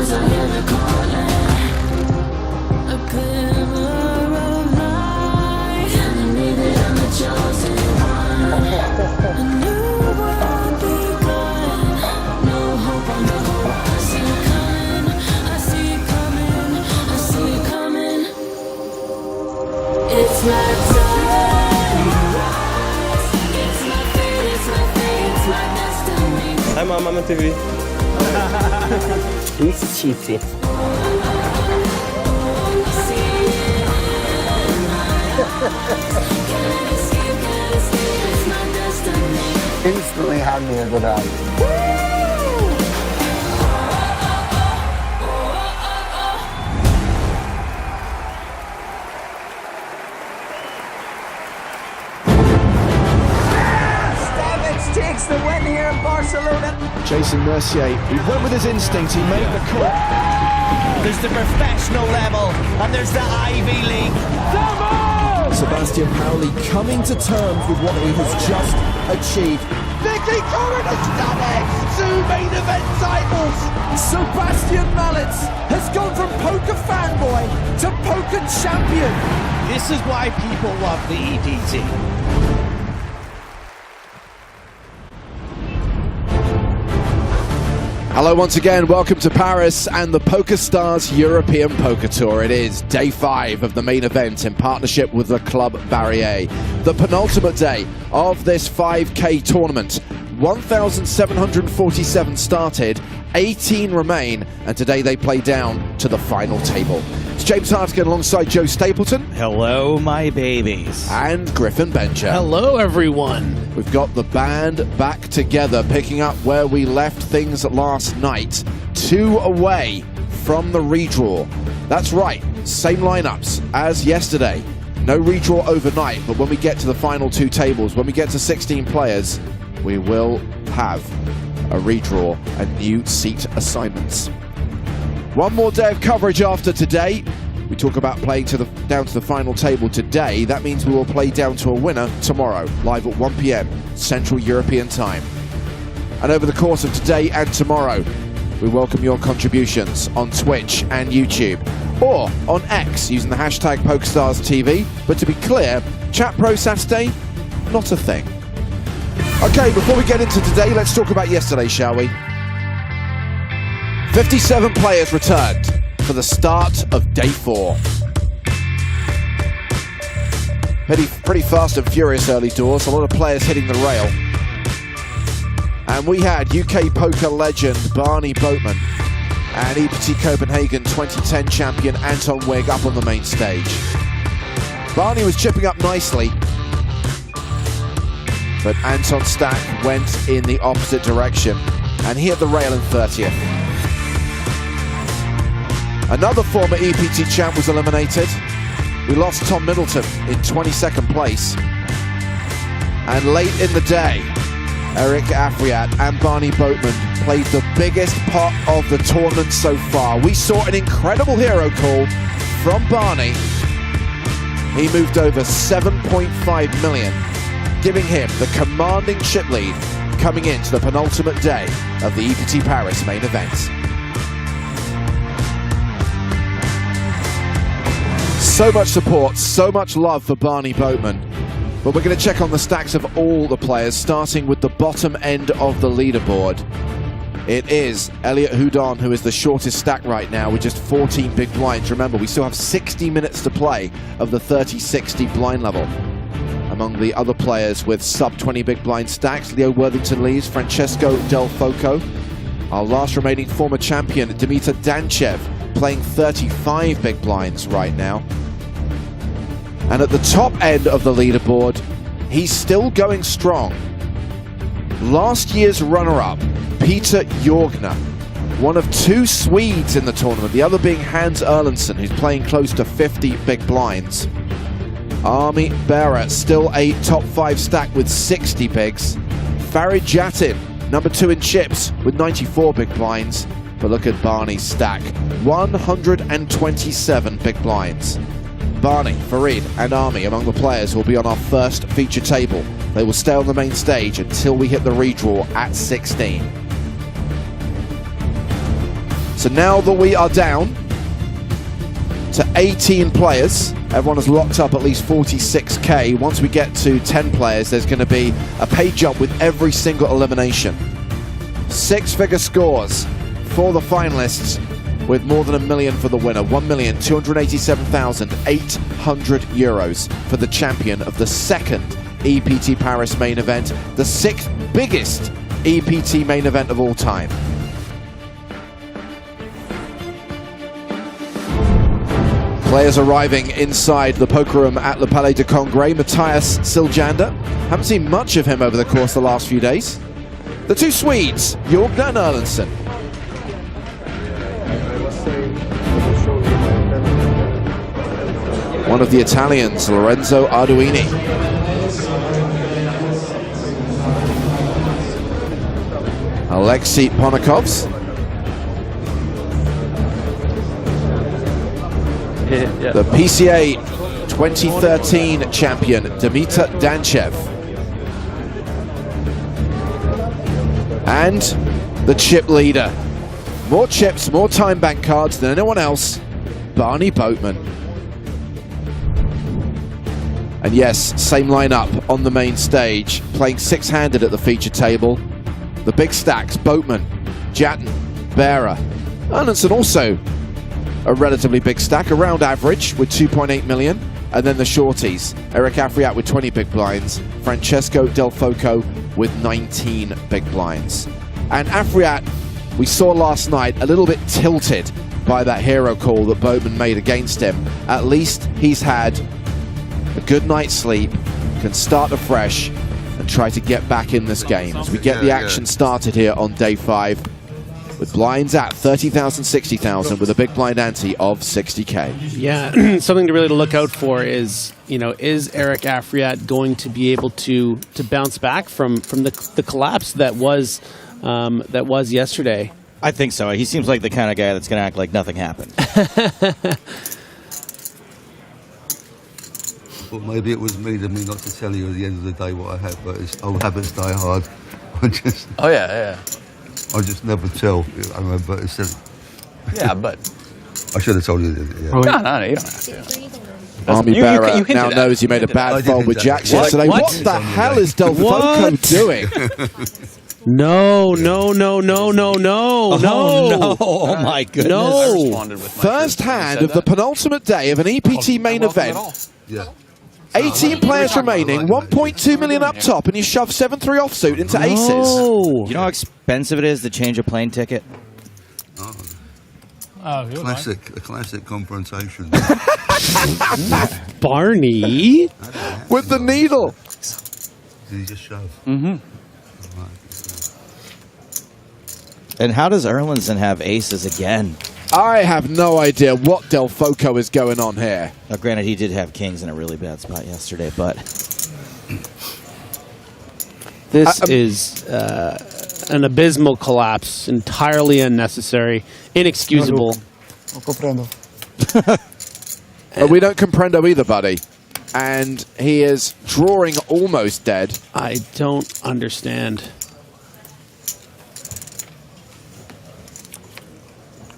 knows I hear the calling. A glimmer of light, telling me that I'm the chosen one. A new world begun, no hope on the horizon coming. I see it coming, I see it coming. It's my time to rise. It's my fate, it's my fate, it's my destiny. Hi Mom, I'm on TV. It's cheesy. Instantly had me a good eye. Takes the win here in Barcelona. Jason Mercier, he went with his instinct, he made the call. There's the professional level, and there's the Ivy League. Sebastian Pauli coming to terms with what he has just achieved. Vicky Corrin has done it! 2 main event titles! Sebastian Malletz has gone from poker fanboy to poker champion. This is why people love the EPT. Hello once again, welcome to Paris and the PokerStars European Poker Tour. It is day 5 of the main event in partnership with the Club Barry, the penultimate day of this 5K tournament. 1,747 started, 18 remain, and today they play down to the final table. It's James Hartigan alongside Joe Stapleton. Hello, my babies. And Griffin Bencher. Hello, everyone. We've got the band back together, picking up where we left things last night. 2 away from the redraw. That's right, same lineups as yesterday. No redraw overnight, but when we get to the final 2 tables, when we get to 16 players, we will have a redraw and new seat assignments. One more day of coverage after today. We talk about playing down to the final table today. That means we will play down to a winner tomorrow, live at 1 PM Central European Time. And over the course of today and tomorrow, we welcome your contributions on Twitch and YouTube, or on X using the hashtag PokerStarsTV. But to be clear, Chat Pro Saturday, not a thing. Okay, before we get into today, let's talk about yesterday, shall we? 57 players returned for the start of day 4. Pretty fast and furious early doors, a lot of players hitting the rail. And we had UK poker legend Barny Boatman and EPT Copenhagen 2010 champion Anton Wigg up on the main stage. Barny was chipping up nicely, but Anton's stack went in the opposite direction, and he hit the rail in 30th. Another former EPT champ was eliminated. We lost Tom Middleton in 22nd place. And late in the day, Eric Afriat and Barny Boatman played the biggest pot of the tournament so far. We saw an incredible hero call from Barny. He moved over 7.5 million, giving him the commanding chip lead coming into the penultimate day of the EPT Paris main event. So much support, so much love for Barny Boatman. But we're going to check on the stacks of all the players, starting with the bottom end of the leaderboard. It is Elliot Houdon who is the shortest stack right now with just 14 big blinds. Remember, we still have 60 minutes to play of the 30-60 blind level. Among the other players with sub-20 big blind stacks, Leo Worthington leads, Francesco Del Foco. Our last remaining former champion, Dimitar Danchev, playing 35 big blinds right now. And at the top end of the leaderboard, he's still going strong. Last year's runner-up, Peter Jorgner, one of 2 Swedes in the tournament, the other being Hans Erlendsson, who's playing close to 50 big blinds. Army Bearer, still a top 5 stack with 60 bigs. Farid Jattin, number 2 in chips with 94 big blinds. But look at Barny's stack, 127 big blinds. Barny, Farid and Army among the players who will be on our first feature table. They will stay on the main stage until we hit the redraw at 16. So now that we are down to 18 players, everyone has locked up at least 46k. Once we get to 10 players, there's going to be a pay jump with every single elimination. 6-figure scores for the finalists, with more than $1 million for the winner. €1,287,800 for the champion of the second EPT Paris main event, the 6th biggest EPT main event of all time. Players arriving inside the poker room at the Palais de Congrès. Matthias Siljander. Haven't seen much of him over the course of the last few days. The two Swedes, Jorgen and Erlandsen. One of the Italians, Lorenzo Arduini. Alexei Ponakovs. The PCA 2013 champion, Dimitar Danchev. And the chip leader. More chips, more time bank cards than anyone else, Barny Boatman. And yes, same lineup on the main stage, playing six-handed at the feature table. The big stacks, Boatman, Jattin, Bearer. Erlandsen also a relatively big stack, around average with 2.8 million. And then the shorties, Eric Afriat with 20 big blinds, Francesco Del Foco with 19 big blinds. And Afriat, we saw last night, a little bit tilted by that hero call that Boatman made against him. At least he's had a good night's sleep, can start afresh and try to get back in this game as we get the action started here on day 5 with blinds at 30,000, 60,000 with a big blind ante of 60k. Yeah, something to really look out for is, you know, is Eric Afriat going to be able to bounce back from the collapse that was yesterday? I think so. He seems like the kind of guy that's going to act like nothing happened. Well, maybe it was me not to tell you at the end of the day what I had, but it's old habits die hard. I just never tell. I remember it said. Yeah, but I should have told you. Yeah. no, you don't have to. Army Bearer you now knows he made a bad fold with Jack yesterday. What the hell is Del Foco doing? No. Oh my goodness. No. First hand of the penultimate day of an EPT main event. Yeah. 18 players remaining, 1.2 million up top, and you shove 7-3 offsuit into aces. You know how expensive it is to change a plane ticket? A classic confrontation. Barney with the needle. Did he just shove? Mm-hmm. And how does Erlandsen have aces again? I have no idea what Del Foco is going on here. Now, granted, he did have kings in a really bad spot yesterday, but this is an abysmal collapse, entirely unnecessary, inexcusable. We don't comprendo either, buddy. And he is drawing almost dead. I don't understand.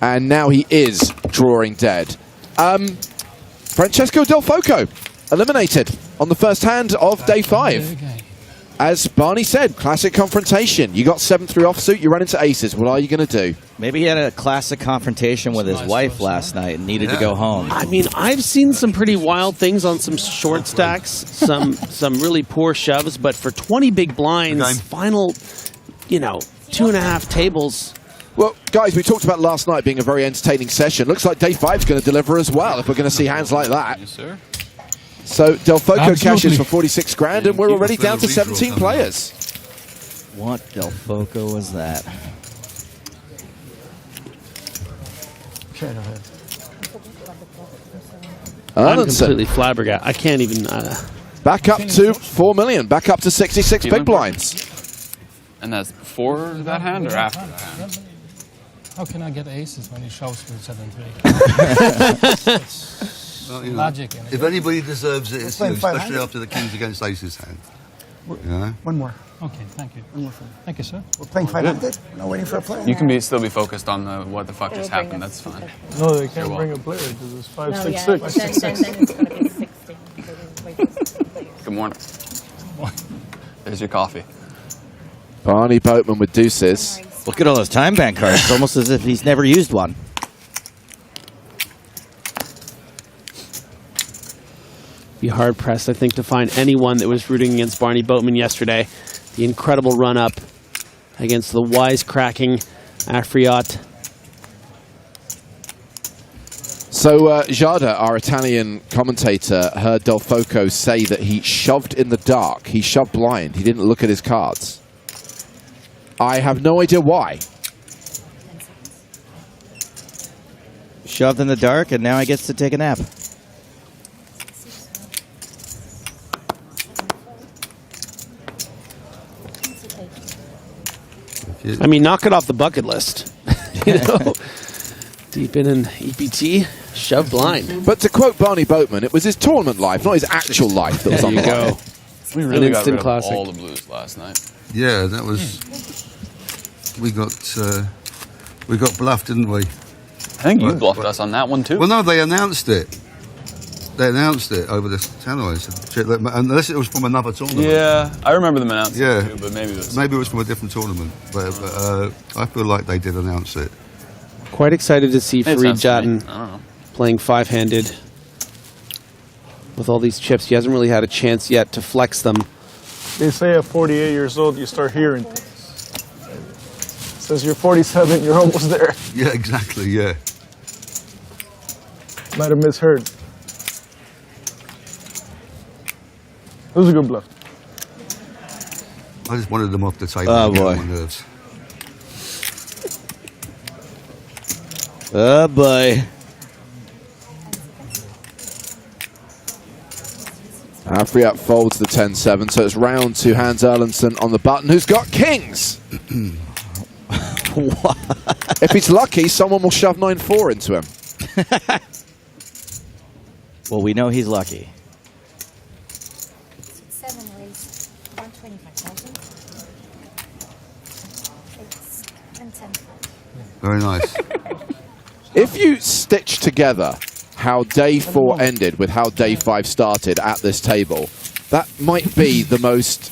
And now he is drawing dead. Francesco Del Foco eliminated on the first hand of day 5. As Barney said, classic confrontation. You got 7-3 offsuit, you run into aces. What are you going to do? maybe he had a classic confrontation with his wife last night and needed to go home. I mean, I've seen some pretty wild things on some short stacks, some really poor shoves, but for 20 big blinds, final, 2.5 tables. Well, guys, we talked about last night being a very entertaining session. Looks like day 5's going to deliver as well, if we're going to see hands like that. Yes, sir. So Del Foco cashes for 46 grand, and we're already down to 17 players. What Del Foco was that? I'm completely flabbergasted. I can't even... Back up to 4 million, back up to 66 big blinds. And that's before that hand or after that hand? How can I get aces when he shows with 7-3? Well, Logic in it. If anybody deserves it, it's you, especially after the kings against aces hand. One more. Okay, thank you. Thank you, sir. We're playing 500. No waiting for a player. You can still be focused on what the fuck just happened. That's fine. No, they can't You're bring a welcome. player because it's No, 5, 6, yeah, 6. then it's going to be 16. Good morning. There's your coffee. Barny Boatman with deuces. Look at all those time bank cards. It's almost as if he's never used one. Be hard pressed, I think, to find anyone that was rooting against Barny Boatman yesterday. The incredible run up against the wisecracking Afriat. So Jada, our Italian commentator, heard Del Foco say that he shoved in the dark. He shoved blind. He didn't look at his cards. I have no idea why. Shoved in the dark, and now he gets to take a nap. I mean, knock it off the bucket list. You know, deep in an EPT, shove blind. But to quote Barny Boatman, it was his tournament life, not his actual life that was on the There you line. go. We really got instant rid classic. of all the blues last night. Yeah, that was. We got bluffed, didn't we? I think you bluffed us on that one too. Well, no, they announced it. They announced it over the channel, unless it was from another tournament. Yeah, I remember them announcing Yeah. it too, but maybe it was. Maybe it was from a different tournament, but I feel like they did announce it. Quite excited to see Made Farid sense to me. Jattin I don't know. playing five-handed with all these chips. He hasn't really had a chance yet to flex them. They say at 48 years old, you start hearing things. Says you're 47, you're almost there. Yeah, exactly. Yeah. Might have misheard. It was a good bluff. I just wanted them off the table. Oh, to get boy. on my nerves. Oh, boy. Afriat folds the 10-7, so it's round to Hans Erlandson on the button, who's got kings. If he's lucky, someone will shove 9-4 into him. Well, we know he's lucky. 7 raised 125,000. 8 and 10. Very nice. If you stitch together how day 4 ended with how day 5 started at this table, that might be the most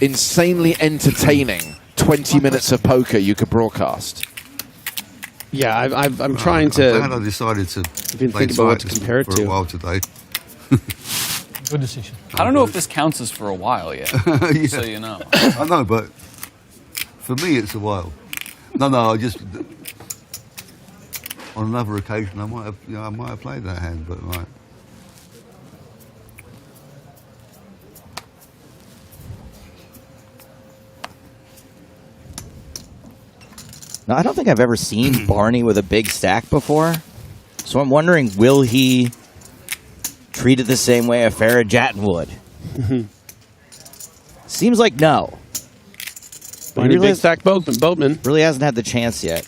insanely entertaining 20 minutes of poker you could broadcast. Yeah, I'm trying I'm glad to. I decided to been play thinking about what to tight compare it for to. a while today. Good decision. I don't know if this counts as for a while yet. Yeah. So you know. I know, but for me, it's a while. No, I just on another occasion I might have played that hand, but right. Now, I don't think I've ever seen Barney with a big stack before. So I'm wondering, will he treat it the same way a Farid Jattin would? Seems like no. Barny really Big Stack Boatman. Really hasn't had the chance yet.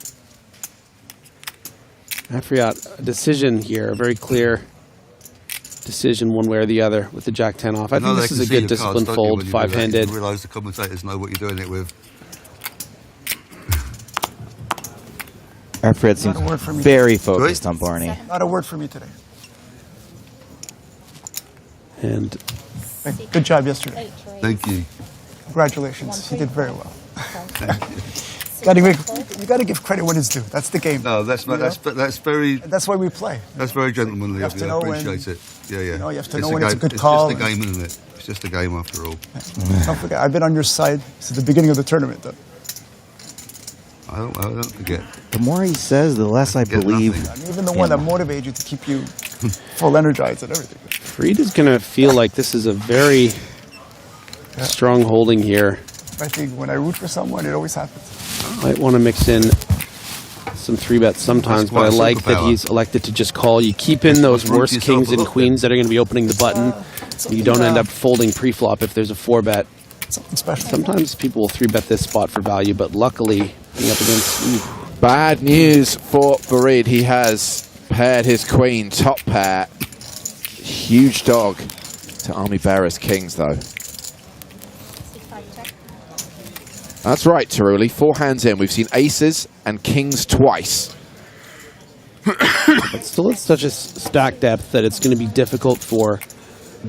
Afriat, a decision here, a very clear decision one way or the other with the Jack-10 off. I think this is a good disciplined fold, five-handed. You realise the commentators know what you're doing it with. Afriat seems Not a word from you. very focused on Barney. Not a word from you today. And Good job yesterday. 8 raised. Thank you. Congratulations. You did very well. Thank You got to give credit when it's due. That's the game. No, that's very That's why we play. that's very gentlemanly You of have you. to I know when- appreciate it. Yeah. you know, you have to It's know when it's a good call. It's just a game, isn't it? It's just a game after all. Don't forget, I've been on your side since the beginning of the tournament, though. I don't forget. The more he says, the less I Get believe. nothing. I'm even the one that motivates you to keep you full energized and everything. Farid is going to feel like this is a very strong holding here. I think when I root for someone, it always happens. Might want to mix in some 3-bets sometimes, That's but I quite a like that superpower. he's elected to just call. You keep in those root worst yourself kings a and little queens that are going to be opening the button. You don't end up folding pre-flop if there's a 4-bet. Something special. Sometimes people will 3-bet this spot for value, but luckily, being up against... Bad news for Farid. He has paired his queen, top pair. Huge dog to Army Bearer's kings, though. 65 check. That's right, Taruli. 4 hands in. We've seen aces and kings twice. But still at such a stack depth that it's going to be difficult for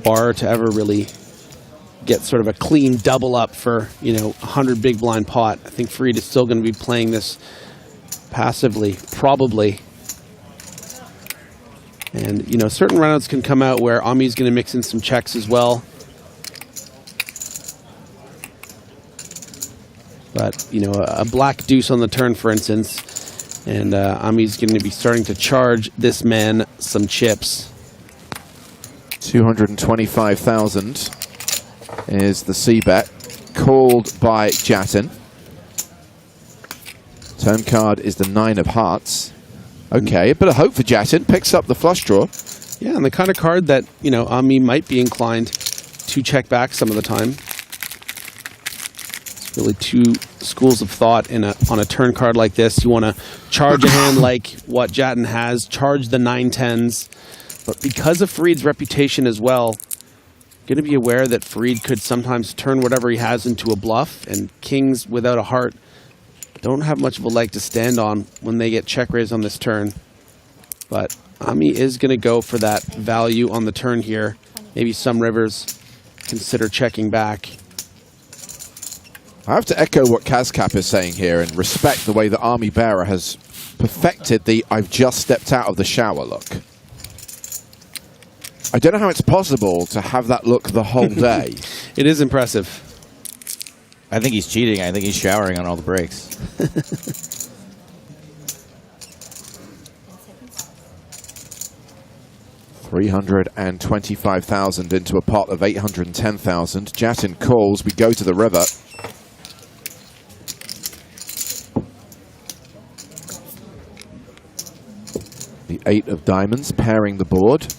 Bar to ever really get sort of a clean double up for, 100 big blind pot. I think Farid is still going to be playing this passively, probably. And, certain runouts can come out where Ami's going to mix in some checks as well. But, a black deuce on the turn, for instance, and Ami's going to be starting to charge this man some chips. 225,000 is the C-bet, called by Jattin. Turn card is the 9 of hearts. Okay, a bit of hope for Jattin. Picks up the flush draw. Yeah, and the kind of card that, Ami might be inclined to check back some of the time. It's really two schools of thought on a turn card like this. You want to charge a hand like what Jattin has, charge the 9-10s. But because of Farid's reputation as well, going to be aware that Farid could sometimes turn whatever he has into a bluff, and kings without a heart don't have much of a leg to stand on when they get check raised on this turn. But Ami is going to go for that value on the turn here. Maybe some rivers consider checking back. I have to echo what Kazkap is saying here and respect the way that Army Bearer has perfected the "I've just stepped out of the shower" look. I don't know how it's possible to have that look the whole day. It is impressive. I think he's cheating. I think he's showering on all the breaks. $325,000 into a pot of 810,000. Jattin calls. We go to the river. The 8 of diamonds pairing the board.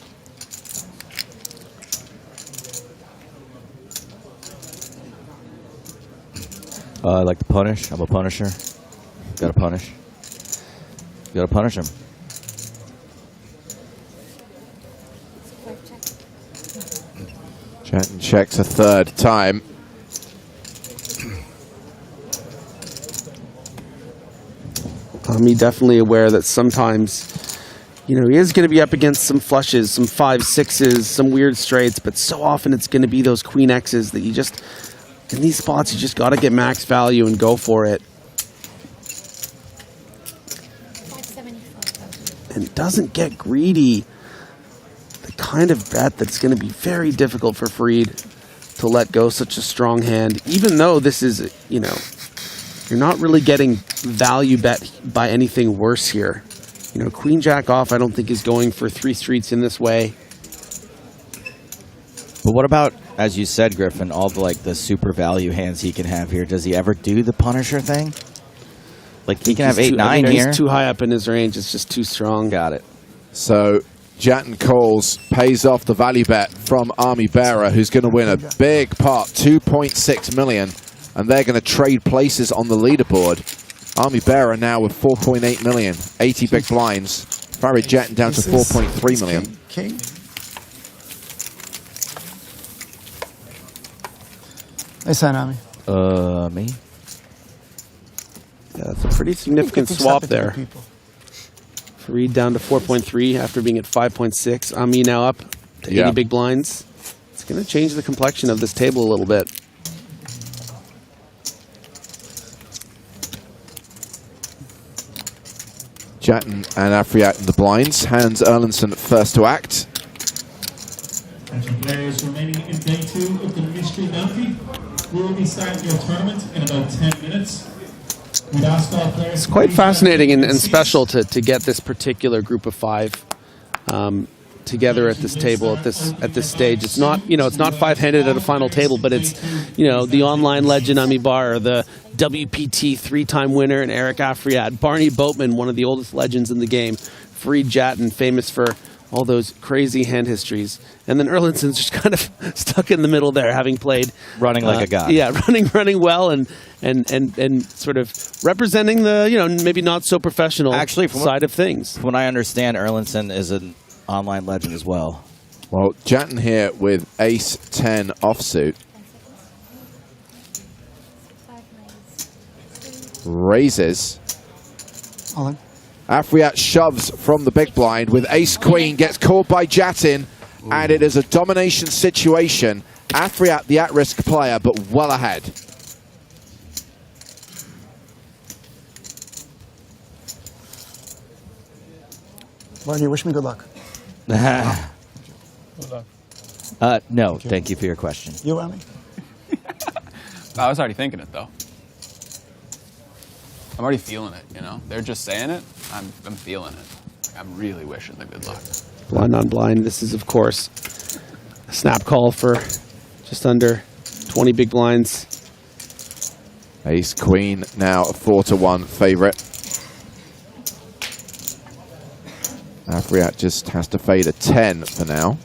I like to punish. I'm a punisher. Gotta punish. Gotta punish him. Jattin checks a third time. Ami definitely aware that sometimes, he is going to be up against some flushes, some 5-6s, some weird straights, but so often it's going to be those queen X's that you just, in these spots, you just got to get max value and go for it. And doesn't get greedy. The kind of bet that's going to be very difficult for Farid to let go such a strong hand, even though this is, you're not really getting value bet by anything worse here. Queen Jack off, I don't think is going for 3 streets in this way. But what about, as you said, Griffin, all the super value hands he can have here? Does he ever do the Punisher thing? Like, he can have 8-9 here. He's too high up in his range. It's just too strong. Got it. So Jattin calls, pays off the value bet from Army Bearer, who's going to win a big pot, 2.6 million, and they're going to trade places on the leaderboard. Army Bearer now with 4.8 million, 80 big blinds. Farid Jattin down to 4.3 million. King. Nice hand, Ami. Me? Yeah, that's a pretty significant swap there. Farid down to 4.3 after being at 5.6. Ami now up to 80 big blinds. It's going to change the complexion of this table a little bit. Jattin and Afriat in the blinds. Hans Erlandson first to act. Attention players remaining in day 2 of the Mystery Bounty. We will be starting your tournament in about 10 minutes. We'd ask all players. It's quite fascinating and special to get this particular group of 5 together at this table at this stage. It's not it's not 5-handed at a final table, but it's the online legend Ami Bar, the WPT 3-time winner, and Eric Afriat, Barny Boatman, one of the oldest legends in the game, Farid Jattin, famous for all those crazy hand histories, and then Erlandson's just kind of stuck in the middle there, having played running like a god. Yeah, running well and sort of representing the maybe not so professional side of things. From what I understand, Erlandson is an online legend as well. Well, Jattin here with ace-10 offsuit. raises. All in. Afriat shoves from the big blind with ace-queen, gets called by Jattin, and it is a domination situation. Afriat, the at-risk player, but well ahead. Barny, wish me good luck. No, thank you for your question. You, Rami? I was already thinking it, though. I'm already feeling it, you know? They're just saying it. I'm feeling it. I'm really wishing them good luck. Blind on blind. This is, of course, a snap call for just under 20 big blinds. Ace-queen now a 4-1 favorite. Afriat just has to fade a 10 for now.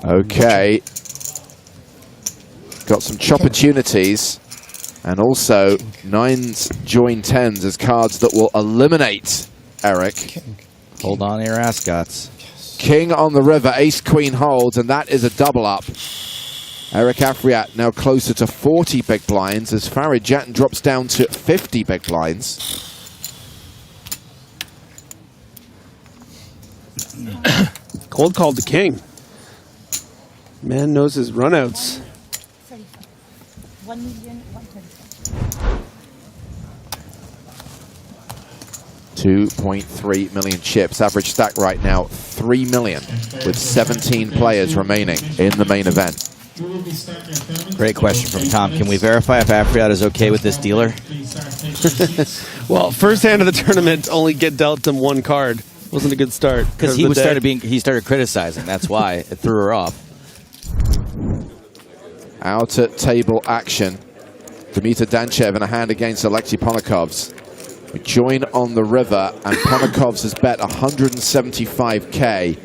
Okay. Got some chopportunities. And also 9s join 10s as cards that will eliminate Eric. Hold on to your ascots. King on the river, ace-queen holds, and that is a double up. Eric Afriat now closer to 40 big blinds as Farid Jattin drops down to 50 big blinds. Cold called the king. Man knows his runouts. 2.3 million chips. Average stack right now 3 million with 17 players remaining in the main event. Great question from Tom. Can we verify if Afriat is okay with this dealer? Well, first hand of the tournament, only get dealt him one card. Wasn't a good start. Because he started criticizing. That's why it threw her off. Out at table action. Dimitar Danchev in a hand against Alexei Ponokov's. We join on the river, and Ponokov's has bet 175k.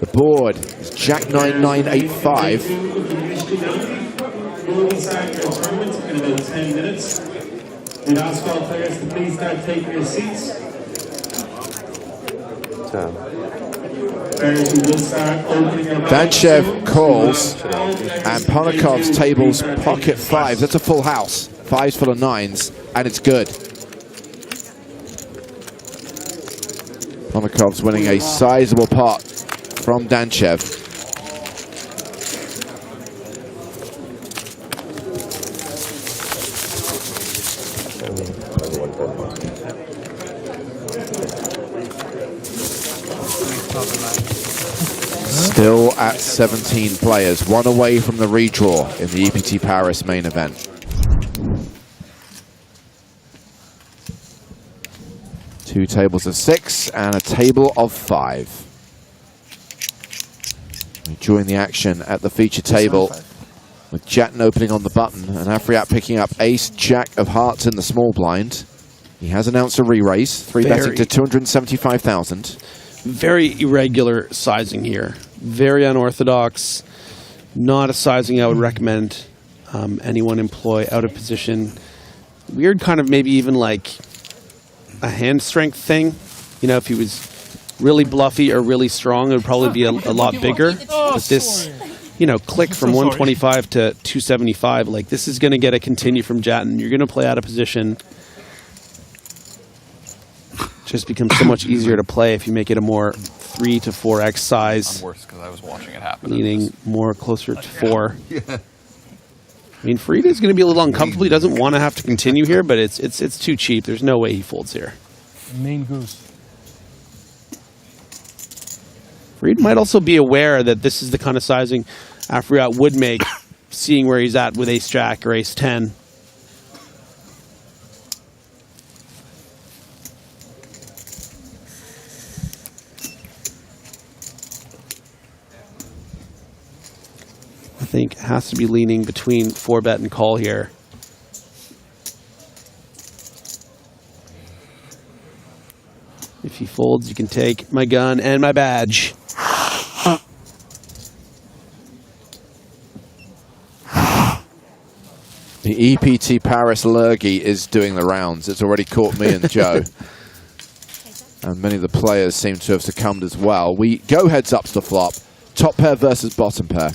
The board is Jack 9985. We will be starting your tournament in about 10 minutes. We'd ask all players to please start taking your seats. Players, we will start opening your Danchev calls, and Ponokov's tables pocket 5s. That's a full house. 5s full of 9s, and it's good. Ponokov's winning a sizable pot from Danchev. Still at 17 players, one away from the redraw in the EPT Paris main event. Two tables of 6 and a table of 5. We join the action at the feature table with Jattin opening on the button and Afriat picking up ace, jack of hearts in the small blind. He has announced a re-raise, 3-betting to 275,000. Very irregular sizing here. Very unorthodox. Not a sizing I would recommend anyone employ out of position. Weird kind of maybe even like a hand strength thing. You know, if he was really bluffy or really strong, it would probably be a lot bigger. But this, you know, click from 125 to 275, like this is going to get a continue from Jattin. You're going to play out of position. Just becomes so much easier to play if you make it a more 3 to 4x size. I'm worse because I was watching it happen. Leaning more closer to 4. Yeah. I mean, Farid is going to be a little uncomfortable. He doesn't want to have to continue here, but it's too cheap. There's no way he folds here. Main goose. Farid might also be aware that this is the kind of sizing Afriat would make, seeing where he's at with ace-jack or ace-10. I think has to be leaning between 4-bet and call here. If he folds, you can take my gun and my badge. The EPT Paris Lurgy is doing the rounds. It's already caught me and Joe. And many of the players seem to have succumbed as well. We go heads up to the flop. top pair versus bottom pair.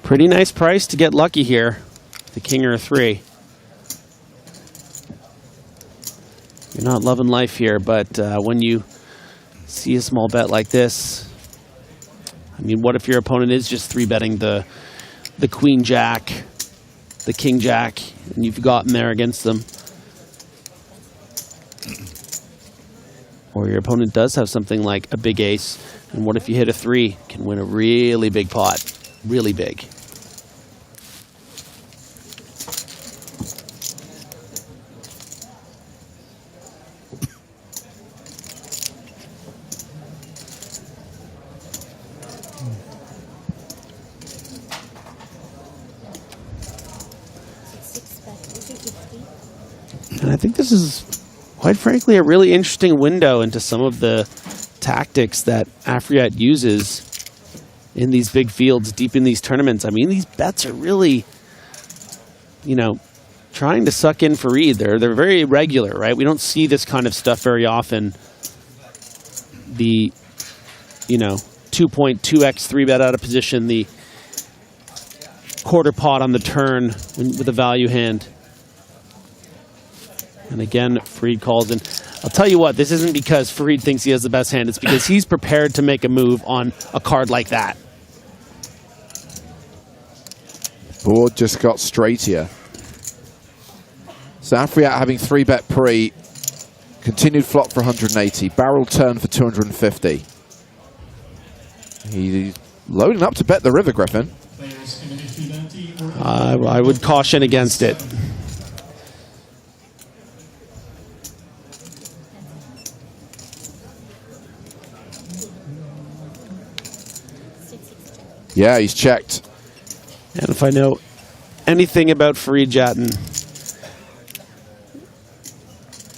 Pretty nice price to get lucky here. The king or a 3. You're not loving life here, but when you see a small bet like this, I mean, what if your opponent is just 3-betting the queen jack, the king jack, and you've gotten there against them? Or your opponent does have something like a big ace, and what if you hit a 3? Can win a really big pot, really big. And I think this is, quite frankly, a really interesting window into some of the tactics that Afriat uses in these big fields, deep in these tournaments. I mean, these bets are really, you know, trying to suck in Farid. They're very irregular, right? We don't see this kind of stuff very often. The, you know, 2.2x 3-bet out of position, the quarter pot on the turn with a value hand. And again, Farid calls in. I'll tell you what, this isn't because Farid thinks he has the best hand. It's because he's prepared to make a move on a card like that. Board just got straight here. So Afriat having 3-bet pre. Continued flop for 180. Barrel turn for 250. He's loading up to bet the river, Griffin. I would caution against it. Yeah, he's checked. And if I know anything about Farid Jattin,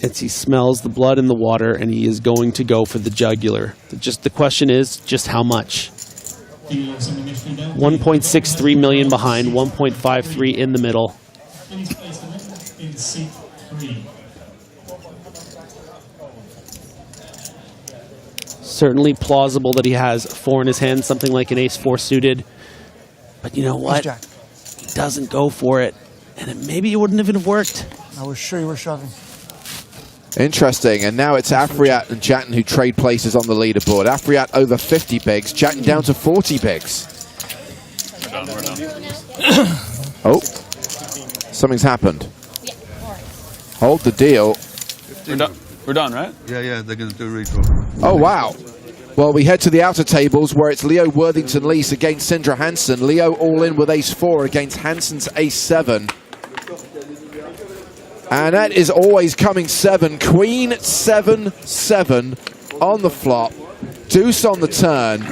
it's he smells the blood in the water and he is going to go for the jugular. Just the question is, just how much? 1.63 million behind, 1.53 in the middle. Certainly plausible that he has 4 in his hand, something like an ace-4 suited. But you know what? He doesn't go for it, and maybe it wouldn't even have worked. I was sure you were shoving. Interesting, and now it's Afriat and Jattin who trade places on the leaderboard. Afriat over 50 bigs, Jattin down to 40 bigs. We're done. Oh, something's happened. Hold the deal. We're done, right? Yeah, they're going to do a redraw. Oh, wow. Well, we head to the outer tables where it's Leo Worthington-Lees against Sindre Hansen. Leo all in with ace-4 against Hansen's ace-7. And that is always coming 7. Queen 7-7 on the flop. Deuce on the turn.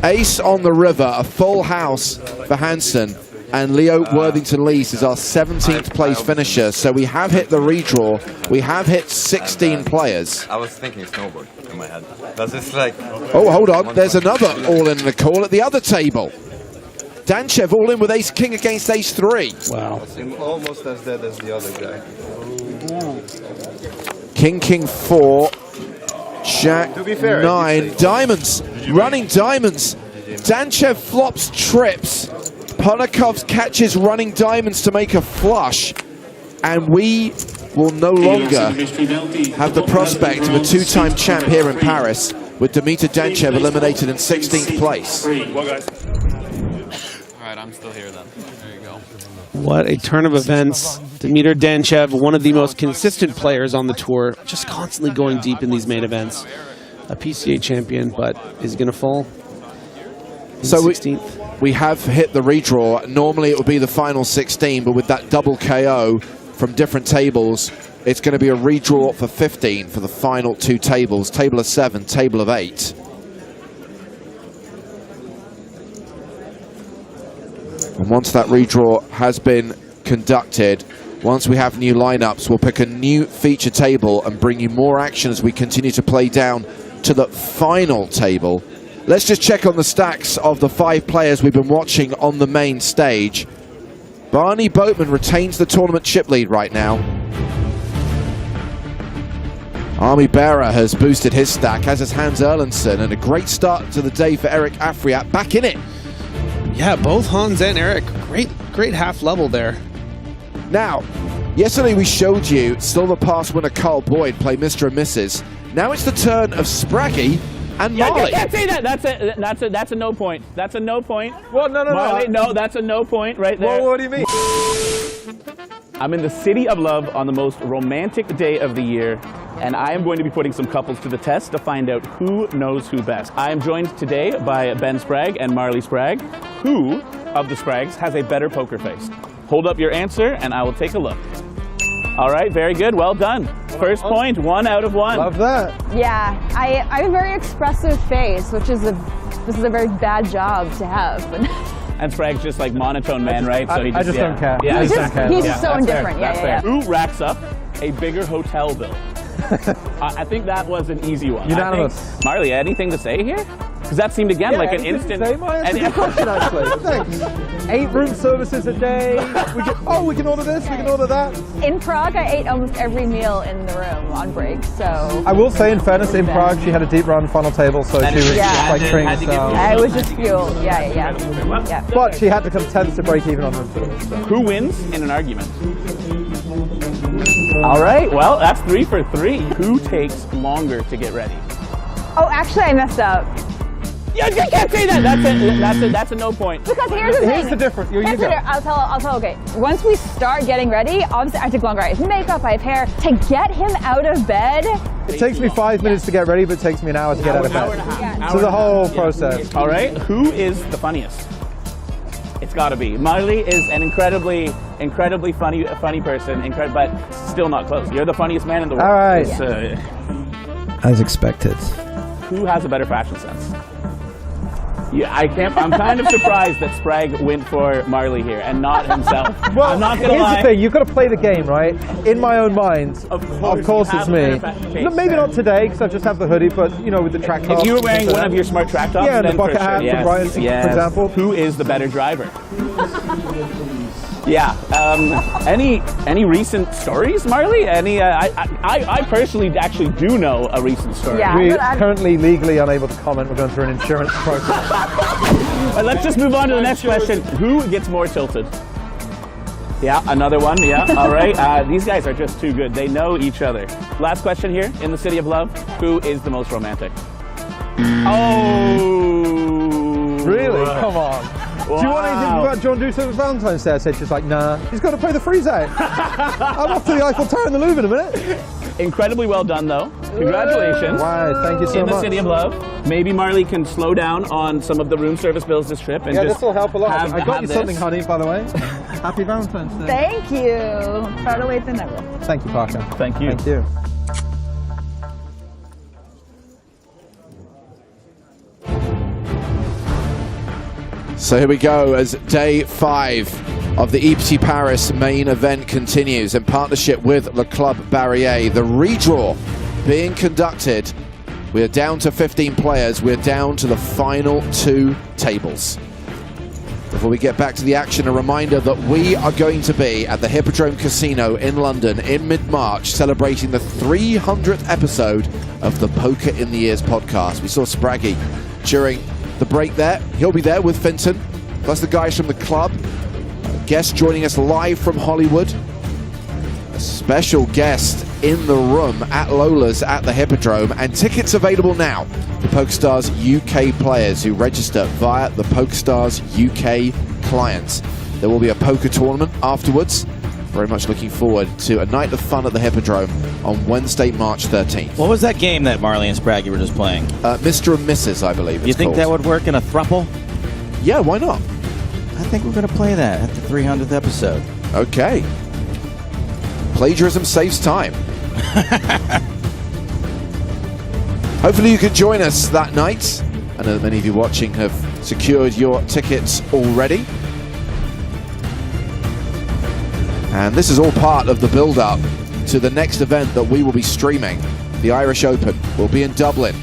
Ace on the river. A full house for Hansen. And Leo Worthington-Lees is our 17th place finisher. So we have hit the redraw. We have hit 16 players. I was thinking snowboard in my head. That's just like... Oh, hold on. There's another all-in and a call at the other table. Danchev all in with ace-king against ace-3. Wow. Almost as dead as the other guy. King, 4. Jack, 9. Diamonds. Running diamonds. Danchev flops trips. Ponikov catches running diamonds to make a flush. And we will no longer have the prospect of a 2-time champ here in Paris, with Dimitar Danchev eliminated in 16th place. All right, I'm still here then. There you go. What a turn of events. Dimitar Danchev, one of the most consistent players on the tour, just constantly going deep in these main events. A PCA champion, but is he going to fall? So 16th? We have hit the redraw. Normally it would be the final 16, but with that double KO from different tables, it's going to be a redraw for 15 for the final 2 tables. Table of 7, table of 8. And once that redraw has been conducted, once we have new lineups, we'll pick a new feature table and bring you more action as we continue to play down to the final table. Let's just check on the stacks of the 5 players we've been watching on the main stage. Barny Boatman retains the tournament chip lead right now. Army Bearer has boosted his stack, as has Hans Erlendsson, and a great start to the day for Eric Afriat. Back in it. Yeah, both Hans and Eric, great half level there. Now, yesterday we showed you Silver Pass winner Carl Boyd play Mr. and Mrs. Now it's the turn of Spraggy and Marley. You can't say that. That's a no point. That's a no point. Well, no. Marley, no, that's a no point right there. Well, what do you mean? I'm in the city of love on the most romantic day of the year, and I am going to be putting some couples to the test to find out who knows who best. I am joined today by Ben Spragg and Marley Spragg. Who of the Spraggs has a better poker face? Hold up your answer, and I will take a look. All right, very good, well done. First point, 1 out of 1. Love that. Yeah, I have a very expressive face, which is this is a very bad job to have. And Spragg's just like monotone man, right? So he I just don't care. Yeah, He's just so indifferent. That's Yeah. Who racks up a bigger hotel bill? I think that was an easy one. Unanimous. Marley, anything to say here? Because that seemed again like an instant. That's a good question, actually. Thanks. 8 room services a day. We can order this. We can order that. In Prague, I ate almost every meal in the room on break. So I will say, in fairness, in Prague, she had a deep run final table, so she was like training style. I was just fueled. Yeah. But she had to come 10th to break even on room service. So. Who wins in an argument? All right. Well, that's 3 for 3. Who takes longer to get ready? Oh, actually, I messed up. Yeah, you can't say that. That's a no point. Because here's the thing. Here's the difference. I'll tell. Okay, once we start getting ready, obviously I take longer. I have makeup, I have hair. To get him out of bed. It takes me 5 minutes to get ready, but it takes me an hour to get out of bed. Hour and a half. So the whole process. All right. Who is the funniest? It's got to be. Marley is an incredibly funny person, but still not close. You're the funniest man in the world. All right. As expected. Who has a better fashion sense? Yeah, I'm kind of surprised that Spragg went for Marley here and not himself. Well, I'm not gonna lie. Here's the thing, you've got to play the game, right? In my own mind, of course it's me. No, maybe not today, because I just have the hoodie, but, you know, with the track top. If you were wearing one of your smart track tops, yeah, and then the bucket for sure. hat from Brian, for example. Who is the better driver? Yeah. Any recent stories, Marley? I personally actually do know a recent story. Yeah. We're currently legally unable to comment. We're going through an insurance process. Let's just move on to the next question. Who gets more tilted? Yeah, another one. Yeah, all right. These guys are just too good. They know each other. Last question here in the city of love. Who is the most romantic? Oh. Really? Come on. Wow. Do you want anything about John Duthie for Valentine's Day? I said, she's like, nah. He's got to play the freeze out. I'm off to the Eiffel Tower in the Louvre in a minute. Incredibly well done, though. Congratulations. Wow, thank you so much. In the city of love. Maybe Marley can slow down on some of the room service bills this trip. And Yeah, just this will help a lot. I got you this. something, honey, by the way. Happy Valentine's Day. Thank you. Better late than never. Thank you, Parker. Thank you. Thank you. So here we go as day 5 of the EPT Paris main event continues in partnership with Le Club Barrier. The redraw being conducted. We are down to 15 players. We're down to the final 2 tables. Before we get back to the action, a reminder that we are going to be at the Hippodrome Casino in London in mid-March, celebrating the 300th episode of the Poker in the Ears podcast. We saw Spraggy during the break there. He'll be there with Finton, plus the guys from the club. A guest joining us live from Hollywood. A special guest in the room at Lola's at the Hippodrome, and tickets available now for PokerStars UK players who register via the PokerStars UK clients. There will be a poker tournament afterwards. Very much looking forward to a night of fun at the Hippodrome on Wednesday, March 13th. What was that game that Marley and Spraggy were just playing? Mr. and Mrs., I believe it's You think called. that would work in a throuple? Yeah, why not? I think we're going to play that at the 300th episode. Okay. Plagiarism saves time. Hopefully you can join us that night. I know that many of you watching have secured your tickets already. And this is all part of the build-up to the next event that we will be streaming. The Irish Open will be in Dublin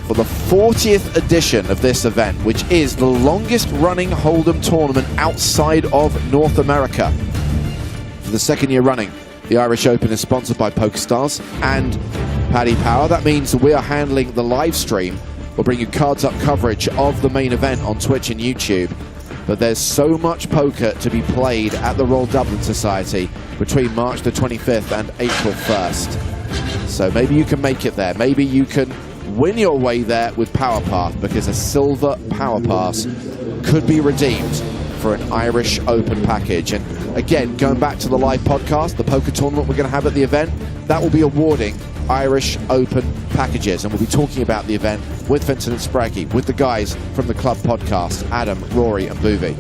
for the 40th edition of this event, which is the longest running Hold'em tournament outside of North America. For the second year running, the Irish Open is sponsored by PokerStars and Paddy Power. That means we are handling the live stream. We'll bring you cards up coverage of the main event on Twitch and YouTube. But there's so much poker to be played at the Royal Dublin Society between March the 25th and April 1st. So maybe you can make it there. Maybe you can win your way there with Power Pass, because a silver Power Pass could be redeemed for an Irish Open package. And again, going back to the live podcast, the poker tournament we're going to have at the event, that will be awarding Irish Open packages, and we'll be talking about the event with Vincent and Spraggy, with the guys from the Club podcast, Adam, Rory and Boovie.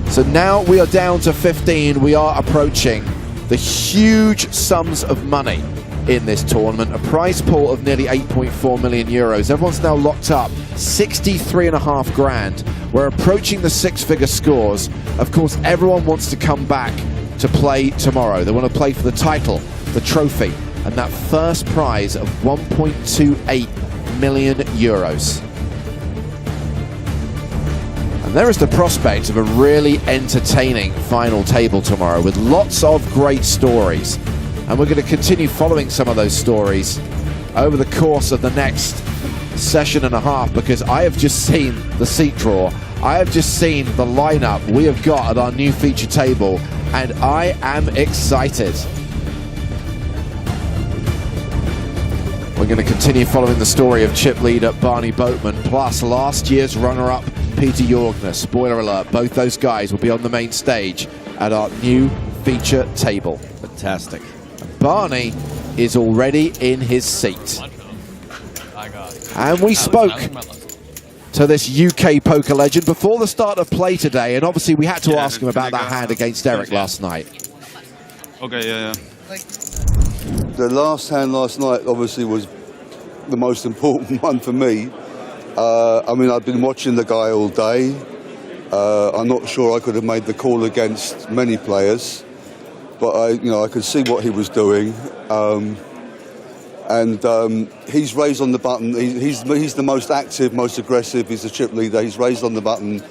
So now we are down to 15. We are approaching the huge sums of money in this tournament, a prize pool of nearly 8.4 million euros. Everyone's now locked up 63.5 grand. We're approaching the six-figure scores. Of course, everyone wants to come back to play tomorrow. They want to play for the title, the trophy, and that first prize of 1.28 million euros. And there is the prospect of a really entertaining final table tomorrow with lots of great stories. And we're going to continue following some of those stories over the course of the next session and a half, because I have just seen the seat draw. I have just seen the lineup we have got at our new feature table, and I am excited. We're going to continue following the story of chip leader Barny Boatman, plus last year's runner-up Peter Jorgner. Spoiler alert, both those guys will be on the main stage at our new feature table. Fantastic. Barny is already in his seat. And we spoke to this UK poker legend before the start of play today, and obviously we had to ask him about that hand against Eric last night. Okay, yeah. The last hand last night obviously was the most important one for me. I mean, I've been watching the guy all day. I'm not sure I could have made the call against many players, but I could see what he was doing. He's raised on the button. He's the most active, most aggressive. He's the chip leader. He's raised on the button.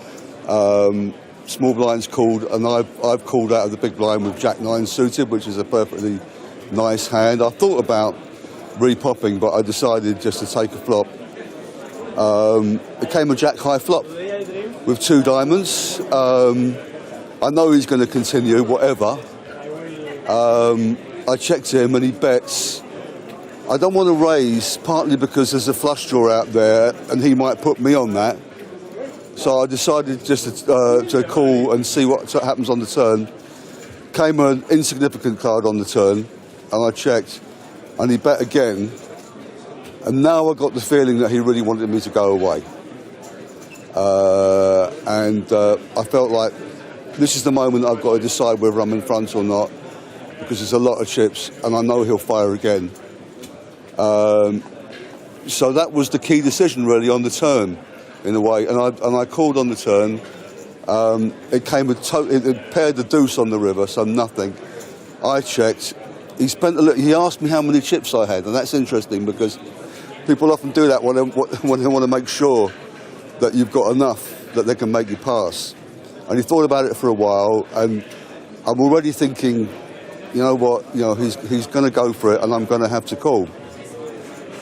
Small blind's called, and I've called out of the big blind with Jack 9 suited, which is a perfectly nice hand. I thought about repopping, but I decided just to take a flop. It came a Jack high flop with 2 diamonds. I know he's going to continue, whatever. I checked him and he bets. I don't want to raise, partly because there's a flush draw out there and he might put me on that. So I decided just to call and see what happens on the turn. Came an insignificant card on the turn, and I checked, and he bet again. And now I got the feeling that he really wanted me to go away. I felt like this is the moment I've got to decide whether I'm in front or not, because there's a lot of chips, and I know he'll fire again. So that was the key decision, really, on the turn, in a way. And I called on the turn. It came it paired the deuce on the river, so nothing. I checked. He asked me how many chips I had, and that's interesting because people often do that when they want to make sure that you've got enough that they can make you pass. And he thought about it for a while, and I'm already thinking, you know what, he's going to go for it, and I'm going to have to call.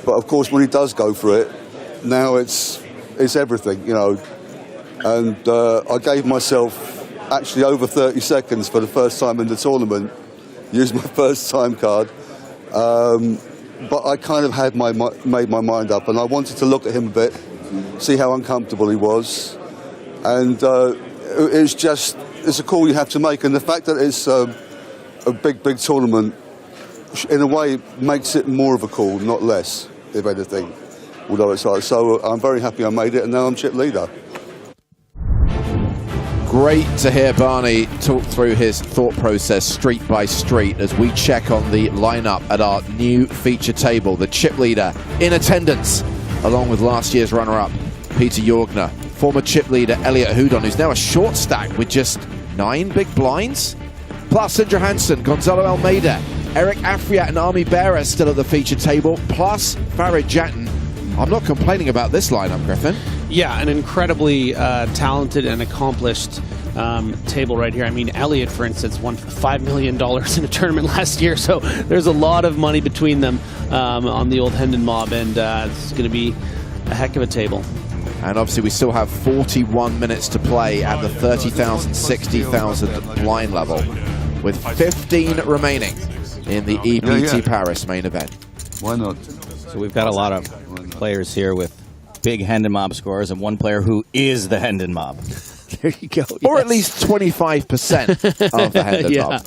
But of course, when he does go for it, now it's everything, And I gave myself actually over 30 seconds for the first time in the tournament. Used my first time card. But I kind of had made my mind up, and I wanted to look at him a bit, see how uncomfortable he was. And it's a call you have to make. And the fact that it's a big tournament, in a way, makes it more of a call, not less, if anything. Although it's hard. So I'm very happy I made it, and now I'm chip leader. Great to hear Barny talk through his thought process street by street as we check on the lineup at our new feature table. The chip leader in attendance, along with last year's runner-up, Peter Jorgner. former chip leader Elliot Houdon, who's now a short stack with just 9 big blinds. Plus Sindre Hansen, Gonzalo Almeida, Eric Afriat and Army Bearer still at the feature table, plus Farid Jattin. I'm not complaining about this lineup, Griffin. Yeah, an incredibly talented and accomplished table right here. I mean, Elliot, for instance, won $5 million in a tournament last year, so there's a lot of money between them on the old Hendon mob, and it's going to be a heck of a table. And obviously we still have 41 minutes to play at the 30,000, 60,000 blind level, with 15 remaining in the EPT Paris main event. Why not? So we've got a lot of players here with big Hendon mob scores and one player who is the Hendon mob. There you go. Or at least 25% of the Hendon mob.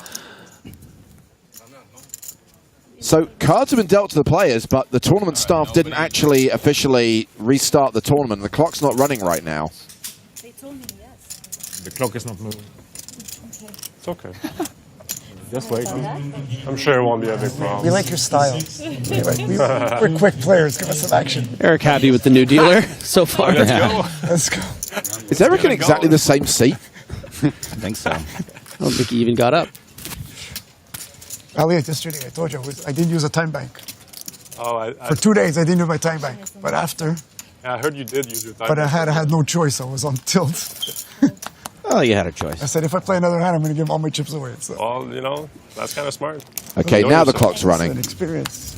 So cards have been dealt to the players, but the tournament staff didn't actually officially restart the tournament. The clock's not running right now. They told me yes. The clock is not moving. It's okay. Just wait. I'm sure it won't be a big problem. We like your style. We're quick players. Give us some action. Eric happy with the new dealer so far. Let's go. Let's go. Is Eric in exactly the same seat? I think so. I don't think he even got up. Elliot, yesterday I told you I didn't use a time bank. Oh, For 2 days I didn't use my time bank. But after, I heard you did use your time. but I had no choice. I was on tilt. Oh, you had a choice. I said if I play another hand, I'm going to give all my chips away. So. Well, you know, that's kind of smart. Okay, now the clock's It's running. an experience.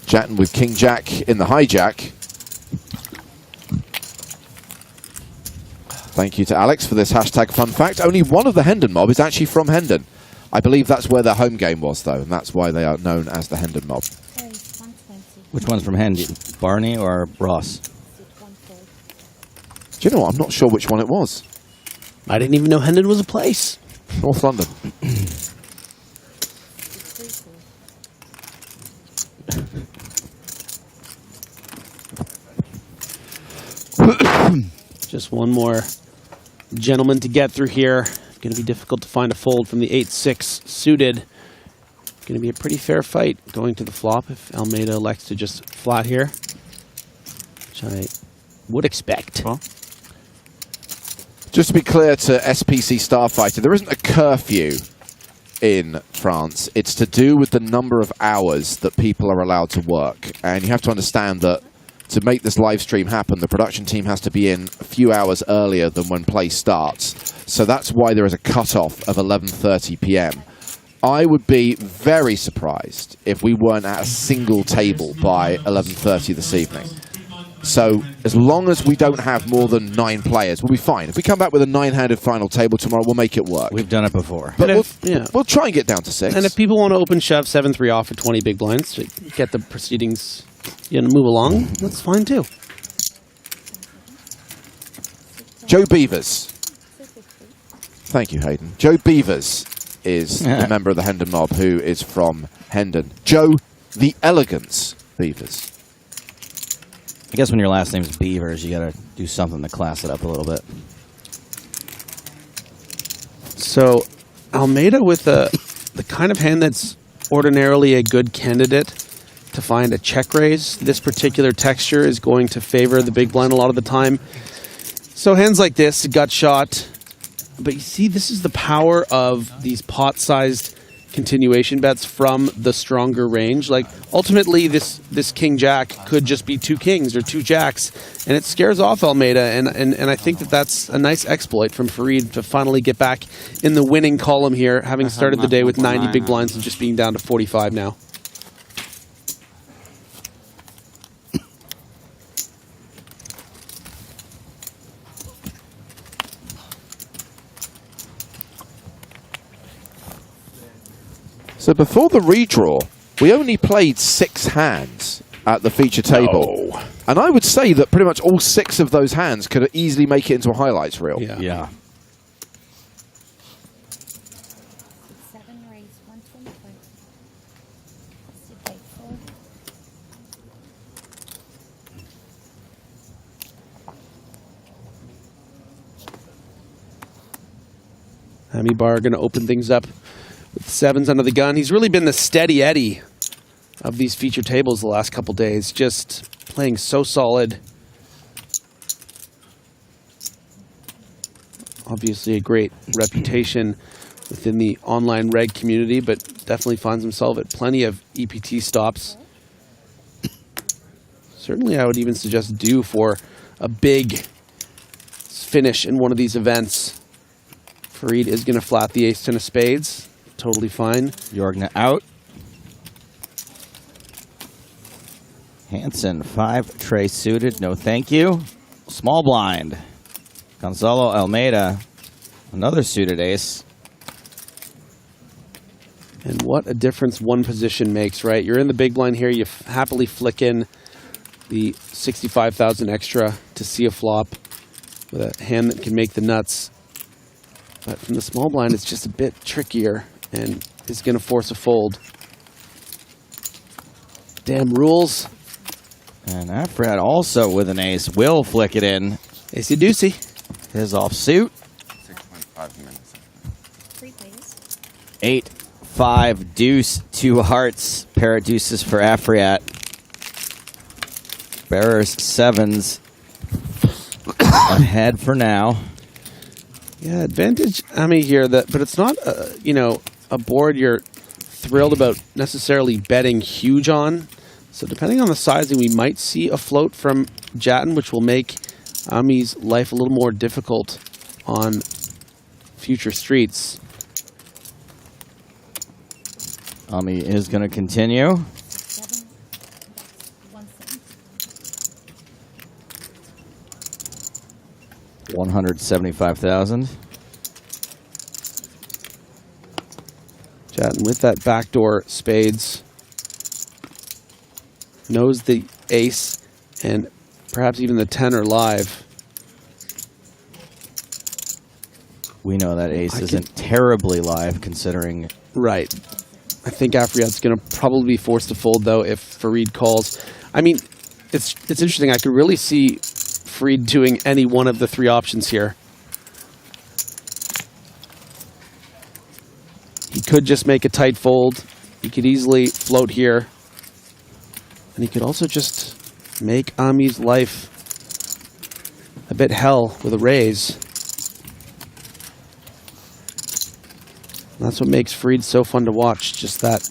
Jattin with King Jack in the hijack. Thank you to Alex for this hashtag fun fact. Only one of the Hendon mob is actually from Hendon. I believe that's where their home game was, though, and that's why they are known as the Hendon mob. Which one's from Hendon? Barney or Ross? Do you know what? I'm not sure which one it was. I didn't even know Hendon was a place. North London. Just one more gentleman to get through here. Going to be difficult to find a fold from the 8-6 suited. Going to be a pretty fair fight going to the flop if Almeida elects to just flat here, which I would expect. Huh? Just to be clear to SPC Starfighter, there isn't a curfew in France. It's to do with the number of hours that people are allowed to work. And you have to understand that to make this live stream happen, the production team has to be in a few hours earlier than when play starts. So that's why there is a cutoff of 11:30 p.m. I would be very surprised if we weren't at a single table by 11:30 this evening. So as long as we don't have more than 9 players, we'll be fine. If we come back with a 9-handed final table tomorrow, we'll make it work. We've done it before. But we'll try and get down to 6. And if people want to open shove 7-3 off for 20 big blinds to get the proceedings move along, that's fine too. Joe Beavers. Thank you, Hayden. Joe Beavers is a member of the Hendon mob who is from Hendon. Joe the Elegance Beavers. I guess when your last name's Beavers, you got to do something to class it up a little bit. So Almeida with the kind of hand that's ordinarily a good candidate to find a check raise. This particular texture is going to favor the big blind a lot of the time. So hands like this, gut shot. But you see, this is the power of these pot-sized continuation bets from the stronger range. Like, ultimately, this King Jack could just be 2 kings or 2 jacks, and it scares off Almeida, and I think that's a nice exploit from Farid to finally get back in the winning column here, having started the day with 90 big blinds and just being down to 45 now. So before the redraw, we only played 6 hands at the feature table. No. And I would say that pretty much all 6 of those hands could easily make it into a highlights reel. Yeah. Hammy Bar going to open things up with 7s under the gun. He's really been the steady Eddie of these feature tables the last couple days. Just playing so solid. Obviously a great reputation within the online reg community, but definitely finds himself at plenty of EPT stops. Certainly I would even suggest due for a big finish in one of these events. Farid is going to flat the ace-10 of spades. Totally fine. Jorgna out. Hansen, 5 tray suited. No thank you. Small blind. Gonzalo Almeida, another suited ace. And what a difference one position makes, right? You're in the big blind here. You happily flick in the 65,000 extra to see a flop with a hand that can make the nuts. But from the small blind, it's just a bit trickier and is going to force a fold. Damn rules. And Afrad also with an ace will flick it in. Acey deucey. His offsuit. 6.5 minutes. 8, 5, deuce, 2 hearts. Pair of deuces for Afriat. Bearers 7s ahead for now. Yeah, advantage Ami here, but it's not you know, a board you're thrilled about necessarily betting huge on. So depending on the sizing, we might see a float from Jattin, which will make Ami's life a little more difficult on future streets. Ami is going to continue. $175,000. Jattin with that backdoor spades. Knows the ace and perhaps even the 10 are live. We know that ace isn't terribly live considering. Right. I think Afriat's going to probably be forced to fold, though, if Farid calls. I mean, it's interesting. I could really see Farid doing any one of the 3 options here. He could just make a tight fold. He could easily float here. And he could also just make Ami's life a bit hell with a raise. And that's what makes Farid so fun to watch, just that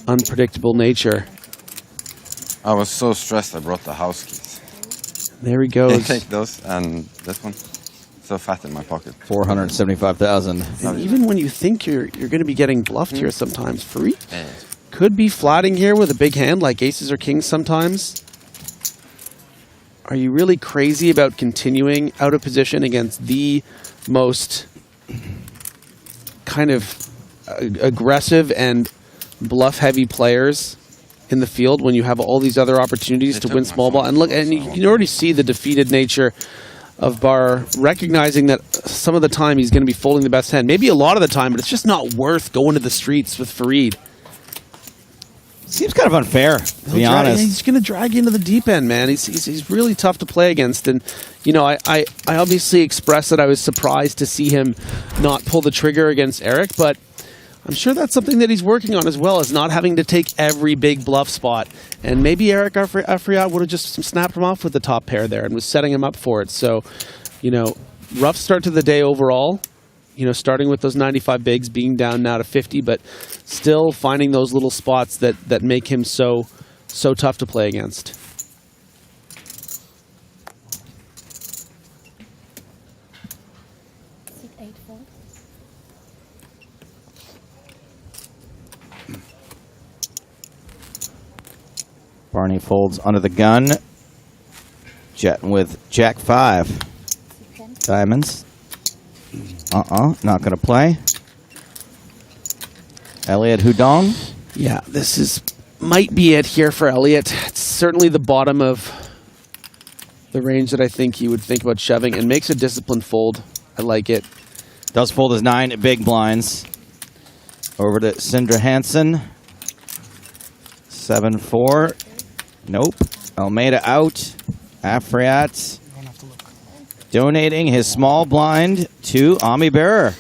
unpredictable nature. I was so stressed I brought the house keys. There he goes. Take those and this one. So fat in my pocket. $475,000. And even when you think you're going to be getting bluffed here sometimes, Farid could be flatting here with a big hand like aces or kings sometimes. Are you really crazy about continuing out of position against the most kind of aggressive and bluff-heavy players in the field when you have all these other opportunities to win small ball? And look, and you can already see the defeated nature of Bar, recognizing that some of the time he's going to be folding the best hand. Maybe a lot of the time, but it's just not worth going to the streets with Farid. Seems kind of unfair, to be honest. He's going to drag you into the deep end, man. He's really tough to play against. And, you know, I obviously expressed that I was surprised to see him not pull the trigger against Eric, but I'm sure that's something that he's working on as well, is not having to take every big bluff spot. And maybe Eric Afriat would have just snapped him off with the top pair there and was setting him up for it. So, you know, rough start to the day overall. You know, starting with those 95 bigs, being down now to 50, but still finding those little spots that make him so tough to play against. Barney folds under the gun. Jattin with Jack 5. Diamonds. Not going to play. Elliot Hudong. Yeah, this might be it here for Elliot. It's certainly the bottom of the range that I think he would think about shoving, and makes a disciplined fold. I like it. Does fold his 9 big blinds. Over to Sindre Hansen. 7-4. Nope. Almeida out. Afriat donating his small blind to Ami Bearer.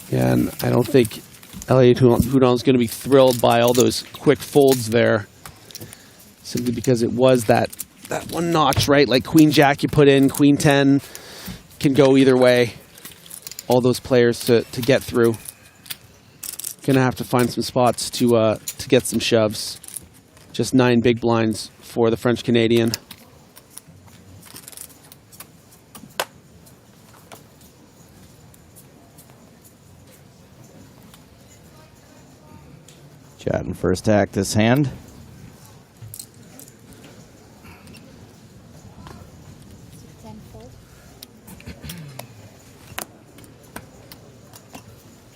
Yeah, and I don't think Elliot Houdon's going to be thrilled by all those quick folds there, simply because it was that one notch, right? Like Queen Jack you put in, Queen 10 can go either way. All those players to get through. Going to have to find some spots to get some shoves. Just 9 big blinds for the French Canadian. Jattin first to act this hand.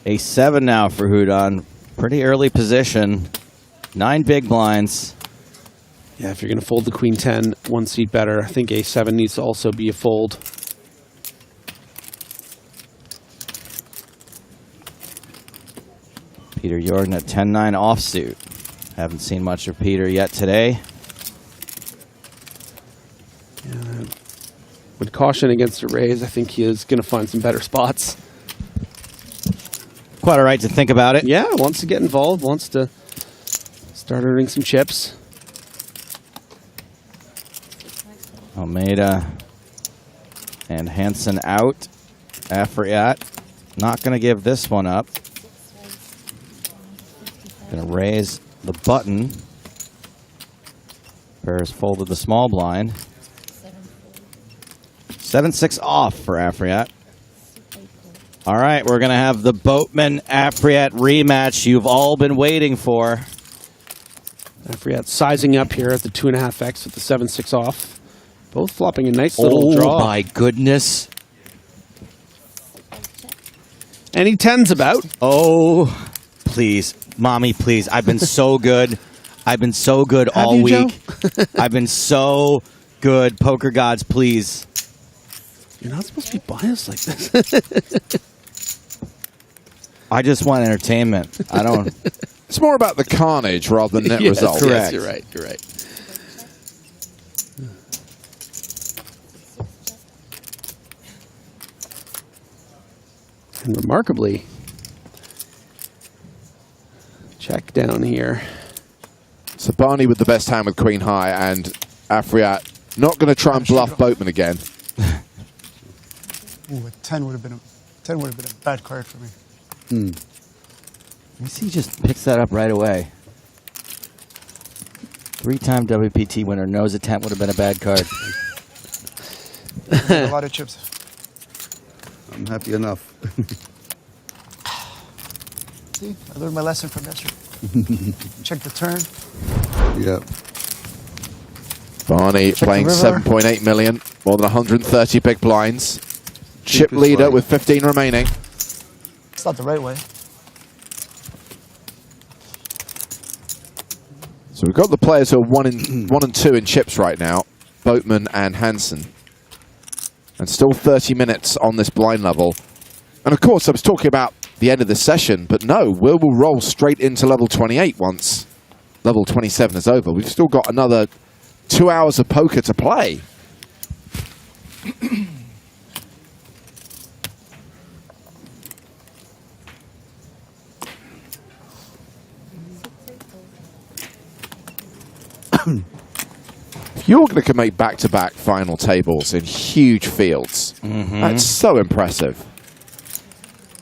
A 7 now for Houdon. Pretty early position. 9 big blinds. Yeah, if you're going to fold the Queen 10, 1 seat better. I think A7 needs to also be a fold. Peter Jordan at 10-9 offsuit. Haven't seen much of Peter yet today. Yeah, with caution against a raise, I think he is going to find some better spots. Quite all right to think about it. Yeah, wants to get involved, wants to start earning some chips. Almeida and Hansen out. Afriat not going to give this one up. Going to raise the button. Paris folded the small blind. 7-6 off for Afriat. All right, we're going to have the Boatman-Afriat rematch you've all been waiting for. Afriat sizing up here at the 2.5x with the 7-6 off. Both flopping a nice little draw. Oh, my goodness. Any 10s about? Oh, please. Mommy, please. I've been so good. I've been so good all week. I've been so good. Poker gods, please. You're not supposed to be biased like this. I just want entertainment. I don't. It's more about the carnage rather than net results. Yes, you're right. You're right. And remarkably, check down here. So Barney with the best hand with Queen High, and Afriat not going to try and bluff Boatman again. Ooh, a 10 would have been a bad card for me. Let me see, he just picks that up right away. 3-time WPT winner knows a 10 would have been a bad card. A lot of chips. I'm happy enough. See, I learned my lesson from yesterday. Check the turn. Yeah. Barney Check playing the river. 7.8 million, more than 130 big blinds. Chip leader with 15 remaining. It's not the right way. So we've got the players who are 1 and 2 in chips right now, Boatman and Hansen. And still 30 minutes on this blind level. And of course, I was talking about the end of the session, but no, we'll roll straight into level 28 once level 27 is over. We've still got another 2 hours of poker to play. If you're going to make back-to-back final tables in huge fields, that's so impressive.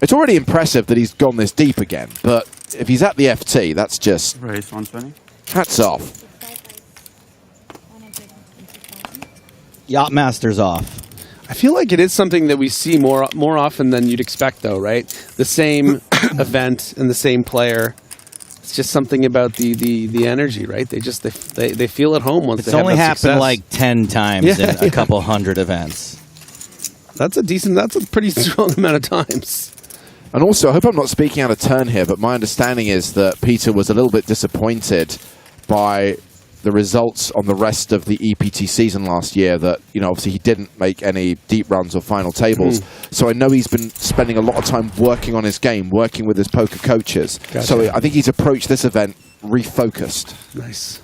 It's already impressive that he's gone this deep again, but if he's at the FT, that's just... Raise 120. Hats off. Yachtmaster's off. I feel like it is something that we see more often than you'd expect, though, right? The same event and the same player. It's just something about the energy, right? They feel at home once It's they have only that happened success. like 10 times in a couple hundred events. That's a pretty strong amount of times. And also, I hope I'm not speaking out of turn here, but my understanding is that Peter was a little bit disappointed by the results on the rest of the EPT season last year, that, obviously he didn't make any deep runs or final tables. So I know he's been spending a lot of time working on his game, working with his poker coaches. Gotcha. So I think he's approached this event refocused. Nice.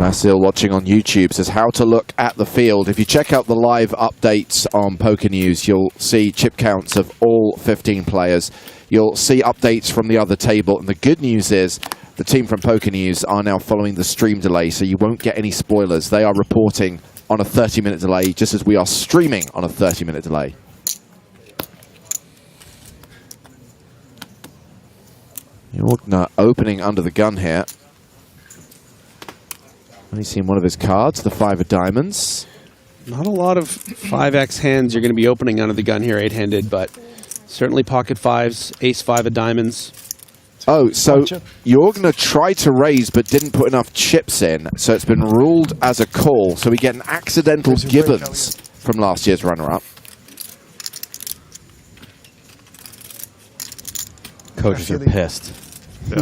Masil watching on YouTube says how to look at the field. If you check out the live updates on Poker News, you'll see chip counts of all 15 players. You'll see updates from the other table. And the good news is the team from Poker News are now following the stream delay, so you won't get any spoilers. They are reporting on a 30-minute delay, just as we are streaming on a 30-minute delay. Jorgner opening under the gun here. Only seen one of his cards, the 5 of diamonds. Not a lot of 5x hands you're going to be opening under the gun here, 8-handed, but certainly pocket 5s, ace 5 of diamonds. Oh, so Jorgner tried to raise but didn't put enough chips in, so it's been ruled as a call. So we get an accidental Gibbons from last year's runner-up. Coaches are pissed. Yeah.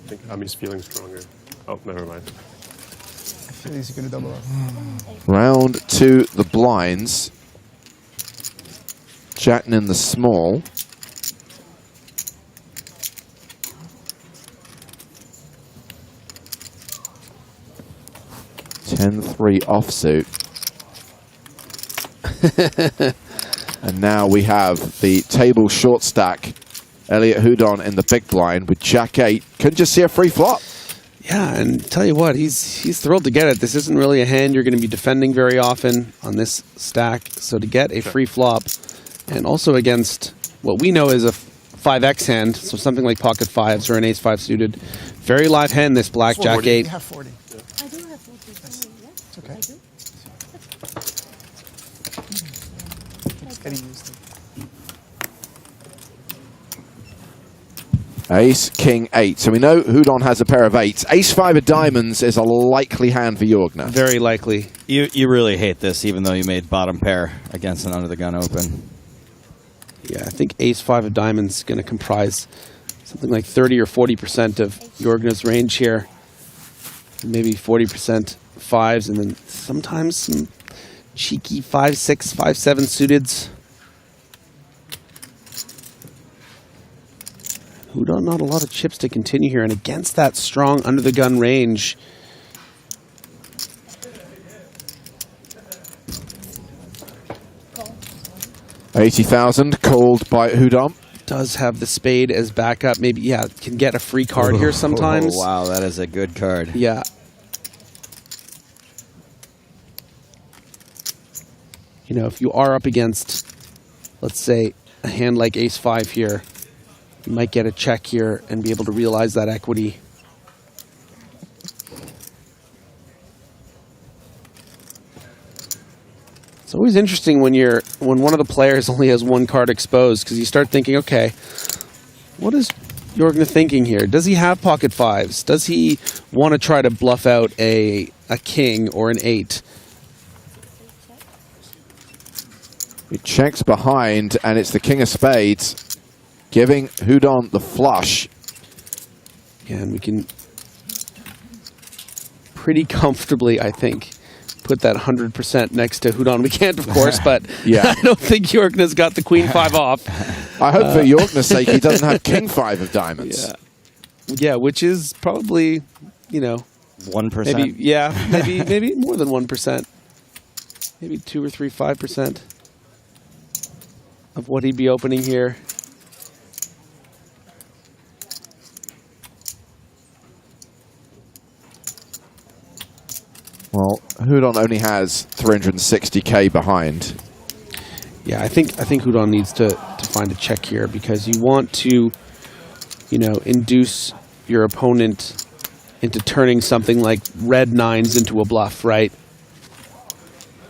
I think Ami's feeling stronger. Oh, never mind. I feel he's going to double up. Round 2, the blinds. Jattin in the small. (10-3) offsuit. And now we have the table short stack. Elliot Houdon in the big blind with Jack 8. Can just see a free flop. Yeah, and tell you what, he's thrilled to get it. This isn't really a hand you're going to be defending very often on this stack. So to get a free flop, and also against what we know is a 5x hand, so something like pocket 5s or an ace 5 suited. Very live hand, this black Jack 8. You have 40. Yeah. I do have 40. It's okay. It's getting used to. Ace, king, 8. So we know Houdon has a pair of 8s. Ace 5 of diamonds is a likely hand for Jorgner. Very likely. You really hate this, even though you made bottom pair against an under the gun open. Yeah, I think ace 5 of diamonds is going to comprise something like 30 or 40% of Jorgner's range here. Maybe 40% 5s, and then sometimes some cheeky 5-6, 5-7 suiteds. Houdon, not a lot of chips to continue here, and against that strong under-the-gun range, $80,000 called by Houdon. Does have the spade as backup. Maybe, yeah, can get a free card here sometimes. Oh, wow, that is a good card. Yeah. You know, if you are up against, let's say, a hand like ace 5 here, you might get a check here and be able to realize that equity. It's always interesting when one of the players only has one card exposed, because you start thinking, okay, what is Jorgner thinking here? Does he have pocket 5s? Does he want to try to bluff out a king or an 8? He checks behind, and it's the king of spades, giving Houdon the flush. Yeah, and we can pretty comfortably, I think, put that 100% next to Houdon. We can't, of course, but yeah. I don't think Jorgner's got the queen 5 off. I hope for Jorgner's sake he doesn't have king 5 of diamonds. Yeah, which is probably, 1%. Maybe, maybe more than 1%. Maybe 2 or 3, 5% of what he'd be opening here. Well, Houdon only has 360k behind. Yeah, I think Houdon needs to find a check here, because you want to, induce your opponent into turning something like red 9s into a bluff, right?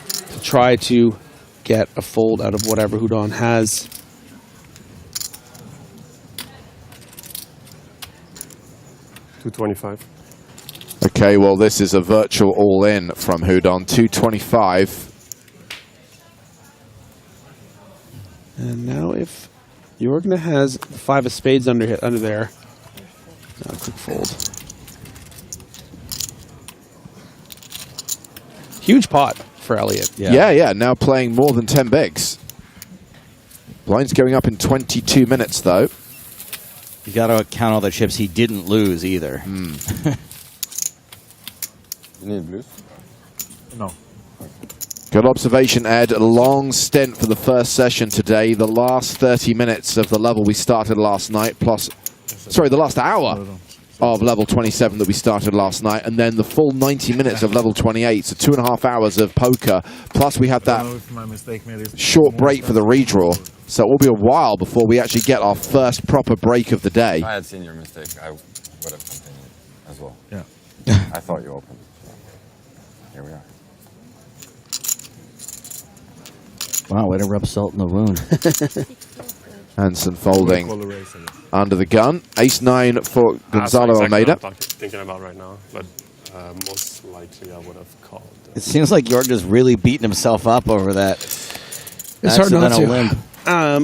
To try to get a fold out of whatever Houdon has. $225. Okay, well, this is a virtual all-in from Houdon, 225. And now if Jorgner has the 5 of spades under there, now a quick fold. Huge pot for Elliot. Yeah, now playing more than 10 bigs. Blinds going up in 22 minutes, though. You got to count all the chips he didn't lose either. You need blues? No. Good observation, Ed. A long stint for the first session today. The last 30 minutes of the level we started last night, plus, sorry, the last hour of level 27 that we started last night, and then the full 90 minutes of level 28, so 2.5 hours of poker. Plus we had that short break for the redraw, so it will be a while before we actually get our first proper break of the day. If I had seen your mistake, I would have continued as well. Yeah. I thought you opened. Here we are. Wow, way to rub salt in the wound. Hansen folding under the gun. Ace-9 for Gonzalo exactly Almeida. what I'm thinking about right now, but most likely I would have called. It seems like you're just really beating himself up over that. It's hard not to. Limp.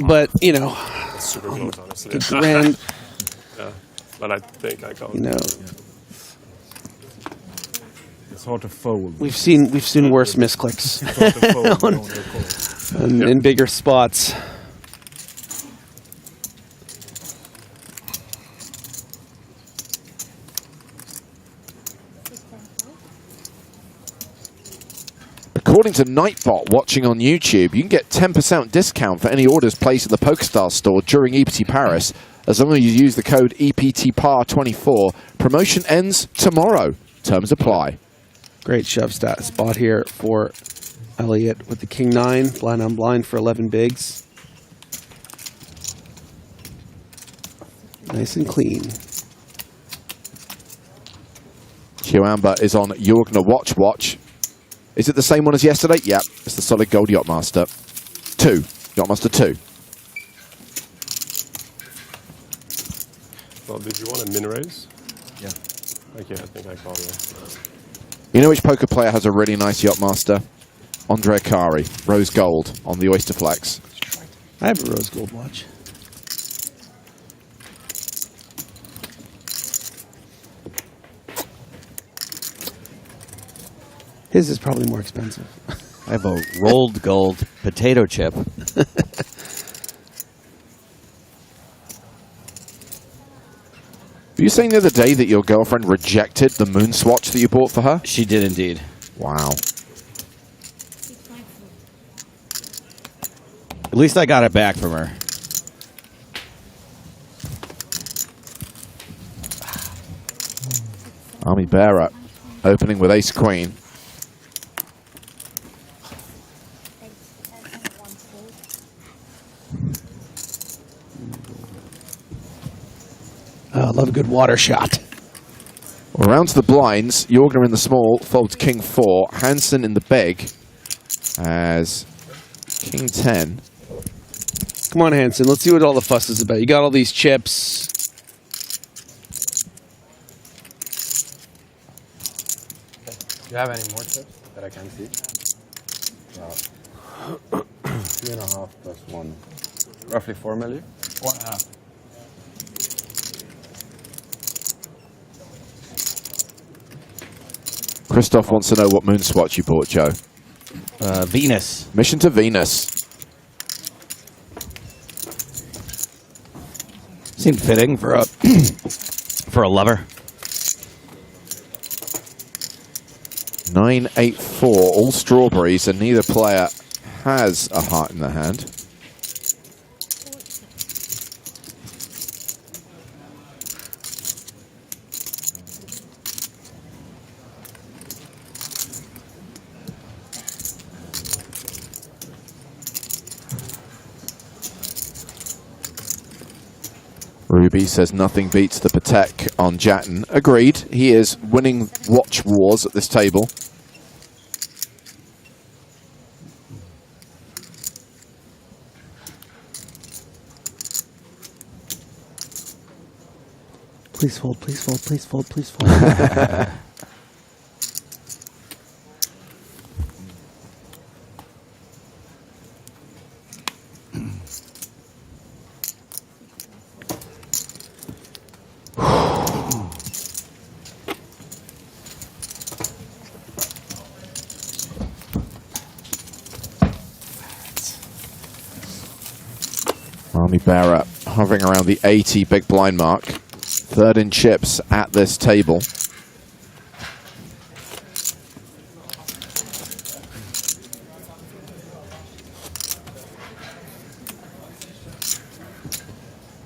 But, you know, It's super close, honestly. the grand, Yeah, but I think I called. you know, It's hard to fold. we've seen worse misclicks It's hard to fold on your call. in bigger spots. According to Nightbot watching on YouTube, you can get 10% discount for any orders placed at the PokerStars store during EPT Paris, as long as you use the code EPT PAR24. Promotion ends tomorrow. Terms apply. Great shove spot here for Elliott with the King-9, blind on blind for 11 bigs. Nice and clean. Chiwamba is on Jorgner Watch. Is it the same one as yesterday? Yep, it's the solid gold Yachtmaster 2. Yachtmaster 2. Well, did you want a min raise? Yeah. Okay, I think I called you. You know which poker player has a really nice Yachtmaster? Andre Akari, rose gold on the Oyster Flex. I have a rose gold watch. His is probably more expensive. I have a rolled gold potato chip. Were you saying the other day that your girlfriend rejected the moon swatch that you bought for her? She did indeed. Wow. At least I got it back from her. Army Bearer opening with Ace Queen. I love a good water shot. Well, round to the blinds. Jorgner in the small, folds King 4. Hansen in the big as King 10. Come on, Hansen. Let's see what all the fuss is about. You got all these chips. Do you have any more chips that I can see? 3.5 plus 1. Roughly 4 million? 4.5. Christoph wants to know what moon swatch you bought, Joe. Venus. Mission to Venus. Seemed fitting for a for a lover. 9-8-4, all strawberries, and neither player has a heart in the hand. Ruby says nothing beats the Patek on Jattin. Agreed. He is winning watch wars at this table. Please fold, please fold, please fold, please fold. Barmy Bearer hovering around the 80 big blind mark. Third in chips at this table.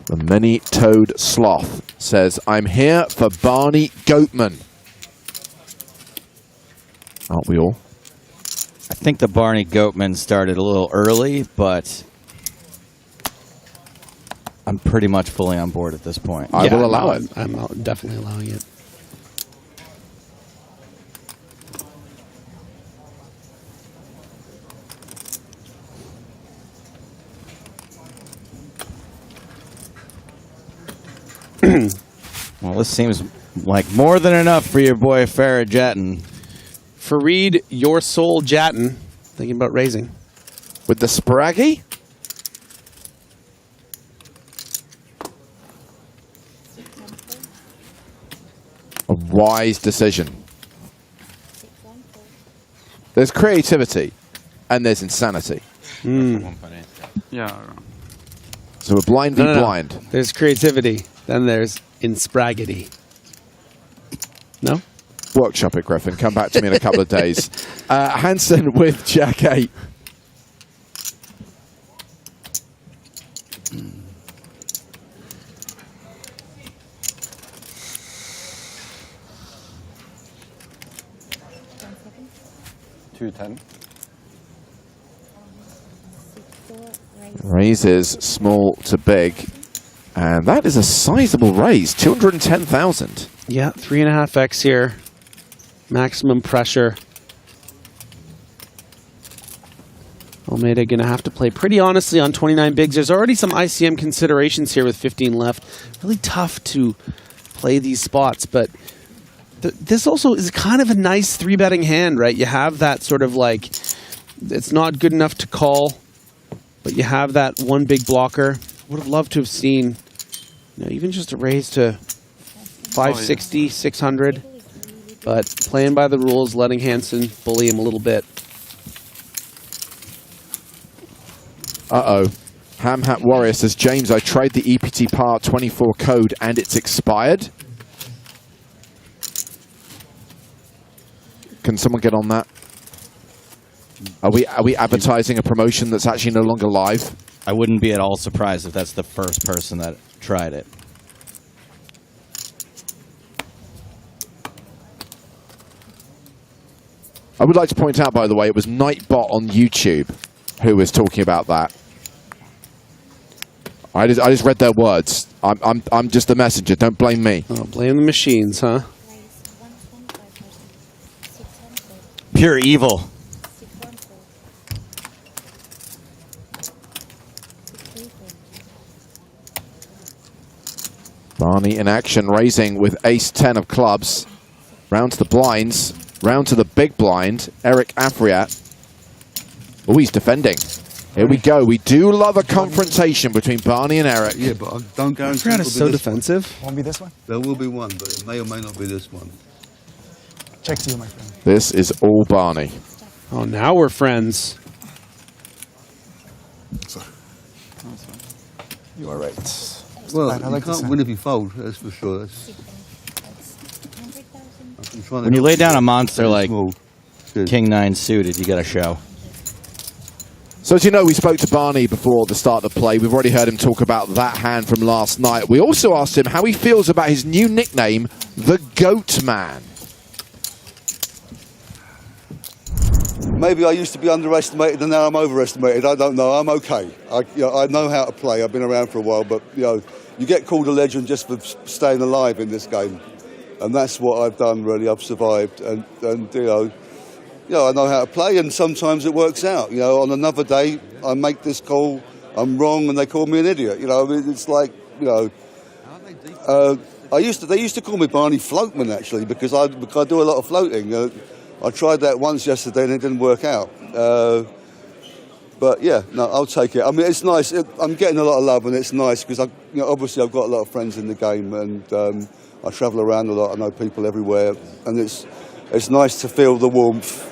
The many-toed sloth says, I'm here for Barny Boatman. Aren't we all? I think the Barny Boatman started a little early, but I'm pretty much fully on board at this point. I will allow it. I'm definitely allowing it. Well, this seems like more than enough for your boy Farid Jattin. Farid, your soul Jattin, thinking about raising. With the Spraggy? A wise decision. There's creativity and there's insanity. Yeah. So we're blind v blind. There's creativity, then there's inspraggity. No? Workshop it, Griffin. Come back to me in a couple of days. Hansen with Jack 8. $210. Raises small to big. And that is a sizable raise. 210,000. Yeah, 3.5x here. Maximum pressure. Almeida going to have to play pretty honestly on 29 bigs. There's already some ICM considerations here with 15 left. Really tough to play these spots, but this also is kind of a nice 3-betting hand, right? You have that sort of like, it's not good enough to call, but you have that one big blocker. Would have loved to have seen, you know, even just a raise to 560, 600. But playing by the rules, letting Hansen bully him a little bit. Uh-oh. Ham Hat Warrior says, James, I tried the EPT Par 24 code and it's expired. Can someone get on that? Are we advertising a promotion that's actually no longer live? I wouldn't be at all surprised if that's the first person that tried it. I would like to point out, by the way, it was Nightbot on YouTube who was talking about that. I just read their words. I'm just the messenger. Don't blame me. Oh, blame the machines, huh? Pure evil. Barny in action, raising with ace-10 of clubs. Round to the blinds. Round to the big blind. Eric Afriat. Oh, he's defending. Here we go. We do love a confrontation between Barny and Eric. Yeah, but I don't guarantee Afriat is so defensive. Won't be this one? There will be one, but it may or may not be this one. Check to you, my friend. This is all Barny. Oh, now we're friends. You are right. Well, I you like can't win if you fold, that's for sure. When you lay down a monster like King 9 suited, you got to show. So as you know, we spoke to Barny before the start of play. We've already heard him talk about that hand from last night. We also asked him how he feels about his new nickname, the Goat Man. Maybe I used to be underestimated and now I'm overestimated. I don't know. I'm okay. I know how to play. I've been around for a while, but you get called a legend just for staying alive in this game, and that's what I've done. Really, I've survived, and I know how to play, and sometimes it works out. On another day, I make this call, I'm wrong, and they call me an idiot. It's like they used to call me Barny Floatman actually because I do a lot of floating. I tried that once yesterday and it didn't work out. But yeah, no, I'll take it. I mean, it's nice. I'm getting a lot of love and it's nice because obviously I've got a lot of friends in the game and I travel around a lot. I know people everywhere and it's nice to feel the warmth.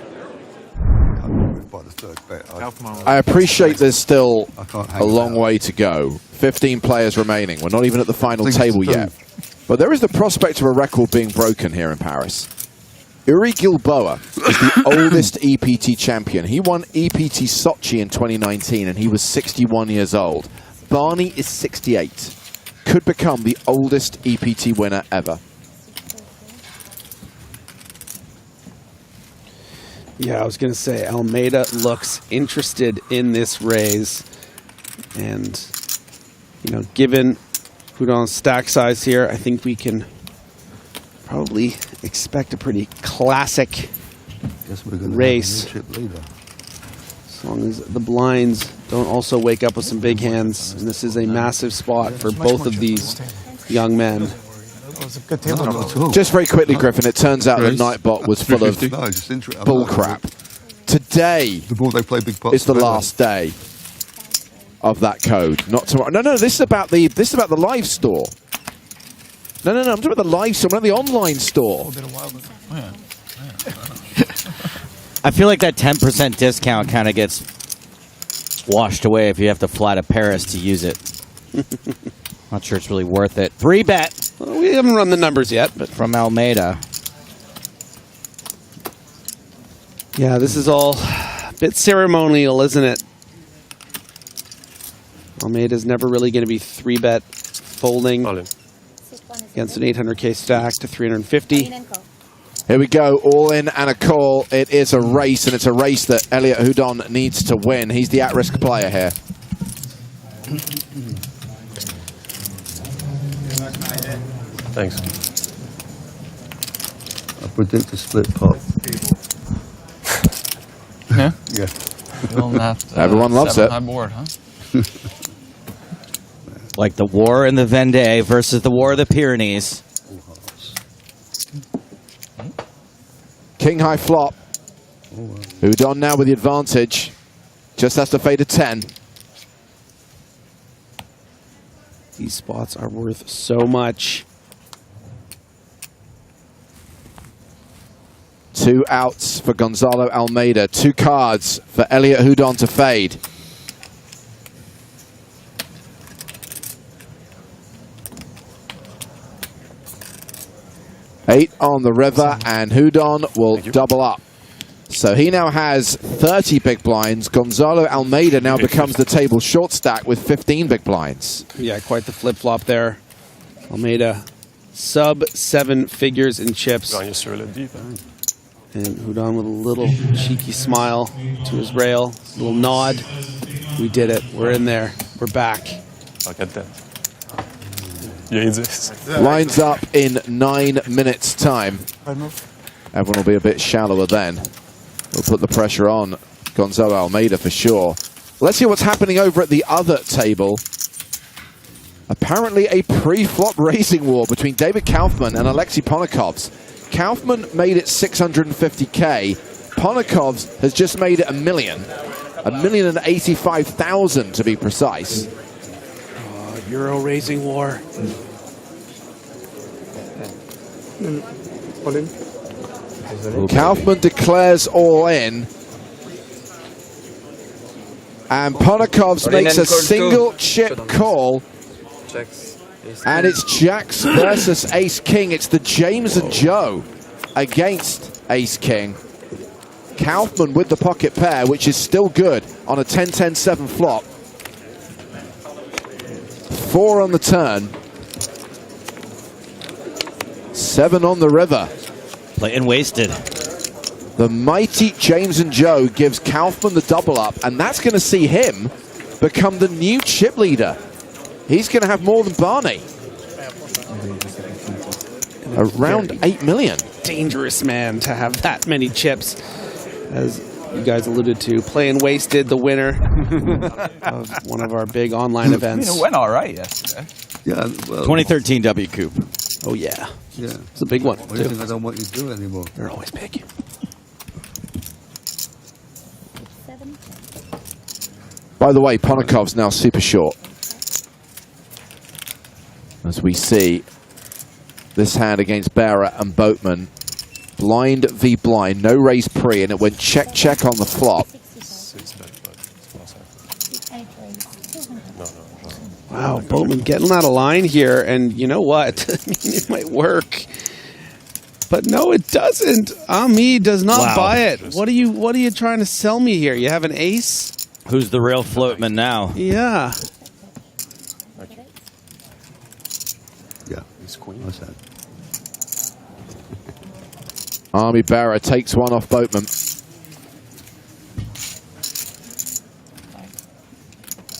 I appreciate there's still a long way to go. 15 players remaining. We're not even at the final table yet. But there is the prospect of a record being broken here in Paris. Uri Gilboa is the oldest EPT champion. He won EPT Sochi in 2019, and he was 61 years old. Barny is 68. Could become the oldest EPT winner ever. Yeah, I was going to say, Almeida looks interested in this raise. And, you know, given Houdon's stack size here, I think we can probably expect a pretty classic race. As long as the blinds don't also wake up with some big hands. And this is a massive spot for both of these young men. Just very quickly, Griffin, it turns out that Nightbot was full of bullcrap. Today is the last day of that code, not tomorrow. No, this is about the live store. No, I'm talking about the live store, not the online store. I feel like that 10% discount kind of gets washed away if you have to fly to Paris to use it. Not sure it's really worth it. 3-bet. Well, we haven't run the numbers yet, but from Almeida. Yeah, this is all a bit ceremonial, isn't it? Almeida's never really going to be 3-bet folding against an 800K stack to 350. Here we go, all in and a call. It is a race, and it's a race that Elliot Houdon needs to win. He's the at-risk player here. Thanks. I predict a split pot. Yeah? Yeah. Everyone loves it. High board, huh? Like the war in the Vendée versus the war of the Pyrenees. King high flop. Houdon now with the advantage. Just has to fade a 10. These spots are worth so much. 2 outs for Gonzalo Almeida. 2 cards for Elliot Houdon to fade. Eight on the river, and Houdon will double up. So he now has 30 big blinds. Gonzalo Almeida now becomes the table short stack with 15 big blinds. Yeah, quite the flip-flop there. Almeida, sub 7 figures in chips. And Houdon with a little cheeky smile to his rail, a little nod. We did it. We're in there. We're back. Look at that. Lines up in 9 minutes' time. Everyone will be a bit shallower then. We'll put the pressure on Gonzalo Almeida for sure. Let's see what's happening over at the other table. Apparently a pre-flop raising war between David Kaufman and Alexei Ponokovs. Kaufman made it 650K. Ponokovs has just made it $1 million. 1,085,000 to be precise. Euro raising war. Kaufman declares all in. And Ponokovs makes a single chip call. And it's Jacks versus Ace King. It's the James and Joe against Ace King. Kaufman with the pocket pair, which is still good on a 10-10-7 flop. 4 on the turn. 7 on the river. Playing wasted. The mighty James and Joe gives Kaufman the double up, and that's going to see him become the new chip leader. He's going to have more than Barny. Around 8 million. Dangerous man to have that many chips. As you guys alluded to, playing wasted, the winner of one of our big online events. I mean, it went all right yesterday. Yeah, well, 2013 W Coupe. Oh yeah. Yeah. It's a big one. What do you think I don't want you to do anymore? They're always big. By the way, Ponokov's now super short. As we see this hand against Bearer and Boatman. Blind v blind, no raise pre, and it went check on the flop. Wow, Boatman getting out of line here, and you know what? I mean, it might work, but no, it doesn't. Ami does not buy it. What are you trying to sell me here? You have an ace? Who's the real floatman now? Yeah. Yeah, he's queen. What's that? Army Barra takes one off Boatman.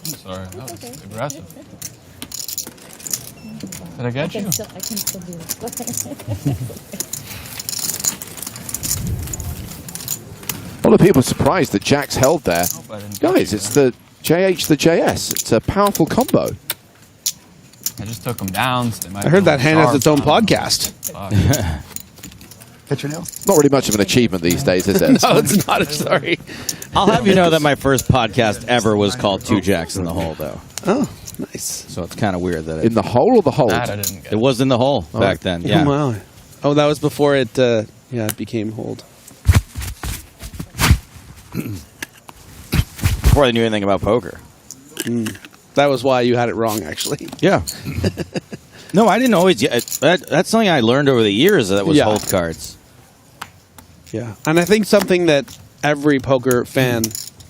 Sorry, that was aggressive. Did I get you? I can still do it. A lot of people are surprised that Jack's held there. Guys, it's the JH, the JS. It's a powerful combo. I just took him down. So I heard that hand has its own podcast. Catch your nail? Not really much of an achievement these days, is it? No, it's not. Sorry. I'll have you know that my first podcast ever was called Two Jacks in the Hole, though. Oh, nice. So it's kind of weird that in the hole or the hold? That I didn't get. It was in the hole back then. Yeah. Wow. Oh, that was before it. It became hold. Before I knew anything about poker. That was why you had it wrong, actually. Yeah. No, I didn't always. That's something I learned over the years. That was hold cards. Yeah, and I think something that every poker fan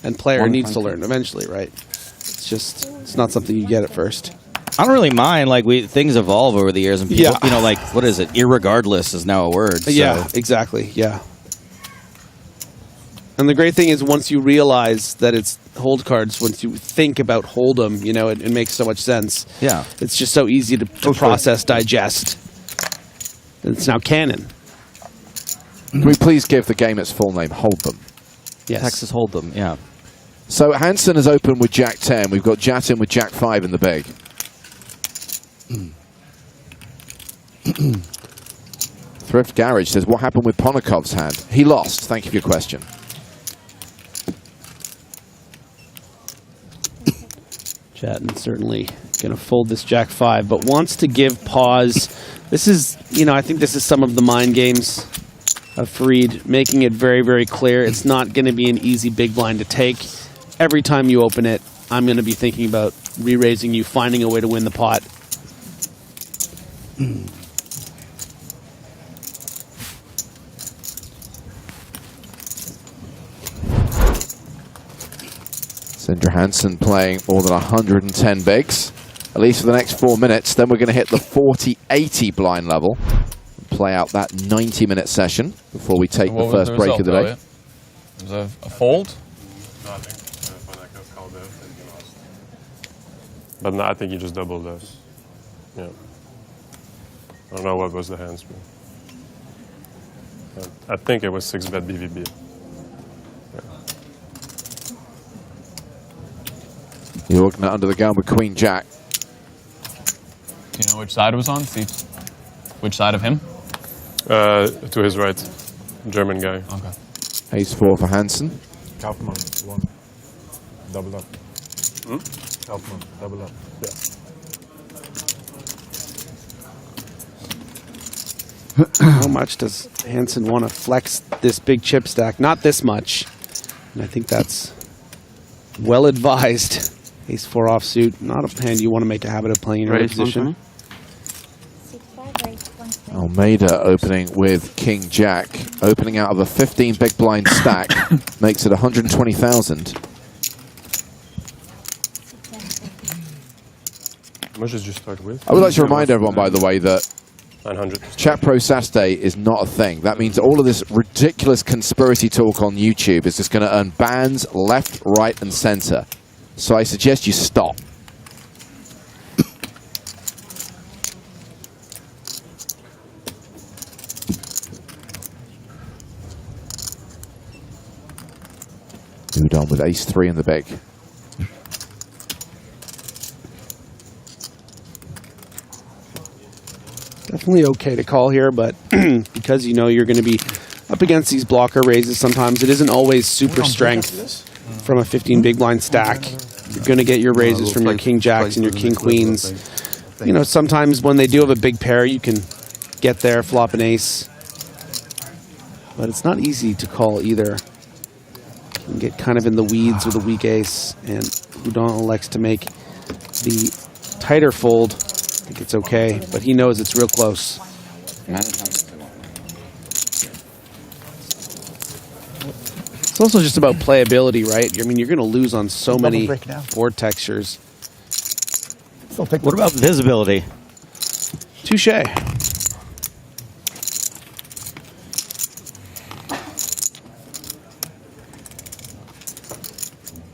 and player needs to learn eventually, right? It's not something you get at first. I don't really mind. Like things evolve over the years, and people, you know, like what is it? Irregardless is now a word. So. Yeah, exactly. Yeah. And the great thing is, once you realize that it's hold cards, once you think about hold'em, you know, it makes so much sense. Yeah. It's just so easy to process, digest. It's now canon. Can we please give the game its full name? Hold'em. Yes. Texas Hold'em, yeah. So Hansen has opened with Jack 10. We've got Jattin with Jack 5 in the big. Thrift Garage says, what happened with Ponakov's hand? He lost. Thank you for your question. Jattin certainly going to fold this Jack 5, but wants to give pause. This is, you know, I think this is some of the mind games of Farid, making it very, very clear it's not going to be an easy big blind to take. Every time you open it, I'm going to be thinking about re-raising you, finding a way to win the pot. Sindre Hansen playing more than 110 bigs, at least for the next 4 minutes. Then we're going to hit the 40-80 blind level and play out that 90-minute session before we take the first break of the day. It was a fold? No, I think Ponakov's called it and he lost. But no, I think he just doubled us. Yeah. I don't know what was the hands. I think it was 6-bet BVB. You're looking at under the gun with Queen Jack. Do you know which side it was on? See, which side of him? To his right, German guy. Okay. Ace 4 for Hansen. Kaufman, 1. Double up. Kaufman, double up. How much does Hansen want to flex this big chip stack? Not this much. And I think that's well advised. Ace 4 offsuit, not a hand you want to make a habit of playing in your position. Almeida opening with King Jack, opening out of a 15 big blind stack, makes it 120,000. How much did you start with? I would like to remind everyone, by the way, that 900. Chat Pro Saturday is not a thing. That means all of this ridiculous conspiracy talk on YouTube is just going to earn bans left, right, and center. So I suggest you stop. Udon with ace 3 in the big. Definitely okay to call here, but because you know you're going to be up against these blocker raises sometimes, it isn't always super strength from a 15 big blind stack. You're going to get your raises from your king jacks and your king queens. You know, sometimes when they do have a big pair, you can get there, flop an ace. But it's not easy to call either. You can get kind of in the weeds with a weak ace, and Udon elects to make the tighter fold, I think it's okay, but he knows it's real close. It's also just about playability, right? I mean, you're going to lose on so many board textures. What about visibility? Touche.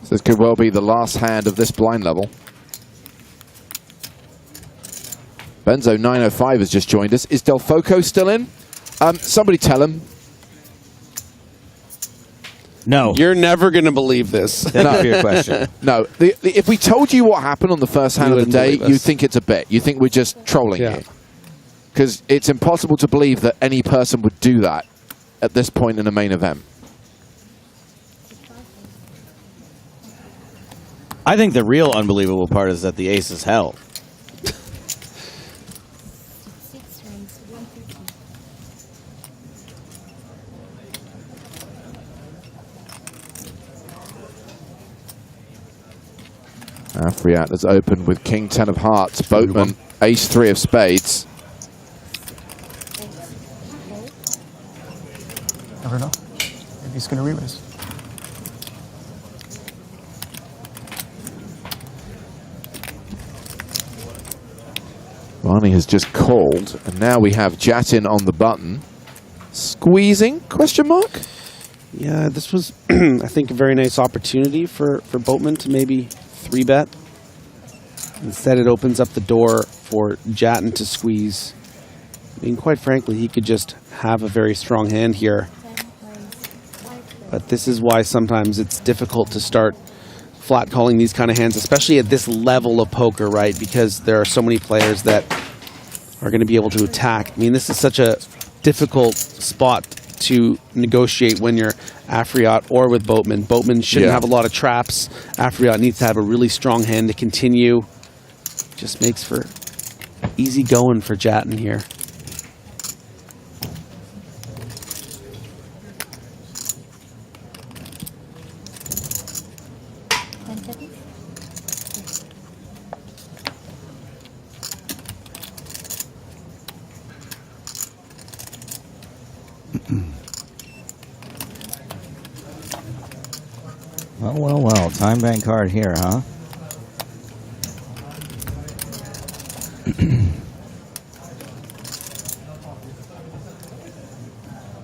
So this could well be the last hand of this blind level. Benzo 905 has just joined us. Is Del Foco still in? Somebody tell him. No. You're never going to believe this. That's your question. No. If we told you what happened on the first hand of the day, you think it's a bet. You think we're just trolling you. Because it's impossible to believe that any person would do that at this point in a main event. I think the real unbelievable part is that the ace is hell. Afriat has opened with King 10 of hearts. Boatman, Ace 3 of spades. Never know. Maybe he's going to re-raise. Barney has just called, and now we have Jattin on the button. Squeezing? Question mark? Yeah, this was, I think, a very nice opportunity for Boatman to maybe 3-bet. Instead, it opens up the door for Jattin to squeeze. I mean, quite frankly, he could just have a very strong hand here. But this is why sometimes it's difficult to start flat calling these kind of hands, especially at this level of poker, right? Because there are so many players that are going to be able to attack. I mean, this is such a difficult spot to negotiate when you're Afriat or with Boatman. Boatman shouldn't have a lot of traps. Afriat needs to have a really strong hand to continue. Just makes for easy going for Jattin here. Well. Time bank card here, huh?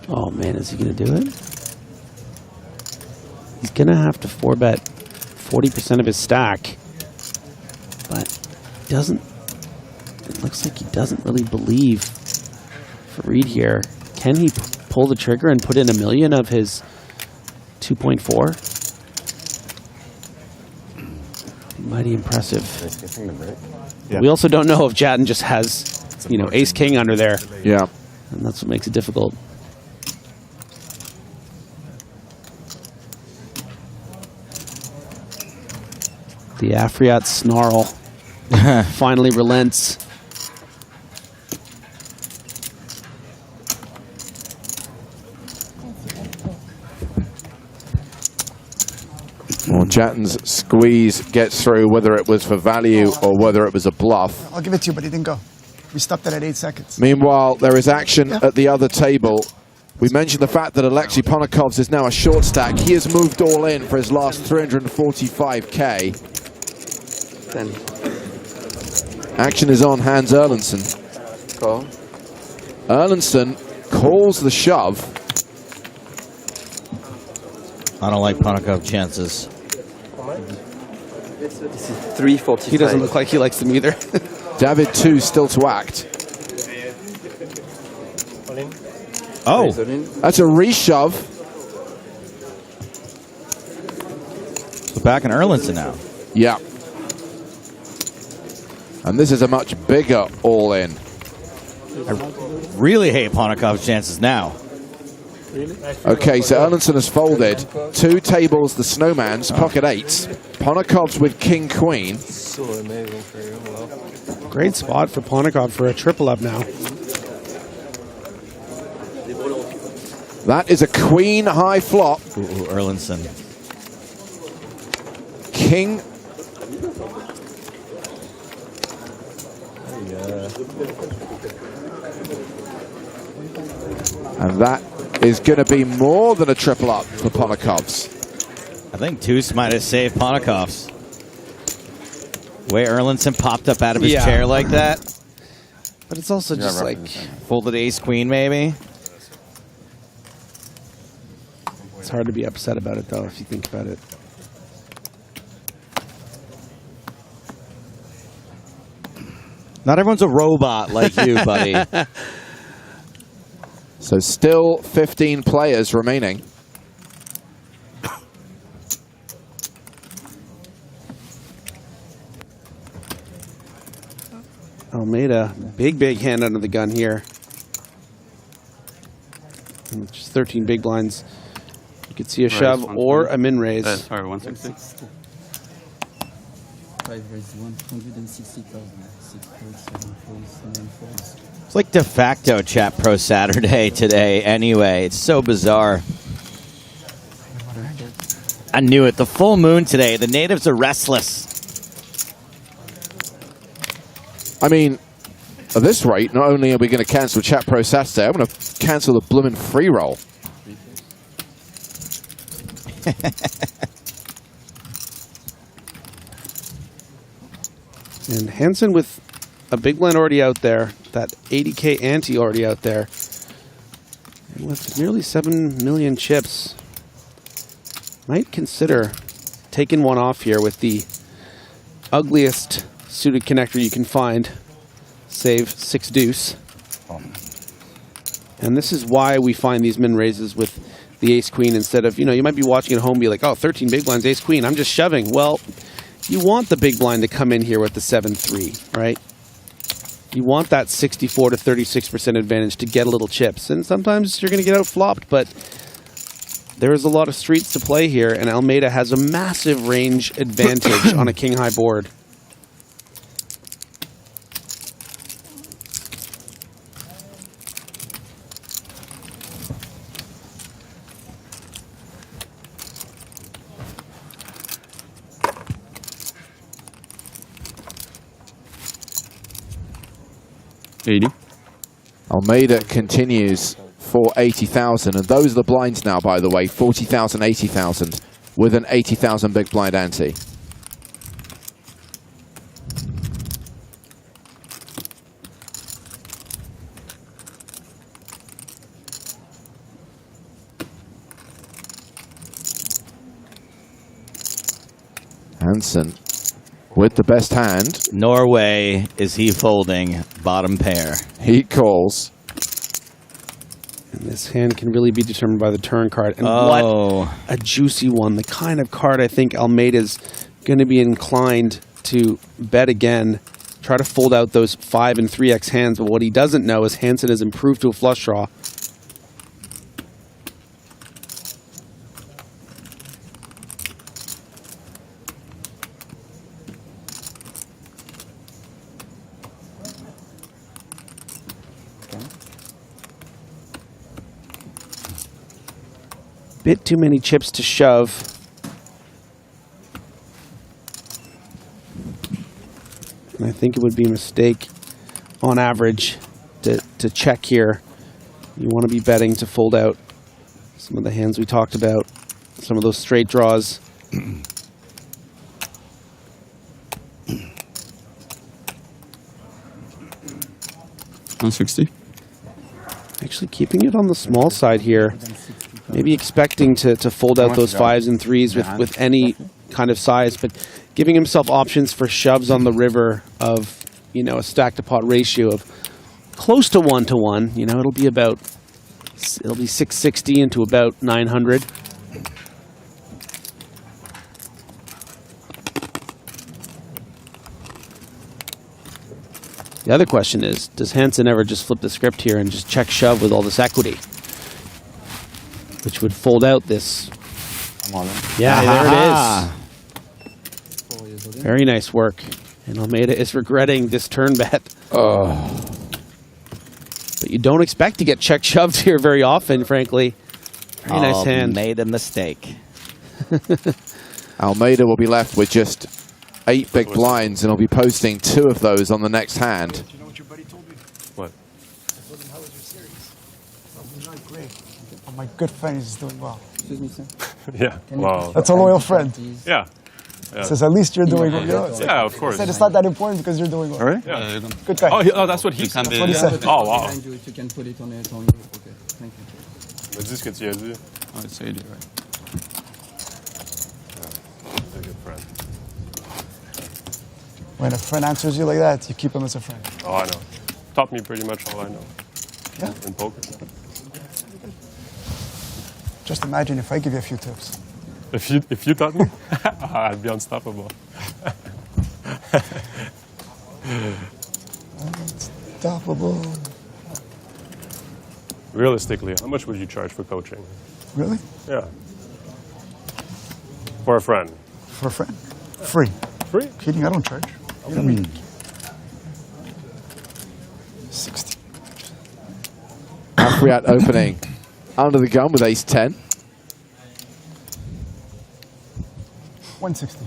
Oh man, is he going to do it? He's going to have to 4-bet 40% of his stack. But he doesn't. It looks like he doesn't really believe Farid here. Can he pull the trigger and put in $1 million of his 2.4? Mighty impressive. Yeah. We also don't know if Jattin just has, ace king under there. Yeah. And that's what makes it difficult. The Afriat snarl finally relents. Well, Jattin's squeeze gets through, whether it was for value or whether it was a bluff. I'll give it to you, but he didn't go. We stopped it at 8 seconds. Meanwhile, there is action at the other table. We mentioned the fact that Alexei Ponokov's is now a short stack. He has moved all in for his last 345k. Action is on Hans Erlandson. Call. Erlandson calls the shove. I don't like Ponokov chances. This is 345. He doesn't look like he likes them either. David 2 still to act. Oh, that's a reshove. So back in Erlandson now. Yeah. And this is a much bigger all-in. I really hate Ponokov's chances now. Okay, so Erlandson has folded. 2 tables, the Snowman's, pocket 8s. Ponokov's with King Queen. So amazing for you. Well. Great spot for Ponokov for a triple up now. That is a Queen high flop. Ooh, Erlandson. King. And that is going to be more than a triple up for Ponakovs. I think Deuce might have saved Ponakovs. Way Erlinson popped up out of his chair like that. But it's also just like folded ace queen, maybe. It's hard to be upset about it, though, if you think about it. Not everyone's a robot like you, buddy. So still 15 players remaining. Almeida, big hand under the gun here. Just 13 big blinds. You could see a shove or a min raise. Sorry, 160. 5 raise 160,000. 6 folds, 7 folds, 9 folds. It's like de facto Chat Pro Saturday today anyway. It's so bizarre. I knew it. The full moon today. The natives are restless. I mean, at this rate, not only are we going to cancel Chat Pro Saturday, I'm going to cancel the bloomin' free roll. And Hansen with a big blind already out there, that 80K ante already out there, and with nearly 7 million chips, might consider taking one off here with the ugliest suited connector you can find, save 6 deuce. And this is why we find these min raises with the ace queen instead of, you might be watching at home and be like, oh, 13 big blinds, ace queen, I'm just shoving. Well, you want the big blind to come in here with the 7-3, right? You want that 64 to 36% advantage to get a little chips. And sometimes you're going to get out flopped, but there is a lot of streets to play here, and Almeida has a massive range advantage on a king-high board. Almeida continues for 80,000, and those are the blinds now, by the way, 40,000, 80,000, with an 80,000 big blind ante. Hansen with the best hand. Norway, is he folding bottom pair? He calls. And this hand can really be determined by the turn card. And what a juicy one. The kind of card I think Almeida's going to be inclined to bet again. Try to fold out those 5 and 3x hands. But what he doesn't know is Hansen has improved to a flush draw. Bit too many chips to shove. And I think it would be a mistake on average to check here. You want to be betting to fold out some of the hands we talked about, some of those straight draws. 160. Actually keeping it on the small side here. Maybe expecting to fold out those 5s and 3s with any kind of size, but giving himself options for shoves on the river of, a stack to pot ratio of close to 1-to-1. It'll be 660 into about 900. The other question is, does Hansen ever just flip the script here and just check shove with all this equity? Which would fold out this. Yeah, there it is. Very nice work. And Almeida is regretting this turn bet. But you don't expect to get check shoved here very often, frankly. Very nice hand. Made a mistake. Almeida will be left with just 8 big blinds, and he'll be posting 2 of those on the next hand. You know what your buddy told me? What? I told him, how was your series? Oh, not great. Oh, my good friend is doing well. Excuse me, sir. Yeah. Well. That's a loyal friend. Yeah. Yeah. Says, at least you're doing well. Yeah, of course. He said, it's not that important because you're doing well. All right? Yeah. Good guy. Oh, that's what he said. That's what he said. Oh, wow. You can put it on it on you. Okay, thank you. Mais dis ce que tu as dit. Ouais, c'est lui, ouais. He's a good friend. When a friend answers you like that, you keep him as a friend. Oh, I know. Taught me pretty much all I know. Yeah. In poker. Just imagine if I give you a few tips. If you taught me, I'd be unstoppable. Unstoppable. Realistically, how much would you charge for coaching? Really? Yeah. For a friend. For a friend? Free. Free? Kidding, I don't charge. You know me. 60. Afriat opening under the gun with ace-10. 160.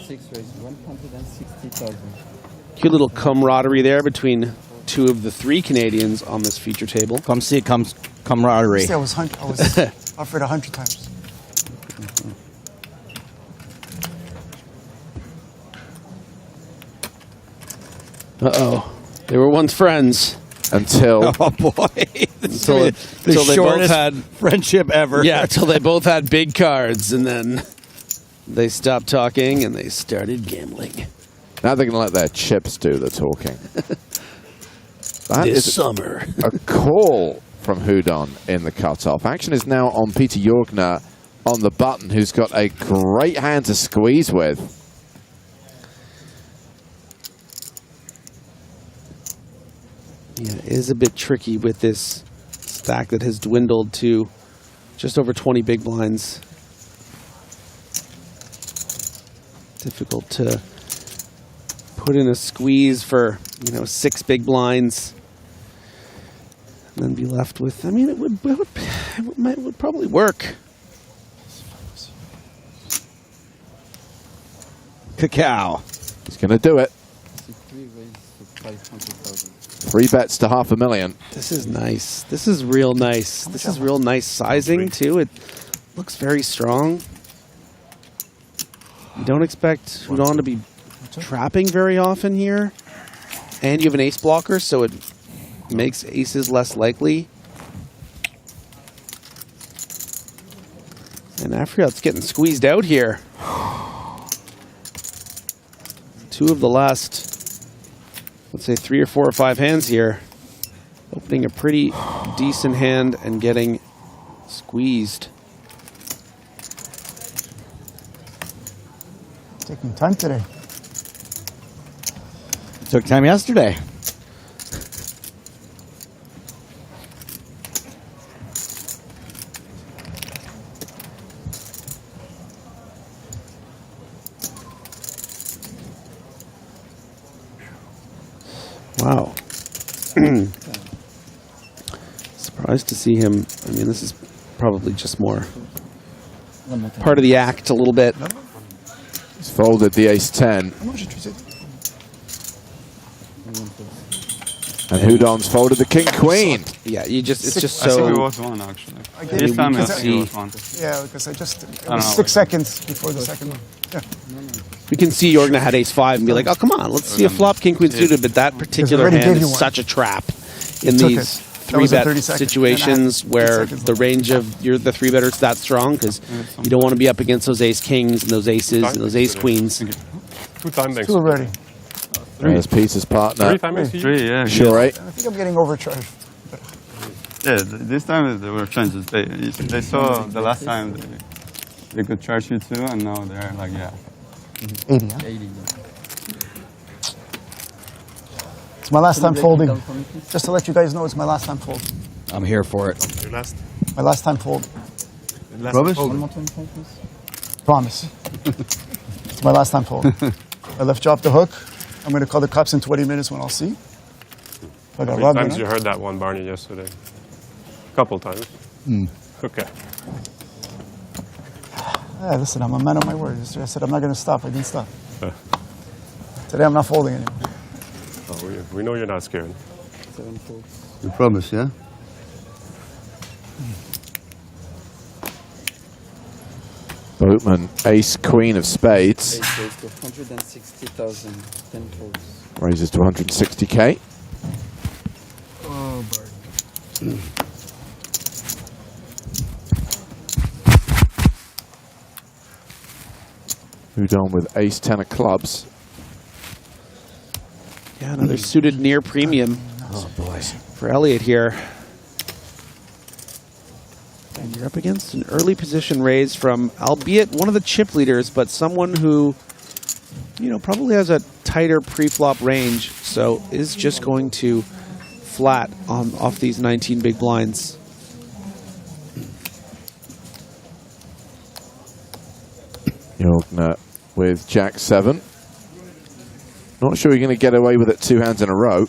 6 raise 160,000. Cute little camaraderie there between 2 of the 3 Canadians on this feature table. Come see, camaraderie. See, I was offered 100 times. Uh-oh. They were once friends. Until... Oh, boy. until they both shortest had friendship ever. Yeah, until they both had big cards, and then they stopped talking and they started gambling. Now they're going to let their chips do the talking. That this is summer. A call from Houdon in the cutoff. Action is now on Peter Jorgner on the button, who's got a great hand to squeeze with. Yeah, it is a bit tricky with this stack that has dwindled to just over 20 big blinds. Difficult to put in a squeeze for, 6 big blinds and then be left with, it would probably work. Cacao. He's going to do it. 3 raise 500,000. 3 bets to $500,000. This is nice. This is real nice. This is real nice sizing, too. It looks very strong. You don't expect Houdon to be trapping very often here. And you have an ace blocker, so it makes aces less likely. And Afriat's getting squeezed out here. 2 of the last, let's say 3 or 4 or 5 hands here. Opening a pretty decent hand and getting squeezed. Taking time today. Took time yesterday. Wow. Surprised to see him. This is probably just more part of the act a little bit. He's folded the ace-10. And Houdon's folded the king-queen. Yeah, it's just I so... think it was one, actually. This time I think it was one. Yeah, because it was 6 seconds before the second one. Yeah. We can see Jorgner had ace-5 and be like, oh, come on, let's see a flop king-queen suited. But that particular hand is such a trap in these 3-bet situations where the range of the 3-betters that strong, because you don't want to be up against those ace-kings and those aces and those ace-queens. 2 time banks. 2 already. There's Peter's partner. 3 time banks. 3, yeah. Sure, right? I think I'm getting overcharged. Yeah, this time they were changes. They saw the last time they could charge you 2, and now they're like, yeah. 80, huh? 80. It's my last time folding. Just to let you guys know, it's my last time fold. I'm here for it. Your last. My last time fold. Rubbish? One more 25, please. Promise. It's my last time fold. I left you off the hook. I'm going to call the cops in 20 minutes when I'll see. If I got How many robbed or times not. you heard that one, Barney, yesterday? A couple times. Okay. Yeah, listen, I'm a man of my word. I said I'm not going to stop. I didn't stop. Today I'm not folding anymore. Oh, we know you're not scared. 7 folds. You promise, yeah? Boatman, ace, queen of spades. Ace goes to 160,000. 10 folds. Raises to 160k. Oh, Barny. Moved on with ace, 10 of clubs. Yeah, another suited near premium. Oh boy. For Elliott here. And you're up against an early position raise from, albeit one of the chip leaders, but someone who, you know, probably has a tighter pre-flop range, so is just going to flat off these 19 big blinds. Jorgner with Jack 7. Not sure you're going to get away with it 2 hands in a row.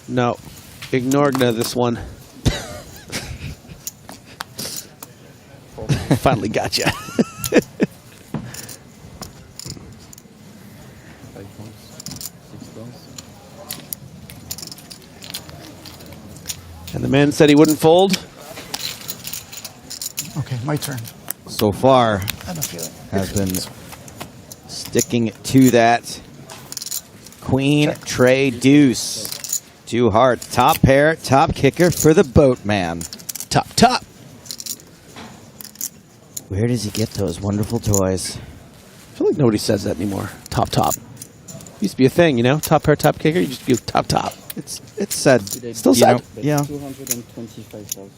No. Ignorgna this one. Finally got you. 5 points. 6 points. And the man said he wouldn't fold. Okay, my turn. So far, I have a feeling. has been sticking to that. Queen, tray, deuce. 2 hearts. Top pair, top kicker for the Boatman. Top, top. Where does he get those wonderful toys? I feel like nobody says that anymore. Top, top. Used to be a thing, you know? Top pair, top kicker. You just go top, top. It's said. Still said. Yeah. 225,000.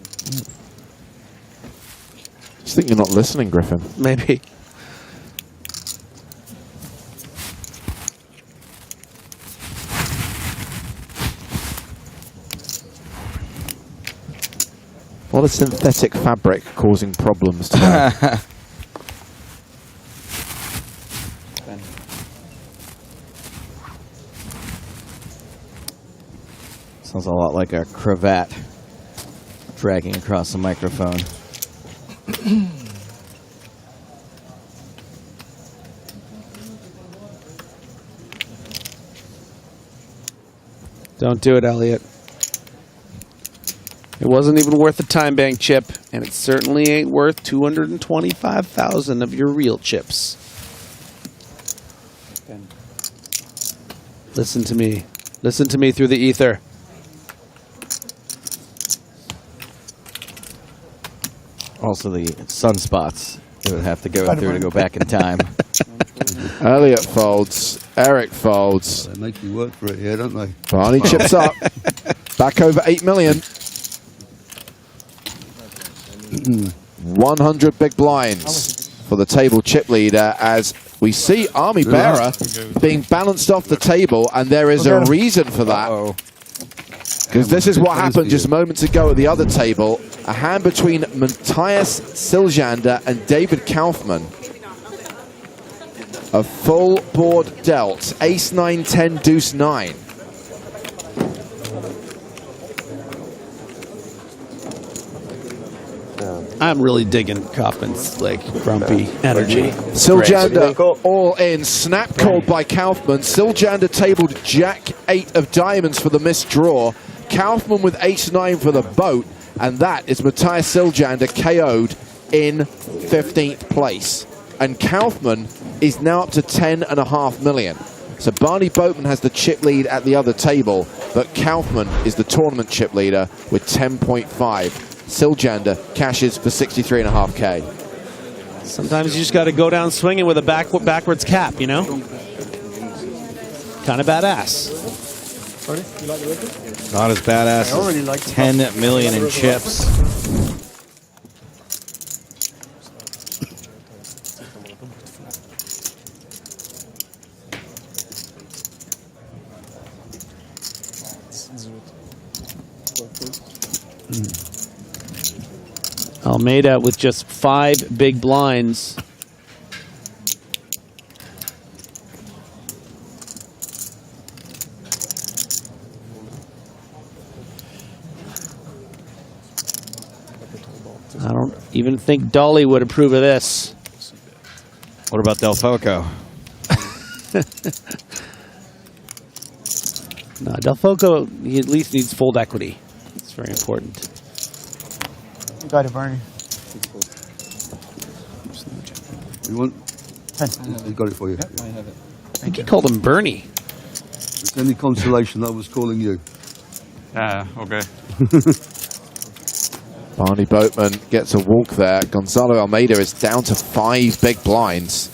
Just think you're not listening, Griffin. Maybe. What a synthetic fabric causing problems today. Sounds a lot like a cravat dragging across the microphone. Don't do it, Elliott. It wasn't even worth the time bank chip, and it certainly ain't worth 225,000 of your real chips. 10. Listen to me. Listen to me through the ether. Also the sunspots it would have to go through to go back in time. Elliott folds. Eric folds. They make you work for it here, don't they? Barney chips up. Back over 8 million. 100 big blinds for the table chip leader as we see Army Bearer being balanced off the table, and there is a reason for that. Because this is what happened just moments ago at the other table. A hand between Matthias Siljander and David Kaufman. A full board dealt. Ace 9, 10, deuce 9. I'm really digging Kaufman's like grumpy energy. Siljander all in. Snap called by Kaufman. Siljander tabled Jack 8 of diamonds for the missed draw. Kaufman with ace 9 for the boat. And that is Matthias Siljander KO'd in 15th place. And Kaufman is now up to 10.5 million. So Barny Boatman has the chip lead at the other table, but Kaufman is the tournament chip leader with 10.5. Siljander cashes for 63.5k. Sometimes you just got to go down swinging with a backwards cap, you know? Kind of badass. Not as badass as 10 million in chips. Almeida with just 5 big blinds. I don't even think Dolly would approve of this. What about Del Foco? No, Del Foco, he at least needs fold equity. It's very important. You got it, Barney. You want? 10. He got it for you. Yep, I have it. I think he called him Bernie. If it's any consolation, I was calling you. Yeah, okay. Barny Boatman gets a walk there. Gonzalo Almeida is down to 5 big blinds.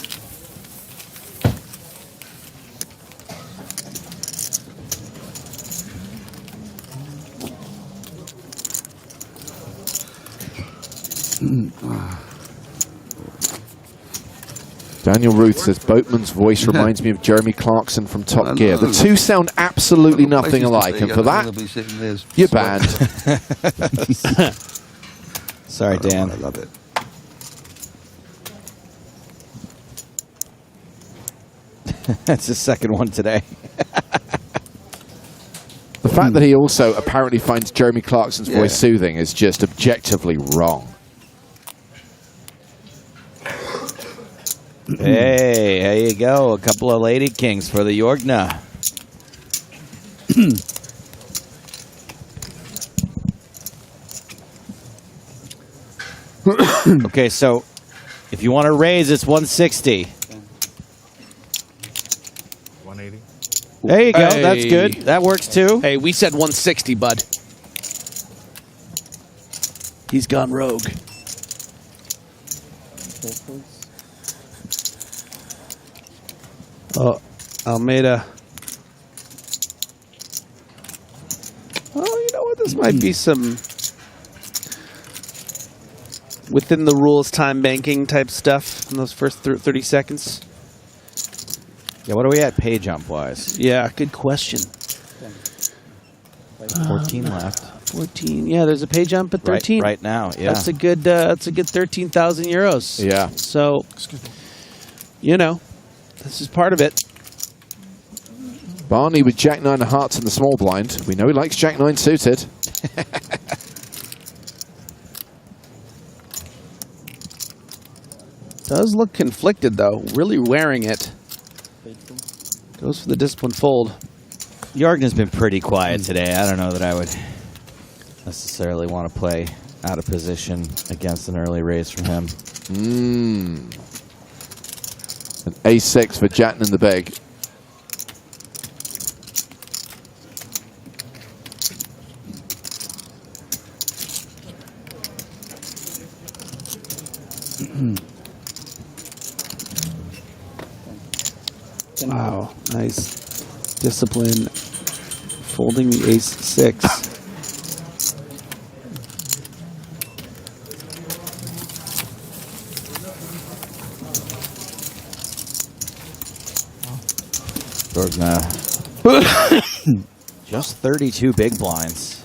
Daniel Ruth says Boatman's voice reminds me of Jeremy Clarkson from Top Gear. The two sound absolutely nothing alike, and for that, you're banned. Sorry, Dan. I love it. That's his second one today. The fact that he also apparently finds Jeremy Clarkson's voice soothing is just objectively wrong. Hey, there you go. A couple of Lady Kings for the Jorgna. Okay, so if you want to raise, it's 160. 180. There you go. That's good. That works too. Hey, we said 160, bud. He's gone rogue. Oh, Almeida. Oh, you know what? This might be some within the rules time banking type stuff in those first 30 seconds. Yeah, what are we at pay jump wise? Yeah, good question. 14 left. 14. Yeah, there's a pay jump at 13 right now. Yeah, that's a good 13,000 euros. Yeah. So, you know, this is part of it. Barney with Jack 9 of hearts in the small blind. We know he likes Jack 9 suited. Does look conflicted though. Really wearing it. Goes for the disciplined fold. Jorgna's been pretty quiet today. I don't know that I would necessarily want to play out of position against an early raise from him. An A6 for Jattin in the big. Wow, nice discipline. Folding the ace-6. Jorgna. Just 32 big blinds.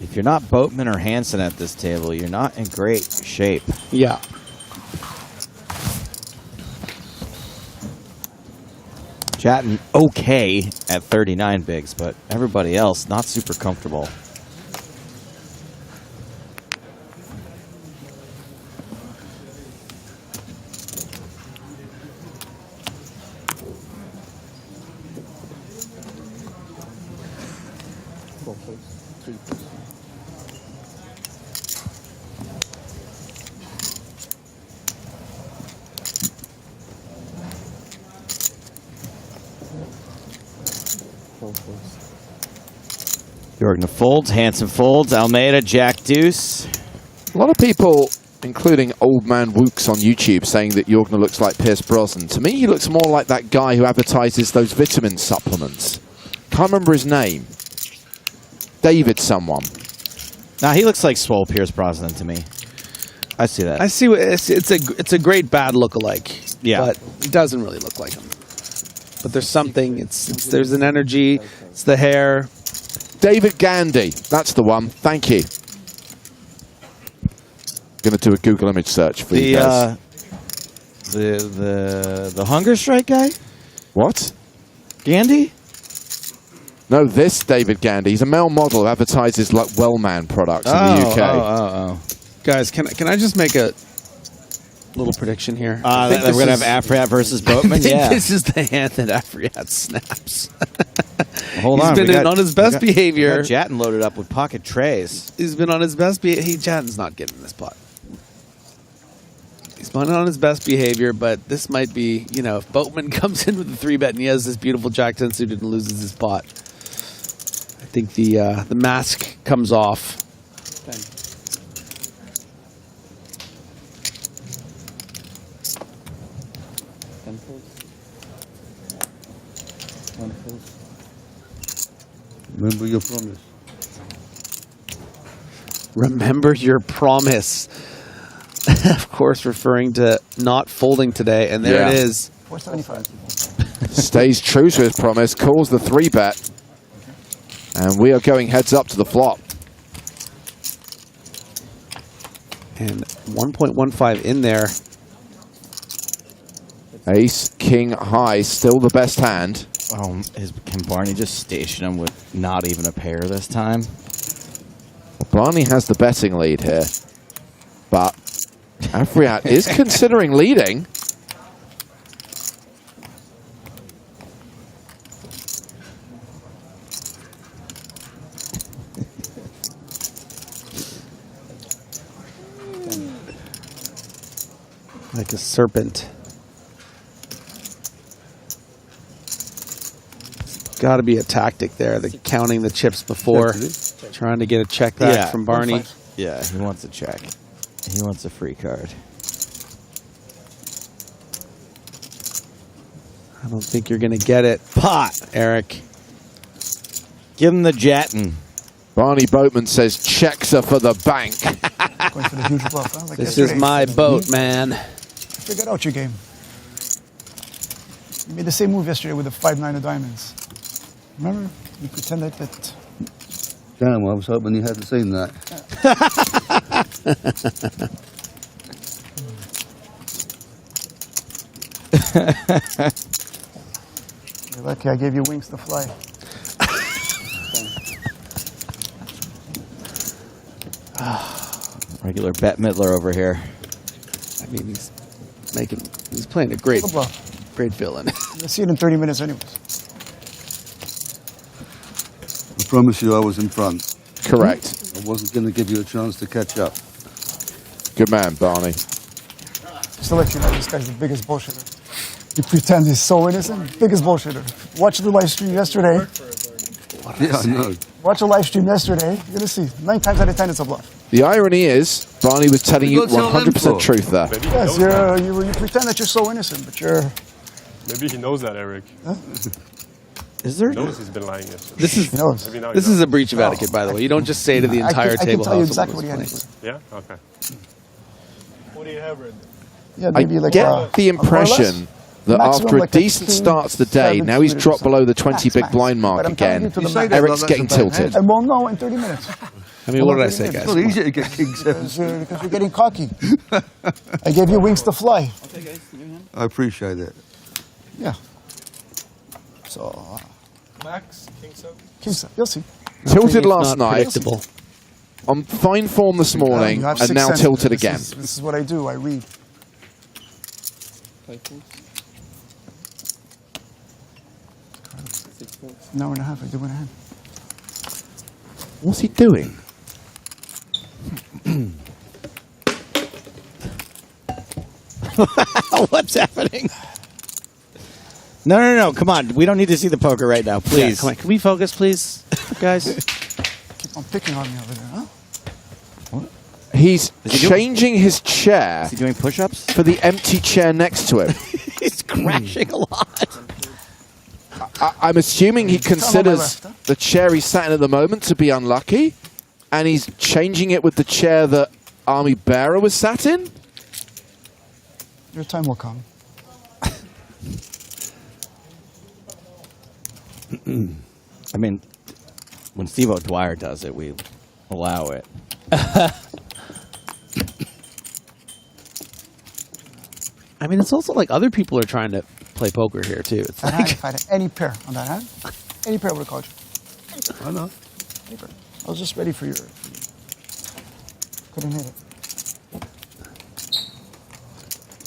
If you're not Boatman or Hansen at this table, you're not in great shape. Yeah. Jattin okay at 39 bigs, but everybody else not super comfortable. Jorgna folds, Hansen folds, Almeida, Jack Deuce. A lot of people, including Old Man Wooks on YouTube, saying that Jorgna looks like Pierce Brosnan. To me, he looks more like that guy who advertises those vitamin supplements. Can't remember his name. David someone. Nah, he looks like swole Pierce Brosnan to me. I see that. I see. It's a great bad lookalike. Yeah. But it doesn't really look like him. But there's something. There's an energy. It's the hair. David Gandy. That's the one. Thank you. Going to do a Google image search for you guys. The Hunger Strike guy? What? Gandy? No, this David Gandy. He's a male model who advertises like Wellman products in the UK. Guys, can I just make a little prediction here. We're going to have Afriat versus Boatman? I think Yeah. this is the hand that Afriat snaps. Hold on. He's been on his best behavior. We got Jattin loaded up with pocket trays. He's been on his best behavior. Jattin's not getting this pot. He's been on his best behavior, but this might be, you know, if Boatman comes in with the 3-bet and he has this beautiful Jack-10 suited and loses his pot, I think the mask comes off. Remember your promise. Remember your promise. Of course, referring to not folding today, and there it is. 475. Stays true to his promise, calls the 3-bet, and we are going heads up to the flop. And 1.15 in there. Ace, king, high, still the best hand. Oh, can Barney just station him with not even a pair this time? Well, Barney has the betting lead here, but Afriat is considering leading. Like a serpent. Got to be a tactic there. The counting the chips before, trying to get a check back from Barney. Yeah, he wants a check. He wants a free card. I don't think you're going to get it. Pot, Eric. Give him the Jattin. Barny Boatman says checks are for the bank. Going for the huge bluff, huh? Like This yesterday. is my boat, man. Figured out your game. You made the same move yesterday with the 5-9 of diamonds. Remember? You pretended that. Damn, I was hoping you hadn't seen that. You're lucky I gave you wings to fly. Regular Bette Midler over here. I mean, he's playing a great villain. You'll see it in 30 minutes anyways. I promise you I was in front. Correct. I wasn't going to give you a chance to catch up. Good man, Barney. Just to let you know, this guy's the biggest bullshitter. He pretends he's so innocent. Biggest bullshitter. Watch the live stream yesterday. Yeah, I know. Watch a live stream yesterday. You're going to see 9 times out of 10 it's a bluff. The irony is, Barney was telling you 100% truth there. Yes, you pretend that you're so innocent, but you're... Maybe he knows that, Eric. Huh? Is there? He knows he's been lying yesterday. This is a breach of etiquette, by the way. You don't just say to the entire table. I can tell you exactly what he had. Yeah? Okay. What do you have right Yeah, I maybe like get the impression that maximum after a like a decent 15, start to the day, now he's 7 dropped below the 20 max, big max. blind mark But I'm telling again. you to the max. Eric's getting tilted. And we'll know in 30 minutes. I mean, what did I say, guys? It's not easy to get king sevens. Because you're getting cocky. I gave you wings to fly. Okay, guys, your hand. I appreciate it. Yeah. So, Max, King 7. King 7, you'll see. Tilted last night. Predictable. On fine form this morning, You have and sixth now sense. tilted again. This is what I do. I read. 5 folds. 6 folds. An hour and a half. I do in a hand. What's he doing? What's happening? No. Come on. We don't need to see the poker right now, please. Yeah, come on. Can we focus, please, guys? Keep on picking on me over there, huh? He's changing his chair Is he doing push-ups? for the empty chair next to him. He's crashing a lot. I'm assuming he Come on my considers left, huh? the chair he's sat in at the moment to be unlucky, and he's changing it with the chair that Army Bearer was sat in? Your time will come. I mean, when Steve O'Dwyer does it, we allow it. I mean, it's also like other people are trying to play poker here, too. It's That hand, like, if I had any pair on that hand, any pair would have called you. I know. Any pair. I was just ready for you. Couldn't hit it.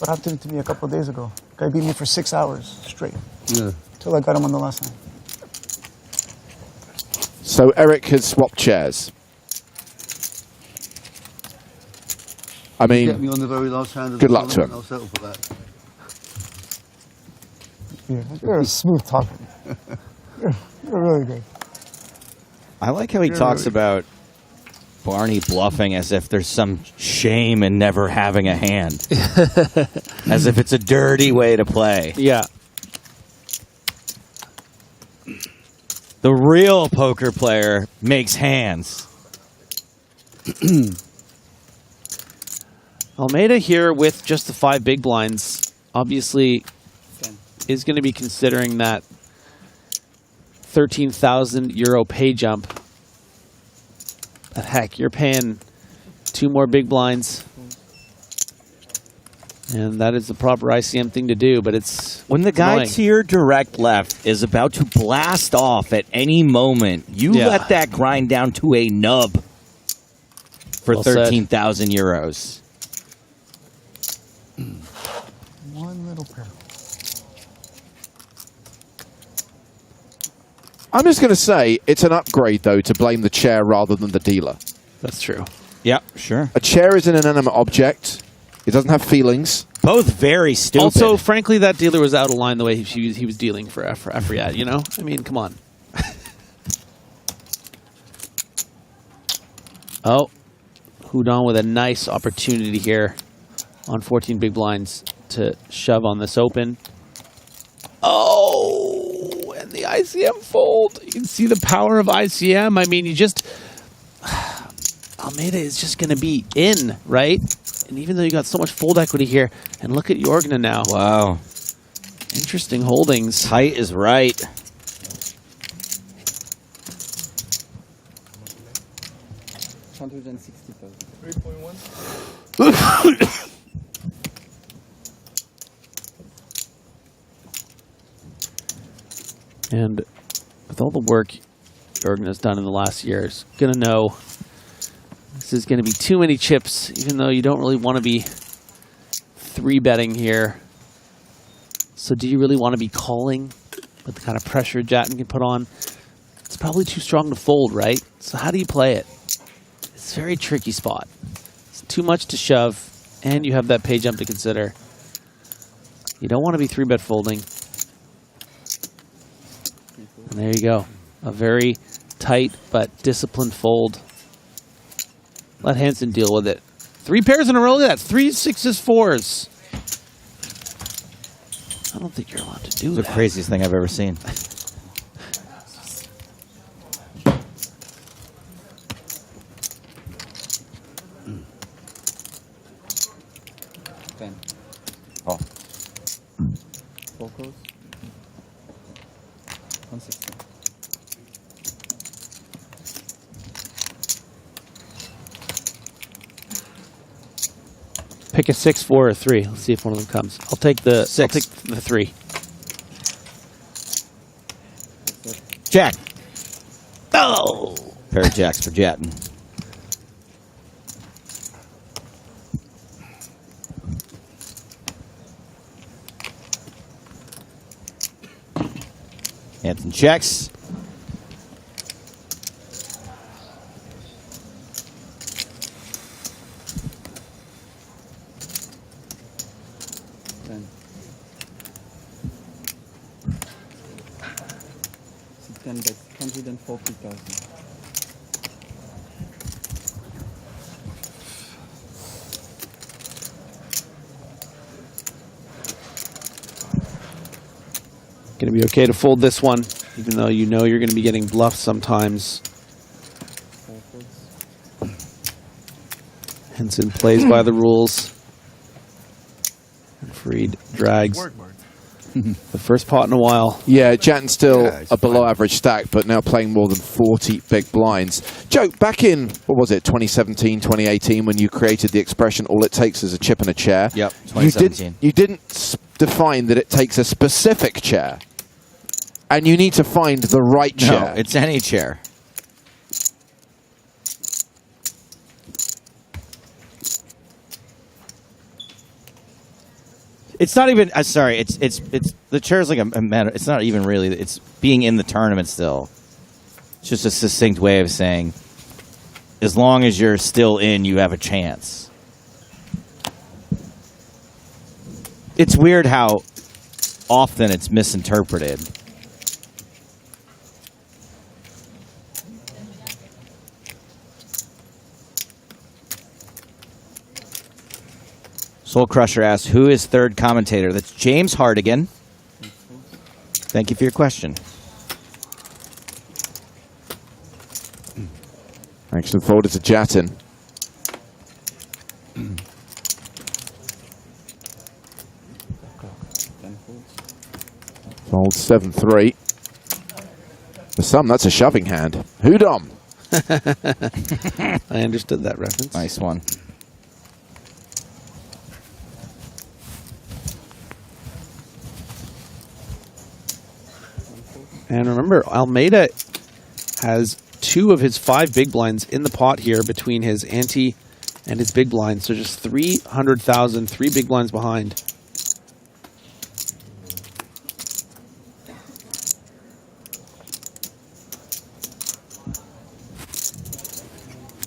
What happened to me a couple of days ago? Guy beat me for 6 hours straight. Yeah. Till I got him on the last time. So Eric has swapped chairs. I mean, Get me on the very last hand of good the luck to tournament, him. I'll settle for that. You're a smooth talker. You're really good. I like how he talks about Barney bluffing as if there's some shame in never having a hand. As if it's a dirty way to play. Yeah. The real poker player makes hands. Almeida here with just the 5 big blinds obviously is going to be considering that 13,000 euro pay jump. But heck, you're paying 2 more big blinds. And that is the proper ICM thing to do, but it's when the guy annoying. to your direct left is about to blast off at any moment, you let that grind down to a nub for Well said. 13,000 euros. One little pair. I'm just going to say it's an upgrade, though, to blame the chair rather than the dealer. That's true. Yeah, sure. A chair is an inanimate object. It doesn't have feelings. Both very stupid. Also, frankly, that dealer was out of line the way he was dealing for Afriad, you know? I mean, come on. Oh, Houdon with a nice opportunity here on 14 big blinds to shove on this open. Oh, and the ICM fold. You can see the power of ICM. I mean, you just... Almeida is just going to be in, right? And even though you got so much fold equity here, and look at Jorgna now. Wow. Interesting holdings. Tight is right. And with all the work Jorgna has done in the last year, is going to know this is going to be too many chips, even though you don't really want to be 3-betting here. So do you really want to be calling with the kind of pressure Jattin can put on? It's probably too strong to fold, right? So how do you play it? It's a very tricky spot. It's too much to shove, and you have that pay jump to consider. You don't want to be 3-bet folding. And there you go. A very tight but disciplined fold. Let Hansen deal with it. 3 pairs in a row. That's 3 6s, 4s. I don't think you're allowed to do that. It's the craziest thing I've ever seen. Oh. Focus. 160. Pick a 6, 4, or 3. Let's see if one of them comes. I'll take the 6. I'll take the 3. Jack. Oh! Pair of jacks for Jattin. Hansen checks. Bets 140,000. Going to be okay to fold this one, even though you know you're going to be getting bluffs sometimes. Hansen plays by the rules. And Farid drags the first pot in a while. Yeah, Jattin's still a below-average stack, but now playing more than 40 big blinds. Joe, back in, what was it, 2017, 2018, when you created the expression, all it takes is a chip and a chair. Yep, 2017. You didn't define that it takes a specific chair. And you need to find the right chair. No, it's any chair. It's not even. Sorry, it's the chair's like a matter. It's not even really. It's being in the tournament still. It's just a succinct way of saying, as long as you're still in, you have a chance. It's weird how often it's misinterpreted. Soul Crusher asks, who is third commentator? That's James Hardigan. Thank you for your question. Action forwarded to Jattin. Fold 7-3. For some, that's a shoving hand. Hoodom. I understood that reference. Nice one. And remember, Almeida has 2 of his 5 big blinds in the pot here between his ante and his big blind. So just 300,000, 3 big blinds behind.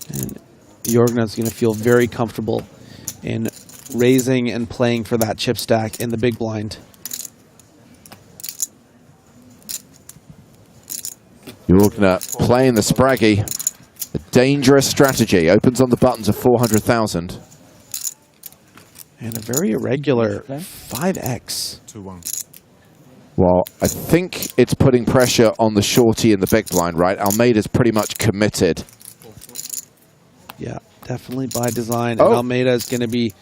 And Jorgen's going to feel very comfortable in raising and playing for that chip stack in the big blind. Jorgen playing the Spraggy. A dangerous strategy. Opens on the buttons of 400,000. And a very irregular 5x. 2-1. Well, I think it's putting pressure on the shorty in the big blind, right? Almeida's pretty much committed. Yeah, definitely by design. And Almeida is going to be,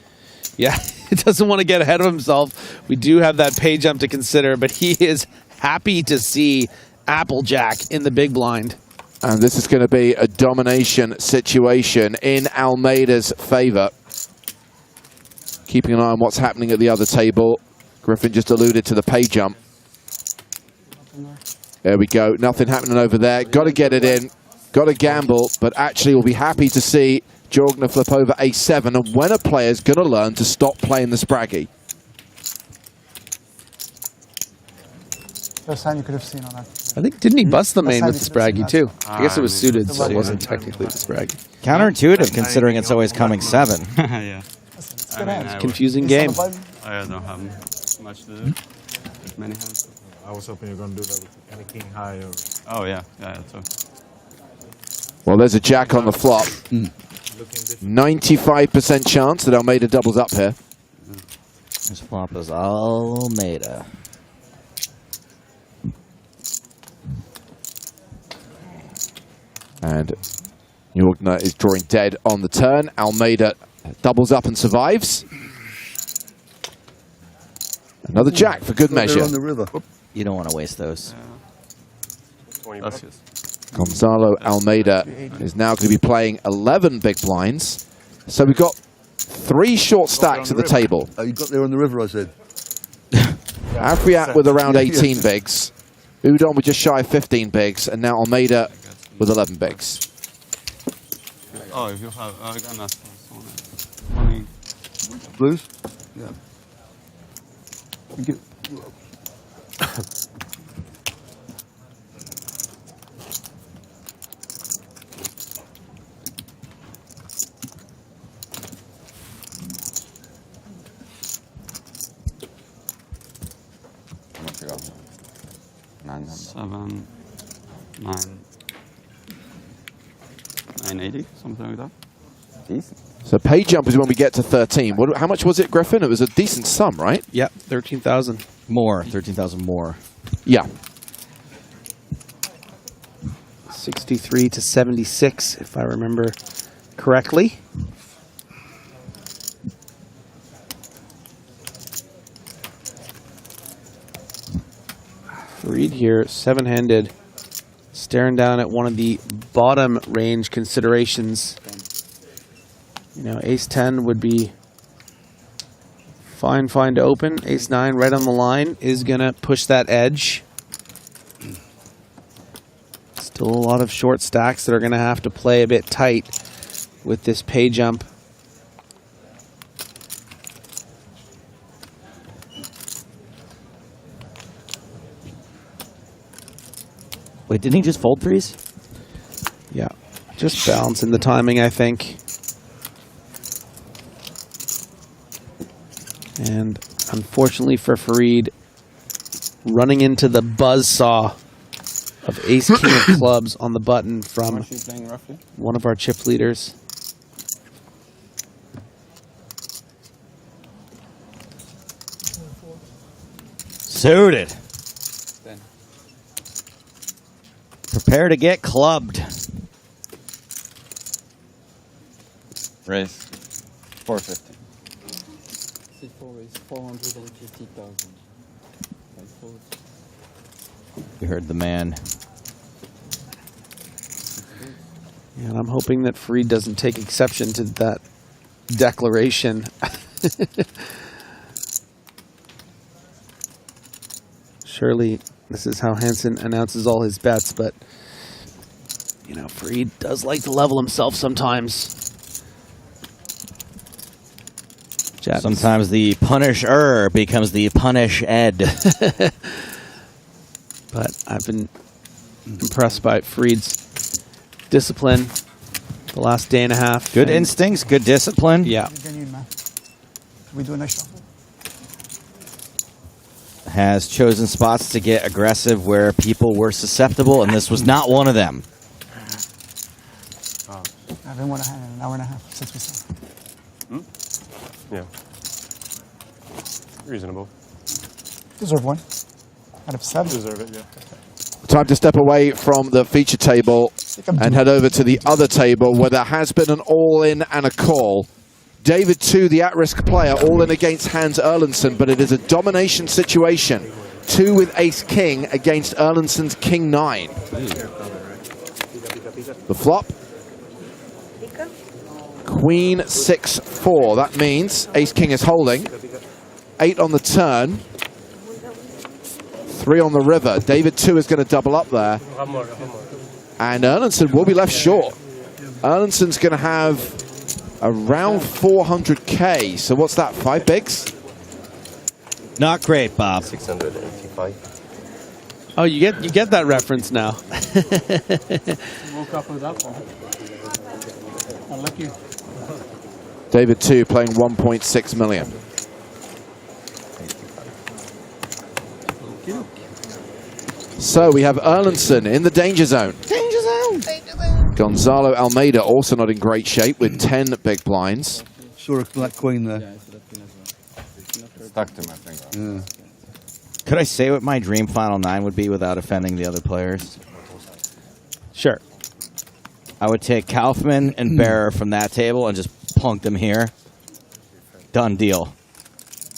yeah, he doesn't want to get ahead of himself. We do have that pay jump to consider, but he is happy to see Applejack in the big blind. And this is going to be a domination situation in Almeida's favor. Keeping an eye on what's happening at the other table. Griffin just alluded to the pay jump. There we go. Nothing happening over there. Got to get it in. Got to gamble, but actually we'll be happy to see Jorgen flip over a7. And when a player's going to learn to stop playing the Spraggy? Best hand you could have seen on that. I think, didn't he bust the main with the Best hand Spraggy too? I guess it was suited, so it wasn't technically the Spraggy. Counterintuitive considering it's always coming 7. Yeah. It's good hands. Confusing game. I don't have much to do. There's many hands. I was hoping you were going to do that with any king high. Or... Oh, yeah. Yeah, too. Well, there's a jack on the flop. 95% chance that Almeida doubles up here. This flop is Almeida. And Jorgen is drawing dead on the turn. Almeida doubles up and survives. Another jack for good measure. On the river. You don't want to waste those. Gonzalo Almeida is now going to be playing 11 big blinds. So we've got 3 short stacks at the table. Oh, you got there on the river, I said. Afriat with around 18 bigs. Udon with just shy of 15 bigs. And now Almeida with 11 bigs. Oh, if you have, I got nothing. Blues? Yeah. Thank you. How much you got? 900. 7, 9, 980, something like that. Decent. So pay jump is when we get to 13. How much was it, Griffin? It was a decent sum, right? Yeah, 13,000. More, 13,000 more. Yeah. 63 to 76, if I remember correctly. Farid here, 7-handed, staring down at one of the bottom range considerations. You know, ace-10 would be fine to open. Ace-9 right on the line is going to push that edge. Still a lot of short stacks that are going to have to play a bit tight with this pay jump. Wait, didn't he just fold threes? Yeah. Just balancing the timing, I think. And unfortunately for Farid, running into the buzzsaw of ace king of clubs on the button from one of our chip leaders. Suited. Prepare to get clubbed. Raise 450. C4 is 450,000. You heard the man. Yeah, and I'm hoping that Farid doesn't take exception to that declaration. Surely this is how Hansen announces all his bets, but you know, Farid does like to level himself sometimes. Sometimes the punisher becomes the punish ed. But I've been impressed by Farid's discipline the last day and a half. Good instincts, good discipline. Yeah. Can we do a nice shuffle? Has chosen spots to get aggressive where people were susceptible, and this was not one of them. I've been 1 hour and a half since we started. Yeah. Reasonable. Deserve 1 out of 7. Deserve it, yeah. Time to step away from the feature table and head over to the other table where there has been an all-in and a call. David 2, the at-risk player, all in against Hans Erlendsson, but it is a domination situation. 2 with ace-king against Erlendsson's king-9. The flop. Queen 6-4. That means ace-king is holding. 8 on the turn. 3 on the river. David 2 is going to double up there. And Erlendsson will be left short. Erlendsson's going to have around 400K. So what's that, 5 bigs? Not great, Bob. 685. Oh, you get that reference now. Woke up with that one. Unlucky. David 2 playing 1.6 million. So we have Erlendsson in the danger zone. Danger zone. Gonzalo Almeida also not in great shape with 10 big blinds. Sure, black queen there. Stuck to my finger. Could I say what my dream final 9 would be without offending the other players? Sure. I would take Kaufman and Bearer from that table and just punk them here. Done deal.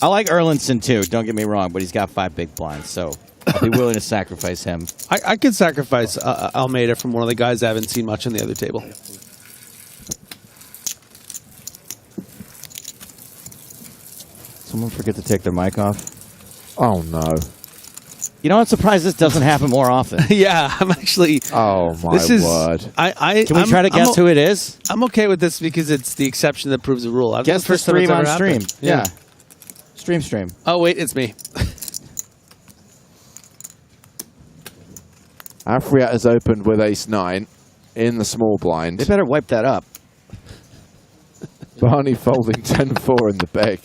I like Erlendsson too, don't get me wrong, but he's got 5 big blinds, so I'll be willing to sacrifice him. I could sacrifice Almeida from one of the guys I haven't seen much on the other table. Someone forget to take their mic off? Oh, no. You know, I'm surprised this doesn't happen more often. Yeah, I'm actually... Oh, my word. Can we try to guess who it is? I'm okay with this because it's the exception that proves the rule. Guess the stream on stream. Yeah. Stream. Oh, wait, it's me. Afriat has opened with ace-9 in the small blind. They better wipe that up. Barney folding 10-4 in the big.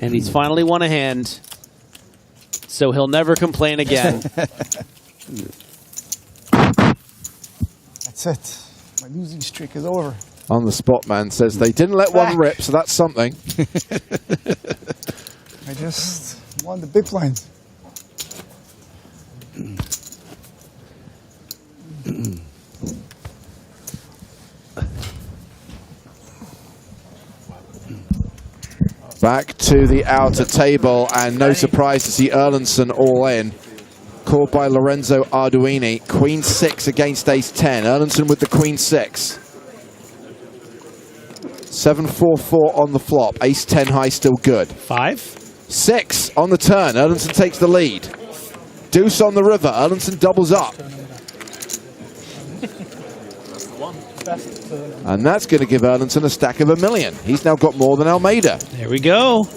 And he's finally won a hand, so he'll never complain again. That's it. My losing streak is over. On the spot man says they didn't let one rip, so that's something. I just won the big blind. Back to the outer table, and no surprise to see Erlendsson all in. Called by Lorenzo Arduini. Queen 6 against ace 10. Erlendsson with the queen 6. 7-4-4 on the flop. Ace 10 high still good. 5? 6 on the turn. Erlendsson takes the lead. Deuce on the river. Erlendsson doubles up. And that's going to give Erlendsson a stack of $1 million. He's now got more than Almeida. There we go.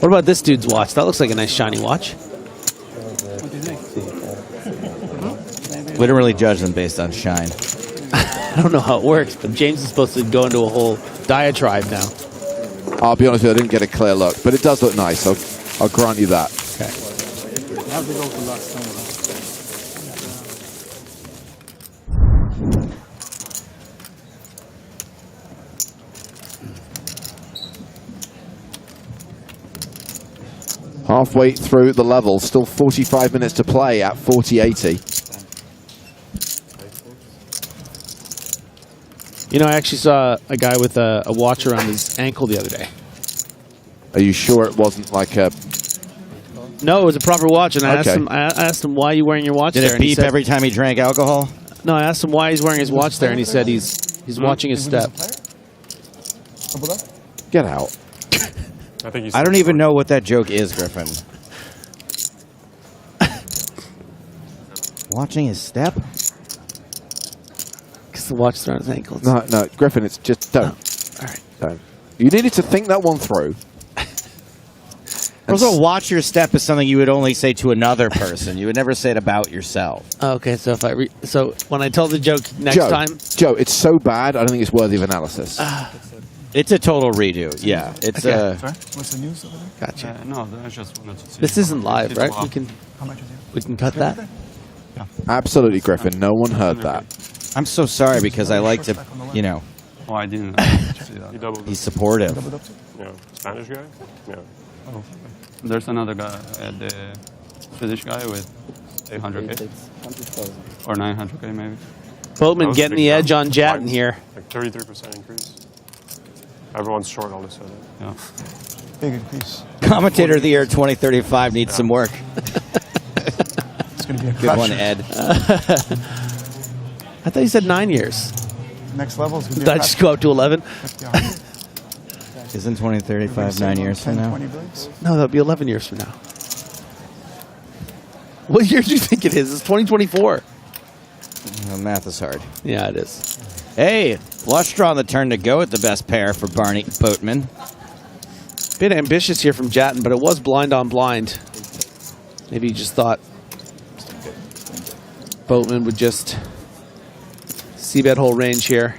What about this dude's watch? That looks like a nice shiny watch. We don't really judge them based on shine. I don't know how it works, but James is supposed to go into a whole diatribe now. I'll be honest with you, I didn't get a clear look, but it does look nice. I'll grant you that. Okay. How'd they go for last time? Halfway through the level, still 45 minutes to play at 40-80. You know, I actually saw a guy with a watch around his ankle the other day. Are you sure it wasn't like a... No, it was a proper watch, and I Okay. asked him, why are you wearing your watch Did there? it And he beep said- every time he drank alcohol? No, I asked him why he's wearing his watch there, and he said he's watching his step. Get out. I don't even know what that joke is, Griffin. Watching his step? Because the watch is around his ankle. No, Griffin, it's just don't. All right. Don't. You needed to think that one through. Also, watch your step is something you would only say to another person. You would never say it about yourself. Okay, so if so when I tell the joke next time, Joe, it's so bad, I don't think it's worthy of analysis. It's a total redo. Yeah, it's Okay. Sorry? What's the news over there? Gotcha. No, I just wanted to see. This isn't live, right? Wow. How much is it? We can cut that. Absolutely, Griffin. No one heard that. I'm so sorry because I like to, you know, Oh, I didn't see that. He doubled he's supportive. Yeah. Spanish guy? Yeah. Oh. There's another guy, the Swedish guy with 800k or 900k maybe. Boatman getting the edge on Jattin here. Like 33% increase. Everyone's short all of a sudden. Yeah. Big increase. Commentator of the year 2035 needs some work. It's going to be a Good one, crusher. Ed. I thought you said 9 years. Next level is going Did to be I a just crusher. go up to 11? Isn't 2035 9 years from 10, now? 20 bigs. No, that'll be 11 years from now. What year do you think it is? It's 2024. Math is hard. Yeah, it is. Hey, flush draw on the turn to go at the best pair for Barny Boatman. Bit ambitious here from Jattin, but it was blind on blind. Maybe he just thought Boatman would just see bet whole range here.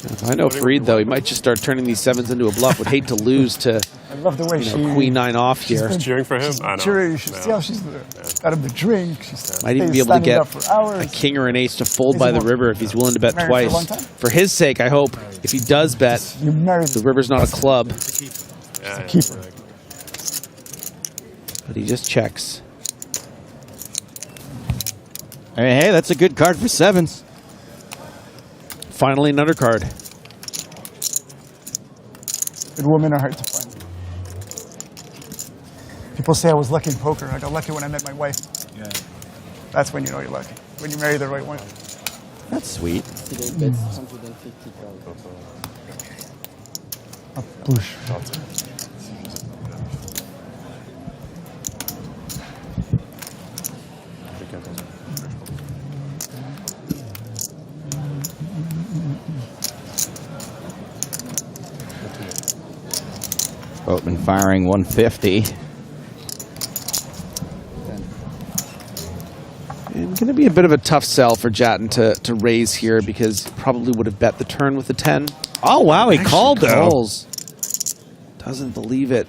If I know Farid, though, he might just start turning these sevens into a bluff. Would hate to lose to I love the way she... Queen 9 off here. been Cheering for him? I know. Cheering. You should see how she's got him the drink. She's Might even be able to standing get up for hours. a king or an ace to fold Is by he the more- river if he's willing to bet married for a long twice. time? For his sake, I hope, if he does bet, You married the river's not a club, Yeah, yeah. keeper. but he just checks. I mean, hey, that's a good card for sevens. Finally, an undercard. Good women are hard to find. People say I was lucky in poker. I got lucky when I met my wife. Yeah. That's when you know you're lucky. When you marry the right one. That's sweet. Today bets 150,000. A push. Boatman firing 150. It's going to be a bit of a tough sell for Jattin to raise here because he probably would have bet the turn with the 10. Oh, wow, he Actually called, though. calls. Doesn't believe it.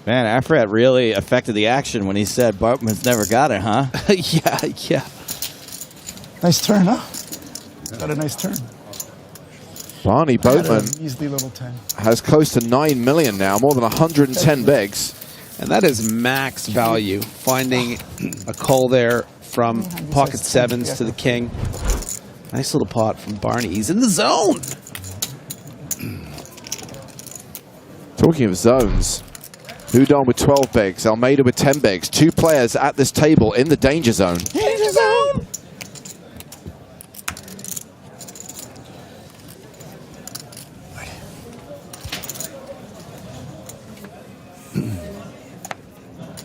Man, Afrat really affected the action when he said Boatman's never got it, huh? Yeah. Nice turn, huh? Got a nice turn. Barny Boatman Easily little 10. has close to 9 million now, more than 110 bigs. And that is max value. Finding a call there from pocket sevens to the king. Nice little pot from Barney. He's in the zone. Talking of zones, Houdon with 12 bigs, Almeida with 10 bigs. Two players at this table in the danger zone. Danger zone!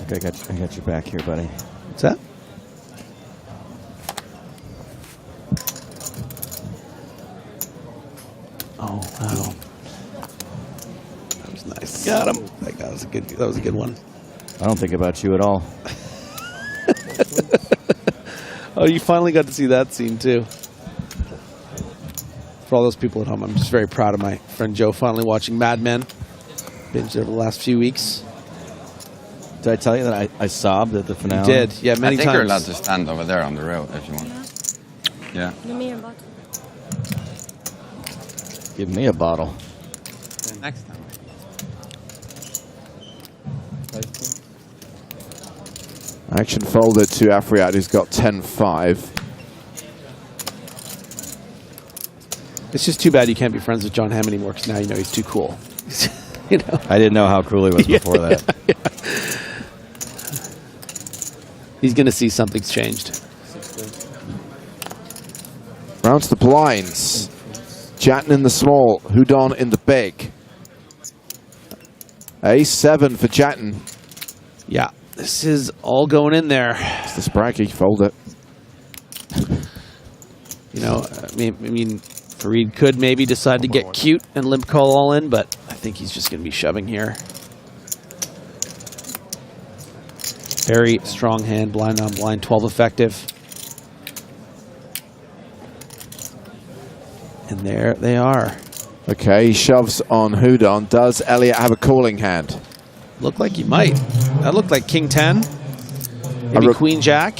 I got your back here, buddy. What's that? Oh, wow. Got him. That was a good one. I don't think about you at all. Oh, you finally got to see that scene too. For all those people at home, I'm just very proud of my friend Joe finally watching Mad Men. Binged over the last few weeks. Did I tell you that I sobbed at the finale? You did, yeah, many I think times. you're allowed to stand over there on the rail if you want. Yeah. Give me a bottle. Give me a bottle. Next time. Action folded to Afriat, who's got 10-5. It's just too bad you can't be friends with John Hamm anymore because now you know he's too cool. You know? I didn't know how cool he was before that. Yeah. He's going to see something's changed. Round to the blinds. Jattin in the small, Houdon in the big. A7 for Jattin. Yeah, this is all going in there. It's the Spraggy, fold it. You know, I mean, Farid could maybe decide to get cute and limp call all in, but I think he's just going to be shoving here. Very strong hand, blind on blind, 12 effective. And there they are. Okay, he shoves on Houdon. Does Elliot have a calling hand? Looked like he might. That looked like King 10. Maybe Queen Jack.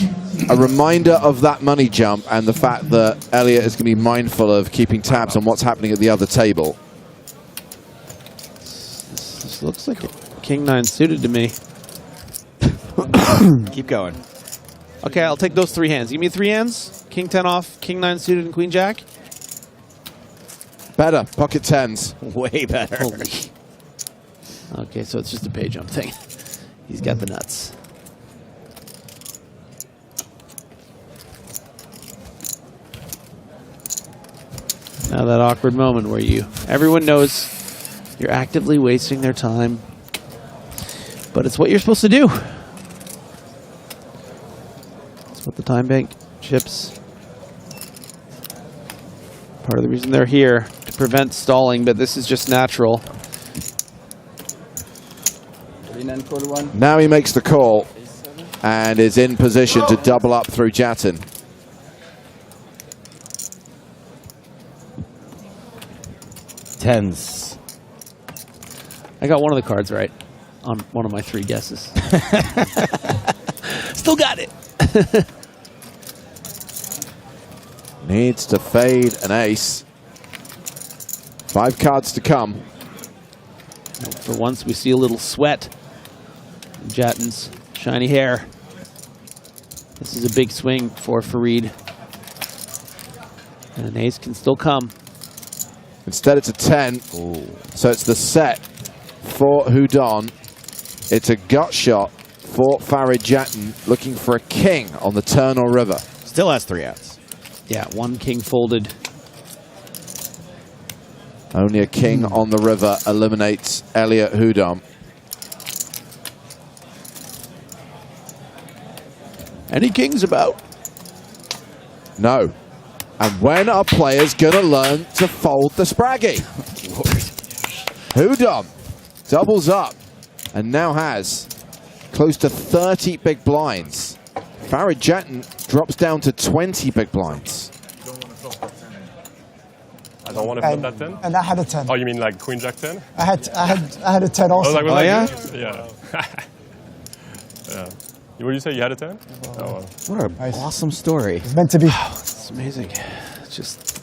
A reminder of that money jump and the fact that Elliot is going to be mindful of keeping tabs on what's happening at the other table. This looks like a King 9 suited to me. Keep going. Okay, I'll take those three hands. Give me three hands. King 10 off, King 9 suited, and Queen Jack. Better. Pocket 10s. Way better. Holy. Okay, so it's just a pay jump thing. He's got the nuts. Now that awkward moment where everyone knows you're actively wasting their time, but it's what you're supposed to do. It's what the time bank chips. Part of the reason they're here, to prevent stalling, but this is just natural. Now he makes the call and is in position to double up through Jattin. Tens. I got one of the cards right on one of my three guesses. Still got it. Needs to fade an ace. 5 cards to come. For once, we see a little sweat in Jattin's shiny hair. This is a big swing for Farid. And an ace can still come. Instead, it's a 10. Ooh. So it's the set for Houdon. It's a gut shot for Farid Jattin, looking for a king on the turn or river. Still has 3 outs. Yeah, one king folded. Only a king on the river eliminates Elliot Houdon. Any kings about? No. And when are players going to learn to fold the Spraggy? Houdon doubles up and now has close to 30 big blinds. Farid Jattin drops down to 20 big blinds. I don't want to flip that 10? And I had a 10. Oh, you mean like Queen Jack 10? I had a 10 also. I was like, Oh, yeah? Yeah. Yeah. What did you say? You had a 10? Oh, well. What an awesome story. It's meant to be. It's amazing. It's just...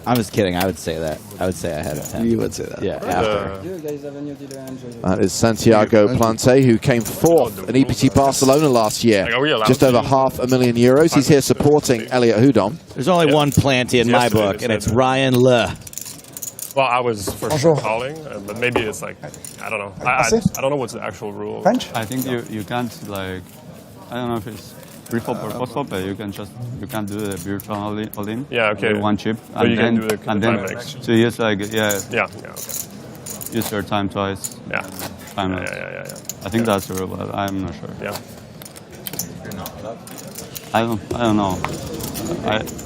I'm just kidding. I would say that. I would say I had a 10. You would say that. Yeah, after. You guys have a new dealer, enjoy. That is Santiago Plante, who came fourth in EPT Barcelona last year. Like, are we allowed Just to over use €500,000. He's here supporting Elliot Houdon. There's only one Planty in my Yesterday book, they and it's said- Ryan Le. Well, I was for sure calling, but maybe it's like, I don't know. I don't know what's the actual rule. French? I think you can't, like, I don't know if it's pre-flop or post-flop, but you can't do the virtual all-in. Yeah, okay. With one chip. But you can do the and time then banks. so you just like, Yeah, okay. use your time twice. Yeah. Time Yeah. I think that's the rule, but I'm not sure. Yeah. I don't know.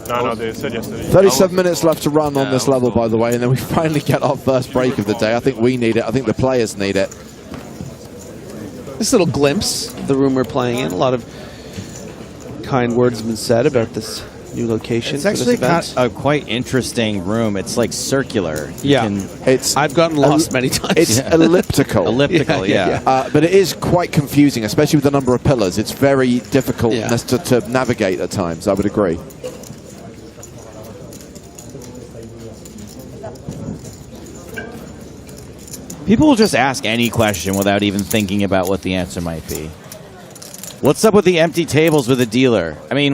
No, they said yesterday. 37 minutes left to run on this level, by the way, and then we finally get our first break of the day. I think we need it. I think the players need it. This little glimpse of the room we're playing in. A lot of kind words have been said about this new location. It's actually a quite interesting room. It's like circular. I've gotten lost many times. It's elliptical. Elliptical, yeah. But it is quite confusing, especially with the number of pillars. It's very difficult to navigate at times, I would agree. People will just ask any question without even thinking about what the answer might be. What's up with the empty tables with the dealer? I mean,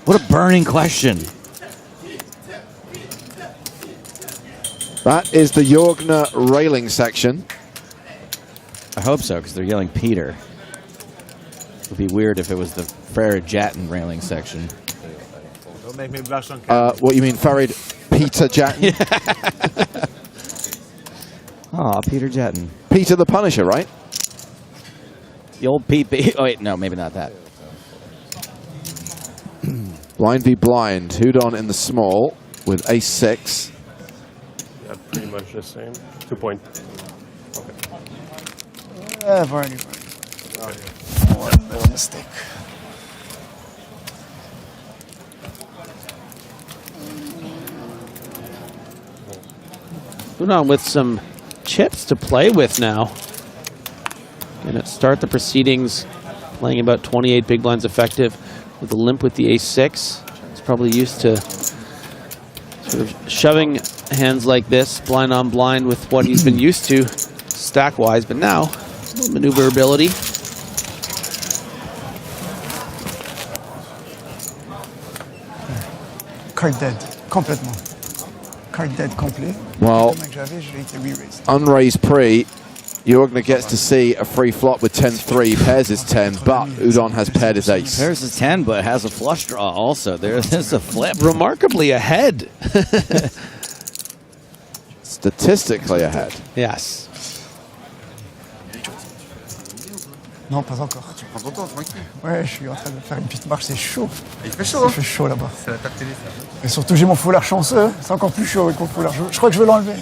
what a burning question. That is the Jorgner railing section. I hope so, because they're yelling Peter. It would be weird if it was the Farid Jattin railing section. Don't make me blush on What you mean, Farid Peter Jattin? Aw, Peter Jattin. Peter the Punisher, right? The old Pete. Oh, wait, no, maybe not that. Blind v blind. Houdon in the small with ace-6. Yeah, pretty much the same. 2 point. Barny. One little mistake. Houdon with some chips to play with now. Gonna start the proceedings playing about 28 big blinds effective with a limp with the ace-6. He's probably used to sort of shoving hands like this, blind on blind, with what he's been used to stack-wise, but now maneuverability. Card dead, complètement. Card dead complet. Well, unraised pre, Jorgner gets to see a free flop with 10-3, pairs his 10, but Houdon has paired his ace. Pairs his 10, but has a flush draw also. There's a flip. Remarkably ahead. Statistically ahead. Yes. Non, pas encore. Tu prends ton temps, tranquille. Ouais, je suis en train de faire une petite marche, c'est chaud. Il fait chaud, hein? Il fait chaud là-bas. C'est la tarte télé, ça. Et surtout, j'ai mon foulard chanceux. C'est encore plus chaud avec mon foulard. Je crois que je vais l'enlever.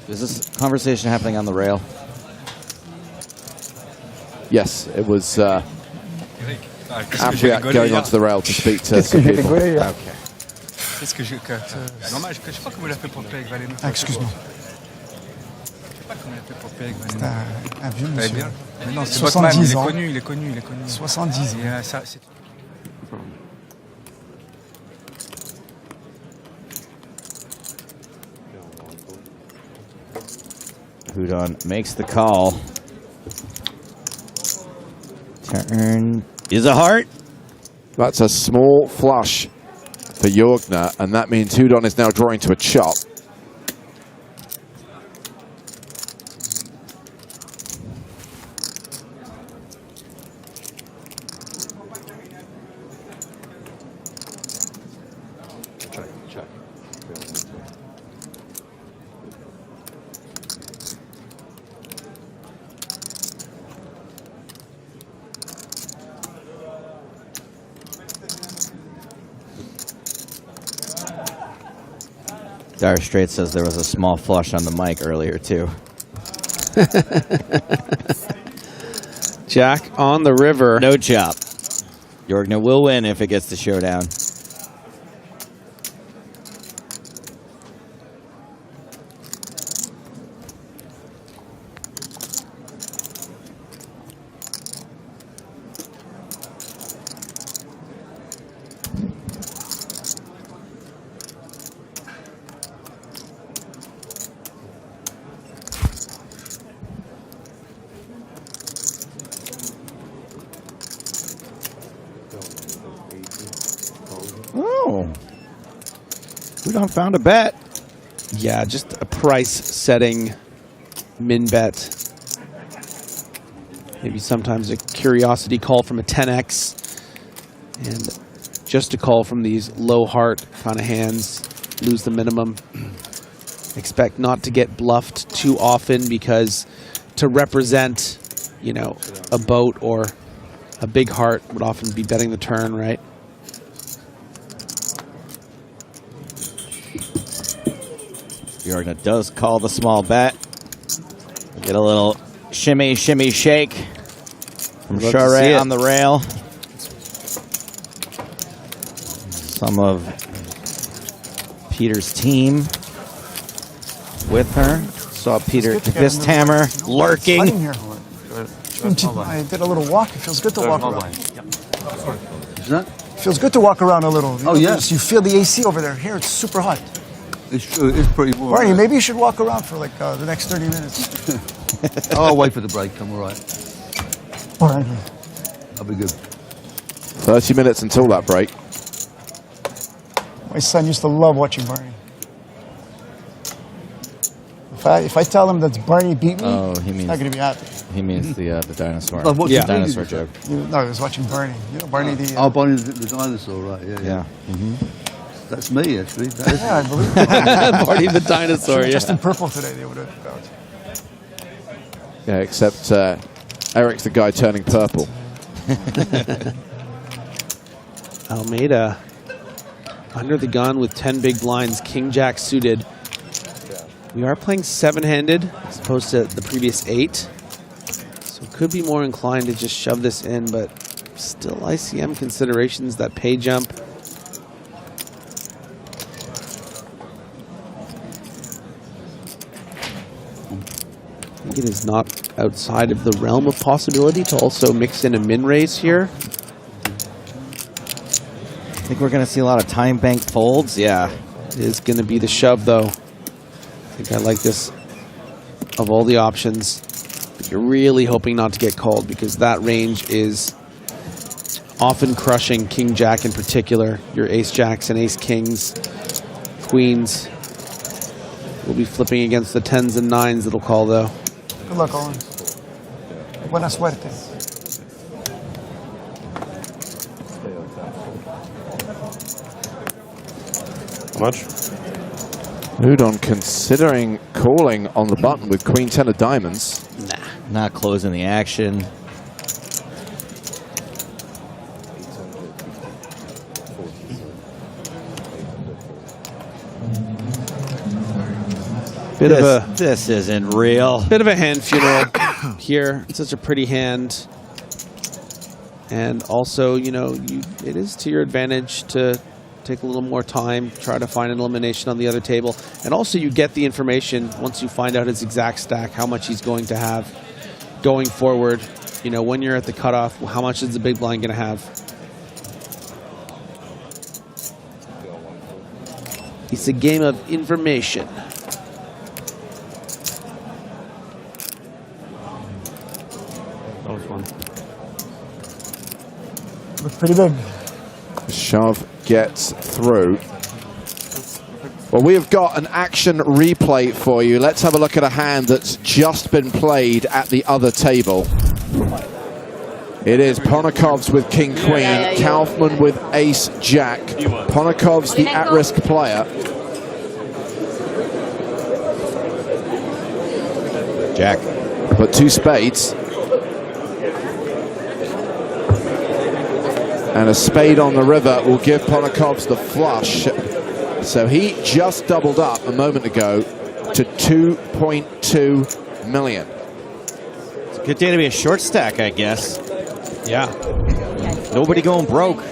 Is this conversation happening on the rail? Yes, it was Ambriac going onto the rail to speak to some people. Okay. Qu'est-ce que j'ai... Normal, je sais pas comment il a fait pour payer avec Valérie. Ah, excuse-moi. C'est un vieux monsieur. Bien. Mais non, c'est 70 ans. Il est connu. 70 ans. Et, ça, Houdon makes the call. Turn is a heart. That's a small flush for Jorgner, and that means Houdon is now drawing to a chop. Dire Straits says there was a small flush on the mic earlier, too. Jack on the river. No chop. Jorgner will win if it gets to showdown. Oh. Houdon found a bet. Yeah, just a price-setting min bet. Maybe sometimes a curiosity call from a 10x. And just a call from these low heart kind of hands. Lose the minimum. Expect not to get bluffed too often, because to represent, you know, a boat or a big heart would often be betting the turn, right? Bjorkna does call the small bet. Get a little shimmy, shimmy, shake from Charest on the rail. Some of Peter's team with her. Saw Peter Kvisthammer lurking. I did a little walk. It feels good to walk around. Feels good to walk around a little. Oh, yes. You feel the AC over there. Here, it's super hot. It's true. It's pretty warm. Barney, maybe you should walk around for like the next 30 minutes. I'll wait for the break. I'm all right. All right. I'll be good. 30 minutes until that break. My son used to love watching Barney. If I tell him that Barney beat me, he's not going to be happy. He means the dinosaur. Oh, The dinosaur joke. No, he was watching Barney. You know, Barney the... Barney the dinosaur, right? Yeah. That's me, actually. That is I believe it. Barney the dinosaur, yeah. Just in purple today, they would have found. Yeah, except Eric's the guy turning purple. Almeida under the gun with 10 big blinds, King Jack suited. We are playing 7-handed as opposed to the previous 8. So could be more inclined to just shove this in, but still ICM considerations, that pay jump. I think it is not outside of the realm of possibility to also mix in a min raise here. I think we're going to see a lot of time bank folds. Yeah. It is going to be the shove, though. I think I like this of all the options. But you're really hoping not to get called because that range is often crushing King Jack in particular. Your Ace Jacks and Ace Kings, Queens will be flipping against the 10s and 9s that'll call, though. Good luck, Owen. Buena suerte. How much? Udon considering calling on the button with Queen 10 of diamonds. Nah. Not closing the action. This isn't real. Bit of a hand funeral here. It's such a pretty hand. And also, you know, it is to your advantage to take a little more time, try to find an elimination on the other table. And also you get the information once you find out his exact stack, how much he's going to have going forward. You know, when you're at the cutoff, how much is the big blind going to have? It's a game of information. Look pretty big. Shove gets through. Well, we have got an action replay for you. Let's have a look at a hand that's just been played at the other table. It is Ponikov's with King Queen, Kaufman with Ace Jack. Ponikov's the at-risk player. Jack. But 2 spades. And a spade on the river will give Ponikov's the flush. So he just doubled up a moment ago to 2.2 million. It's a good day to be a short stack, I guess. Yeah. Nobody going broke.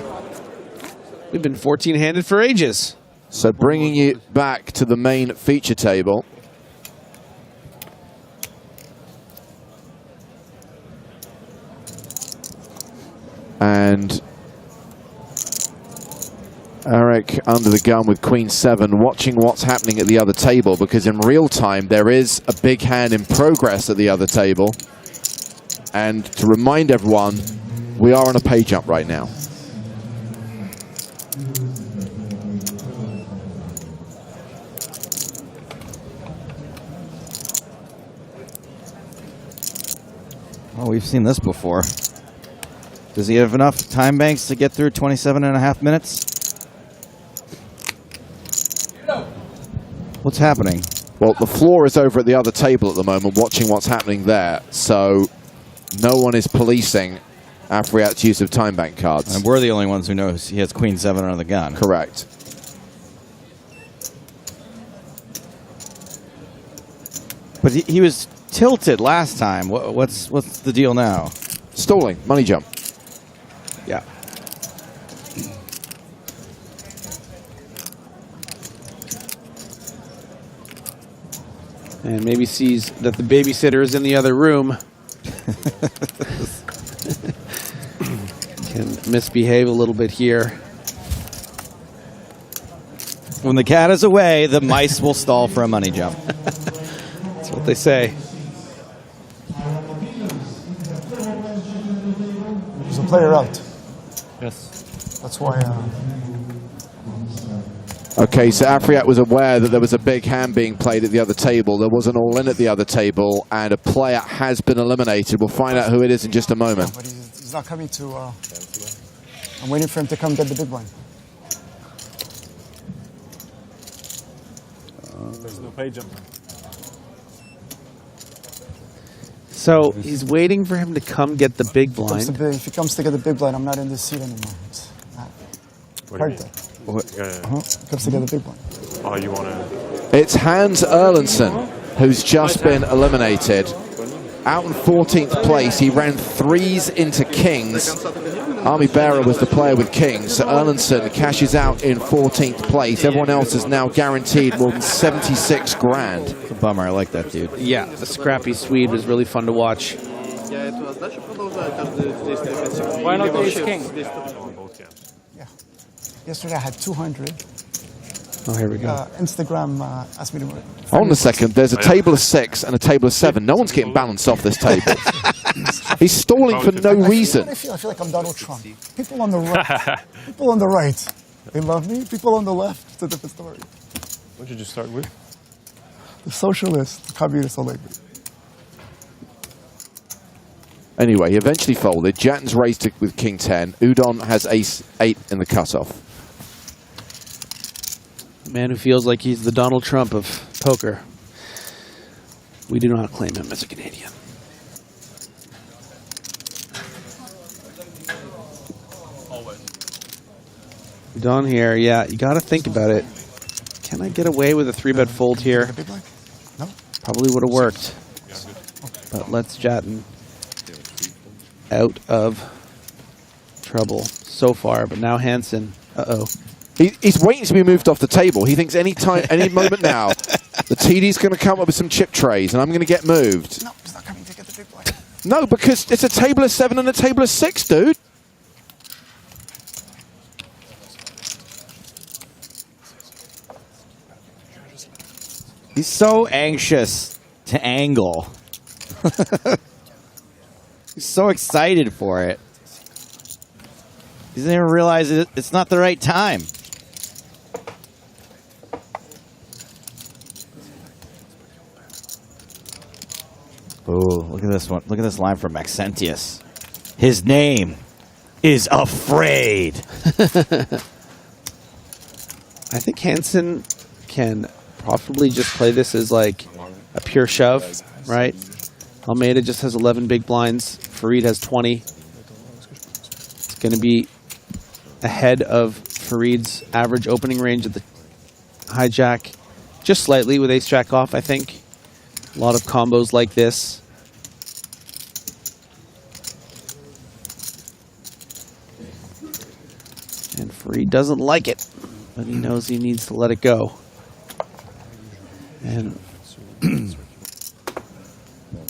We've been 14-handed for ages. So bringing you back to the main feature table. And Eric under the gun with Queen 7, watching what's happening at the other table, because in real time there is a big hand in progress at the other table. And to remind everyone, we are on a pay jump right now. Oh, we've seen this before. Does he have enough time banks to get through 27.5 minutes? What's happening? Well, the floor is over at the other table at the moment, watching what's happening there. So no one is policing Afriat's use of time bank cards. And we're the only ones who know he has queen 7 under the gun. Correct. But he was tilted last time. What's the deal now? Stalling, money jump. Yeah. And maybe sees that the babysitter is in the other room. Can misbehave a little bit here. When the cat is away, the mice will stall for a money jump. That's what they say. There's a player out. Yes. That's why. Okay, so Afriat was aware that there was a big hand being played at the other table. There was an all-in at the other table, and a player has been eliminated. We'll find out who it is in just a moment. But he's not coming to. I'm waiting for him to come get the big blind. There's no pay jump. So he's waiting for him to come get the big blind. If he comes to get the big blind, I'm not in this seat anymore. It's not hard there. Comes to get the big blind. Oh, you want to? It's Hans Erlandson, who's just been eliminated. Out in 14th place, he ran 3s into kings. Army Bearer was the player with kings, so Erlandson cashes out in 14th place. Everyone else is now guaranteed more than 76 grand. It's a bummer, I like that dude. Yeah, the scrappy Swede was really fun to watch. Why not ace king? Yeah. Yesterday I had 200. Oh, here we go. Instagram asked me to. Hold on a second. There's a table of 6 and a table of 7. No one's getting balanced off this table. He's stalling for no reason. I feel like I'm Donald Trump. People on the right, they love me. People on the left, it's a different story. What did you start with? The socialists, the communists, all like me. Anyway, he eventually folded. Jattin's raised it with king 10. Udon has ace 8 in the cutoff. A man who feels like he's the Donald Trump of poker. We do not claim him as a Canadian. Don here, yeah, you got to think about it. Can I get away with a 3-bet fold here? No. Probably would have worked. But let's Jattin out of trouble so far. But now Hansen, He's waiting to be moved off the table. He thinks any moment now, the TD's going to come up with some chip trays and I'm going to get moved. No, he's not coming to get the big blind. No, because it's a table of 7 and a table of 6, dude. He's so anxious to angle. He's so excited for it. He doesn't even realize it's not the right time. Oh, look at this one. Look at this line from Maxentius. His name is Afraid. I think Hansen can probably just play this as like a pure shove, right? Almeida just has 11 big blinds. Farid has 20. It's going to be ahead of Farid's average opening range at the hijack, just slightly with ace-jack off, I think. A lot of combos like this. And Farid doesn't like it, but he knows he needs to let it go. And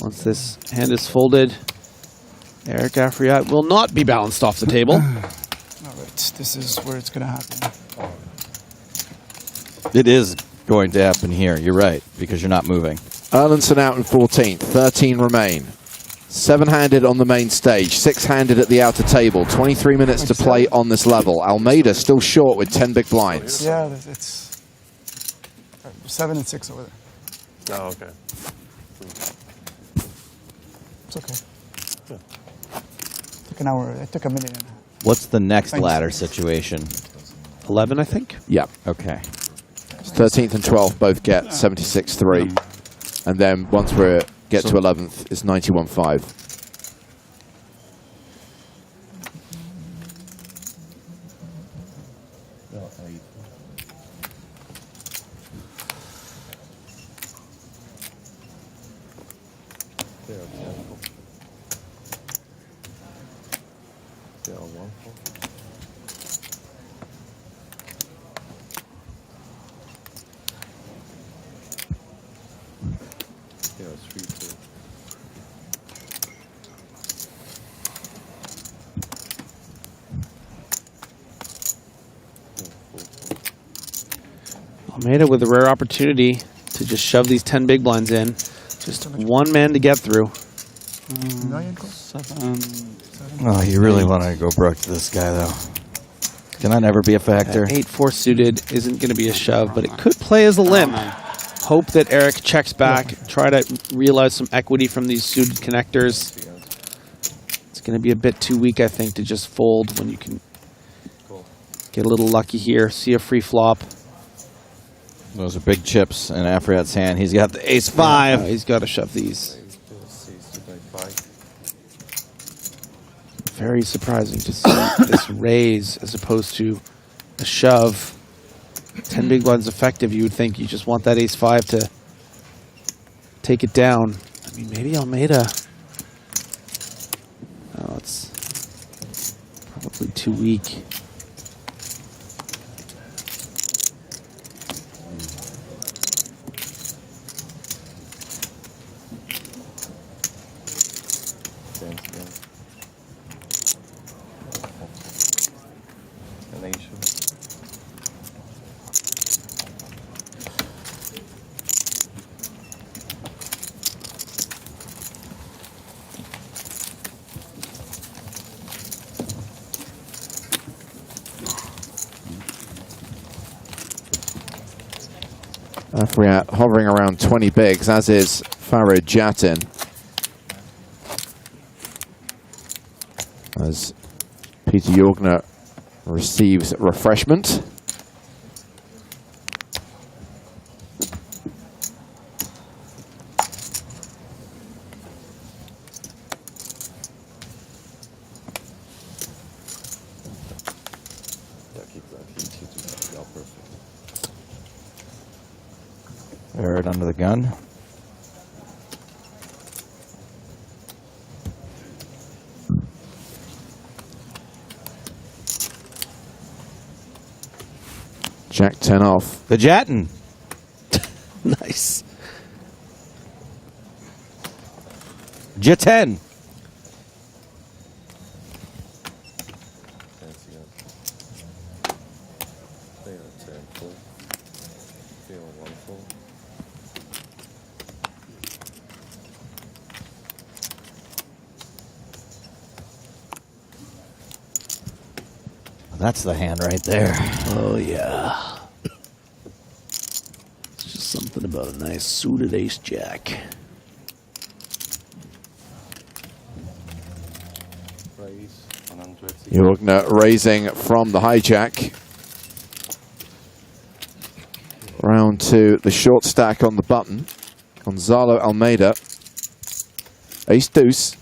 once this hand is folded, Eric Afriat will not be balanced off the table. All right, this is where it's going to happen. It is going to happen here. You're right, because you're not moving. Erlandson out in 14th. 13 remain. 7-handed on the main stage. 6-handed at the outer table. 23 minutes to play on this level. Almeida still short with 10 big blinds. Yeah, it's 7 and 6 over there. Oh, okay. It's okay. Took an hour. It took a minute and a half. What's the next ladder situation? 11, I think. Yeah. Okay. 13th and 12th both get 76-3. And then once we get to 11th, it's 91-5. Almeida with a rare opportunity to just shove these 10 big blinds in. Just one man to get through. Oh, you really want to go broke to this guy, though. Can that never be a factor? 8-4 suited isn't going to be a shove, but it could play as a limp. Hope that Eric checks back, try to realize some equity from these suited connectors. It's going to be a bit too weak, I think, to just fold when you can get a little lucky here, see a free flop. Those are big chips in Farid's hand. He's got the ace-5. He's got to shove these. Very surprising to see this raise as opposed to a shove. 10 big blinds effective. You would think you just want that ace-5 to take it down. I mean, maybe Almeida. Oh, it's probably too weak. We're hovering around 20 bigs, as is Farid Jattin. As Peter Jorgner receives refreshment. Farid under the gun. Jack 10 off. The Jattin. Nice. Jattin. That's the hand right there. Oh, yeah. It's just something about a nice suited ace-jack. Jorgner raising from the hijack. Round to the short stack on the button. Gonzalo Almeida. Ace deuce.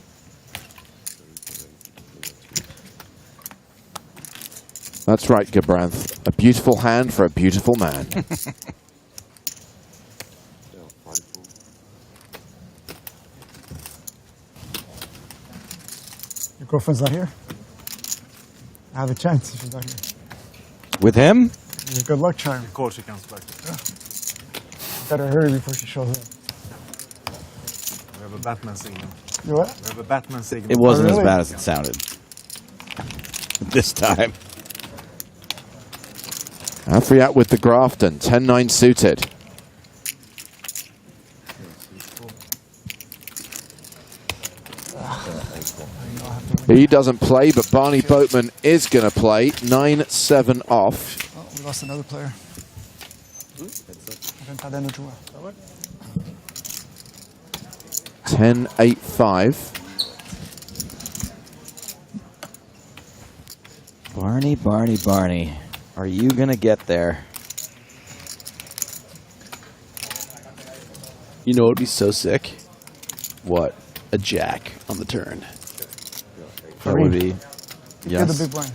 That's right, Gabranth. A beautiful hand for a beautiful man. Your girlfriend's not here? I have a chance if she's not here. With him? It's a good luck charm. Of course she comes back. Yeah. Better hurry before she shows up. We have a Batman signal. You what? We have a Batman signal. It wasn't really? as bad as it sounded. This time. Farid with the Grafton, 10-9 suited. He doesn't play, but Barny Boatman is going to play. 9-7 off. Oh, we lost another player. 10-8-5. Barny. Are you going to get there? You know what would be so sick? What? A jack on the turn. That would be. Get the Yes. big blind.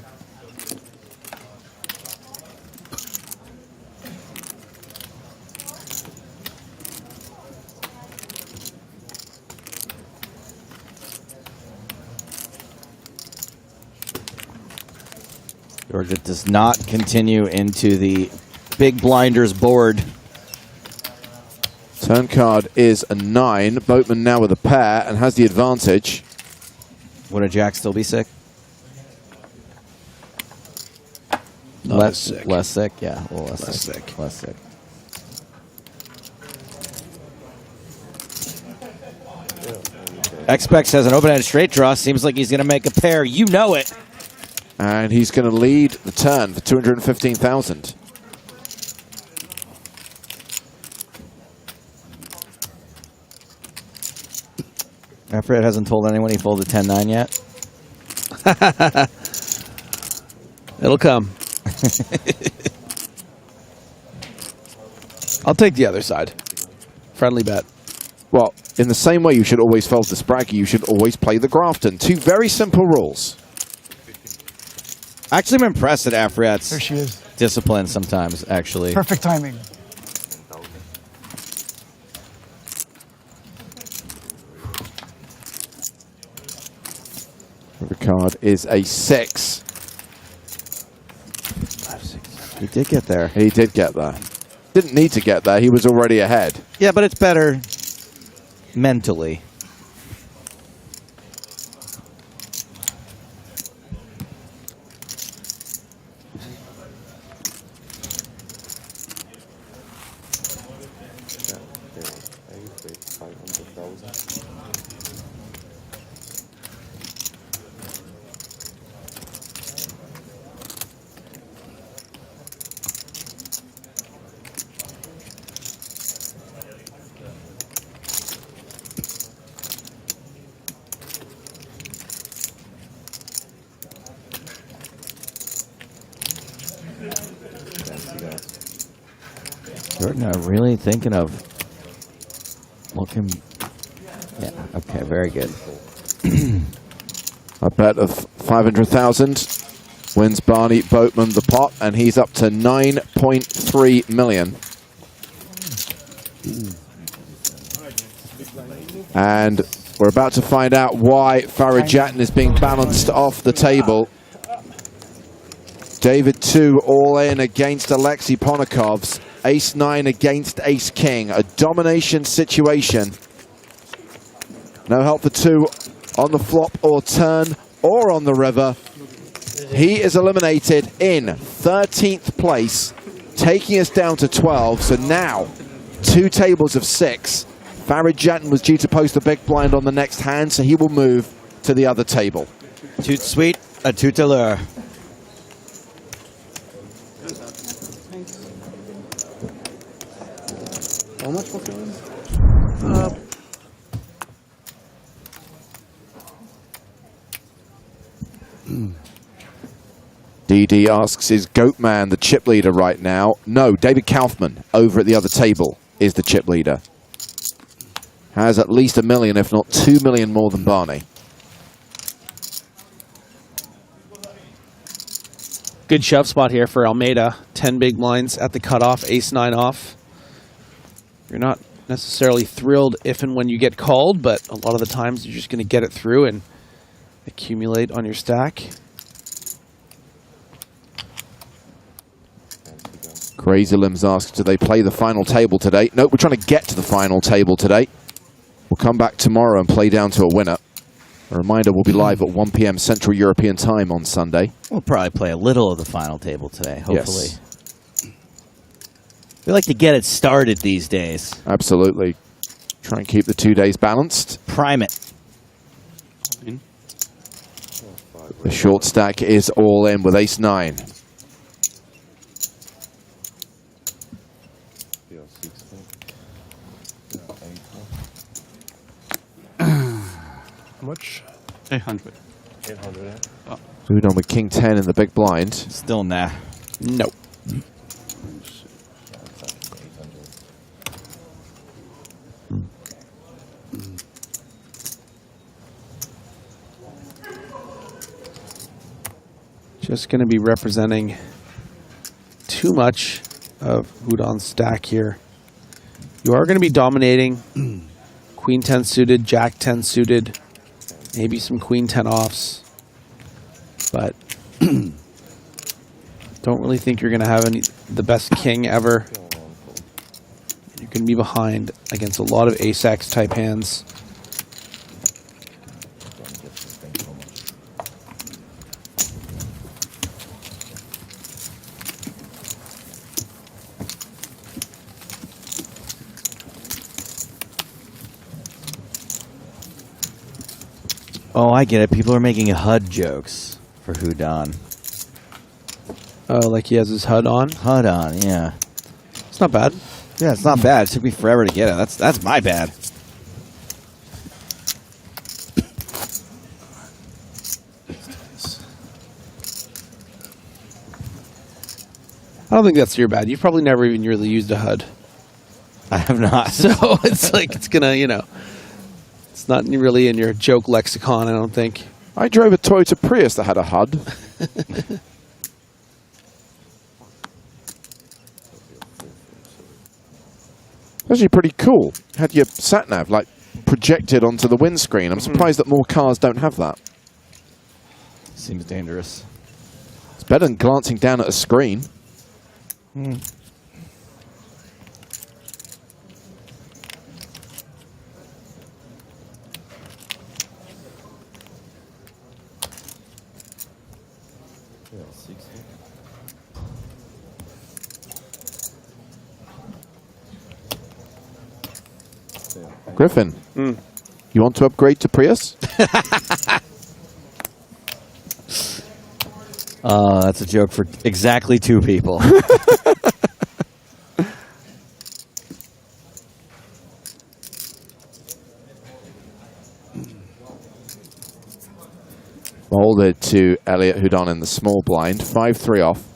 Georgia does not continue into the big blinders board. Turn card is a 9. Boatman now with a pair and has the advantage. Would a jack still be sick? Less sick. Less sick, yeah. A little less Less sick. sick. Less sick. X-Specs has an open-ended straight draw. Seems like he's going to make a pair. You know it. And he's going to lead the turn for 215,000. Farid hasn't told anyone he folded 10-9 yet. It'll come. I'll take the other side. Friendly bet. Well, in the same way you should always fold the Spraggy, you should always play the Grafton. Two very simple rules. Actually, I'm impressed at Afriat's There she is. discipline sometimes, actually. Perfect timing. The card is a 6. He did get there. He did get there. Didn't need to get there. He was already ahead. Yeah, but it's better mentally. Jordan, really thinking of looking. Yeah, okay, very good. A bet of 500,000 wins Barny Boatman the pot, and he's up to 9.3 million. And we're about to find out why Farid Jattin is being balanced off the table. David 2 all in against Alexei Ponakov's. Ace-9 against Ace-King. A domination situation. No help for 2 on the flop or turn or on the river. He is eliminated in 13th place, taking us down to 12. So now, 2 tables of 6. Farid Jattin was due to post a big blind on the next hand, so he will move to the other table. Tout sweet, a tout à l'heure. How much was it? DD asks, is Goatman the chip leader right now? No, David Kaufman over at the other table is the chip leader. Has at least $1 million, if not 2 million more than Barney. Good shove spot here for Almeida. 10 big blinds at the cutoff, ace-9 off. You're not necessarily thrilled if and when you get called, but a lot of the times you're just going to get it through and accumulate on your stack. Crazy Limbs asks, do they play the final table today? No, we're trying to get to the final table today. We'll come back tomorrow and play down to a winner. A reminder, we'll be live at 1 p.m. Central European Time on Sunday. We'll probably play a little of the final table today, hopefully. Yes. We like to get it started these days. Absolutely. Try and keep the 2 days balanced. Prime it. The short stack is all in with ace-9. How much? 800. 800, yeah. Oh. Moved on with king 10 in the big blind. Still nah. Nope. Just going to be representing too much of Hudon's stack here. You are going to be dominating Queen 10 suited, Jack 10 suited, maybe some Queen 10 offs. But Don't really think you're going to have the best king ever. You're going to be behind against a lot of ace-x type hands. Oh, I get it. People are making HUD jokes for Hudon. Oh, like he has his HUD on? HUD on, yeah. It's not bad. Yeah, it's not bad. It took me forever to get it. That's my bad. I don't think that's your bad. You've probably never even really used a HUD. I have not. So it's like it's going to, you know, it's not really in your joke lexicon, I don't think. I drove a Toyota Prius that had a HUD. Actually pretty cool. Had your sat-nav like projected onto the windscreen. I'm surprised that more cars don't have that. Seems dangerous. It's better than glancing down at a screen. Griffin, you want to upgrade to Prius? That's a joke for exactly 2 people. Folded to Elliot Hudon in the small blind, 5-3 off.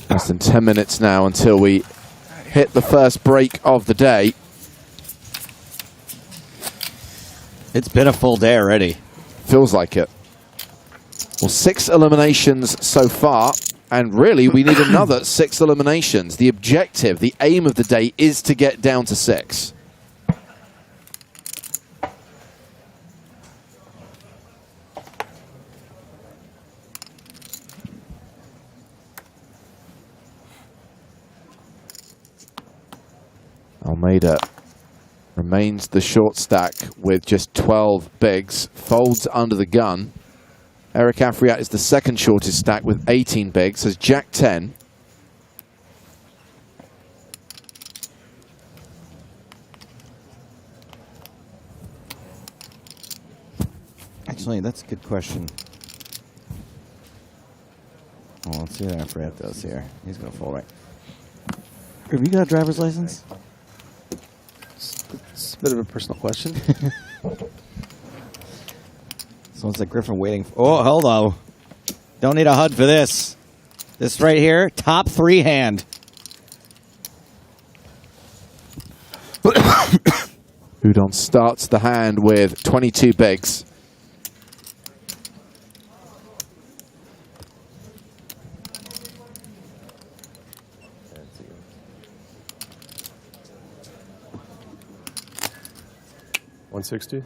Less than 10 minutes now until we hit the first break of the day. It's been a full day already. Feels like it. Well, 6 eliminations so far, and really we need another 6 eliminations. The objective, the aim of the day is to get down to 6. Almeida remains the short stack with just 12 bigs, folds under the gun. Eric Afriat is the second shortest stack with 18 bigs, has Jack 10. Actually, that's a good question. Oh, let's see what Afriat does here. He's going to fold right. Have you got a driver's license? It's a bit of a personal question. Someone's like Griffin waiting. Oh, hold on. Don't need a HUD for this. This right here, top 3 hand. Hudon starts the hand with 22 bigs. $160.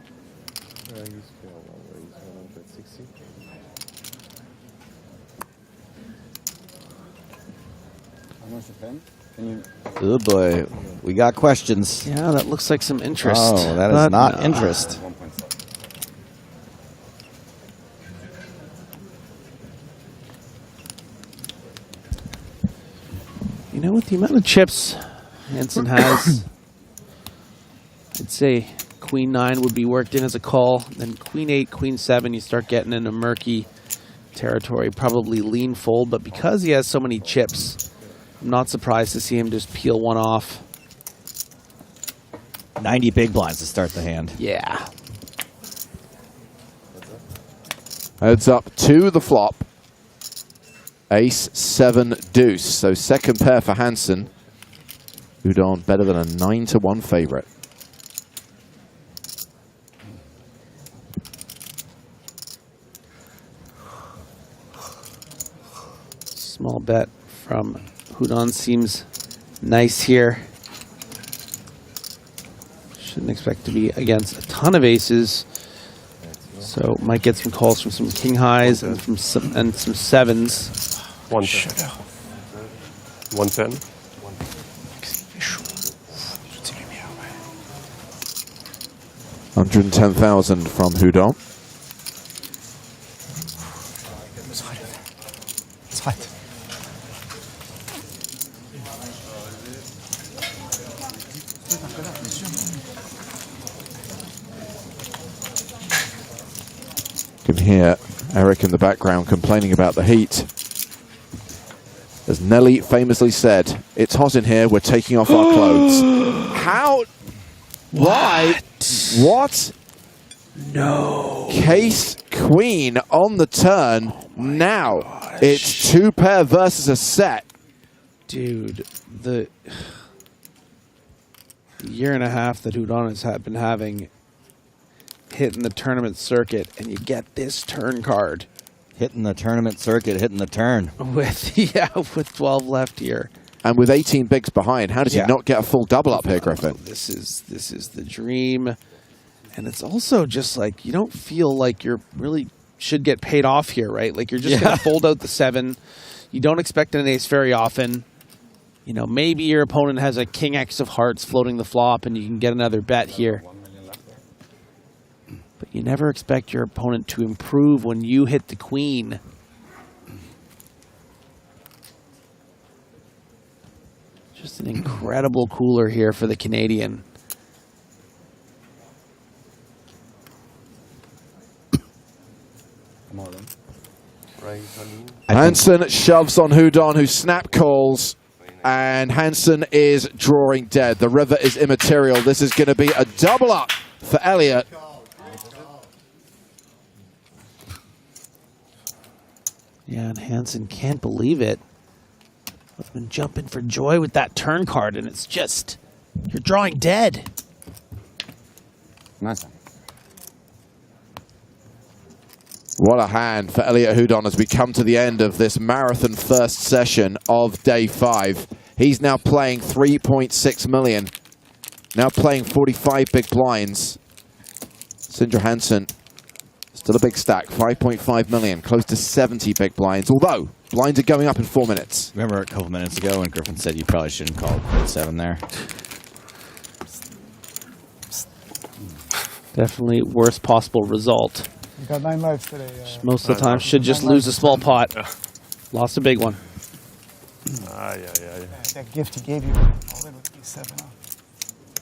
Oh boy, we got questions. Yeah, that looks like some interest. Oh, that is not interest. You know, with the amount of chips Hansen has, I'd say Queen 9 would be worked in as a call. Then Queen 8, Queen 7, you start getting into murky territory. Probably lean fold, but because he has so many chips, I'm not surprised to see him just peel one off. 90 big blinds to start the hand. Yeah. Heads up to the flop. Ace, 7, deuce. So second pair for Hansen. Houdon better than a 9-1 favorite. Small bet from Houdon seems nice here. Shouldn't expect to be against a ton of aces. So might get some calls from some king highs and from some sevens. 110. 110. 110,000 from Houdon. It's hot. You can hear Eric in the background complaining about the heat. As Nelly famously said, it's hot in here, we're taking off our clothes. How? Why? What? No. Case queen on the turn. Now it's 2 pair versus a set. Dude, the year and a half that Houdon has been having hitting the tournament circuit, and you get this turn card. Hitting the tournament circuit, hitting the turn. With 12 left here. And with 18 bigs behind, how does he not get a full double up here, Griffin? This is the dream. And it's also just like, you don't feel like you're really should get paid off here, right? Like you're just going to fold out the 7. You don't expect an ace very often. You know, maybe your opponent has a king X of hearts floating the flop and you can get another bet here. But you never expect your opponent to improve when you hit the queen. Just an incredible cooler here for the Canadian. Hansen shoves on Houdon, who snap calls, and Hansen is drawing dead. The river is immaterial. This is going to be a double up for Elliot. Yeah, and Hansen can't believe it. I've been jumping for joy with that turn card, and it's just, you're drawing dead. Nice. What a hand for Elliot Houdon as we come to the end of this marathon first session of day 5. He's now playing 3.6 million. Now playing 45 big blinds. Sindre Hansen, still a big stack, 5.5 million, close to 70 big blinds, although blinds are going up in 4 minutes. Remember a couple minutes ago when Griffin said you probably shouldn't call it 7 there? Definitely worst possible result. You got 9 lives today. Most of the time, should just lose a small pot. Lost a big one. That gift he gave you, all in with E7 off.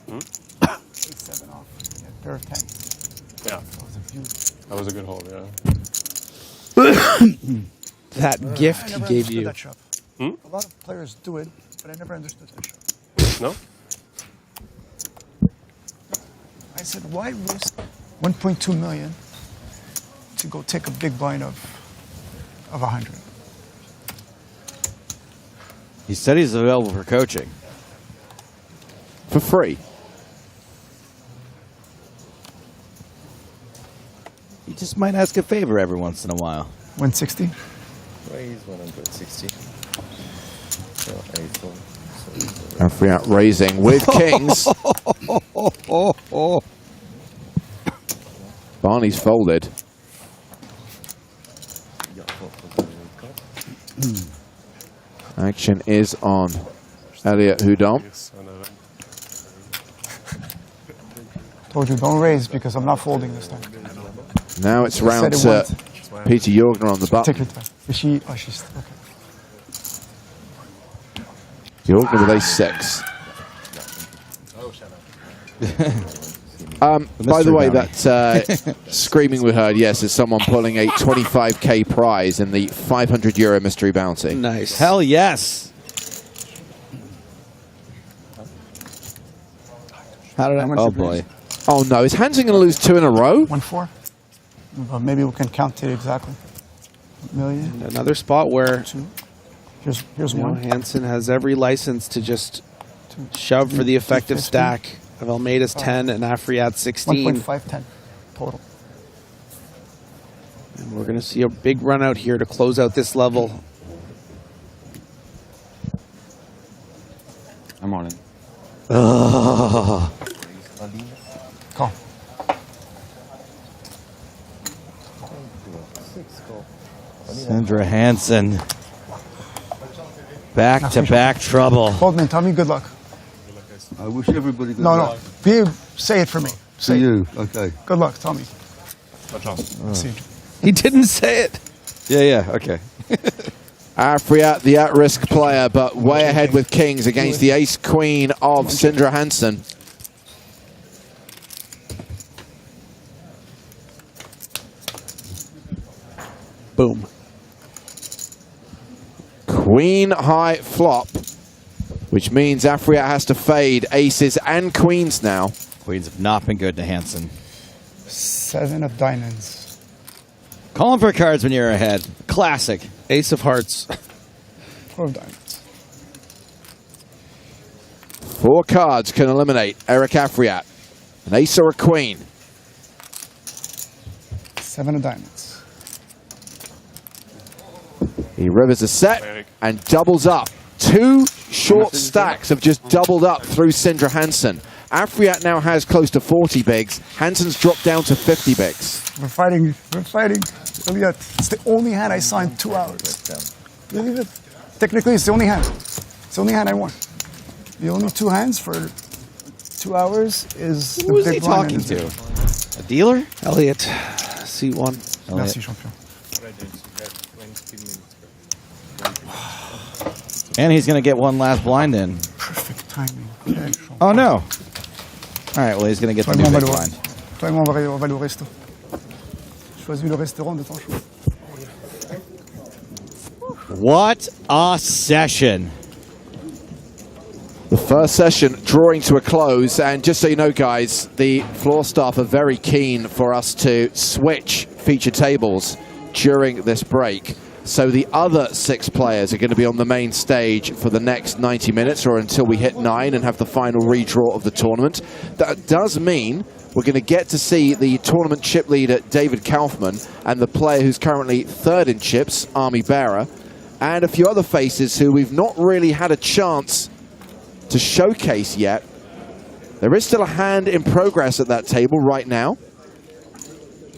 E7 off. Yeah, pair of 10. Yeah. That was a good hold, That gift he gave you. That shot. A lot of players do it, but I never understood that shot. No? I said, why risk 1.2 million to go take a big blind of 100? He said he's available for coaching. For free. He just might ask a favor every once in a while. 160? Raise 160. So And free out raising with kings. Barney's folded. Action is on Elliot Houdon. Told you, don't raise because I'm not folding this time. Now it's round to Peter Jorgner on the button. Take your time. Is she? Oh, she's okay. Jorgner with ace-6. By the way, that screaming we heard, yes, is someone pulling a 25k prize in the €500 mystery bounty. Nice. Hell yes. How did I? Oh boy. Oh no, is Hansen going to lose 2 in a row? 1-4. Well, maybe we can count it exactly. Million. Another spot where Here's one. Hansen has every license to just shove for the effective 250. stack of Almeida's 10 and Afriat's 16. 1.510 total. And we're going to see a big run out here to close out this level. I'm on it. Ugh. Call. Sindre Hansen. Back-to-back trouble. Boatman, tell me good luck. I wish everybody good No, luck. no. Say it for me. Say To it. you, okay. Good luck. Tell me. See. He didn't say it. Yeah, okay. Afriat, the at-risk player, but way ahead with kings against the ace-queen of Sindre Hansen. Boom. Queen high flop, which means Afriat has to fade aces and queens now. Queens have not been good to Hansen. 7 of diamonds. Calling for cards when you're ahead. Classic. Ace of hearts. 4 of diamonds. 4 cards can eliminate Eric Afriat. An ace or a queen. 7 of diamonds. He rivers a set and doubles up. 2 short stacks have just doubled up through Sindre Hansen. Afriat now has close to 40 bigs. Hansen's dropped down to 50 bigs. We're fighting. We're fighting. Elliot, it's the only hand I saw in 2 hours. Believe it? Technically, it's the only hand. It's the only hand I won. The only 2 hands for 2 hours is the Who is big he blind talking and to? the- A dealer? Elliot, C1. Merci, champion. And he's going to get one last blind in. Perfect timing. Okay, Oh, no. All right, well, he's going to get the new big blind. Toi et moi, on va aller au resto. Choisis le restaurant de ton choix. What a session. The first session drawing to a close, and just so you know, guys, the floor staff are very keen for us to switch feature tables during this break. So the other 6 players are going to be on the main stage for the next 90 minutes or until we hit 9 and have the final redraw of the tournament. That does mean we're going to get to see the tournament chip leader, David Kaufman, and the player who's currently 3rd in chips, Army Bearer, and a few other faces who we've not really had a chance to showcase yet. There is still a hand in progress at that table right now.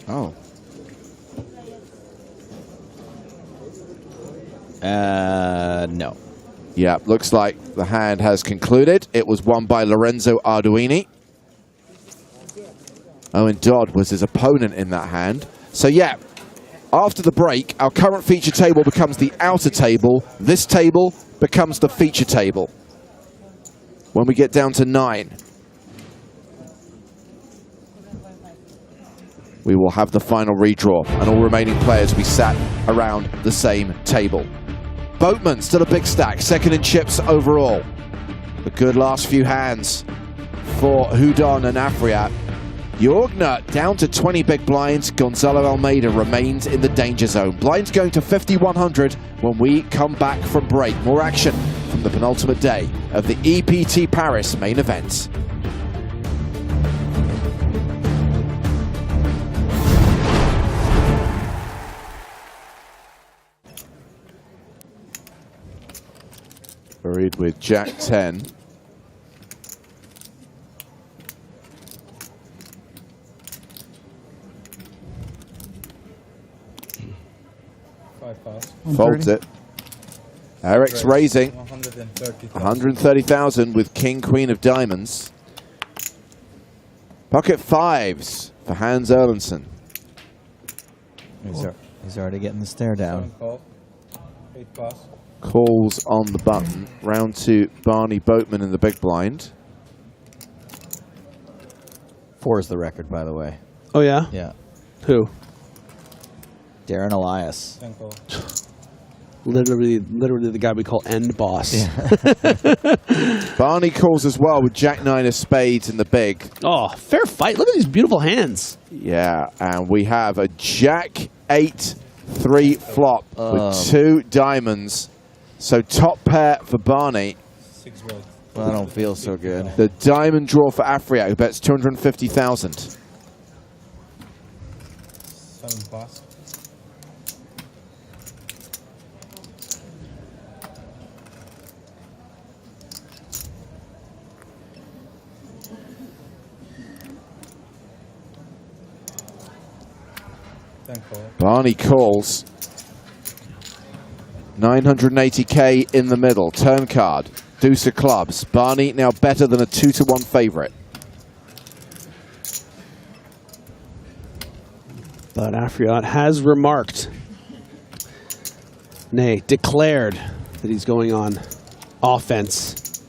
Oh. No. Yeah, looks like the hand has concluded. It was won by Lorenzo Arduini. Owen Dodd was his opponent in that hand. So yeah, after the break, our current feature table becomes the outer table. This table becomes the feature table. When we get down to 9, we will have the final redraw, and all remaining players will be sat around the same table. Boatman, still a big stack, 2nd in chips overall. A good last few hands for Houdon and Afriat. Jorgner down to 20 big blinds. Gonzalo Almeida remains in the danger zone. Blinds going to 5,100 when we come back from break. More action from the penultimate day of the EPT Paris main event. Farid with Jack 10. Folds it. Eric's raising 130,000 with King, Queen of Diamonds. Pocket 5s for Hans Erlandson. He's already getting the stare down. Calls on the button. Round 2, Barny Boatman in the big blind. 4 is the record, by the way. Oh, yeah? Yeah. Who? Darren Elias. Literally the guy we call end boss. Yeah. Barney calls as well with Jack 9 of spades in the big. Oh, fair fight. Look at these beautiful hands. Yeah, and we have a Jack 8 3 flop with 2 diamonds. So top pair for Barney. Well, I don't feel so good. The diamond draw for Afriat, who bets 250,000. 7 pass. Barney calls. 980k in the middle. Turn card. Deuce of clubs. Barney now better than a 2-1 favorite. But Afriat has remarked, nay, declared that he's going on offense.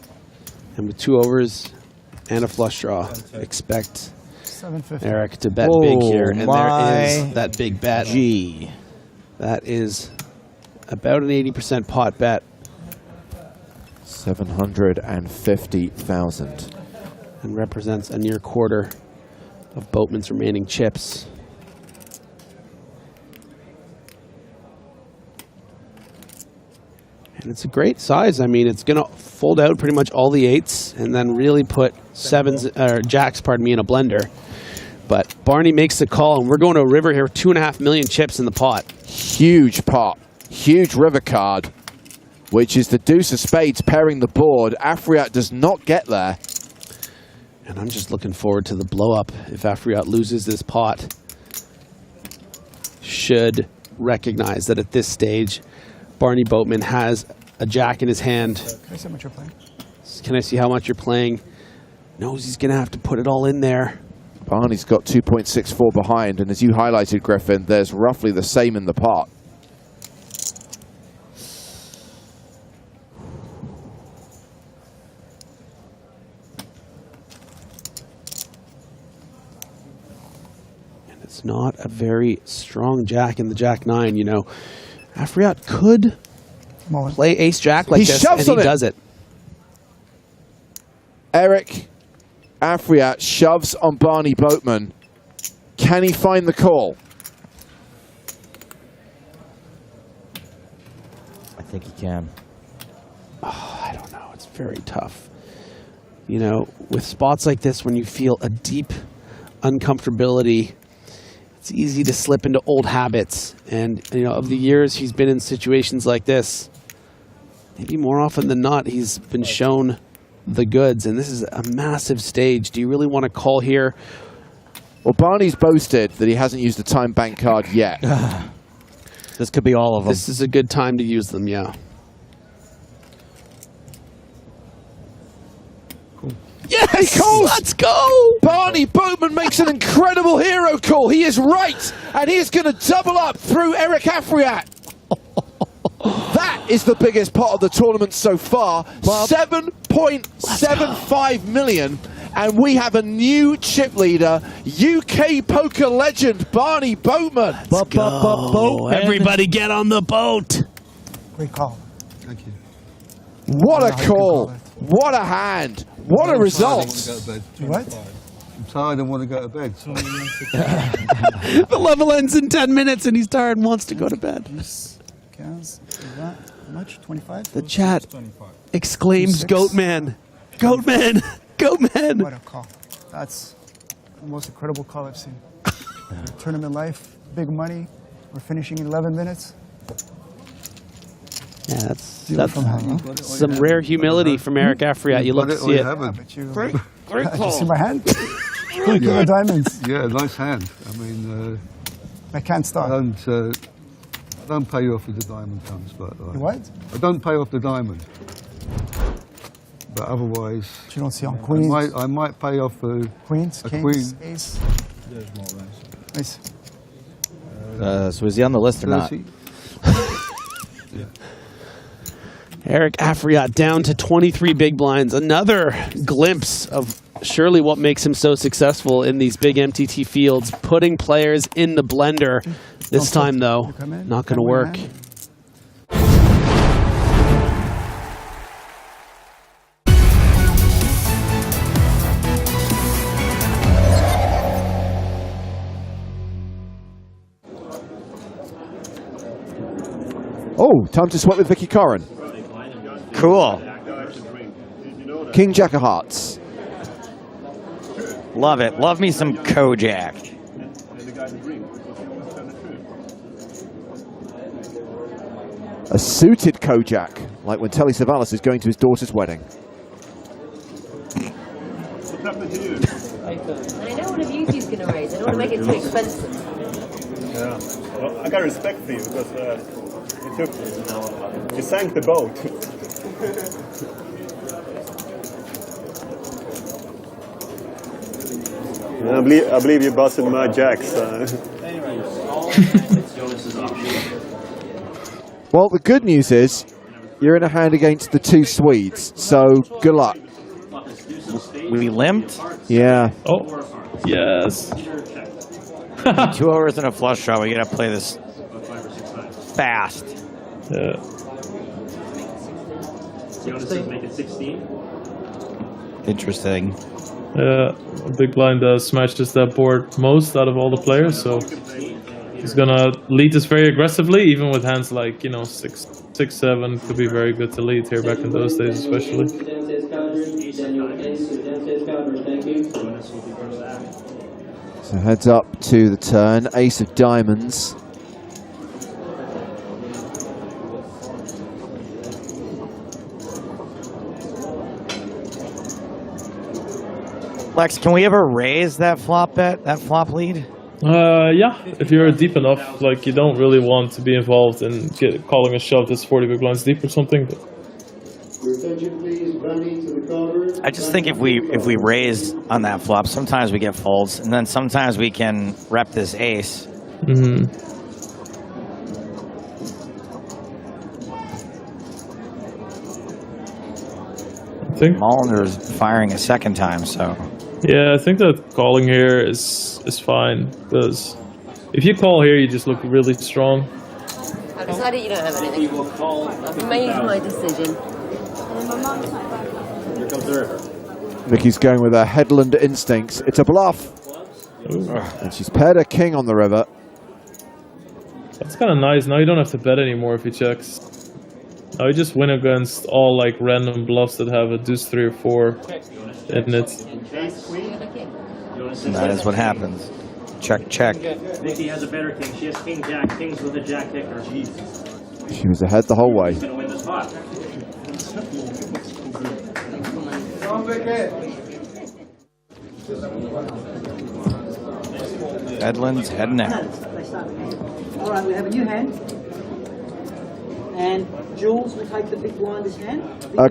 And with 2 overs and a flush draw, expect Eric to bet big here. And there is that big bet. Gee. That is about an 80% pot bet. 750,000. And represents a near quarter of Boatman's remaining chips. And it's a great size. I mean, it's going to fold out pretty much all the 8s and then really put jacks, in a blender. But Barney makes the call, and we're going to a river here with 2.5 million chips in the pot. Huge pot. Huge river card, which is the deuce of spades pairing the board. Afriat does not get there. And I'm just looking forward to the blow-up if Afriat loses this pot. Should recognize that at this stage, Barny Boatman has a jack in his hand. Can I see how much you're playing? Can I see how much you're playing? Knows he's going to have to put it all in there. Barney's got 2.64 behind, and as you highlighted, Griffin, there's roughly the same in the pot. And it's not a very strong jack in the jack-9, you know. Afriat could play ace-jack like this, and he does it. Eric Afriat shoves on Barny Boatman. Can he find the call? I think he can. Oh, I don't know. It's very tough. You know, with spots like this, when you feel a deep uncomfortability, it's easy to slip into old habits. And, you know, of the years he's been in situations like this, maybe more often than not, he's been shown the goods. And this is a massive stage. Do you really want to call here? Well, Barney's boasted that he hasn't used a time bank card yet. This could be all of them. This is a good time to use them, yeah. Yes! He calls! Let's go! Barny Boatman makes an incredible hero call. He is right, and he is going to double up through Eric Afriat. That is the biggest pot of the tournament so far. 7.75 million. And we have a new chip leader, UK poker legend, Barny Boatman. Let's go. Everybody get on the boat. Great call. Thank you. What a call. What a hand. What a result. What? I'm tired and want to go to bed. The level ends in 10 minutes and he's tired and wants to go to bed. How much? 25? The chat exclaims, Goatman. Goatman. Goatman. What a call. That's the most incredible call I've seen. Tournament life, big money. We're finishing in 11 minutes. Yeah, that's some rare humility from Eric Afriat. You love to see it. Great call. Did you see my hand? Look at the diamonds. Yeah, nice hand. I mean, I can't stop. I don't pay you off if the diamond comes, but what? I don't pay off the diamond. But otherwise, you don't see on queens. I might pay off queens, a kings, queen. ace. Nice. So is he on the list or not? Eric Afriat down to 23 big blinds. Another glimpse of surely what makes him so successful in these big MTT fields, putting players in the blender. This time, though, not going to work. Oh, time to sweat with Vicky Corrin. Cool. King Jack of Hearts. Love it. Love me some Kojak. A suited Kojak, like when Telly Savalas is going to his daughter's wedding. I know one of you two's going to raise. I don't want to make it too expensive. Yeah. Well, I got respect for you because you sank the boat. I believe you busted my jacks. Well, the good news is you're in a hand against the two Swedes, so good luck. We limped? Yeah. Oh, yes. 2 overs and a flush draw. We gotta play this fast. Yeah. Make it 16. Interesting. Yeah, big blind smashes that board most out of all the players, so he's gonna lead this very aggressively, even with hands like, you know, 6, 7 could be very good to lead here back in those days, especially. So heads up to the turn, ace of diamonds. Lex, can we ever raise that flop bet, that flop lead? Yeah, if you're deep enough, like you don't really want to be involved in calling a shove that's 40 big blinds deep or something. But I just think if we raise on that flop, sometimes we get folds, and then sometimes we can rep this ace. Mm-hmm. I think Molyneux's firing a second time, so. Yeah, I think that calling here is fine, because if you call here, you just look really strong. I've decided you don't have anything. I've made my decision. Here comes the river. Vicky's going with her headland instincts. It's a bluff. And she's paired a king on the river. That's kind of nice. Now you don't have to bet anymore if he checks. Now you just win against all like random bluffs that have a deuce 3 or 4 in it. And that is what happens. Check, check. Vicky has a better king. She has king jack, kings with a jack kicker. She was ahead the whole way. She's gonna win this pot. Edlin's heading out. All right, we have a new hand. And Jules will take the big blindest hand.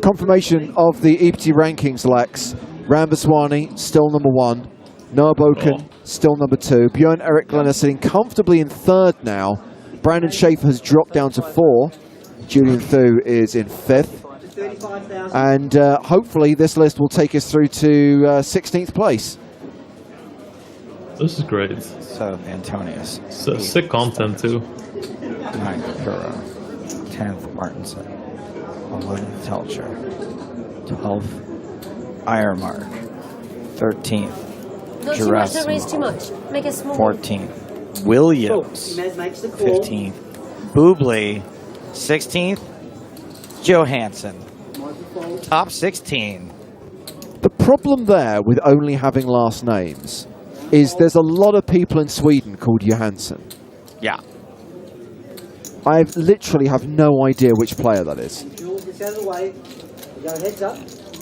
Confirmation of the EPT rankings, Lex. Rambaswani, still number 1. Noah Boken, still number 2. Björn Erik Glenn sitting comfortably in 3rd now. Brandon Schaefer has dropped down to 4. Julian Thu is in 5th. And hopefully this list will take us through to 16th place. This is great. So, Antonius. So sick content, too. 9th, Kuro. 10th, Martinson. 11th, Telcher. 12th, Ironmark. 13th, Not too much, don't raise too much. Make it small. 14th, Williams. 15th, Bublé. 16th, Johansson. Top 16. The problem there with only having last names is there's a lot of people in Sweden called Johansson. Yeah. I literally have no idea which player that is. Jules gets out of the way. You go heads up.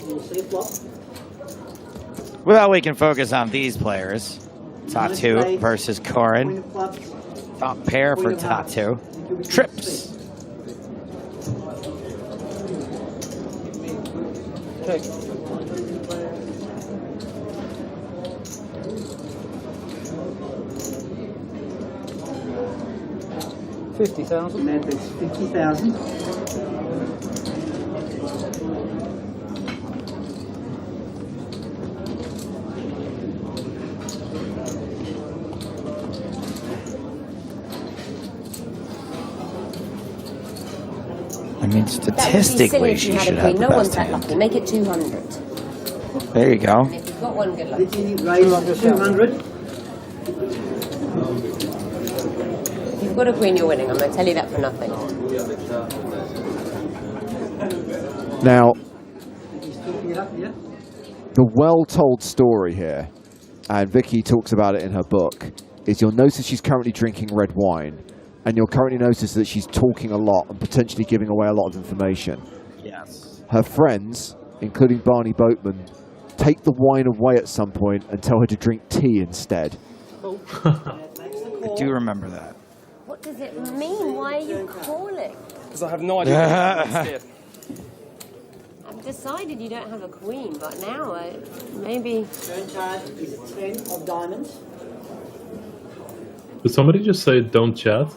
You'll see a flop. Well, we can focus on these players. Tatu versus Corin. Top pair for Tatu. Trips. Check. $50,000. That is 50,000. I mean, statistically, she should have the No one's best that hand. lucky. Make it 200. There you go. If you've got one, good luck. Vicky raised 200. you've got a queen, you're winning. I'm going to tell you that for nothing. Now, the well-told story here, and Vicky talks about it in her book, is you'll notice she's currently drinking red wine, and you'll currently notice that she's talking a lot and potentially giving away a lot of information. Yes. Her friends, including Barny Boatman, take the wine away at some point and tell her to drink tea instead. I do remember that. What does it mean? Why are you calling? Because I have no idea what to do instead. I've decided you don't have a queen, but now maybe... Turn card is 10 of diamonds. Did somebody just say don't chat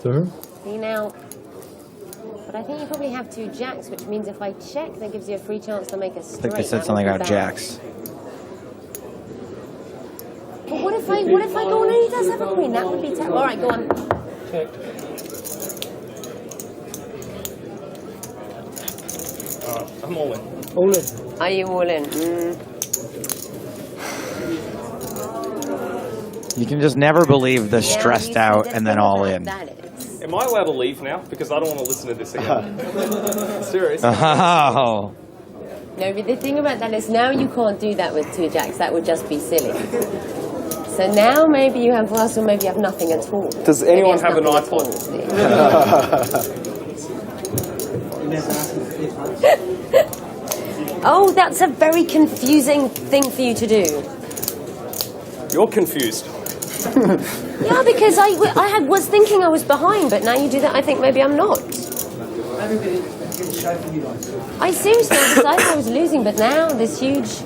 to her? See now... But I think you probably have 2 jacks, which means if I check, that gives you a free chance to make a straight. I think they said something about jacks. But what if I go on and he does have a queen? That would be terrible. All right, go on. Check. I'm all in. All in. Are you all in? You can just never believe the stressed out and then all in. Am I allowed to leave now? Because I don't want to listen to this again. Serious. Oh. No, but the thing about that is now you can't do that with 2 jacks. That would just be silly. So now maybe you have plus or maybe you have nothing at all. Does anyone have an iPod? Oh, that's a very confusing thing for you to do. You're confused. Yeah, because I was thinking I was behind, but now you do that, I think maybe I'm not. I seriously decided I was losing, but now this huge...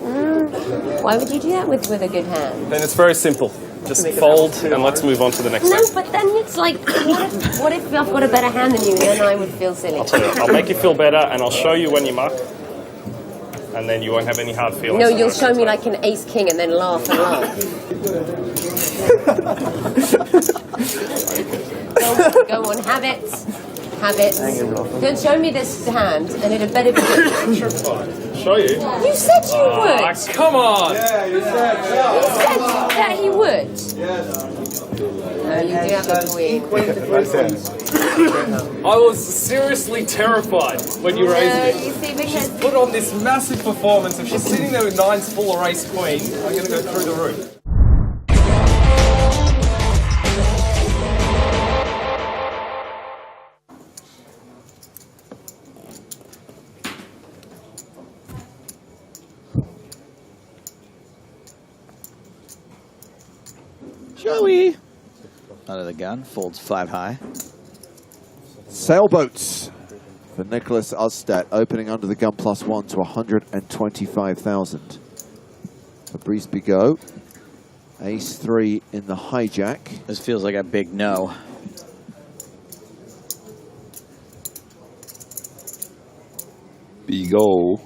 why would you do that with a good hand? Then it's very simple. Just fold and let's move on to the next No, thing. but then it's like, what if I've got a better hand than you? Then I would feel silly. I'll tell you, I'll make you feel better and I'll show you when you muck. And then you won't have any hard feelings. No, you'll show me like an ace-king and then laugh and laugh. Go on, have it. Have it. Don't show me this hand, and it'd better be good. Show you? You said you would. Come on! Yeah, you said that he would. No, you do have a queen. I was seriously terrified when you raised it. You see, because She's put on this massive performance. If she's sitting there with 9s full of ace queen, I'm going to go through the roof. Joey! Out of the gun, folds 5 high. Sailboats for Nicholas Ostedt, opening under the gun +1 to 125,000. Fabrice Bigot, ace-3 in the hijack. This feels like a big no. Bigot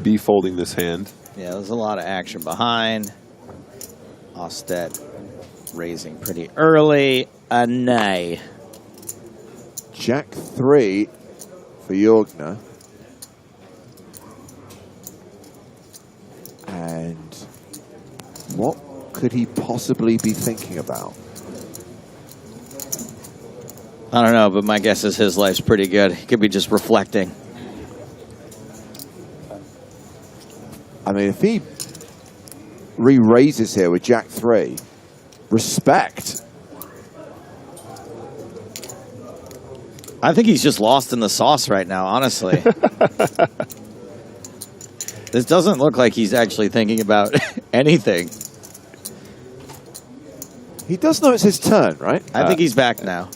be folding this hand. Yeah, there's a lot of action behind. Ostedt raising pretty early. A nay. Jack-3 for Jorgner. And what could he possibly be thinking about? I don't know, but my guess is his life's pretty good. He could be just reflecting. I mean, if he re-raises here with Jack-3, respect. I think he's just lost in the sauce right now, honestly. This doesn't look like he's actually thinking about anything. He does know it's his turn, right? I think he's back now.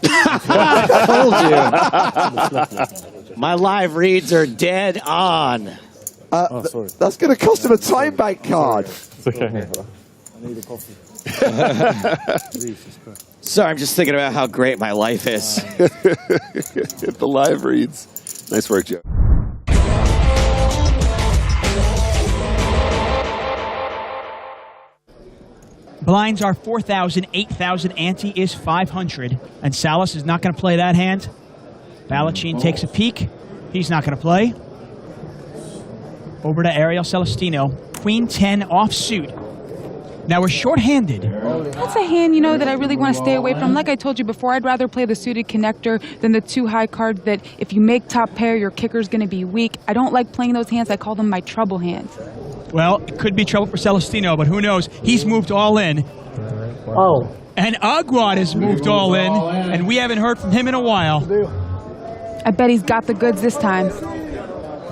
I told you. My live reads are dead on. That's going to cost him a time bank card. It's okay. I need a coffee. Sorry, I'm just thinking about how great my life is. Hit the live reads. Nice work, Joe. Blinds are 4,000, 8,000. Ante is 500. And Salas is not going to play that hand. Balachin takes a peek. He's not going to play. Over to Ariel Celestino. Queen 10 offsuit. Now we're short-handed. That's a hand, you know, that I really want to stay away from. Like I told you before, I'd rather play the suited connector than the two high cards that if you make top pair, your kicker's going to be weak. I don't like playing those hands. I call them my trouble hands. Well, it could be trouble for Celestino, but who knows? He's moved all in. Oh. And Aguad has moved all in, and we haven't heard from him in a while. I bet he's got the goods this time.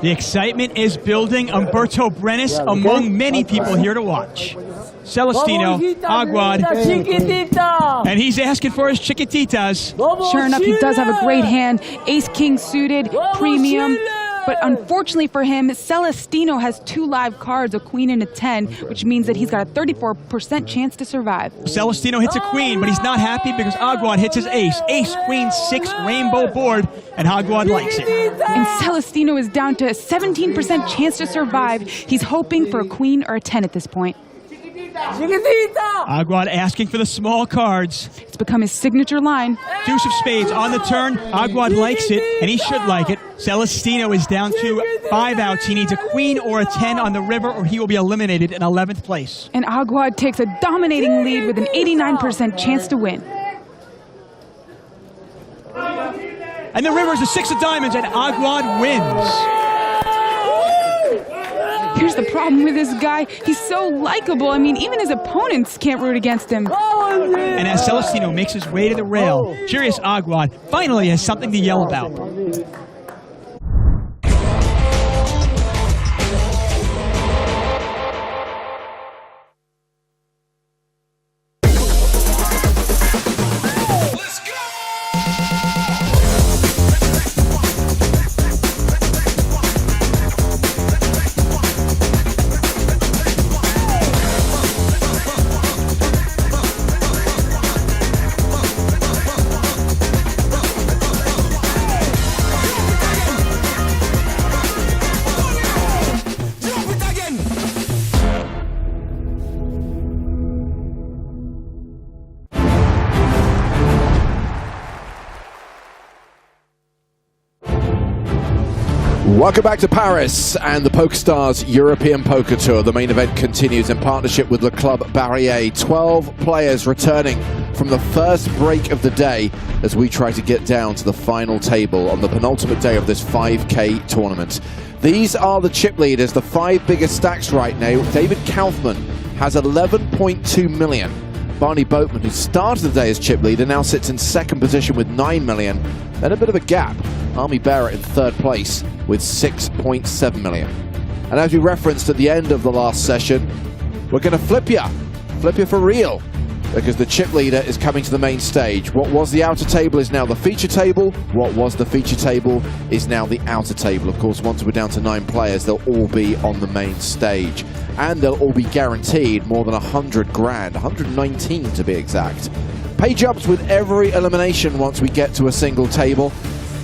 The excitement is building. Umberto Brenes among many people here to watch. Celestino, Aguad, and he's asking for his chiquititas. Sure enough, he does have a great hand. Ace-king suited, premium. But unfortunately for him, Celestino has 2 live cards, a queen and a 10, which means that he's got a 34% chance to survive. Celestino hits a queen, but he's not happy because Aguad hits his ace. Ace, queen, 6, rainbow board, and Aguad likes it. And Celestino is down to a 17% chance to survive. He's hoping for a queen or a 10 at this point. Aguad asking for the small cards. It's become his signature line. Deuce of spades on the turn. Aguad likes it, and he should like it. Celestino is down to 5 outs. He needs a queen or a 10 on the river, or he will be eliminated in 11th place. And Aguad takes a dominating lead with an 89% chance to win. And the river is a 6 of diamonds, and Aguad wins. Here's the problem with this guy. He's so likable. I mean, even his opponents can't root against him. And as Celestino makes his way to the rail, curious Aguad finally has something to yell about. Welcome back to Paris and the PokerStars European Poker Tour. The main event continues in partnership with Le Club Barrier. 12 players returning from the first break of the day as we try to get down to the final table on the penultimate day of this 5K tournament. These are the chip leaders, the 5 biggest stacks right now. David Kaufman has 11.2 million. Barny Boatman, who started the day as chip leader, now sits in second position with 9 million. Then a bit of a gap. Army Barrett in third place with 6.7 million. And as we referenced at the end of the last session, we're going to flip you for real, because the chip leader is coming to the main stage. What was the outer table is now the feature table. What was the feature table is now the outer table. Of course, once we're down to 9 players, they'll all be on the main stage. And they'll all be guaranteed more than 100 grand, 119 to be exact. Page ups with every elimination once we get to a single table.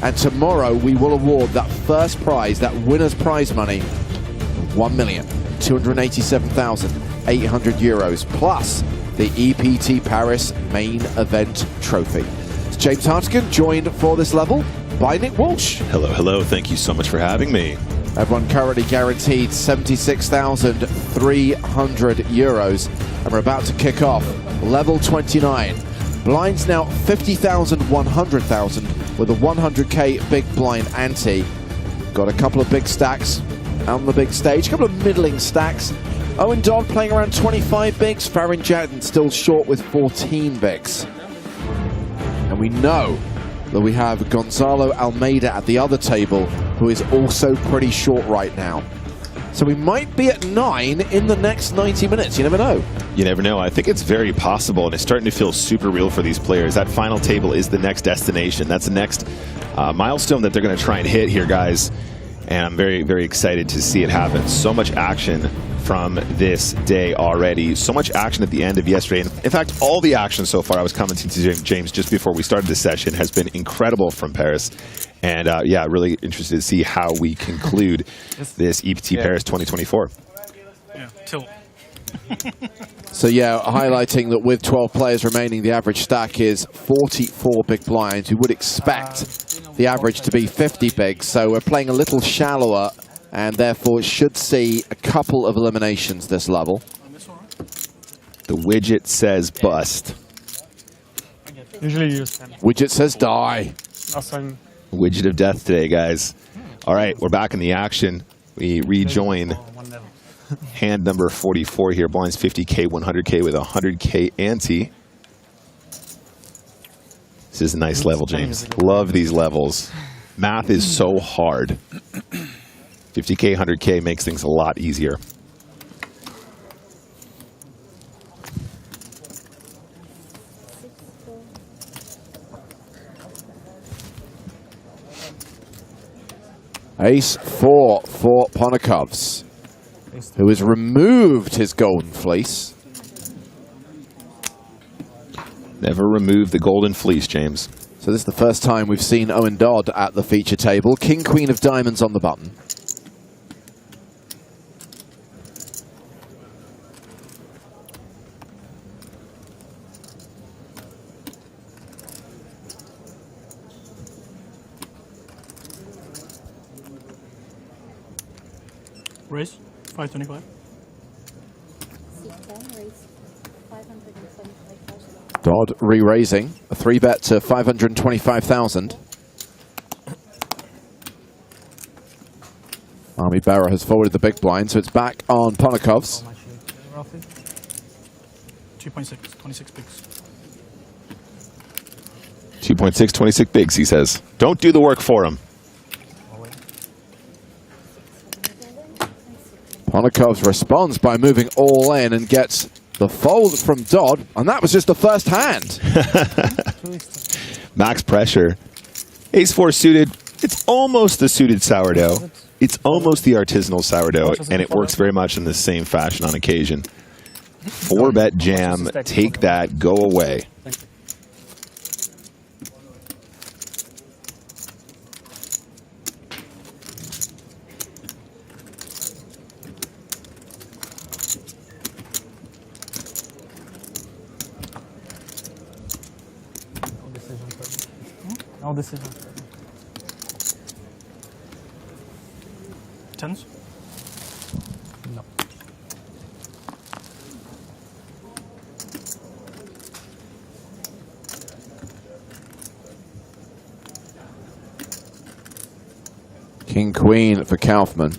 And tomorrow we will award that first prize, that winner's prize money, €1,287,800 plus the EPT Paris Main Event trophy. It's James Hartigan, joined for this level by Nick Walsh. Hello, hello. Thank you so much for having me. Everyone currently guaranteed €76,300. And we're about to kick off level 29. Blinds now 50,000, 100,000 with a 100K big blind ante. Got a couple of big stacks on the big stage, a couple of middling stacks. Owen Dodd playing around 25 bigs. Farid Jattin still short with 14 bigs. And we know that we have Gonzalo Almeida at the other table, who is also pretty short right now. So we might be at 9 in the next 90 minutes. You never know. You never know. I think it's very possible, and it's starting to feel super real for these players. That final table is the next destination. That's the next milestone that they're going to try and hit here, guys. And I'm very, very excited to see it happen. So much action from this day already. So much action at the end of yesterday. And in fact, all the action so far, I was commenting to James just before we started this session, has been incredible from Paris. And yeah, really interested to see how we conclude this EPT Paris 2024. Yeah, tilt. So yeah, highlighting that with 12 players remaining, the average stack is 44 big blinds. We would expect the average to be 50 bigs, so we're playing a little shallower and therefore should see a couple of eliminations this level. The widget says bust. Usually you use 10. Widget says die. Last time. Widget of death today, guys. All right, we're back in the action. We rejoin hand number 44 here. Blinds 50K, 100K with 100K ante. This is a nice level, James. Love these levels. Math is so hard. 50K, 100K makes things a lot easier. Ace-4 for Ponnikovs, who has removed his golden fleece. Never remove the golden fleece, James. So this is the first time we've seen Owen Dodd at the feature table. King, queen of diamonds on the button. Raise 525. Dodd re-raising a 3-bet to 525,000. Army Barra has forwarded the big blind, so it's back on Ponnikovs. 2.6, 26 bigs. 2.6, 26 bigs, he says. Don't do the work for him. Ponnikovs responds by moving all in and gets the fold from Dodd, and that was just the first hand. Max pressure. Ace-4 suited. It's almost the suited sourdough. It's almost the artisanal sourdough, and it works very much in the same fashion on occasion. 4-bet jam. Take that. Go away. No decision. Tens? No. King, queen for Kaufman.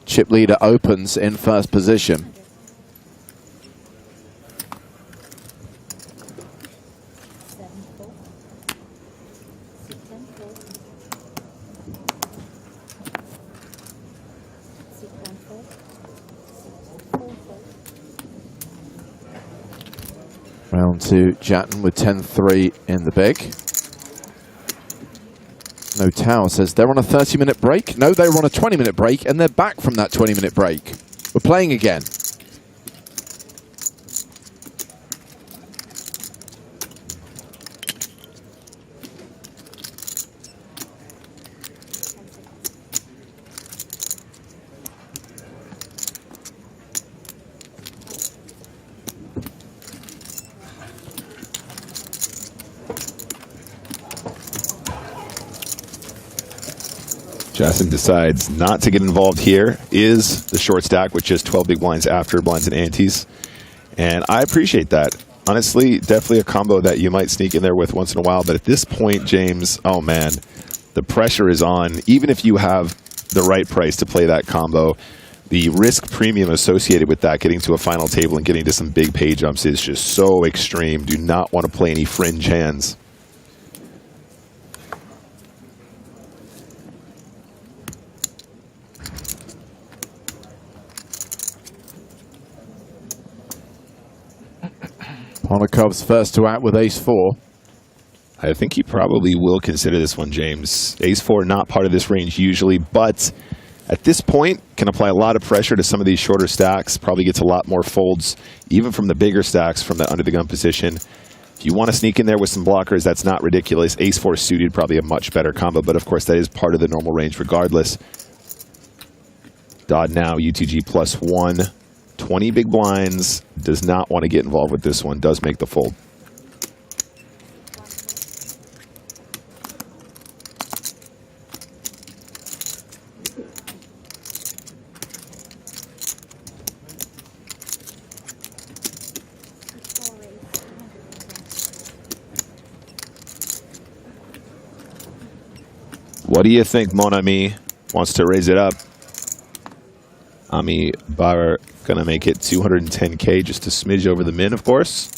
Chip leader opens in first position. Round two, Jattin with 10-3 in the big. No Tower says they're on a 30-minute break. No, they were on a 20-minute break, and they're back from that 20-minute break. We're playing again. Jattin decides not to get involved here. Is the short stack with just 12 big blinds after blinds and antes. And I appreciate that. Honestly, definitely a combo that you might sneak in there with once in a while. But at this point, James, oh man, the pressure is on. Even if you have the right price to play that combo, the risk premium associated with that, getting to a final table and getting to some big pay jumps, is just so extreme. Do not want to play any fringe hands. Ponnikovs first to act with ace-4. I think he probably will consider this one, James. Ace-4 not part of this range usually, but at this point can apply a lot of pressure to some of these shorter stacks. Probably gets a lot more folds, even from the bigger stacks from the under the gun position. If you want to sneak in there with some blockers, that's not ridiculous. Ace-4 suited, probably a much better combo, but of course that is part of the normal range regardless. Dodd now, UTG +1. 20 big blinds, does not want to get involved with this one, does make the fold. What do you think, mon ami? Wants to raise it up. Ami Bar gonna make it 210K, just a smidge over the min, of course.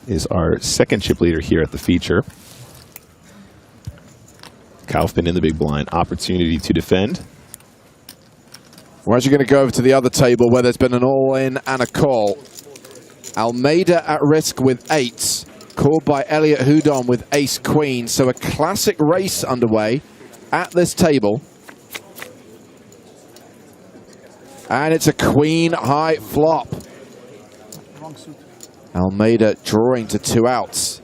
Is our second chip leader here at the feature. Kaufman in the big blind. Opportunity to defend. We're actually going to go over to the other table where there's been an all-in and a call. Almeida at risk with eights. Called by Elliot Houdon with ace-queen. So a classic race underway at this table. And it's a queen-high flop. Almeida drawing to 2 outs.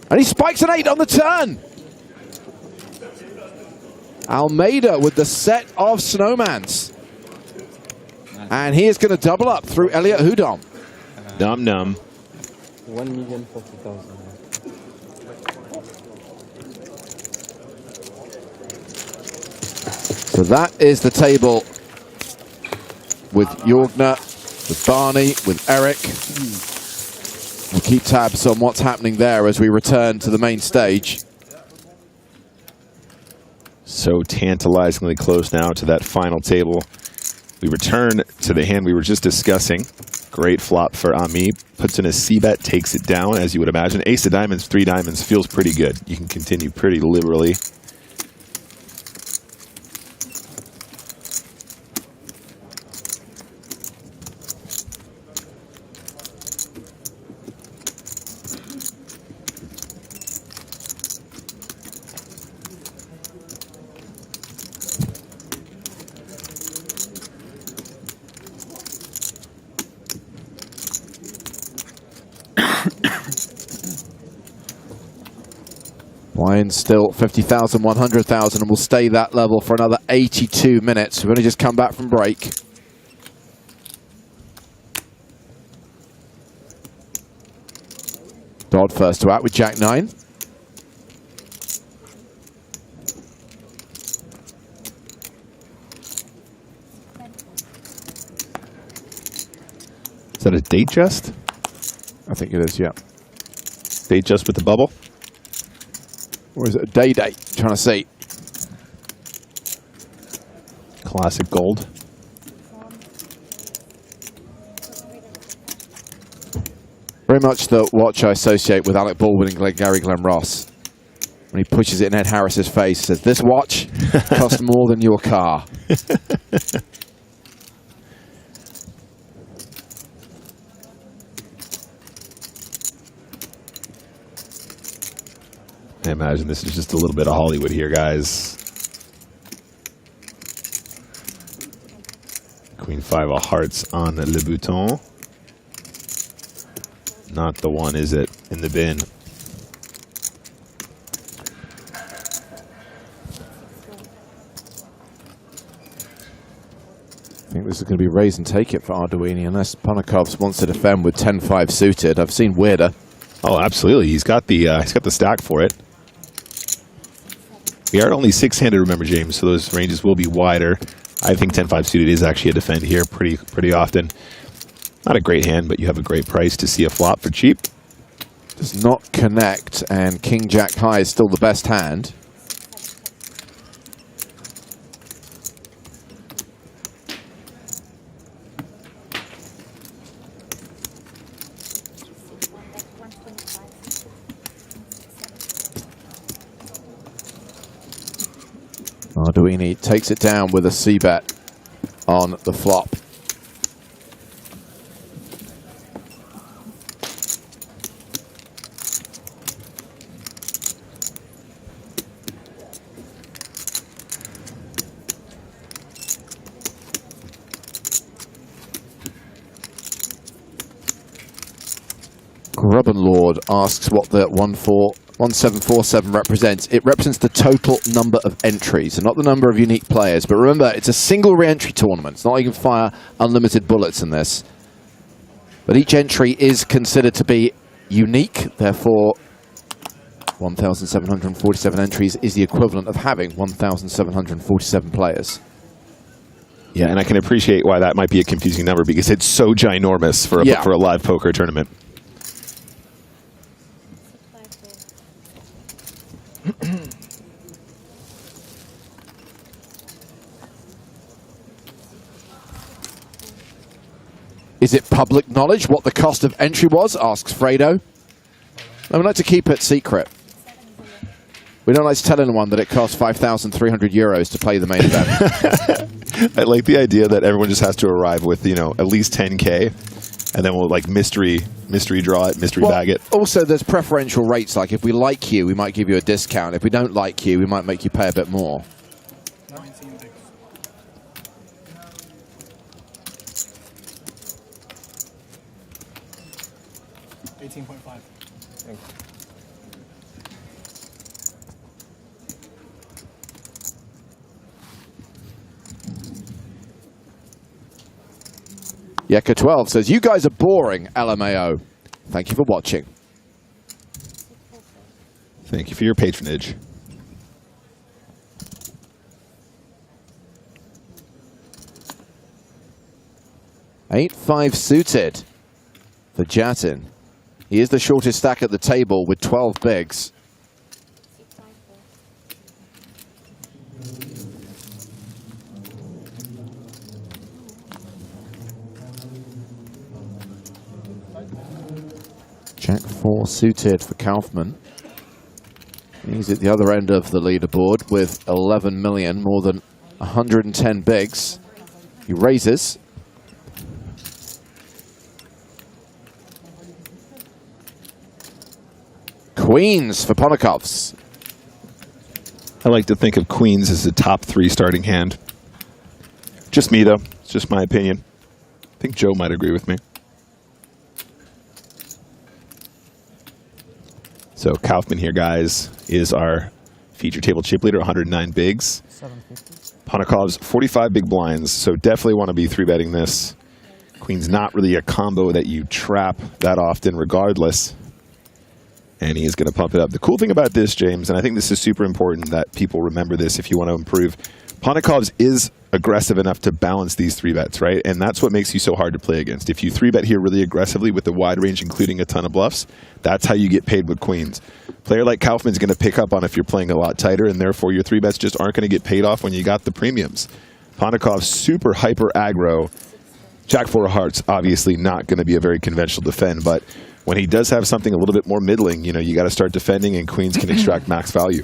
And he spikes an 8 on the turn. Almeida with the set of snowmans. And he is going to double up through Elliot Houdon. Num. 1,040,000. So that is the table with Jorgner, with Barney, with Eric. We'll keep tabs on what's happening there as we return to the main stage. So tantalizingly close now to that final table. We return to the hand we were just discussing. Great flop for Ami. Puts in a C-bet, takes it down, as you would imagine. Ace of diamonds, 3 diamonds, feels pretty good. You can continue pretty liberally. Lions still 50,000, 100,000, and will stay that level for another 82 minutes. We've only just come back from break. Dodd first to out with Jack 9. Is that a date just? I think it is, yeah. Date just with the bubble? Or is it a day date? Trying to see. Classic gold. Very much the watch I associate with Alec Baldwin and Gary Glenn Ross. When he pushes it in Ed Harris's face, says, "This watch costs more than your car." I imagine this is just a little bit of Hollywood here, guys. Queen 5 of hearts on Le Bouton. Not the one, is it? In the bin. I think this is going to be raise and take it for Arduini, unless Panakovs wants to defend with 10-5 suited. I've seen weirder. Oh, absolutely. He's got the stack for it. We are only 6-handed, remember, James, so those ranges will be wider. I think 10-5 suited is actually a defend here pretty often. Not a great hand, but you have a great price to see a flop for cheap. Does not connect, and King Jack High is still the best hand. Arduini takes it down with a C-bet on the flop. Grubben Lord asks what the 1747 represents. It represents the total number of entries, and not the number of unique players. But remember, it's a single re-entry tournament. It's not like you can fire unlimited bullets in this. But each entry is considered to be unique. Therefore, 1,747 entries is the equivalent of having 1,747 players. Yeah, and I can appreciate why that might be a confusing number, because it's so ginormous for a live poker tournament. Is it public knowledge what the cost of entry was? Asks Fredo. I would like to keep it secret. We don't like to tell anyone that it costs 5,300 euros to play the main event. I like the idea that everyone just has to arrive with, you know, at least 10K, and then we'll like mystery draw it, mystery bag it. Also, there's preferential rates. Like if we like you, we might give you a discount. If we don't like you, we might make you pay a bit more. Yeka12 says, you guys are boring, LMAO. Thank you for watching. Thank you for your patronage. Eight-5 suited for Jattin. He is the shortest stack at the table with 12 bigs. Jack 4 suited for Kaufman. He's at the other end of the leaderboard with 11 million, more than 110 bigs. He raises. Queens for Ponakovs. I like to think of queens as the top 3 starting hand. Just me, though. It's just my opinion. I think Joe might agree with me. So Kaufman here, guys, is our feature table chip leader, 109 bigs. 750. Ponakov's 45 big blinds, so definitely want to be 3-betting this. Queen's not really a combo that you trap that often regardless. And he's going to pump it up. The cool thing about this, James, and I think this is super important that people remember this if you want to improve, Ponakov's is aggressive enough to balance these 3-bets, right? And that's what makes you so hard to play against. If you 3-bet here really aggressively with a wide range, including a ton of bluffs, that's how you get paid with queens. Player like Kaufman's going to pick up on if you're playing a lot tighter, and therefore your 3-bets just aren't going to get paid off when you got the premiums. Ponakov's super hyper aggro. Jack 4 of hearts, obviously not going to be a very conventional defend, but when he does have something a little bit more middling, you know, you got to start defending, and queens can extract max value.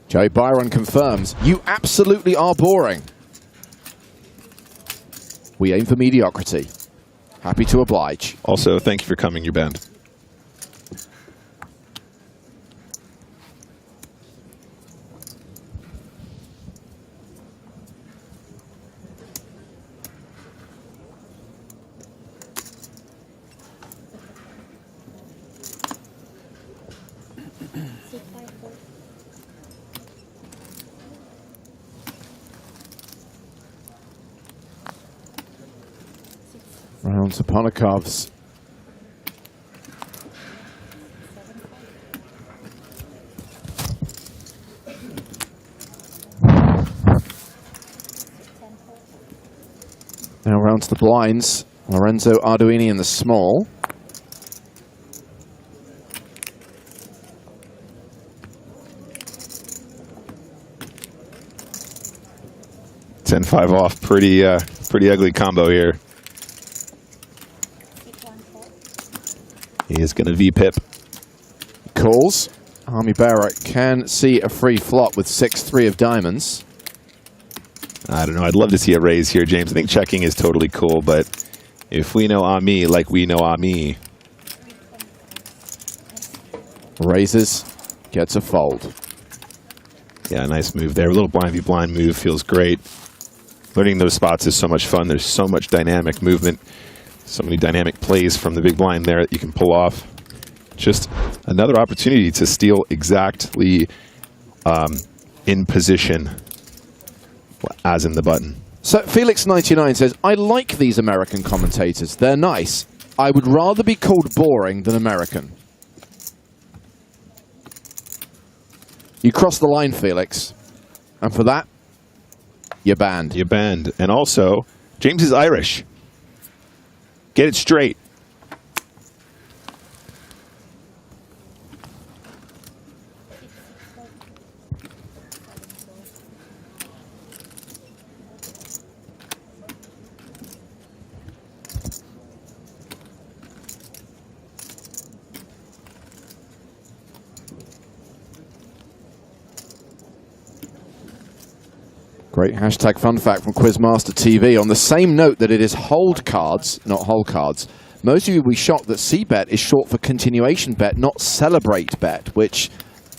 Joe Byron confirms, you absolutely are boring. We aim for mediocrity. Happy to oblige. Also, thank you for coming, your band. Round to Ponakovs. Now round to the blinds. Lorenzo Arduini in the small. $10-5 off. Pretty ugly combo here. He is going to V-pip. Calls. Army Barrett can see a free flop with 6-3 of diamonds. I don't know. I'd love to see a raise here, James. I think checking is totally cool, but if we know Ami like we know Ami. Raises. Gets a fold. Yeah, nice move there. A little blind v blind move feels great. Learning those spots is so much fun. There's so much dynamic movement. So many dynamic plays from the big blind there that you can pull off. Just another opportunity to steal exactly in position as in the button. So Felix99 says, I like these American commentators. They're nice. I would rather be called boring than American. You crossed the line, Felix. And for that, you're banned. You're banned. And also, James is Irish. Get it straight. Great hashtag fun fact from Quizmaster TV. On the same note that it is hold cards, not hole cards, most of you will be shocked that C-bet is short for continuation bet, not celebrate bet, which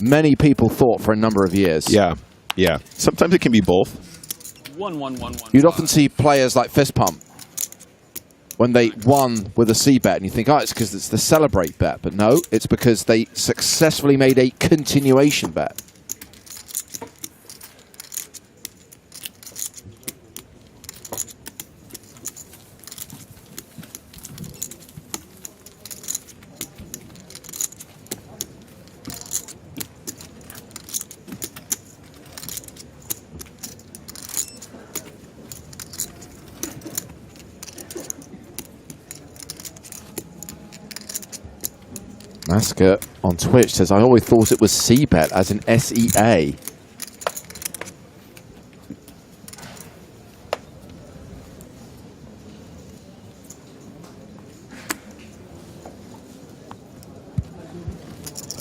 many people thought for a number of years. Yeah, yeah. Sometimes it can be both. 1-1-1-1. You'd often see players like Fist Pump when they won with a C-bet, and you think, oh, it's because it's the celebrate bet. But no, it's because they successfully made a continuation bet. Masker on Twitch says, I always thought it was C-bet, as in S-E-A.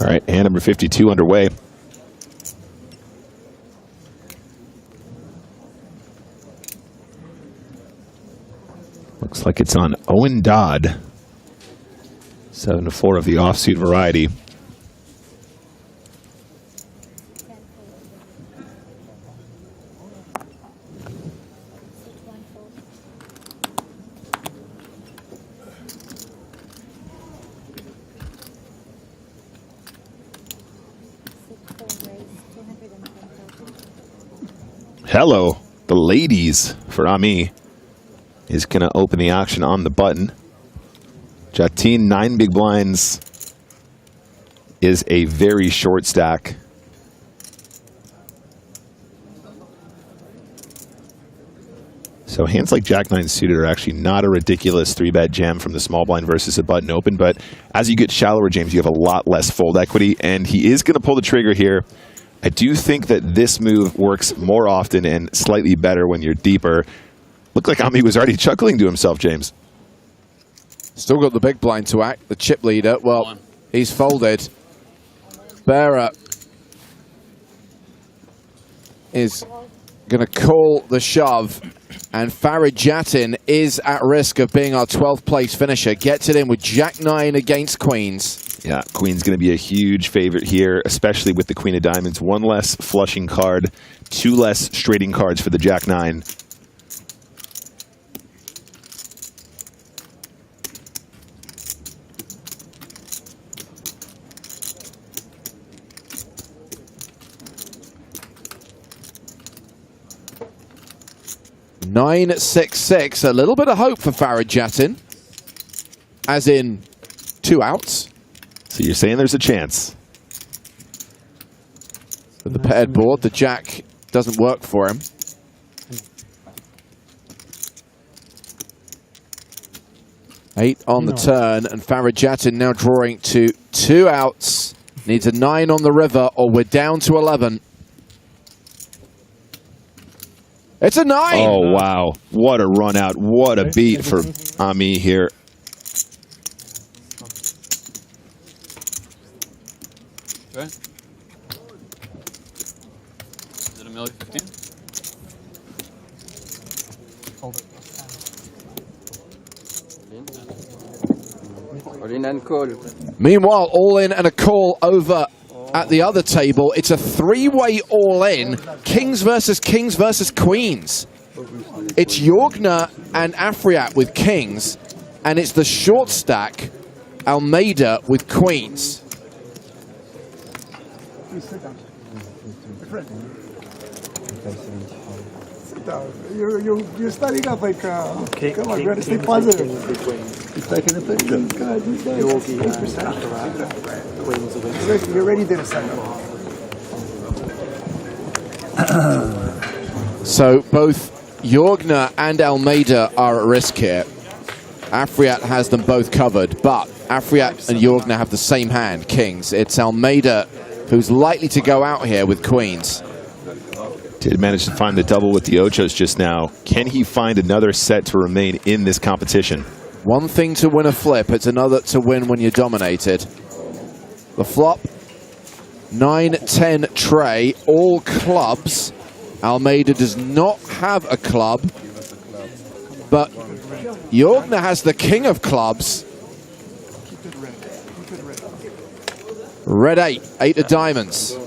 All right, hand number 52 underway. Looks like it's on Owen Dodd. 7-4 of the offsuit variety. Hello, the ladies for Ami is going to open the action on the button. Jattin, 9 big blinds, is a very short stack. So hands like Jack-9 suited are actually not a ridiculous 3-bet jam from the small blind versus a button open, but as you get shallower, James, you have a lot less fold equity, and he is going to pull the trigger here. I do think that this move works more often and slightly better when you're deeper. Looked like Ami was already chuckling to himself, James. Still got the big blind to act, the chip leader. Well, he's folded. Bearer is going to call the shove, and Farid Jattin is at risk of being our 12th place finisher. Gets it in with Jack-9 against Queens. Yeah, Queen's going to be a huge favorite here, especially with the Queen of Diamonds. 1 less flushing card, 2 less straighting cards for the Jack-9. $9-6-6. A little bit of hope for Farid Jattin, as in 2 outs. So you're saying there's a chance. With the paired board, the Jack doesn't work for him. Eight on the turn, and Farid Jattin now drawing to 2 outs. Needs a 9 on the river, or we're down to 11. It's a 9! Oh, wow. What a run out. What a beat for Ami here. Okay. Is it a million 15? Hold in and call. Meanwhile, all in and a call over at the other table. It's a 3-way all-in. Kings versus Queens. It's Jorgner and Afriat with Kings, and it's the short stack, Almeida with Queens. Sit down. You're standing up like, come on, you gotta stay positive. He's taking a picture. God, you're ready to stand up. So both Jorgner and Almeida are at risk here. Afriat has them both covered, but Afriat and Jorgner have the same hand, Kings. It's Almeida who's likely to go out here with Queens. Did manage to find the double with the Ochos just now. Can he find another set to remain in this competition? One thing to win a flip, it's another to win when you're dominated. The flop, 9-10 tray, all clubs. Almeida does not have a club, but Jorgner has the king of clubs. Red 8, 8 of diamonds. 3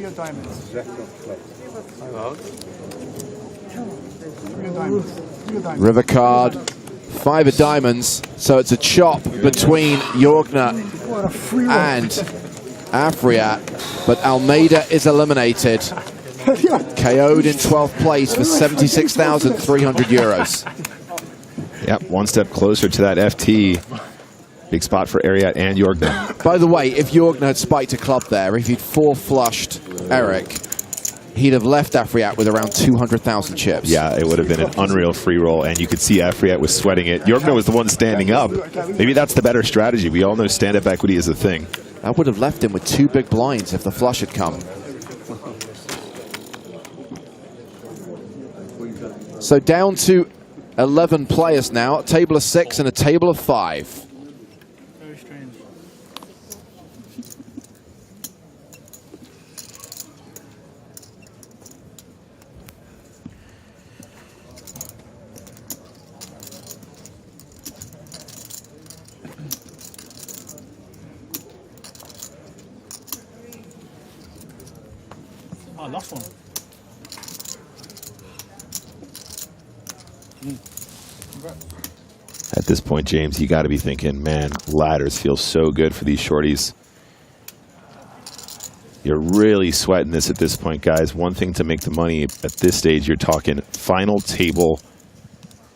of diamonds. 3 of diamonds. 3 of diamonds. River card, 5 of diamonds. So it's a chop between Jorgner and Afriat, but Almeida is eliminated. KO'd in 12th place for 76,300 euros. Yep, one step closer to that FT. Big spot for Ariat and Jorgner. By the way, if Jorgner had spiked a club there, if he'd 4-flushed Eric, he'd have left Afriat with around 200,000 chips. Yeah, it would have been an unreal free roll, and you could see Afriat was sweating it. Jorgner was the one standing up. Maybe that's the better strategy. We all know stand-up equity is a thing. That would have left him with 2 big blinds if the flush had come. So down to 11 players now, a table of 6 and a table of 5. Very strange. Oh, last one. At this point, James, you got to be thinking, man, ladders feel so good for these shorties. You're really sweating this at this point, guys. One thing to make the money at this stage, you're talking final table,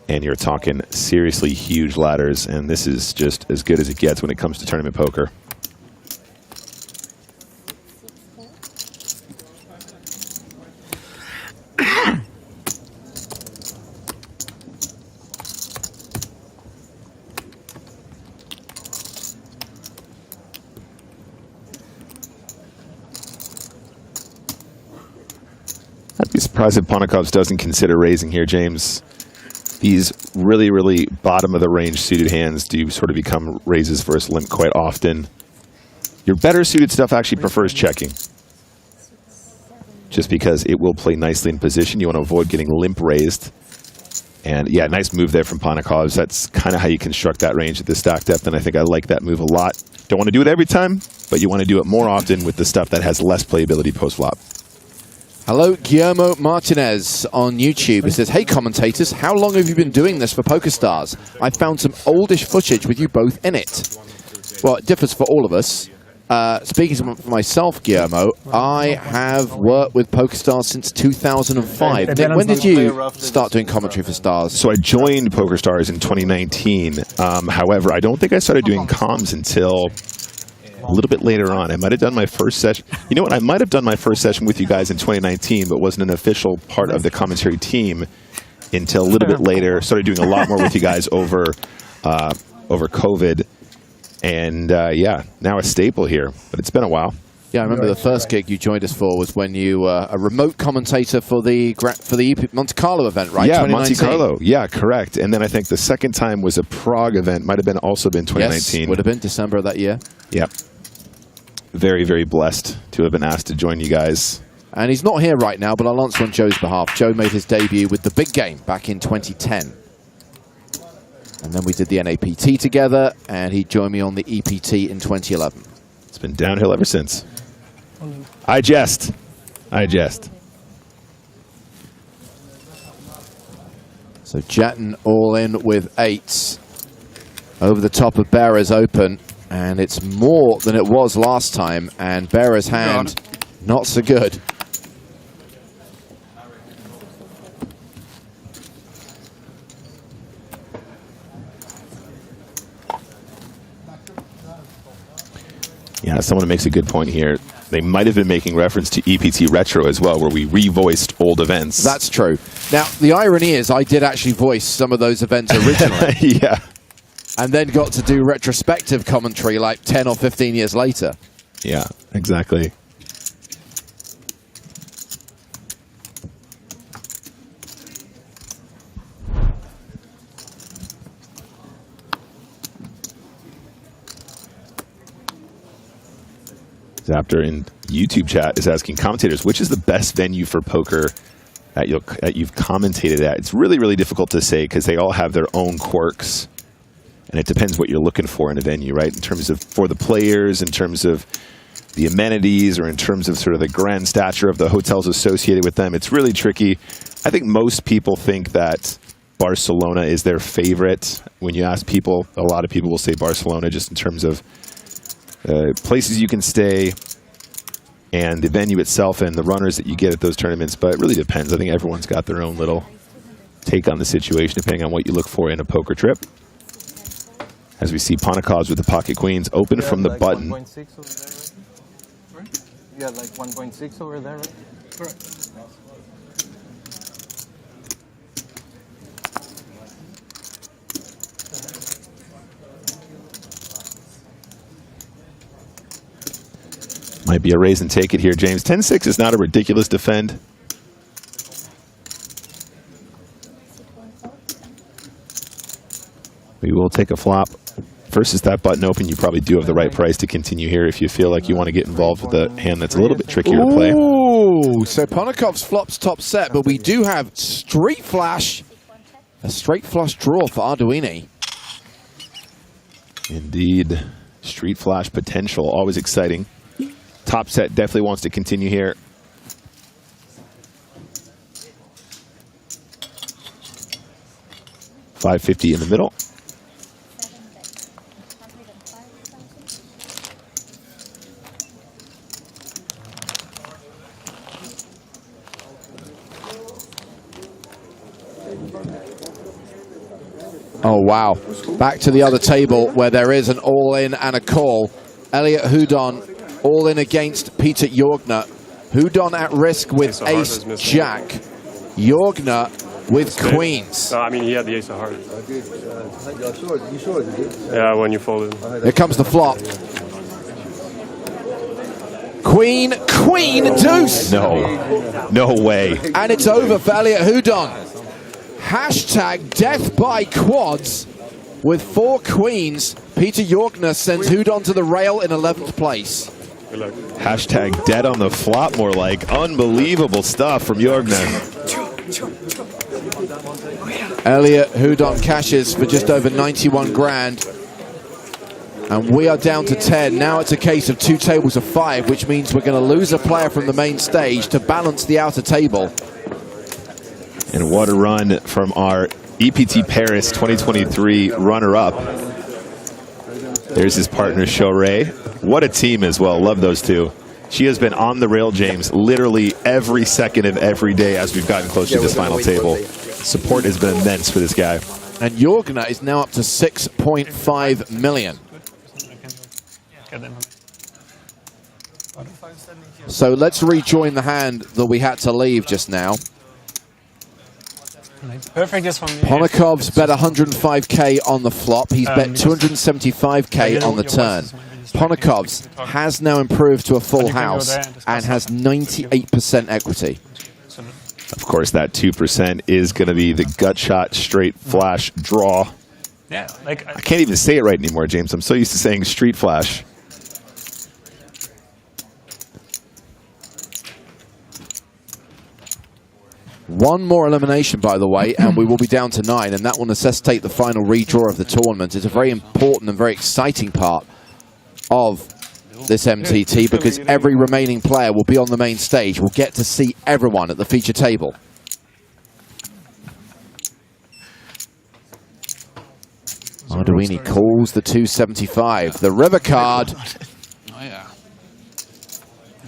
and you're talking seriously huge ladders, and this is just as good as it gets when it comes to tournament poker. I'd be surprised if Ponikovs doesn't consider raising here, James. These really, really bottom of the range suited hands do sort of become raises versus limp quite often. Your better suited stuff actually prefers checking, just because it will play nicely in position. You want to avoid getting limp raised. And yeah, nice move there from Ponikovs. That's kind of how you construct that range at this stack depth, and I think I like that move a lot. Don't want to do it every time, but you want to do it more often with the stuff that has less playability post-flop. Hello, Guillermo Martinez on YouTube. He says, hey commentators, how long have you been doing this for PokerStars? I found some oldish footage with you both in it. Well, it differs for all of us. Speaking for myself, Guillermo, I have worked with PokerStars since 2005. Nick, when did you start doing commentary for Stars? So I joined PokerStars in 2019. However, I don't think I started doing comms until a little bit later on. I might have done my first session. You know what? I might have done my first session with you guys in 2019, but wasn't an official part of the commentary team until a little bit later. Started doing a lot more with you guys over COVID. And yeah, now a staple here, but it's been a while. Yeah, I remember the first gig you joined us for was when you were a remote commentator for the Monte Carlo event, right? Yeah, Monte Carlo. Yeah, correct. And then I think the second time was a Prague event. Might have been also been 2019. Yes, would have been December of that year. Yep. Very, very blessed to have been asked to join you guys. And he's not here right now, but I'll answer on Joe's behalf. Joe made his debut with the big game back in 2010. And then we did the NAPT together, and he joined me on the EPT in 2011. It's been downhill ever since. I jest. I jest. So Jattin all in with 8s over the top of Bearer's open, and it's more than it was last time, and Bearer's hand not so good. Yeah, someone makes a good point here. They might have been making reference to EPT Retro as well, where we revoiced old events. That's true. Now, the irony is I did actually voice some of those events originally. Yeah. And then got to do retrospective commentary like 10 or 15 years later. Yeah, exactly. Zapter YouTube chat is asking commentators, which is the best venue for poker that you've commentated at? It's really, really difficult to say because they all have their own quirks. And it depends what you're looking for in a venue, right? In terms of for the players, in terms of the amenities, or in terms of sort of the grand stature of the hotels associated with them. It's really tricky. I think most people think that Barcelona is their favorite. When you ask people, a lot of people will say Barcelona just in terms of places you can stay and the venue itself and the runners that you get at those tournaments. But it really depends. I think everyone's got their own little take on the situation depending on what you look for in a poker trip. As we see Ponikovs with the pocket queens open from the button. 1.6 over there, right? You got like 1.6 over there, right? Correct. Might be a raise and take it here, James. 10-6 is not a ridiculous defend. We will take a flop. Versus that button open, you probably do have the right price to continue here if you feel like you want to get involved with a hand that's a little bit trickier to play. Ooh, so Ponikov's flops top set, but we do have Street Flash. A straight flush draw for Arduini. Indeed. Street Flash potential, always exciting. Top set definitely wants to continue here. $550 in the middle. Oh, wow. Back to the other table where there is an all-in and a call. Elliot Houdon all-in against Peter Jorgner. Houdon at risk with ace-jack. Jorgner with queens. No, I mean, he had the ace of hearts. I did. You saw it, did you? Yeah, when you folded. Here comes the flop. Queen, queen, deuce. No way. And it's over for Elliot Houdon. Hashtag death by quads with 4 queens. Peter Jorgner sends Houdon to the rail in 11th place. Hashtag dead on the flop, more like. Unbelievable stuff from Jorgner. Elliot Houdon cashes for just over 91 grand. And we are down to 10. Now it's a case of 2 tables of 5, which means we're going to lose a player from the main stage to balance the outer table. And what a run from our EPT Paris 2023 runner-up. There's his partner, Choré. What a team as well. Love those two. She has been on the rail, James, literally every second of every day as we've gotten closer to this final table. Support has been immense for this guy. And Jorgner is now up to 6.5 million. So let's rejoin the hand that we had to leave just now. Perfect just from Ponikov's bet 105k on the flop. He's bet 275k on the turn. Ponikov's has now improved to a full house and has 98% equity. Of course, that 2% is going to be the gut shot, straight flash draw. Yeah, like I can't even say it right anymore, James. I'm so used to saying street flash. One more elimination, by the way, and we will be down to 9, and that will necessitate the final redraw of the tournament. It's a very important and very exciting part of this MTT because every remaining player will be on the main stage. We'll get to see everyone at the feature table. Arduini calls the 275. The river card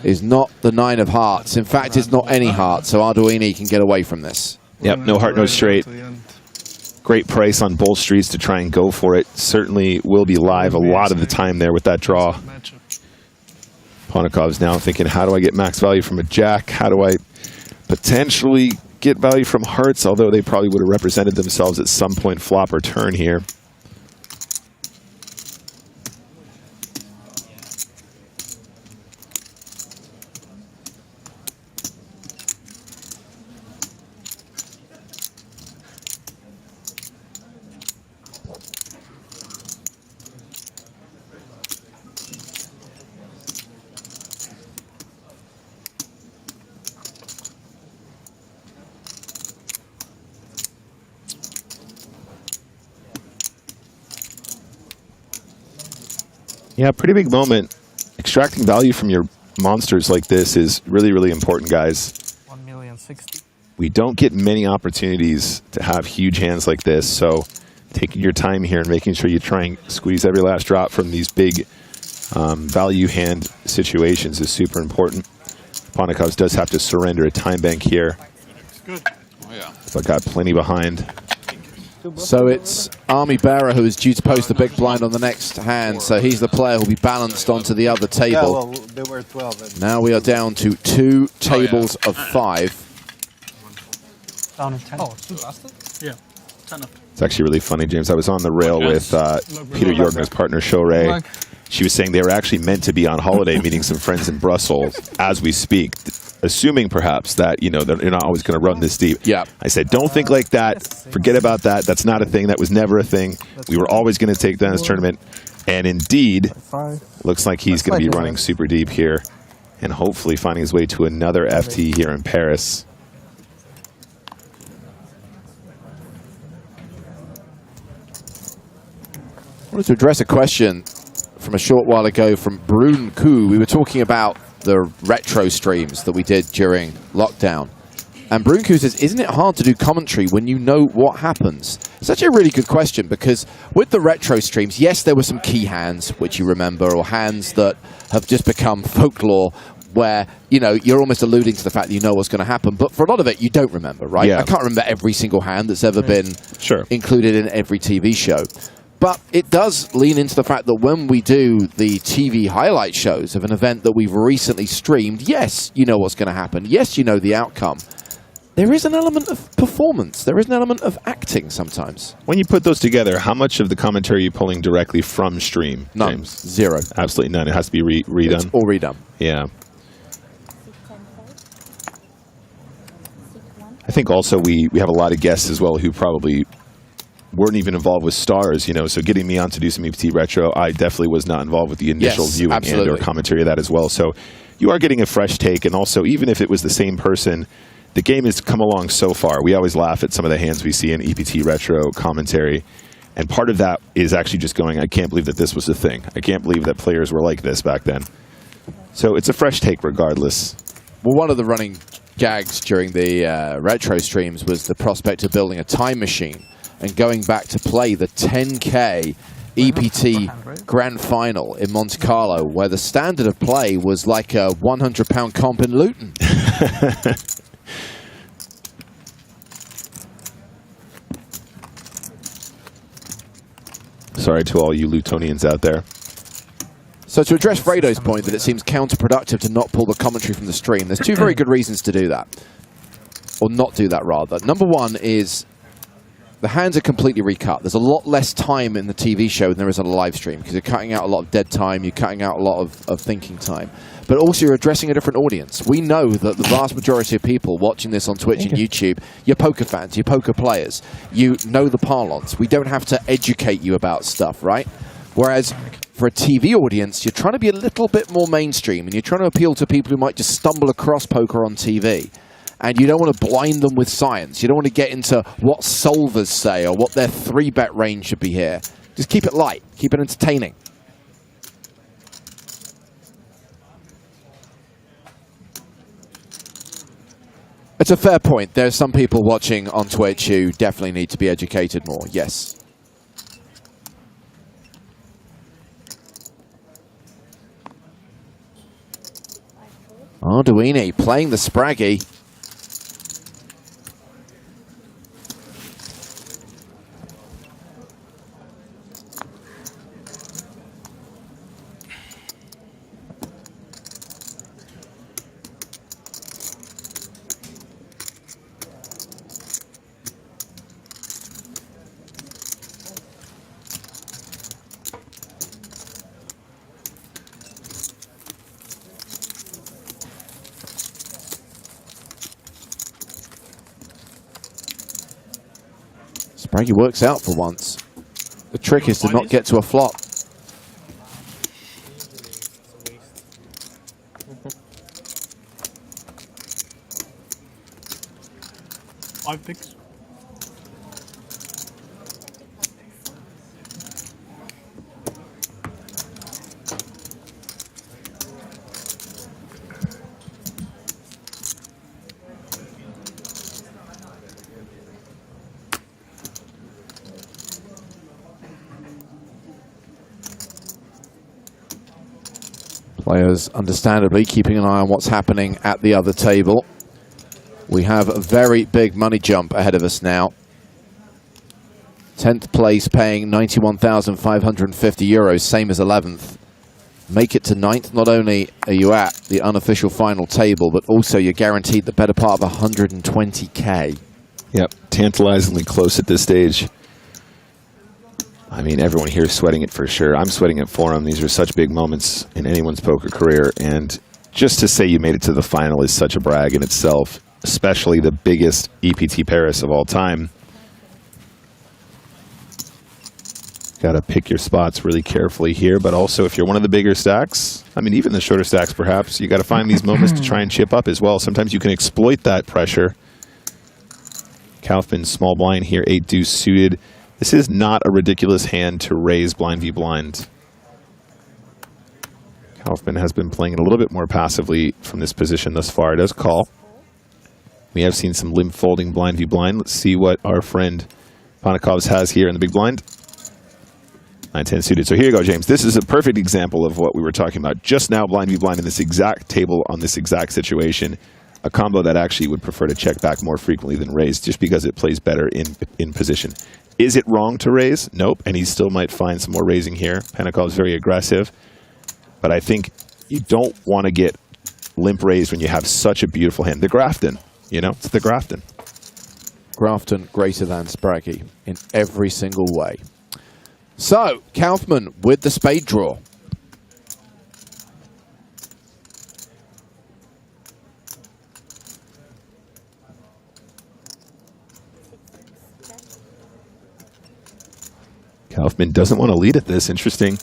is not the 9 of hearts. In fact, it's not any heart, so Arduini can get away from this. Yep, no heart, no straight. Great price on both streets to try and go for it. Certainly will be live a lot of the time there with that draw. Ponikov's now thinking, how do I get max value from a jack? How do I potentially get value from hearts? Although they probably would have represented themselves at some point flop or turn here. Yeah, pretty big moment. Extracting value from your monsters like this is really, really important, guys. 1,060,000. We don't get many opportunities to have huge hands like this, so taking your time here and making sure you try and squeeze every last drop from these big value hand situations is super important. Ponikovs does have to surrender a time bank here. Good. Oh, yeah. But got plenty behind. So it's Army Bearer who is due to post the big blind on the next hand. So he's the player who will be balanced onto the other table. Yeah, well, they were 12. Now we are down to 2 tables of 5. Down to 10. Oh, it's 2 lasted? Yeah. 10 of. It's actually really funny, James. I was on the rail with Peter Jorgen's partner, Shorey. She was saying they were actually meant to be on holiday meeting some friends in Brussels as we speak, assuming perhaps that, you know, they're not always going to run this deep. Yeah. I said, don't think like that. Forget about that. That's not a thing. That was never a thing. We were always going to take down this tournament. And indeed, looks like he's going to be running super deep here and hopefully finding his way to another FT here in Paris. I wanted to address a question from a short while ago from Brun Ku. We were talking about the retro streams that we did during lockdown. And Brun Ku says, isn't it hard to do commentary when you know what happens? It's actually a really good question, because with the retro streams, yes, there were some key hands, which you remember, or hands that have just become folklore, where, you know, you're almost alluding to the fact that you know what's going to happen. But for a lot of it, you don't remember, right? Yeah. I can't remember every single hand that's ever been Sure. included in every TV show. But it does lean into the fact that when we do the TV highlight shows of an event that we've recently streamed, yes, you know what's going to happen. Yes, you know the outcome. There is an element of performance. There is an element of acting sometimes. When you put those together, how much of the commentary are you pulling directly from stream, None. James? 0. Absolutely none. It has to be redone. It's all redone. Yeah. I think also we have a lot of guests as well who probably weren't even involved with Stars, you know, so getting me on to do some EPT Retro, I definitely was not involved with the initial viewing and or commentary of that as well. So you are getting a fresh take, and also even if it was the same person, the game has come along so far. We always laugh at some of the hands we see in EPT Retro commentary, and part of that is actually just going, I can't believe that this was a thing. I can't believe that players were like this back then. So it's a fresh take regardless. Well, one of the running gags during the retro streams was the prospect of building a time machine and going back to play the 10K EPT Grand Final in Monte Carlo, where the standard of play was like a 100-pound comp in Luton. Sorry to all you Lutonians out there. So to address Fredo's point that it seems counterproductive to not pull the commentary from the stream, there's 2 very good reasons to do that. Or not do that, rather. Number one is the hands are completely recut. There's a lot less time in the TV show than there is on a live stream, because you're cutting out a lot of dead time, you're cutting out a lot of thinking time. But also you're addressing a different audience. We know that the vast majority of people watching this on Twitch and YouTube, you're poker fans, you're poker players. You know the parlance. We don't have to educate you about stuff, right? Whereas for a TV audience, you're trying to be a little bit more mainstream, and you're trying to appeal to people who might just stumble across poker on TV. And you don't want to blind them with science. You don't want to get into what solvers say or what their 3-bet range should be here. Just keep it light. Keep it entertaining. It's a fair point. There's some people watching on Twitch who definitely need to be educated more. Yes. Arduini playing the Spraggy. Spraggy works out for once. The trick is to not get to a flop. Five picks. Players, understandably, keeping an eye on what's happening at the other table. We have a very big money jump ahead of us now. 10th place paying 91,550 euros, same as 11th. Make it to 9th, not only are you at the unofficial final table, but also you're guaranteed the better part of 120K. Yep, tantalizingly close at this stage. I mean, everyone here is sweating it for sure. I'm sweating it for them. These are such big moments in anyone's poker career, and just to say you made it to the final is such a brag in itself, especially the biggest EPT Paris of all time. Got to pick your spots really carefully here, but also if you're one of the bigger stacks, I mean, even the shorter stacks perhaps, you got to find these moments to try and chip up as well. Sometimes you can exploit that pressure. Kaufman small blind here, 8 deuce suited. This is not a ridiculous hand to raise blind v blind. Kaufman has been playing it a little bit more passively from this position thus far. It does call. We have seen some limp folding blind v blind. Let's see what our friend Panakovs has here in the big blind. 9-10 suited. So here you go, James. This is a perfect example of what we were talking about just now, blind v blind in this exact table on this exact situation. A combo that actually would prefer to check back more frequently than raise just because it plays better in position. Is it wrong to raise? Nope. And he still might find some more raising here. Panakov's very aggressive. But I think you don't want to get limp raised when you have such a beautiful hand. The Grafton, you know, it's the Grafton. Grafton greater than Spraggy in every single way. So, Kaufman with the spade draw. Kaufman doesn't want to lead at this. Interesting.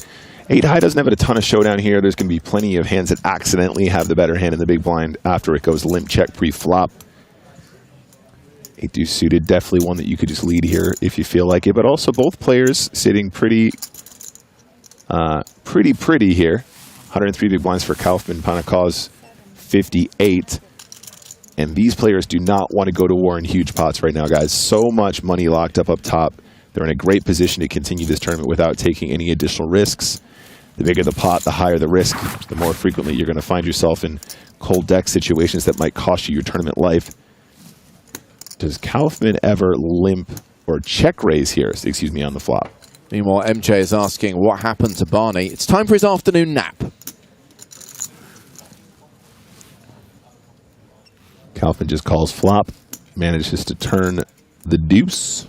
8 high doesn't have a ton of showdown here. There's going to be plenty of hands that accidentally have the better hand in the big blind after it goes limp check pre-flop. 8 deuce suited, definitely one that you could just lead here if you feel like it. But also both players sitting pretty here. 103 big blinds for Kaufman, Panakov's 58. And these players do not want to go to war in huge pots right now, guys. So much money locked up top. They're in a great position to continue this tournament without taking any additional risks. The bigger the pot, the higher the risk, the more frequently you're going to find yourself in cold deck situations that might cost you your tournament life. Does Kaufman ever limp or check raise here, excuse me, on the flop? Meanwhile, MJ is asking what happened to Barney. It's time for his afternoon nap. Kaufman just calls flop, manages to turn the deuce.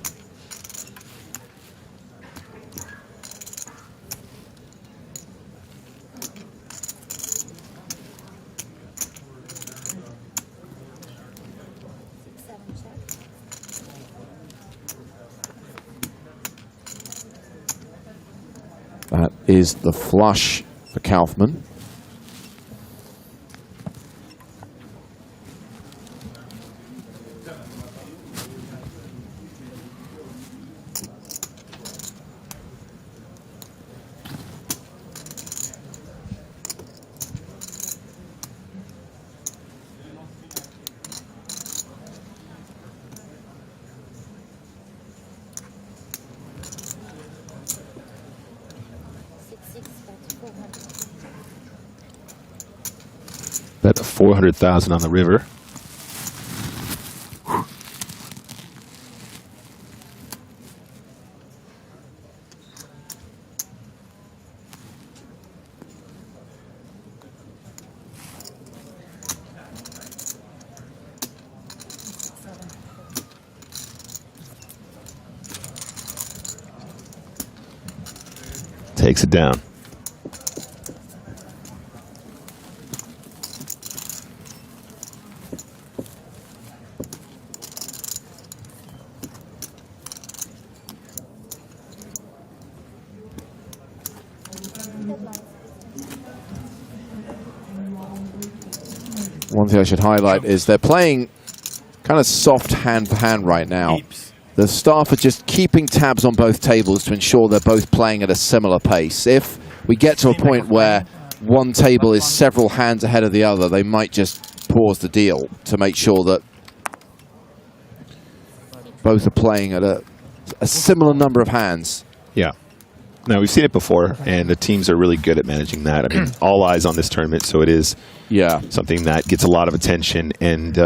That is the flush for Kaufman. Bet 400,000 on the river. Takes it down. One thing I should highlight is they're playing kind of soft hand for hand right now. The staff are just keeping tabs on both tables to ensure they're both playing at a similar pace. If we get to a point where one table is several hands ahead of the other, they might just pause the deal to make sure that both are playing at a similar number of hands. Yeah. No, we've seen it before, and the teams are really good at managing that. I mean, all eyes on this tournament, so it is something that gets a lot of attention. And,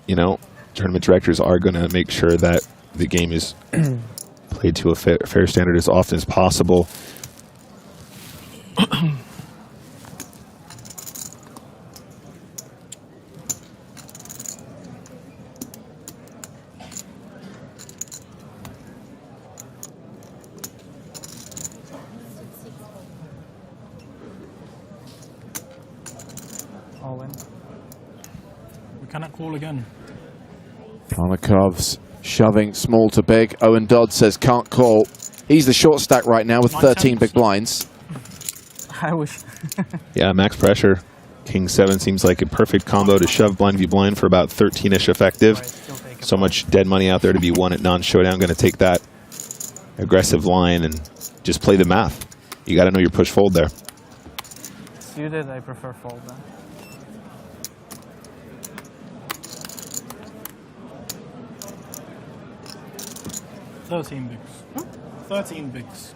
you know, tournament directors are going to make sure that the game is played to a fair standard as often as possible. All in. We cannot call again. Panakov's shoving small to big. Owen Dodd says can't call. He's the short stack right now with 13 big blinds. I wish. Yeah, max pressure. King 7 seems like a perfect combo to shove blind v blind for about 13-ish effective. So much dead money out there to be won at non-showdown. Going to take that aggressive line and just play the math. You got to know your push fold there. Suited, I prefer fold then. $13 bigs. 13 bigs.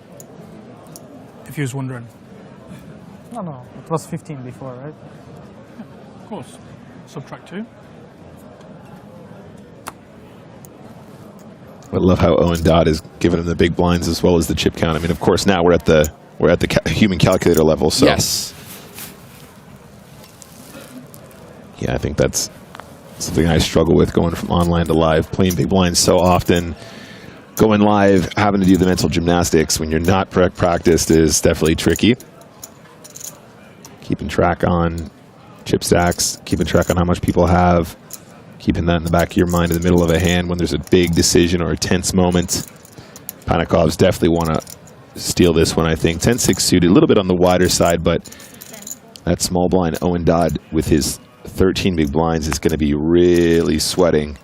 If you was wondering. No, it was 15 before, right? Yeah, of course. Subtract 2. I love how Owen Dodd is giving him the big blinds as well as the chip count. I mean, of course, now we're at the human calculator level. So yes. Yeah, I think that's something I struggle with going from online to live, playing big blinds so often. Going live, having to do the mental gymnastics when you're not practiced is definitely tricky. Keeping track on chip stacks, keeping track on how much people have, keeping that in the back of your mind in the middle of a hand when there's a big decision or a tense moment. Panakovs definitely want to steal this one, I think. 10-6 suited, a little bit on the wider side, but that small blind Owen Dodd with his 13 big blinds is going to be really sweating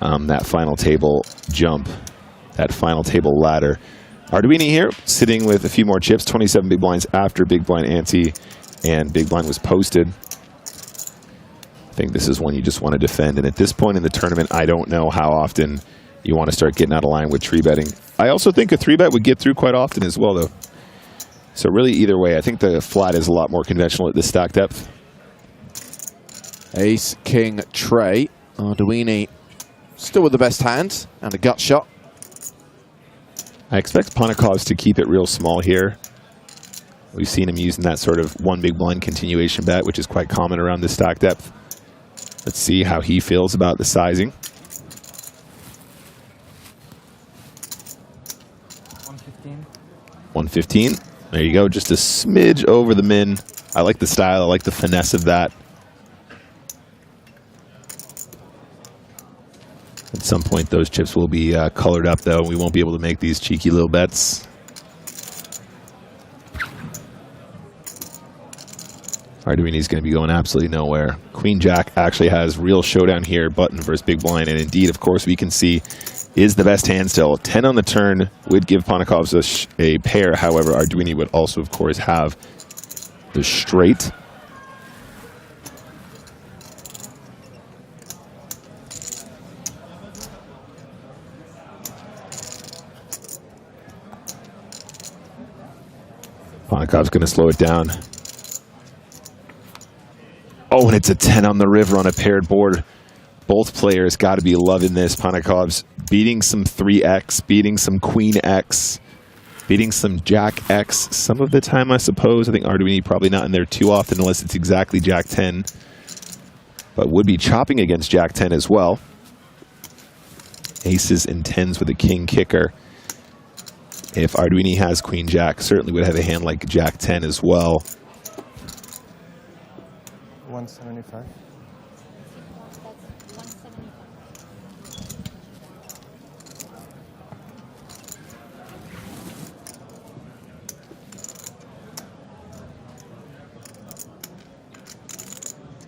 that final table jump, that final table ladder. Arduini here, sitting with a few more chips, 27 big blinds after big blind ante, and big blind was posted. I think this is one you just want to defend, and at this point in the tournament, I don't know how often you want to start getting out of line with tree betting. I also think a 3-bet would get through quite often as well, though. So really, either way, I think the flat is a lot more conventional at this stack depth. Ace, king, tray. Arduini still with the best hand and a gut shot. I expect Panakovs to keep it real small here. We've seen him using that sort of one big blind continuation bet, which is quite common around this stack depth. Let's see how he feels about the sizing. 115. 115. There you go, just a smidge over the min. I like the style, I like the finesse of that. At some point, those chips will be colored up, though. We won't be able to make these cheeky little bets. Arduini's going to be going absolutely nowhere. Queen Jack actually has real showdown here, button versus big blind. And indeed, of course, we can see is the best hand still. 10 on the turn would give Panakovs a pair. However, Arduini would also, of course, have the straight. Panakov's going to slow it down. Oh, and it's a 10 on the river on a paired board. Both players got to be loving this. Panakov's beating some 3X, beating some Queen X, beating some Jack X some of the time, I suppose. I think Arduini probably not in there too often unless it's exactly Jack 10. But would be chopping against Jack 10 as well. Aces and 10s with a king kicker. If Arduini has Queen Jack, certainly would have a hand like Jack 10 as well. 175.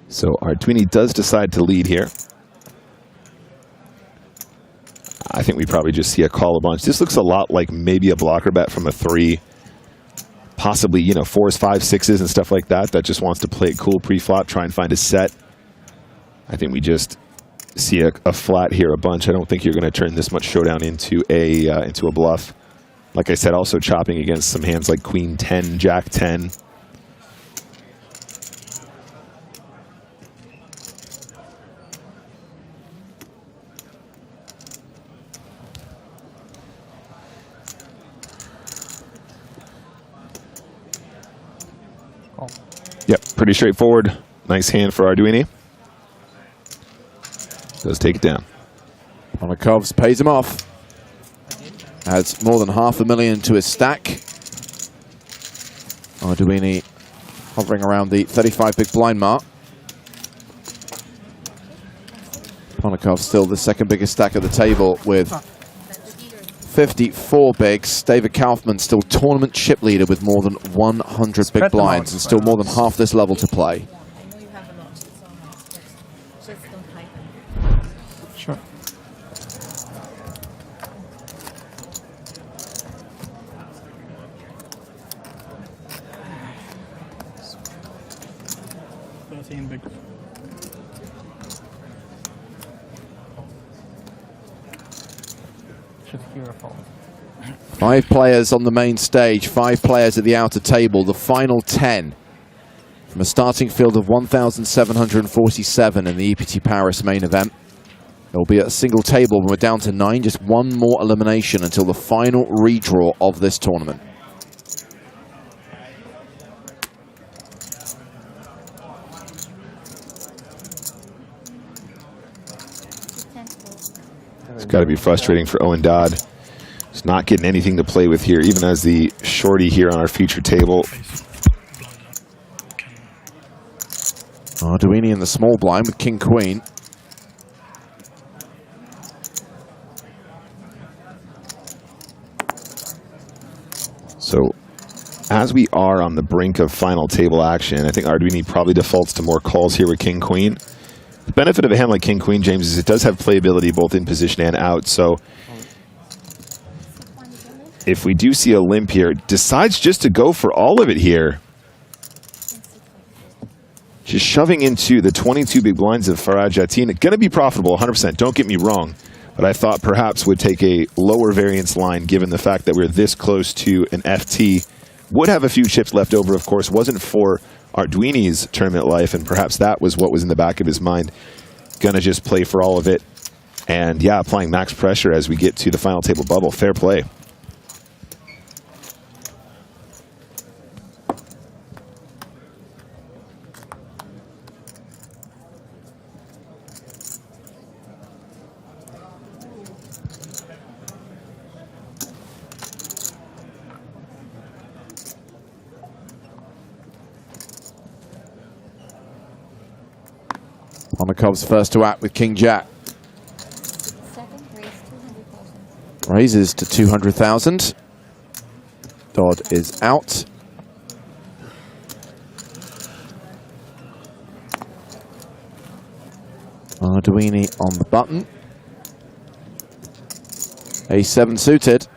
So Arduini does decide to lead here. I think we probably just see a call a bunch. This looks a lot like maybe a blocker bet from a 3. Possibly, you know, 4s, 5s, 6s and stuff like that. That just wants to play it cool pre-flop, try and find a set. I think we just see a flat here a bunch. I don't think you're going to turn this much showdown into a bluff. Like I said, also chopping against some hands like Queen 10, Jack 10. Yep, pretty straightforward. Nice hand for Arduini. Does take it down. Ponokovs pays him off. Adds more than $500,000 to his stack. Arduini hovering around the 35 big blind mark. Ponokovs still the second biggest stack at the table with 54 bigs. David Kaufman still tournament chip leader with more than 100 big blinds and still more than half this level to play. Sure. Big. 5 players on the main stage, 5 players at the outer table, the final 10 from a starting field of 1,747 in the EPT Paris Main Event. It will be at a single table when we're down to 9, just one more elimination until the final redraw of this tournament. It's got to be frustrating for Owen Dodd. He's not getting anything to play with here, even as the shorty here on our feature table. Arduini in the small blind with King Queen. So, as we are on the brink of final table action, I think Arduini probably defaults to more calls here with King Queen. The benefit of a hand like King Queen, James, is it does have playability both in position and out. So if we do see a limp here, decides just to go for all of it here. Just shoving into the 22 big blinds of Farid Jattin. Going to be profitable, 100%. Don't get me wrong. But I thought perhaps would take a lower variance line given the fact that we're this close to an FT. Would have a few chips left over, of course. Wasn't for Arduini's tournament life, and perhaps that was what was in the back of his mind. Gonna just play for all of it. And yeah, applying max pressure as we get to the final table bubble. Fair play. Ponokovs first to act with King Jack. Raises to 200,000. Dodd is out. Arduini on the button. A7 suited.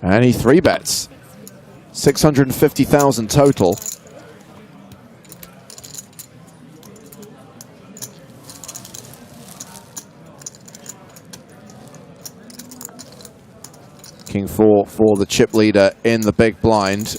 And he 3-bets. 650,000 total. King 4 for the chip leader in the big blind.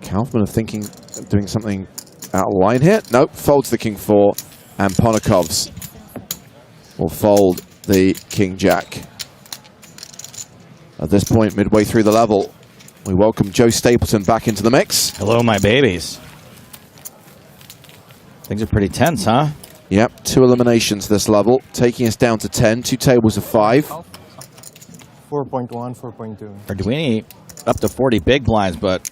Kaufman thinking of doing something out of line here. Nope, folds the King 4, and Ponokovs will fold the King Jack. At this point, midway through the level, we welcome Joe Stapleton back into the mix. Hello, my babies. Things are pretty tense, huh? Yep, 2 eliminations this level, taking us down to 10, 2 tables of 5. 4.1, 4.2. Arduini up to 40 big blinds, but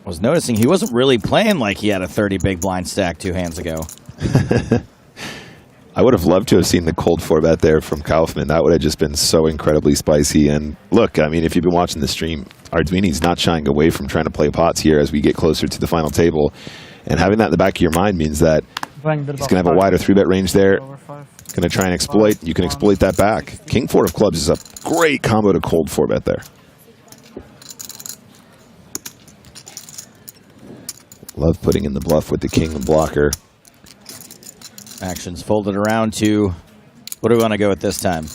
I was noticing he wasn't really playing like he had a 30 big blind stack 2 hands ago. I would have loved to have seen the cold 4-bet there from Kaufman. That would have just been so incredibly spicy. And look, I mean, if you've been watching the stream, Arduini's not shying away from trying to play pots here as we get closer to the final table. And having that in the back of your mind means that he's going to have a wider 3-bet range there. He's going to try and exploit. You can exploit that back. King 4 of clubs is a great combo to cold 4-bet there. Love putting in the bluff with the king and blocker. Actions folded around to, what do we want to go with this time?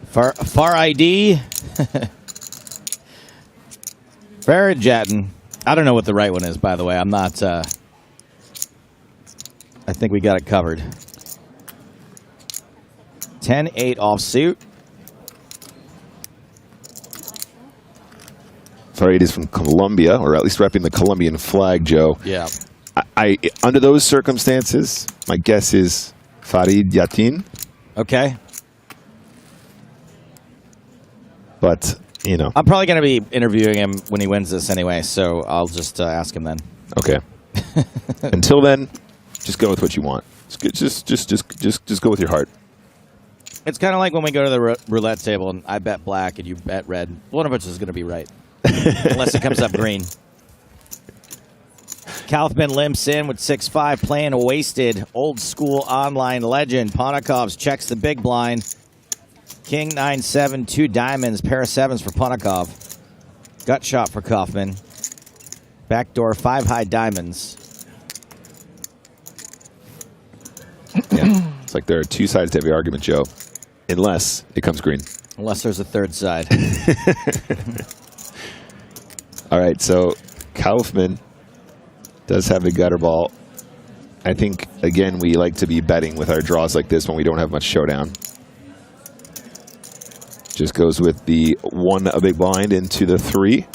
Far ID. Farid Jattin. I don't know what the right one is, by the way. I'm not, I think we got it covered. 10-8 offsuit. Farid is from Colombia, or at least repping the Colombian flag, Joe. Yeah. I under those circumstances, my guess is Farid Jattin. Okay. But, you know. I'm probably going to be interviewing him when he wins this anyway, so I'll just ask him then. Okay. Until then, just go with what you want. Just go with your heart. It's kind of like when we go to the roulette table and I bet black and you bet red. One of us is going to be right. Unless it comes up green. Kaufman limps in with 6-5, playing a wasted, old-school online legend. Ponikovs checks the big blind. King 9-7, 2 diamonds, pair of 7s for Ponikov. Gut shot for Kaufman. Backdoor 5 high diamonds. Yeah, it's like there are two sides to every argument, Joe. Unless it comes green. Unless there's a third side. All right, so Kaufman does have the gutter ball. I think, again, we like to be betting with our draws like this when we don't have much showdown. Just goes with the 1 a big blind into the 3.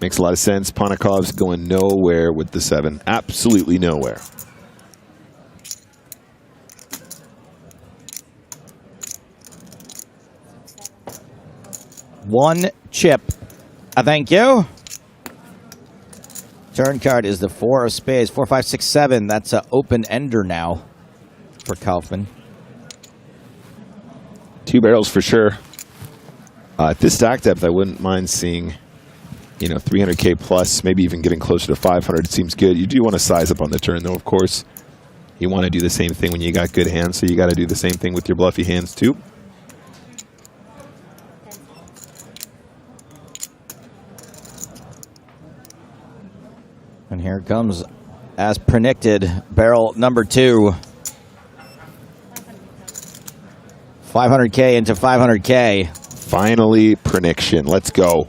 Makes a lot of sense. Ponikov's going nowhere with the 7. Absolutely nowhere. One chip. Thank you. Turn card is the 4 of spades. 4, 5, 6, 7. That's an open ender now for Kaufman. 2 barrels for sure. At this stack depth, I wouldn't mind seeing, you know, 300K plus, maybe even getting closer to 500. It seems good. You do want to size up on the turn, though, of course. You want to do the same thing when you got good hands, so you got to do the same thing with your bluffy hands, too. And here comes, as predicted, barrel number 2. 500K into 500K. Finally, prediction. Let's go.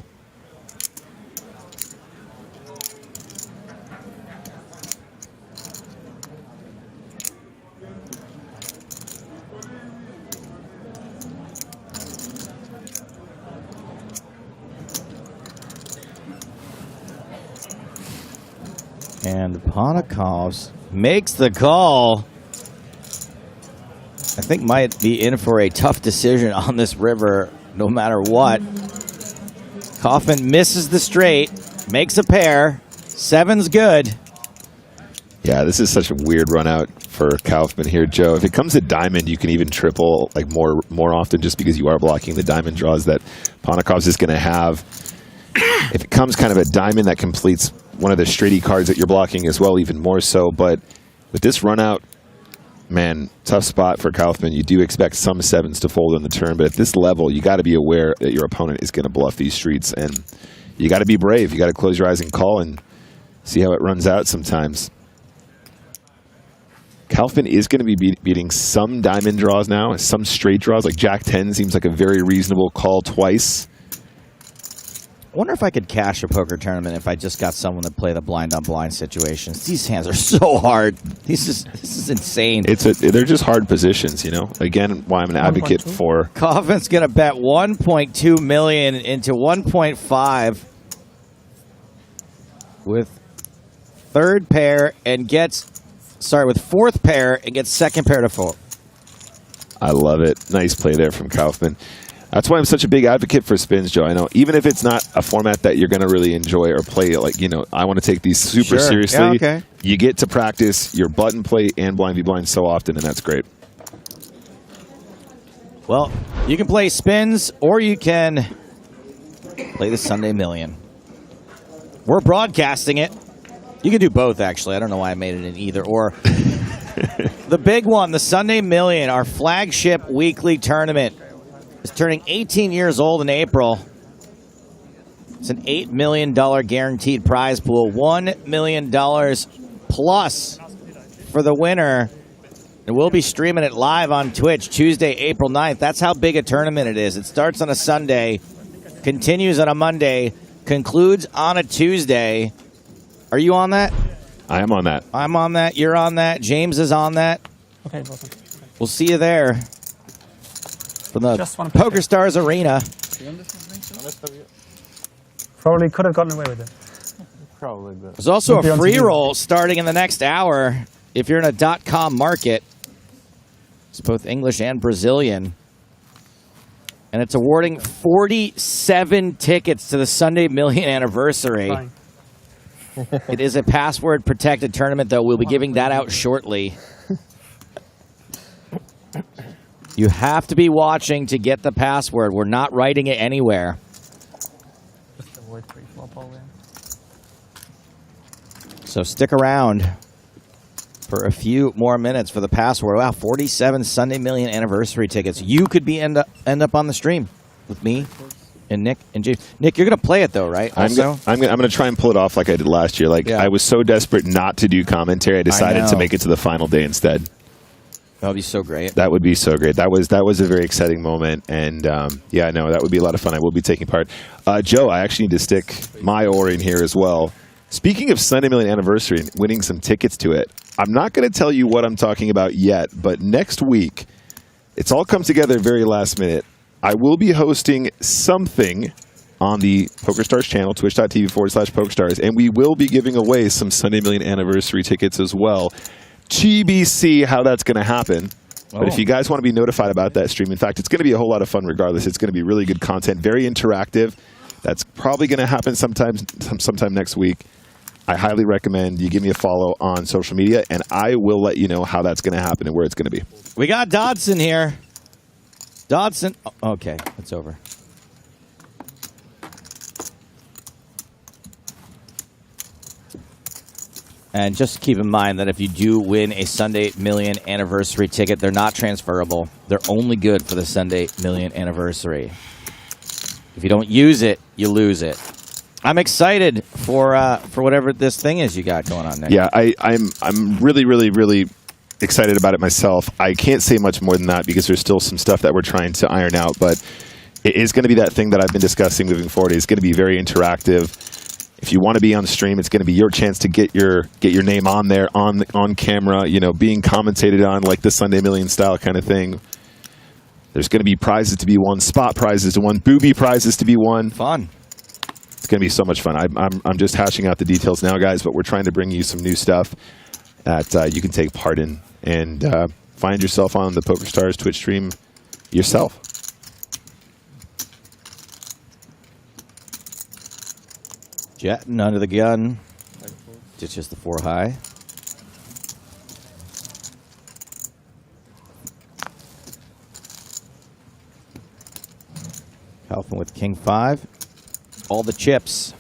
And Ponikovs makes the call. I think might be in for a tough decision on this river, no matter what. Kaufman misses the straight, makes a pair. 7's good. Yeah, this is such a weird run out for Kaufman here, Joe. If it comes to diamond, you can even triple like more often just because you are blocking the diamond draws that Ponikovs is going to have. If it comes kind of a diamond, that completes one of the straighty cards that you're blocking as well, even more so. But with this run out, man, tough spot for Kaufman. You do expect some 7s to fold on the turn, but at this level, you got to be aware that your opponent is going to bluff these streets, and you got to be brave. You got to close your eyes and call and see how it runs out sometimes. Kaufman is going to be beating some diamond draws now, some straight draws. Like Jack 10 seems like a very reasonable call twice. I wonder if I could cash a poker tournament if I just got someone to play the blind on blind situations. These hands are so hard. This is insane. They're just hard positions, you know. Again, why I'm an advocate for. Kaufman's gonna bet 1.2 million into 1.5 with third pair and with fourth pair and gets second pair to fold. I love it. Nice play there from Kaufman. That's why I'm such a big advocate for spins, Joe. I know even if it's not a format that you're going to really enjoy or play, like, you know, I want to take these super seriously. Yeah, okay. You get to practice your button play and blind v blind so often, and that's great. Well, you can play spins or you can play the Sunday Million. We're broadcasting it. You can do both, actually. I don't know why I made it in either or. The big one, the Sunday Million, our flagship weekly tournament, is turning 18 years old in April. It's an $8 million guaranteed prize pool, $1 million plus for the winner. And we'll be streaming it live on Twitch Tuesday, April 9th. That's how big a tournament it is. It starts on a Sunday, continues on a Monday, concludes on a Tuesday. Are you on that? I am on that. I'm on that. You're on that. James is on that. Okay, we'll see you there from the PokerStars Arena. Probably could have gotten away with it. Probably. There's also a free roll starting in the next hour if you're in a .com market. It's both English and Brazilian. And it's awarding 47 tickets to the Sunday Million anniversary. Fine. It is a password-protected tournament, though. We'll be giving that out shortly. You have to be watching to get the password. We're not writing it anywhere. So stick around for a few more minutes for the password. Wow, 47 Sunday Million anniversary tickets. You could be end up on the stream with me and Nick and James. Nick, you're going to play it, though, right? I'm going to try and pull it off like I did last year. Like, I was so desperate not to do commentary, I decided to make it to the final day instead. That would be so great. That would be so great. That was a very exciting moment, and yeah, no, that would be a lot of fun. I will be taking part. Joe, I actually need to stick my oar in here as well. Speaking of Sunday Million anniversary and winning some tickets to it, I'm not going to tell you what I'm talking about yet, but next week, it's all come together very last minute. I will be hosting something on the PokerStars channel, twitch.tv/PokerStars, and we will be giving away some Sunday Million anniversary tickets as well. TBC how that's going to happen. But if you guys want to be notified about that stream, in fact, it's going to be a whole lot of fun regardless. It's going to be really good content, very interactive. That's probably going to happen sometime next week. I highly recommend you give me a follow on social media, and I will let you know how that's going to happen and where it's going to be. We got Dodson here. Dodson. Oh, okay, it's over. And just keep in mind that if you do win a Sunday Million anniversary ticket, they're not transferable. They're only good for the Sunday Million anniversary. If you don't use it, you lose it. I'm excited for whatever this thing is you got going on there. Yeah, I'm really, really, really excited about it myself. I can't say much more than that because there's still some stuff that we're trying to iron out, but it is going to be that thing that I've been discussing moving forward. It's going to be very interactive. If you want to be on stream, it's going to be your chance to get your name on there, on camera, you know, being commentated on like the Sunday Million style kind of thing. There's going to be prizes to be won, spot prizes to win, booby prizes to be won. Fun. It's going to be so much fun. I'm just hashing out the details now, guys, but we're trying to bring you some new stuff that you can take part in and find yourself on the PokerStars Twitch stream yourself. Jattin under the gun. Ditches the 4 high. Helping with King 5. All the chips.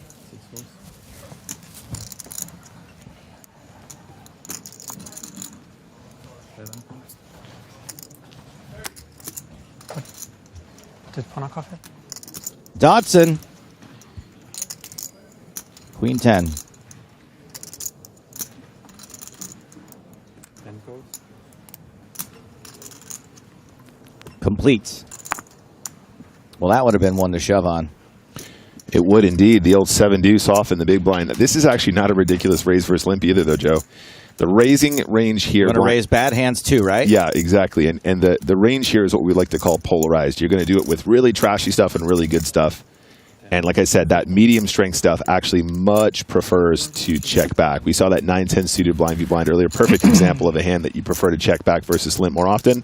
Did Ponakov hit? Dodson. Queen 10. Complete. Well, that would have been one to shove on. It would indeed. The old 7 deuce off in the big blind. This is actually not a ridiculous raise versus limp either, though, Joe. The raising range here. You're going to raise bad hands too, right? Yeah, exactly. And the range here is what we like to call polarized. You're going to do it with really trashy stuff and really good stuff. And like I said, that medium strength stuff actually much prefers to check back. We saw that 9-10 suited blind v blind earlier. Perfect example of a hand that you prefer to check back versus limp more often.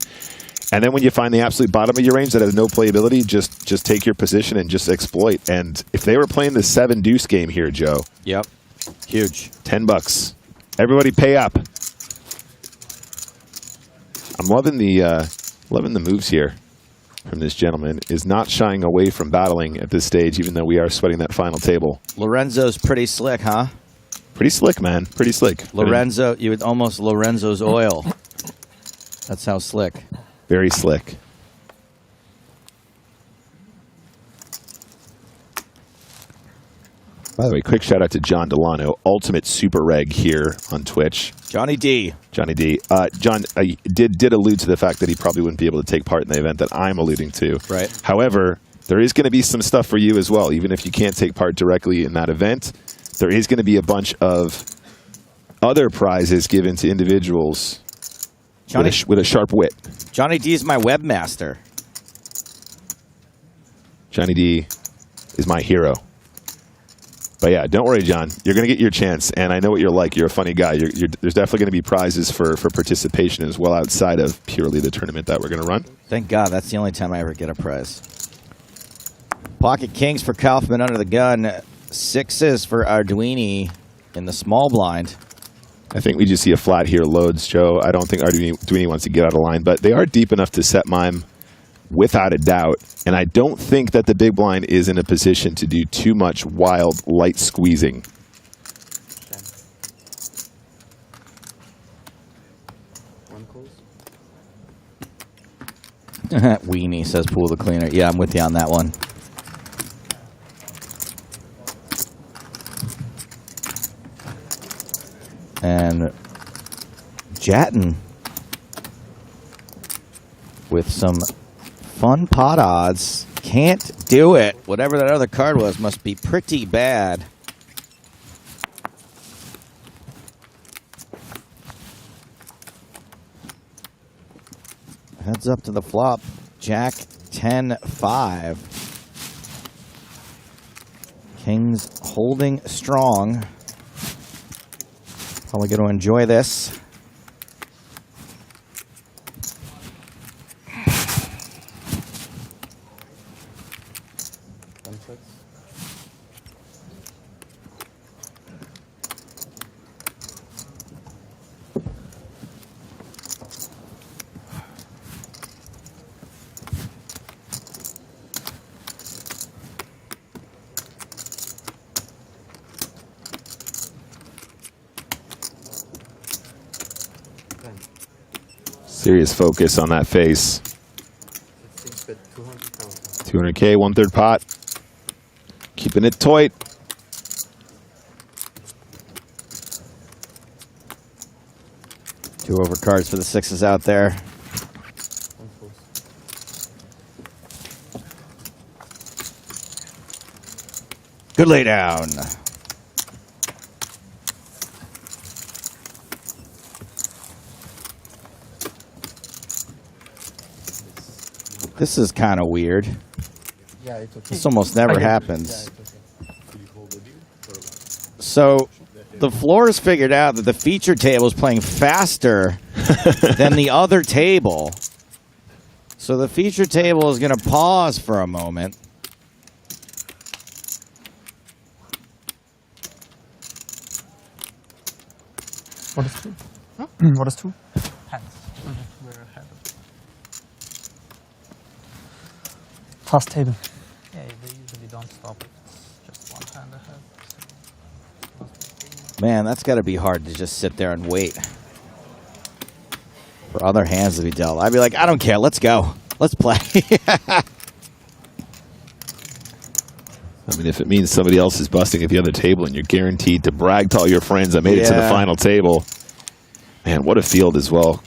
And then when you find the absolute bottom of your range that has no playability, just take your position and just exploit. And if they were playing the 7 deuce game here, Joe. Yep. Huge. $10. Everybody pay up. I'm loving the moves here from this gentleman. Is not shying away from battling at this stage, even though we are sweating that final table. Lorenzo's pretty slick, huh? Pretty slick, man. Pretty slick. Lorenzo, you would almost Lorenzo's oil. That's how slick. Very slick. By the way, quick shout out to John Delano, ultimate super reg here on Twitch. Johnny D. Johnny D. John did allude to the fact that he probably wouldn't be able to take part in the event that I'm alluding to. Right. However, there is going to be some stuff for you as well. Even if you can't take part directly in that event, there is going to be a bunch of other prizes given to individuals with a sharp wit. Johnny D is my webmaster. Johnny D is my hero. But yeah, don't worry, John. You're going to get your chance, and I know what you're like. You're a funny guy. There's definitely going to be prizes for participation as well outside of purely the tournament that we're going to run. Thank God. That's the only time I ever get a prize. Pocket kings for Kaufman under the gun. 6s for Arduini in the small blind. I think we just see a flat here loads, Joe. I don't think Arduini wants to get out of line, but they are deep enough to set mime without a doubt. And I don't think that the big blind is in a position to do too much wild light squeezing. Weenie, says Pool the Cleaner. Yeah, I'm with you on that one. And Jattin with some fun pot odds. Can't do it. Whatever that other card was must be pretty bad. Heads up to the flop. Jack 10-5. Kings holding strong. Probably going to enjoy this. Serious focus on that face. 200K, 1/3 pot. Keeping it tight. Two over cards for the 6s out there. Good lay down. This is kind of weird. Yeah, it's okay. This almost never happens. So the floor has figured out that the feature table is playing faster than the other table. So the feature table is going to pause for a moment. What is 2? Huh? What is 2? Hands. We're ahead. Fast table. Yeah, they usually don't stop. It's just one hand ahead. Man, that's got to be hard to just sit there and wait for other hands to be dealt. I'd be like, I don't care. Let's go. Let's play. I mean, if it means somebody else is busting at the other table and you're guaranteed to brag to all your friends, I made it to the final table. Man, what a field as well.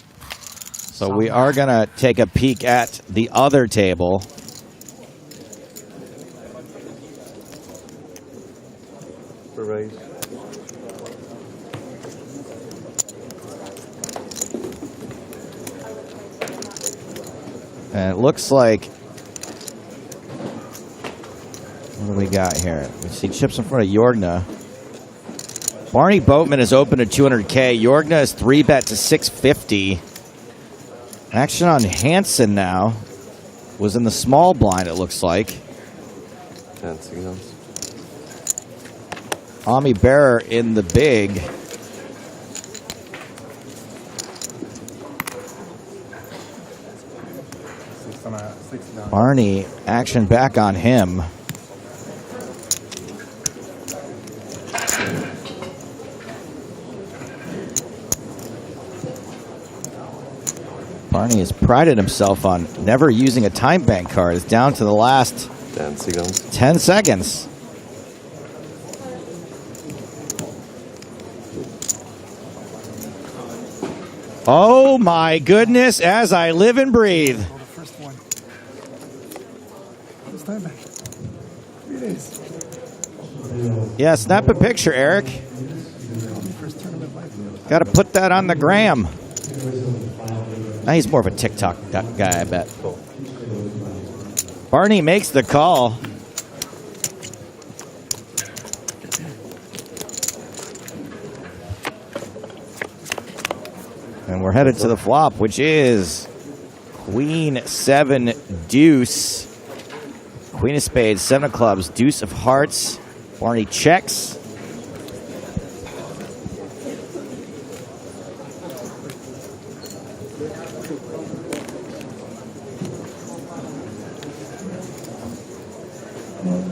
So we are going to take a peek at the other table. Raise. And it looks like, what do we got here? We see chips in front of Jorgna. Barny Boatman is open to 200K. Jorgna is 3-bet to 650. Action on Hansen now. Was in the small blind, it looks like. Ami Bearer in the big. Barny, action back on him. Barny has prided himself on never using a time bank card. It's down to the last 10 seconds. Oh my goodness, as I live and breathe. First one. First time back. 3 days. Yeah, snap a picture, Eric. Got to put that on the gram. Now he's more of a TikTok guy, I bet. Barny makes the call. And we're headed to the flop, which is Queen 7 deuce. Queen of spades, 7 of clubs, deuce of hearts. Barny checks.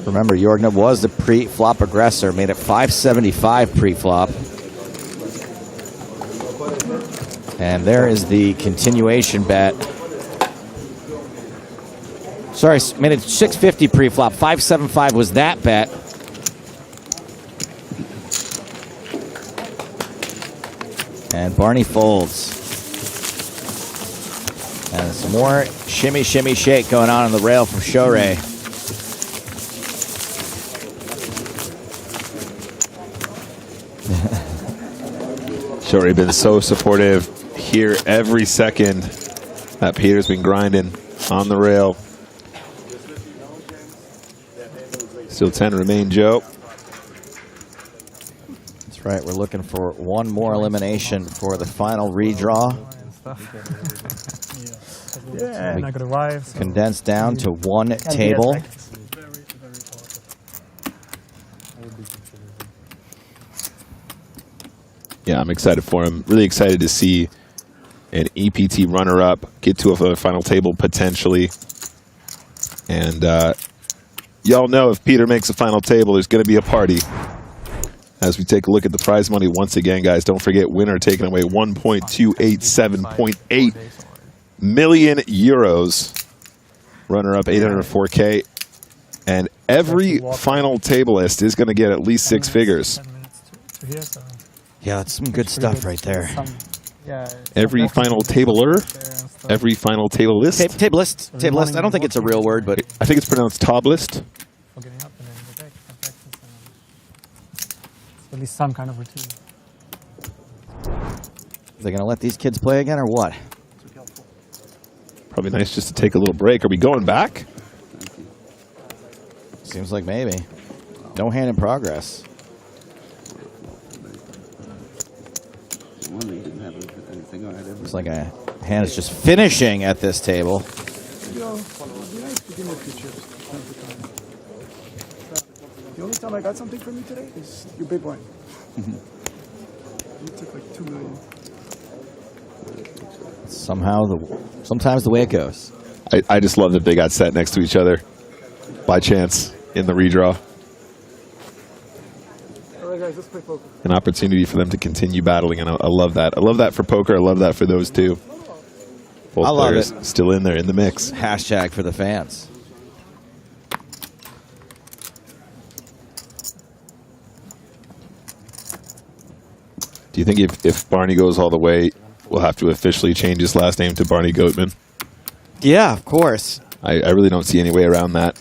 Remember, Jorgna was the pre-flop aggressor, made it 575 pre-flop. And there is the continuation bet. Sorry, made it 650 pre-flop. 575 was that bet. And Barny folds. And some more shimmy, shimmy, shake going on the rail from Shorey. Shorey been so supportive here every second that Peter's been grinding on the rail. Still 10 remain, Joe. That's right. We're looking for one more elimination for the final redraw. Yeah, not gonna arrive. So. Condensed down to one table. Yeah, I'm excited for him. Really excited to see an EPT runner-up get to a final table potentially. And y'all know if Peter makes a final table, there's going to be a party. As we take a look at the prize money once again, guys, don't forget winner taking away 1.287.8 million euros. Runner-up 804K. And every final tableist is going to get at least 6 figures. Yeah, that's some good stuff right there. Every final tabler, every final table list. Tablist. I don't think it's a real word, but I think it's pronounced tablist. At least some kind of routine. Are they going to let these kids play again or what? Probably nice just to take a little break. Are we going back? Seems like maybe. No hand in progress. Looks like a hand is just finishing at this table. The only time I got something from you today is your big one. You took like 2 million. Sometimes the way it goes. I just love that they got set next to each other by chance in the redraw. All right, guys, let's play poker. An opportunity for them to continue battling, and I love that. I love that for poker. I love that for those two. Both I love players it. Still in there in the mix. Hashtag for the fans. Do you think if Barny goes all the way, we'll have to officially change his last name to Barny Boatman? Yeah, of course. I really don't see any way around that.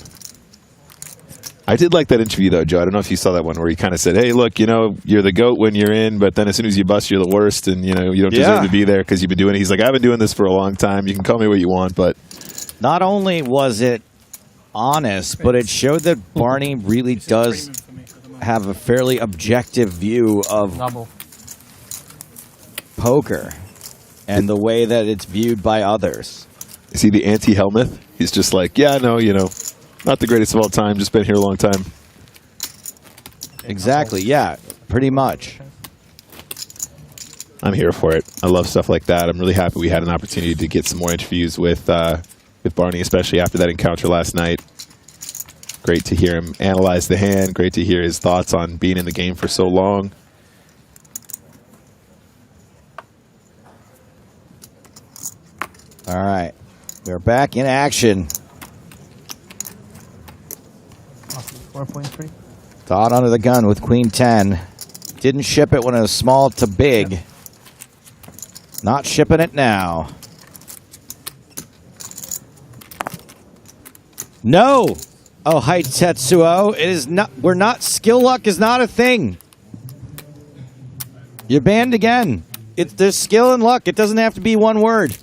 I did like that interview, though, Joe. I don't know if you saw that one where he kind of said, hey, look, you're the GOAT when you're in, but then as soon as you bust, you're the worst, and, you don't deserve to be there because you've been doing it. He's like, I've been doing this for a long time. You can call me what you want, but... Not only was it honest, but it showed that Barny really does have a fairly objective view of poker. and the way that it's viewed by others. Is he the anti-Helmuth? He's just like, yeah, no, you know, not the greatest of all time, just been here a long time. Exactly, yeah, pretty much. I'm here for it. I love stuff like that. I'm really happy we had an opportunity to get some more interviews with Barny, especially after that encounter last night. Great to hear him analyze the hand. Great to hear his thoughts on being in the game for so long. All right, we're back in action. 4.3. Todd under the gun with Queen 10. Didn't ship it when it was small to big. Yep. Not shipping it now. No! Oh, hi, Tetsuo. It is not, we're not, skill luck is not a thing. You're banned again. There's skill and luck. It doesn't have to be one word.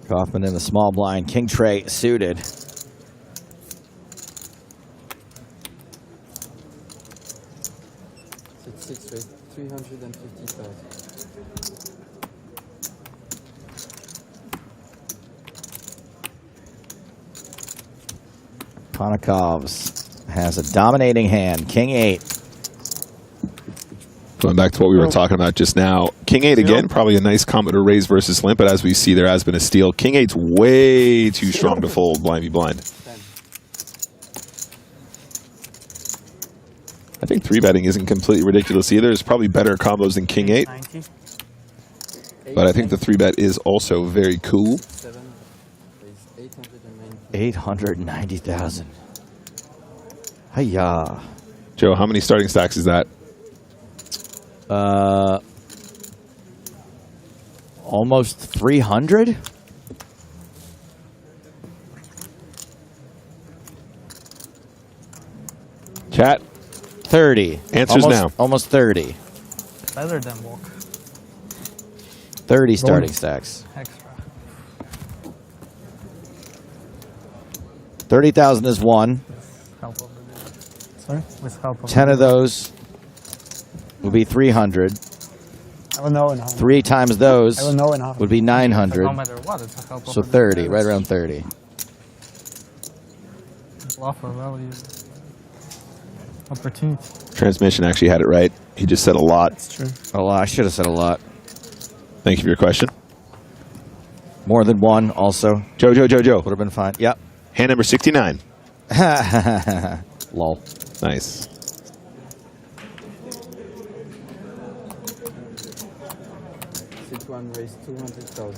Kaufman in the small blind. King Trey suited. It's 6 rate, 350,000. Konakovs has a dominating hand. King 8. Going back to what we were talking about just now, King 8 again, probably a nice combo to raise versus limp, but as we see, there has been a steal. King 8's way too strong to fold blind v blind. I think 3-betting isn't completely ridiculous either. There's probably better combos than King 8. But I think the 3-bet is also very cool. 890,000. Hiya. Joe, how many starting stacks is that? Almost 300? Chat. 30. Answers now. Almost 30. Better than walk. 30 starting stacks. Extra. 30,000 is one. Help of the Sorry? With help of 10 of those would be 300. I will know in how. 3 times those I will know in how. would be 900. No matter what, it's a help So of 30, right around 30. Offer value. Opportunity. Transmission actually had it right. He just said a lot. That's true. A lot. I should have said a lot. Thank you for your question. More than one, also. Joe. Would have been fine. Yep. Hand number 69. Lol. Nice. One raised 200,000.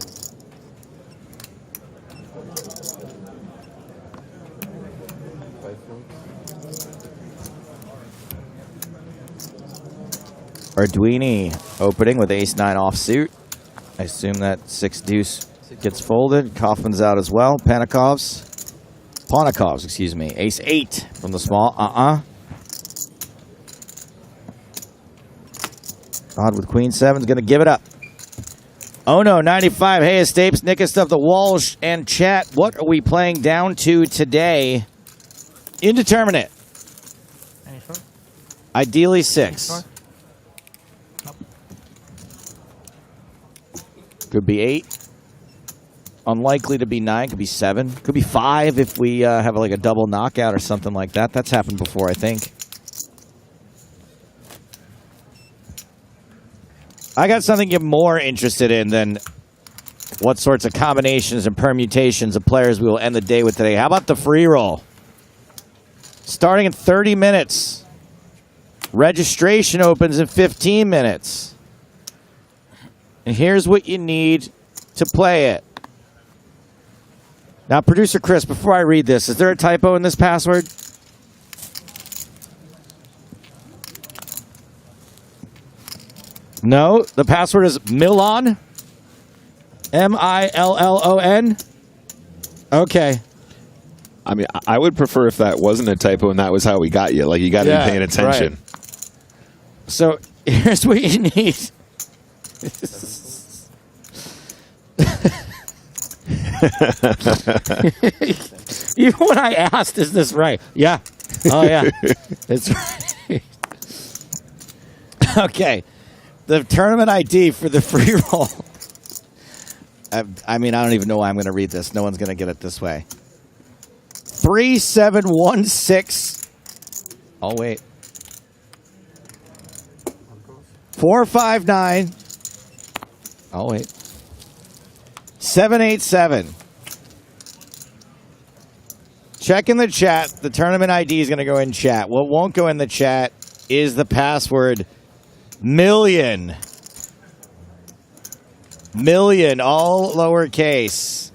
Arduini opening with ace-9 offsuit. I assume that 6 deuce gets folded. Kaufman's out as well. Panakovs, excuse me. Ace-8 from the small. Odd with Queen 7 is going to give it up. Oh no, 95. Hey, Estapes, Nickest of the Walsh and chat. What are we playing down to today? Indeterminate. Any short? Ideally 6. Nope. Could be 8. Unlikely to be 9. Could be 7. Could be 5 if we have like a double knockout or something like that. That's happened before, I think. I got something you're more interested in than what sorts of combinations and permutations of players we will end the day with today. How about the free roll? Starting in 30 minutes. Registration opens in 15 minutes. And here's what you need to play it. Now, Producer Chris, before I read this, is there a typo in this password? No, the password is Millon. M-I-L-L-O-N. Okay. I mean, I would prefer if that wasn't a typo and that was how we got you. Like, you got to be paying attention. Right. So, here's what you need. Even when I asked, is this right? Yeah. Oh, yeah. It's right. Okay. The tournament ID for the free roll. I mean, I don't even know why I'm going to read this. No one's going to get it this way. 3716. Oh, wait. 459. Oh, wait. 787. Check in the chat. The tournament ID is going to go in chat. What won't go in the chat is the password million. Million, all lowercase.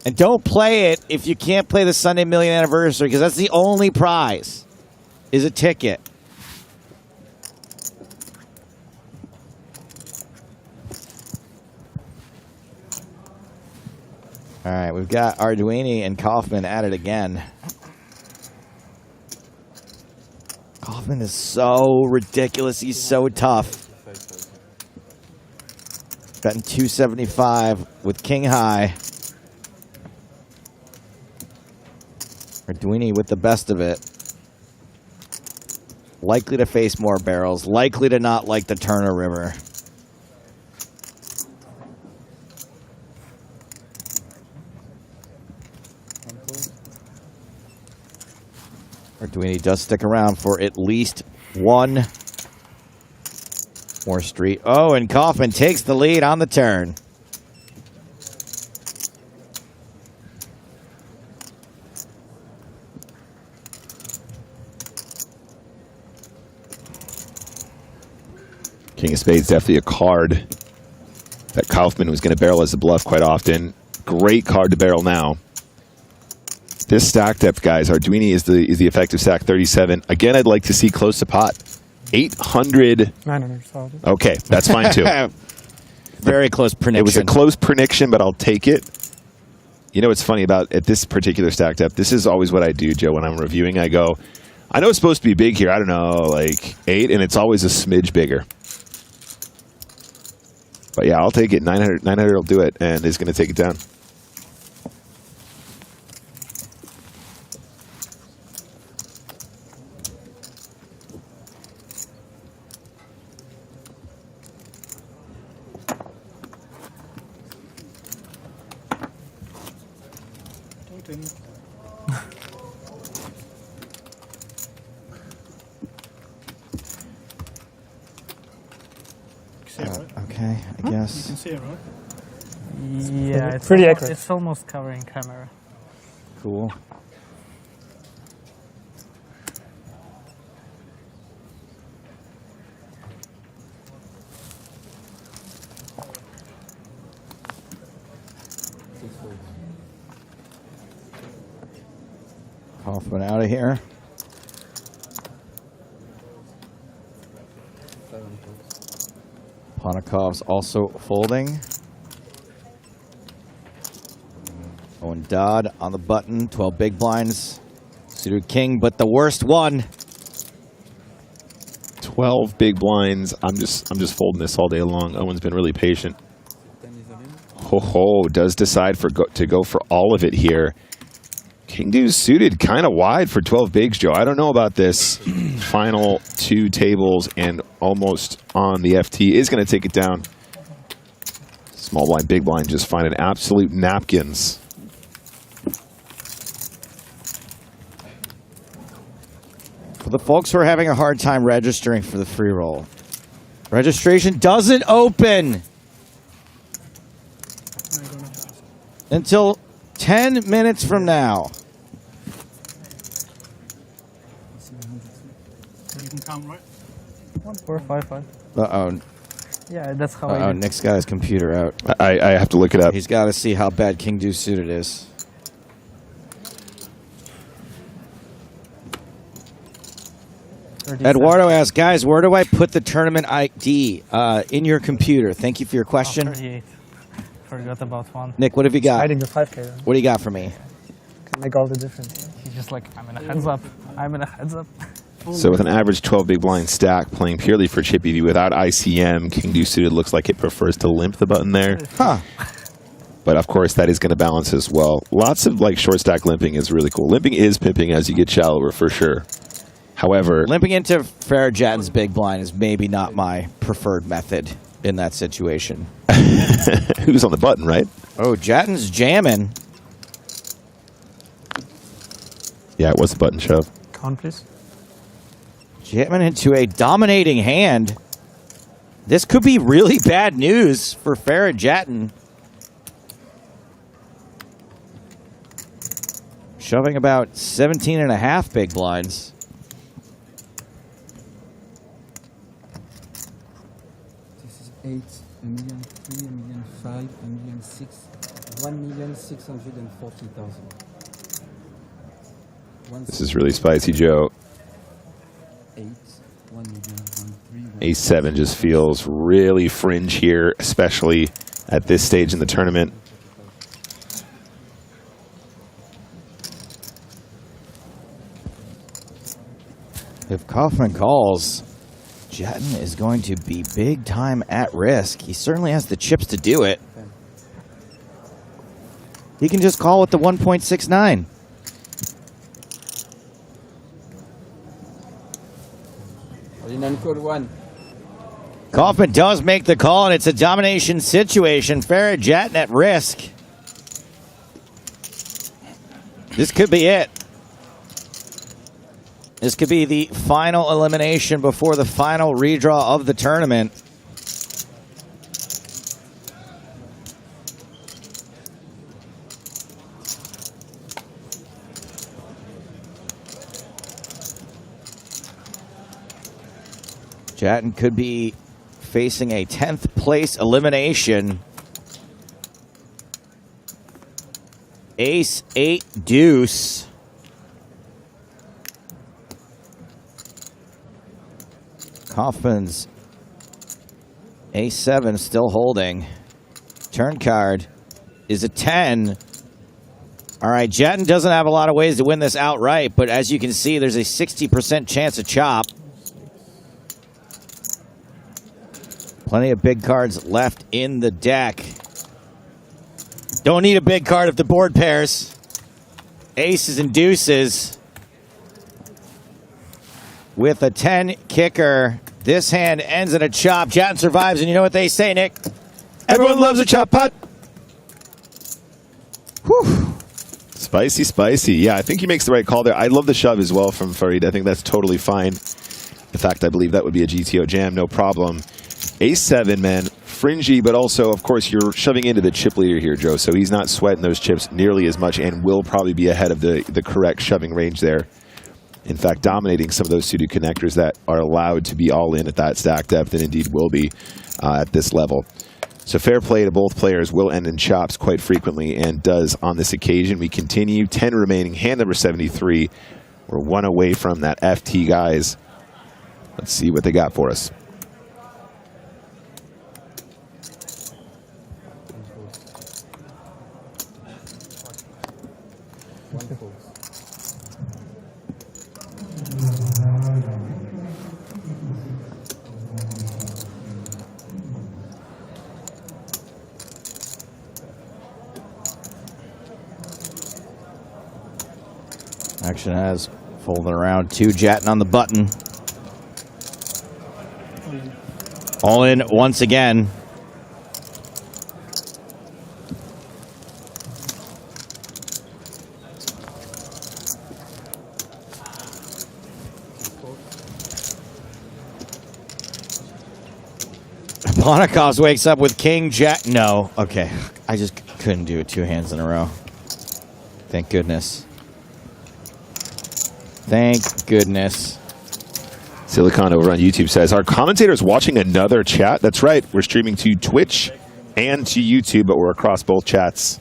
And don't play it if you can't play the Sunday Million Anniversary, because that's the only prize, is a ticket. All right, we've got Arduini and Kaufman at it again. Kaufman is so ridiculous. He's so tough. Betting 275 with King High. Arduini with the best of it. Likely to face more barrels. Likely to not like the Turner River. Arduini does stick around for at least one more street. Oh, and Kaufman takes the lead on the turn. King of Spades, definitely a card that Kaufman was going to barrel as a bluff quite often. Great card to barrel now. This stack depth, guys, Arduini is the effective stack 37. Again, I'd like to see close to pot. 800. 900 solid. Okay, that's fine too. Very close prediction. It was a close prediction, but I'll take it. You know what's funny about at this particular stack depth? This is always what I do, Joe, when I'm reviewing. I go, I know it's supposed to be big here. I don't know, like 8, and it's always a smidge bigger. But yeah, I'll take it. 900 will do it, and is going to take it down. Okay, I guess. You can see it, right? Yeah, it's pretty accurate. It's almost covering camera. Cool. Kaufman out of here. Ponikov's also folding. Owen Dodd on the button. 12 big blinds. Suited king, but the worst one. 12 big blinds. I'm just folding this all day long. Owen's been really patient. Ho does decide to go for all of it here. King deuce suited kind of wide for 12 bigs, Joe. I don't know about this. Final 2 tables and almost on the FT is going to take it down. Small blind, big blind, just finding absolute napkins. For the folks who are having a hard time registering for the free roll, registration doesn't open until 10 minutes from now. You can count, right? 1, 4, 5, 5. Uh-oh. Yeah, that's how I Uh-oh, do. Nick's got his computer out. I have to look it up. He's got to see how bad King Deuce suited is. Eduardo asks, guys, where do I put the tournament ID in your computer? Thank you for your question. 38. Forgot about one. Nick, what have you got? Hiding the 5K. What do you got for me? Can make all the difference. He's just like, I'm in a heads up. I'm in a heads up. So with an average 12 big blind stack playing purely for Chippy V without ICM, King deuce suited looks like it prefers to limp the button there. Huh. But of course, that is going to balance as well. Lots of like short stack limping is really cool. Limping is pimping as you get shallower for sure. However, limping into Farid Jattin's big blind is maybe not my preferred method in that situation. Who's on the button, right? Oh, Jattin's jamming. Yeah, it was the button shove. Con, please. Jamming into a dominating hand. This could be really bad news for Farid Jattin. Shoving about 17.5 big blinds. This is 8, 1,000,003, 1,000,005, 1,000,006, 1,640,000. This is really spicy, Joe. 8, 1,000,013. A7 just feels really fringe here, especially at this stage in the tournament. If Kaufman calls, Jattin is going to be big time at risk. He certainly has the chips to do it. He can just call with the 1.69. Code 1. Kaufman does make the call, and it's a domination situation. Farid Jattin at risk. This could be it. This could be the final elimination before the final redraw of the tournament. Jattin could be facing a 10th place elimination. Ace 8 deuce. Kaufman's A7 still holding. Turn card is a 10. All right, Jattin doesn't have a lot of ways to win this outright, but as you can see, there's a 60% chance of chop. Plenty of big cards left in the deck. Don't need a big card if the board pairs. Aces and deuces. With a 10 kicker, this hand ends in a chop. Jattin survives, and you know what they say, Nick? Everyone loves a chop putt. Whew. Spicy, spicy. Yeah, I think he makes the right call there. I love the shove as well from Farid. I think that's totally fine. In fact, I believe that would be a GTO jam, no problem. A7, man, fringy, but also, of course, you're shoving into the chip leader here, Joe, so he's not sweating those chips nearly as much and will probably be ahead of the correct shoving range there. In fact, dominating some of those suited connectors that are allowed to be all in at that stack depth, and indeed will be at this level. So fair play to both players. Will end in chops quite frequently, and does on this occasion. We continue, 10 remaining, hand number 73. We're one away from that FT, guys. Let's see what they got for us. Action has folded around. 2 Jattin on the button. All in once again. Bonakovs wakes up with King Jack. No, okay. I just couldn't do it 2 hands in a row. Thank goodness. Thank goodness. Silicon over on YouTube says, our commentators watching another chat? That's right. We're streaming to Twitch and to YouTube, but we're across both chats.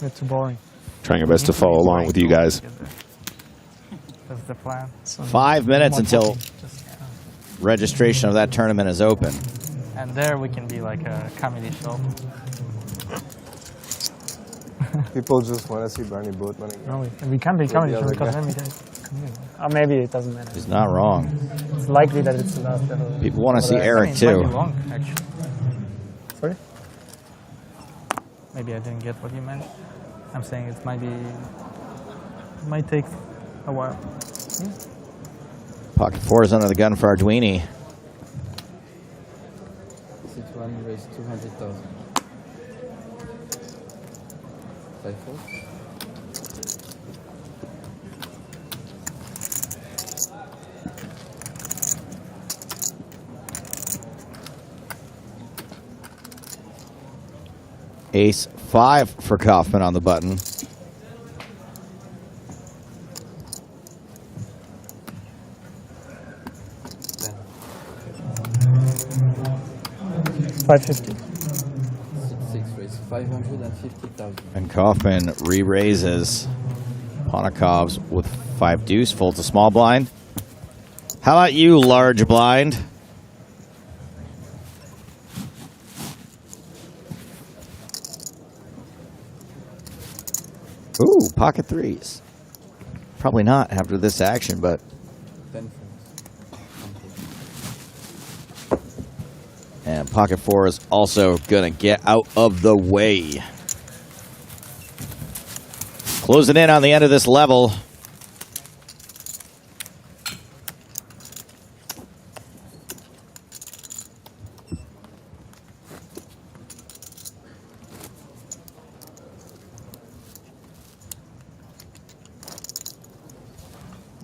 It's too boring. Trying our best to follow along with you guys. That's the plan. 5 minutes until registration of that tournament is open. And there we can be like a comedy show. People just want to see Barny Boatman again. No, we can be comedy show because then we can. Or maybe it doesn't matter. He's not wrong. It's likely that it's the last ever. People want to see Eric too. It might be long, actually. Sorry? maybe I didn't get what you meant. I'm saying it might take a while. Pocket four is under the gun for Arduini. 6-1 raise 200,000. 5-4. Ace 5 for Kaufman on the button. $550. 6-6 raise 550,000. And Kaufman re-raises. Ponakov's with 5 deuce, folds a small blind. How about you, large blind? Ooh, pocket threes. Probably not after this action, but 10 and pocket four is also going to get out of the way. Closing in on the end of this level.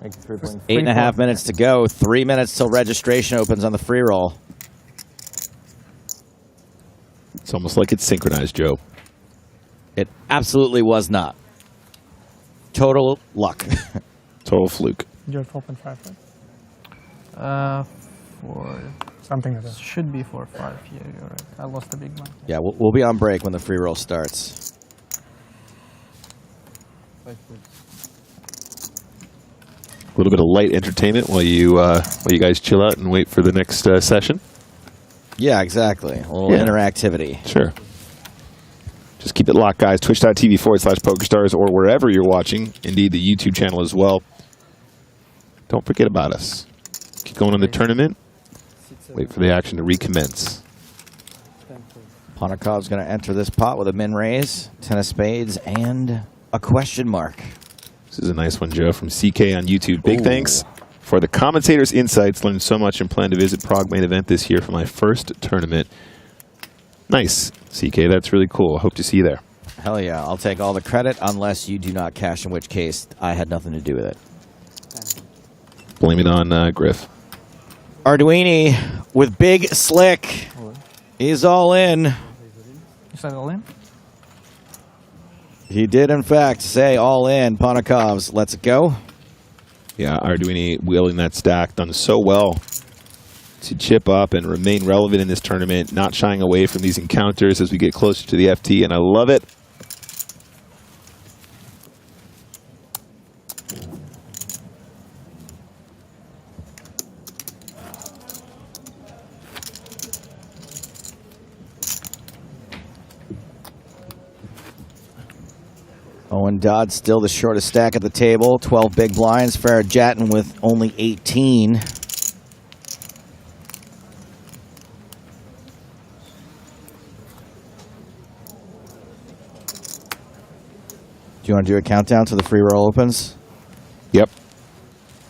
Like 3.5. 8.5 minutes to go. 3 minutes till registration opens on the free roll. It's almost like it's synchronized, Joe. It absolutely was not. Total luck. Total fluke. You're 12.5, right? For something like that. Should be 4-5. Yeah, you're right. I lost the big one. Yeah, we'll be on break when the free roll starts. 5 A little bit of light entertainment while you guys chill out and wait for the next session. Yeah, exactly. A little interactivity. Sure. Just keep it locked, guys. Twitch.tv/PokerStars or wherever you're watching. Indeed, the YouTube channel as well. Don't forget about us. Keep going on the tournament. Wait for the action to recommence. Ponakov's going to enter this pot with a min raise, 10 of spades, and a question mark. This is a nice one, Joe, from CK on YouTube. Big thanks for the commentators' insights. Learned so much and plan to visit Prague Main Event this year for my first tournament. Nice, CK. That's really cool. Hope to see you there. Hell yeah. I'll take all the credit unless you do not cash, in which case I had nothing to do with it. Blame it on Griff. Arduini with Big Slick. He's all in. You said all in? He did, in fact, say all in. Ponakov's, let's go. Yeah, Arduini wielding that stack, done so well to chip up and remain relevant in this tournament, not shying away from these encounters as we get closer to the FT, and I love it. Owen Dodd still the shortest stack at the table. 12 big blinds. Farid Jattin with only 18. Do you want to do a countdown to the free roll opens? Yep.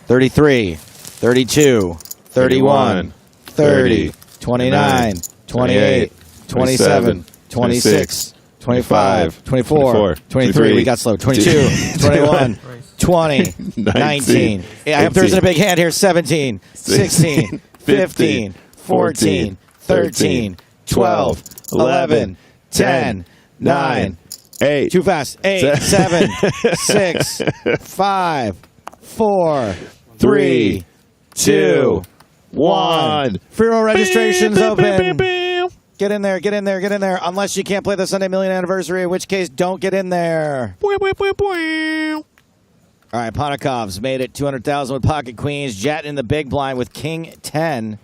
33, 32, 31, 30, 29, 28, 27, 26, 25, 24, 23, we got slow, 22, 21, 20, 19. I hope there's a big hand here, 17, 16, 15, 14, 13, 12, 11, 10, 9, 8. Too fast. 8, 7, 6, 5, 4, 3, 2, 1. Free roll registration's open. Get in there, get in there, get in there. Unless you can't play the Sunday Million Anniversary, in which case, don't get in there. All right, Ponakov's made it 200,000 with pocket queens. Jattin in the big blind with king 10.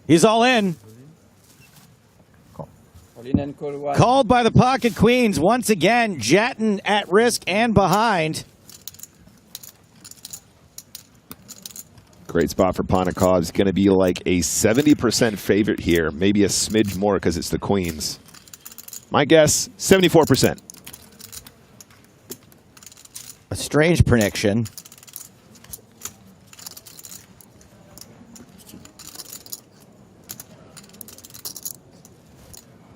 He's all in. Called by the pocket queens. Once again, Jattin at risk and behind. Great spot for Panikov. He's going to be like a 70% favorite here, maybe a smidge more because it's the queens. My guess, 74%. A strange prediction.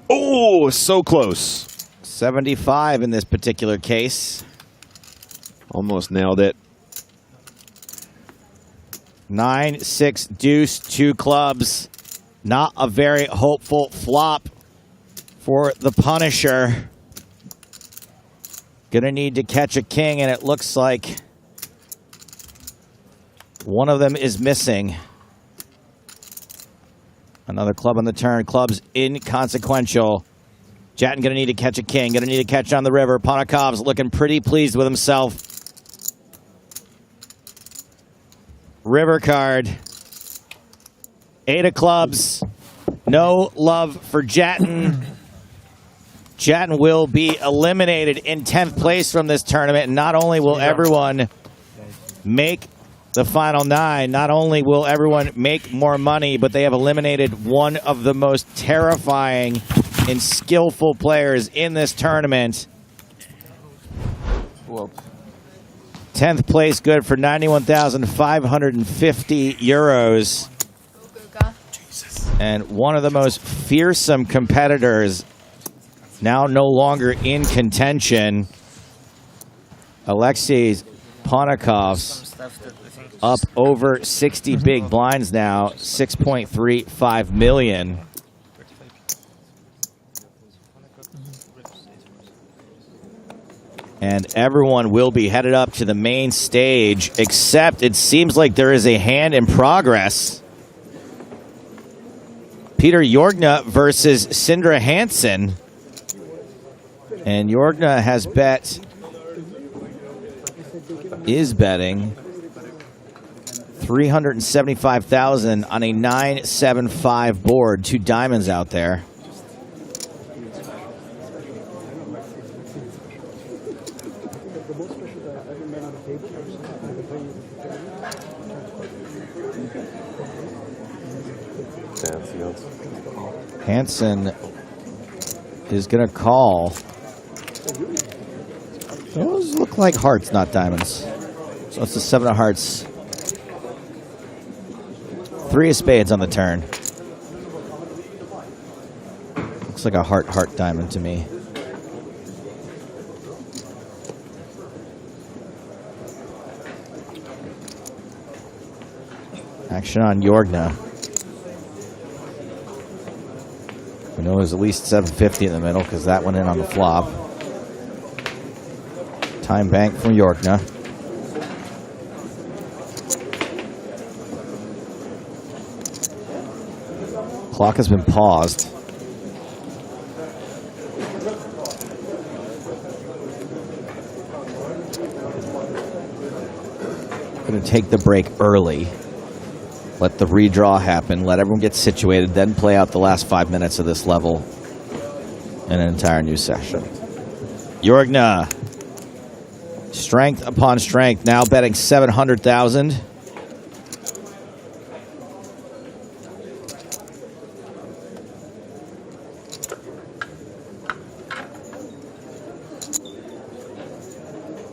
Oh, so close. 75 in this particular case. Almost nailed it. 9, 6, deuce, 2 clubs. Not a very hopeful flop for the Punisher. Gonna need to catch a king, and it looks like one of them is missing. Another club on the turn. Clubs inconsequential. Jattin gonna need to catch a king. Gonna need to catch on the river. Panikov's looking pretty pleased with himself. River card. 8 of clubs. No love for Jattin. Jattin will be eliminated in 10th place from this tournament. And not only will everyone make the final 9, not only will everyone make more money, but they have eliminated one of the most terrifying and skillful players in this tournament. 10th place good for 91,550 euros. And one of the most fearsome competitors now no longer in contention. Alexei Panikov's up over 60 big blinds now, 6.35 million. And everyone will be headed up to the main stage, except it seems like there is a hand in progress. Peter Jorgna versus Sindre Hansen. And Jorgna has is betting 375,000 on a 9-7-5 board. 2 diamonds out there. Hansen is going to call. Those look like hearts, not diamonds. So it's the 7 of hearts. 3 of spades on the turn. Looks like a heart diamond to me. Action on Jorgna. We know there's at least 750 in the middle because that went in on the flop. Time bank from Jorgna. Clock has been paused. Going to take the break early. Let the redraw happen. Let everyone get situated. Then play out the last 5 minutes of this level in an entire new session. Jorgna. Strength upon strength. Now betting 700,000.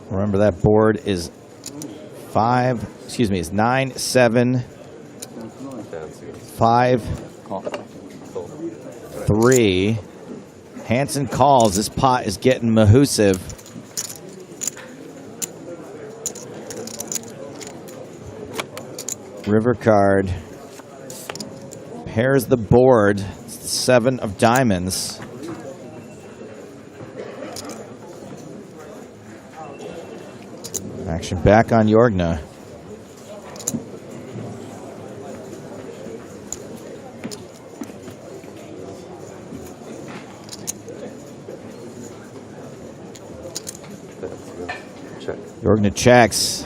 Remember that board is is 9, 7, 5, 3. Hansen calls. This pot is getting mahoosive. River card. Pairs the board. It's the 7 of diamonds. Action back on Jorgna. Jorgna checks.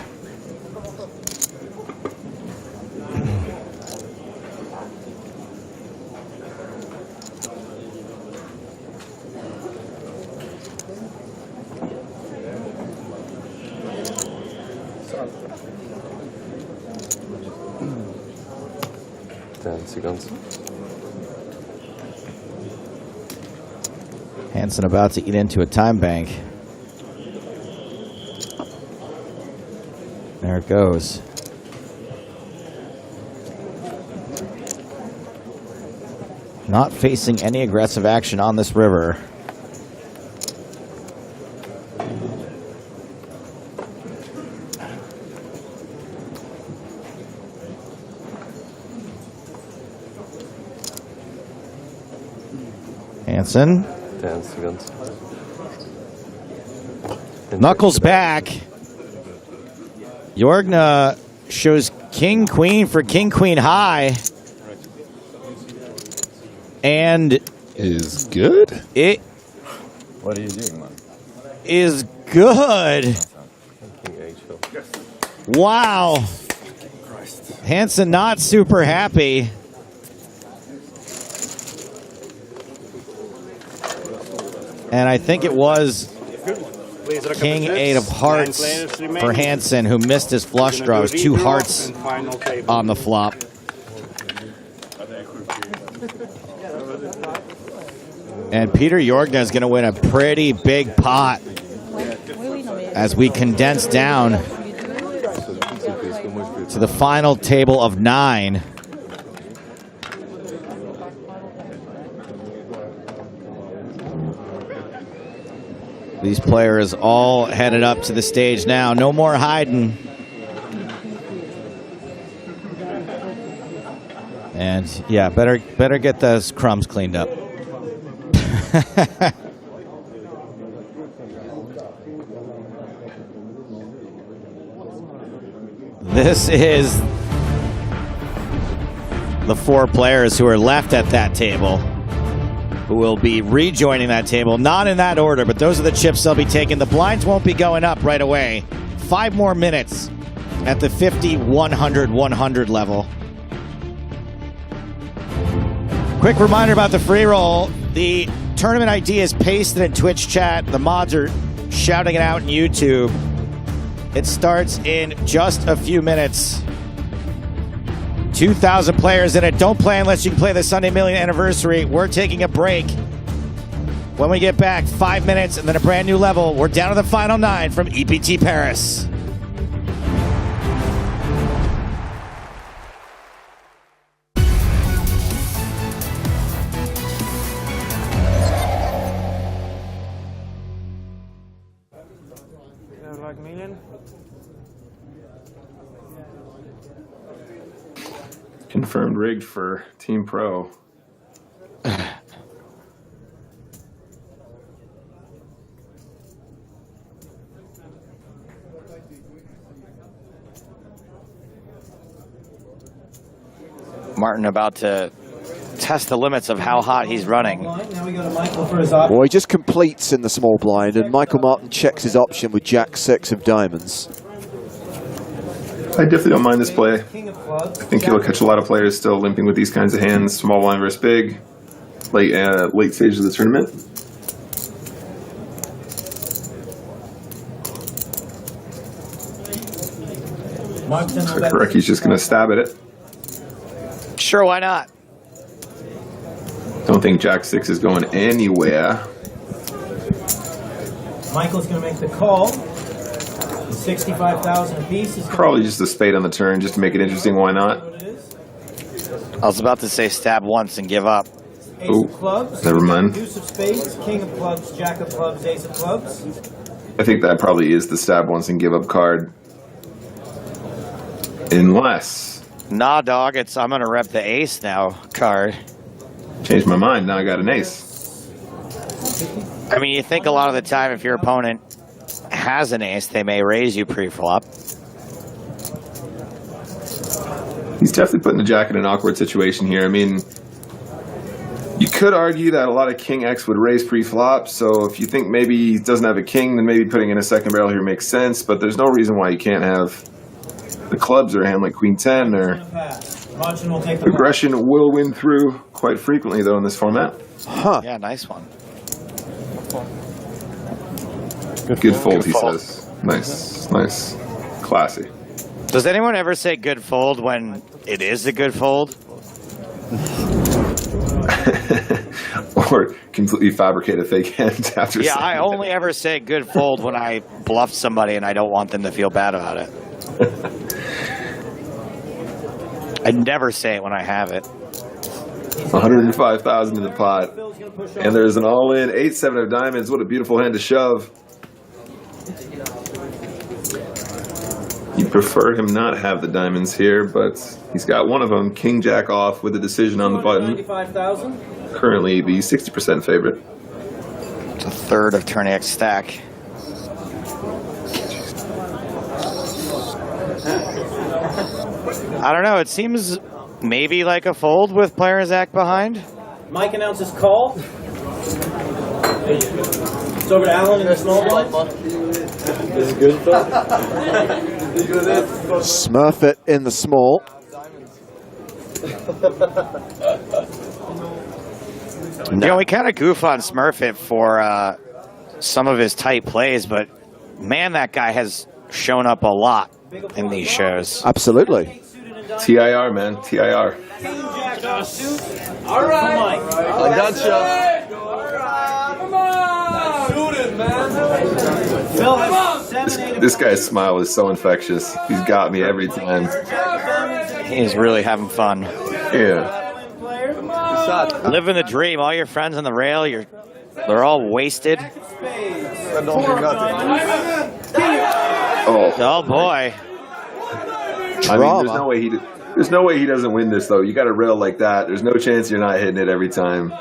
10 seconds. Hansen about to eat into a time bank. There it goes. Not facing any aggressive action on this river. Hansen. 10 seconds. Knuckles back. Jorgna shows king, queen for king, queen high. And is good. It What are you doing, man? is good. Wow. Hansen not super happy. And I think it was King 8 of hearts for Hansen, who missed his flush draw. It was 2 hearts on the flop. And Peter Jorgna is going to win a pretty big pot as we condense down to the final table of 9. These players all headed up to the stage now. No more hiding. And yeah, better get those crumbs cleaned up. This is the 4 players who are left at that table, who will be rejoining that table. Not in that order, but those are the chips they'll be taking. The blinds won't be going up right away. 5 more minutes at the 50, 100, 100 level. Quick reminder about the free roll. The tournament ID is pasted in Twitch chat. The mods are shouting it out in YouTube. It starts in just a few minutes. 2,000 players in it. Don't play unless you can play the Sunday Million Anniversary. We're taking a break. When we get back, 5 minutes and then a brand new level. We're down to the final 9 from EPT Paris. Confirmed rigged for Team Pro. Martin about to test the limits of how hot he's running. Now we go to Michael for his option. Well, he just completes in the small blind, and Michael Martin checks his option with Jack 6 of diamonds. I definitely don't mind this play. I think you'll catch a lot of players still limping with these kinds of hands. Small blind versus big, late stage of the tournament. So Kareki's just going to stab at it. Sure, why not? Don't think Jack 6 is going anywhere. Michael's going to make the call. 65,000 apiece. Probably just a spade on the turn, just to make it interesting. Why not? I was about to say stab once and give up. Oh, never mind. Deuce of spades, king of clubs, jack of clubs, ace of clubs. I think that probably is the stab once and give up card. Unless. Nah, dog, it's I'm going to rep the ace now card. Changed my mind. Now I got an ace. I mean, you think a lot of the time if your opponent has an ace, they may raise you pre-flop. He's definitely putting the jack in an awkward situation here. I mean, you could argue that a lot of King X would raise pre-flop, so if you think maybe he doesn't have a king, then maybe putting in a second barrel here makes sense, but there's no reason why you can't have the clubs or a hand like Queen 10 or aggression will win through quite frequently, though, in this format. Huh. Yeah, nice one. Good fold, he says. Nice, nice. Classy. Does anyone ever say good fold when it is a good fold? Or completely fabricate a fake hand after. Yeah, I only ever say good fold when I bluff somebody and I don't want them to feel bad about it. I never say it when I have it. 105,000 in the pot, and there's an all-in 8-7 of diamonds. What a beautiful hand to shove. You prefer him not have the diamonds here, but he's got one of them. King Jack off with a decision on the button. Currently the 60% favorite. It's a third of turn X stack. I don't know. It seems maybe like a fold with players act behind. Mike announces call. It's over to Alan in the small blind. This is good. Smurf it in the small. You know, we kind of goof on Smurf it for some of his tight plays, but man, that guy has shown up a lot in these shows. Absolutely. TIR, man. TIR. All right. I got you. This guy's smile is so infectious. He's got me every time. He's really having fun. Yeah. Living the dream. All your friends on the rail, they're all wasted. Oh boy. I mean, there's no way he doesn't win this though. You got a rail like that. There's no chance you're not hitting it every time.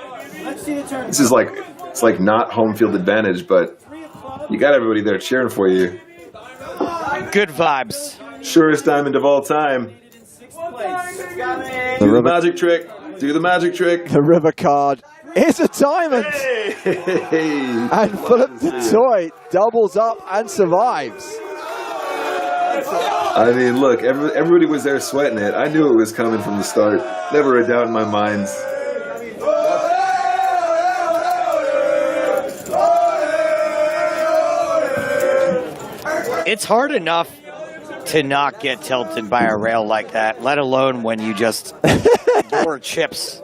This is like, it's like not home field advantage, but you got everybody there cheering for you. Good vibes. Surest diamond of all time. Do the magic trick. Do the magic trick. The river card is a diamond. Hey. And Philip Duthie doubles up and survives. I mean, look, everybody was there sweating it. I knew it was coming from the start. Never a doubt in my mind. It's hard enough to not get tilted by a rail like that, let alone when you just your chips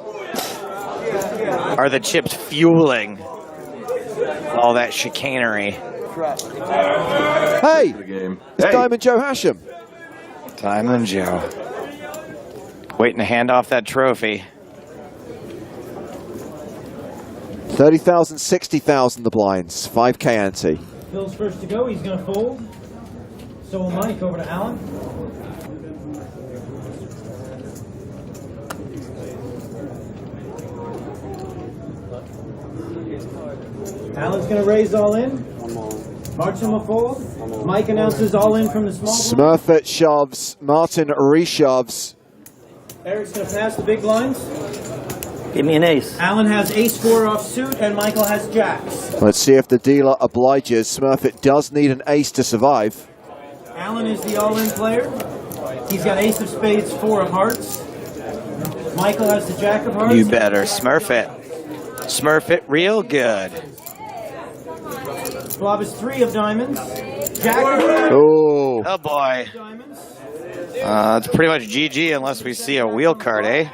are the chips fueling all that chicanery. Hey, it's Diamond Joe Hashem. Diamond Joe. Waiting to hand off that trophy. 30,000, 60,000 the blinds. 5K ante. Phil's first to go. He's going to fold. So will Mike. Over to Alan. Alan's going to raise all in. Martin will fold. Mike announces all in from the small blind. Smurf it shoves. Martin reshoves. Eric's going to pass the big blinds. Give me an ace. Alan has ace-4 off suit, and Michael has jacks. Let's see if the dealer obliges. Smurfit does need an ace to survive. Alan is the all-in player. He's got ace of spades, 4 of hearts. Michael has the jack of hearts. You better Smurf it. Smurf it real good. Blob is 3 of diamonds. Jack of hearts. Oh. Oh boy. It's pretty much GG unless we see a wheel card, eh?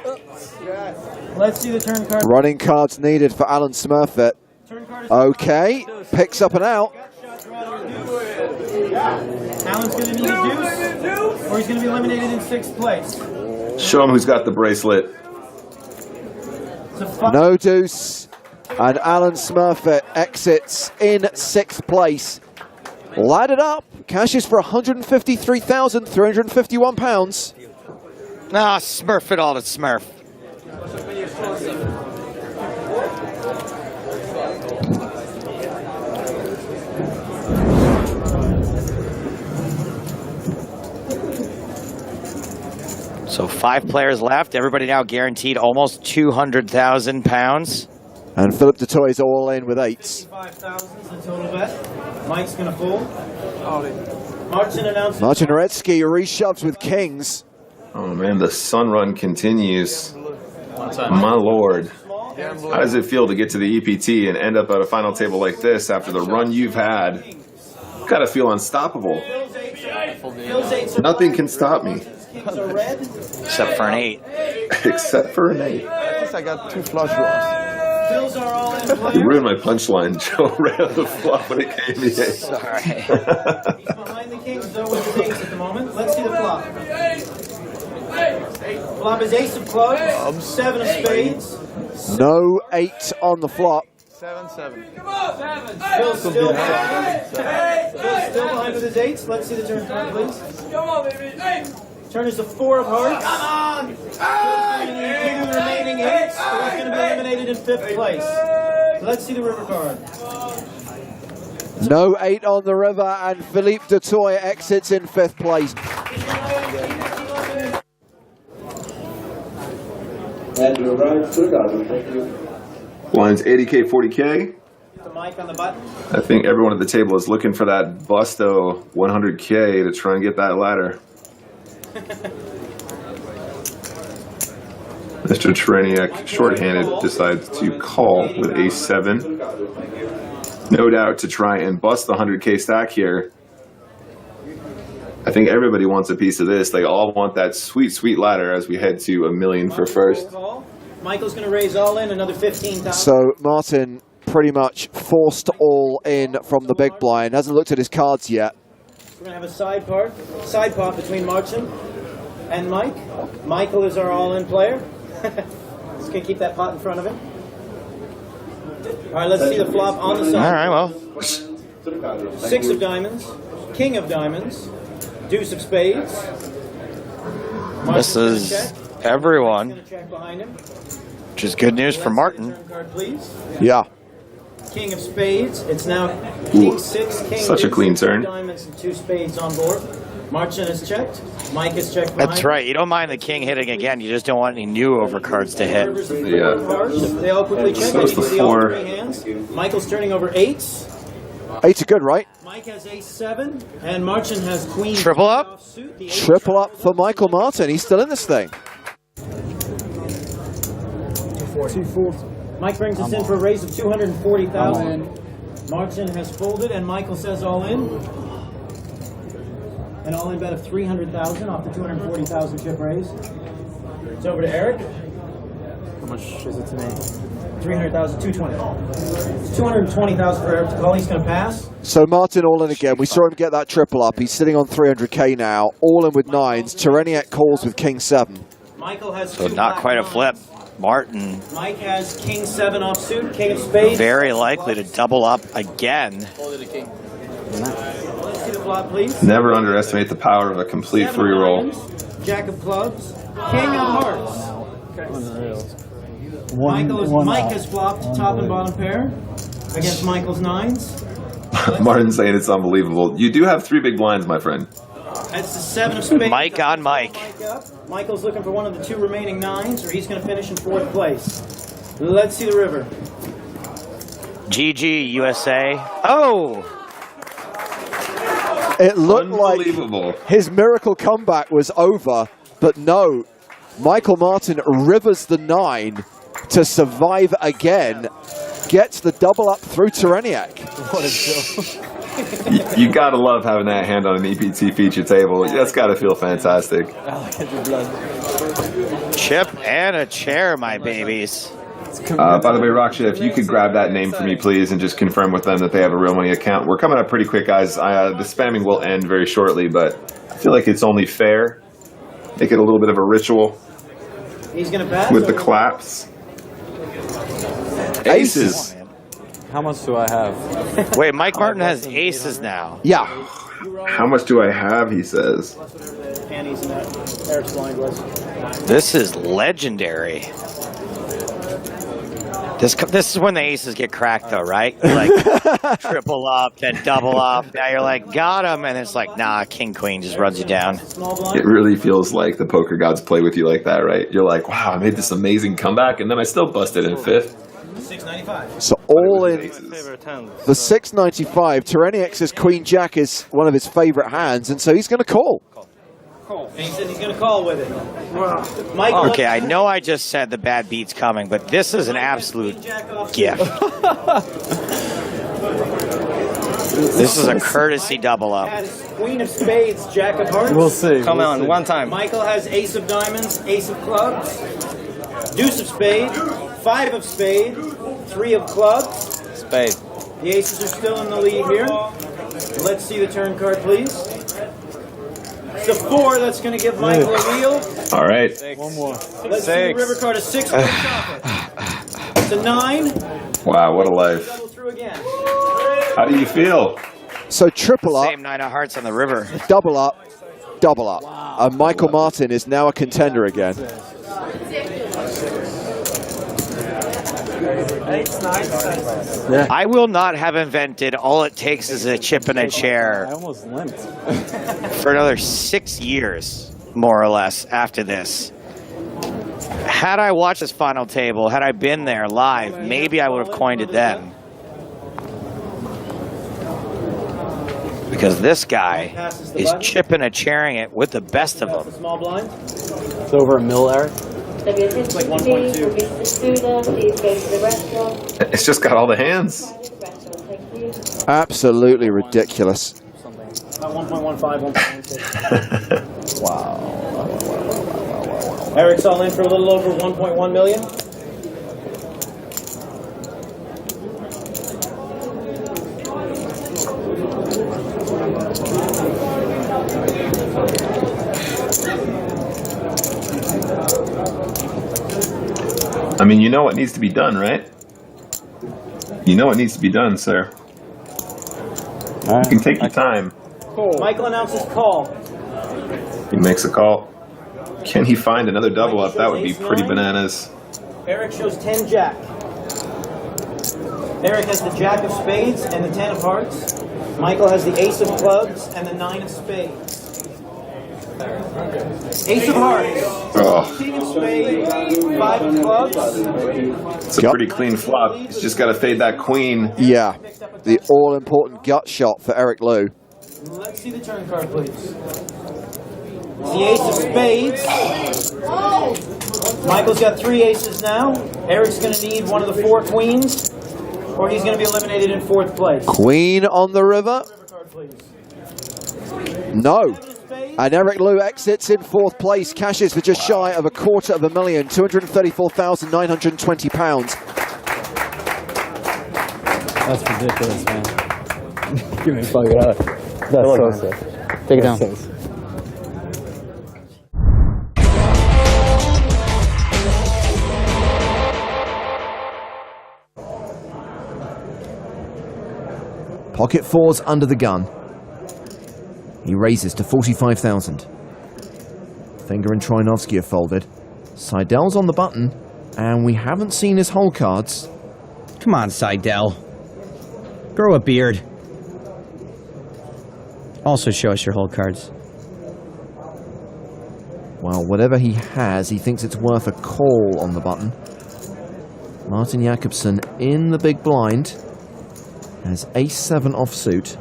Let's see the turn card. Running cards needed for Alan Smurfit. Okay, picks up and out. Alan's going to need a deuce, or he's going to be eliminated in 6th place. Show him who's got the bracelet. No deuce. And Alan Smurfit exits in 6th place. Laddered up, cashes for £153,351. Ah, Smurf it all to Smurf. So 5 players left. Everybody now guaranteed almost £200,000. And Philip Duthie is all in with 8s. 5,000 is the total bet. Mike's going to fold. Martin announces. Martin Retsky reshoves with kings. Oh man, the sun run continues. My lord. How does it feel to get to the EPT and end up at a final table like this after the run you've had? You gotta feel unstoppable. Nothing can stop me. Except for an 8. Except for an 8. At least I got 2 flush draws. Bills are all in play. You ruined my punchline, Joe, right on the flop when it came to 8. Sorry. He's behind the kings, though, with his ace at the moment. Let's see the flop. Flop is ace of clubs, 7 of spades. No 8 on the flop. 7-7. Bill's still behind. Bill's still behind with his 8s. Let's see the turn card, please. Come on, baby. Turn is the 4 of hearts. Come on! Including the remaining 8s, so he's going to be eliminated in 5th place. So let's see the river card. No 8 on the river, and Philippe Duthie exits in 5th place. And you're right, thank you. Blinds 80K, 40K. The mic on the button. I think everyone at the table is looking for that Busto 100K to try and get that ladder. Mr. Tereniak, shorthanded, decides to call with ace-7. No doubt to try and bust the 100K stack here. I think everybody wants a piece of this. They all want that sweet, sweet ladder as we head to $1 million for first. Michael's going to raise all in, another 15,000. So Martin pretty much forced all in from the big blind. Hasn't looked at his cards yet. We're going to have a side pot between Martin and Mike. Michael is our all-in player. Just going to keep that pot in front of him. All right, let's see the flop on the side. All right, well. 6 of diamonds, king of diamonds, deuce of spades. This is everyone, which is good news for Martin. Yeah. King of spades. It's now king 6, king Such a clean turn. Diamonds and 2 spades on board. Martin is checked. Mike is checked behind. That's right. You don't mind the king hitting again. You just don't want any new overcards to hit. Yeah. They all quickly check. So it's the See all 4. 3 hands. Michael's turning over 8s. 8 are good, right? Mike has ace-7, and Martin has queen. Triple up? Triple up for Michael Martin. He's still in this thing. 2-4. Mike brings us in for a raise of 240,000. Martin has folded, and Michael says all in. An all-in bet of 300,000 off the 240,000 chip raise. It's over to Eric. How much is it to me? 300,000, 220. It's 220,000 for Eric to call. He's going to pass. So Martin all in again. We saw him get that triple up. He's sitting on 300K now. All in with 9s. Tereniak calls with king 7. Michael has So not quite a flip. Martin. Mike has king 7 offsuit, king of spades. Very likely to double up again. Let's see the flop, please. Never underestimate the power of a complete free roll. Jack of clubs, king of hearts. Mike has flopped top and bottom pair against Michael's 9s. Martin's saying it's unbelievable. You do have 3 big blinds, my friend. That's the 7 of spades. Mike on Mike. Michael's looking for one of the 2 remaining 9s, or he's going to finish in 4th place. Let's see the river. GG, USA. Oh! It looked like his miracle comeback was over, but no. Michael Martin rivers the 9 to survive again. Gets the double up through Tereniak. What a joke. You gotta love having that hand on an EPT feature table. That's gotta feel fantastic. Chip and a chair, my babies. By the way, Raksha, if you could grab that name for me, please, and just confirm with them that they have a real money account. We're coming up pretty quick, guys. The spamming will end very shortly, but I feel like it's only fair. Make it a little bit of a ritual. He's going to pass with the claps. Aces. How much do I have? Wait, Mike Martin has aces now. Yeah. How much do I have, he says. Panties in that Eric's blind was. This is legendary. This is when the aces get cracked, though, right? You're like triple up, then double up. Now you're like, got him, and it's like, nah, king queen just runs you down. It really feels like the poker gods play with you like that, right? You're like, wow, I made this amazing comeback, and then I still busted in 5th. So all in the 695. Tereniak says Queen Jack is one of his favorite hands, and so he's going to call. And he said he's going to call with it. Michael, Okay, I know I just said the bad beat's coming, but this is an absolute gift. This is a courtesy double up. Has Queen of Spades, Jack of Hearts. We'll see. Come on, one time. Michael has Ace of Diamonds, Ace of Clubs, Deuce of Spades, 5 of Spades, 3 of Clubs. Spade. The aces are still in the lead here. Let's see the turn card, please. It's a 4. That's going to give Michael a wheel. All right. One more. Let's see the river card. A 6. It's a 9. Wow, what a life. Double through again. How do you feel? So triple up. Same 9 of hearts on the river. Double up. Double up. And Michael Martin is now a contender again. Yeah. I will not have invented all it takes is a chip and a chair. I almost limped. For another 6 years, more or less, after this. Had I watched this final table, had I been there live, maybe I would have coined it then. Because this guy is chipping and chairing it with the best of them. Small blind. It's over $1 million, Eric. It's like 1.2. It's just got all the hands. Absolutely ridiculous. About 1.15, 1.16. Wow. Eric's all in for a little over 1.1 million. I mean, you know what needs to be done, right? You know what needs to be done, sir. You can take your time. Michael announces call. He makes a call. Can he find another double up? That would be pretty bananas. Eric shows 10 jack. Eric has the jack of spades and the 10 of hearts. Michael has the ace of clubs and the 9 of spades. Ace of hearts. Oh. King of spades, 5 of clubs. It's a pretty clean flop. He's just got to fade that queen. Yeah, the all-important gut shot for Eric Liu. Let's see the turn card, please. It's the ace of spades. Michael's got 3 aces now. Eric's going to need one of the 4 queens, or he's going to be eliminated in 4th place. Queen on the river. No. And Eric Liu exits in 4th place, cashes for just shy of £250,000, £234,920. That's ridiculous, man. Give me a fucking out. That's so sick. Take it down. Pocket 4's under the gun. He raises to 45,000. Finger and Trinovsky are folded. Seidel's on the button, and we haven't seen his hole cards. Come on, Seidel. Grow a beard. Also show us your hole cards. Well, whatever he has, he thinks it's worth a call on the button. Martin Jakobsen in the big blind has ace-7 offsuit.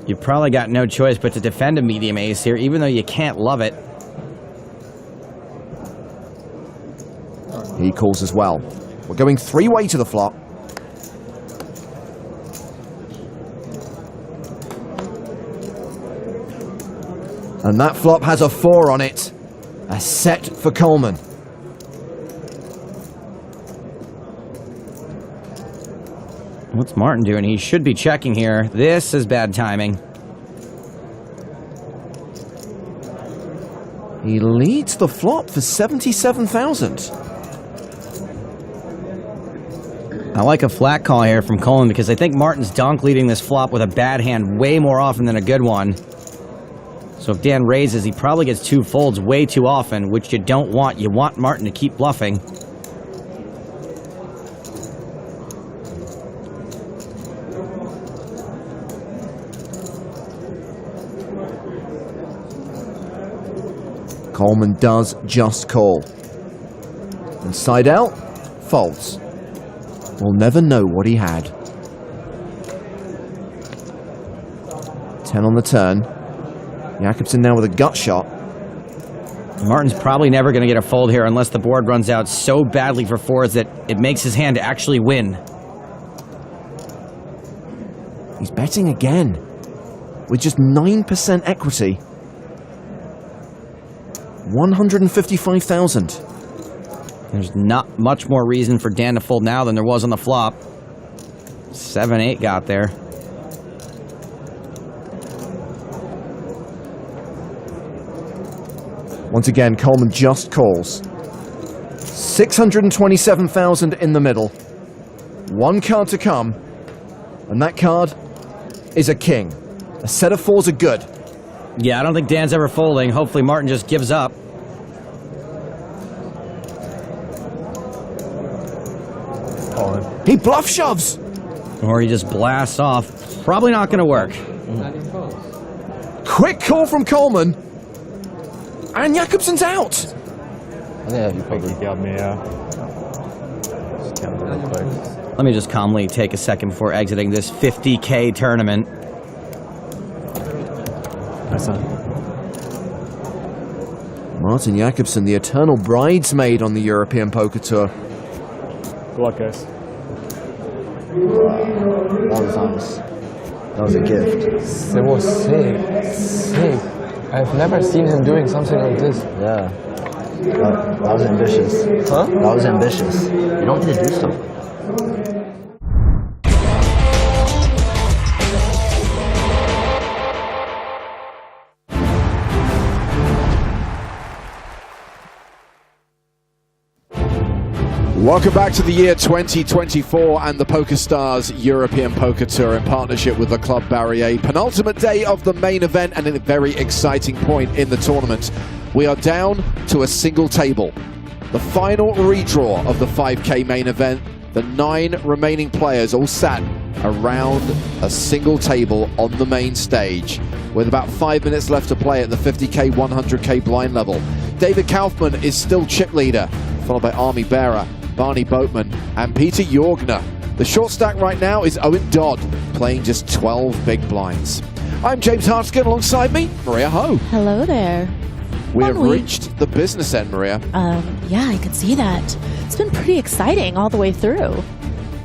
You've probably got no choice but to defend a medium ace here, even though you can't love it. He calls as well. We're going 3-way to the flop. And that flop has a 4 on it. A set for Coleman. What's Martin doing? He should be checking here. This is bad timing. He leads the flop for 77,000. I like a flat call here from Coleman because I think Martin's donk leading this flop with a bad hand way more often than a good one. So if Dan raises, he probably gets 2 folds way too often, which you don't want. You want Martin to keep bluffing. Coleman does just call. And Seidel folds. We'll never know what he had. 10 on the turn. Jakobsen now with a gut shot. Martin's probably never going to get a fold here unless the board runs out so badly for 4s that it makes his hand actually win. He's betting again with just 9% equity. 155,000. There's not much more reason for Dan to fold now than there was on the flop. 7-8 got there. Once again, Coleman just calls. 627,000 in the middle. One card to come, and that card is a king. A set of fours are good. Yeah, I don't think Dan's ever folding. Hopefully Martin just gives up. He bluff shoves. Or he just blasts off. Probably not going to work. Quick call from Coleman. And Jakobsen's out. Yeah, you probably got me, Let me just calmly take a second before exiting this 50K tournament. Martin Jakobsen, the eternal bridesmaid on the European Poker Tour. Good luck, guys. That was nice. That was a gift. It was sick. Sick. I've never seen him doing something like this. Yeah. That was ambitious. Huh? That was ambitious. You don't get to do something. Welcome back to the year 2024 and the PokerStars European Poker Tour in partnership with the Club Barrier. Penultimate day of the main event and a very exciting point in the tournament. We are down to a single table. The final redraw of the 5K main event. The 9 remaining players all sat around a single table on the main stage with about 5 minutes left to play at the 50K, 100K blind level. David Kaufman is still chip leader, followed by Army Bearer, Barny Boatman, and Peter Jorgner. The short stack right now is Owen Dodd, playing just 12 big blinds. I'm James Hartigan, alongside me, Maria Ho. Hello there. We have reached the business end, Maria. Yeah, I could see that. It's been pretty exciting all the way through.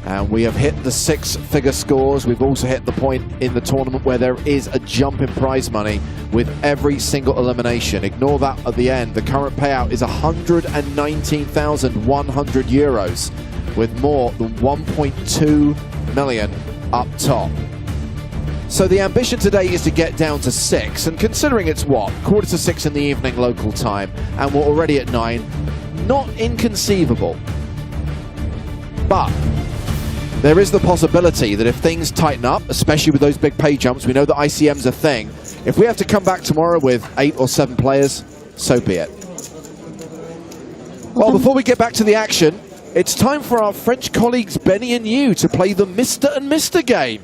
And we have hit the 6-figure scores. We've also hit the point in the tournament where there is a jump in prize money with every single elimination. Ignore that at the end. The current payout is 119,100 euros with more than 1.2 million up top. So the ambition today is to get down to 6, and considering it's what, 5:45 in the evening local time, and we're already at 9, not inconceivable. But there is the possibility that if things tighten up, especially with those big pay jumps, we know that ICM's a thing. If we have to come back tomorrow with 8 or 7 players, so be it. Well, before we get back to the action, it's time for our French colleagues Benny and you to play the Mr. and Mr. game.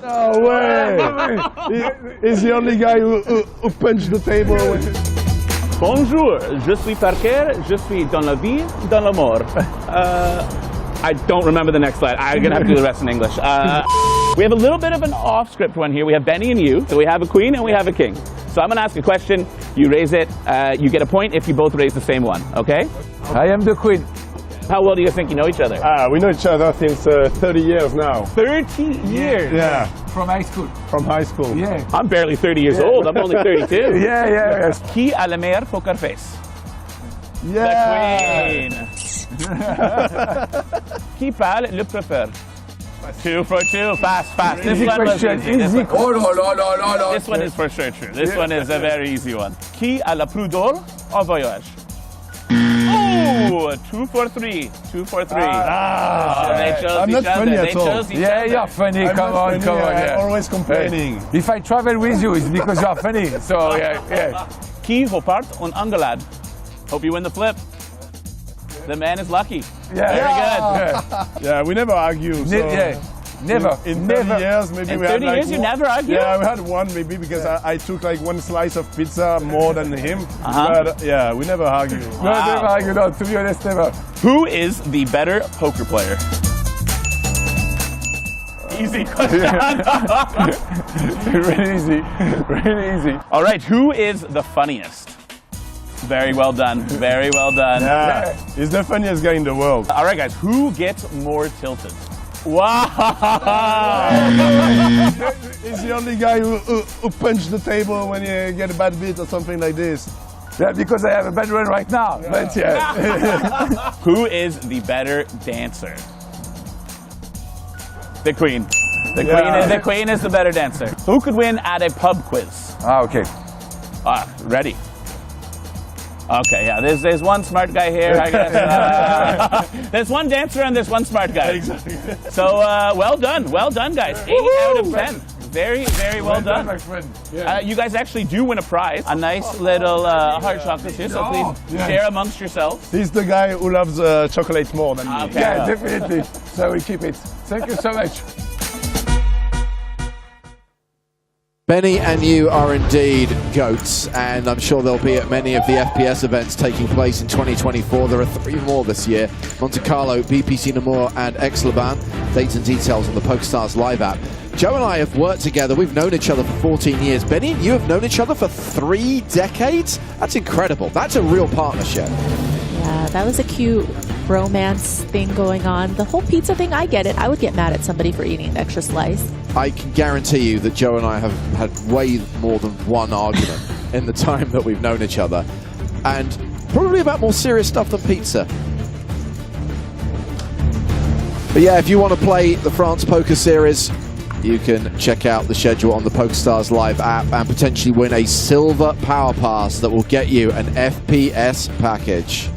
No way! He's the only guy who punched the table. Bonjour, je suis Parker, je suis dans la vie, dans la mort. I don't remember the next slide. I'm gonna have to do the rest in English. We have a little bit of an off-script one here. We have Benny and you, so we have a queen and we have a king. So I'm gonna ask a question, you raise it, you get a point if you both raise the same one, okay? I am the queen. How well do you think you know each other? We know each other since 30 years now. 30 years? Yeah. From high school. From high school. Yeah. I'm barely 30 years old. I'm only 32. Yeah. Qui a le meilleur poker face? Yeah. The queen. Qui parle le préfère? 2 for 2. Fast. This Easy one question. was easy. Easy. This one is for sure true. This one is a very easy one. Qui a la plus d'or en voyage? Oh, 2 for 3. 2 for 3. I'm not funny at all. Yeah, you're funny. Come on. I'm Yeah. always complaining. If I travel with you, it's because you are funny. So, yeah. Qui repart en engueulade? Hope you win the flip. The man is lucky. Yeah. Very good. Yeah, we never argue. So Never. In 30 years, maybe In we had 30 like years, you never argue? Yeah, we had one maybe because I took like 1 slice of pizza more than him. But yeah, we never argue. Wow. No, never argue. No, to be honest, never. Who is the better poker player? Easy question. Really easy. Really easy. All right, who is the funniest? Very well done. Very well done. Yeah, he's the funniest guy in the world. All right, guys, who gets more tilted? Wow! He's the only guy who punched the table when you get a bad beat or something like this. Yeah, because I have a bad run right now. Yeah. But yeah. Who is the better dancer? The queen. The queen is the better dancer. Who could win at a pub quiz? Okay. Ready. Okay, yeah. There's one smart guy here, I guess. There's one dancer and there's one smart guy. Exactly. So well done, guys. 8 out of 10. Very, very well done. My friend. Yeah. You guys actually do win a prize. A nice little hard chocolate here, so please share amongst yourselves. He's the guy who loves chocolate more than me. Okay. Yeah, definitely. So we keep it. Thank you so much. Benny and you are indeed GOATs, and I'm sure they'll be at many of the FPS events taking place in 2024. There are 3 more this year: Monte Carlo, BPC Namur, and Aix-les-Bains. Dates and details on the PokerStars live app. Joe and I have worked together. We've known each other for 14 years. Benny and you have known each other for 3 decades? That's incredible. That's a real partnership. Yeah, that was a cute romance thing going on. The whole pizza thing, I get it. I would get mad at somebody for eating an extra slice. I can guarantee you that Joe and I have had way more than one argument in the time that we've known each other, and probably about more serious stuff than pizza. But yeah, if you want to play the France Poker Series, you can check out the schedule on the PokerStars live app and potentially win a silver power pass that will get you an FPS package.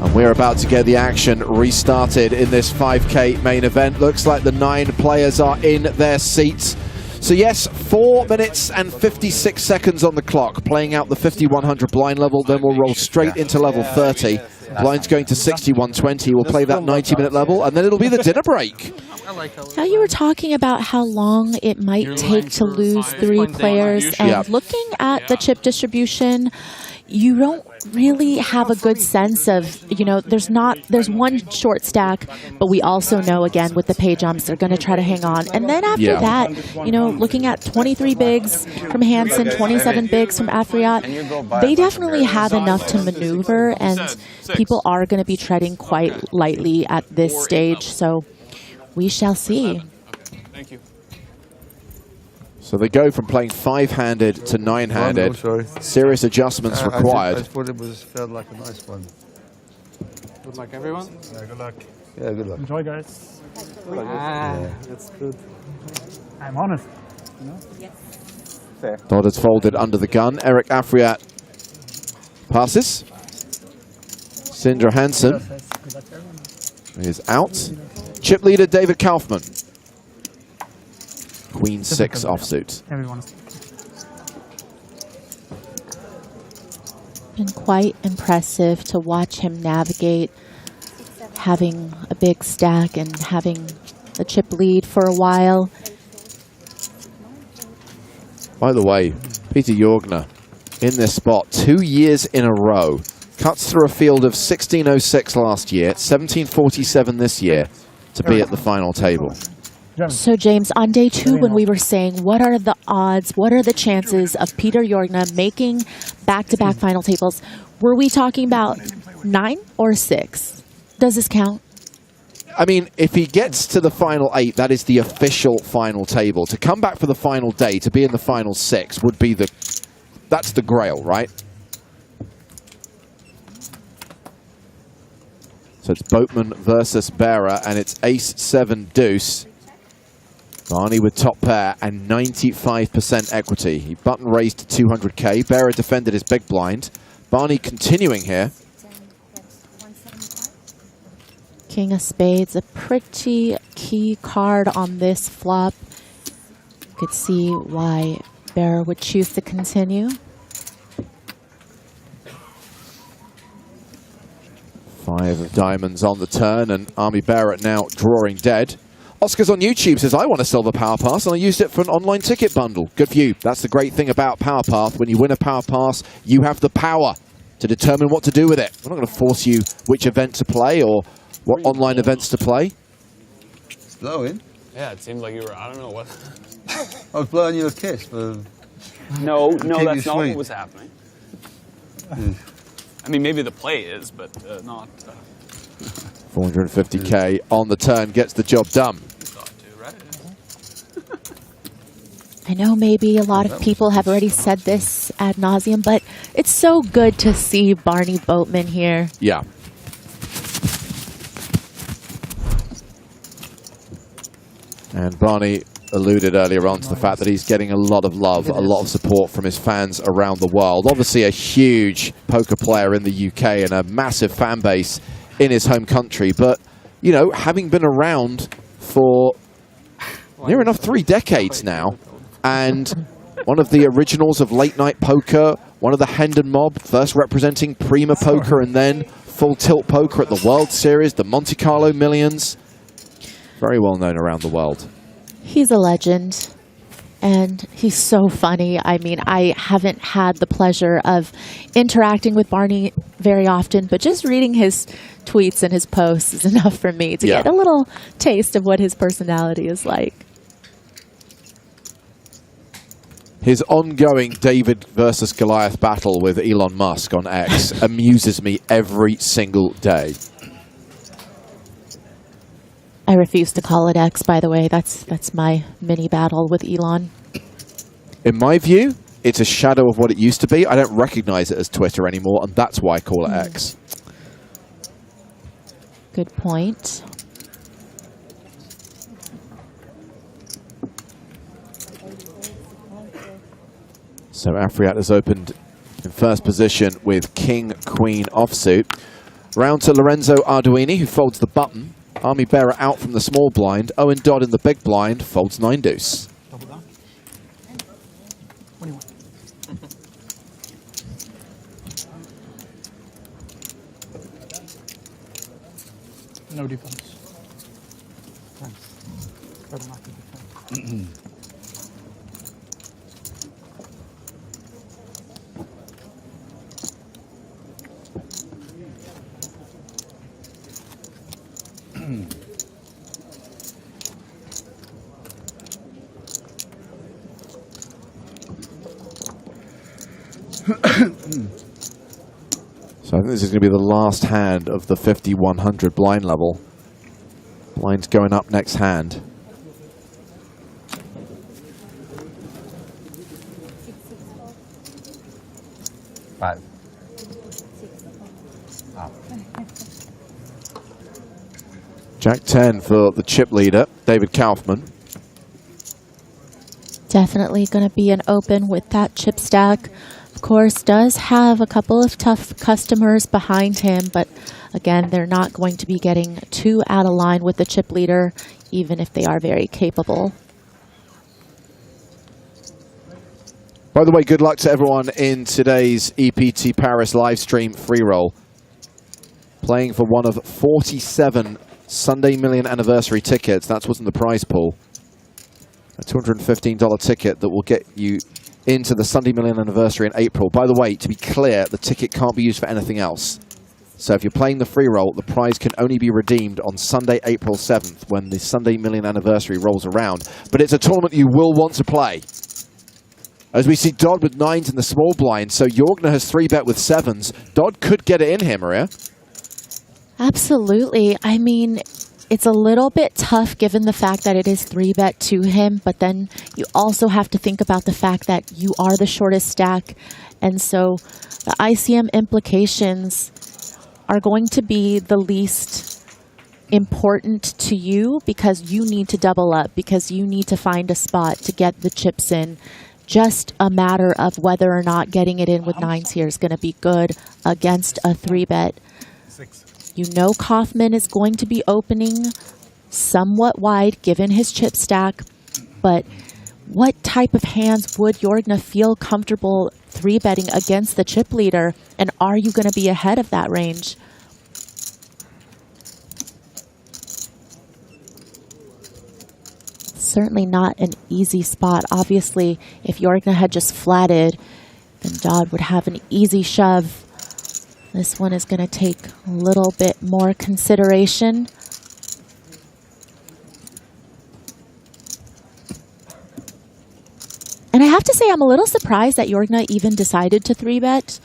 And we're about to get the action restarted in this 5K main event. Looks like the 9 players are in their seats. So yes, 4 minutes and 56 seconds on the clock, playing out the 5100 blind level, then we'll roll straight into level 30. Blind's going to 6120, we'll play that 90-minute level, and then it'll be the dinner break. Now, you were talking about how long it might take to lose 3 players, and looking at the chip distribution, you don't really have a good sense of, you know, there's one short stack, but we also know, again, with the pay jumps, they're going to try to hang on. And then after that, you know, looking at 23 bigs from Hansen, 27 bigs from Afriat, they definitely have enough to maneuver, and people are going to be treading quite lightly at this stage, so we shall see. Thank you. So they go from playing 5-handed to 9-handed. Serious adjustments required. I thought it felt like a nice one. Good luck, everyone. Yeah, good luck. Yeah, good luck. Enjoy, guys. That's good. I'm honest. You know? Fair. Dodd is folded under the gun. Eric Afriat passes. Sindre Hansen is out. Chip leader David Kaufman. Queen 6 offsuit. Been quite impressive to watch him navigate having a big stack and having the chip lead for a while. By the way, Peter Jorgner in this spot 2 years in a row. Cuts through a field of 1606 last year, 1747 this year to be at the final table. So, James, on day 2, when we were saying, what are the odds, what are the chances of Peter Jorgner making back-to-back final tables, were we talking about 9 or 6? Does this count? I mean, if he gets to the final 8, that is the official final table. To come back for the final day, to be in the final 6, would be that's the grail, right? So it's Boatman versus Bearer, and it's ace-7 deuce. Barney with top pair and 95% equity. He button raised to 200k. Bearer defended his big blind. Barney continuing here. King of Spades, a pretty key card on this flop. You could see why Bearer would choose to continue. 5 of diamonds on the turn, and Army Barrett now drawing dead. Oscar's on YouTube says, I want a silver Power Pass, and I used it for an online ticket bundle. Good for you. That's the great thing about Power Path. When you win a Power Pass, you have the power to determine what to do with it. We're not going to force you which event to play or what online events to play. It's blowing. Yeah, it seemed like you were, I don't know what. I was blowing you a kiss, but... No, that's not what was happening. I mean, maybe the play is, but not. 450k on the turn gets the job done. I know maybe a lot of people have already said this ad nauseum, but it's so good to see Barny Boatman here. Yeah. And Barney alluded earlier on to the fact that he's getting a lot of love, a lot of support from his fans around the world. Obviously a huge poker player in the UK and a massive fan base in his home country. But, you know, having been around for near enough 3 decades now, and one of the originals of late night poker, one of the Hendon mob, first representing Prima Poker and then Full Tilt Poker at the World Series, the Monte Carlo Millions. Very well known around the world. He's a legend, and he's so funny. I mean, I haven't had the pleasure of interacting with Barney very often, but just reading his tweets and his posts is enough for me to get a little taste of what his personality is like. His ongoing David versus Goliath battle with Elon Musk on X amuses me every single day. I refuse to call it X, by the way. That's my mini battle with Elon. In my view, it's a shadow of what it used to be. I don't recognize it as Twitter anymore, and that's why I call it X. Good point. So Afriat has opened in first position with King, Queen offsuit. Round to Lorenzo Arduini, who folds the button. Army Bearer out from the small blind. Owen Dodd in the big blind folds 9 deuce. Double down. What do you want? No defense. Better not to defend. So I think this is going to be the last hand of the 50-100 blind level. Blind's going up next hand. Five. Jack 10 for the chip leader, David Kaufman. Definitely going to be an open with that chip stack. Of course, does have a couple of tough customers behind him, but again, they're not going to be getting too out of line with the chip leader, even if they are very capable. By the way, good luck to everyone in today's EPT Paris live stream free roll. Playing for one of 47 Sunday Million Anniversary tickets. That's what's in the prize pool. A $215 ticket that will get you into the Sunday Million Anniversary in April. By the way, to be clear, the ticket can't be used for anything else. So if you're playing the free roll, the prize can only be redeemed on Sunday, April 7th, when the Sunday Million Anniversary rolls around. But it's a tournament you will want to play. As we see Dodd with 9s in the small blind, so Jorgner has 3-bet with 7s. Dodd could get it in here, Maria. Absolutely. I mean, it's a little bit tough given the fact that it is 3-bet to him, but then you also have to think about the fact that you are the shortest stack, and so the ICM implications are going to be the least important to you because you need to double up, because you need to find a spot to get the chips in. Just a matter of whether or not getting it in with 9s here is going to be good against a 3-bet. You know Kaufman is going to be opening somewhat wide given his chip stack, but what type of hands would Jorgner feel comfortable 3-betting against the chip leader, and are you going to be ahead of that range? Certainly not an easy spot. Obviously, if Jorgner had just flatted, then Dodd would have an easy shove. This one is going to take a little bit more consideration. And I have to say, I'm a little surprised that Jorgner even decided to 3-bet.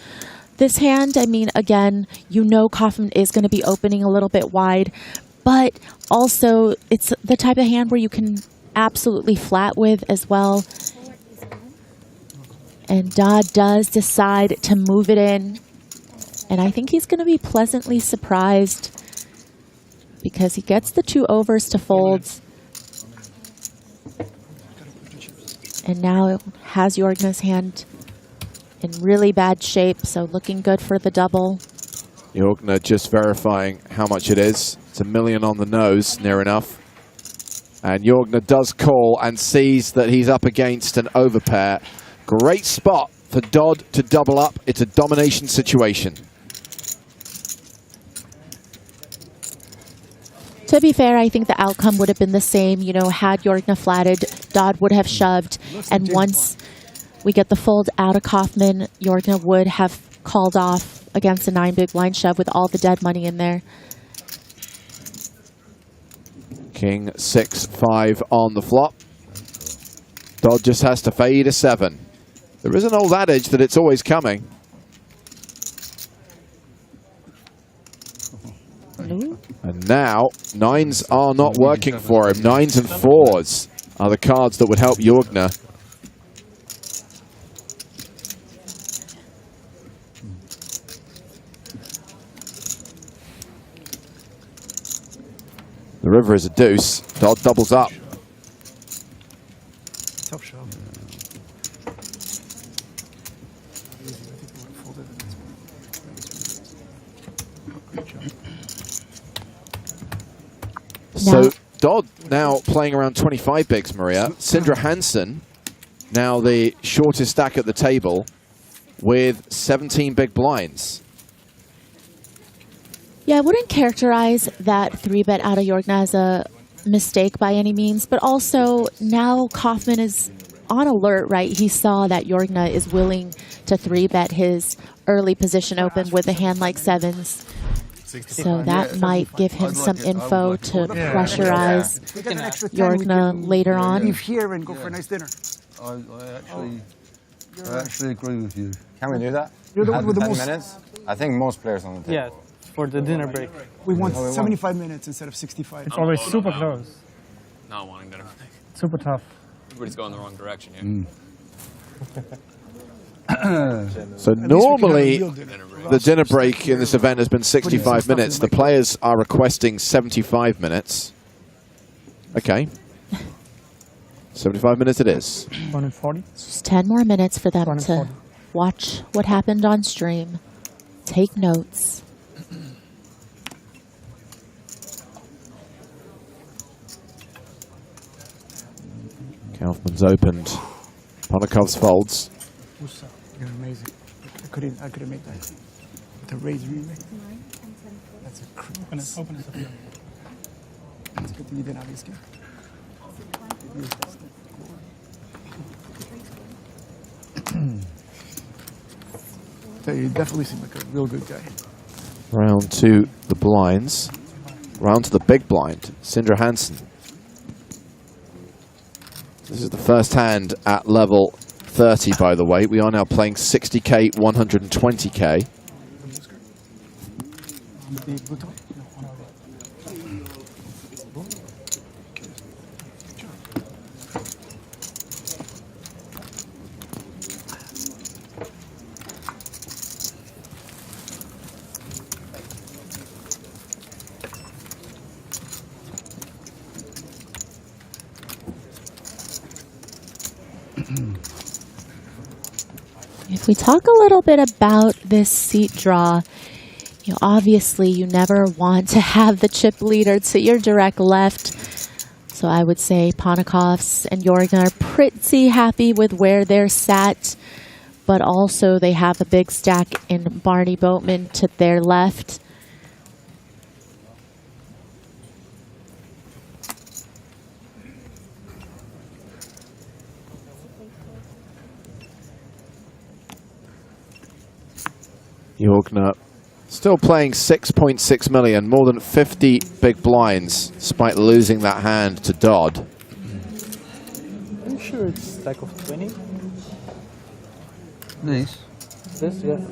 this hand, I mean, again, you know Kaufman is going to be opening a little bit wide, but also it's the type of hand where you can absolutely flat with as well. And Dodd does decide to move it in. And I think he's going to be pleasantly surprised because he gets the 2 overs to fold. And now has Jorgna's hand in really bad shape, so looking good for the double. Jorgna just verifying how much it is. It's $1 million on the nose, near enough. And Jorgna does call and sees that he's up against an overpair. Great spot for Dodd to double up. It's a domination situation. To be fair, I think the outcome would have been the same. You know, had Jorgna flatted, Dodd would have shoved. And once we get the fold out of Kaufman, Jorgna would have called off against a 9 big blind shove with all the dead money in there. King 6-5 on the flop. Dodd just has to fade a 7. There is an old adage that it's always coming. And now, 9s are not working for him. 9s and 4s are the cards that would help Jorgna. The river is a deuce. Dodd doubles up. Tough shot. So Dodd now playing around 25 bigs, Maria. Sindre Hansen now the shortest stack at the table with 17 big blinds. Yeah, I wouldn't characterize that 3-bet out of Jorgna as a mistake by any means, but also now Kaufman is on alert, right? He saw that Jorgna is willing to 3-bet his early position open with a hand like 7s. So that might give him some info to pressurize Jorgna later on. Leave here and go for a nice dinner. I actually agree with you. Can we do that? You're the one with the 10 most minutes? I think most players on the table. Yeah, for the dinner break. We want 75 minutes instead of 65. It's always super close. Not wanting dinner. Super tough. Everybody's going the wrong direction here. So normally the dinner break in this event has been 65 minutes. The players are requesting 75 minutes. Okay. 75 minutes it is. 140. Just 10 more minutes for them to watch what happened on stream. Take notes. Kaufman's opened. Ponikov's folds. You're amazing. I couldn't make that. The raise remake. That's a crazy. Open it up here. It's good that you didn't have this game. You definitely seem like a real good guy. Round to the blinds. Round to the big blind. Sindre Hansen. This is the first hand at level 30, by the way. We are now playing 60k, 120k. If we talk a little bit about this seat draw, you know, obviously you never want to have the chip leader to your direct left. So I would say Ponikovs and Jorgna are pretty happy with where they're sat, but also they have a big stack in Barny Boatman to their left. Jorgna still playing 6.6 million, more than 50 big blinds, despite losing that hand to Dodd. Are you sure it's stack of 20? Nice. This, yes.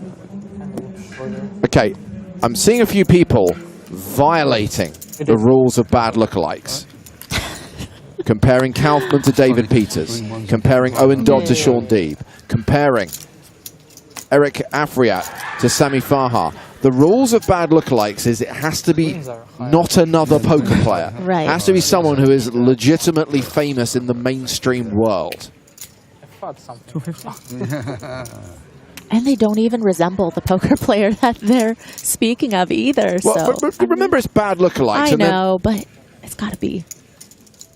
Okay, I'm seeing a few people violating the rules of bad lookalikes. Comparing Kaufman to David Peters, comparing Owen Dodd to Sean Deeb, comparing Eric Afriat to Sami Farha. The rules of bad lookalikes is it has to be not another poker player. Right. It has to be someone who is legitimately famous in the mainstream world. 250. And they don't even resemble the poker player that they're speaking of either. Well, so but remember, it's bad lookalikes. I know, but it's got to be.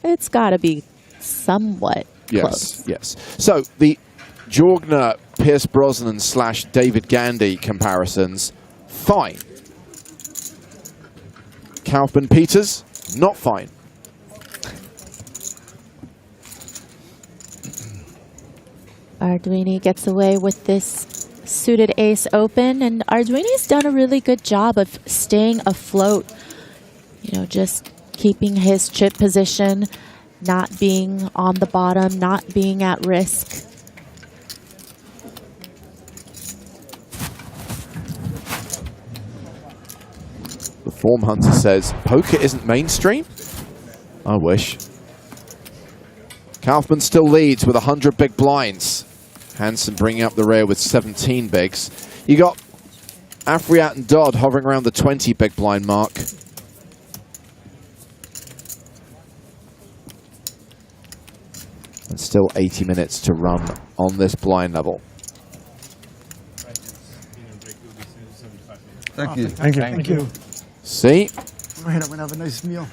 It's got to be somewhat close. Yes. So the Jorgner, Pierce Brosnan / David Gandy comparisons, fine. Kaufman Peters, not fine. Arduini gets away with this suited ace open, and Arduini's done a really good job of staying afloat. You know, just keeping his chip position, not being on the bottom, not being at risk. The Form Hunter says, poker isn't mainstream? I wish. Kaufman still leads with 100 big blinds. Hansen bringing up the rear with 17 bigs. You got Afriat and Dodd hovering around the 20 big blind mark. And still 80 minutes to run on this blind level. Thank you. Thank you. Thank you. See? Go ahead, I'm going to have a nice meal.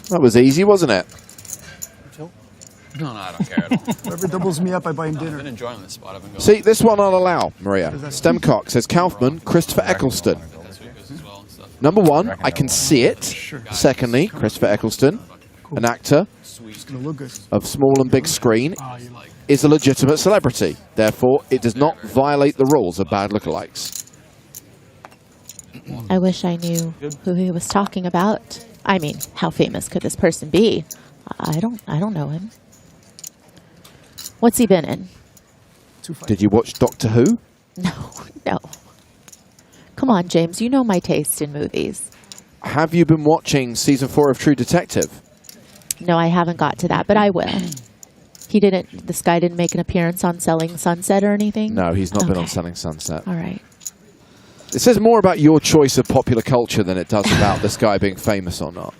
That was easy, wasn't it? No, I don't care at all. Whoever doubles me up, I buy him dinner. I've been enjoying this spot. I've been going. See, this one I'll allow, Maria. Stemcock says Kaufman, Christopher Eccleston. Number one, I can see it. Secondly, Christopher Eccleston, an actor of small and big screen, is a legitimate celebrity. Therefore, it does not violate the rules of bad lookalikes. I wish I knew who he was talking about. I mean, how famous could this person be? I don't know him. What's he been in? Did you watch Doctor Who? No. Come on, James. You know my taste in movies. Have you been watching season 4 of True Detective? No, I haven't got to that, but I will. This guy didn't make an appearance on Selling Sunset or anything? No, he's not been on Selling Sunset. All right. It says more about your choice of popular culture than it does about this guy being famous or not.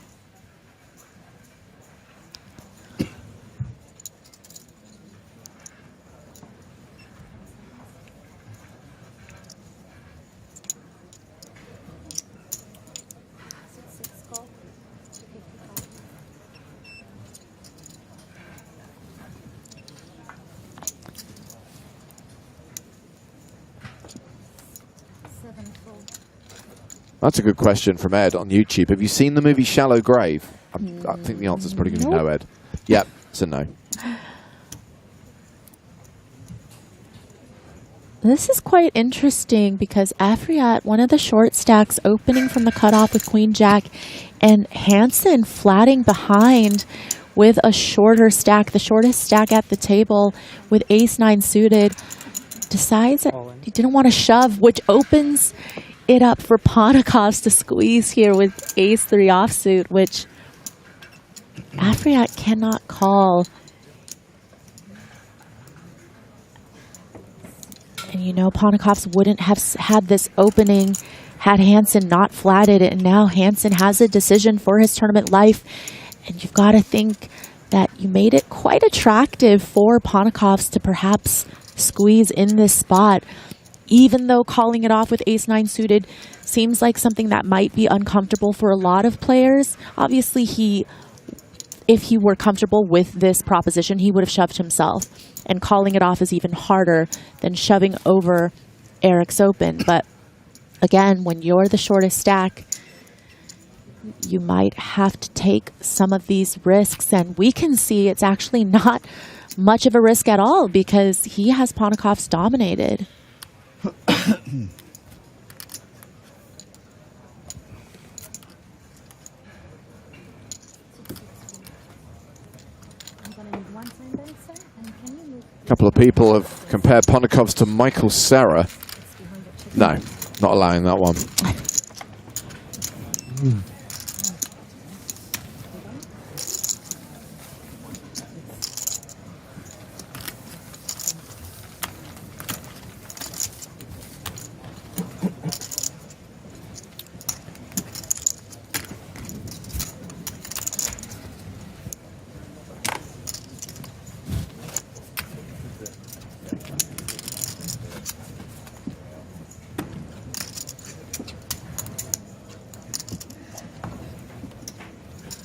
That's a good question from Ed on YouTube. Have you seen the movie Shallow Grave? I think the answer is probably going to be no, Ed. Yep, it's a no. This is quite interesting because Afriat, one of the short stacks, opening from the cutoff with Queen Jack, and Hansen flatting behind with a shorter stack, the shortest stack at the table with Ace-9 suited, decides that he didn't want to shove, which opens it up for Ponikoffs to squeeze here with Ace-3 offsuit, which Afriat cannot call. And you know, Ponikoffs wouldn't have had this opening had Hansen not flatted it, and now Hansen has a decision for his tournament life. And you've got to think that you made it quite attractive for Ponikoffs to perhaps squeeze in this spot, even though calling it off with Ace-9 suited seems like something that might be uncomfortable for a lot of players. Obviously, if he were comfortable with this proposition, he would have shoved himself. And calling it off is even harder than shoving over Eric's open. But again, when you're the shortest stack, you might have to take some of these risks. And we can see it's actually not much of a risk at all because he has Ponikoffs dominated. couple of people have compared Pondikovs to Michael Serra. No, not allowing that one.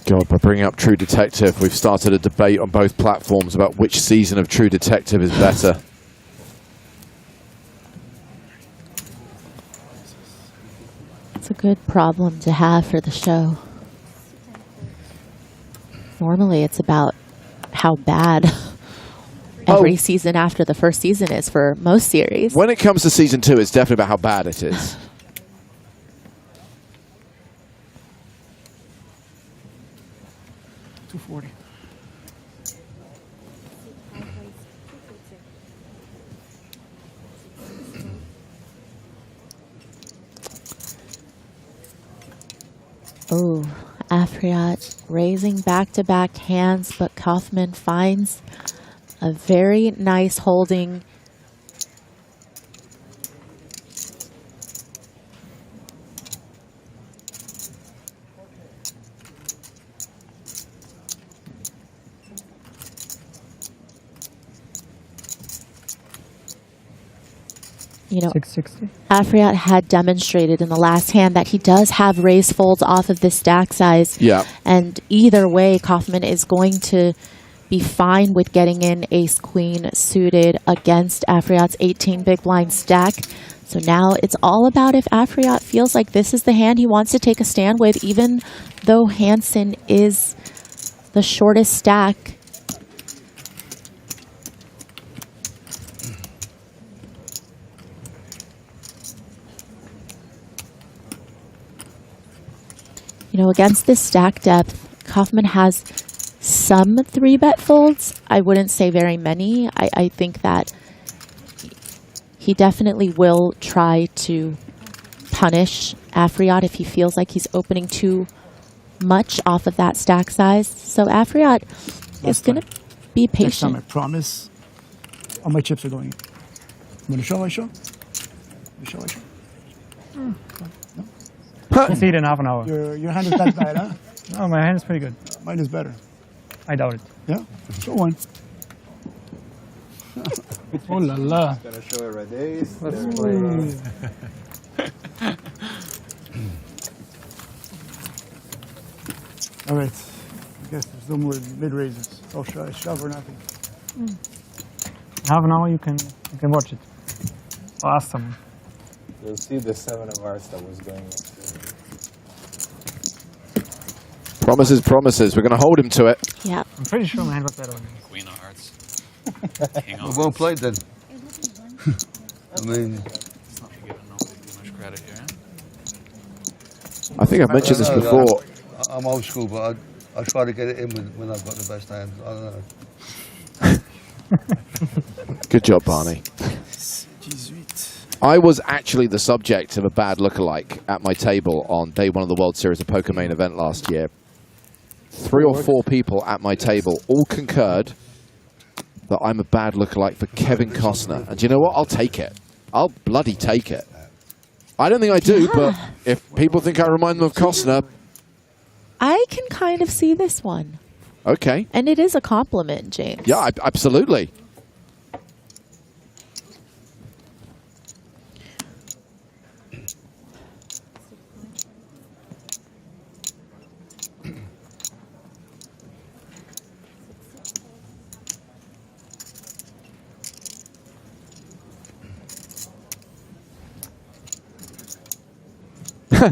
God, by bringing up True Detective, we've started a debate on both platforms about which season of True Detective is better. It's a good problem to have for the show. Normally it's about how bad every season after the first season is for most series. When it comes to season 2, it's definitely about how bad it is. $240. Oh, Afriat raising back-to-back hands, but Kaufman finds a very nice holding. You know, 660. Afriat had demonstrated in the last hand that he does have raise folds off of this stack size. Yeah. And either way, Kaufman is going to be fine with getting in ace queen suited against Afriat's 18 big blind stack. So now it's all about if Afriat feels like this is the hand he wants to take a stand with, even though Hansen is the shortest stack. You know, against this stack depth, Kaufman has some 3-bet folds. I wouldn't say very many. I think that he definitely will try to punish Afriat if he feels like he's opening too much off of that stack size. So Afriat is going to be Next time, I patient. promise, all my chips are going in. I'm going to show, I show. Show, I show. We'll see it in half an hour. Your hand is that bad, huh? No, my hand is pretty good. Mine is better. I doubt it. Yeah? Show one. Oh la la. Gonna show it right there. Let's play. All right. I guess there's no more mid-raises. Oh, shove or nothing. Half an hour you can watch it. Or ask someone. You'll see the 7 of hearts that was going into. Promises, promises. We're going to hold him to it. Yeah. I'm pretty sure my hand was better than his. Queen of hearts. King We of won't play then. I mean, Let's not give nobody too much credit here. I think I've mentioned this before. I'm old school, but I try to get it in when I've got the best hand. I don't know. Good job, Barney. I was actually the subject of a bad lookalike at my table on day 1 of the World Series of Poker Main Event last year. 3 or 4 people at my table all concurred that I'm a bad lookalike for Kevin Costner. And do you know what? I'll take it. I'll bloody take it. I don't think I do, but if people think I remind them of Costner... I can kind of see this one. Okay. And it is a compliment, James. Yeah, absolutely.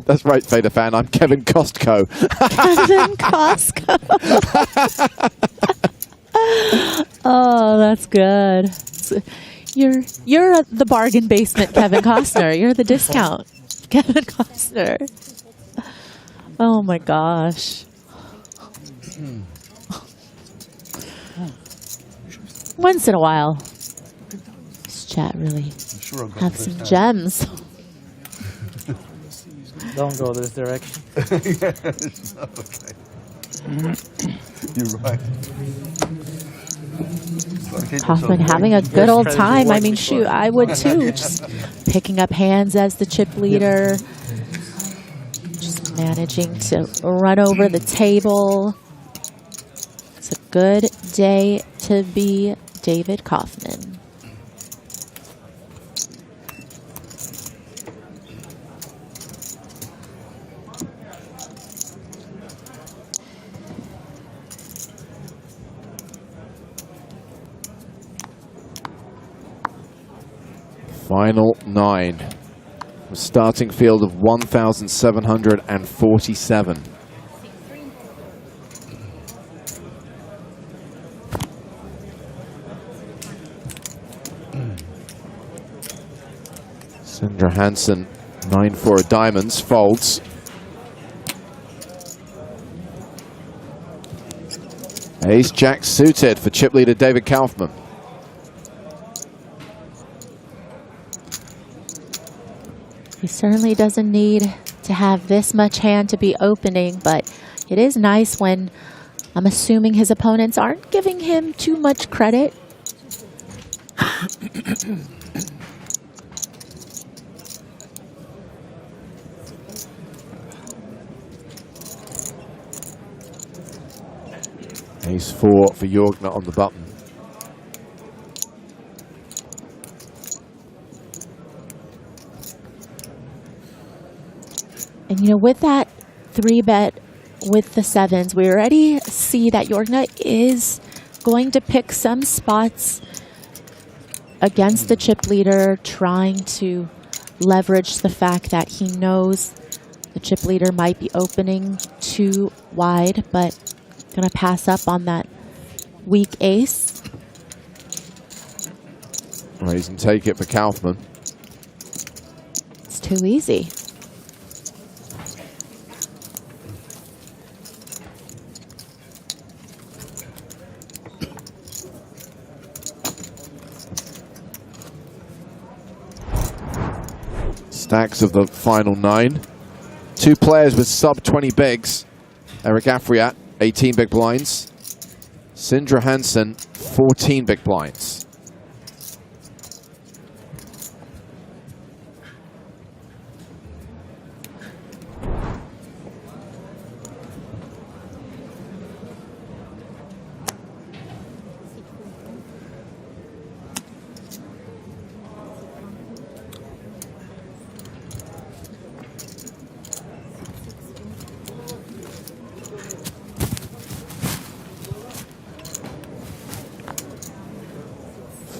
That's right, Vader fan. I'm Kevin Costco. Kevin Costco. Oh, that's good. You're the bargain basement, Kevin Costner. You're the discount, Kevin Costner. Oh my gosh. Once in a while, Chat really Sure, have some gems. Don't go this direction. Yes, okay. You're right. Hoffman having a good old time. I mean, shoot, I would too. Just picking up hands as the chip leader. Just managing to run over the table. It's a good day to be David Kaufman. Final 9. A starting field of 1,747. Sindre Hansen, 9-4 diamonds, folds. Ace-Jack suited for chip leader David Kaufman. He certainly doesn't need to have this much hand to be opening, but it is nice when I'm assuming his opponents aren't giving him too much credit. Ace-4 for Jorgner on the button. And, you know, with that 3-bet with the 7s, we already see that Jorgner is going to pick some spots against the chip leader, trying to leverage the fact that he knows the chip leader might be opening too wide, but going to pass up on that weak ace. Raise and take it for Kaufman. It's too easy. Stacks of the final 9. 2 players with sub 20 bigs. Eric Afriat, 18 big blinds. Sindre Hansen, 14 big blinds.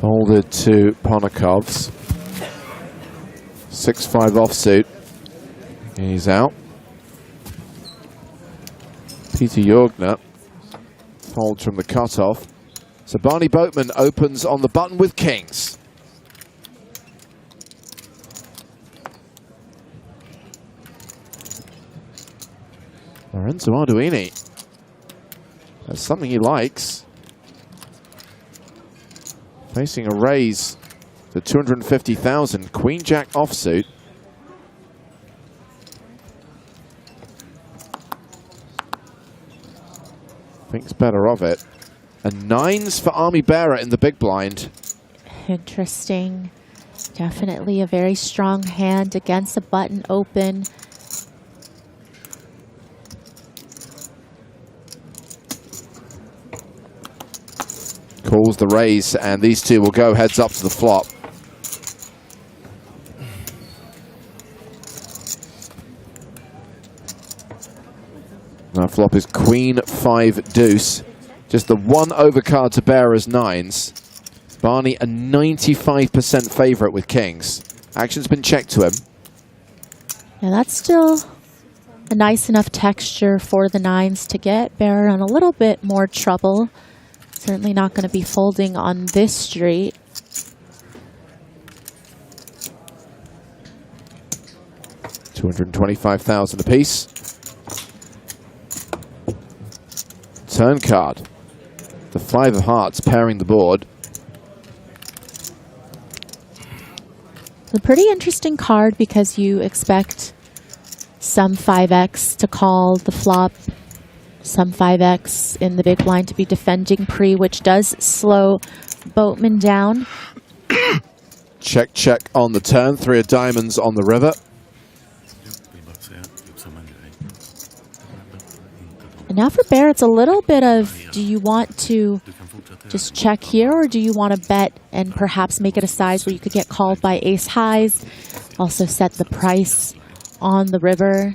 Folded to Ponakov's. 6-5 offsuit. He's out. Peter Jorgner folds from the cutoff. So Barny Boatman opens on the button with kings. Lorenzo Arduini. That's something he likes. Facing a raise to 250,000. Queen Jack offsuit. Thinks better of it. And 9s for Army Bearer in the big blind. Interesting. Definitely a very strong hand against a button open. Calls the raise, and these two will go heads up to the flop. Now flop is Queen 5 deuce. Just the one overcard to Bearer's 9s. Barney a 95% favourite with kings. Action's been checked to him. Yeah, that's still a nice enough texture for the 9s to get Bearer in a little bit more trouble. Certainly not going to be folding on this street. $225,000 apiece. Turn card. The 5 of hearts pairing the board. It's a pretty interesting card because you expect some 5x to call the flop, some 5x in the big blind to be defending pre, which does slow Boatman down. Check, check on the turn. 3 of diamonds on the river. And now for Bear, it's a little bit of, do you want to just check here, or do you want to bet and perhaps make it a size where you could get called by ace highs? Also set the price on the river.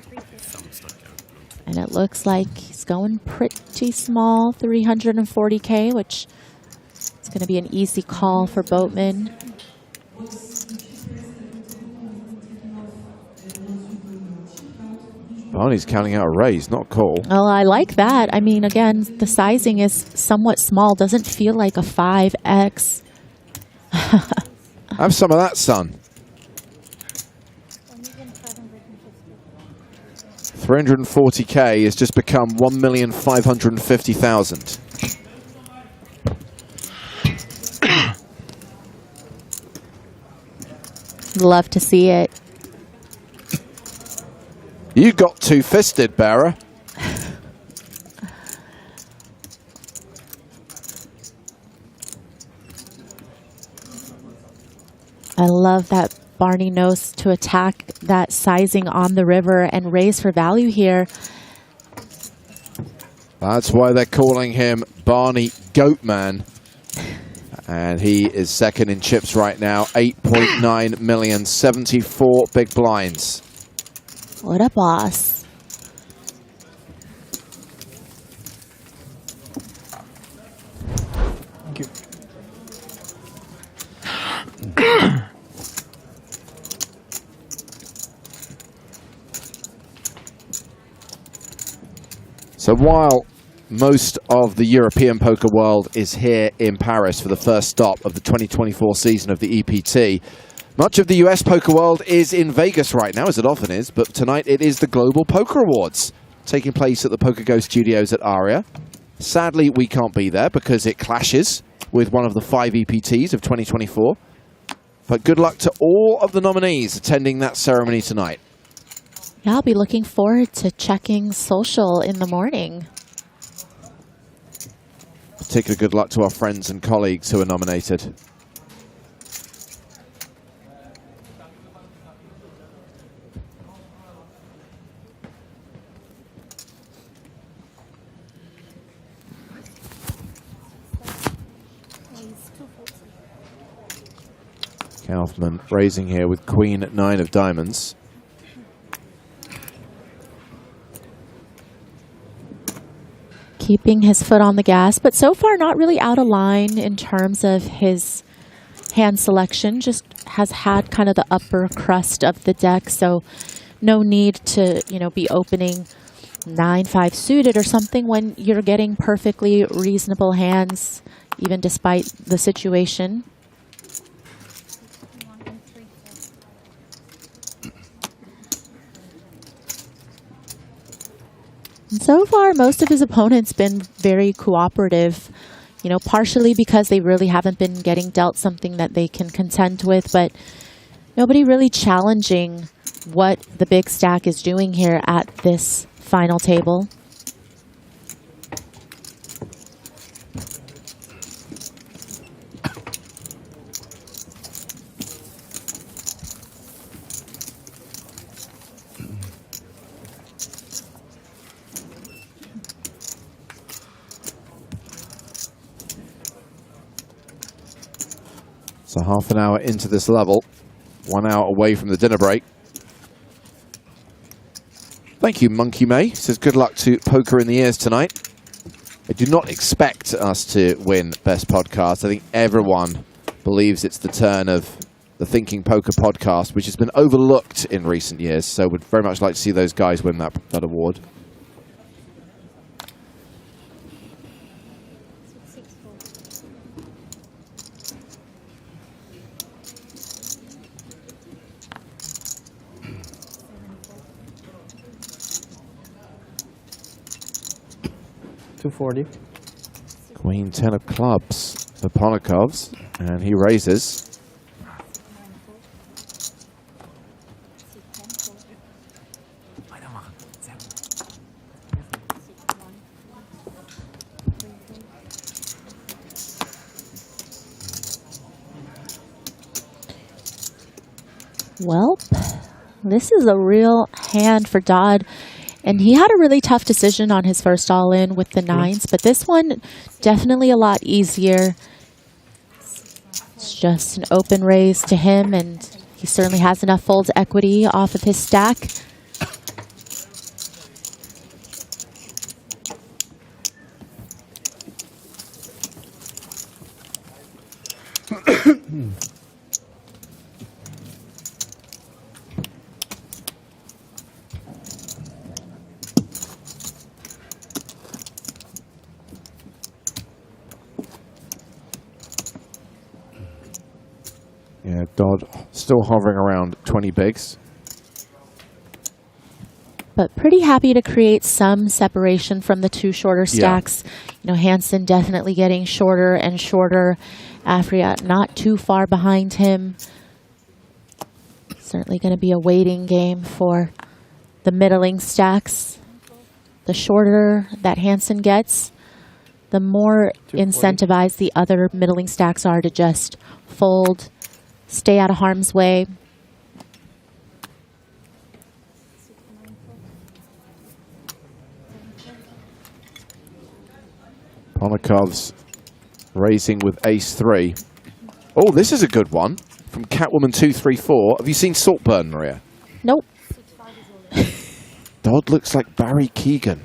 And it looks like he's going pretty small, 340K, which is going to be an easy call for Boatman. Barney's counting out a raise, not a call. Well, I like that. I mean, again, the sizing is somewhat small. Doesn't feel like a 5x. Have some of that, son. 340K has just become 1,550,000. Love to see it. You got two-fisted, Barra. I love that Barney knows to attack that sizing on the river and raise for value here. That's why they're calling him Barny Boatman. And he is second in chips right now. 8.9 million, 74 big blinds. What a boss. Thank you. So while most of the European poker world is here in Paris for the first stop of the 2024 season of the EPT, much of the US poker world is in Vegas right now, as it often is, but tonight it is the Global Poker Awards, taking place at the Poker Go Studios at Aria. Sadly, we can't be there because it clashes with one of the 5 EPTs of 2024. But good luck to all of the nominees attending that ceremony tonight. Yeah, I'll be looking forward to checking social in the morning. Particular good luck to our friends and colleagues who are nominated. Kaufman raising here with Queen 9 of diamonds. Keeping his foot on the gas, but so far not really out of line in terms of his hand selection. Just has had kind of the upper crust of the deck, so no need to, be opening 9-5 suited or something when you're getting perfectly reasonable hands, even despite the situation. And so far, most of his opponents been very cooperative, partially because they really haven't been getting dealt something that they can contend with, but nobody really challenging what the big stack is doing here at this final table. So half an hour into this level, 1 hour away from the dinner break. Thank you, Monkey May. Says good luck to Poker in the Ears tonight. I do not expect us to win Best Podcast. I think everyone believes it's the turn of the Thinking Poker podcast, which has been overlooked in recent years. So would very much like to see those guys win that award. $240. Queen 10 of clubs for Polikovs, and he raises. Well, this is a real hand for Dodd. And he had a really tough decision on his first all-in with the nines, but this one definitely a lot easier. It's just an open raise to him, and he certainly has enough fold equity off of his stack. Yeah, Dodd still hovering around 20 bigs. But pretty happy to create some separation from the two shorter stacks. You know, Hansen definitely getting shorter and shorter. Afriat not too far behind him. Certainly going to be a waiting game for the middling stacks. The shorter that Hansen gets, the more incentivized the other middling stacks are to just fold, stay out of harm's way. Ponikov's raising with ace-3. Oh, this is a good one from Catwoman 234. Have you seen Saltburn, Maria? Nope. Dodd looks like Barry Keegan.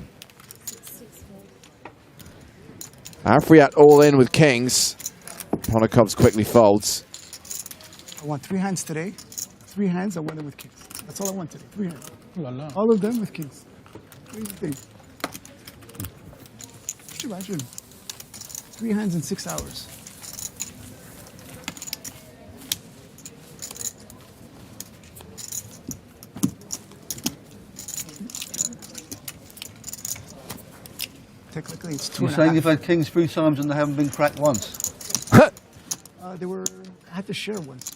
Afriat all in with kings. Ponikov's quickly folds. I want 3 hands today. 3 hands, I want them with kings. That's all I want today. 3 hands. All of them with kings. Crazy thing. Could you imagine? 3 hands in 6 hours. Technically, it's 2 You're and a saying half. you've had kings 3 times and they haven't been cracked once? I had to share once.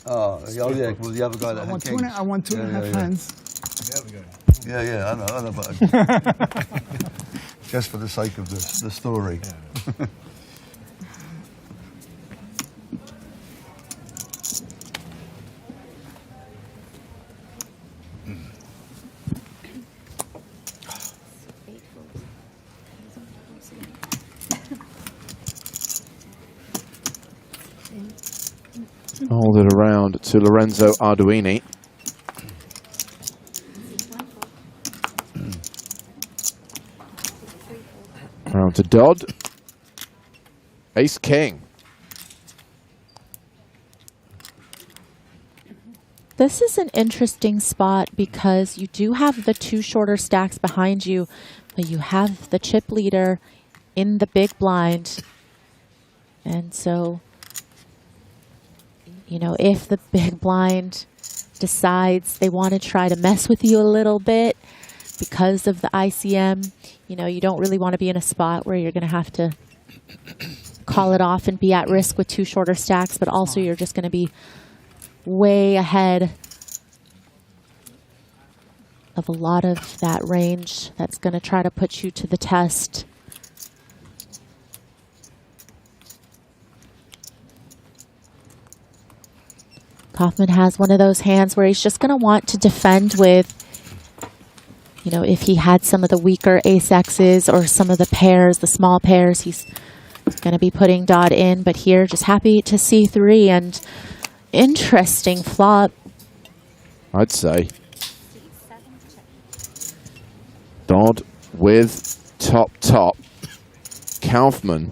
Oh, yeah, well, the other guy that had kings. I want 2.5 hands. Yeah, I know, but just for the sake of the story. Hold it around to Lorenzo Arduini. Round to Dodd. Ace King. This is an interesting spot because you do have the 2 shorter stacks behind you, but you have the chip leader in the big blind. And so, you know, if the big blind decides they want to try to mess with you a little bit because of the ICM, you know, you don't really want to be in a spot where you're going to have to call it off and be at risk with 2 shorter stacks, but also you're just going to be way ahead of a lot of that range that's going to try to put you to the test. Kaufman has one of those hands where he's just going to want to defend with, you know, if he had some of the weaker ace-X's or some of the pairs, the small pairs, he's going to be putting Dodd in. But here, just happy to see 3 and interesting flop. I'd say. Dodd with top. Kaufman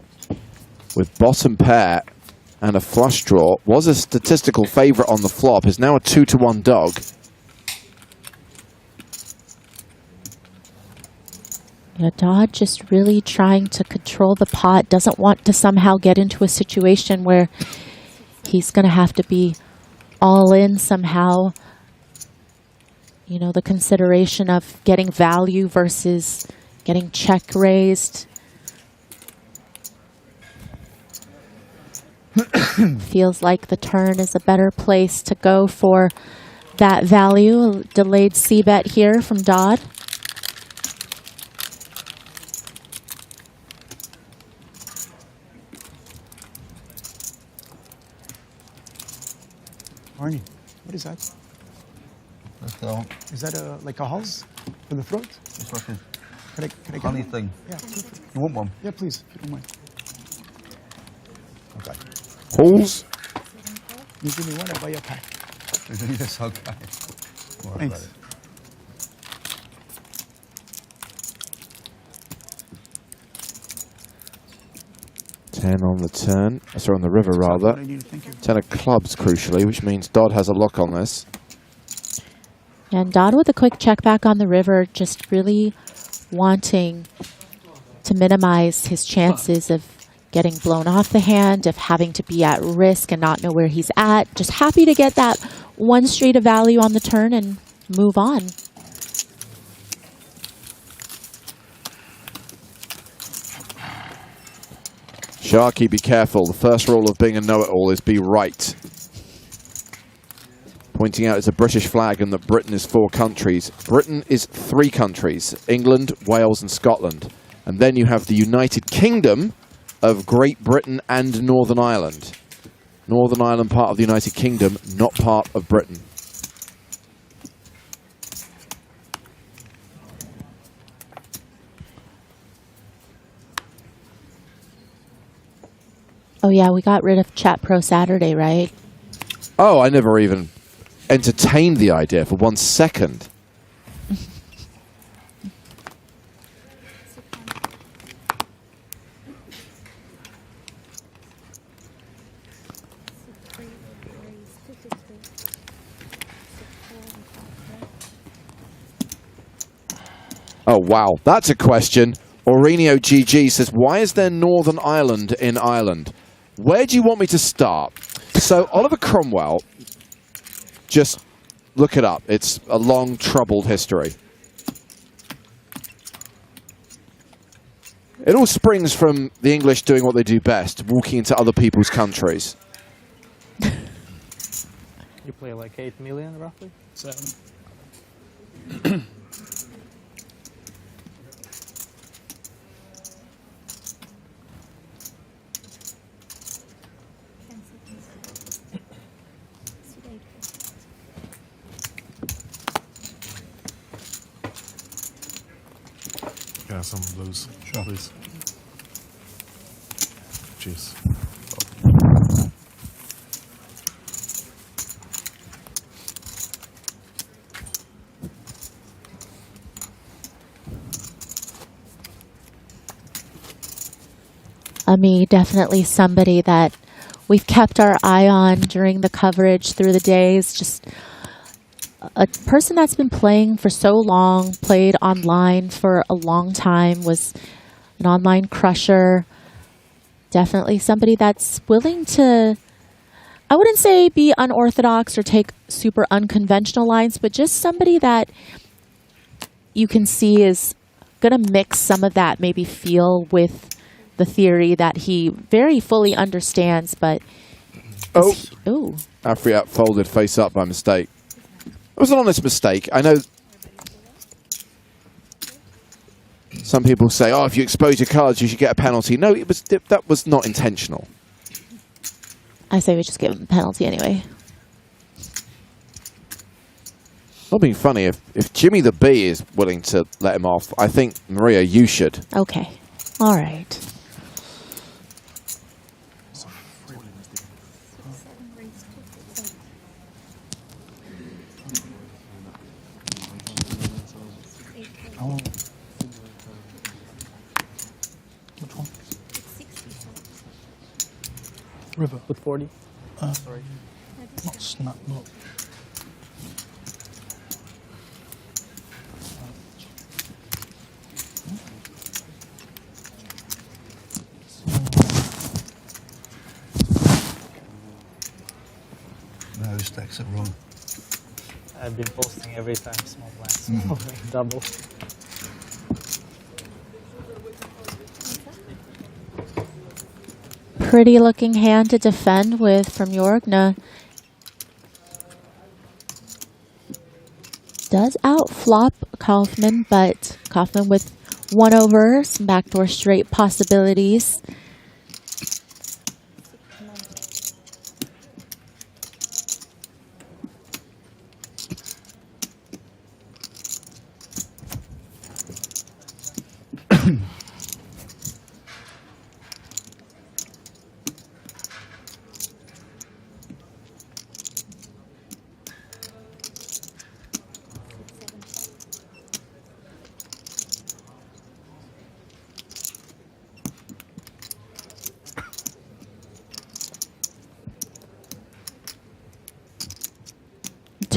with bottom pair and a flush draw. Was a statistical favorite on the flop. Is now a 2-to-1 dog. Yeah, Dodd just really trying to control the pot. Doesn't want to somehow get into a situation where he's going to have to be all in somehow. You know, the consideration of getting value versus getting check raised. Feels like the turn is a better place to go for that value. Delayed C-bet here from Dodd. Barney, what is that? Is that like a house for the throat? It's like a Can I get honey one? thing. Yeah, perfect. You want one? Yeah, please, if you don't mind. Okay. Halls? You give me one, I'll buy you a pack. Yes, okay. Thanks. 10 on the turn. Sorry, on the river, rather. what I need, thank you. 10 of clubs, crucially, which means Dodd has a lock on this. And Dodd with a quick check back on the river, just really wanting to minimize his chances of getting blown off the hand, of having to be at risk and not know where he's at. Just happy to get that one straight of value on the turn and move on. Sharky, be careful. The first rule of being a know-it-all is be right. Pointing out it's a British flag and that Britain is 4 countries. Britain is 3 countries, England, Wales and Scotland. And then you have the United Kingdom of Great Britain and Northern Ireland. Northern Ireland part of the United Kingdom, not part of Britain. Oh yeah, we got rid of Chat Pro Saturday, right? Oh, I never even entertained the idea for 1 second. Oh, wow. That's a question. Aurelio GG says, why is there Northern Ireland in Ireland? Where do you want me to start? So, Oliver Cromwell, just look it up. It's a long, troubled history. It all springs from the English doing what they do best, walking into other people's countries. You play like 8 million, roughly? 7. Yeah, some blues, please. Cheers. Ami, definitely somebody that we've kept our eye on during the coverage through the days. Just a person that's been playing for so long, played online for a long time, was an online crusher. Definitely somebody that's willing to, I wouldn't say be unorthodox or take super unconventional lines, but just somebody that you can see is going to mix some of that maybe feel with the theory that he very fully understands, but... Oh, Afriat folded face up by mistake. It was an honest mistake. I know some people say, oh, if you expose your cards, you should get a penalty. No, that was not intentional. I say we just give him a penalty anyway. Not being funny, if Jimmy the Bee is willing to let him off, I think, Maria, you should. Okay. All right. Oh. Which one? River. With 40? Sorry. Not snap, no. No, stacks it wrong. I've been posting every time small blinds. Double. Pretty looking hand to defend with from Jorgna. Does outflop Kaufman, but Kaufman with 1 over, some backdoor straight possibilities.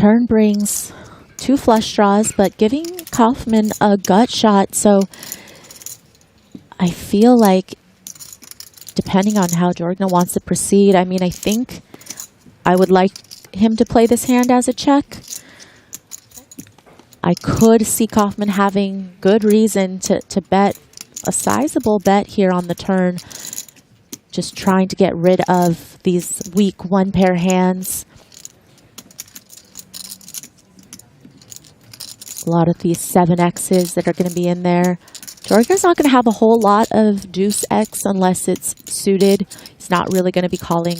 Turn brings 2 flush draws, but giving Kaufman a gut shot. So I feel like, depending on how Jorgna wants to proceed, I mean, I think I would like him to play this hand as a check. I could see Kaufman having good reason to bet a sizable bet here on the turn, just trying to get rid of these weak one-pair hands. A lot of these 7Xs that are going to be in there. Jorgna's not going to have a whole lot of deuce X unless it's suited. He's not really going to be calling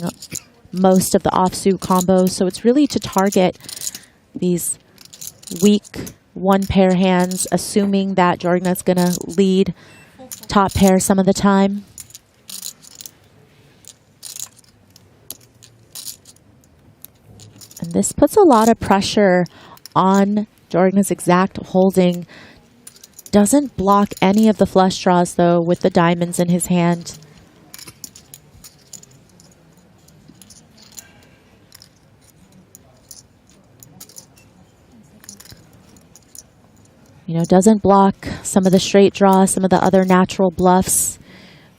most of the offsuit combos, so it's really to target these weak one-pair hands, assuming that Jorgna's going to lead top pair some of the time. And this puts a lot of pressure on Jorgna's exact holding. Doesn't block any of the flush draws, though, with the diamonds in his hand. You know, doesn't block some of the straight draws, some of the other natural bluffs.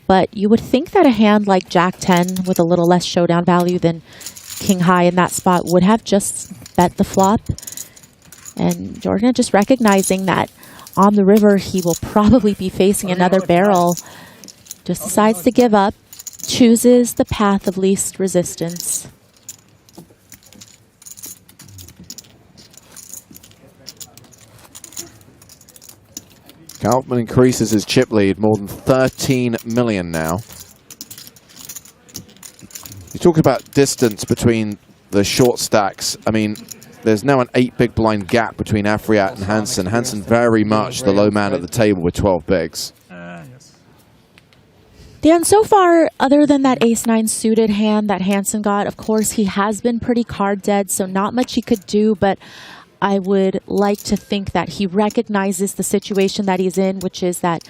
But you would think that a hand like Jack 10 with a little less showdown value than King High in that spot would have just bet the flop. And Jorgna just recognizing that on the river he will probably be facing another barrel, just decides to give up, chooses the path of least resistance. Kaufman increases his chip lead, more than 13 million now. You talk about distance between the short stacks. I mean, there's now an 8 big blind gap between Afriat and Hansen. Hansen very much the low man at the table with 12 bigs. Dan, so far, other than that ace-9 suited hand that Hansen got, of course, he has been pretty card dead, so not much he could do, but I would like to think that he recognizes the situation that he's in, which is that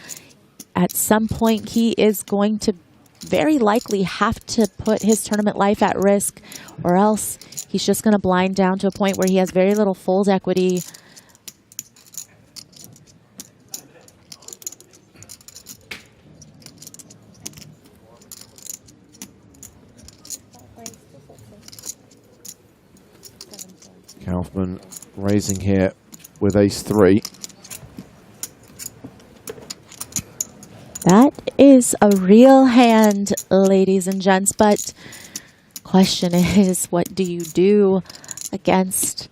at some point he is going to very likely have to put his tournament life at risk, or else he's just going to blind down to a point where he has very little fold equity. Kaufman raising here with ace-3. That is a real hand, ladies and gents, but question is, what do you do against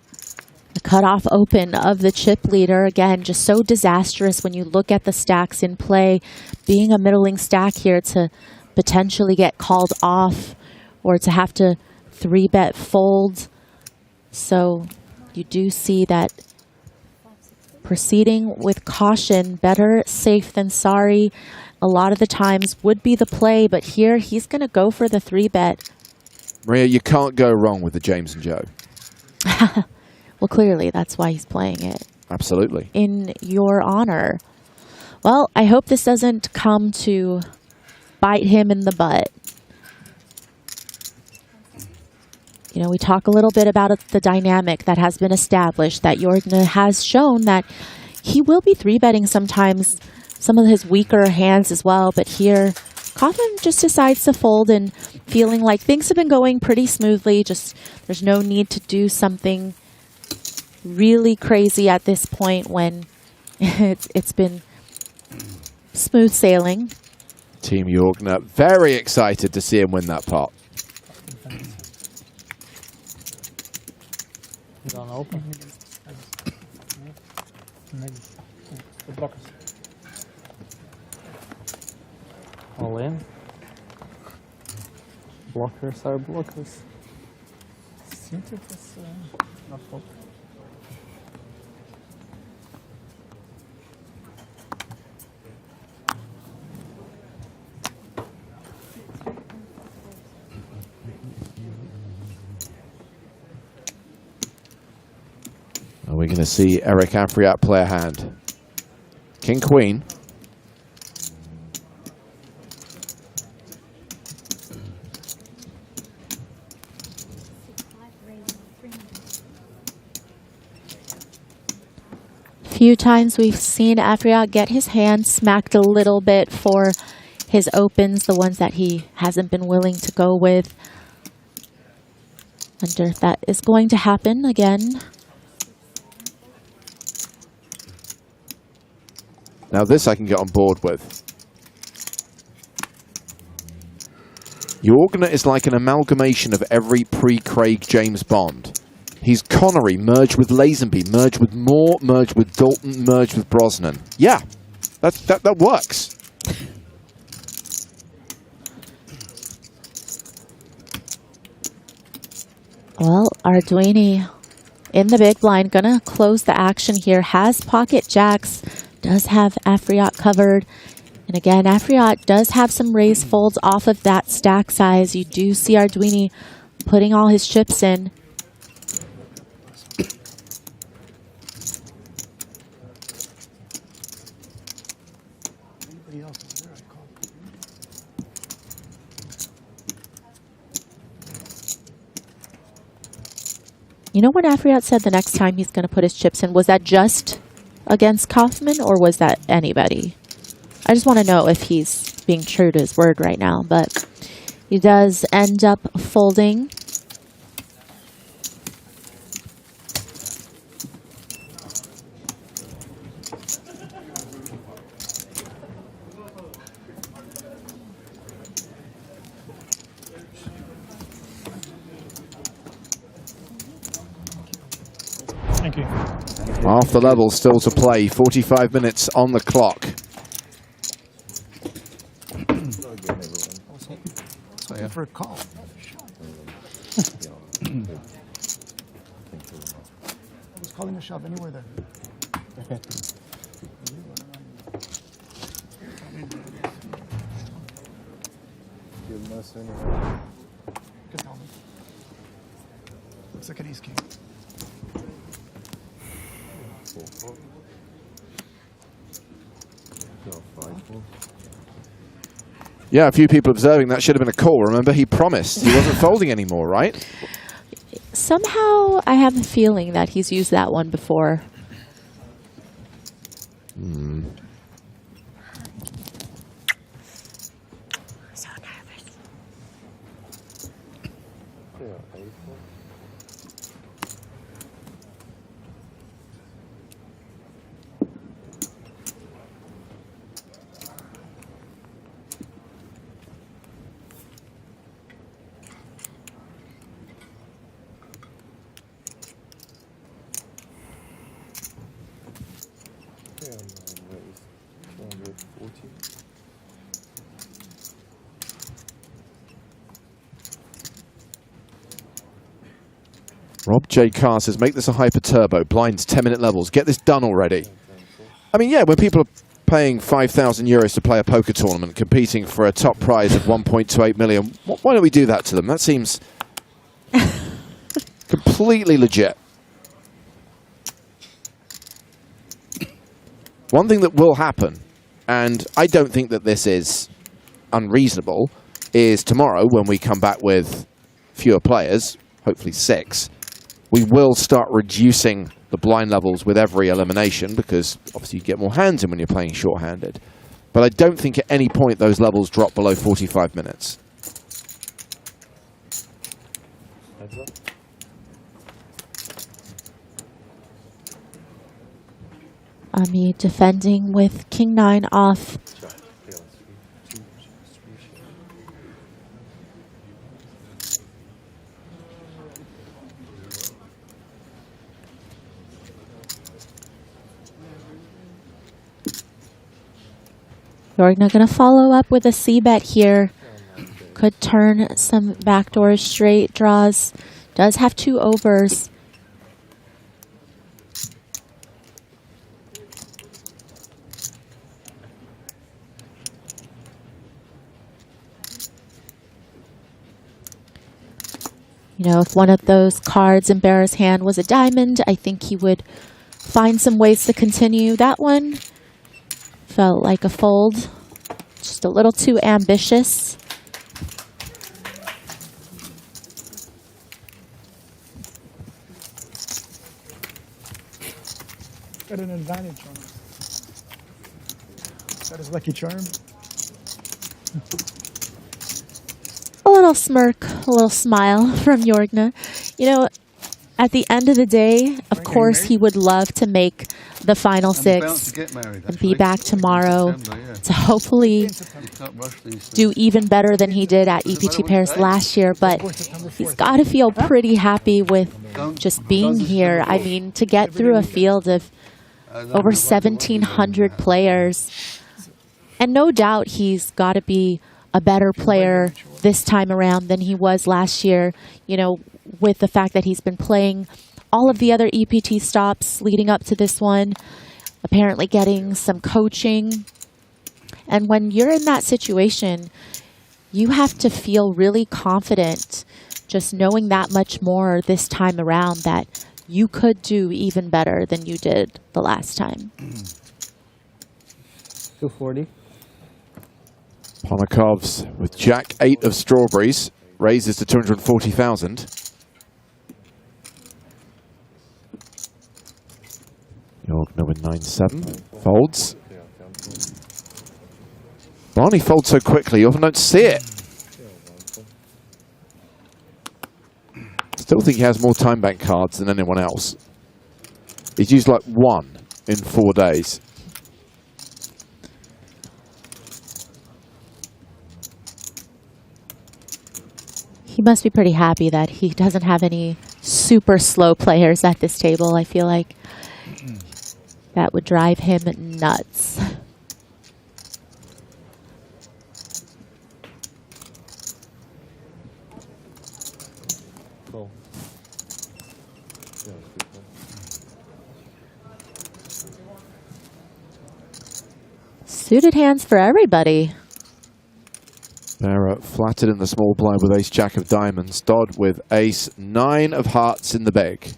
the cutoff open of the chip leader? Again, just so disastrous when you look at the stacks in play. Being a middling stack here to potentially get called off or to have to 3-bet fold. So you do see that proceeding with caution, better safe than sorry, a lot of the times would be the play, but here he's going to go for the 3-bet. Maria, you can't go wrong with the James and Joe. Well, clearly that's why he's playing it. Absolutely. In your honor. Well, I hope this doesn't come to bite him in the butt. You know, we talk a little bit about the dynamic that has been established, that Jorgna has shown that he will be 3-betting sometimes some of his weaker hands as well. But here, Kaufman just decides to fold and feeling like things have been going pretty smoothly. Just there's no need to do something really crazy at this point when it's been smooth sailing. Team Jorgna very excited to see him win that pot. Don't open. All in. Blockers are blockers. Sindre is not fault. Are we going to see Eric Afriat play a hand? King Queen. few times we've seen Afriat get his hand smacked a little bit for his opens, the ones that he hasn't been willing to go with. Wonder if that is going to happen again. Now this I can get on board with. Jorgner is like an amalgamation of every pre-Craig James Bond. He's Connery merged with Lazenby, merged with Moore, merged with Dalton, merged with Brosnan. Yeah, that works. Well, Arduini in the big blind, gonna close the action here. Has pocket jacks, does have Afriat covered. And again, Afriat does have some raise folds off of that stack size. You do see Arduini putting all his chips in. You know when Afriat said the next time he's going to put his chips in, was that just against Kaufman or was that anybody? I just want to know if he's being true to his word right now, but he does end up folding. Thank you. Half the level still to play. 45 minutes on the clock. Waiting for a call. I was calling a shove anywhere there. Good tell me. Looks like an ace king. Yeah, a few people observing that should have been a call. Remember, he promised he wasn't folding anymore, right? Somehow I have a feeling that he's used that one before. So nervous. Rob J. Carr says, make this a hyper turbo. Blinds 10-minute levels. Get this done already. I mean, yeah, when people are paying 5,000 euros to play a poker tournament, competing for a top prize of 1.28 million, why don't we do that to them? That seems completely legit. One thing that will happen, and I don't think that this is unreasonable, is tomorrow when we come back with fewer players, hopefully 6, we will start reducing the blind levels with every elimination because obviously you get more hands in when you're playing short-handed. But I don't think at any point those levels drop below 45 minutes. Ami defending with King 9 off. Jorgner going to follow up with a C-bet here. Could turn some backdoor straight draws. Does have 2 overs. You know, if one of those cards in Bear's hand was a diamond, I think he would find some ways to continue. That one felt like a fold, just a little too ambitious. Got an advantage on us. Got his lucky charm. A little smirk, a little smile from Jorgna. You know, at the end of the day, of course, he would love to make the final six and be back tomorrow to hopefully do even better than he did at EPT Paris last year. But he's got to feel pretty happy with just being here. I mean, to get through a field of over 1,700 players. And no doubt he's got to be a better player this time around than he was last year, you know, with the fact that he's been playing all of the other EPT stops leading up to this one, apparently getting some coaching. And when you're in that situation, you have to feel really confident just knowing that much more this time around that you could do even better than you did the last time. 240. Ponokov's with Jack 8 of strawberries raises to 240,000. Jorgna with 9-7 folds. Barny folds so quickly, you often don't see it. Still think he has more time bank cards than anyone else. He's used like 1 in 4 days. He must be pretty happy that he doesn't have any super slow players at this table. I feel like that would drive him nuts. Cool. Suited hands for everybody. They're flattered in the small blind with ace-jack of diamonds. Dodd with ace-9 of hearts in the bag.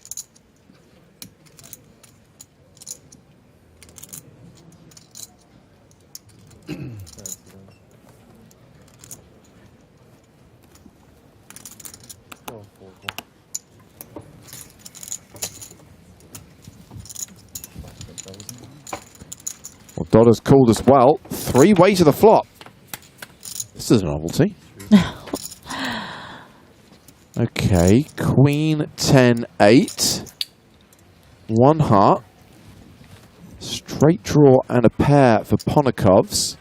Well, Dodd has called as well. 3-way to the flop. This is a novelty. Okay, Queen 10-8. 1 heart. Straight draw and a pair for Ponokov's.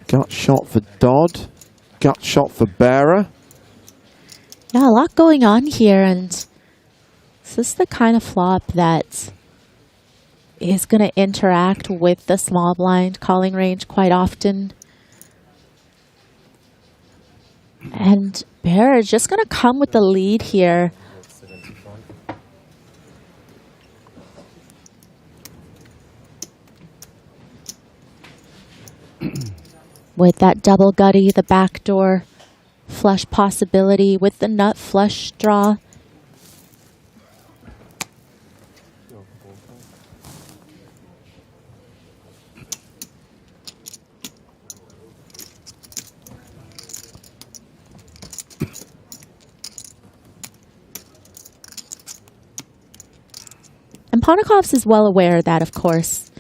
Gut shot for Dodd. Gut shot for Bearer. Yeah, a lot going on here, and this is the kind of flop that is going to interact with the small blind calling range quite often. And Bear is just going to come with the lead here. With that double gutty, the backdoor flush possibility with the nut flush draw. And Ponokov's is well aware that, of course,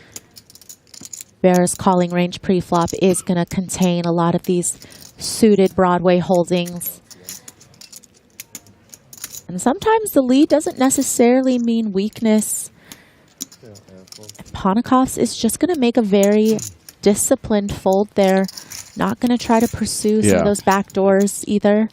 Bear's calling range pre-flop is going to contain a lot of these suited Broadway holdings. And sometimes the lead doesn't necessarily mean weakness. And Ponokov's is just going to make a very disciplined fold there. Not going to try to pursue some of those back doors either.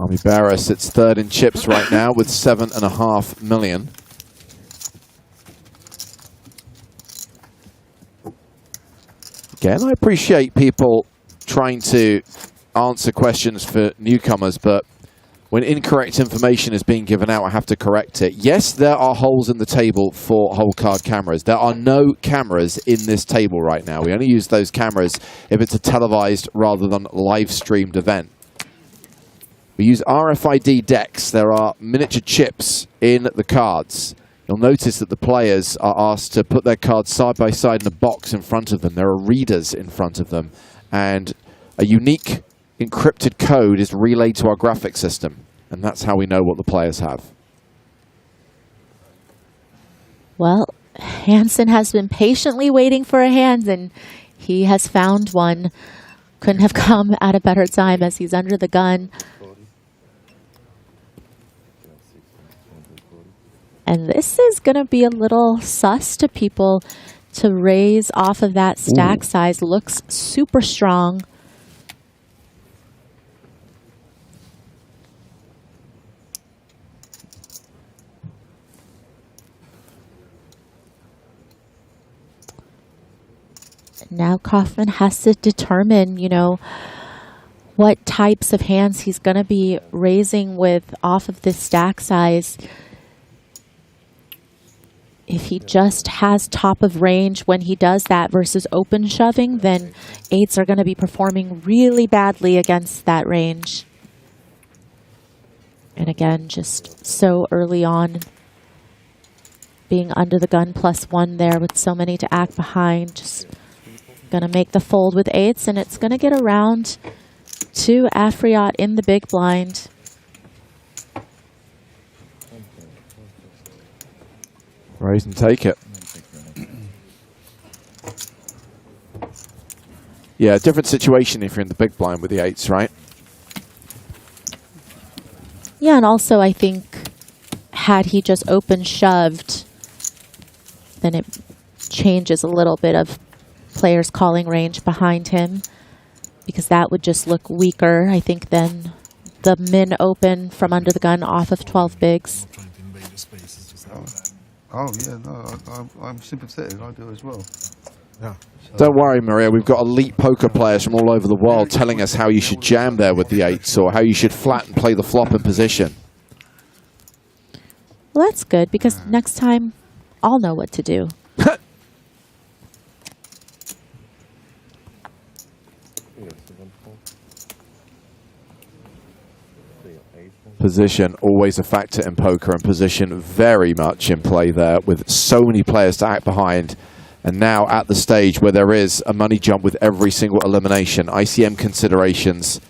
Army Bearer sits third in chips right now with 7.5 million. Again, I appreciate people trying to answer questions for newcomers, but when incorrect information is being given out, I have to correct it. Yes, there are holes in the table for whole card cameras. There are no cameras in this table right now. We only use those cameras if it's a televised rather than live streamed event. We use RFID decks. There are miniature chips in the cards. You'll notice that the players are asked to put their cards side by side in a box in front of them. There are readers in front of them. and a unique encrypted code is relayed to our graphics system, and that's how we know what the players have. Well, Hansen has been patiently waiting for a hand, and he has found one. Couldn't have come at a better time as he's under the gun. And this is going to be a little sus to people to raise off of that stack size. Looks super strong. Now Kaufman has to determine, you know, what types of hands he's going to be raising with off of this stack size. If he just has top of range when he does that versus open shoving, then 8s are going to be performing really badly against that range. And again, just so early on, being under the gun +1 there with so many to act behind, just going to make the fold with 8s, and it's going to get around to Afriyat in the big blind. Raise and take it. Yeah, different situation if you're in the big blind with the 8s, right? Yeah, and also I think had he just open shoved, then it changes a little bit of players calling range behind him, because that would just look weaker, I think, than the min open from under the gun off of 12 bigs. Oh yeah, no, I'm sympathetic. I do as well. Yeah. Don't worry, Maria. We've got elite poker players from all over the world telling us how you should jam there with the 8s, or how you should flat and play the flop in position. Well, that's good, because next time I'll know what to do. Position always a factor in poker, and position very much in play there with so many players to act behind. And now at the stage where there is a money jump with every single elimination, ICM considerations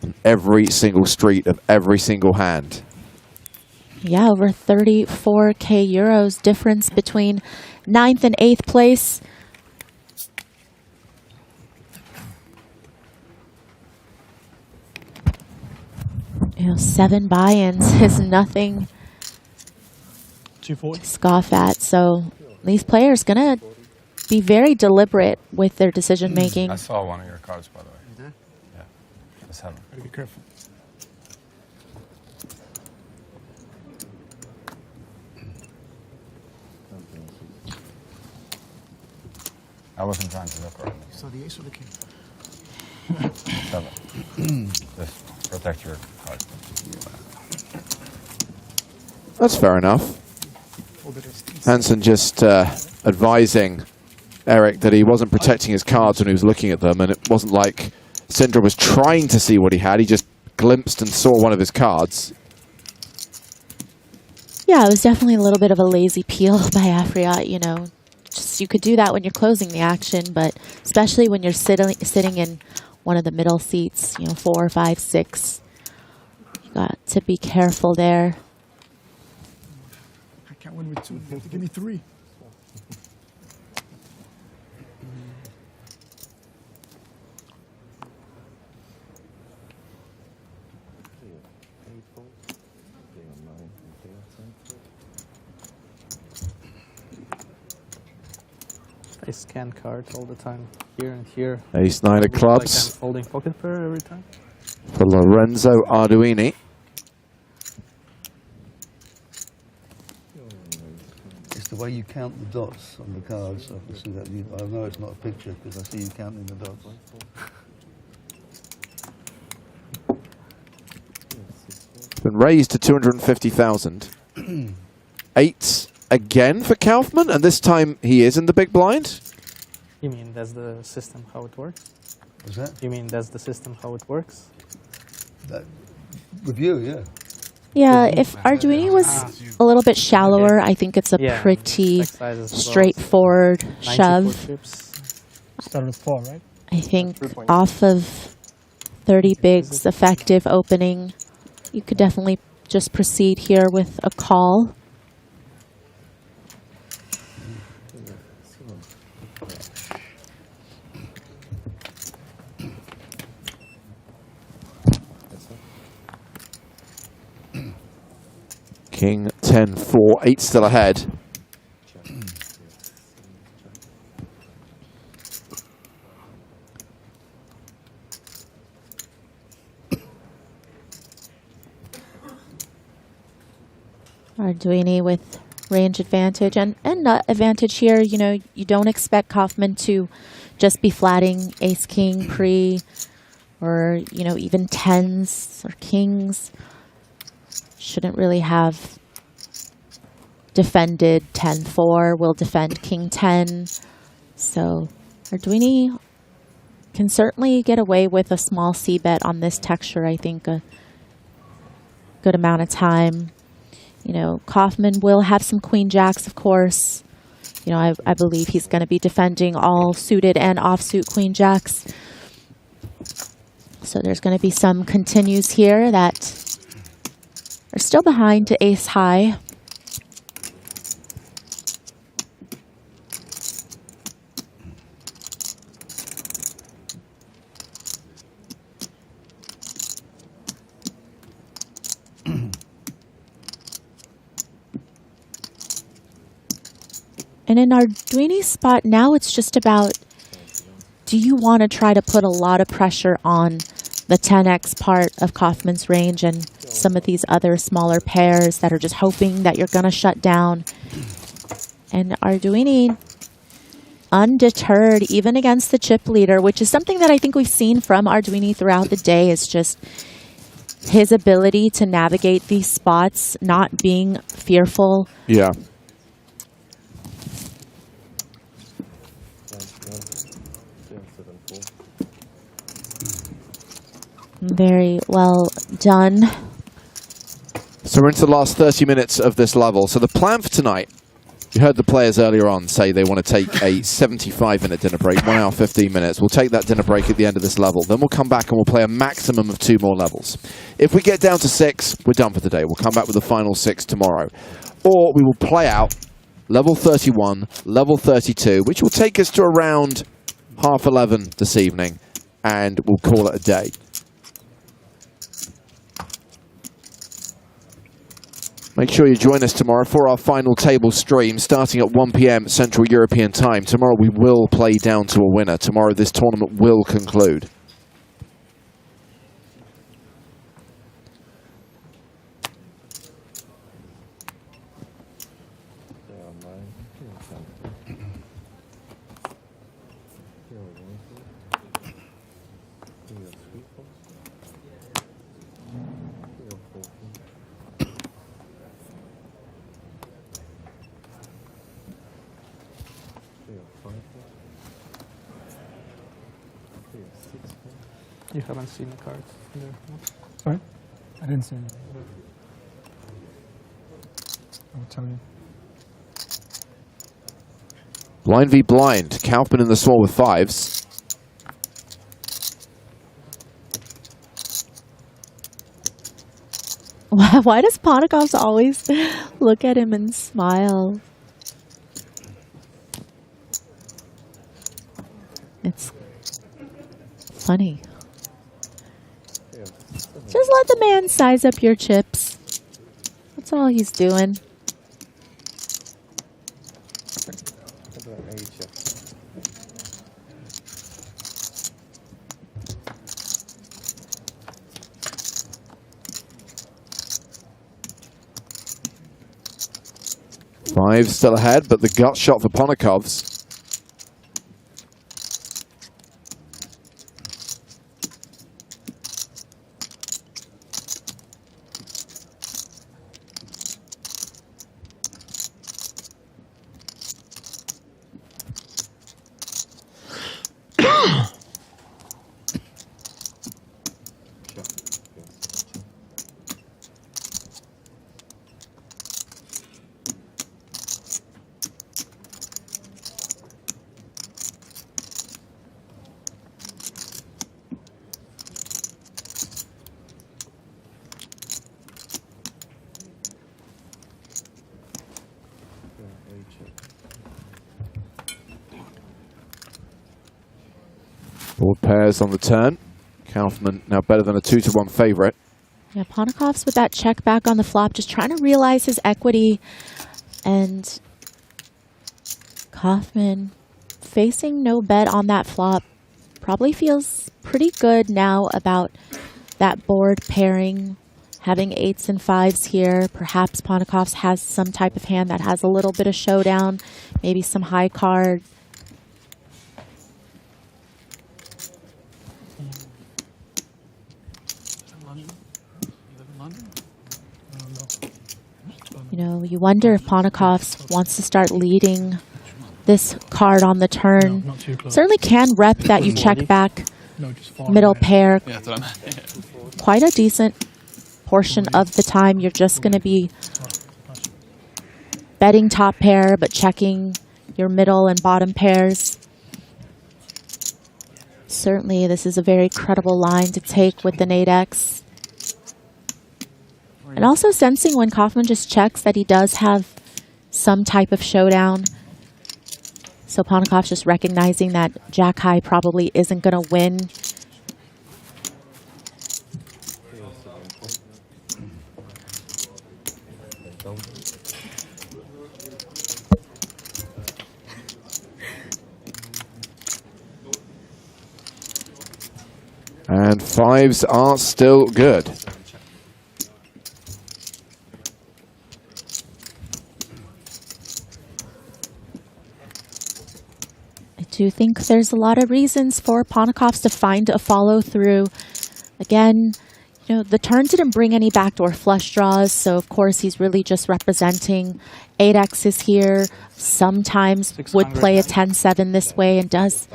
on every single street of every single hand. Yeah, over 34k euros difference between 9th and 8th place. You know, 7 buy-ins is nothing to scoff at. So these players gonna be very deliberate with their decision making. I saw one of your cards, by the way. You did? Yeah. Just have Gotta be careful. I wasn't trying to look around. You saw the ace or the king? 7. Just protect your card. That's fair enough. Hansen just advising Eric that he wasn't protecting his cards when he was looking at them, and it wasn't like Sindre was trying to see what he had. He just glimpsed and saw one of his cards. Yeah, it was definitely a little bit of a lazy peel by Afriyat, you know. Just, you could do that when you're closing the action, but especially when you're sitting in one of the middle seats, you know, 4, 5, 6. You got to be careful there. I can't win with 2. You have to give me 3. I scan cards all the time, here and here. Ace 9 of Like clubs. I'm folding pocket pair every time. For Lorenzo Arduini. It's the way you count the dots on the cards. I can see that. I know it's not a picture because I see you counting the dots. Been raised to 250,000. 8s again for Kaufman, and this time he is in the big blind. You mean that's the system how it works? What's that? You mean that's the system how it works? That, with you, yeah. Yeah, if Arduini was a little bit shallower, I think it's a Yeah, pretty stack size is straightforward 94 shove. chips. Start with 4, right? I think off of 30 bigs effective opening, you could definitely just proceed here with a call. King 10-4, 8 still ahead. Duthie with range advantage and nut advantage here. You know, you don't expect Kaufman to just be flatting ace king pre, or you know, even tens or kings. Shouldn't really have defended 10-4. Will defend king 10. So Duthie can certainly get away with a small c bet on this texture. I think a good amount of time. You know, Kaufman will have some queen jacks, of course. You know, I believe he's going to be defending all suited and offsuit queen jacks. So there's going to be some continues here that are still behind to ace high. And in our Duthie spot, now it's just about, do you want to try to put a lot of pressure on the 10x part of Kaufman's range and some of these other smaller pairs that are just hoping that you're going to shut down? And our Duthie, undeterred, even against the chip leader, which is something that I think we've seen from our Duthie throughout the day, is just his ability to navigate these spots, not being fearful. Yeah. Very well done. So we're into the last 30 minutes of this level. So the plan for tonight, you heard the players earlier on say they want to take a 75-minute dinner break, 1 hour, 15 minutes. We'll take that dinner break at the end of this level. Then we'll come back and we'll play a maximum of 2 more levels. If we get down to 6, we're done for the day. We'll come back with the final 6 tomorrow. Or we will play out level 31, level 32, which will take us to around 11:30 this evening, and we'll call it a day. Make sure you join us tomorrow for our final table stream starting at 1 p.m. Central European Time. Tomorrow we will play down to a winner. Tomorrow this tournament will conclude. You haven't seen the cards there. Sorry? I didn't see it. I'll tell you. Blind v blind. Kaufman in the small with 5s. Why does Ponnikovs always look at him and smile? It's funny. Just let the man size up your chips. That's all he's doing. Five still ahead, but the gut shot for Ponnikovs. Board pairs on the turn. Kaufman now better than a 2-1 favorite. Yeah, Ponokov's with that check back on the flop, just trying to realize his equity. And Kaufman facing no bet on that flop. Probably feels pretty good now about that board pairing, having 8s and 5s here. Perhaps Ponokov's has some type of hand that has a little bit of showdown, maybe some high card. You know, you wonder if Ponokov's wants to start leading this card on the turn. Certainly can rep that you check back middle pair. Yeah, that's what I meant. Quite a decent portion of the time you're just going to be betting top pair but checking your middle and bottom pairs. Certainly this is a very credible line to take with an 8x. And also sensing when Kaufman just checks that he does have some type of showdown. So Ponokov's just recognizing that Jack High probably isn't going to win. And 5s are still good. I do think there's a lot of reasons for Ponokov's to find a follow through. Again, you know, the turn didn't bring any backdoor flush draws, so of course he's really just representing 8x's here. Sometimes would play a 10-7 this way and does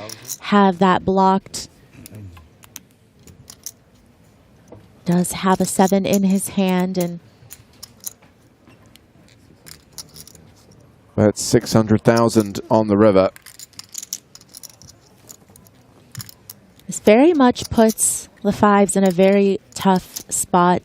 have that blocked. Does have a 7 in his hand, and that's 600,000 on the river. this very much puts the 5s in a very tough spot.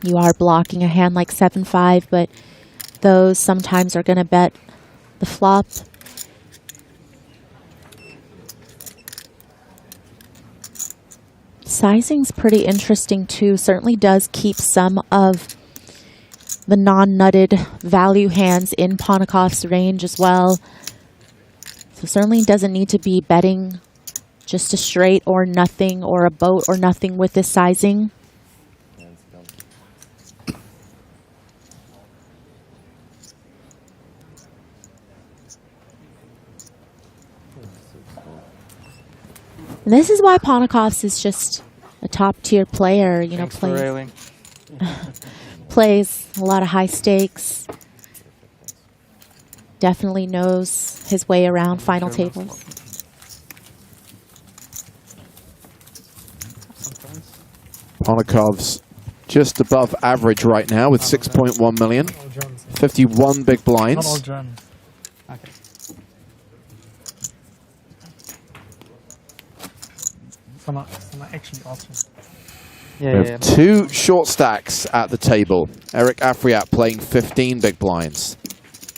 You are blocking a hand like 7-5, but those sometimes are going to bet the flop. Sizing's pretty interesting too. Certainly does keep some of the non-nutted value hands in Ponokov's range as well. So certainly doesn't need to be betting just a straight or nothing or a boat or nothing with this sizing. And this is why Ponokov's is just a top-tier player. You know, plays a lot of high stakes. Definitely knows his way around final tables. Ponokov's just above average right now with 6.1 million. 51 big blinds. Not all Germans. Okay. Some are actually Austrian. We have two short stacks at the table. Eric Afriat playing 15 big blinds.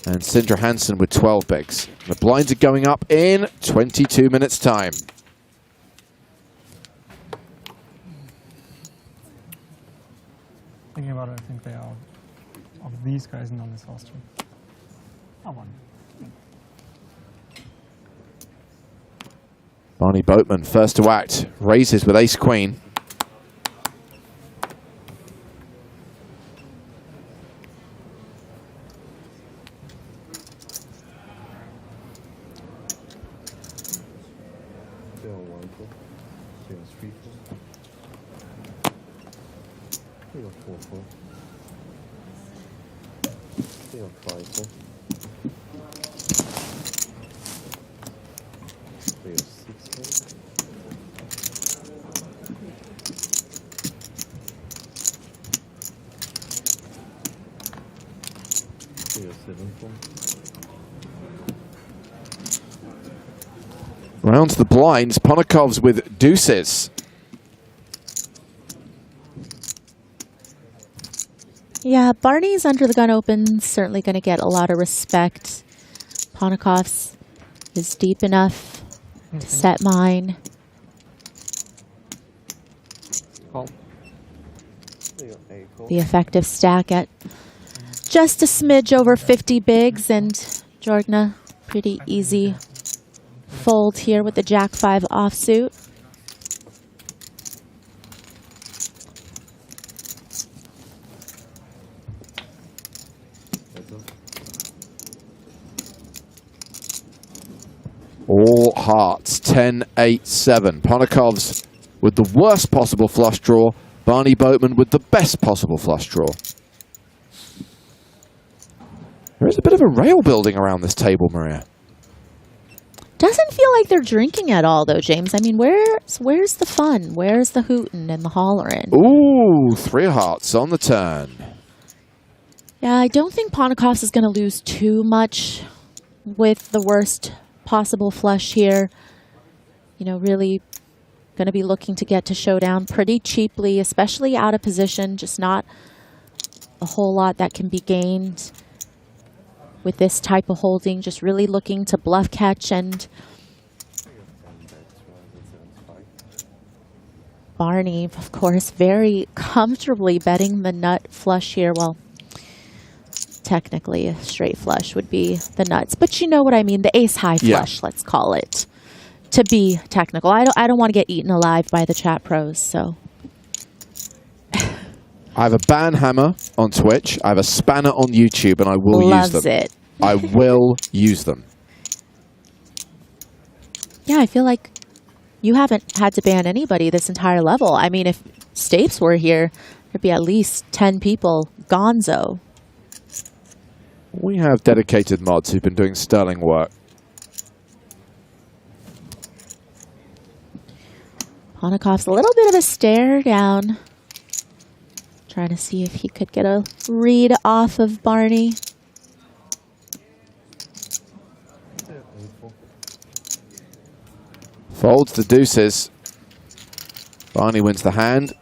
And Sindre Hansen with 12 bigs. The blinds are going up in 22 minutes' time. Thinking about it, I think they are, of these guys, none is Austrian. I wonder. Barny Boatman, first to act, raises with ace-queen. Rounds the blinds, Ponokov's with deuces. Yeah, Barney's under the gun open, certainly going to get a lot of respect. Ponikov's is deep enough to set mine. The effective stack at just a smidge over 50 bigs, and Jorgna, pretty easy fold here with the Jack-5 offsuit. All hearts, 10-8-7. Ponikov's with the worst possible flush draw. Barny Boatman with the best possible flush draw. There is a bit of a rail building around this table, Maria. Doesn't feel like they're drinking at all, though, James. I mean, where's the fun? Where's the hootin' and the hollerin'? Ooh, 3 hearts on the turn. Yeah, I don't think Ponikov's is going to lose too much with the worst possible flush here. You know, really going to be looking to get to showdown pretty cheaply, especially out of position. Just not a whole lot that can be gained with this type of holding. Just really looking to bluff catch, and Barney, of course, very comfortably betting the nut flush here. Well, technically a straight flush would be the nuts, but you know what I mean, the ace-high flush, let's call it, to be technical. I don't want to get eaten alive by the chat pros, so. I have a ban hammer on Twitch, I have a spanner on YouTube, and I will use them. It. I will use them. Yeah, I feel like you haven't had to ban anybody this entire level. I mean, if Stapes were here, there'd be at least 10 people gonzo. We have dedicated mods who've been doing sterling work. Ponikov's a little bit of a stare down. Trying to see if he could get a read off of Barney. Folds the deuces. Barney wins the hand.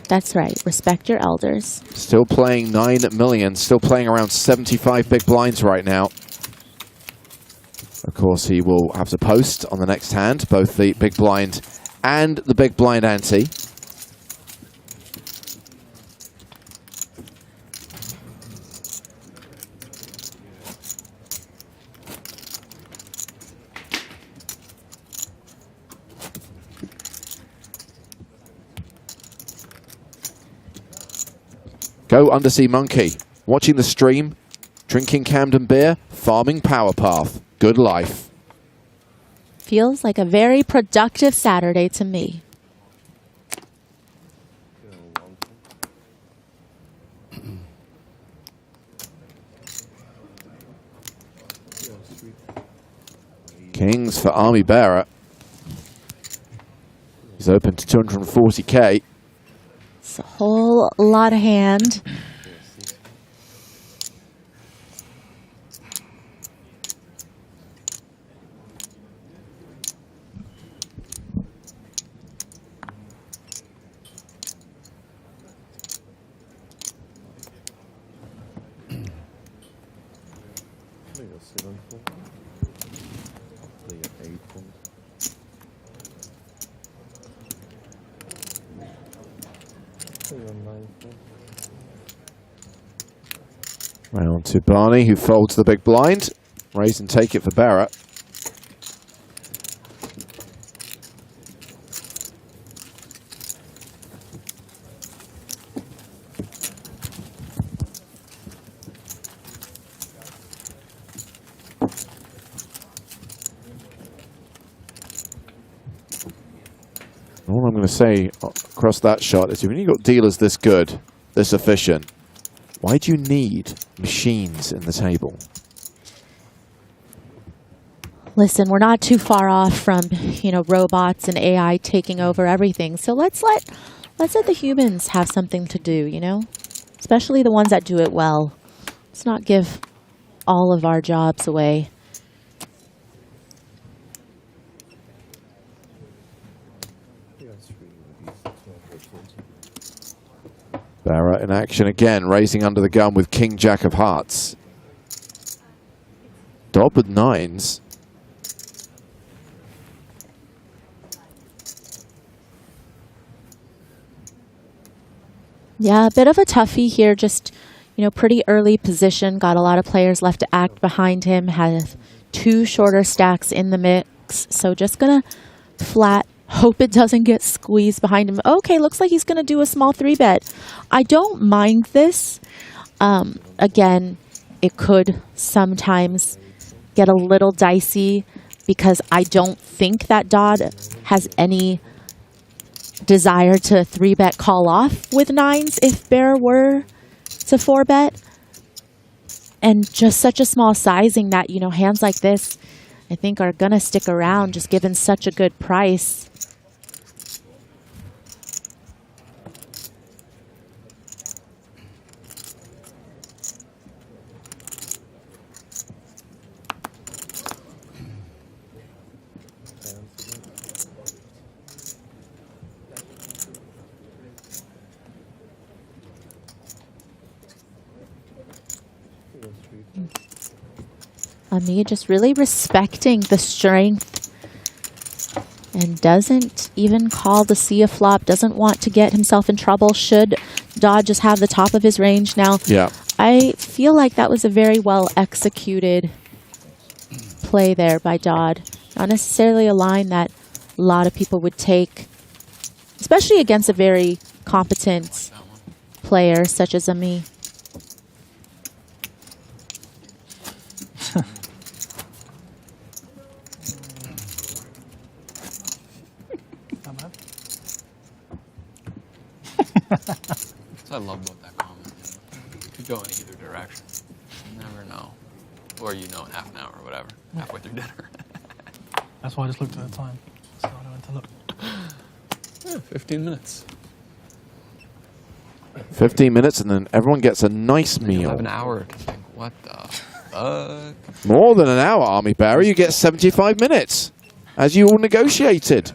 That's right. Respect your elders. Still playing 9 million. Still playing around 75 big blinds right now. Of course, he will have to post on the next hand, both the big blind and the big blind ante. Go Undersea Monkey, watching the stream, drinking Camden beer, farming Power Path. Good life. Feels like a very productive Saturday to me. Kings for Army Bearer. He's open to 240k. It's a whole lot of hand. Round to Barney, who folds the big blind. Raise and take it for Barrett. All I'm going to say across that shot is when you've got dealers this good, this efficient, why do you need machines in the table? Listen, we're not too far off from, robots and AI taking over everything. So let's let the humans have something to do, especially the ones that do it well. Let's not give all of our jobs away. Barra in action again, raising under the gun with King Jack of Hearts. Dodd with 9s. Yeah, a bit of a toughie here. Just, you know, pretty early position. Got a lot of players left to act behind him. Has 2 shorter stacks in the mix. So just gonna flat. Hope it doesn't get squeezed behind him. Okay, looks like he's gonna do a small 3-bet. I don't mind this. Again, it could sometimes get a little dicey because I don't think that Dodd has any desire to 3-bet call off with 9s if Bear were to 4-bet. And just such a small sizing that, you know, hands like this, I think are going to stick around just given such a good price. Me just really respecting the strength and doesn't even call to see a flop, doesn't want to get himself in trouble should Dodd just have the top of his range. Now, yeah. I feel like that was a very well executed play there by Dodd. Not necessarily a line that a lot of people would take, especially against a very competent player such as me. So I love about that comment. It could go in either direction. You never know. Or you know in half an hour or whatever. Halfway through dinner. That's why I just looked at the time. So I went to look. Yeah, 15 minutes. 15 minutes and then everyone gets a nice meal. You'll have an hour to think, what the fuck? More than an hour, Army Barry. You get 75 minutes, as you all negotiated.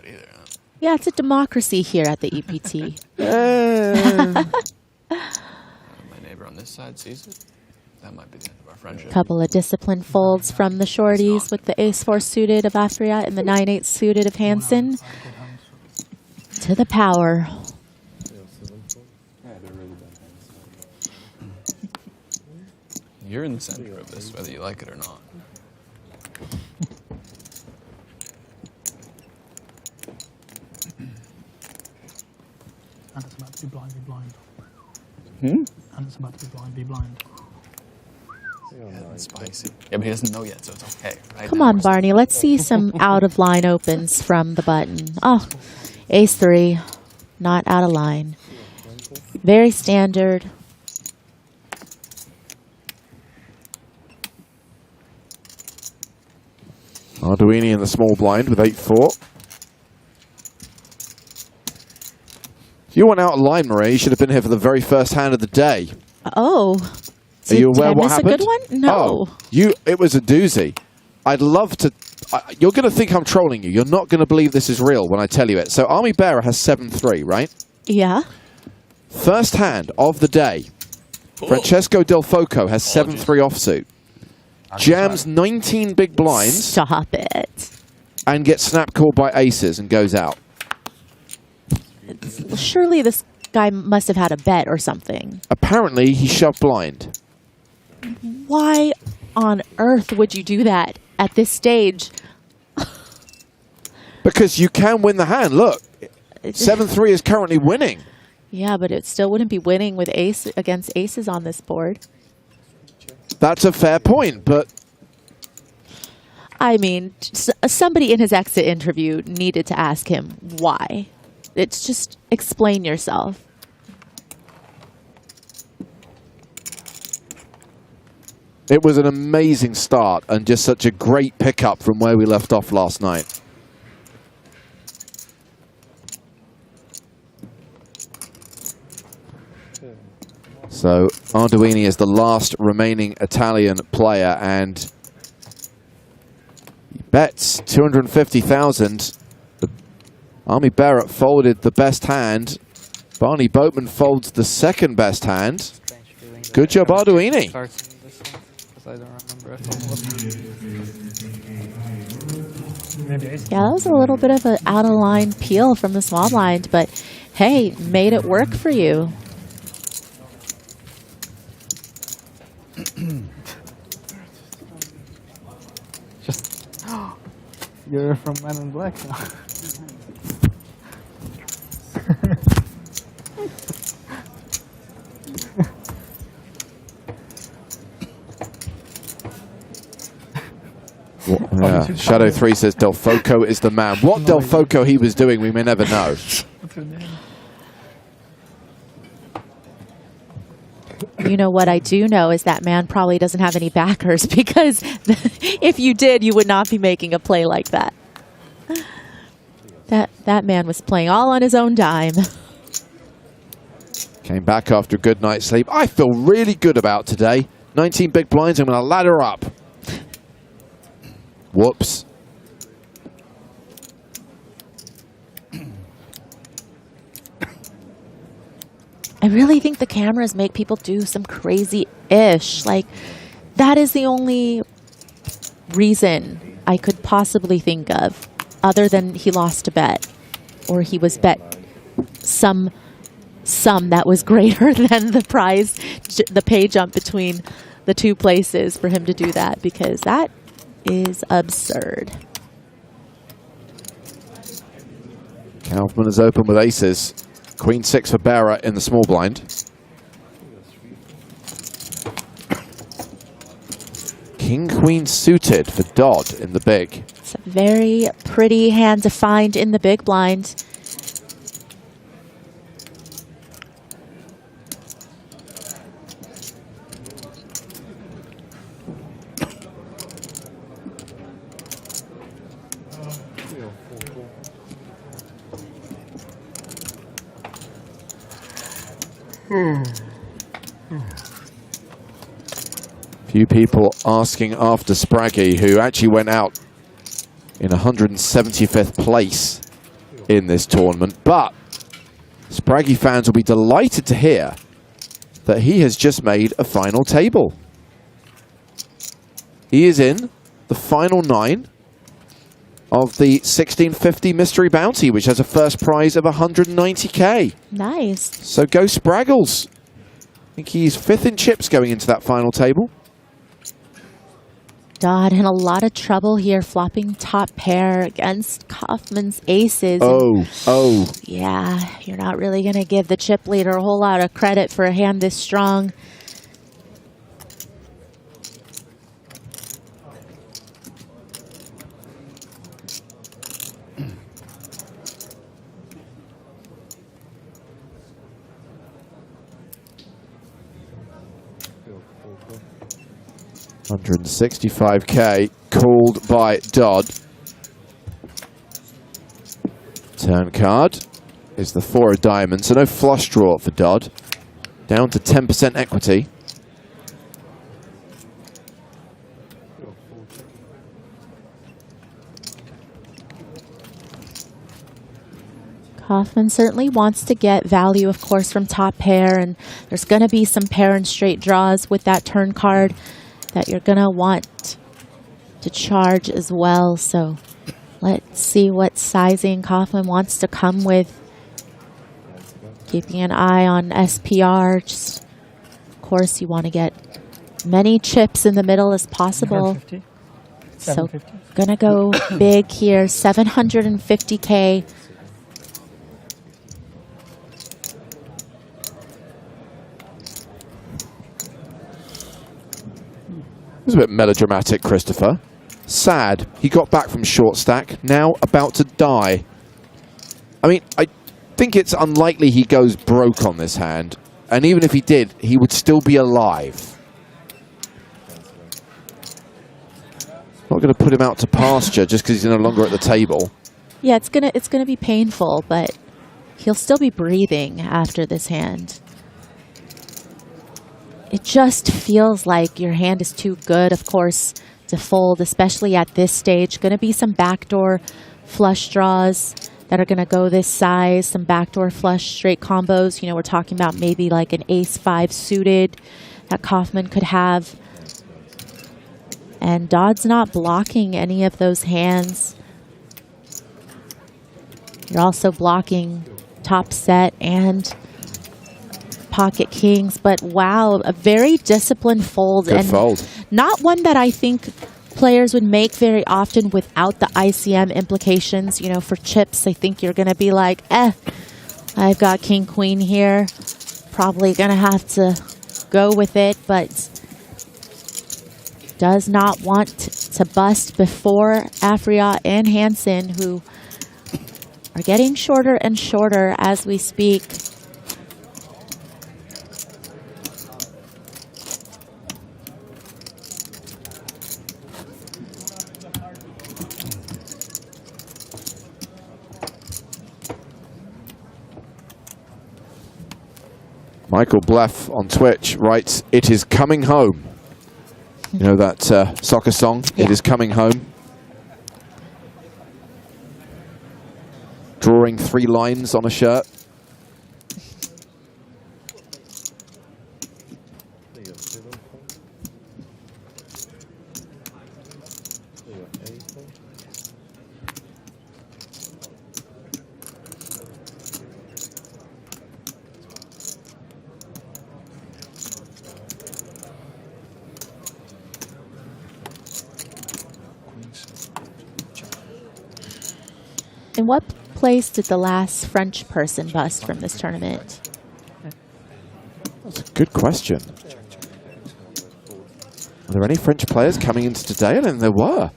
Yeah, it's a democracy here at the EPT. My neighbor on this side sees it. That might be the end of our friendship. Couple of disciplined folds from the shorties with the ace-4 suited of Afriat and the 9-8 suited of Hansen. To the power. You're in the center of this, whether you like it or not. And it's about to be blind, be blind. Hmm? And it's about to be blind, be blind. Yeah, that's spicy. Yeah, but he doesn't know yet, so it's okay. Right? Come on, Barney. Let's see some out-of-line opens from the button. Oh, ace-3. Not out of line. Very standard. Arduini in the small blind with 8-4. You went out of line, Marie. You should have been here for the very first hand of the day. Oh. Are you aware did I what miss happened? a good one? No. Oh, it was a doozy. I'd love to... you're going to think I'm trolling you. You're not going to believe this is real when I tell you it. So Army Bearer has 7-3, right? Yeah. First hand of the day. Francesco Del Foco has 7-3 offsuit. Jams 19 big blinds. Stop it. And gets snap called by aces and goes out. Surely this guy must have had a bet or something. Apparently, he shoved blind. Why on earth would you do that at this stage? Because you can win the hand. Look, 7-3 is currently winning. Yeah, but it still wouldn't be winning with ace against aces on this board. That's a fair point, but... I mean, somebody in his exit interview needed to ask him why. It's just explain yourself. It was an amazing start and just such a great pickup from where we left off last night. So Arduini is the last remaining Italian player and he bets 250,000. Army Barrett folded the best hand Barny Boatman folds the second best hand. Good job, Arduini. Yeah, that was a little bit of an out-of-line peel from the small blind, but hey, made it work for you. You're from Man in Black now. Yeah. Shadow 3 says Del Foco is the man. What Del Foco he was doing, we may never know. You know what I do know is that man probably doesn't have any backers, because if you did, you would not be making a play like that. That man was playing all on his own dime. Came back after a good night's sleep. I feel really good about today. 19 big blinds, I'm going to ladder up. Whoops. I really think the cameras make people do some crazy-ish. Like, that is the only reason I could possibly think of, other than he lost a bet, or he was bet some that was greater than the prize, the pay jump between the two places for him to do that, because that is absurd. Kaufman is open with aces. Queen 6 for Barra in the small blind. King Queen suited for Dodd in the big. It's a very pretty hand to find in the big blind. Few people asking after Spraggy, who actually went out in 175th place in this tournament. But Spraggy fans will be delighted to hear that he has just made a final table. He is in the final 9 of the 1650 Mystery Bounty, which has a first prize of 190k. Nice. So go Spraggles. I think he's 5th in chips going into that final table. Dodd in a lot of trouble here, flopping top pair against Kaufman's aces. Oh. Yeah, you're not really going to give the chip leader a whole lot of credit for a hand this strong. $165k called by Dodd. Turn card is the 4 of diamonds, so no flush draw for Dodd. Down to 10% equity. Kaufman certainly wants to get value, of course, from top pair, and there's going to be some pair and straight draws with that turn card that you're going to want to charge as well. So let's see what sizing Kaufman wants to come with. Keeping an eye on SPR. Just, of course, you want to get many chips in the middle as possible. So going to go big here, 750k. It was a bit melodramatic, Christopher. Sad. He got back from short stack, now about to die. I mean, I think it's unlikely he goes broke on this hand. And even if he did, he would still be alive. Not going to put him out to pasture just because he's no longer at the table. Yeah, it's gonna be painful, but he'll still be breathing after this hand. It just feels like your hand is too good, of course, to fold, especially at this stage. Going to be some backdoor flush draws that are going to go this size, some backdoor flush straight combos. You know, we're talking about maybe like an ace-5 suited that Kaufman could have. And Dodd's not blocking any of those hands. You're also blocking top set and pocket kings. But wow, a very disciplined fold. Good and fold. Not one that I think players would make very often without the ICM implications. You know, for chips, I think you're going to be like, I've got king, queen here. Probably going to have to go with it, but does not want to bust before Afriat and Hansen, who are getting shorter and shorter as we speak. Michael Bleff on Twitch writes, "It is coming home." You know that soccer song, Yeah. It is coming home. Drawing 3 lines on a shirt. In what place did the last French person bust from this tournament? That's a good question. Are there any French players coming into today? I don't think there were.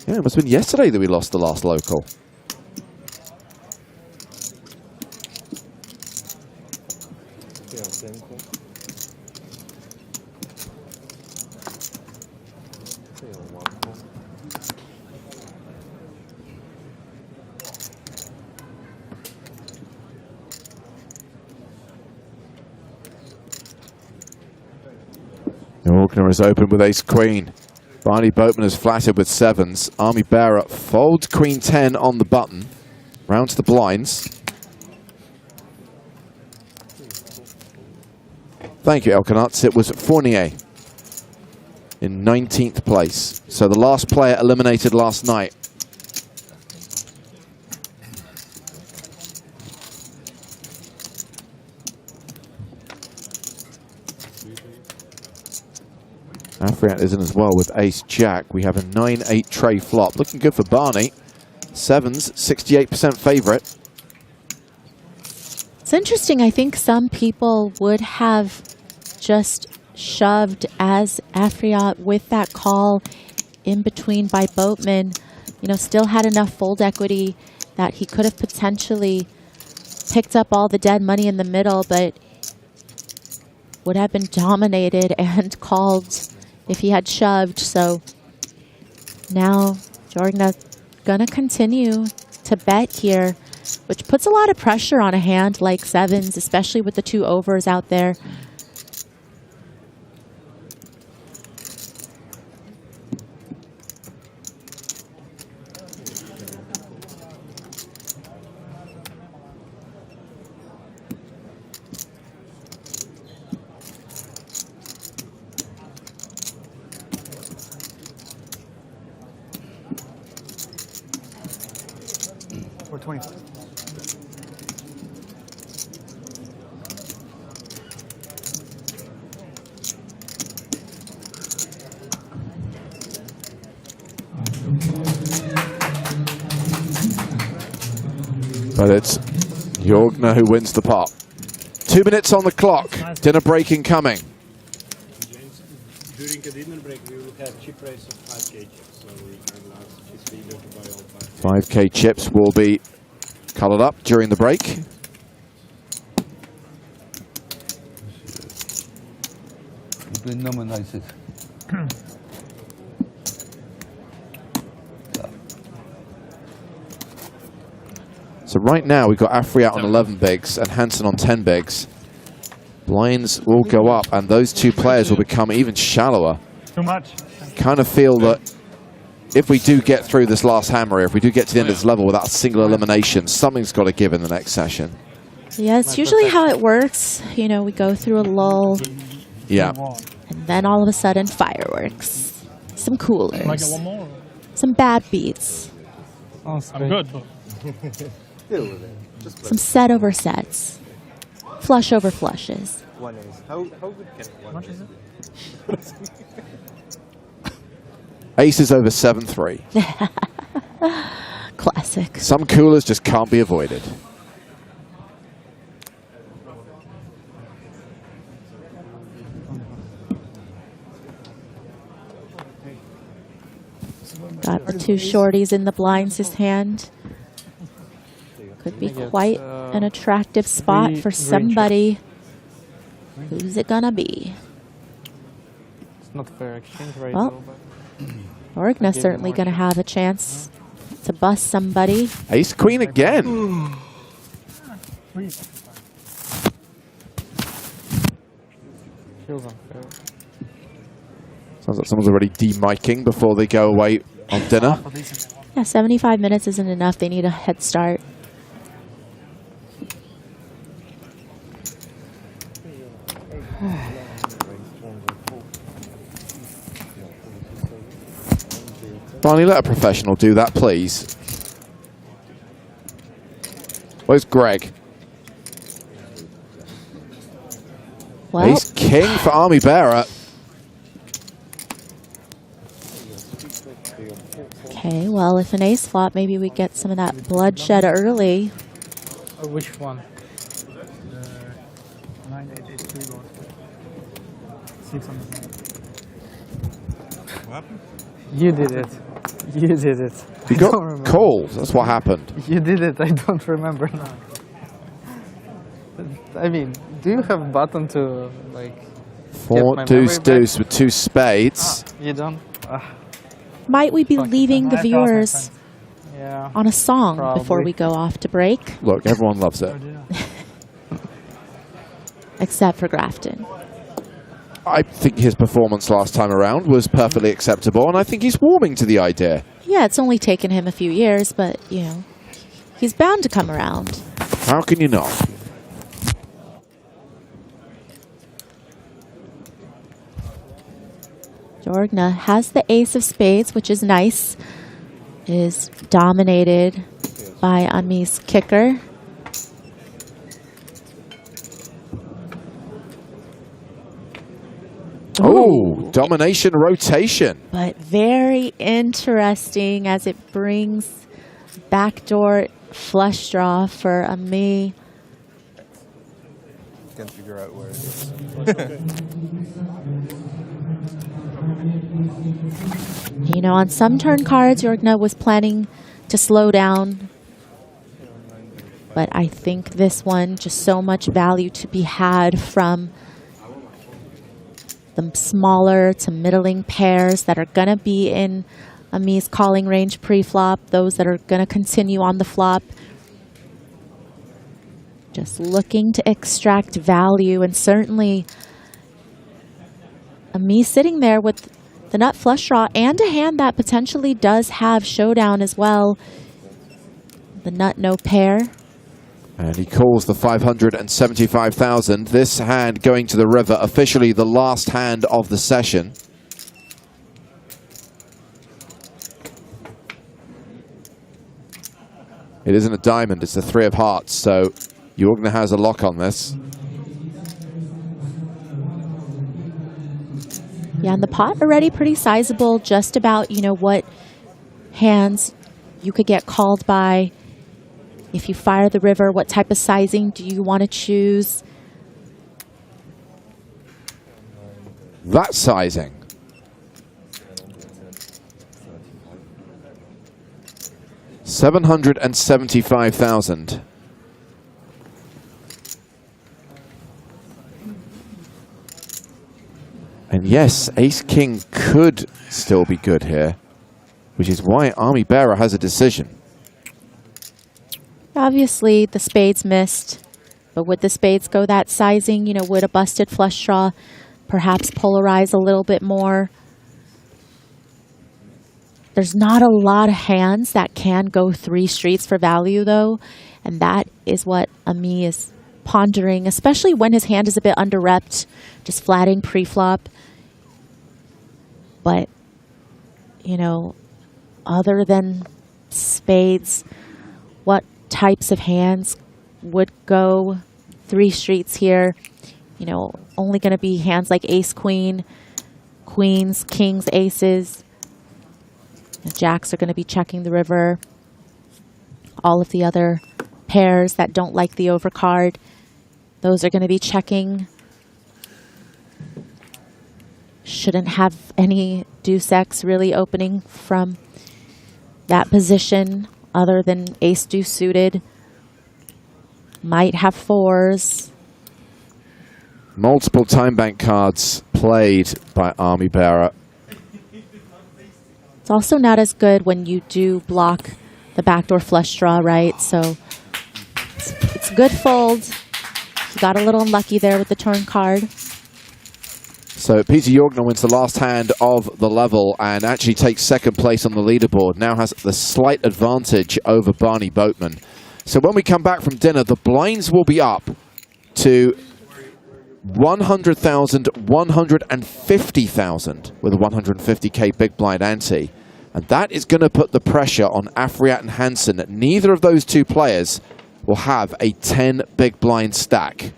Yeah, it must have been yesterday that we lost the last local. Orkner is open with ace-queen. Barny Boatman is flattered with 7s. Army Bearer folds queen 10 on the button. Rounds the blinds. Thank you, Elkanats. It was Fournier in 19th place. So the last player eliminated last night. Afriat is in as well with ace-jack. We have a 9-8 tray flop. Looking good for Barney. 7s, 68% favorite. It's interesting. I think some people would have just shoved as Afriat with that call in between by Boatman. You know, still had enough fold equity that he could have potentially picked up all the dead money in the middle, but would have been dominated and called if he had shoved. So now Jorgna gonna continue to bet here, which puts a lot of pressure on a hand like 7s, especially with the 2 overs out there. But it's Jorgna who wins the pot. 2 minutes on the clock. Dinner break incoming. During a dinner break, we will have chip race of 5K chips, so we can ask his leader to buy all 5K. 5K chips will be colored up during the break. You've been nominated. So right now we've got Afriat on 11 bigs and Hansen on 10 bigs. Blinds will go up and those 2 players will become even shallower. Too much. Kind of feel that if we do get through this last hammer, if we do get to the end of this level without a single elimination, something's got to give in the next session. Yeah, it's usually how it works. You know, we go through a lull. Yeah. And then all of a sudden, fireworks. Some coolers. Can I get one more? Some bad beats. I'm good. Some set over sets. Flush over flushes. One ace. How good can one much is it? Aces over 7-3. Classic. Some coolers just can't be avoided. Got the two shorties in the blinds his hand. Could be quite an attractive spot for somebody. Who's it gonna be? It's not fair exchange right Well, now, but Orgna's certainly gonna have a chance to bust somebody. Ace queen again. feels unfair. Sounds like someone's already de-miking before they go away on dinner. Yeah, 75 minutes isn't enough. They need a head start. Barney, let a professional do that, please. Where's Greg? Well, Ace king for Army Bearer. okay, well, if an ace flop, maybe we get some of that bloodshed early. Which one? 9883 lost. 600. What happened? You did it. You did it. You I got don't remember. called. That's what happened. You did it. I don't remember now. I mean, do you have button to like? Four get my deuce memory deuce with two spades. back? You don't. Might we be leaving the viewers Yeah. on a song before Probably. we go off to break? Look, everyone loves it. Except for Grafton. I think his performance last time around was perfectly acceptable, and I think he's warming to the idea. Yeah, it's only taken him a few years, but, you know, he's bound to come around. How can you not? Jorgna has the ace of spades, which is nice. Is dominated by Ami's kicker. Oh, domination rotation. But very interesting as it brings backdoor flush draw for Ami. Can't figure out where it is. You know, on some turn cards, Jorgna was planning to slow down. But I think this one, just so much value to be had from the smaller to middling pairs that are going to be in Ami's calling range pre-flop, those that are going to continue on the flop. Just looking to extract value, and certainly Ami sitting there with the nut flush draw and a hand that potentially does have showdown as well. The nut no pair. And he calls the 575,000. This hand going to the river, officially the last hand of the session. It isn't a diamond, it's the three of hearts, so Jorgna has a lock on this. Yeah, and the pot already pretty sizable, just about, you know, what hands you could get called by. If you fire the river, what type of sizing do you want to choose? That sizing. $775,000. And yes, Ace-King could still be good here, which is why Army Bearer has a decision. Obviously, the spades missed, but would the spades go that sizing? You know, would a busted flush draw perhaps polarize a little bit more? There's not a lot of hands that can go 3 streets for value, though, and that is what Ami is pondering, especially when his hand is a bit under-repped, just flatting pre-flop. But, you know, other than spades, what types of hands would go 3 streets here? You know, only going to be hands like ace-queen, queens, kings, aces. The jacks are going to be checking the river. All of the other pairs that don't like the overcard, those are going to be checking. Shouldn't have any deuce X really opening from that position other than ace deuce suited. Might have 4s. Multiple time bank cards played by Ami Bera. It's also not as good when you do block the backdoor flush draw, right? So it's a good fold. He got a little unlucky there with the turn card. So Peter Jorgner wins the last hand of the level and actually takes second place on the leaderboard. Now has the slight advantage over Barny Boatman. So when we come back from dinner, the blinds will be up to 100,000, 150,000 with a 150k big blind ante. And that is going to put the pressure on Farid and Hansen. Neither of those two players will have a 10 big blind stack.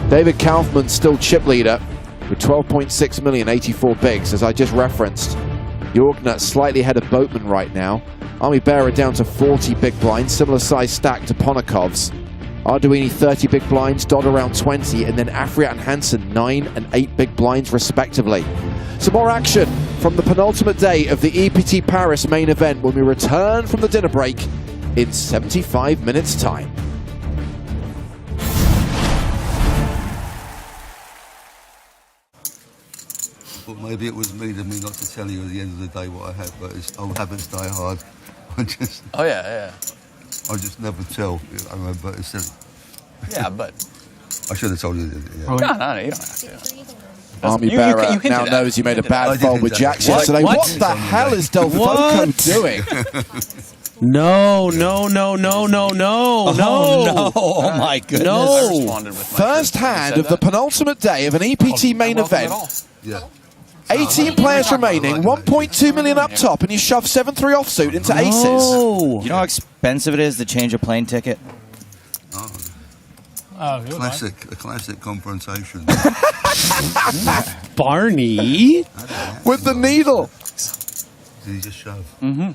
David Kaufman still chip leader with 12.6 million, 84 bigs, as I just referenced. Jorgner slightly ahead of Boatman right now. Ami Bera down to 40 big blinds, similar size stack to Ponakov's. Arduini 30 big blinds, Dodd around 20, and then Farid and Hansen 9 and 8 big blinds respectively. Some more action from the penultimate day of the EPT Paris main event when we return from the dinner break in 75 minutes time. But maybe it was mean of me not to tell you at the end of the day what I had, but it's old habits die hard. I just... Oh, yeah. I just never tell. I remember it's silly. Yeah, but... I should have told you. Yeah. No, you don't have to. Ami Bera now knows he made a bad fold with jacks yesterday. What the hell is Delfoco doing? No. Oh my goodness. No. First hand of the penultimate day of an EPT main event. Yeah. 18 players remaining, 1.2 million up top, and you shove 7-3 offsuit into aces. You know how expensive it is to change a plane ticket? A classic confrontation. Barney? With the needle. Did he just shove? Mm-hmm.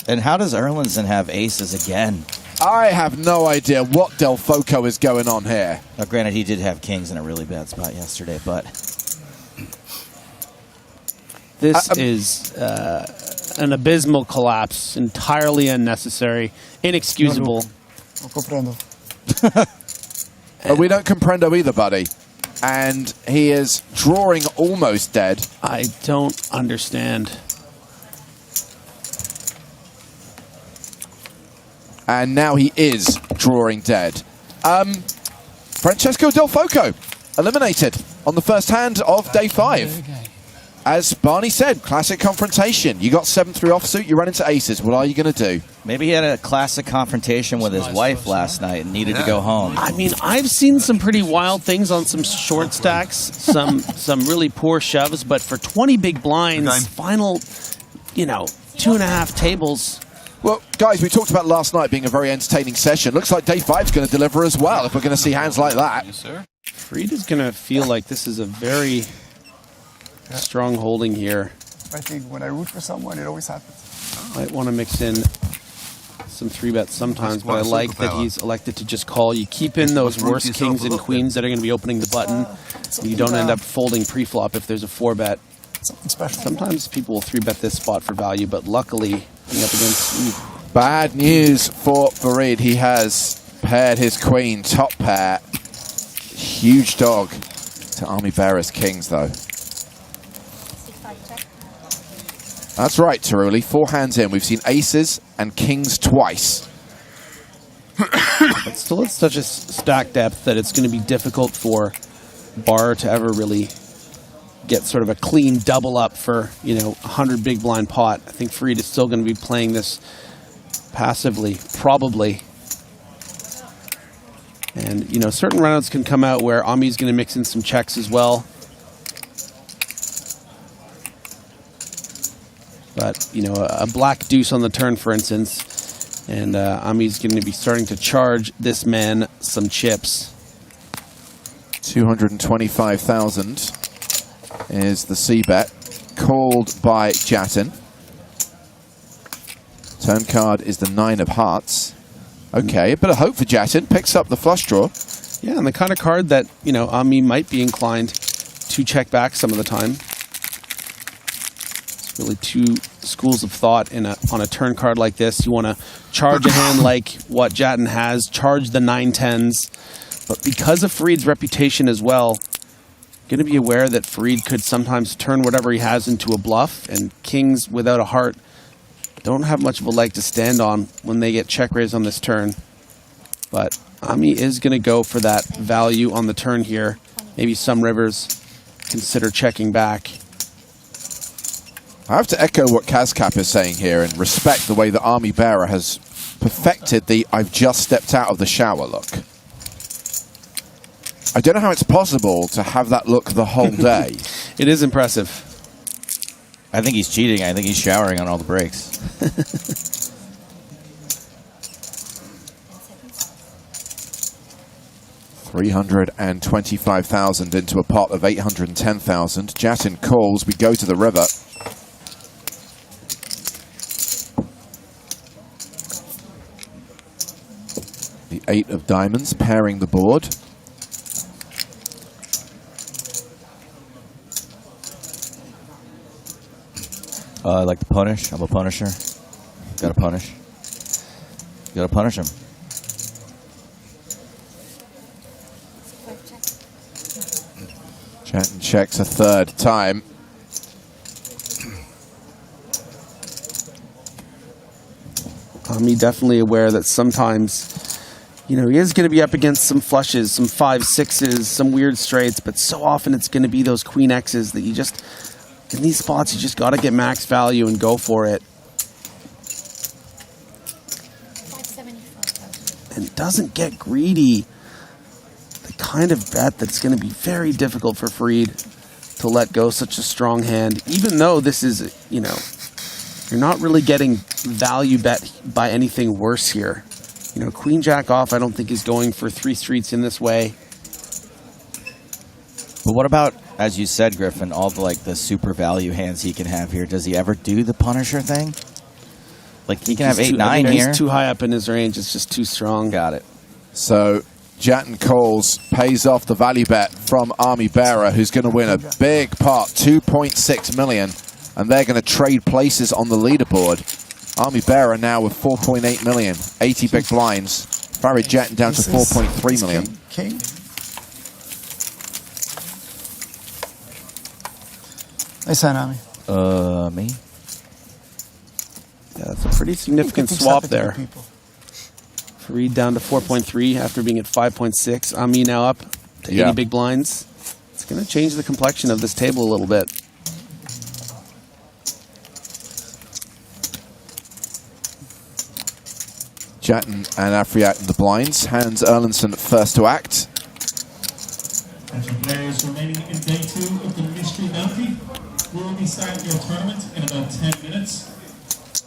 And how does Erlandson have aces again? I have no idea what Delfoco is going on here. Now, granted, he did have kings in a really bad spot yesterday, but... This is an abysmal collapse, entirely unnecessary, inexcusable. We don't comprendo either, buddy. And he is drawing almost dead. I don't understand. And now he is drawing dead. Francesco Delfoco eliminated on the first hand of day 5. As Barney said, classic confrontation. You got 7-3 offsuit, you run into aces. What are you going to do? Maybe he had a classic confrontation with his wife last night and needed to go home. I mean, I've seen some pretty wild things on some short stacks, some really poor shoves, but for 20 big blinds, final, 2.5 tables. Well, guys, we talked about last night being a very entertaining session. Looks like day 5's going to deliver as well, if we're going to see hands like that. Yes, sir. Farid is going to feel like this is a very strong holding here. I think when I root for someone, it always happens. Might want to mix in some 3-bets sometimes, but I like that he's elected to just call. You keep in those worst kings and queens that are going to be opening the button. You don't end up folding pre-flop if there's a 4-bet. Something special. Sometimes people will 3-bet this spot for value, but luckily, up against... Bad news for Farid. He has paired his queen, top pair. Huge dog to Ami Bera's kings, though. That's right, Taruli. 4 hands in. We've seen aces and kings twice. But still at such a stack depth that it's going to be difficult for Bar to ever really get sort of a clean double up for, 100 big blind pot. I think Farid is still going to be playing this passively, probably. And, certain runouts can come out where Ami's going to mix in some checks as well. But, a black deuce on the turn, for instance, and Ami's going to be starting to charge this man some chips. 225,000 is the C-bet, called by Jattin. Turn card is the 9 of hearts. Okay, a bit of hope for Jattin. Picks up the flush draw. Yeah, and the kind of card that, Ami might be inclined to check back some of the time. It's really two schools of thought on a turn card like this. You want to charge a hand like what Jattin has, charge the 9-10s. But because of Farid's reputation as well, going to be aware that Farid could sometimes turn whatever he has into a bluff, and kings without a heart don't have much of a leg to stand on when they get check raised on this turn. But Ami is going to go for that value on the turn here. Maybe some rivers consider checking back. I have to echo what Kazkap is saying here and respect the way that Army Bearer has perfected the "I've just stepped out of the shower" look. I don't know how it's possible to have that look the whole day. It is impressive. I think he's cheating. I think he's showering on all the breaks. $325,000 into a pot of 810,000. Jattin calls. We go to the river. The 8 of diamonds pairing the board. I like to punish. I'm a punisher. Gotta punish. Gotta punish him. Jattin checks a third time. Ami definitely aware that sometimes, he is going to be up against some flushes, some 5-6s, some weird straights, but so often it's going to be those queen X's that you just, in these spots, you just got to get max value and go for it. And doesn't get greedy. The kind of bet that's going to be very difficult for Farid to let go such a strong hand, even though this is, you're not really getting value bet by anything worse here. Queen Jack off, I don't think is going for 3 streets in this way. But what about, as you said, Griffin, all the super value hands he can have here? Does he ever do the Punisher thing? Like, he can have 8-9 here. He's too high up in his range. It's just too strong. Got it. So Jattin calls, pays off the value bet from Army Bearer, who's going to win a big pot, 2.6 million, and they're going to trade places on the leaderboard. Army Bearer now with 4.8 million, 80 big blinds. Farid Jattin down to 4.3 million. King. Nice hand, Ami. Me? Yeah, that's a pretty significant swap there. Farid down to 4.3 after being at 5.6. Ami now up to 80 big blinds. It's going to change the complexion of this table a little bit. Jattin and Afriat in the blinds. Hans Erlendsson first to act. Attention players remaining in day 2 of the Mystery Bounty. We will be starting your tournament in about 10 minutes.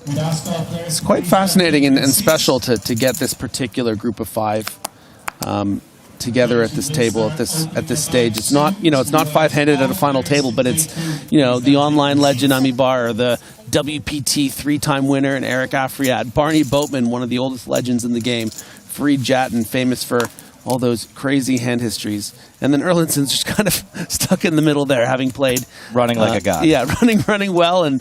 We'd ask all players. It's quite fascinating and special to get this particular group of 5 together at this table at this stage. It's not it's not 5-handed at a final table, but it's the online legend Ami Bar, the WPT 3-time winner, and Eric Afriat, Barny Boatman, one of the oldest legends in the game, Farid Jattin, famous for all those crazy hand histories, and then Erlandsson's just kind of stuck in the middle there, having played running like a god. Yeah, running well and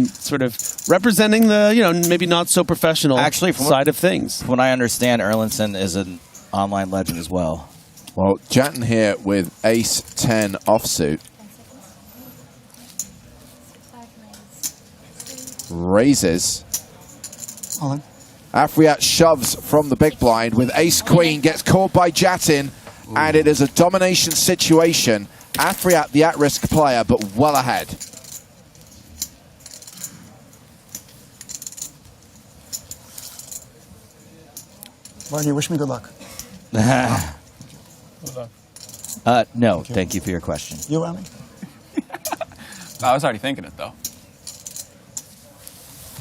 sort of representing the maybe not so professional side of things. From what I understand, Erlandsson is an online legend as well. Well, Jattin here with Ace-10 offsuit. Raises. All in. Afriat shoves from the big blind with ace-queen, gets caught by Jattin, and it is a domination situation. Afriat, the at-risk player, but well ahead. Barney, wish me good luck. No, thank you for your question. You, Rami? I was already thinking it, though.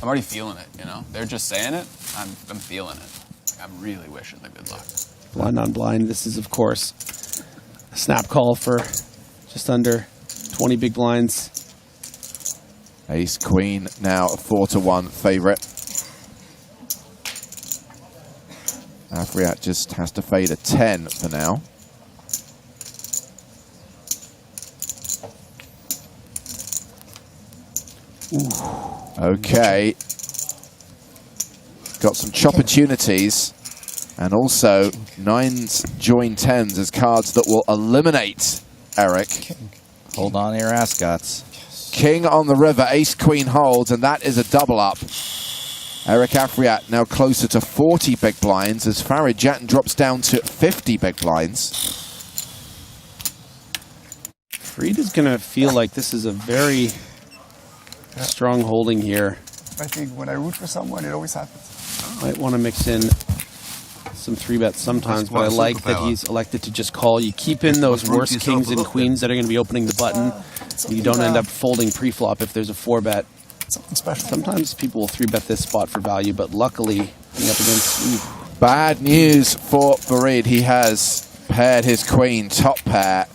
I'm already feeling it, you know? They're just saying it. I'm feeling it. I'm really wishing them good luck. Blind on blind. This is, of course, a snap call for just under 20 big blinds. Ace-queen now a 4-1 favorite. Afriat just has to fade a 10 for now. Okay. Got some chopportunities. And also 9s join 10s as cards that will eliminate Eric. Hold on to your ascots. King on the river, ace-queen holds, and that is a double up. Eric Afriat now closer to 40 big blinds as Farid Jattin drops down to 50 big blinds. Farid is going to feel like this is a very strong holding here. I think when I root for someone, it always happens. Might want to mix in some 3-bets sometimes, but I like that he's elected to just call. You keep in those worst kings and queens that are going to be opening the button. And you don't end up folding pre-flop if there's a 4-bet. Something special. Sometimes people will 3-bet this spot for value, but luckily, being up against... Bad news for Farid. He has paired his queen, top pair.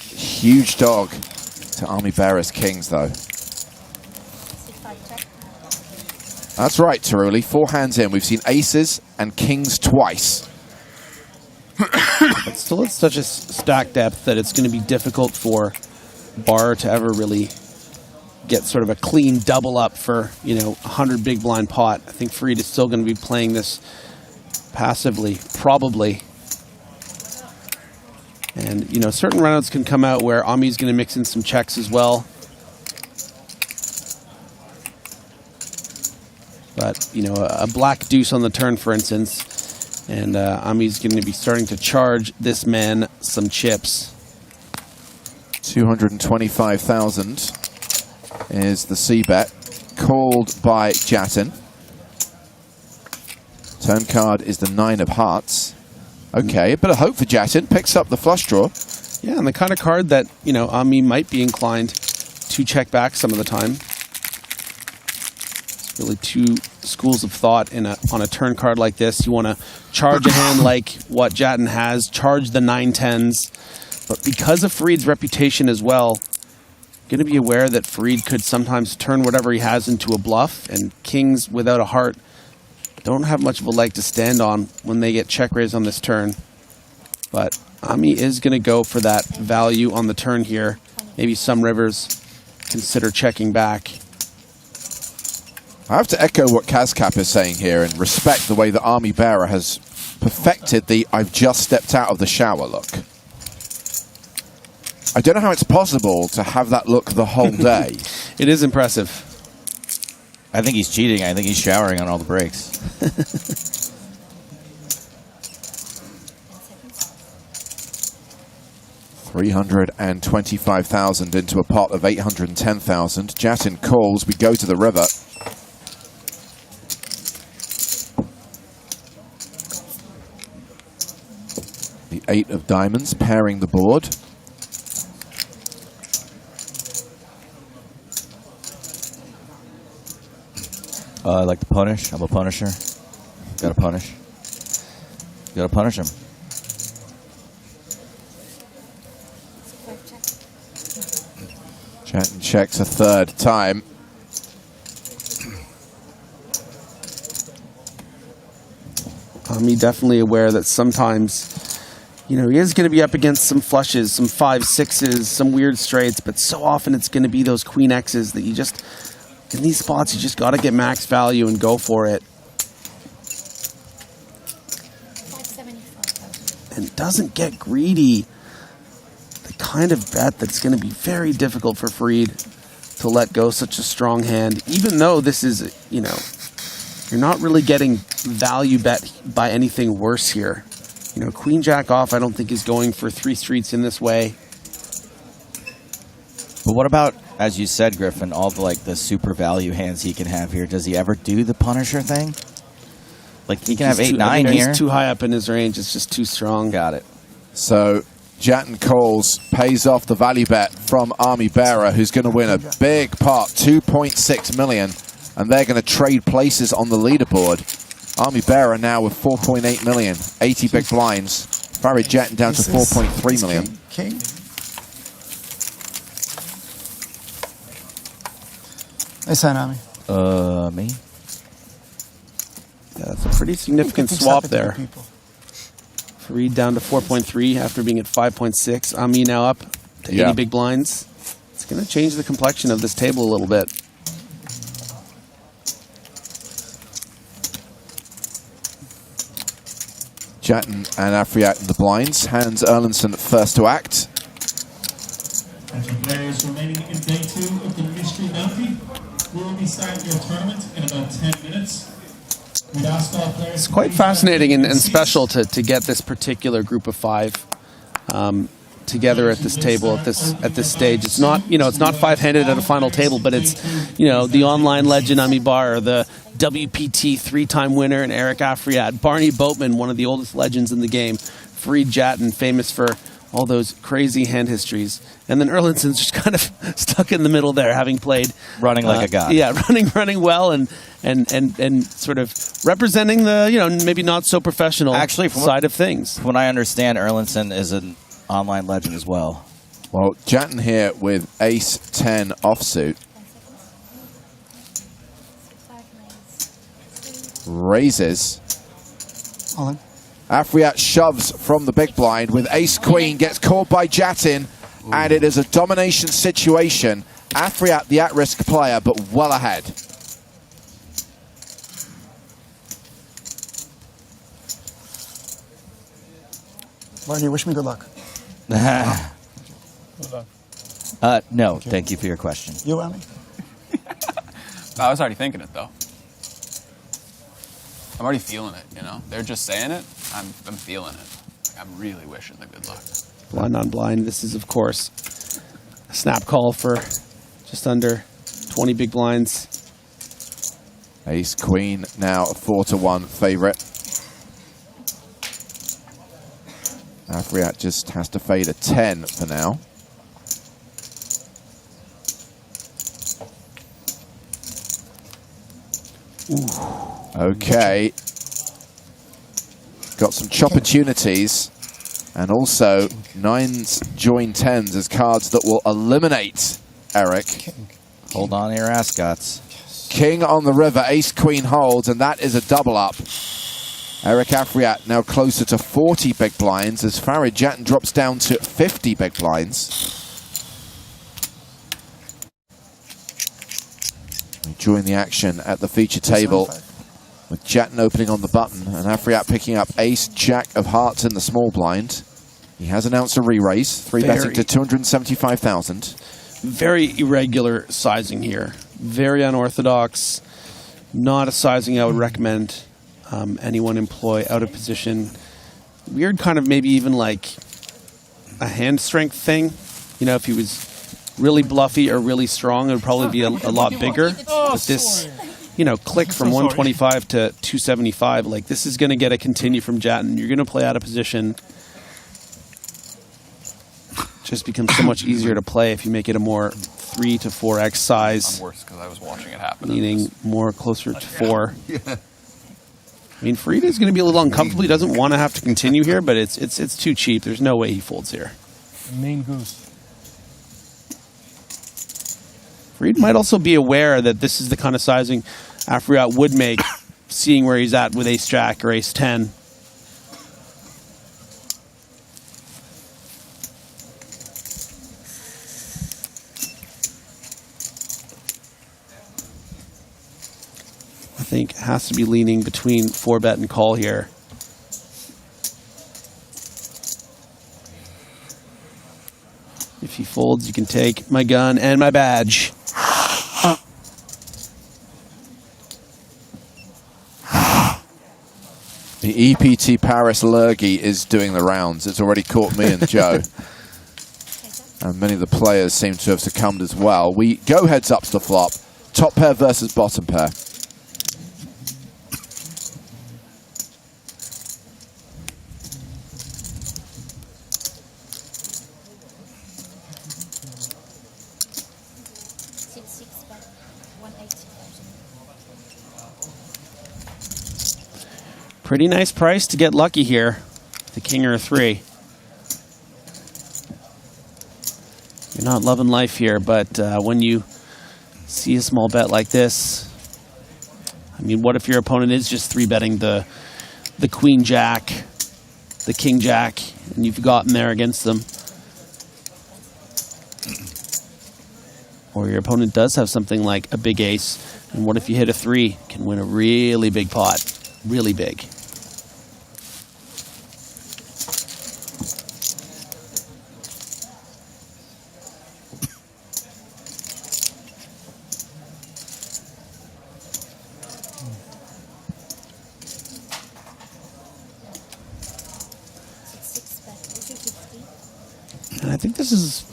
Huge dog to Army Bearer's kings, though. That's right, Taruli. 4 hands in. We've seen aces and kings twice. But still, it's such a stack depth that it's going to be difficult for Bar to ever really get sort of a clean double up for, you know, 100 big blind pot. I think Farid is still going to be playing this passively, probably. And, you know, certain runouts can come out where Ami's going to mix in some checks as well. But, you know, a black deuce on the turn, for instance, and Ami's going to be starting to charge this man some chips. 225,000 is the C-bet, called by Jattin. Turn card is the 9 of hearts. Okay, a bit of hope for Jattin, picks up the flush draw. Yeah, and the kind of card that, you know, Ami might be inclined to check back some of the time. It's really two schools of thought on a turn card like this. You want to charge a hand like what Jattin has, charge the 9-10s. But because of Farid's reputation as well, going to be aware that Farid could sometimes turn whatever he has into a bluff, and kings without a heart don't have much of a leg to stand on when they get check raised on this turn. But Ami is going to go for that value on the turn here. Maybe some rivers consider checking back. I have to echo what Kazkap is saying here and respect the way that Army Bearer has perfected the "I've just stepped out of the shower" look. I don't know how it's possible to have that look the whole day. It is impressive. I think he's cheating. I think he's showering on all the breaks. $325,000 into a pot of 810,000. Jattin calls. We go to the river. The 8 of diamonds pairing the board. I like to punish. I'm a punisher. Gotta punish. Gotta punish him. Jattin checks a third time. Ami definitely aware that sometimes, you know, he is going to be up against some flushes, some 5-6s, some weird straights, but so often it's going to be those queen X's that you just, in these spots, you just got to get max value and go for it. And doesn't get greedy. The kind of bet that's going to be very difficult for Farid to let go such a strong hand, even though this is, you know, You're not really getting value bet by anything worse here. You know, Queen Jack off, I don't think is going for 3 streets in this way. But what about, as you said, Griffin, all the super value hands he can have here? Does he ever do the Punisher thing? Like, he can have 8-9 here. He's too high up in his range. It's just too strong. Got it. So Jattin calls, pays off the value bet from Army Bearer, who's going to win a big pot, 2.6 million, and they're going to trade places on the leaderboard. Army Bearer now with 4.8 million, 80 big blinds. Farid Jattin down to 4.3 million. King. Nice hand, Army. Me? Yeah, that's a pretty significant swap there. Farid down to 4.3 after being at 5.6. Ami now up to 80 big blinds. It's going to change the complexion of this table a little bit. Jattin and Afriat in the blinds. Hans Erlendsson first to act. Players remaining in day 2 of the Mystery Bounty. We will be starting your tournament in about 10 minutes. We'd ask all players. It's quite fascinating and special to get this particular group of 5 together at this table at this stage. It's not, you know, it's not 5-handed at a final table, but it's, you know, the online legend Ami Bar, the WPT 3-time winner, and Eric Afriat, Barny Boatman, one of the oldest legends in the game, Farid Jattin, famous for all those crazy hand histories, and then Erlendsson's just kind of stuck in the middle there, having played running like a god. Yeah, running well, and sort of representing the, you know, maybe not so professional side of things. From what I understand, Erlendsson is an online legend as well. Well, Jattin here with Ace-10 offsuit. Raises. All in. Afriat shoves from the big blind with Ace-Queen, gets caught by Jattin, and it is a domination situation. Afriat, the at-risk player, but well ahead. Barney, wish me good luck. No, thank you for your question. You, Ami? I was already thinking it, though. I'm already feeling it, you know? They're just saying it. I'm feeling it. Like, I'm really wishing the good luck. Blind on blind. This is, of course, a snap call for just under 20 big blinds. Ace-Queen now a 4-1 favorite. Afriat just has to fade a 10 for now. Okay. Got some chopportunities. And also 9s join 10s as cards that will eliminate Eric. Hold on to your ascots. King on the river, Ace-Queen holds, and that is a double up. Eric Afriat now closer to 40 big blinds as Farid Jattin drops down to 50 big blinds. We join the action at the feature table with Jattin opening on the button and Afriat picking up Ace, Jack of Hearts in the small blind. He has announced a re-raise, 3-betting to 275,000. Very irregular sizing here. Very unorthodox. Not a sizing I would recommend anyone employ out of position. Weird kind of maybe even like a hand strength thing. You know, if he was really bluffy or really strong, it would probably be a lot bigger. But this, you know, click from 125 to 275, like this is going to get a continue from Jattin. You're going to play out of position. Just becomes so much easier to play if you make it a more 3 to 4x size. I'm worse because I was watching it happen. Meaning more closer to 4. Yeah. I mean, Farid is going to be a little uncomfortable. He doesn't want to have to continue here, but it's too cheap. There's no way he folds here. Main goose. Farid might also be aware that this is the kind of sizing Afriat would make, seeing where he's at with Ace-Jack or Ace-10. I think has to be leaning between 4-bet and call here. If he folds, you can take my gun and my badge. The EPT Paris Lurgy is doing the rounds. It's already caught me and Joe. And many of the players seem to have succumbed as well. We go heads up to the flop. Top pair versus bottom pair. Pretty nice price to get lucky here. The king or a 3. You're not loving life here, but when you see a small bet like this, I mean, what if your opponent is just 3-betting the queen jack, the king jack, and you've gotten there against them? Or your opponent does have something like a big ace, and what if you hit a 3? Can win a really big pot, really big. And I think this is,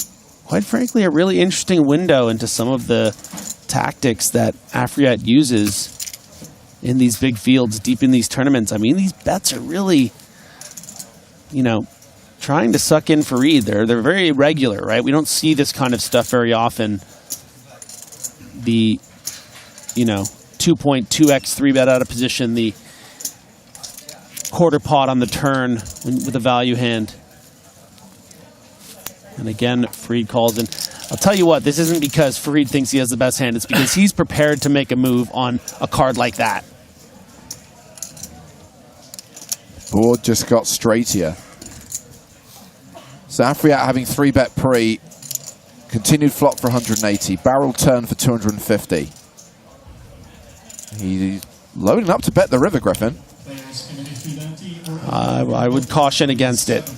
quite frankly, a really interesting window into some of the tactics that Afriat uses in these big fields, deep in these tournaments. I mean, these bets are really, you know, trying to suck in Farid. They're very irregular, right? We don't see this kind of stuff very often. The, you know, 2.2x 3-bet out of position, the quarter pot on the turn with a value hand. And again, Farid calls in. I'll tell you what, this isn't because Farid thinks he has the best hand. It's because he's prepared to make a move on a card like that. Board just got straightier. So Afriat having 3-bet pre. Continued flop for 180. Barrel turn for 250. He's loading up to bet the river, Griffin. I would caution against it.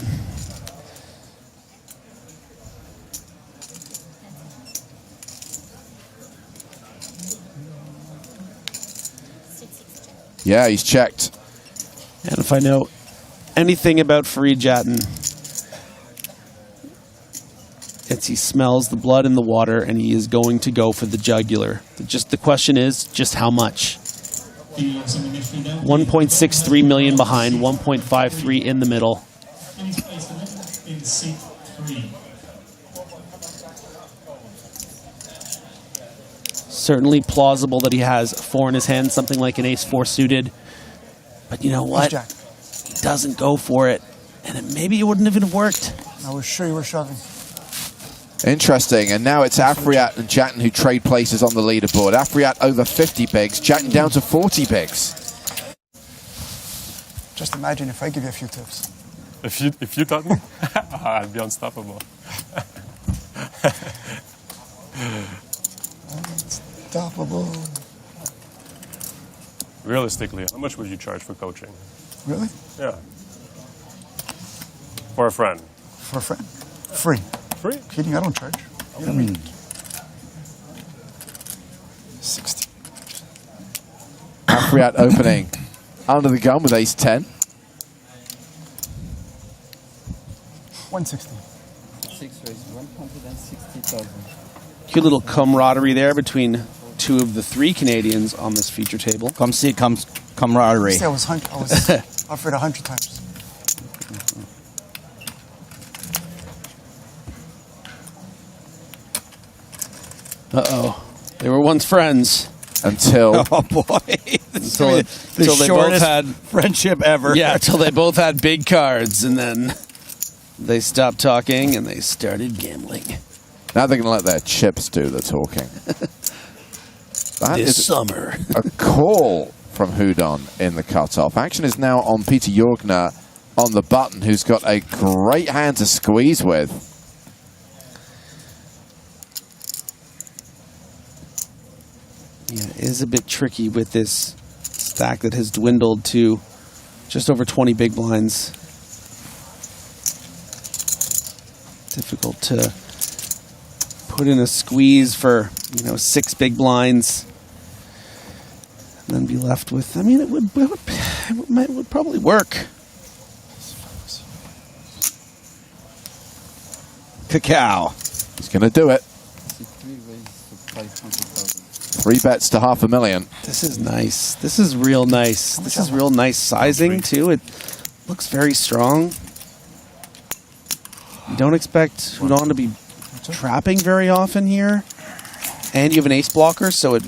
Yeah, he's checked. And if I know anything about Farid Jattin, it's he smells the blood in the water and he is going to go for the jugular. Just the question is, just how much? 1.63 million behind, 1.53 in the middle. Certainly plausible that he has 4 in his hand, something like an ace-4 suited. But you know what? He doesn't go for it. And maybe it wouldn't have worked. I was sure you were shoving. Interesting. And now it's Afriat and Jattin who trade places on the leaderboard. Afriat over 50 bigs, Jattin down to 40 bigs. Just imagine if I give you a few tips. If you taught me, I'd be unstoppable. Unstoppable. Realistically, how much would you charge for coaching? Really? Yeah. For a friend. For a friend? Free. Free? Kidding, I don't charge. You know me. 60. Afriat opening under the gun with ace-10. 160. 6 raise, 160,000. Cute little camaraderie there between 2 of the 3 Canadians on this feature table. Camaraderie. I was offered 100 times. Uh-oh. They were once friends. Until... Oh, boy. until the they both shortest had friendship ever. Yeah, until they both had big cards, and then they stopped talking, and they started gambling. Now they're going to let their chips do the talking. That This is summer. A call from Houdon in the cutoff. Action is now on Peter Jorgner on the button, who's got a great hand to squeeze with. Yeah, it is a bit tricky with this stack that has dwindled to just over 20 big blinds. Difficult to put in a squeeze for, 6 big blinds. And then be left with, I mean, it would probably work. Cacao. He's going to do it. 3 bets to $500,000. This is nice. This is real nice. This is real nice sizing, too. It looks very strong. You don't expect Udon to be trapping very often here. And you have an ace blocker, so it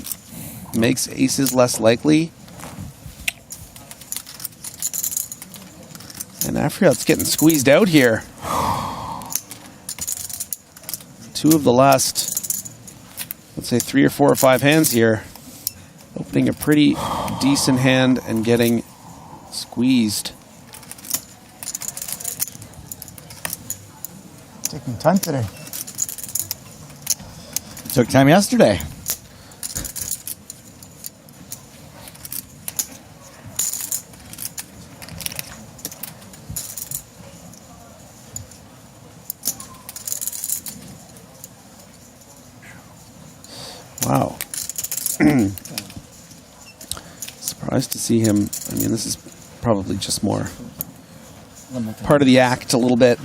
makes aces less likely. And Afriat's getting squeezed out here. 2 of the last, let's say 3 or 4 or 5 hands here. Opening a pretty decent hand and getting squeezed. Taking time today. Took time yesterday. Wow. Surprised to see him. I mean, this is probably just more part of the act a little bit.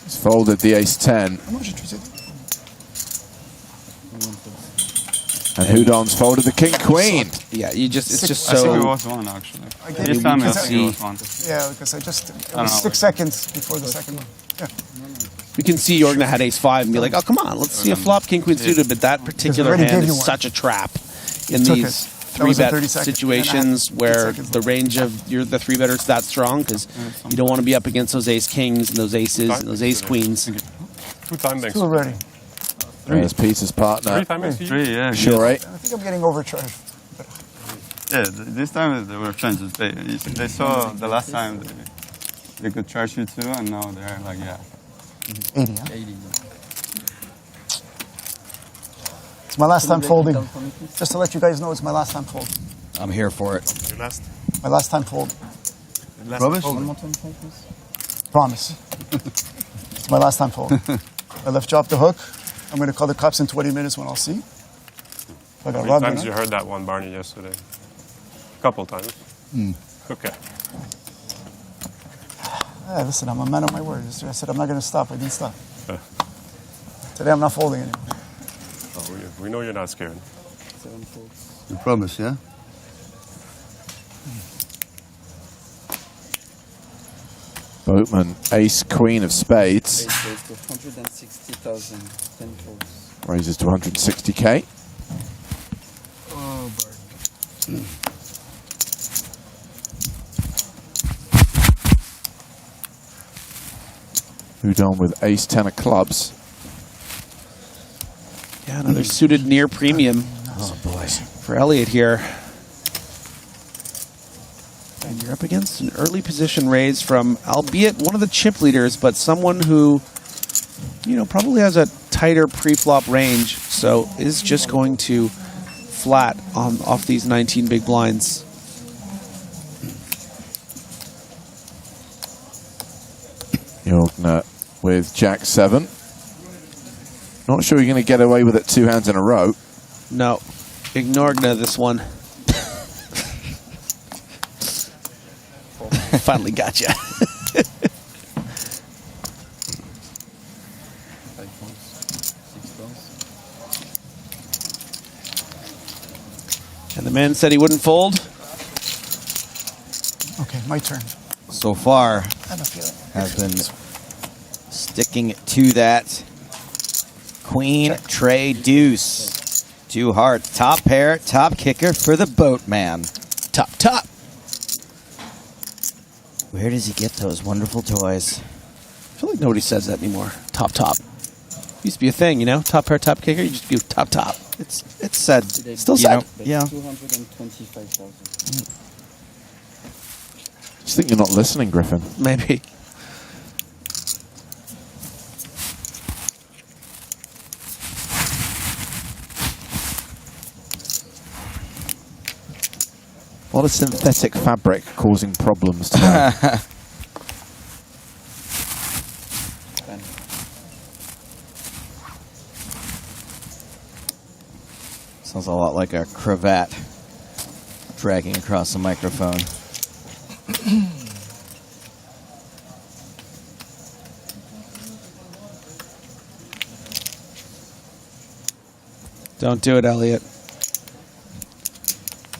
He's folded the ace-10. And Hudon's folded the king-queen. Yeah, you just, it's just I so... think it was one, actually. This time I think it was one. Yeah, because it was 6 seconds before the second one. Yeah. We can see Jorgna had ace-5 and be like, oh, come on, let's see a flop king-queen suited, but that particular hand is such a trap in these 3-bet situations where the range of the 3-better is that strong because you don't want to be up against those ace-kings and those aces and those ace-queens. 2 time banks. 2 already. There's Peter's partner. 3 time banks. 3, yeah. Sure, right? I think I'm getting overcharged. Yeah, this time they were trying to pay. They saw the last time they could charge you 2, and now they're like, yeah. 80, huh? 80. It's my last time folding. Just to let you guys know, it's my last time folding. I'm here for it. Your last? My last time fold. Promise? One more time, please. Promise. It's my last time fold. I left you off the hook. I'm going to call the cops in 20 minutes when I'll see. I got How robbed. many times you heard that one, Barney, yesterday? A couple times. Okay. Hey, listen, I'm a man of my word. I said I'm not going to stop. I didn't stop. Today I'm not folding anymore. Oh, we know you're not scared. 7 folds. You promise, yeah? Boatman, ace, queen of spades. Ace goes to 160,000, 10 folds. Raises to 160K. Oh, Barney. Udon with ace-10 of clubs. Yeah, another suited near premium. Oh, boy. For Elliott here. And you're up against an early position raise from, albeit one of the chip leaders, but someone who, you know, probably has a tighter pre-flop range, so is just going to flat off these 19 big blinds. Jorgna with Jack-7. Not sure you're going to get away with it 2 hands in a row. No. Ignore this one. Finally got you. And the man said he wouldn't fold. Okay, my turn. So far, I have a feeling. has been sticking to that. Queen, tray, deuce. 2 hearts. Top pair, top kicker for the boatman. Top, top. Where does he get those wonderful toys? I feel like nobody says that anymore. Top, top. Used to be a thing, you know? Top pair, top kicker. You just do top, top. It's said. Still said. Yeah. 225,000. Just think you're not listening, Griffin. Maybe. A lot of synthetic fabric causing problems today. Sounds a lot like a cravat. dragging across the microphone. Don't do it, Elliot.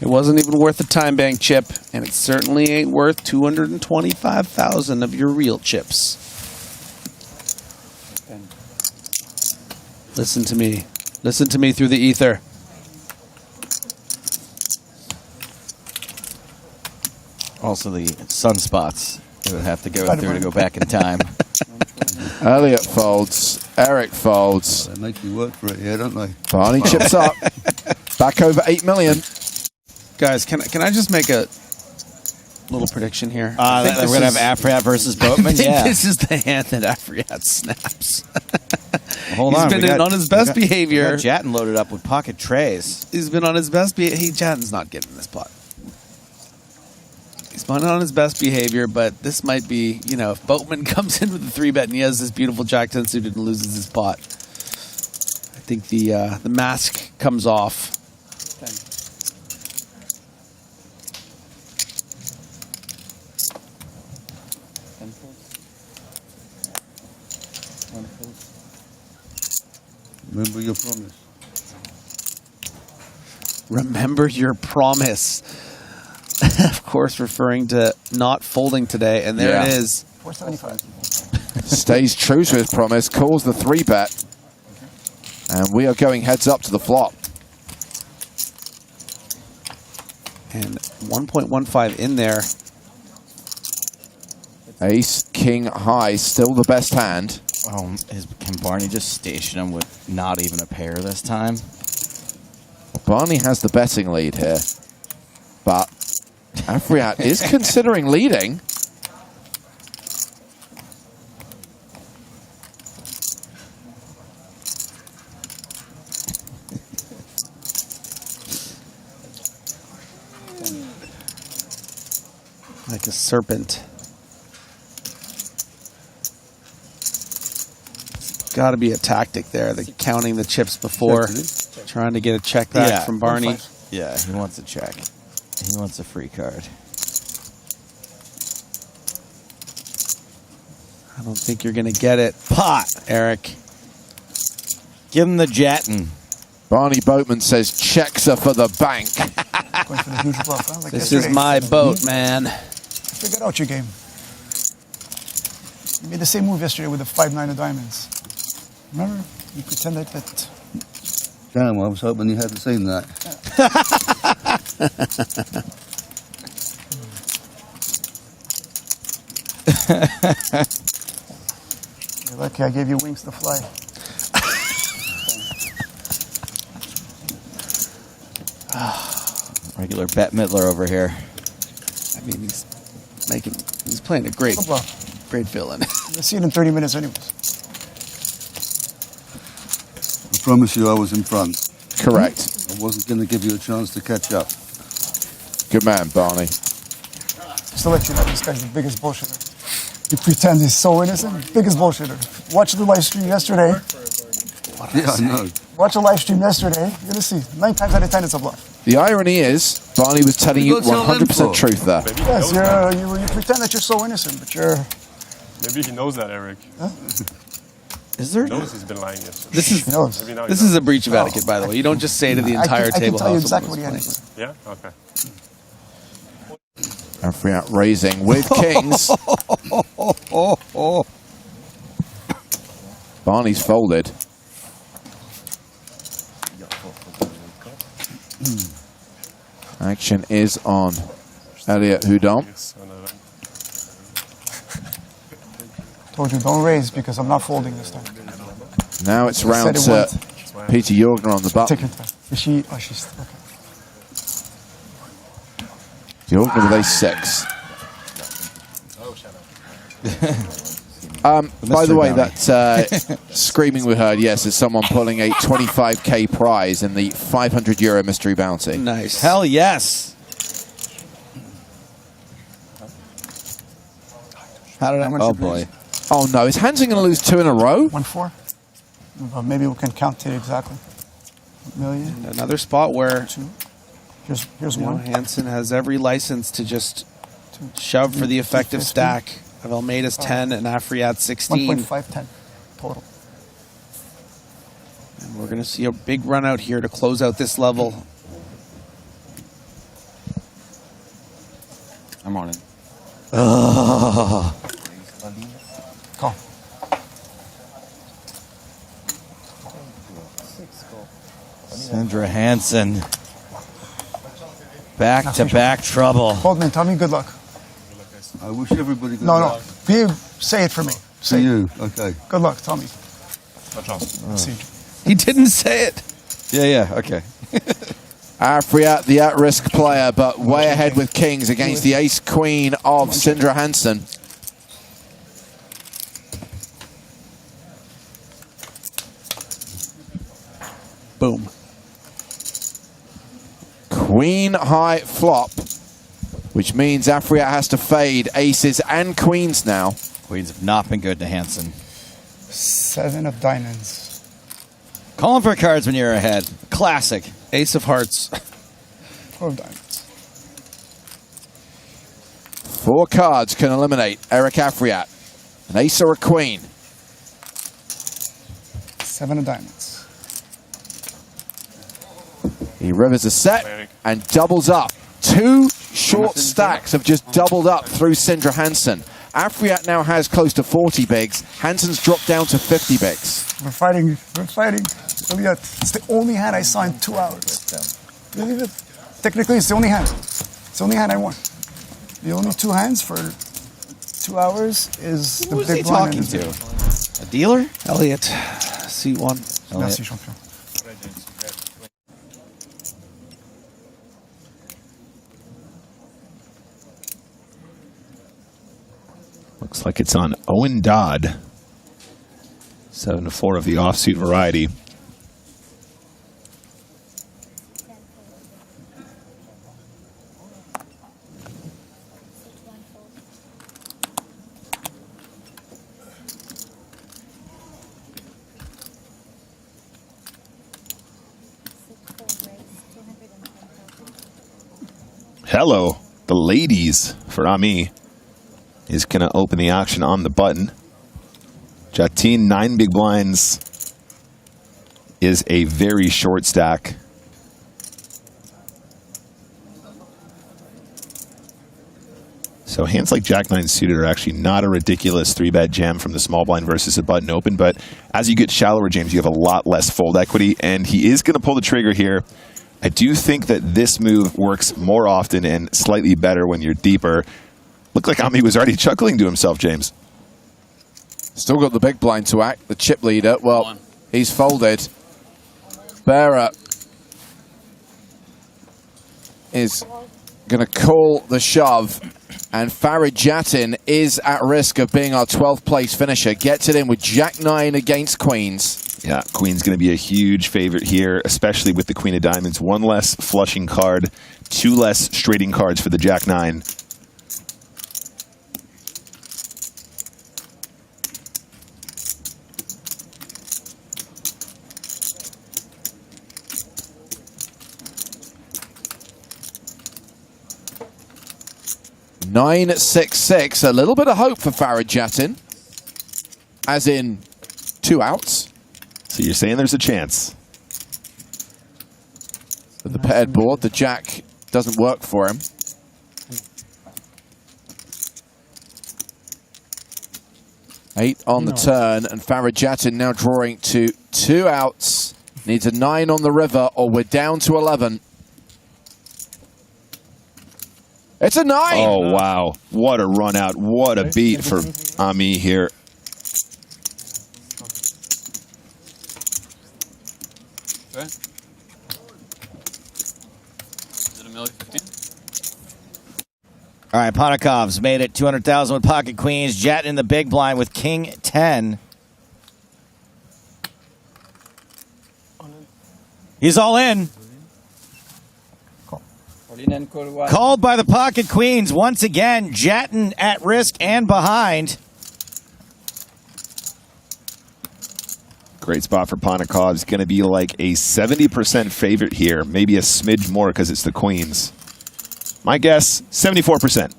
It wasn't even worth the time bank chip, and it certainly ain't worth 225,000 of your real chips. Listen to me. Listen to me through the ether. Also, the sunspots it would have to go through to go back in time. Elliot folds. Eric folds. They make you work for it, yeah, don't they? Barney chips up. Back over 8 million. Guys, can I just make a little prediction here? We're going to have Afriat versus Boatman? I think Yeah. this is the hand that Afriat snaps. Hold on. He's been on his best behavior. We got Jattin loaded up with pocket trays. He's been on his best behavior. Hey, Jattin's not getting this pot. He's been on his best behavior, but this might be, you know, if Boatman comes in with a 3-bet and he has this beautiful Jack-10 suited and loses his pot, I think the mask comes off. Remember your promise. Remember your promise. Of course, referring to not folding today, and there it is. 475. Stays true to his promise, calls the 3-bet, and we are going heads up to the flop. And 1.15 in there. Ace, king, high, still the best hand. Oh, can Barney just station him with not even a pair this time? Well, Barney has the betting lead here, but Afriat is considering leading. Like a serpent. Got to be a tactic there. They're counting the chips before, trying to get a check back from Barney. Yeah, he wants a check. He wants a free card. I don't think you're going to get it. Pot, Eric. Give him the Jattin. Barny Boatman says checks are for the bank. Going for the huge bluff, huh? Like This yesterday. is my boat, man. Figured out your game. You made the same move yesterday with the 5-9 of diamonds. Remember? You pretended that. Damn, I was hoping you hadn't seen that. You're lucky I gave you wings to fly. Regular Bette Midler over here. I mean, he's playing a great villain. You'll see it in 30 minutes anyways. I promise you I was in front. Correct. I wasn't going to give you a chance to catch up. Good man, Barney. Just to let you know, this guy's the biggest bullshitter. You pretend he's so innocent, biggest bullshitter. Watch the live stream yesterday. Yeah, I know. Watch a live stream yesterday. You're going to see 9 times out of 10 it's a bluff. The irony is, Barney was telling you 100% truth there. Yes, you pretend that you're so innocent, but you're... Maybe he knows that, Eric. Huh? Is there? He knows he's been lying yesterday. This is a breach of etiquette, by the way. You don't just say to the entire table. I can tell you exactly what he had. Yeah? Okay. Afriat raising with kings. Barney's folded. Action is on. Elliot Houdon. Told you, don't raise because I'm not folding this time. Now it's I round said to it Peter Jorgner on the button. Take your time. Is she? Oh, she's okay. Jorgner with ace-6. By the way, that screaming we heard, yes, is someone pulling a 25k prize in the €500 mystery bounty. Nice. Hell yes. How did I? Oh boy. Oh no, is Hansen going to lose 2 in a row? 1-4. Well, maybe we can count it exactly. $1 million. Another spot where Here's You know, one. Hansen has every license to just shove for the effective stack of Almeida's 10 and Afriat's 16. 1.510 total. And we're going to see a big run out here to close out this level. I'm on it. Oh. Call. Sindre Hansen. Back-to-back trouble. Boatman, tell me good luck. I wish everybody good No, luck. no. You say it for me. Say To it. you, okay. Good luck. Tell me. See. He didn't say it. Yeah, okay. Afriat, the at-risk player, but way ahead with kings against the ace-queen of Sindre Hansen. Boom. Queen high flop, which means Afriat has to fade aces and queens now. Queens have not been good to Hansen. 7 of diamonds. Calling for cards when you're ahead. Classic. Ace of hearts. 4 of diamonds. 4 cards can eliminate Eric Afriat. An ace or a queen. 7 of diamonds. He rivers a set and doubles up. 2 short stacks have just doubled up through Sindre Hansen. Afriat now has close to 40 bigs. Hansen's dropped down to 50 bigs. We're fighting. We're fighting. Elliot, it's the only hand I saw in 2 hours. Believe it? Technically, it's the only hand. It's the only hand I won. The only 2 hands for 2 hours is the Who's big he blind. talking to? A dealer? Elliot, C1. Merci, champion. Looks like it's on Owen Dodd. 7-4 of the offsuit variety. Hello, the ladies for Ami is going to open the auction on the button. Jattin, 9 big blinds, is a very short stack. So hands like Jack-9 suited are actually not a ridiculous 3-bet jam from the small blind versus a button open, but as you get shallower, James, you have a lot less fold equity, and he is going to pull the trigger here. I do think that this move works more often and slightly better when you're deeper. Looked like Ami was already chuckling to himself, James. Still got the big blind to act. The chip leader, well, he's folded. Bearer is going to call the shove, and Farid Jattin is at risk of being our 12th place finisher. Gets it in with Jack-9 against queens. Yeah, queen's going to be a huge favorite here, especially with the queen of diamonds. 1 less flushing card, 2 less straighting cards for the Jack-9. $9-6-6. A little bit of hope for Farid Jattin, as in 2 outs. So you're saying there's a chance. With the paired board, the jack doesn't work for him. Eight on the turn, and Farid Jattin now drawing to 2 outs. Needs a 9 on the river, or we're down to 11. It's a 9! Oh, wow. What a run out. What a beat for Ami here. Okay. Is it $1,015,000? All right, Ponikov's made it 200,000 with pocket queens. Jattin in the big blind with king 10. He's all in. Called by the pocket queens once again. Jattin at risk and behind. Great spot for Ponnikov. He's going to be like a 70% favorite here, maybe a smidge more because it's the queens. My guess, 74%.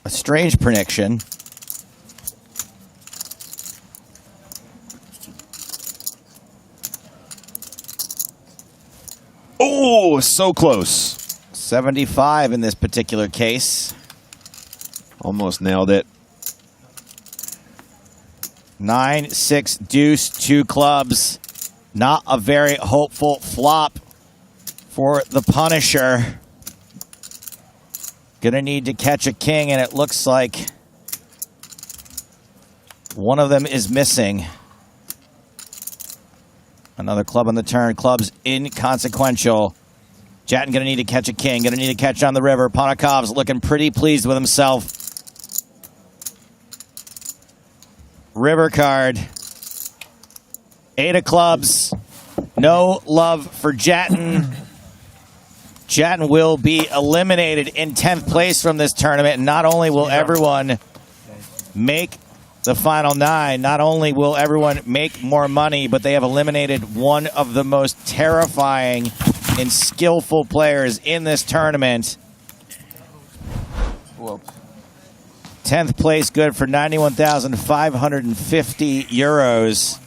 A strange prediction. Oh, so close. 75 in this particular case. Almost nailed it. 9, 6, deuce, 2 clubs. Not a very hopeful flop for the Punisher. Gonna need to catch a king, and it looks like one of them is missing. Another club on the turn. Clubs inconsequential. Jattin gonna need to catch a king. Gonna need to catch on the river. Ponnikov's looking pretty pleased with himself. River card. 8 of clubs. No love for Jattin. Jattin will be eliminated in 10th place from this tournament. And not only will everyone make the final 9, not only will everyone make more money, but they have eliminated one of the most terrifying and skillful players in this tournament. Whoops. 10th place good for 91,550 euros.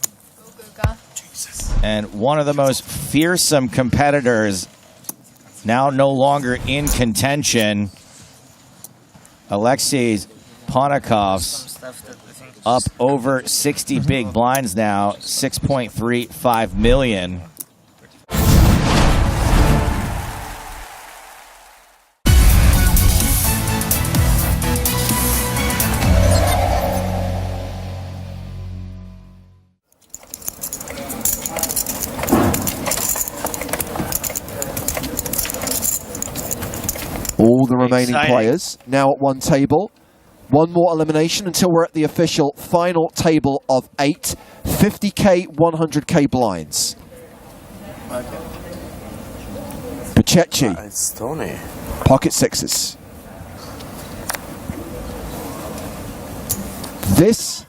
And one of the most fearsome competitors now no longer in contention. Alexei Ponnikov's up over 60 big blinds now, 6.35 million. All the remaining players now at one table. One more elimination until we're at the official final table of 8 50k, 100k blinds. Okay. Pachechi. It's Tony. Pocket sixes. This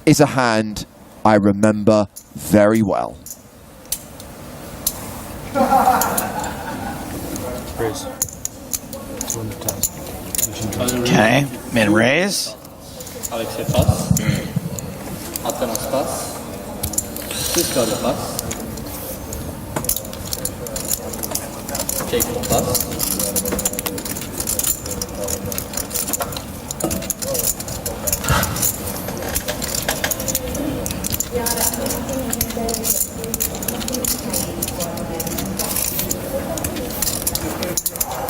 is a hand I remember very well. Okay, mid raise. Alexei pass. Athanas pass. Fiskade pass. Jacob pass.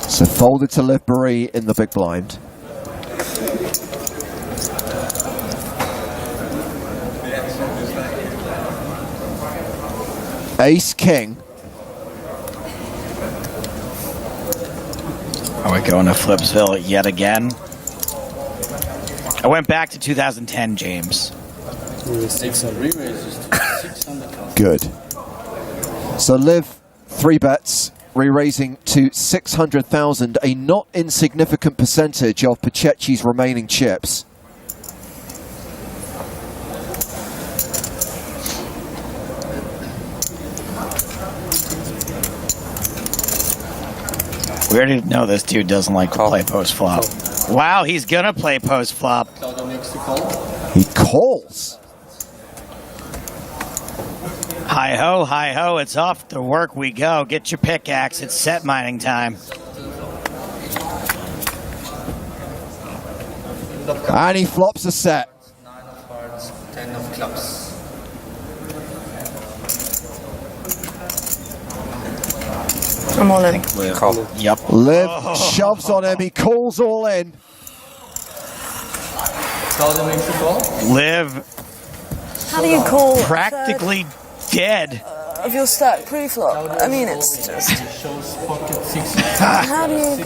So folded to Livbury in the big blind. Ace King. Are we going to Flipsville yet again? I went back to 2010, James. Good. So Liv, 3 bets, re-raising to 600,000, a not insignificant percentage of Pachechi's remaining chips. We already know this dude doesn't like to play post-flop. Wow, he's going to play post-flop. He calls. Hi-ho, it's off to work we go. Get your pickaxe, it's set mining time. And he flops a set. 9 of hearts, 10 of clubs. I'm all in. Yep. Liv shoves on him, he calls all in. Liv. How do you call practically dead of your stack pre-flop? I mean, it's just. How do you?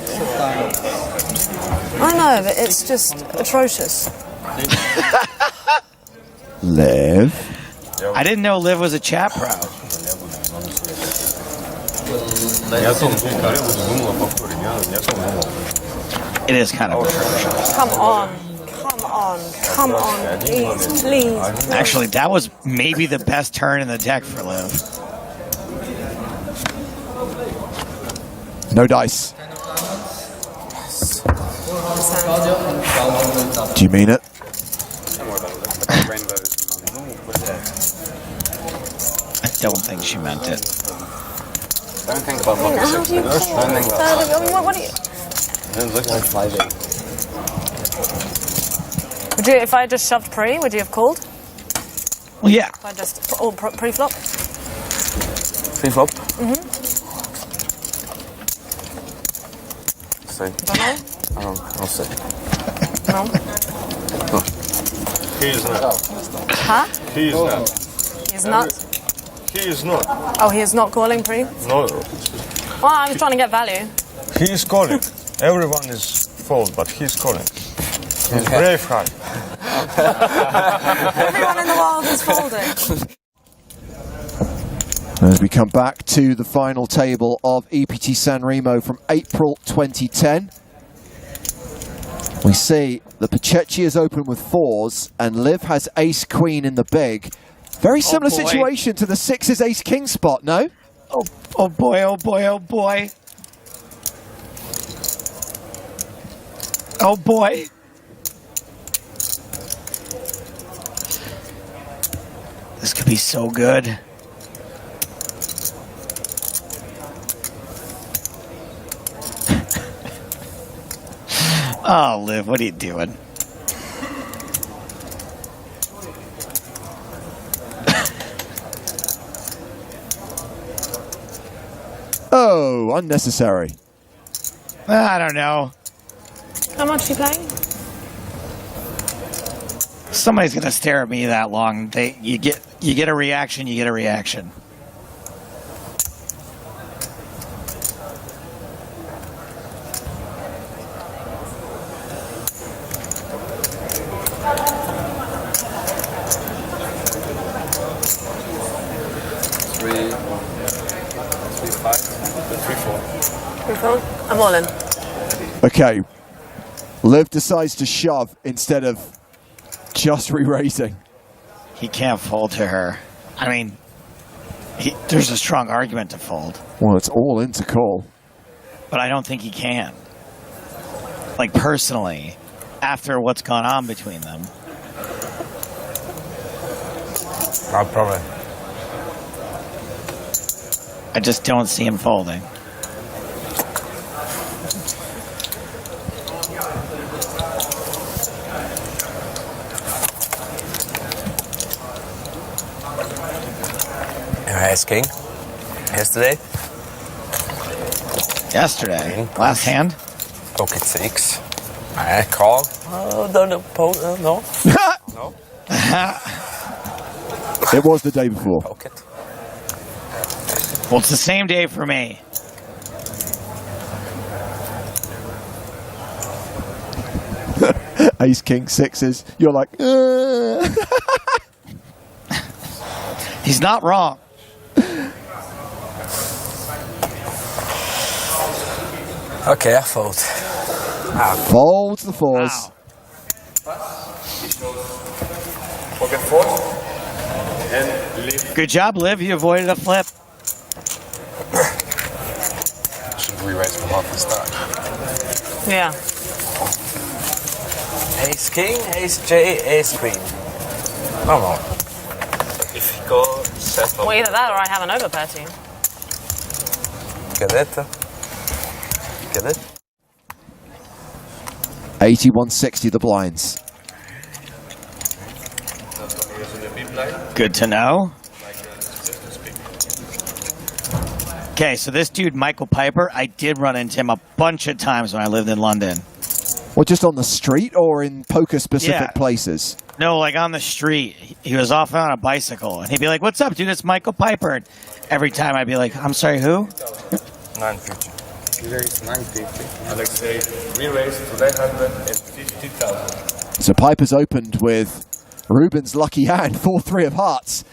I know, but it's just atrocious. Liv. I didn't know Liv was a chat pro. It is kind of atrocious. Come on. Come Come on, please. Actually, that was maybe the best turn in the deck for Liv. No dice. Do you mean it? I don't think she meant it. Don't think about what How do you call? What do you... It looks like 5-8. Would you, if I just shoved pre, would you have called? Well, yeah. If I just pre-flop? Pre-flop? Mm-hmm. See. Don't know? I'll see. No. He is not. Huh? He is not. He's not? He is not. Oh, he is not calling pre? No. Well, I was trying to get value. He is calling. Everyone is fold, but he's calling. He's brave hard. Everyone in the world is folding. As we come back to the final table of EPT San Remo from April 2010, we see the Pachechi is open with 4s and Liv has ace-queen in the big. Very similar situation to the 6s ace-king spot, no? Oh boy, oh boy, oh boy. Oh boy. This could be so good. Oh, Liv, what are you doing? Oh, unnecessary. I don't know. How much are you playing? Somebody's gonna stare at me that long. You get a reaction. You get a reaction. I'm all in. Okay. Liv decides to shove instead of just re-raising. He can't fold to her. I mean, there's a strong argument to fold. Well, it's all in to call. But I don't think he can. Like, personally, after what's gone on between them. Not probably. I just don't see him folding. Ace king. Yesterday. Last hand. Pocket 6. I call. Oh, no. No. No. It was the day before. Pocket. Well, it's the same day for me. Ace, king, 6s. You're like, He's not wrong. Okay, I fold. Folds the 4s. Pocket 4. And Liv. Good job, Liv. You avoided a flip. Should re-raise from off the start. Yeah. Ace king, ace J, ace queen. Normal. If you go set Well, either that or I have an overpair team. Get it? Get it? 8160 the blinds. Good to know. Okay, so this dude, Michael Piper, I did run into him a bunch of times when I lived in London. Well, just on the street or in poker-specific places? No, like on the street. He was often on a bicycle, and he'd be like, "What's up, dude? It's Michael Piper." And every time I'd be like, "I'm sorry, who?" 950. Re-raise 950. Alexei, re-raise to 950,000. So Piper's opened with Ruben's lucky hand, 4-3 of hearts.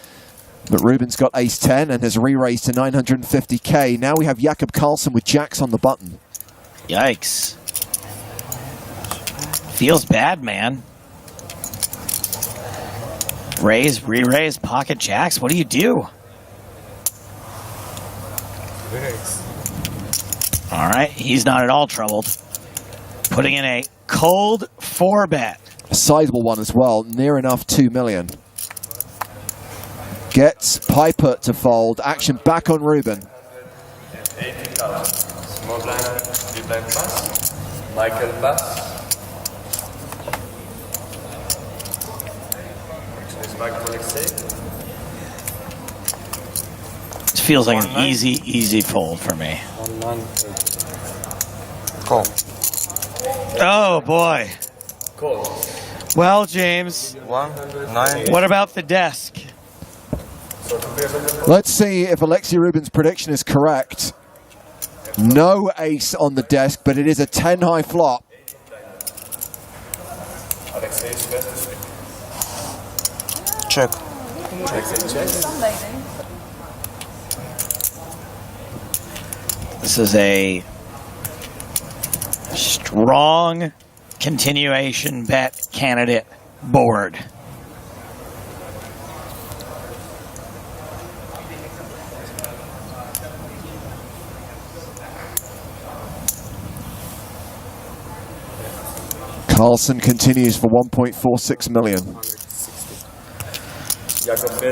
But Ruben's got ace-10 and has re-raised to 950k. Now we have Jakob Karlsson with jacks on the button. Yikes. Feels bad, man. Raise, re-raise, pocket jacks. What do you do? All right, he's not at all troubled. Putting in a cold 4-bet. A sizable one as well, near enough 2 million. Gets Piper to fold. Action back on Ruben. 80,000. Small blind, big blind pass. Michael pass. Action is back for Alexei. This feels like an easy fold for me. Call. Oh, boy. Call. Well, James, 1-9. what about the desk? Let's see if Alexei Rubin's prediction is correct. No ace on the desk, but it is a 10-high flop. Alexei is best to speak. Check. This is a strong continuation bet candidate board. Carlsen continues for 1.46 million.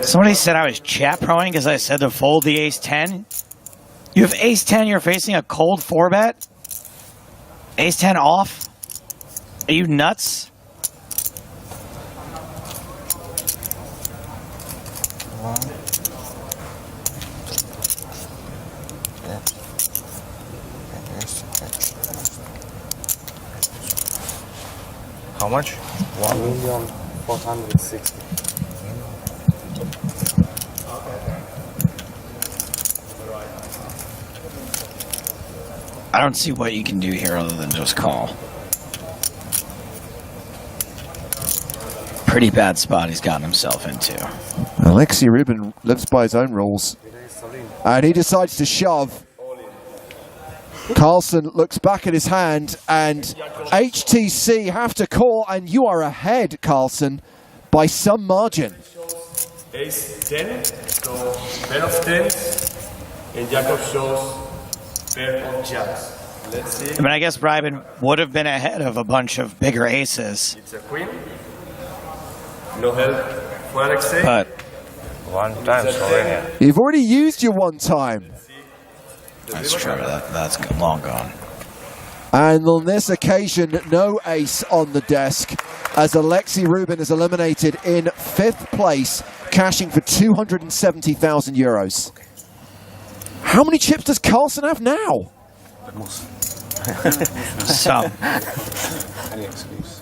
Somebody said I was chat proing because I said to fold the ace-10. You have ace-10, you're facing a cold 4-bet? Ace-10 off? Are you nuts? How much? 1,460,000. I don't see what you can do here other than just call. Pretty bad spot he's gotten himself into. Alexei Rubin lives by his own rules. And he decides to shove. Carlsen looks back at his hand, and HTC have to call, and you are ahead, Carlsen, by some margin. Ace-10, so pair of 10s, and Jacob shows pair of jacks. Let's see. I mean, I guess Ryben would have been ahead of a bunch of bigger aces. It's a queen. No help for Alexei. But One time, Slovenia. You've already used your one time. that's true. That's long gone. And on this occasion, no ace on the desk, as Alexei Rubin is eliminated in 5th place, cashing for 270,000 euros. How many chips does Carlsen have now? Some. Any excuse.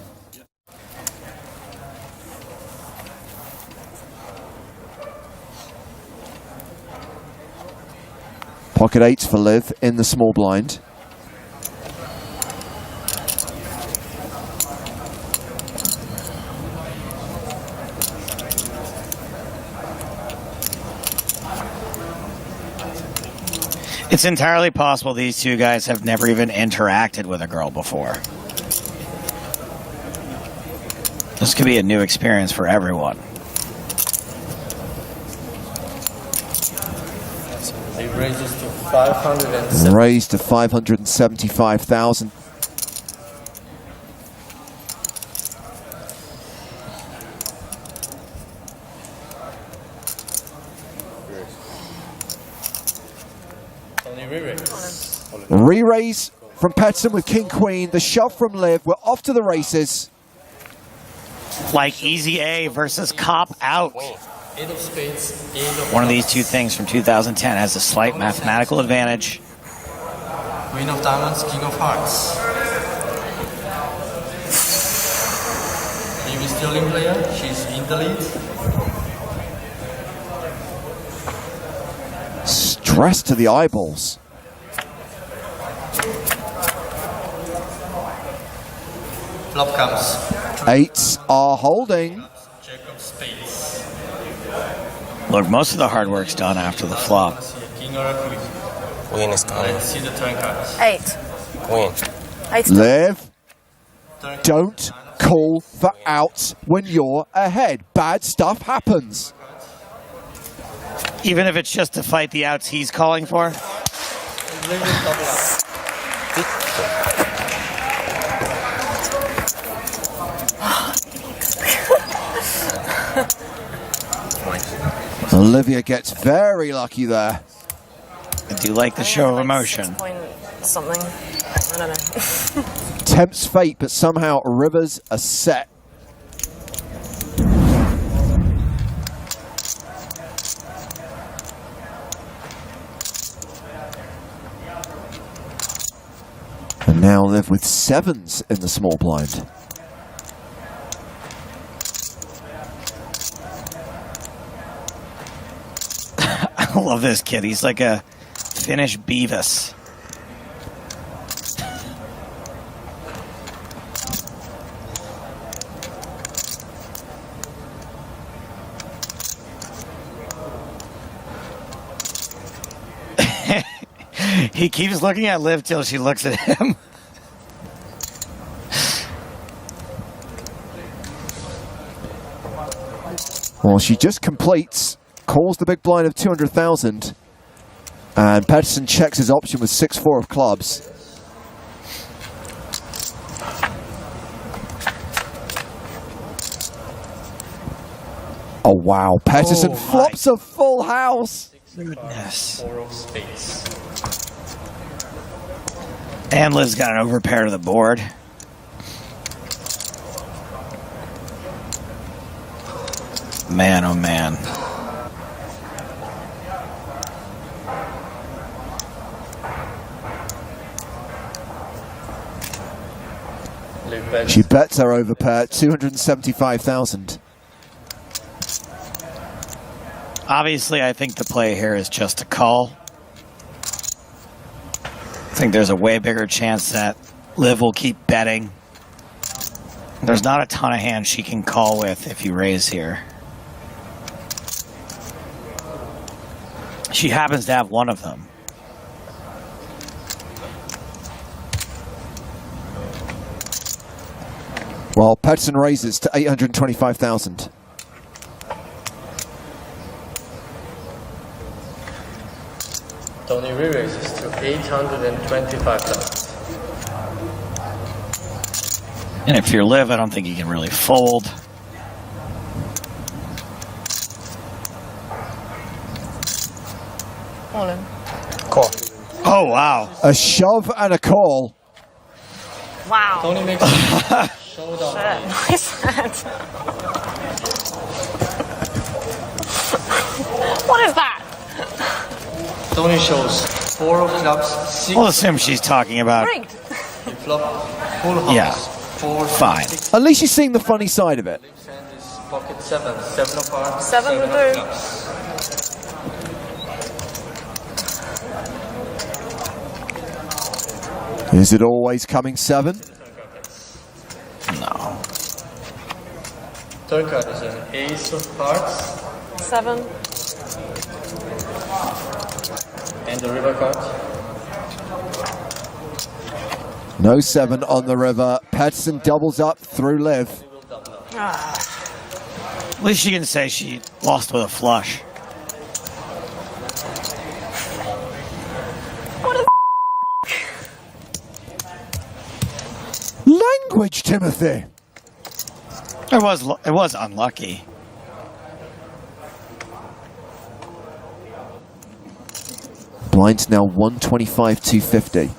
Pocket 8s for Liv in the small blind. It's entirely possible these two guys have never even interacted with a girl before. This could be a new experience for everyone. It raises to 570. Raised to 575,000. Re-raise from Petson with King Queen. The shove from Liv. We're off to the races. Like easy A versus cop out. Eight of spades, One of these two things from 2010 has a slight mathematical advantage. Queen of diamonds, king of hearts. Liv is still in player. She's in the lead. Stress to the eyeballs. Flop comes. 8s are holding. Jack of spades. Look, most of the hard work's done after the flop. King or a queen. Queen is coming. Let's see the turn cards. 8. Queen. 8. Liv, don't call for outs when you're ahead. Bad stuff happens. Even if it's just to fight the outs he's calling for? Olivia gets very lucky there. I do like the show of emotion. Something. I don't know. Tempts fate, but somehow rivers are set. And now Liv with sevens in the small blind. I love this kid. He's like a Finnish Beavis. He keeps looking at Liv till she looks at him. Well, she just completes, calls the big blind of 200,000, and Pettersson checks his option with 6-4 of clubs. Oh wow, Pettersson flops a full house. Goodness. And Liv's got an overpair to the board. Man, oh man. She bets her overpair, 275,000. Obviously, I think the play here is just a call. I think there's a way bigger chance that Liv will keep betting. There's not a ton of hands she can call with if you raise here. She happens to have one of them. Well, Pettersson raises to 825,000. Tony re-raises to 825,000. And if you're Liv, I don't think you can really fold. All in. Call. Oh, wow. A shove and a call. Wow. Tony makes a showdown. Nice hand. What is that? Tony shows 4 of clubs, 6. We'll assume she's talking about... Rigged. You flop full house. Yeah. 4, Fine. 6. At least you're seeing the funny side of it. Pocket 7. 7 of hearts. 7 7 will of do. clubs. Is it always coming 7? No. Third card is an ace of hearts. 7. And the river card. No 7 on the river. Pettersson doubles up through Liv. At least she can say she lost with a flush. Language, Timothy. It was unlucky. Blinds now 125, 250.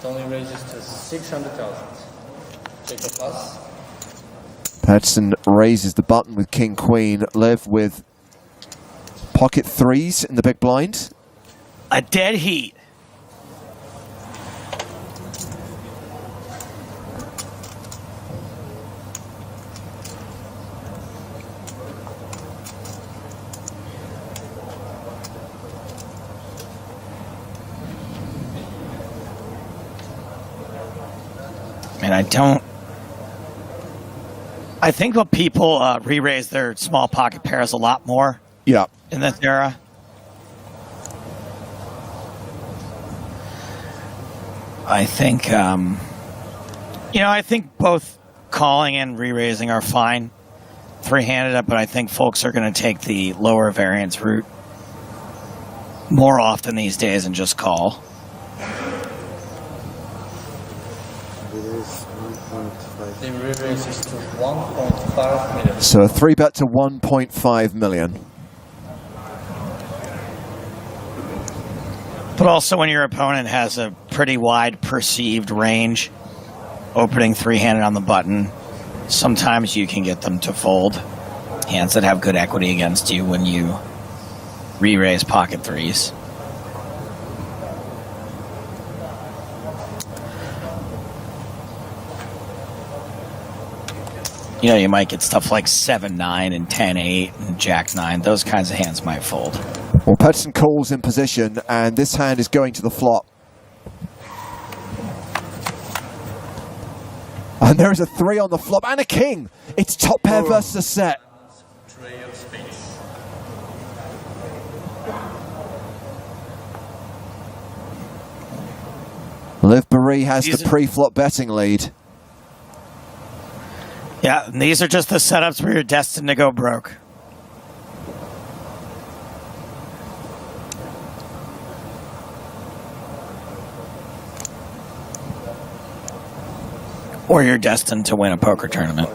Tony raises to 600,000. Check the plus. Pettersson raises the button with King Queen. Liv with pocket 3s in the big blind. A dead heat. And I think what people re-raise their small pocket pairs a lot more. Yeah. In this era. I think You know, I think both calling and re-raising are fine. Three-handed, but I think folks are going to take the lower variance route more often these days and just call. The re-raise is to 1.5 million. So a 3-bet to 1.5 million. But also when your opponent has a pretty wide perceived range, opening three-handed on the button, sometimes you can get them to fold hands that have good equity against you when you re-raise pocket threes. You know, you might get stuff like 7-9 and 10-8 and Jack-9. Those kinds of hands might fold. Well, Pettersson calls in position, and this hand is going to the flop. And there is a 3 on the flop and a king. It's top pair versus a set. Liv Barry has the pre-flop betting lead. Yeah, and these are just the setups where you're destined to go broke. Or you're destined to win a poker tournament.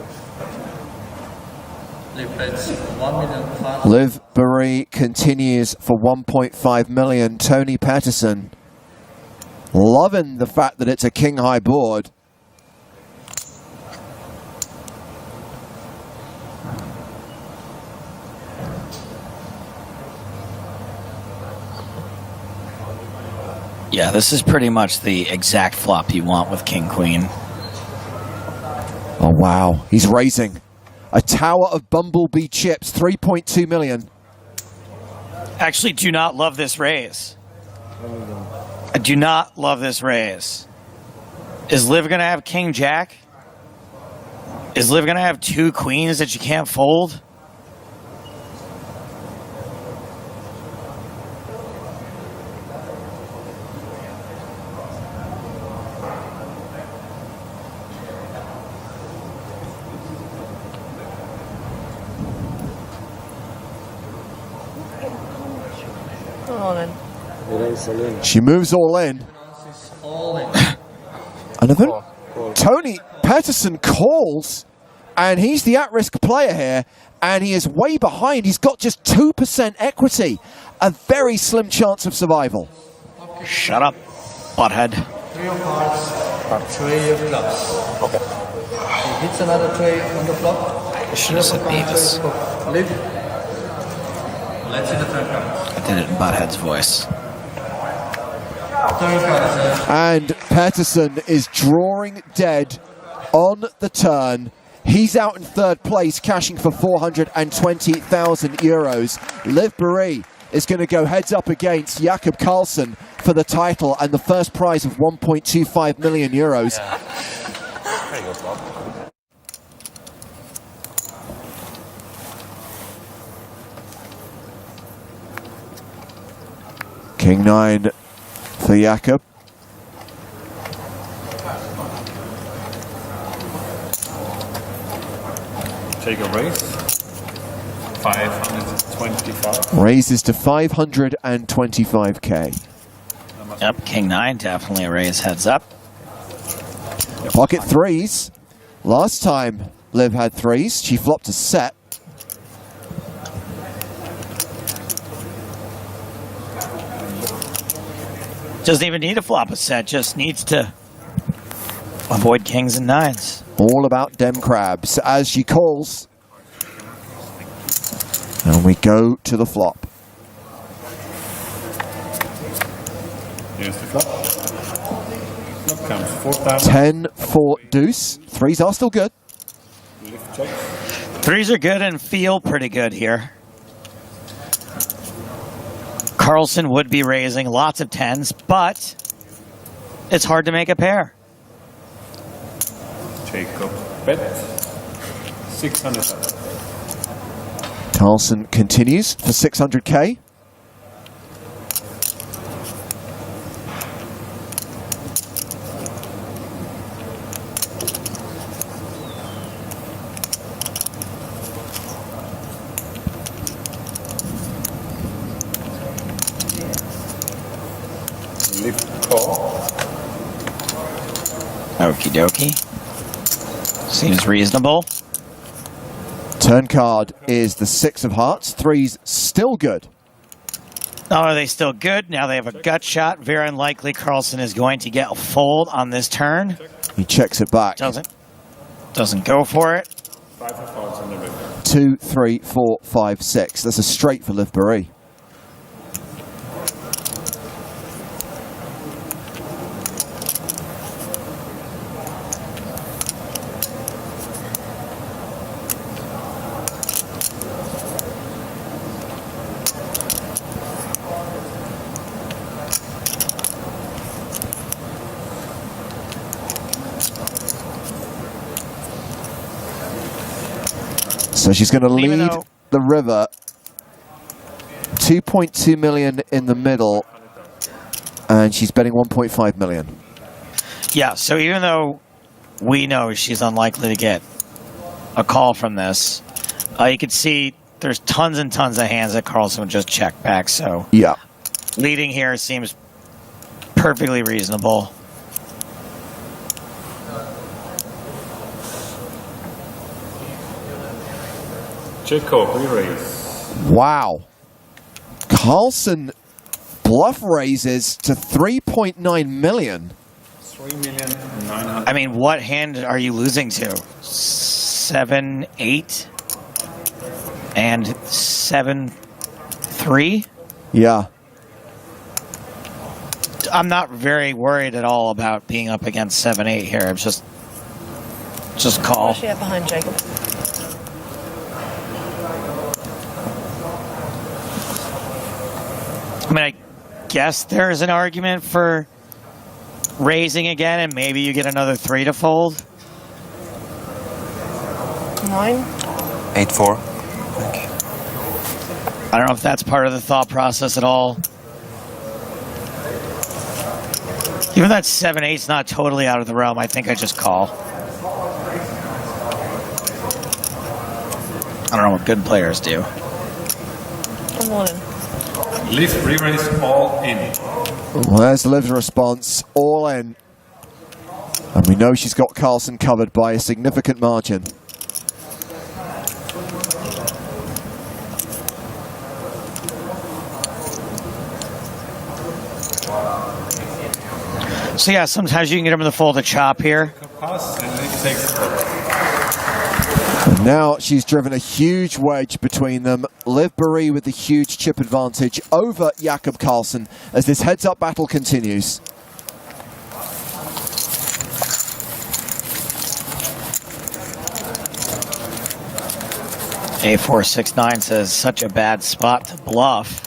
Liv Barry continues for 1.5 million. Tony Pettersson loving the fact that it's a king-high board. Yeah, this is pretty much the exact flop you want with King-Queen. Oh, wow. He's raising. A tower of bumblebee chips, 3.2 million. Actually, do not love this raise. I do not love this raise. Is Liv going to have King-Jack? Is Liv going to have 2 queens that you can't fold? She moves all in. Another? Tony Pettersson calls, and he's the at-risk player here, and he is way behind. He's got just 2% equity. A very slim chance of survival. Shut up, butthead. 3 of hearts, 3 of clubs. Okay. He hits another 3 on the flop. I should have said Davis. Live. Let's see the third card. I did it in Butthead's voice. And Pettersson is drawing dead on the turn. He's out in third place, cashing for 420,000 euros. Liv Barry is going to go heads up against Jakob Karlsson for the title and the first prize of 1.25 million euros. King-9 for Jakob. Take a raise. 525. Raises to 525k. Yep, King-9, definitely a raise heads up. Pocket threes. Last time Liv had threes, she flopped a set. Doesn't even need to flop a set, just needs to avoid kings and nines. All about dem crabs as she calls. And we go to the flop. Here's the flop. Flop comes 4,000. 10 for deuce. Threes are still good. Lift check. Threes are good and feel pretty good here. Karlsson would be raising lots of tens, but it's hard to make a pair. Jacob bet 600,000. Karlsson continues for 600k. Lift call. Okie dokie. Seems reasonable. Turn card is the 6 of hearts. 3's still good. Oh, are they still good? Now they have a gut shot. Very unlikely Carlsen is going to get a fold on this turn. He checks it back. Doesn't go for it. 5 of hearts on the river. 2, 3, 4, 5, 6. That's a straight for Liv Barry. So she's going to lead the river. 2.2 million in the middle, and she's betting 1.5 million. Yeah, so even though we know she's unlikely to get a call from this, you can see there's tons and tons of hands that Carlsen would just check back. So yeah, leading here seems perfectly reasonable. Jacob, re-raise. Wow. Carlsen bluff raises to 3.9 million. 3,900,000. I mean, what hand are you losing to? 7, 8, and 7, 3? Yeah. I'm not very worried at all about being up against 7, 8 here. It's just call. Where's she at behind Jacob? I mean, I guess there's an argument for raising again, and maybe you get another 3 to fold. 9. 8-4. I don't know if that's part of the thought process at all. Even that 7-8's not totally out of the realm. I think I just call. I don't know what good players do. I'm all in. Liv re-raise all in. Well, there's Liv's response, all in. And we know she's got Carlsen covered by a significant margin. So yeah, sometimes you can get him in the fold to chop here. Pass and Liv takes it. And now she's driven a huge wedge between them. Liv Barry with the huge chip advantage over Jakob Carlsen as this heads-up battle continues. A469 says such a bad spot to bluff.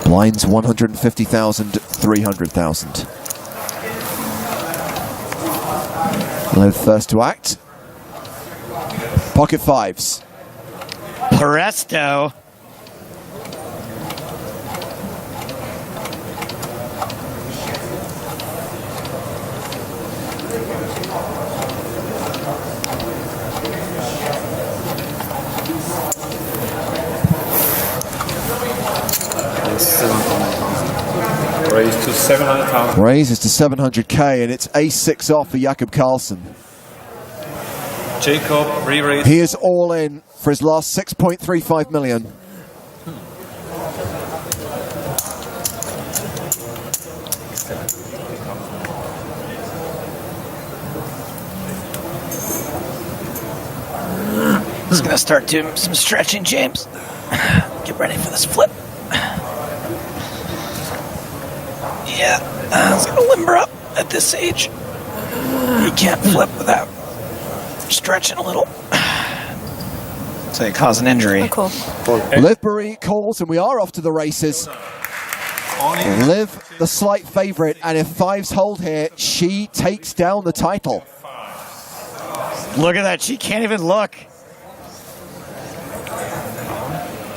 Blinds 150,000, 300,000. Liv first to act. Pocket fives. Presto. Raise to 700,000. Raises to 700k, and it's ace-6 off for Jakob Carlsen. Jacob re-raise. He is all in for his last 6.35 million. Just gonna start doing some stretching, James. Get ready for this flip. Yeah, I was gonna limber up at this age. You can't flip without stretching a little. So you cause an injury. Cool. Liv Barry calls, and we are off to the races. Liv, the slight favourite, and if fives hold here, she takes down the title. Look at that, she can't even look.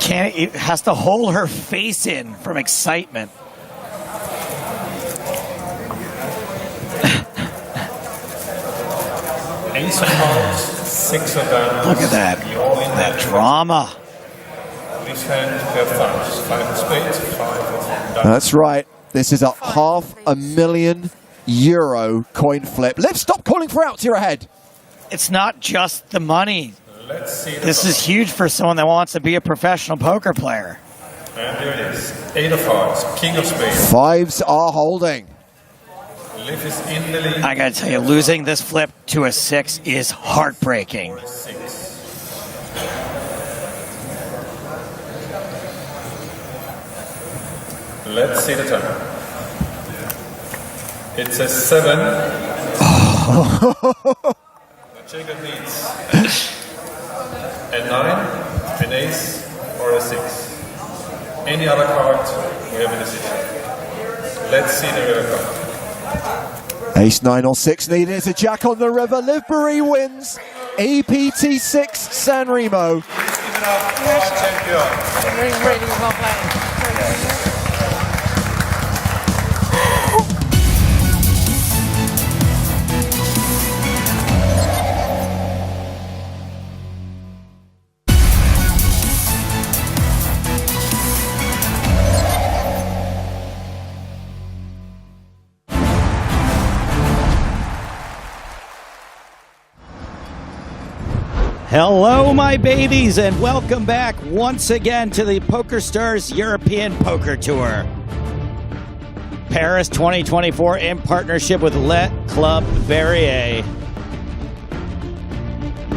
Has to hold her face in from excitement. Ace of hearts, 6 of diamonds. Look at that. That drama. This hand, we have 5s. 5 of spades, 5 of diamonds. That's right. This is a €500,000 coin flip. Liv, stop calling for outs. You're ahead. It's not just the money. Let's see. This is huge for someone that wants to be a professional poker player. And there it is. 8 of hearts, king of spades. 5s are holding. Liv is in the lead. I gotta tell you, losing this flip to a 6 is heartbreaking. 6. Let's see the turn. It's a 7. Jacob needs a 9, an ace, or a 6. Any other card, we have a decision. Let's see the river card. Ace, 9 or 6 needed. It's a jack on the river. Liv Boeree wins. EPT 6 San Remo. Please give it up for our champion. Really well played. Hello, my babies, and welcome back once again to the PokerStars European Poker Tour. Paris 2024 in partnership with Le Club Verrier.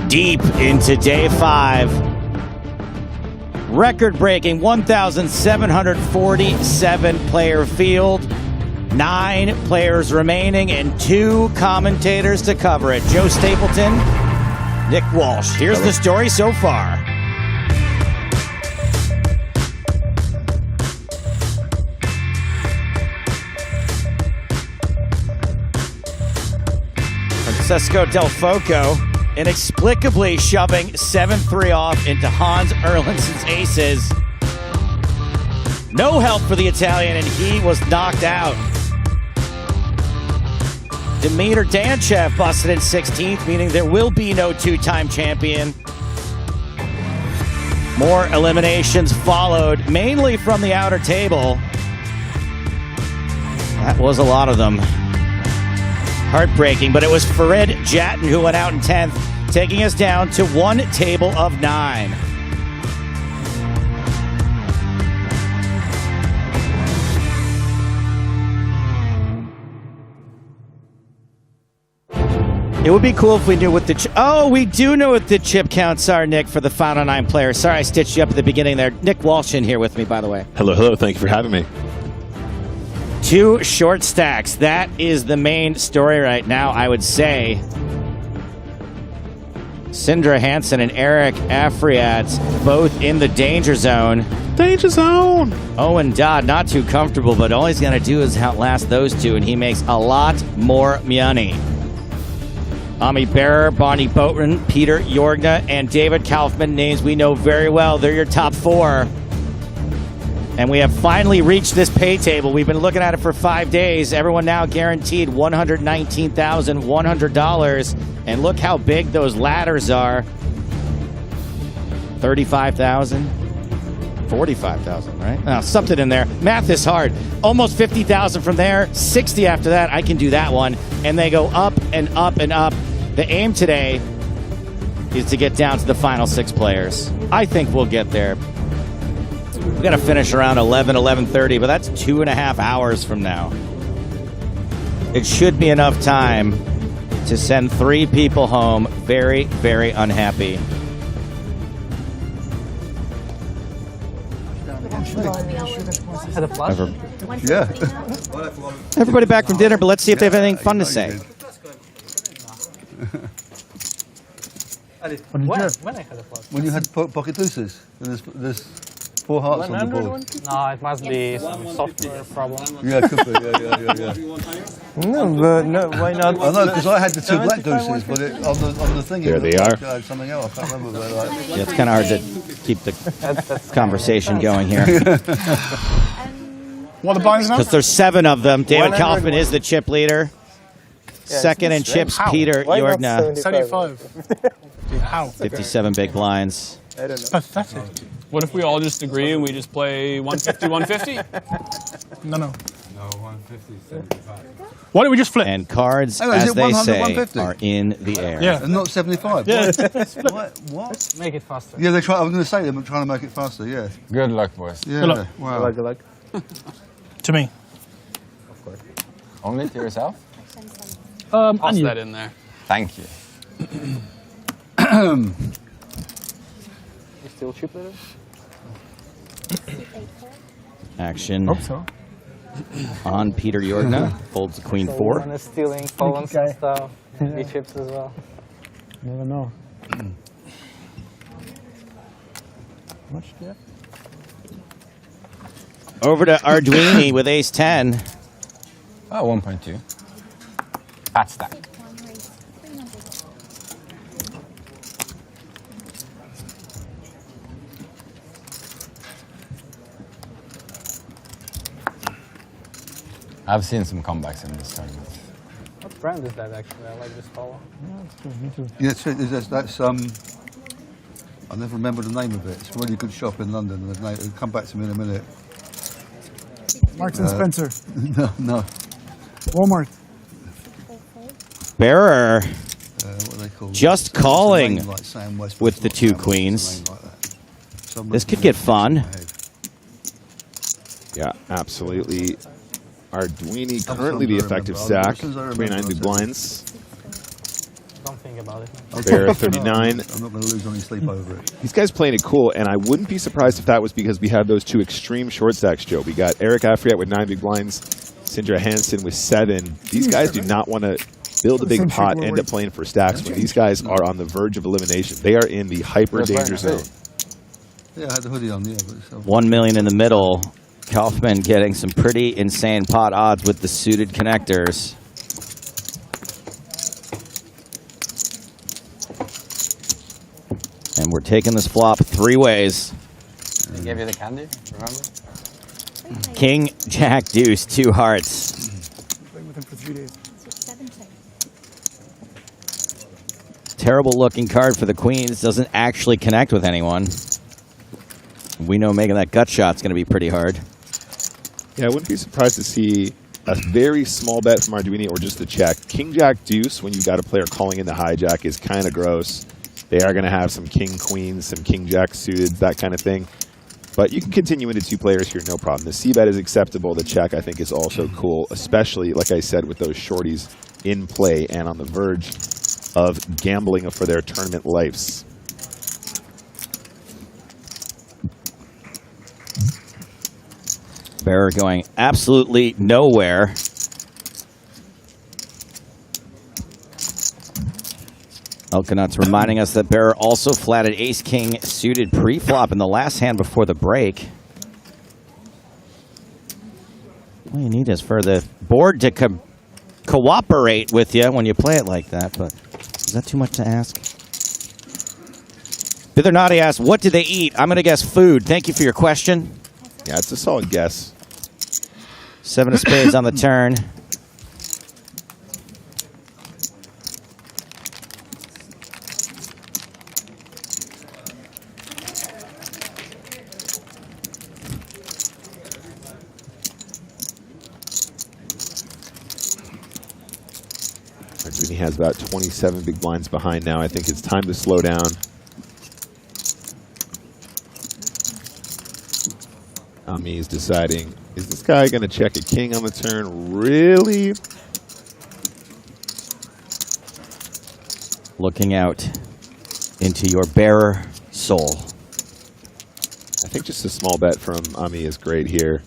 Deep into day 5. Record-breaking 1,747 player field. 9 players remaining and 2 commentators to cover it. Joe Stapleton, Nick Walsh. Here's the story so far. Francesco Del Foco inexplicably shoving 7-3 off into Hans Erlandsen's aces. No help for the Italian, and he was knocked out. Dimitar Danchev busted in 16th, meaning there will be no 2-time champion. More eliminations followed, mainly from the outer table. That was a lot of them. Heartbreaking, but it was Farid Jattin who went out in 10th, taking us down to 1 table of 9. It would be cool if we knew what the oh, we do know what the chip counts are, Nick, for the final 9 players. Sorry I stitched you up at the beginning there. Nick Walsh in here with me, by the way. Hello, hello. Thank you for having me. 2 short stacks. That is the main story right now, I would say. Sindre Hansen and Eric Afriat both in the danger zone. Danger zone! Owen Dodd, not too comfortable, but all he's going to do is outlast those 2, and he makes a lot more money. Ami Bearer, Barny Boatman, Peter Jorgna, and David Kaufman, names we know very well. They're your top 4. And we have finally reached this pay table. We've been looking at it for 5 days. Everyone now guaranteed $119,100. And look how big those ladders are. 35,000, 45,000, right? Now, something in there. Math is hard. Almost 50,000 from there. 60 after that. I can do that one. And they go up and up and up. The aim today is to get down to the final 6 players. I think we'll get there. We've got to finish around 11, 11:30, but that's 2.5 hours from now. It should be enough time to send 3 people home very, very unhappy. Yeah. Everybody back from dinner, but let's see if they have anything fun to say. When I had a plus. When you had pocket deuces, there's 4 hearts on the board. No, it must be some software problem. Yeah, it could be. Yeah. No, but no, why not? I know, because I had the 2 black deuces, but on the thing, There they are. I had something else. I can't remember. Yeah, it's kind of hard to keep the conversation going here. What the blinds now? Because there's 7 of them. David Kaufman is the chip leader. Second in chips, How? Peter Why not Jorgna. 75? How? 57 big blinds. Pathetic. What if we all just agree and we just play 150, 150? No. No, 150, 75. Why don't we just flip? And cards, Oh, is as it they 100, say, 150? are in the air. Yeah. And not 75. Yeah. What? Make it faster. Yeah, they try. I was going to say they're trying to make it faster. Yeah. Good luck, boys. Yeah. Good luck. Wow. Good luck. To me. Only to yourself? And Toss you. that in there. Thank you. You still chip later? Action Hope so. on Peter Jordan. Folds the queen 4. One is stealing columns and stuff. He chips as well. Never know. Much, yeah. Over to Arduini with ace 10. Oh, 1.2. Fat stack. I've seen some comebacks in this tournament. What brand is that actually? I like this color. Yeah, it's good. Me too. Yeah, that's I never remember the name of it. It's a really good shop in London. It'll come back to me in a minute. Marks and Spencer. No. Walmart. Bearer What are they called? just It's a calling name like Sam West, with the two Sam West, queens. a name like that. This could get fun. Yeah, absolutely. Arduini Some currently the I remember. effective stack. Others I remember, 29 I big said. blinds. Don't think about it. Bear 39. I'm not going to lose any sleep over it. These guys playing it cool, and I wouldn't be surprised if that was because we had those two extreme short stacks, Joe. We got Eric Afriat with 9 big blinds, Sindre Hansen with 7. These guys do not want to build a big pot, end up playing for stacks when these guys are on the verge of elimination. They are in the hyper danger zone. Yeah, I had the hoodie on, yeah. But 1 million in the middle. Kaufman getting some pretty insane pot odds with the suited connectors. And we're taking this flop 3 ways. They gave you the candy, remember? King, Jack, Deuce, 2 hearts. Playing with him for 3 days. Terrible looking card for the queens. Doesn't actually connect with anyone. We know making that gut shot's going to be pretty hard. Yeah, I wouldn't be surprised to see a very small bet from Arduini or just a check. King, Jack, Deuce, when you've got a player calling in the hijack, is kind of gross. They are going to have some King, Queens, some King, Jack suited, that kind of thing. But you can continue into 2 players here, no problem. The C-bet is acceptable. The check, I think, is also cool, especially, like I said, with those shorties in play and on the verge of gambling for their tournament lives. Bearer going absolutely nowhere. Elkanut's reminding us that Bearer also flatted ace-king suited pre-flop in the last hand before the break. All you need is for the board to cooperate with you when you play it like that, but is that too much to ask? Bither asked, what did they eat? I'm going to guess food. Thank you for your question. Yeah, it's a solid guess. 7 of spades on the turn. Arduini has about 27 big blinds behind now. I think it's time to slow down. Ami is deciding, is this guy going to check a king on the turn? Really? Looking out into your bearer soul. I think just a small bet from Ami is great here.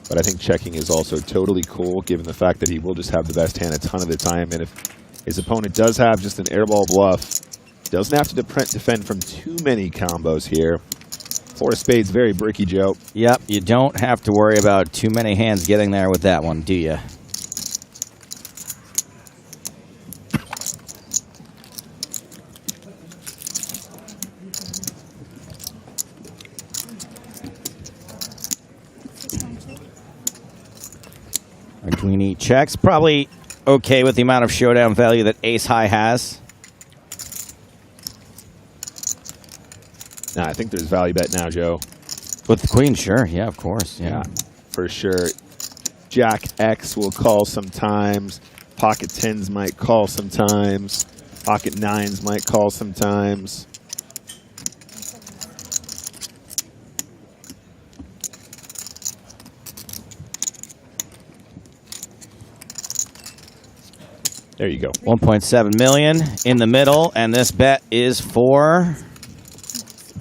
But I think checking is also totally cool, given the fact that he will just have the best hand a ton of the time. And if his opponent does have just an airball bluff, doesn't have to defend from too many combos here. 4 of spades, very bricky, Joe. Yep, you don't have to worry about too many hands getting there with that one, do you? Arduini checks. Probably okay with the amount of showdown value that ace high has. Nah, I think there's value bet now, Joe. With the queen, sure. Yeah, of course. Yeah, for sure. Jack X will call sometimes. Pocket 10s might call sometimes. Pocket 9s might call sometimes. There you go. 1.7 million in the middle, and this bet is for,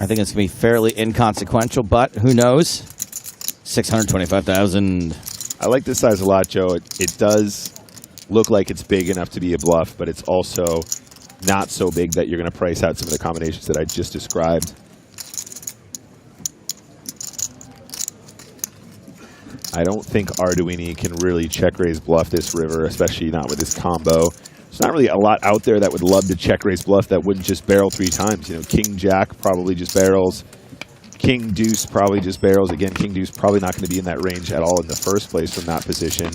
I think it's going to be fairly inconsequential, but who knows? 625,000. I like this size a lot, Joe. It does look like it's big enough to be a bluff, but it's also not so big that you're going to price out some of the combinations that I just described. I don't think Arduini can really check-raise bluff this river, especially not with this combo. There's not really a lot out there that would love to check-raise bluff that wouldn't just barrel 3 times. You know, King-Jack probably just barrels. King-Deuce probably just barrels. Again, King-Deuce probably not going to be in that range at all in the first place from that position.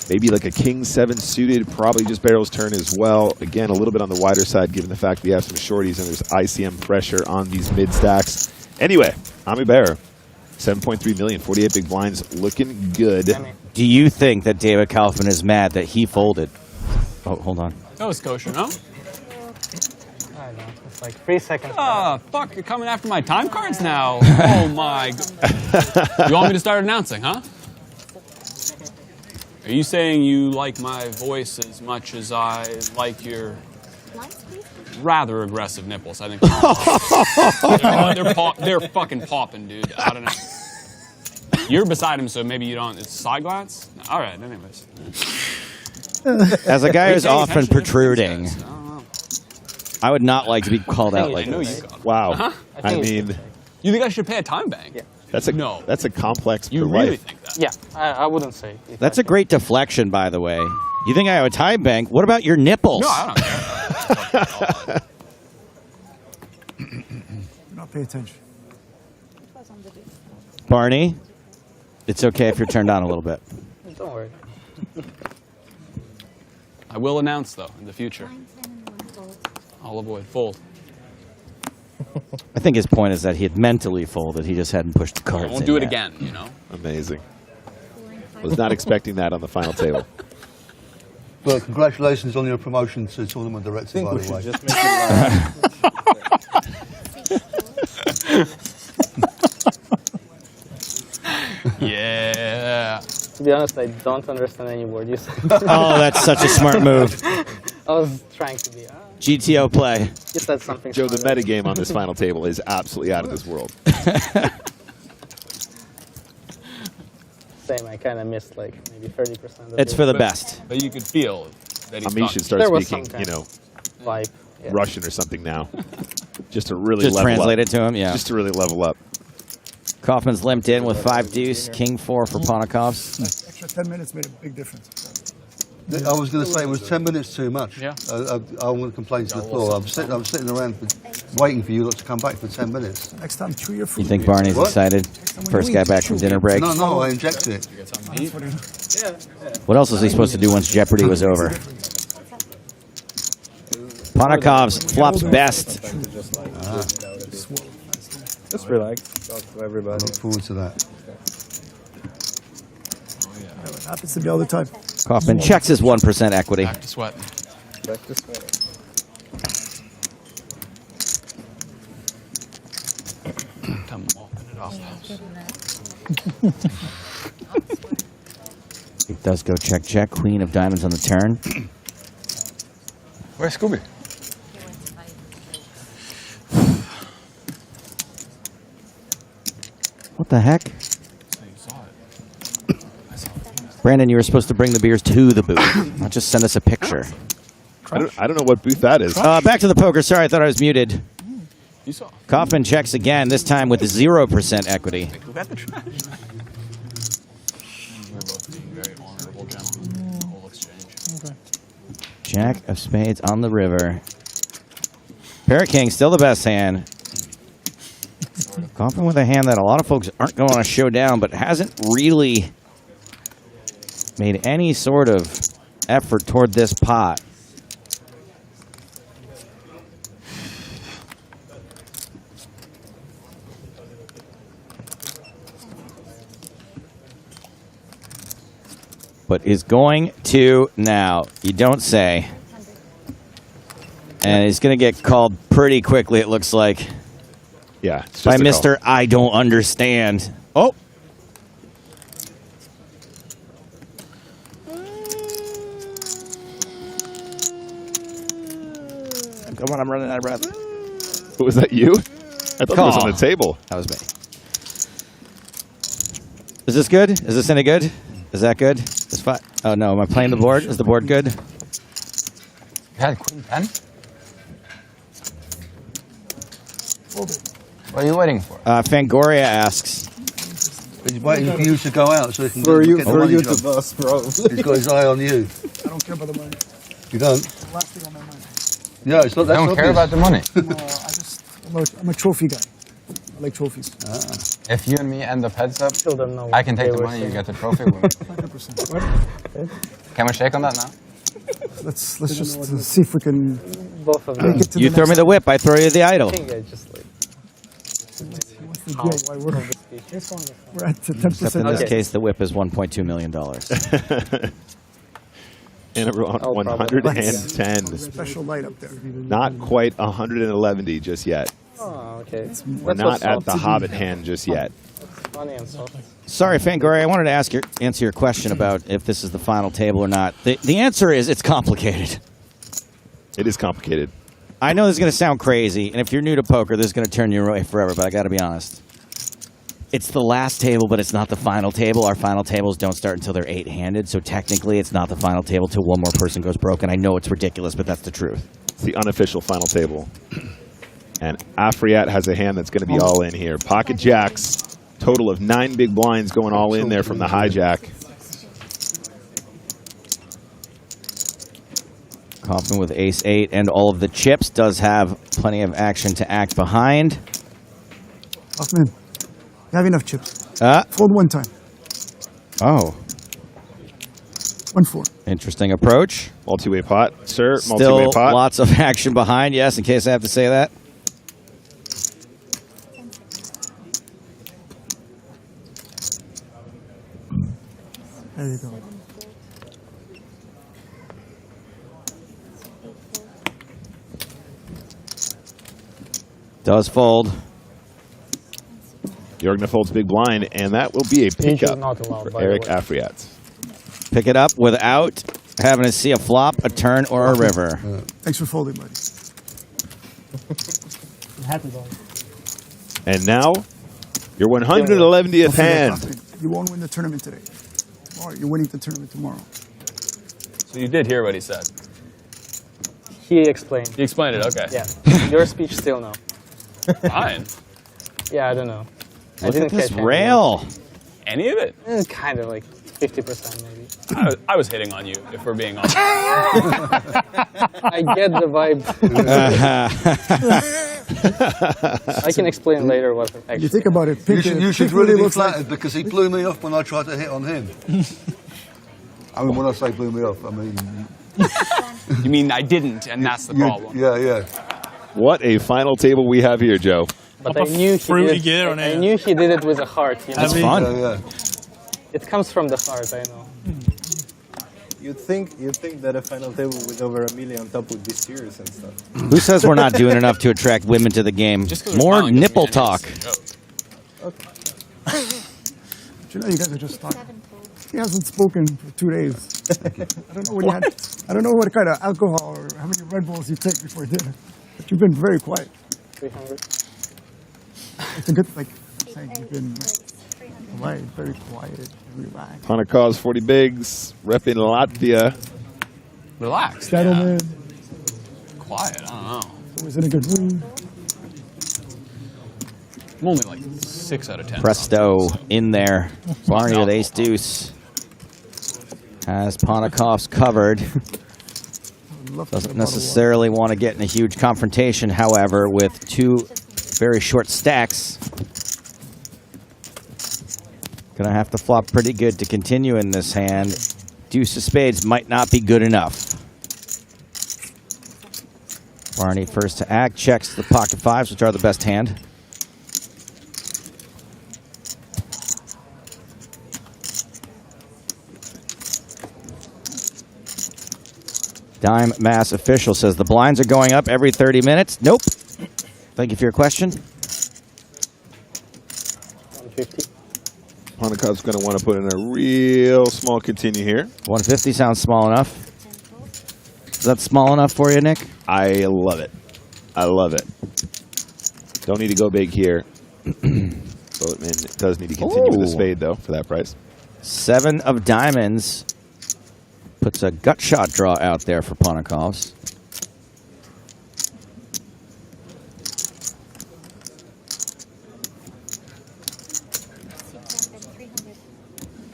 Maybe like a King-7 suited probably just barrels turn as well. Again, a little bit on the wider side given the fact we have some shorties and there's ICM pressure on these mid-stacks. Anyway, Ami Bear. 7.3 million, 48 big blinds, looking good. Do you think that David Kaufman is mad that he folded? Oh, hold on. That was kosher, no? I don't know. It's like 3 seconds. Oh, fuck, you're coming after my time cards now. Oh, my. You want me to start announcing, huh? Are you saying you like my voice as much as I like your rather aggressive nipples? I think they're fucking popping, dude. I don't know. You're beside him, so maybe you don't. It's a side glance? All right, anyways. As a guy who's often protruding, I would not like to be called out like this. Wow. Uh-huh. I mean, you think I should pay a time bank? Yeah. That's a complex You per really life. think that? Yeah, I wouldn't say. That's a great deflection, by the way. You think I have a time bank? What about your nipples? No, I don't care. Not pay attention. Barney, it's okay if you're turned on a little bit. Don't worry. I will announce, though, in the future. I'll avoid fold. I think his point is that he had mentally folded. He just hadn't pushed the cards I won't in do it yet. again, you know? Amazing. Was not expecting that on the final table. Well, congratulations on your promotion to tournament director, by the way. Just make it Yeah. To be honest, I don't understand any word you said. Oh, that's such a smart move. I was trying to be. GTO play. You said something. Joe, the metagame on this final table is absolutely out of this world. Same, I kind of missed like maybe 30% of It's for the best. But you could feel that he's Ami should start There was speaking, some kind you know, vibe. Yeah. Russian or something now. Just to really Just level translate up. it to him, yeah. Just to really level up. Kaufman's limped in with 5 deuce, king 4 for Ponakovs. Extra 10 minutes made a big difference. I was going to say it was 10 minutes too much. Yeah. I'm going to complain to the floor. I'm sitting around waiting for you lot to come back for 10 minutes. Next time, chew your food. You think Barney's What? excited? First guy back from dinner break. No, I injected it. What else was he supposed to do once Jeopardy was over? Ponakovs flops best. Just relax. Talk to I everybody. look forward to that. It happens to me all the time. Kaufman checks his 1% equity. Back to sweating. Back this way. Come walking it off the house. He does go check, check. Queen of diamonds on the turn. Where's Scooby? What the heck? Brandon, you were supposed to bring the beers to the booth, not just send us a picture. I don't know what booth that is. Back to the poker. Sorry, I thought I was muted. You saw. Kaufman checks again, this time with 0% equity. Who got the trash? We're both being very honorable gentlemen in the whole exchange. Okay. Jack of spades on the river. Pair of kings, still the best hand. Kaufman with a hand that a lot of folks aren't going to show down, but hasn't really made any sort of effort toward this pot. but is going to now. You don't say. And he's going to get called pretty quickly, it looks like. Yeah. It's just by a Mr. call. I don't understand. Oh. Come on, I'm running out of breath. Was that you? I thought it was on the table. That was me. Is this good? Is this any good? Is that good? Is fine. Oh no, am I playing the board? Is the board good? You had Queen 10? What are you waiting for? Fangoria asks. He's waiting for you to go out so he can For you get the money to job. bust, bro. He's got his eye on you. I don't care about the money. You don't? It's the last thing on my mind. Yeah, it's not. That's I don't care about the money. I'm a trophy guy. I like trophies. If you and me end up heads up, don't know I can what take they the were money, you saying. get the trophy with me. 100%. Can we shake on that now? Let's just see if we can Both of make them. it to You the throw me next the whip, I throw you the idol. I think I just like. What's the deal? Why we're at 10%. Except in this case, the whip is $1.2 million. And we're on 110. Special light up there. Not quite 111 just yet. Oh, okay. We're not at the Hobbit hand just yet. Funny and soft. Sorry, Fangoria, I wanted to answer your question about if this is the final table or not. The answer is it's complicated. It is complicated. I know this is going to sound crazy, and if you're new to poker, this is going to turn you away forever, but I got to be honest. It's the last table, but it's not the final table. Our final tables don't start until they're 8-handed, so technically it's not the final table till one more person goes broken. I know it's ridiculous, but that's the truth. It's the unofficial final table. And Afriat has a hand that's going to be all in here. Pocket jacks, total of 9 big blinds going all in there from the hijack. Kaufman with ace-8 and all of the chips does have plenty of action to act behind. Hoffman, you have enough chips. Fold one time. Oh. 1-4. Interesting approach. Multi-way pot, sir. Still Multi-way pot. lots of action behind, yes, in case I have to say that. There you go. Does fold. Jorgen folds big blind, and that will be a pickup for Eric Afriat. Pick it up without having to see a flop, a turn, or a river. Thanks for folding, buddy. I'm happy about it. And now, your 111th hand. You won't win the tournament today. Or you're winning the tournament tomorrow. So you did hear what he said. He explained. He explained it, okay. Yeah. Your speech still no. Fine. Yeah, I don't know. Look at this rail. Any of it? Kind of like 50% maybe. I was hitting on you, if we're being honest. I get the vibe. I can explain later what actually. You think about it. You should really be flattered because he blew me off when I tried to hit on him. I mean, when I say blew me off, I mean... You mean I didn't, and that's the problem. Yeah. What a final table we have here, Joe. But I knew he did it with a heart. You know? That's fun. Yeah. It comes from the heart, I know. You'd think that a final table with over $1 million on top would be serious and stuff. Who says we're not doing enough to attract women to the game? More nipple talk. But you know, you guys are just talking. He hasn't spoken for 2 days. I don't know what he had. I don't know what kind of alcohol or how many Red Bulls you take before dinner. But you've been very quiet. 300. It's a good, like I'm saying, you've been quiet, very quiet, relaxed. Panikos 40 bigs, repping Latvia. Relax. Gentleman. Quiet, I don't know. Always in a good mood. I'm only like 6 out of 10. Presto in there. Barney with ace deuce. Has Ponikov's covered. Doesn't necessarily want to get in a huge confrontation, however, with 2 very short stacks. Gonna have to flop pretty good to continue in this hand. Deuce of spades might not be good enough. Barney first to act, checks the pocket fives, which are the best hand. Dime Mass Official says the blinds are going up every 30 minutes. Nope. Thank you for your question. 150. Ponikov's going to want to put in a real small continue here. 150 sounds small enough. Is that small enough for you, Nick? I love it. I love it. Don't need to go big here. Boatman does need to continue with a spade, though, for that price. 7 of diamonds puts a gut shot draw out there for Ponikovs.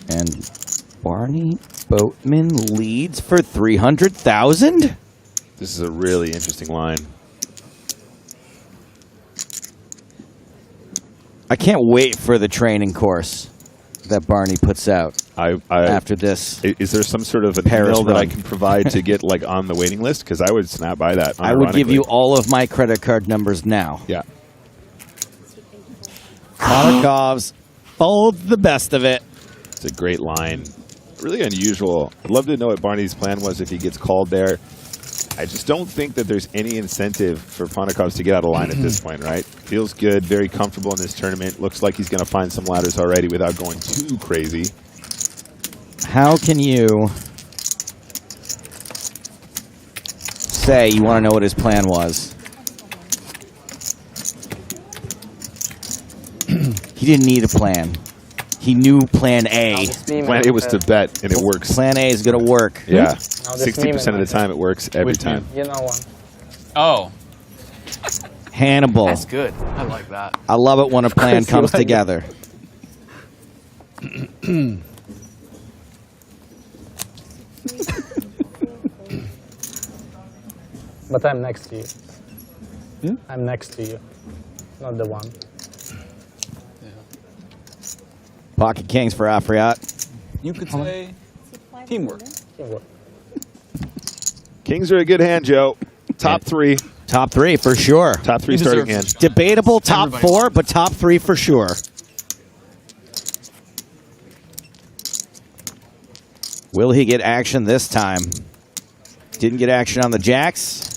And Barny Boatman leads for 300,000. This is a really interesting line. I can't wait for the training course that Barney puts out after this. Is there some sort of a Paris email that I run. can provide to get like on the waiting list? Because I would snap by that. I would give you all of my credit card numbers now. Yeah. Ponikovs fold the best of it. It's a great line. Really unusual. I'd love to know what Barney's plan was if he gets called there. I just don't think that there's any incentive for Ponikovs to get out of line at this point, right? Feels good, very comfortable in this tournament. Looks like he's going to find some ladders already without going too crazy. How can you say you want to know what his plan was? He didn't need a plan. He knew plan A. Plan A was to bet, and it works. Plan A is going to work. Yeah. 60% of the time, it works every time. You know one. Oh. Hannibal. That's good. I like that. I love it when a plan comes together. But I'm next to you. I'm next to you, not the one. Pocket kings for Afriat. You could say teamwork. Kings are a good hand, Joe. Top 3. Top 3 for sure. Top 3 starting hand. Debatable top 4, but top 3 for sure. Will he get action this time? Didn't get action on the jacks.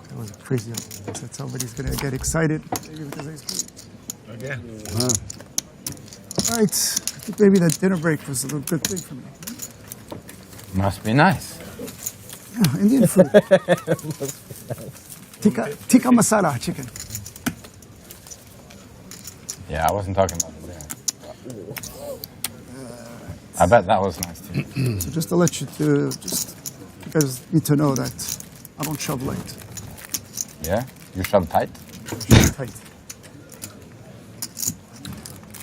That was crazy. That somebody's going to get excited. Maybe because I screwed. Again. Wow. All right. I think maybe that dinner break was a little good thing for me. Must be nice. Yeah, Indian food. Tikka masala chicken. Yeah, I wasn't talking about the dinner. I bet that was nice too. So just to let you guys need to know that I don't shove light. Yeah? You shove tight? Tight.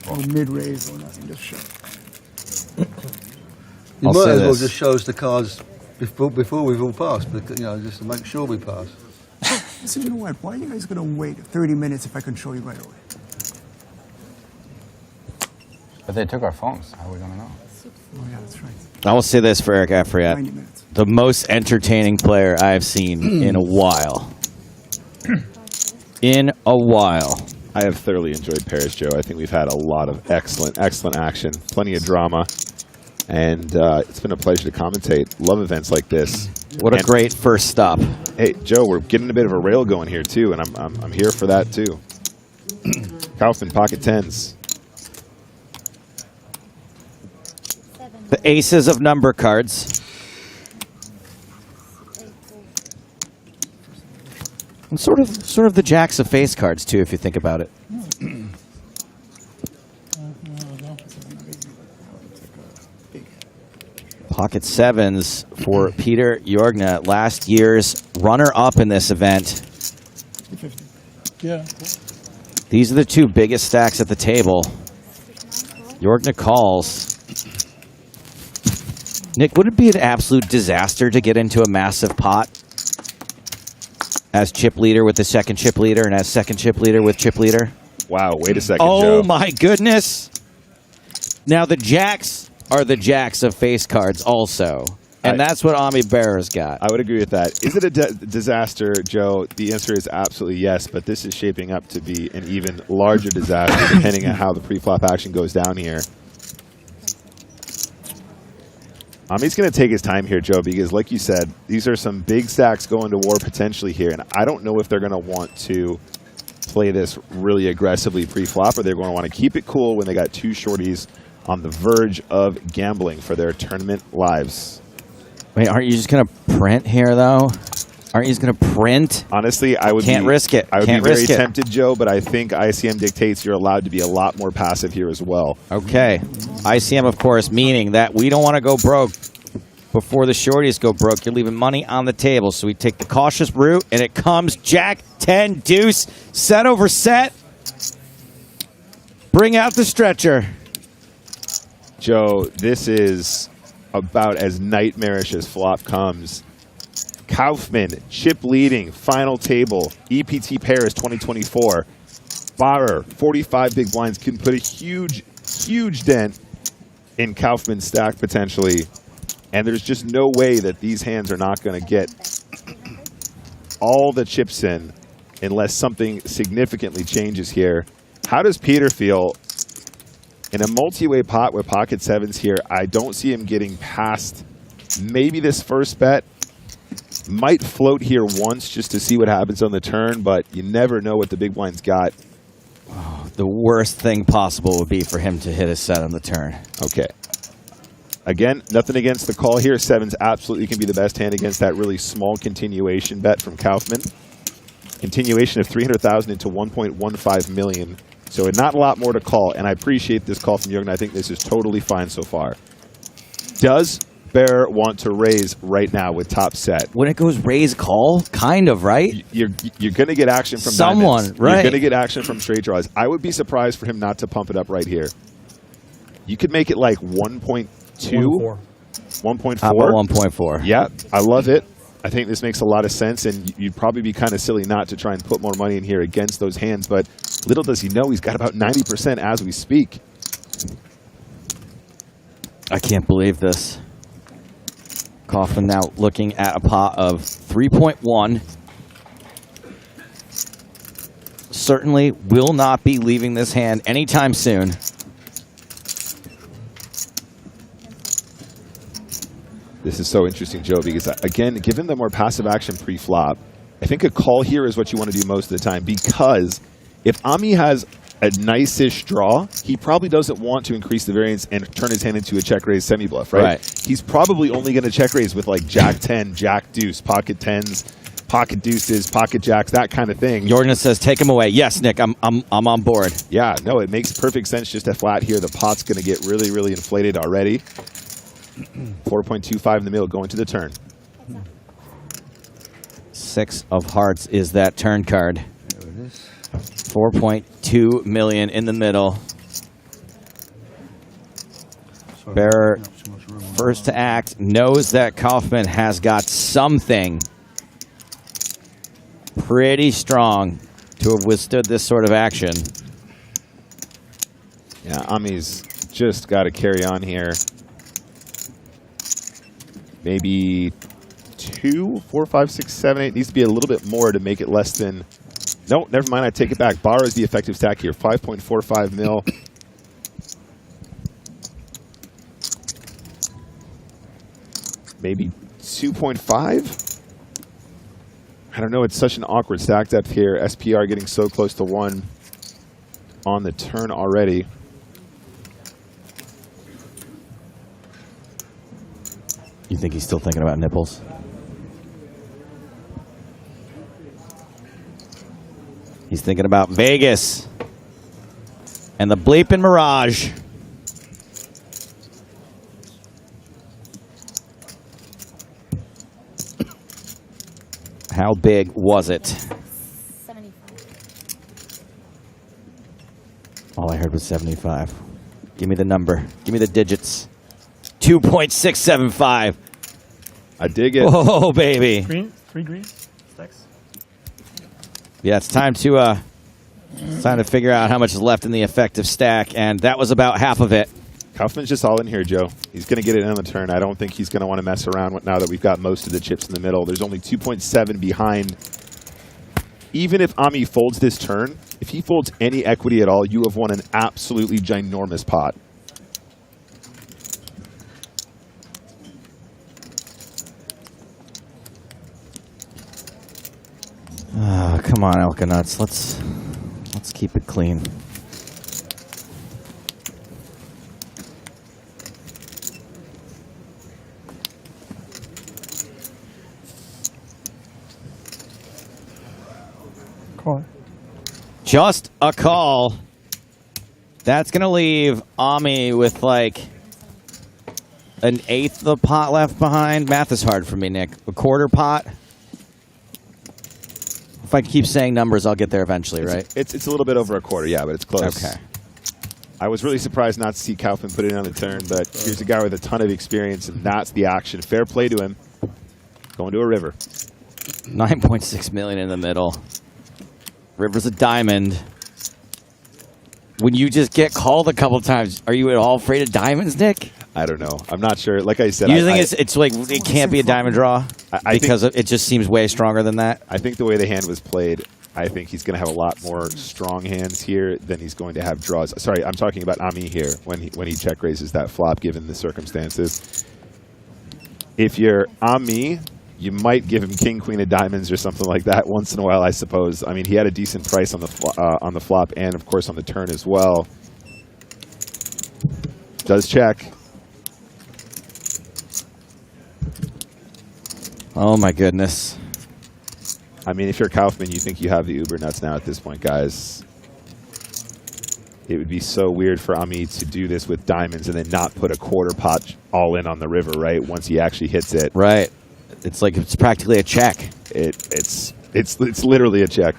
Or mid-raise or nothing, just shove. You might as well just show us the cards before we've all passed, because, you know, just to make sure we pass. So you know what? Why are you guys going to wait 30 minutes if I can show you right away? But they took our phones. How are we going to know? Oh, yeah, that's right. I will say this for Eric Afriat. 90 minutes. The most entertaining player I've seen in a while. In a while. I have thoroughly enjoyed Paris, Joe. I think we've had a lot of excellent action, plenty of drama, and it's been a pleasure to commentate. Love events like this. What a great first stop. Hey, Joe, we're getting a bit of a rail going here too, and I'm here for that too. Kaufman, pocket tens. The aces of number cards. And sort of the jacks of face cards too, if you think about it. Pocket sevens for Peter Jorgna, last year's runner-up in this event. Yeah. These are the two biggest stacks at the table. Jorgna calls. Nick, would it be an absolute disaster to get into a massive pot as chip leader with the second chip leader and as second chip leader with chip leader? Wow, wait a second, Joe. Joe. My goodness. Now, the jacks are the jacks of face cards also. And that's what Ami Bearer's got. I would agree with that. Is it a disaster, Joe? The answer is absolutely yes, but this is shaping up to be an even larger disaster depending on how the pre-flop action goes down here. Ami's going to take his time here, Joe, because like you said, these are some big stacks going to war potentially here, and I don't know if they're going to want to play this really aggressively pre-flop, or they're going to want to keep it cool when they got two shorties on the verge of gambling for their tournament lives. Wait, aren't you just going to print here, though? Aren't you just going to print? Honestly, I would Can't risk it. I would Can't be very risk it. tempted, Joe, but I think ICM dictates you're allowed to be a lot more passive here as well. Okay. ICM, of course, meaning that we don't want to go broke before the shorties go broke. You're leaving money on the table. So we take the cautious route, and it comes Jack 10 deuce, set over set. Bring out the stretcher. Joe, this is about as nightmarish as flop comes. Kaufman, chip leading, final table, EPT Paris 2024. Barrer, 45 big blinds, can put a huge dent in Kaufman's stack potentially. And there's just no way that these hands are not going to get all the chips in unless something significantly changes here. How does Peter feel? In a multi-way pot with pocket sevens here, I don't see him getting past maybe this first bet. Might float here once just to see what happens on the turn, but you never know what the big blind's got. Oh, the worst thing possible would be for him to hit a set on the turn. Okay. Again, nothing against the call here. Sevens absolutely can be the best hand against that really small continuation bet from Kaufman. Continuation of 300,000 into 1.15 million. So not a lot more to call, and I appreciate this call from Jürgen. I think this is totally fine so far. Does Bear want to raise right now with top set? When it goes raise call, kind of, right? You're going to get action from someone, diamonds. right? You're going to get action from straight draws. I would be surprised for him not to pump it up right here. You could make it like 1.2, 1.4. How about 1.4? Yeah, I love it. I think this makes a lot of sense, and you'd probably be kind of silly not to try and put more money in here against those hands, but little does he know he's got about 90% as we speak. I can't believe this. Kaufman now looking at a pot of 3.1. Certainly will not be leaving this hand anytime soon. This is so interesting, Joe, because, again, given the more passive action pre-flop, I think a call here is what you want to do most of the time, because if Ami has a nice-ish draw, he probably doesn't want to increase the variance and turn his hand into a check-raise semi-bluff, right? He's probably only going to check-raise with, like, Jack 10, Jack deuce, pocket tens, pocket deuces, pocket jacks, that kind of thing. Jordan says, take him away. Yes, Nick, I'm on board. Yeah, no, it makes perfect sense just to flat here. The pot's going to get really, really inflated already. 4.25 in the middle, going to the turn. 6 of hearts is that turn card. There it is. 4.2 million in the middle. Bearer, first to act, knows that Kaufman has got something pretty strong to have withstood this sort of action. Yeah, Ami's just got to carry on here. Maybe 2, 4, 5, 6, 7, 8. Needs to be a little bit more to make it less than... No, never mind. I take it back. Bar is the effective stack here. 5.45 mil. Maybe 2.5? I don't know. It's such an awkward stack depth here. SPR getting so close to 1 on the turn already. You think he's still thinking about nipples? He's thinking about Vegas and the bleeping Mirage. How big was it? 75. All I heard was 75. Give me the number. Give me the digits. 2.675. I dig it. Oh, baby. Green? 3 green stacks? Yeah, it's time to figure out how much is left in the effective stack, and that was about half of it. Kaufman's just all in here, Joe. He's going to get it on the turn. I don't think he's going to want to mess around now that we've got most of the chips in the middle. There's only 2.7 behind. Even if Ami folds this turn, if he folds any equity at all, you have won an absolutely ginormous pot. Come on, Elkanuts. Let's keep it clean. Call. Just a call. That's going to leave Ami with like an eighth of the pot left behind. Math is hard for me, Nick. A quarter pot. If I keep saying numbers, I'll get there eventually, right? It's a little bit over a quarter, yeah, but it's close. Okay. I was really surprised not to see Kaufman put it on the turn, but here's a guy with a ton of experience, and that's the action. Fair play to him. Going to a river. 9.6 million in the middle. River's a diamond. When you just get called a couple times, are you at all afraid of diamonds, Nick? I don't know. I'm not sure. Like I said, you think it's like it can't be a diamond draw because it just seems way stronger than that? I think the way the hand was played, I think he's going to have a lot more strong hands here than he's going to have draws. Sorry, I'm talking about Ami here when he check raises that flop, given the circumstances. If you're Ami, you might give him king, queen of diamonds or something like that once in a while, I suppose. I mean, he had a decent price on the flop and, of course, on the turn as well. Does check. Oh, my goodness. I mean, if you're Kaufman, you think you have the uber nuts now at this point, guys. It would be so weird for Ami to do this with diamonds and then not put a quarter pot all in on the river, right, once he actually hits it. Right. It's like it's practically a check. It's literally a check.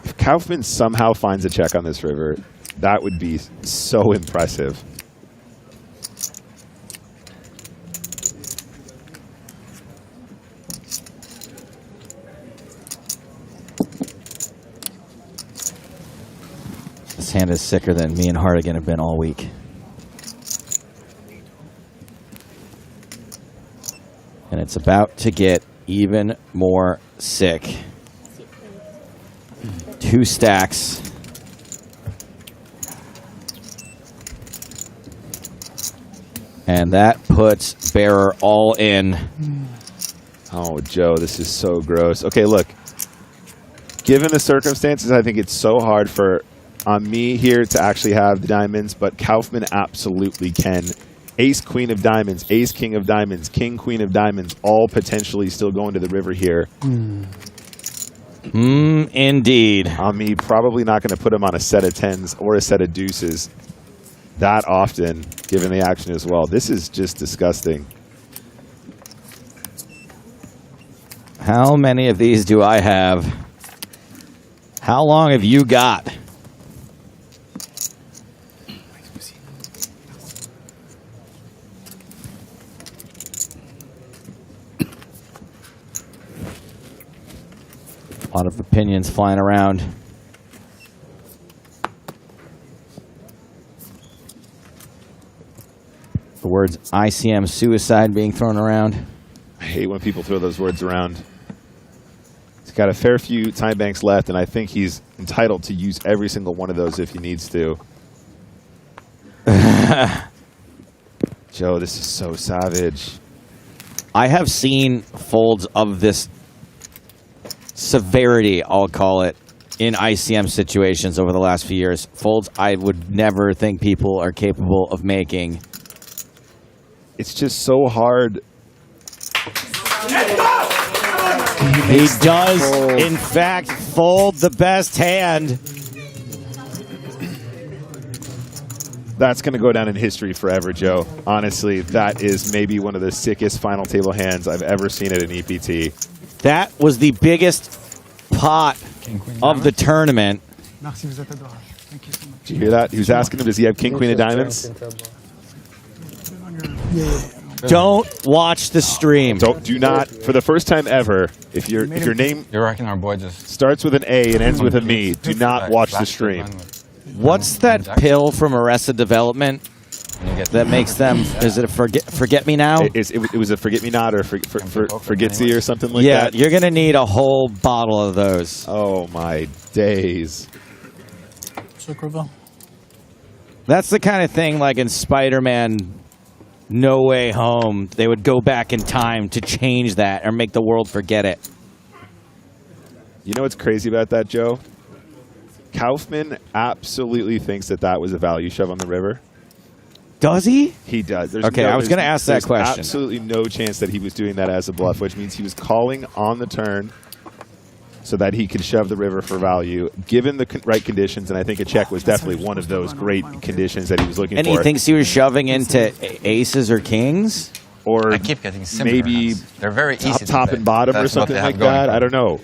If Kaufman somehow finds a check on this river, that would be so impressive. This hand is sicker than me and Hardigan have been all week. And it's about to get even more sick. 2 stacks. And that puts Bearer all in. Oh, Joe, this is so gross. Okay, look. Given the circumstances, I think it's so hard for me here to actually have the diamonds, but Kaufman absolutely can. Ace, queen of diamonds, ace, king of diamonds, king, queen of diamonds, all potentially still going to the river here. Indeed. Me probably not going to put him on a set of tens or a set of deuces that often, given the action as well. This is just disgusting. How many of these do I have? How long have you got? A lot of opinions flying around. The words ICM suicide being thrown around. I hate when people throw those words around. He's got a fair few time banks left, and I think he's entitled to use every single one of those if he needs to. Joe, this is so savage. I have seen folds of this severity, I'll call it, in ICM situations over the last few years. Folds I would never think people are capable of making. It's just so hard. He does, in fact, fold the best hand. That's going to go down in history forever, Joe. Honestly, that is maybe one of the sickest final table hands I've ever seen at an EPT. That was the biggest pot of the tournament. Merci, vous êtes adorable. Thank you so much. Did you hear that? He was asking him, does he have king, queen of diamonds? Yeah. Don't watch the stream. Do not, for the first time ever, if your name You reckon our boy just starts with an A and ends with a me, do not watch the stream. What's that pill from Arrested Development that makes them? Is it a forget me now? It was a forget me not or forgetsy or something like yeah, that. you're gonna need a whole bottle of those. Oh my days! That's the kind of thing like in Spider-Man No Way Home, they would go back in time to change that or make the world forget it. You know what's crazy about that, Joe? Kaufman absolutely thinks that was a value shove on the river. Does he? He does. Okay, I was going to ask that question. There's absolutely no chance that he was doing that as a bluff, which means he was calling on the turn so that he could shove the river for value, given the right conditions, and I think a check was definitely one of those great conditions that he was looking for. And he thinks he was shoving into aces or kings? Or I keep getting similar maybe hands. They're very easy to top play. and bottom That's or what something they like have going that. for I don't know.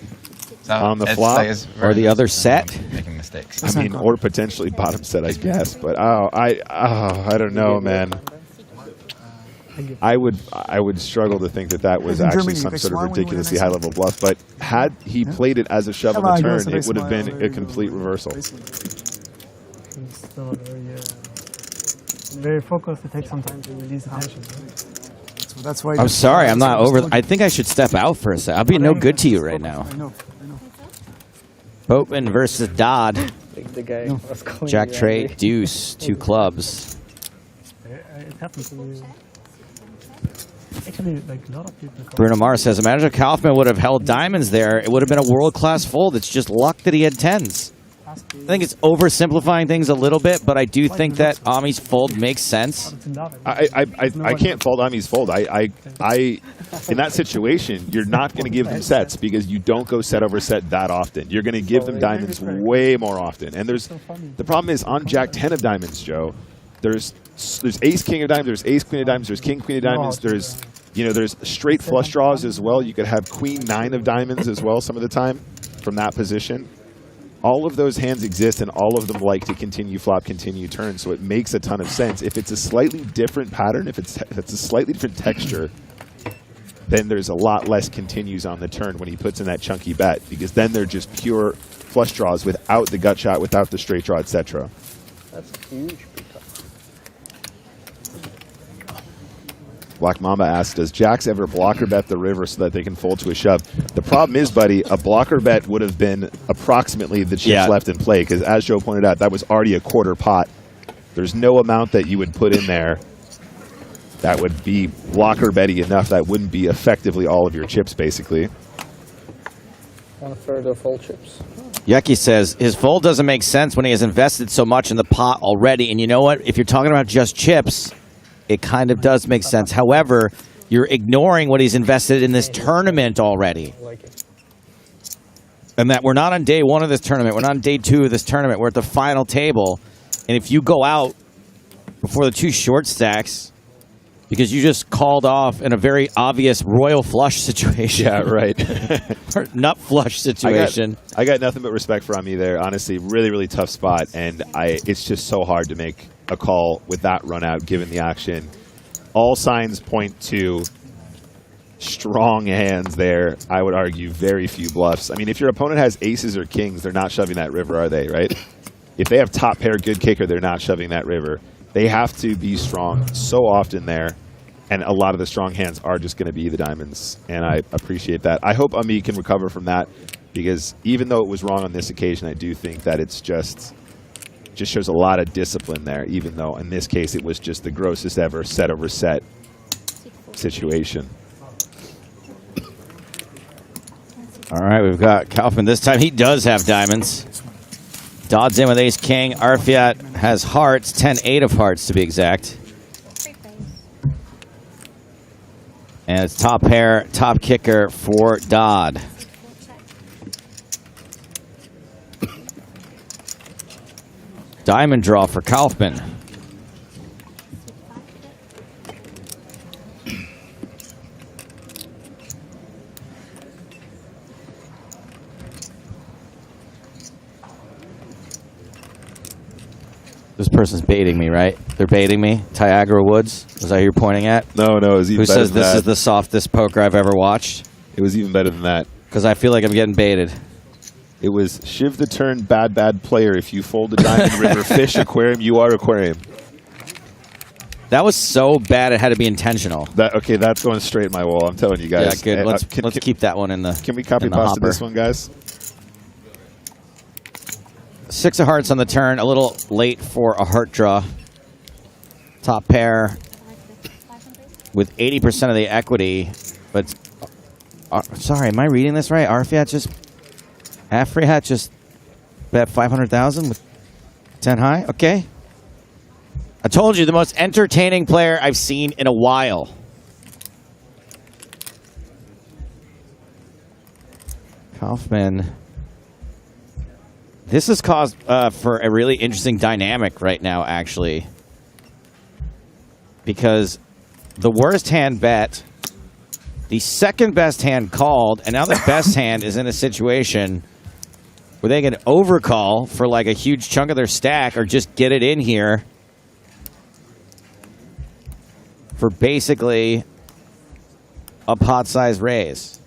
So on the it's flop like it's or the other set. Making mistakes. I mean, or potentially bottom set, I guess. But I don't know, man. I would struggle to think that was actually some sort of ridiculously high level bluff. But had he played it as a shove on the turn, it would have been a complete reversal. He's still very focused. It takes some time to release the tension. So that's why. I'm sorry, I'm not over. I think I should step out for a sec. I'll be no good to you right now. I know. Boatman versus Dodd. The guy was calling Jack me trade, angry. deuce, 2 clubs. It happens to me. Actually, like a lot of people. Bruno Mars says, imagine if Kaufman would have held diamonds there. It would have been a world-class fold. It's just luck that he had tens. I think it's oversimplifying things a little bit, but I do think that Ami's fold makes sense. I can't fold Ami's fold. In that situation, you're not going to give them sets because you don't go set over set that often. You're going to give them diamonds way more often. And the problem is on Jack 10 of diamonds, Joe. There's ace king of diamonds, there's ace queen of diamonds, there's king queen of diamonds, there's straight flush draws as well. You could have queen 9 of diamonds as well some of the time from that position. All of those hands exist, and all of them like to continue flop, continue turn, so it makes a ton of sense. If it's a slightly different pattern, if it's a slightly different texture, then there's a lot less continues on the turn when he puts in that chunky bet, because then they're just pure flush draws without the gut shot, without the straight draw, etc. That's huge. Black Mamba asks, does Jacks ever blocker bet the river so that they can fold to a shove? The problem is, buddy, a blocker bet would have been approximately the chips left in play, because as Joe pointed out, that was already a quarter pot. There's no amount that you would put in there that would be blocker betty enough that wouldn't be effectively all of your chips, basically. 1/3 of all chips. Yucky says, his fold doesn't make sense when he has invested so much in the pot already. And you know what? If you're talking about just chips, it kind of does make sense. However, you're ignoring what he's invested in this tournament already. And that we're not on day 1 of this tournament. We're not on day 2 of this tournament. We're at the final table. And if you go out before the 2 short stacks, because you just called off in a very obvious royal flush situation. Yeah, right. Or nut flush situation. I got nothing but respect for Ami there. Honestly, really, really tough spot. And it's just so hard to make a call with that run out given the action. All signs point to strong hands there. I would argue very few bluffs. I mean, if your opponent has aces or kings, they're not shoving that river, are they, right? If they have top pair, good kicker, they're not shoving that river. They have to be strong so often there, and a lot of the strong hands are just going to be the diamonds, and I appreciate that. I hope Ami can recover from that, because even though it was wrong on this occasion, I do think that it's just shows a lot of discipline there, even though in this case it was just the grossest ever set over set situation. All right, we've got Kaufman. This time he does have diamonds. Dodd's in with ace king. Arfiat has hearts, 10-8 of hearts to be exact. And it's top pair, top kicker for Dodd. Diamond draw for Kaufman. This person's baiting me, right? They're baiting me. Tiagra Woods. Was that who you're pointing at? No, it was even Who better says than this that. is the softest poker I've ever watched? It was even better than that. Because I feel like I'm getting baited. It was Shiv the turn, bad player. If you fold the diamond, river, fish, aquarium, you are aquarium. That was so bad it had to be intentional. Okay, that's going straight in my wall. I'm telling you guys. Yeah, good. Let's keep that one in the. Can we copy in the pasta hopper. this one, guys? 6 of hearts on the turn. A little late for a heart draw. Top pair with 80% of the equity, but sorry, am I reading this right? Arfiat just Afriat just bet 500,000 with 10 high. Okay, I told you the most entertaining player I've seen in a while. Kaufman. This has caused for a really interesting dynamic right now, actually. Because the worst hand bet, the second best hand called, and now the best hand is in a situation where they can overcall for like a huge chunk of their stack or just get it in here for basically a pot-sized raise.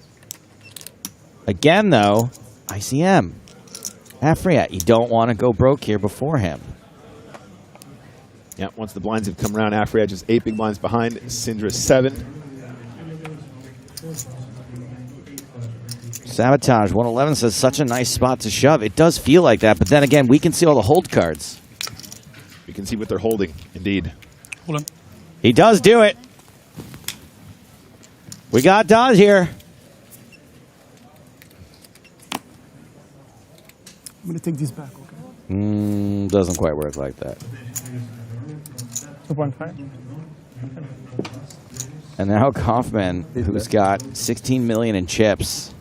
Again, though, ICM. Afriat, you don't want to go broke here before him. Yeah, once the blinds have come around, Afriat just 8 big blinds behind, Sindre 7. Sabotage, 111 says, such a nice spot to shove. It does feel like that, but then again, we can see all the hold cards. We can see what they're holding, indeed. Hold on. He does do it. We got Dodd here. I'm going to take these back, okay? Doesn't quite work like that. 2.5. And now Kaufman, who's got 16 million in chips,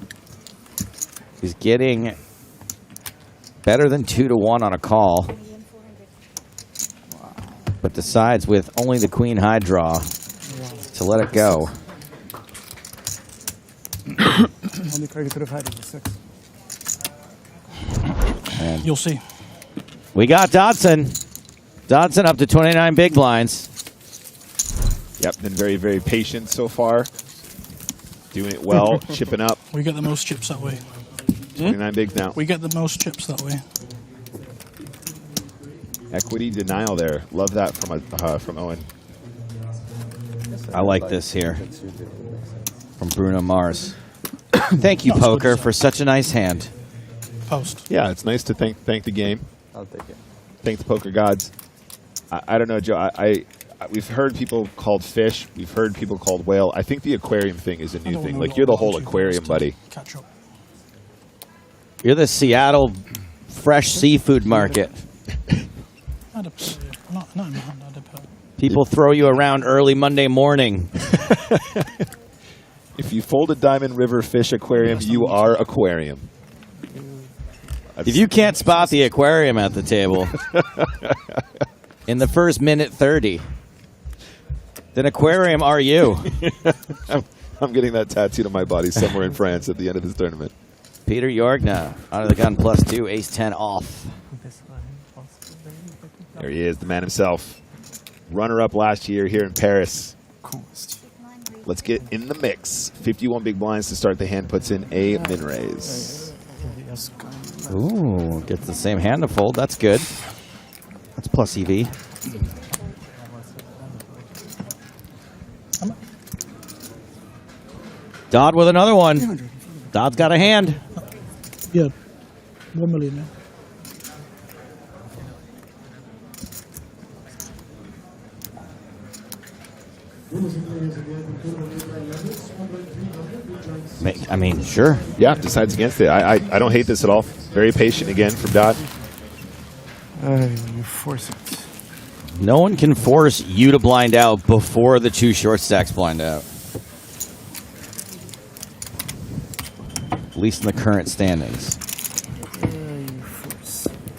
is getting better than 2-1 on a call, but decides with only the queen high draw to let it go. Only card you could have had is a 6. And you'll see. We got Dodson. Dodson up to 29 big blinds. Yep, been very, very patient so far. Doing it well, chipping up. We get the most chips that way. 29 bigs now. We get the most chips that way. Equity denial there. Love that from Owen. I like this here from Bruno Mars. Thank you, Poker, for such a nice hand. Post. Yeah, it's nice to thank the game. I'll take it. Thank the poker gods. I don't know, Joe. We've heard people called fish. We've heard people called whale. I think the aquarium thing is a new thing. Like, you're the whole aquarium, buddy. Catch up. You're the Seattle fresh seafood market. People throw you around early Monday morning. If you fold a diamond, river, fish, aquarium, you are aquarium. If you can't spot the aquarium at the table in the first minute 30, then aquarium are you. I'm getting that tattooed on my body somewhere in France at the end of this tournament. Peter Yorgna, out of the gun, +2, ace-10 off. There he is, the man himself. Runner-up last year here in Paris. Let's get in the mix. 51 big blinds to start the hand, puts in a min-raise. Ooh, gets the same hand to fold. That's good. That's plus EV. Dodd with another one. Dodd's got a hand. Yeah, 1 million. Yeah. I mean, sure. Yeah, decides against it. I don't hate this at all. Very patient again from Dodd. You force it. No one can force you to blind out before the 2 short stacks blind out. At least in the current standings.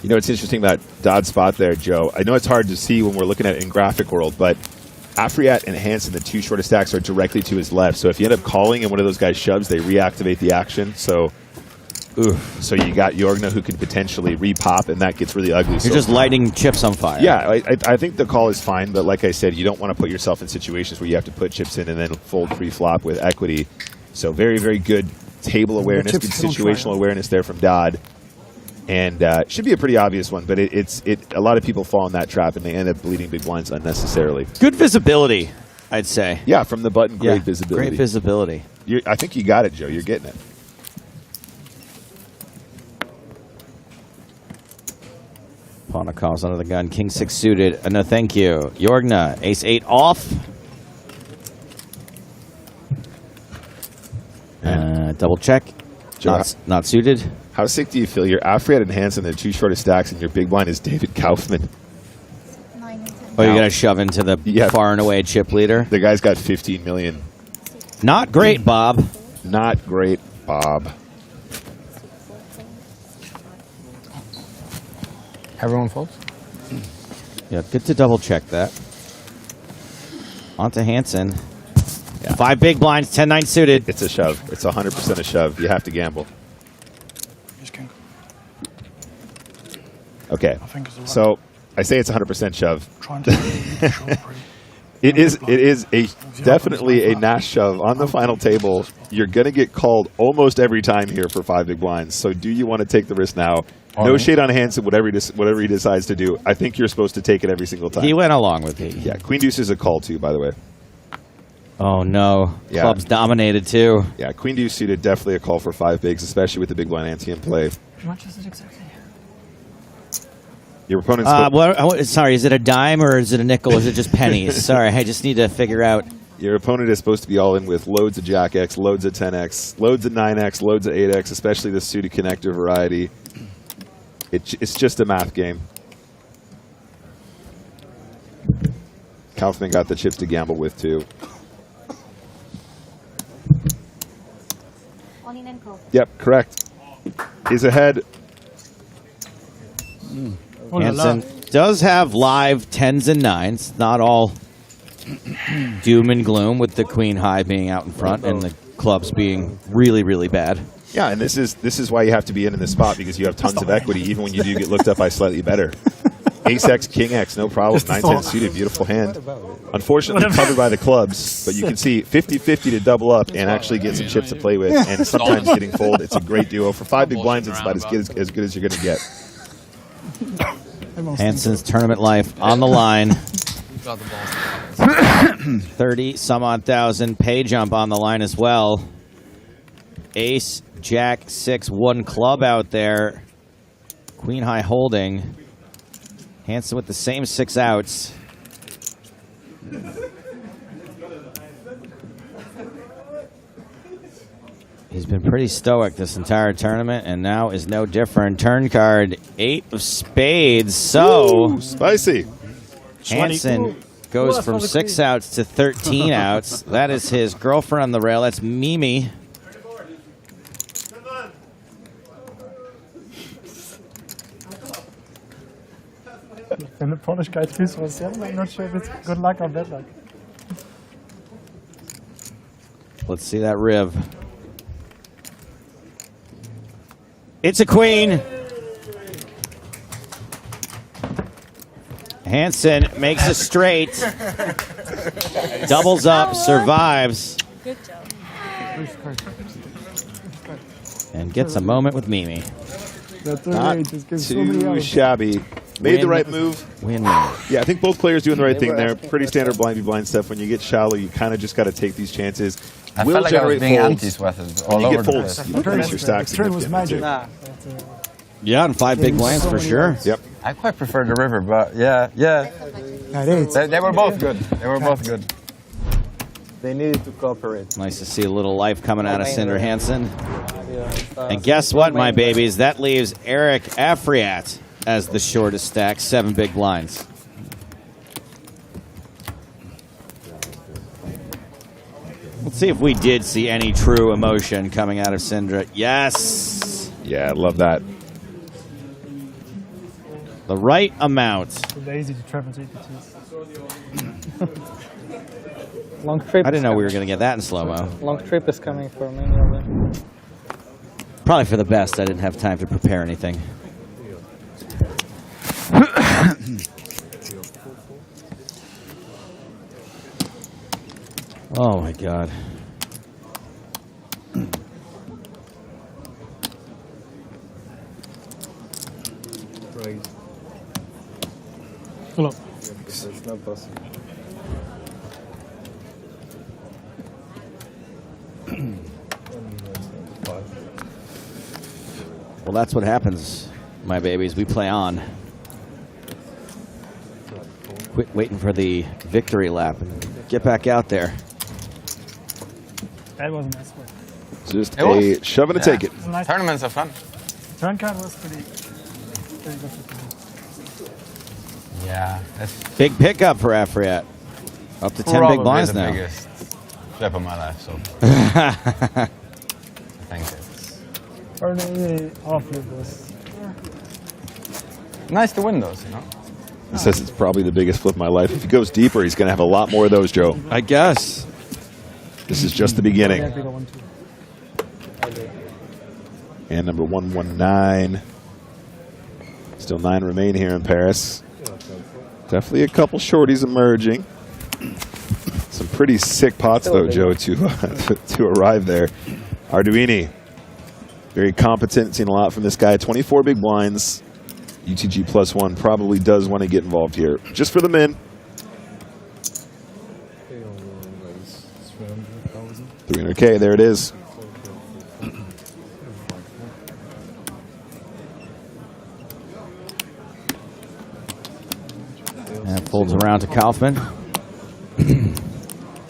You know, it's interesting that Dodd spot there, Joe. I know it's hard to see when we're looking at it in graphic world, but Afriat and Hansen, the 2 shortest stacks, are directly to his left. So if you end up calling and one of those guys shoves, they reactivate the action. So Oof. So you got Jorgna who could potentially repop, and that gets really ugly. You're just lighting chips on fire. Yeah, I think the call is fine, but like I said, you don't want to put yourself in situations where you have to put chips in and then fold pre-flop with equity. So very, very good table awareness, good situational awareness there from Dodd. And should be a pretty obvious one, but a lot of people fall in that trap, and they end up bleeding big blinds unnecessarily. Good visibility, I'd say. Yeah, from the button, great visibility. Great visibility. I think you got it, Joe. You're getting it. Pawn calls under the gun. King 6 suited. No, thank you. Jorgna, ace 8 off. Double check. Joe, not suited. How sick do you feel? You're Alfred and Hansen, they're too short of stacks, and your big blind is David Kaufman. Oh, you're going to shove into the far and away chip leader? The guy's got 15 million. Not great, Bob. Not great, Bob. Everyone folds? Yeah, good to double check that. On to Hansen. Yeah. 5 big blinds, 10-9 suited. It's a shove. It's 100% a shove. You have to gamble. Okay, so I say it's 100% shove. It is definitely a Nash shove on the final table. You're going to get called almost every time here for 5 big blinds. So do you want to take the risk now? No shade on Hansen, whatever he decides to do. I think you're supposed to take it every single time. He went along with it. Yeah, Queen Deuce is a call too, by the way. Oh no, yeah. Club's dominated too. Yeah, Queen Deuce suited, definitely a call for 5 bigs, especially with the big blind ante in play. How much is it exactly? Your opponent's... sorry, is it a dime or is it a nickel or is it just pennies? Sorry, I just need to figure out. Your opponent is supposed to be all in with loads of Jack X, loads of 10X, loads of 9X, loads of 8X, especially the suited connector variety. It's just a math game. Kaufman got the chips to gamble with, too. Yep, correct. He's ahead. Hansen does have live 10s and 9s. Not all doom and gloom with the queen high being out in front and the clubs being really, really bad. Yeah, and this is why you have to be in this spot, because you have tons of equity, even when you do get looked up by slightly better. Ace X, King X, no problem. 9-10 suited, beautiful hand. Unfortunately covered by the clubs, but you can see 50-50 to double up and actually get some chips to play with, and sometimes getting fold. It's a great duo. For 5 big blinds, it's about as good as you're going to get. Hansen's tournament life on the line. 30 some odd thousand. Pay jump on the line as well. Ace, Jack, 6, 1 club out there. Queen high holding. Hansen with the same 6 outs. He's been pretty stoic this entire tournament, and now is no different. Turn card, 8 of spades. So ooh, spicy. Hansen goes from 6 outs to 13 outs. That is his girlfriend on the rail. That's Mimi. When the Polish guy thinks was I'm not sure if it's good luck or bad luck. Let's see that riv. It's a queen. Hansen makes a straight. Doubles up, survives. Good job. And gets a moment with Mimi. Not too shabby. Made the right move. Win-win. Yeah, I think both players doing the right thing there. Pretty standard blind v blind stuff. When you get shallow, you kind of just got to take these chances. I felt like I was being anti-sweated all you over get the folds, place. you increase your stacks. The turn was magic. Yeah, and 5 big blinds for sure. Yep. I quite prefer the river, but yeah. They were both good. They were both good. They needed to cooperate. Nice to see a little life coming out of Sindre Hansen. And guess what, my babies? That leaves Eric Afriat as the shortest stack, 7 big blinds. Let's see if we did see any true emotion coming out of Sindre. Yes! Yeah, I love that. The right amount. It's easy to travel to EPTs. Long trip. I didn't know we were going to get that in slow-mo. Long trip is coming for many of them. Probably for the best. I didn't have time to prepare anything. Oh my God. Hello. It's not possible. Well, that's what happens, my babies. We play on. Quit waiting for the victory lap and get back out there. That was a nice one. Just a shove and a take it. Nice. Tournaments are fun. Turn card was pretty good. Yeah. Big pickup for Afriat. Up to 10 big blinds the now. biggest flip of my life, so. I think it's Or the offload was. nice to win those, you know? He says it's probably the biggest flip of my life. If he goes deeper, he's going to have a lot more of those, Joe. I guess. This is just the beginning. And number 119. Still 9 remain here in Paris. Definitely a couple shorties emerging. Some pretty sick pots, though, Joe, to arrive there. Arduini, very competent. Seen a lot from this guy. 24 big blinds. UTG +1 probably does want to get involved here. Just for the men. 300K, there it is. And folds around to Kaufman.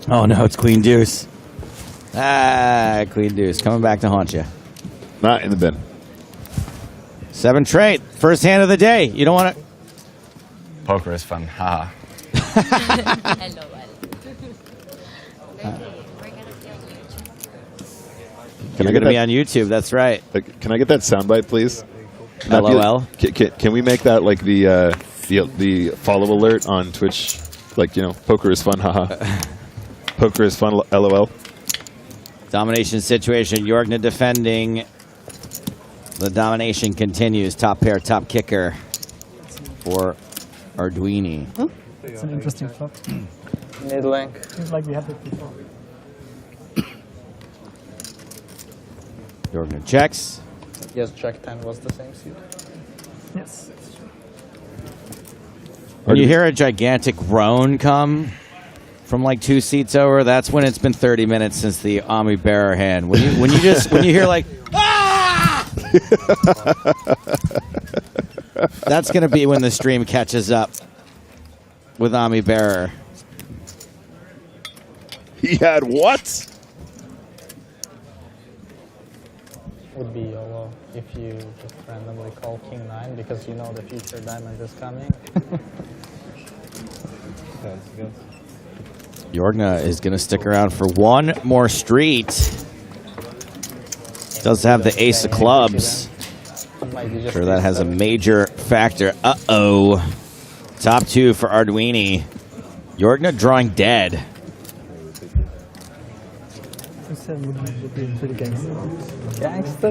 Oh no, it's Queen Deuce. Ah, Queen Deuce coming back to haunt you. Not in the bin. 7 trade. First hand of the day. You don't want to. Poker is fun. Haha. You're going to be on YouTube. That's right. Can I get that soundbite, please? LOL. Can we make that like the follow alert on Twitch? Like, you know, poker is fun, haha. Poker is fun, LOL. Domination situation. Jorgna defending. The domination continues. Top pair, top kicker for Arduini. It's an interesting flop. Mid-link. Seems like we had it before. Jorgna checks. Yes, Jack 10 was the same suit. Yes. When you hear a gigantic groan come from like 2 seats over, that's when it's been 30 minutes since the Ami Bearer hand. When you hear like that's going to be when the stream catches up with Ami Bearer. He had what? Would be YOLO if you just randomly call King 9 because you know the future diamond is coming. Jorgna is going to stick around for one more street. Does have the ace of clubs. Sure, that has a major factor. Uh-oh. Top 2 for Arduini. Jorgna drawing dead. Would be pretty gangster,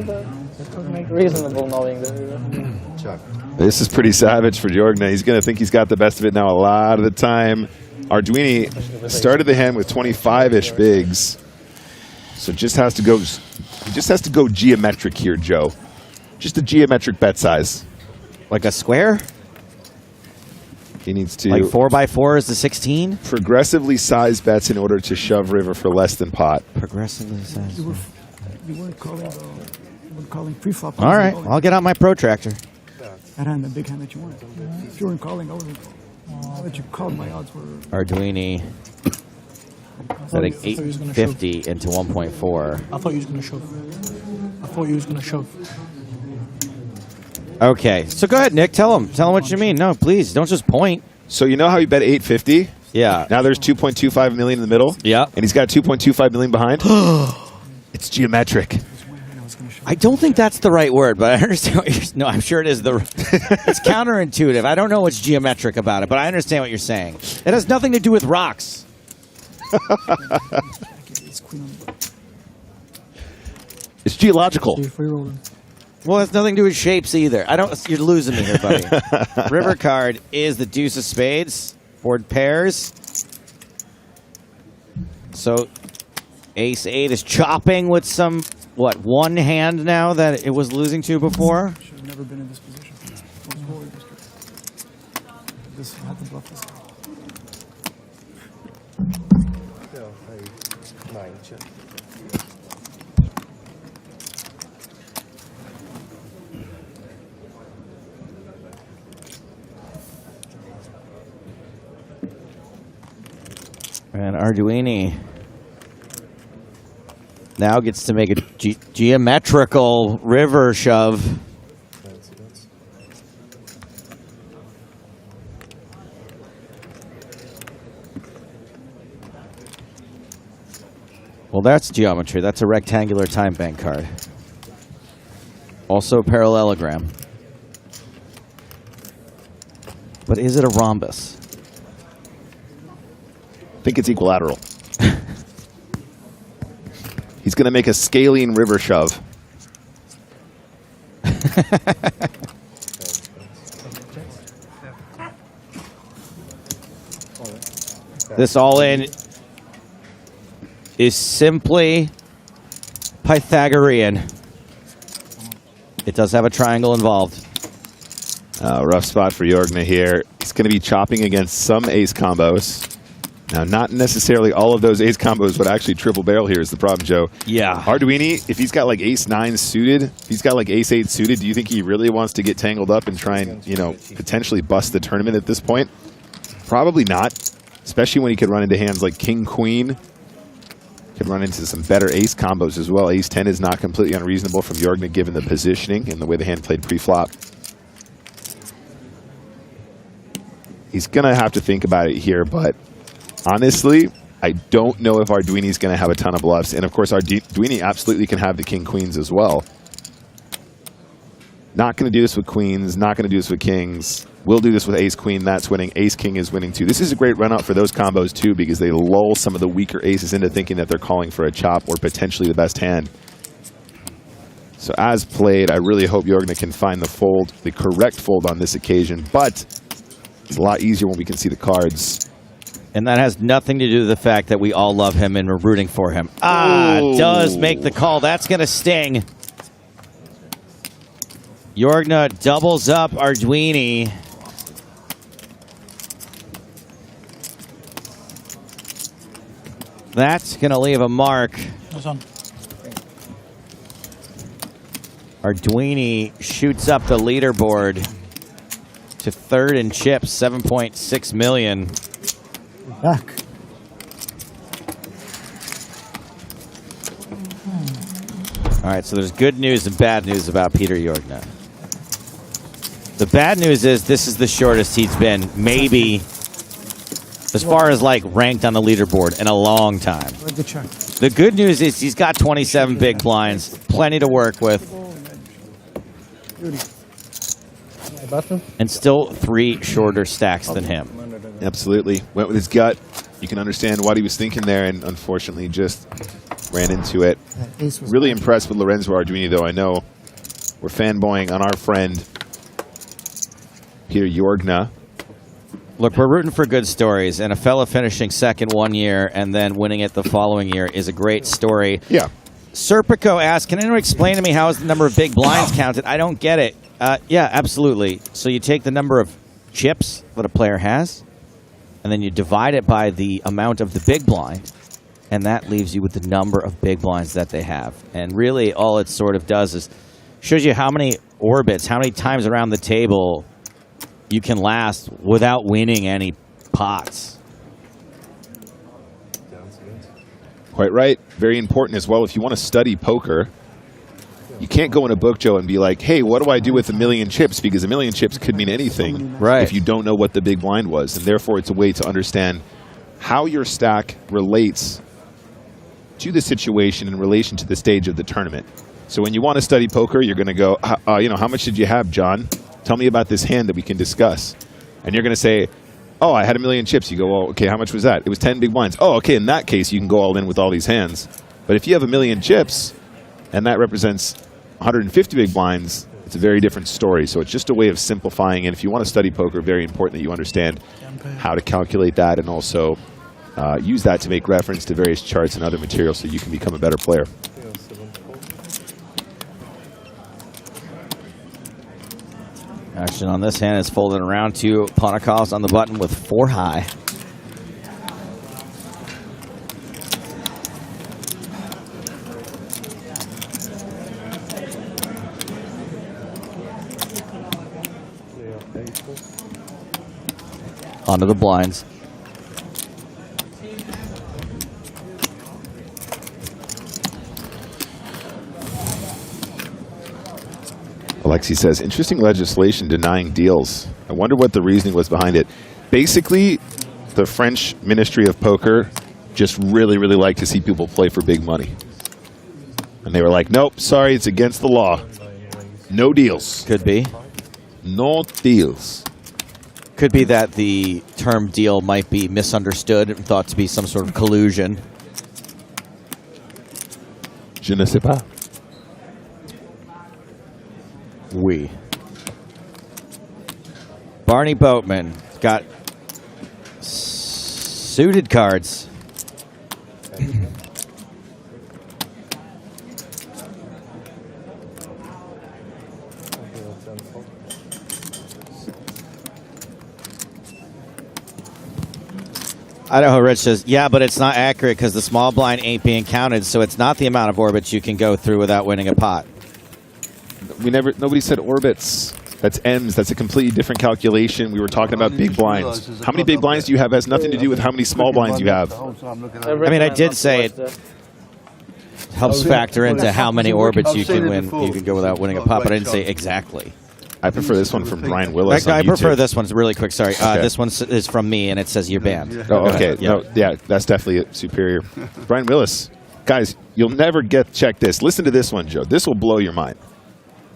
but it would make reasonable knowing that. This is pretty savage for Jorgna. He's going to think he's got the best of it now a lot of the time. Arduini started the hand with 25-ish bigs. So just has to go. He just has to go geometric here, Joe. Just a geometric bet size. Like a square? He needs to... Like 4x4 is the 16? Progressively sized bets in order to shove river for less than pot. Progressively sized. You weren't calling pre-flop. All right, I'll get out my protractor. That hand, the big hand that you wanted. If you weren't calling, I wasn't calling. But you called, my odds were... Arduini setting 850 into 1.4. I thought you was going to shove. I thought you was going to shove. Okay, so go ahead, Nick. Tell him what you mean. No, please, don't just point. So you know how he bet 850? Yeah. Now there's 2.25 million in the middle? Yeah. And he's got 2.25 million behind? It's geometric. I don't think that's the right word, but I understand what you're... No, I'm sure it is the... It's counterintuitive. I don't know what's geometric about it, but I understand what you're saying. It has nothing to do with rocks. It's geological. Well, it's nothing to do with shapes either. You're losing me here, buddy. River card is the deuce of spades. Board pairs. So ace 8 is chopping with some, one hand now that it was losing to before? Should have never been in this position. This had to bluff this guy. And Arduini now gets to make a geometrical river shove. Well, that's geometry. That's a rectangular time bank card. Also a parallelogram. But is it a rhombus? I think it's equilateral. He's going to make a scalene river shove. This all-in is simply Pythagorean. It does have a triangle involved. Rough spot for Jorgna here. He's going to be chopping against some ace combos. Now, not necessarily all of those ace combos would actually triple barrel here is the problem, Joe. Yeah. Arduini, if he's got like ace 9 suited, if he's got like ace 8 suited, do you think he really wants to get tangled up and try and, potentially bust the tournament at this point? Probably not, especially when he could run into hands like king, queen. Could run into some better ace combos as well. Ace 10 is not completely unreasonable from Jorgna given the positioning and the way the hand played pre-flop. He's going to have to think about it here, but honestly, I don't know if Arduini's going to have a ton of bluffs. And of course, Arduini absolutely can have the king queens as well. Not going to do this with queens, not going to do this with kings. We'll do this with ace queen, that's winning. Ace king is winning too. This is a great run out for those combos too because they lull some of the weaker aces into thinking that they're calling for a chop or potentially the best hand. So as played, I really hope Jorgna can find the correct fold on this occasion, but it's a lot easier when we can see the cards. And that has nothing to do with the fact that we all love him and we're rooting for him. Does make the call. That's going to sting. Jorgna doubles up Arduini. That's going to leave a mark. Arduini shoots up the leaderboard to third in chips, 7.6 million. Back. All right, so there's good news and bad news about Peter Jorgna. The bad news is this is the shortest he's been, maybe, as far as like ranked on the leaderboard in a long time. The good news is he's got 27 big blinds, plenty to work with. And still 3 shorter stacks than him. Absolutely. Went with his gut. You can understand what he was thinking there and unfortunately just ran into it. Really impressed with Lorenzo Arduini, though. I know we're fanboying on our friend Peter Jorgna. Look, we're rooting for good stories, and a fella finishing second one year and then winning it the following year is a great story. Yeah. Serpico asked, can anyone explain to me how is the number of big blinds counted? I don't get it. Yeah, absolutely. So you take the number of chips that a player has, and then you divide it by the amount of the big blind, and that leaves you with the number of big blinds that they have. And really all it sort of does is shows you how many orbits, how many times around the table you can last without winning any pots. Quite right. Very important as well. If you want to study poker, you can't go in a book, Joe, and be like, hey, what do I do with 1,000,000 chips? Because 1,000,000 chips could mean anything if you don't know what the big blind was. And therefore, it's a way to understand how your stack relates to the situation in relation to the stage of the tournament. So when you want to study poker, you're going to go, how much did you have, John? Tell me about this hand that we can discuss. And you're going to say, oh, I had 1,000,000 chips. You go, well, okay, how much was that? It was 10 big blinds. Oh, okay, in that case, you can go all in with all these hands. But if you have 1,000,000 chips, and that represents 150 big blinds, it's a very different story. So it's just a way of simplifying. And if you want to study poker, very important that you understand how to calculate that and also use that to make reference to various charts and other materials so you can become a better player. Action on this hand is folded around to Ponikov's on the button with 4 high. Onto the blinds. Alexi says, interesting legislation denying deals. I wonder what the reasoning was behind it. Basically, the French Ministry of Poker just really, really like to see people play for big money. And they were like, nope, sorry, it's against the law. No deals. Could be. No deals. Could be that the term deal might be misunderstood and thought to be some sort of collusion. Je ne sais pas. Oui. Barny Boatman got suited cards. I know how Rich says, yeah, but it's not accurate because the small blind ain't being counted, so it's not the amount of orbits you can go through without winning a pot. Nobody said orbits. That's M's. That's a completely different calculation. We were talking about big blinds. How many big blinds do you have has nothing to do with how many small blinds you have. I mean, I did say it helps factor into how many orbits you can win. You can go without winning a pot, but I didn't say exactly. I prefer this one from Brian Willis. I prefer this one. It's really quick. Sorry. Okay. This one is from me, and it says you're banned. Oh, okay. No, yeah, that's definitely superior. Brian Willis. Guys, you'll never check this. Listen to this one, Joe. This will blow your mind.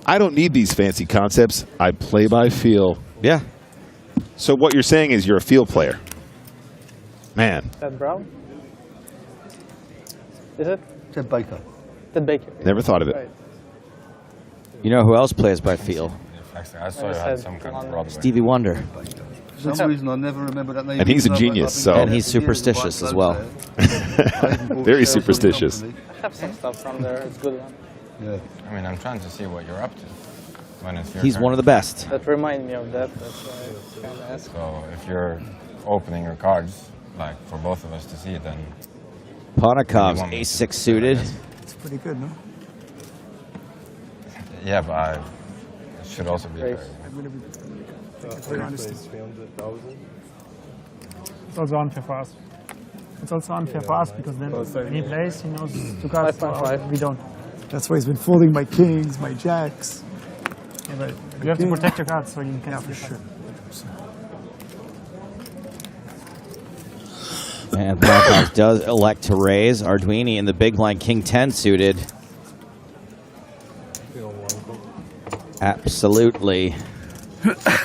I don't need these fancy concepts. I play by feel. Yeah. So what you're saying is you're a feel player. Man. Ted Brown? Is it? Ted Baker. Ted Baker. Never thought of it. Right. You know who else plays by feel? I saw you had some kind of Broadway. Stevie Wonder. For some reason, I never remember that name. And he's a genius, so. And he's superstitious as well. Very superstitious. I have some stuff from there. It's good one. Yeah. I mean, I'm trying to see what you're up to when it's your He's turn. one of the best. That reminds me of that. That's why I kind of asked. So if you're opening your cards, like for both of us to see, then Ponikov's ace-6 suited. It's pretty good, no? yeah, but it should also be fair. It's also unfair for us. It's also unfair for us because then when he plays, he knows 2 cards. 5.5. We don't. That's why he's been folding my kings, my jacks. Yeah, but you have to protect your cards so you can. Yeah, for sure. And Ponikov's does elect to raise. Arduini in the big blind, King 10 suited. Absolutely.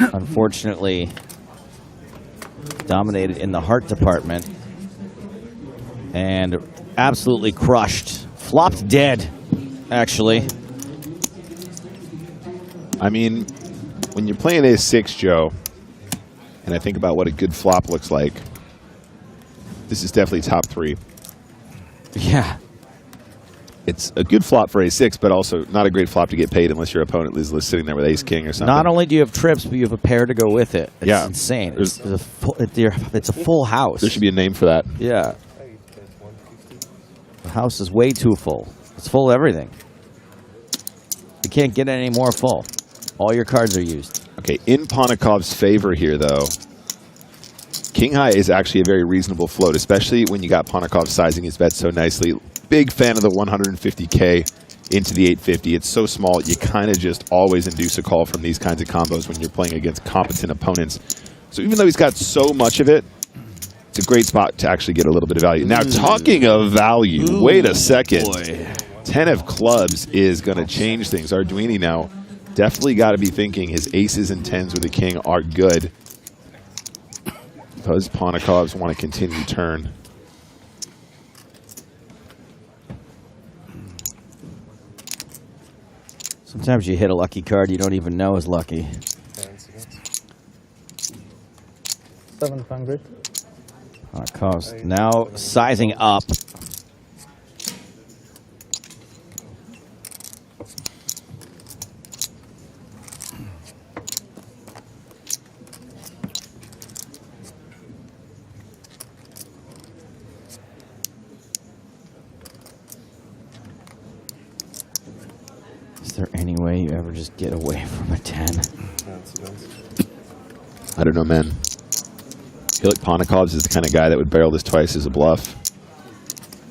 Unfortunately, dominated in the heart department. And absolutely crushed. Flopped dead, actually. I mean, when you're playing ace-6, Joe, and I think about what a good flop looks like, this is definitely top 3. Yeah. It's a good flop for ace-6, but also not a great flop to get paid unless your opponent is sitting there with ace-king or something. Not only do you have trips, but you have a pair to go with it. It's Yeah. insane. It's a full house. There should be a name for that. Yeah. The house is way too full. It's full of everything. You can't get any more full. All your cards are used. Okay, in Ponikov's favor here, though, King High is actually a very reasonable float, especially when you got Ponikov sizing his bets so nicely. Big fan of the 150K into the 850. It's so small, you kind of just always induce a call from these kinds of combos when you're playing against competent opponents. So even though he's got so much of it, it's a great spot to actually get a little bit of value. Now, talking of value, wait a second. 10 of clubs is going to change things. Arduini now definitely got to be thinking his aces and 10s with the king are good. Does Ponikovs want to continue turn? Sometimes you hit a lucky card you don't even know is lucky. 700. Cost now sizing up. Is there any way you ever just get away from a 10? I don't know, man. I feel like Ponikovs is the kind of guy that would barrel this twice as a bluff.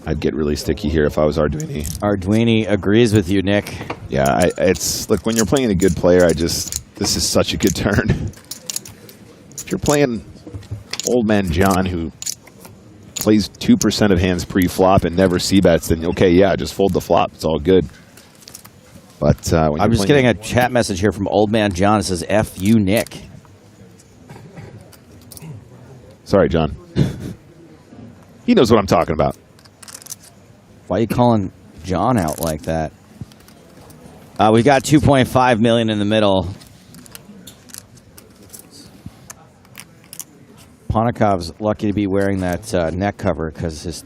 I'd get really sticky here if I was Arduini. Arduini agrees with you, Nick. Yeah, it's like when you're playing a good player, this is such a good turn. If you're playing Old Man John, who plays 2% of hands pre-flop and never c-bets, then okay, yeah, just fold the flop. It's all good. But when I'm just getting a chat message here from Old Man John. It says, F you, Nick. Sorry, John. He knows what I'm talking about. Why are you calling John out like that? We got 2.5 million in the middle. Ponikov's lucky to be wearing that neck cover because his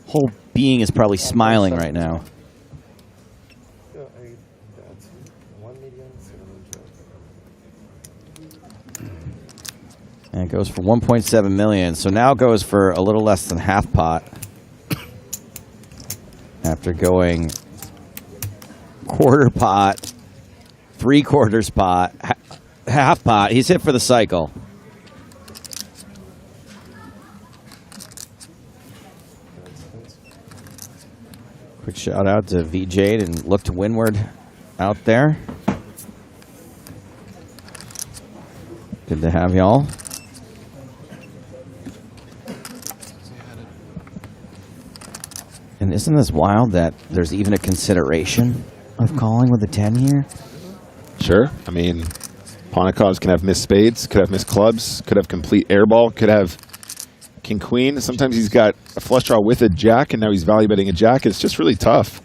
whole being is probably smiling right now. And it goes for 1.7 million. So now it goes for a little less than half pot. After going quarter pot, 3/4 pot, half pot. He's hit for the cycle. Quick shout out to VJ and look to windward out there. Good to have y'all. And isn't this wild that there's even a consideration of calling with a 10 here? Sure. I mean, Ponikovs can have missed spades, could have missed clubs, could have complete airball, could have king queen. Sometimes he's got a flush draw with a jack, and now he's value betting a jack. It's just really tough.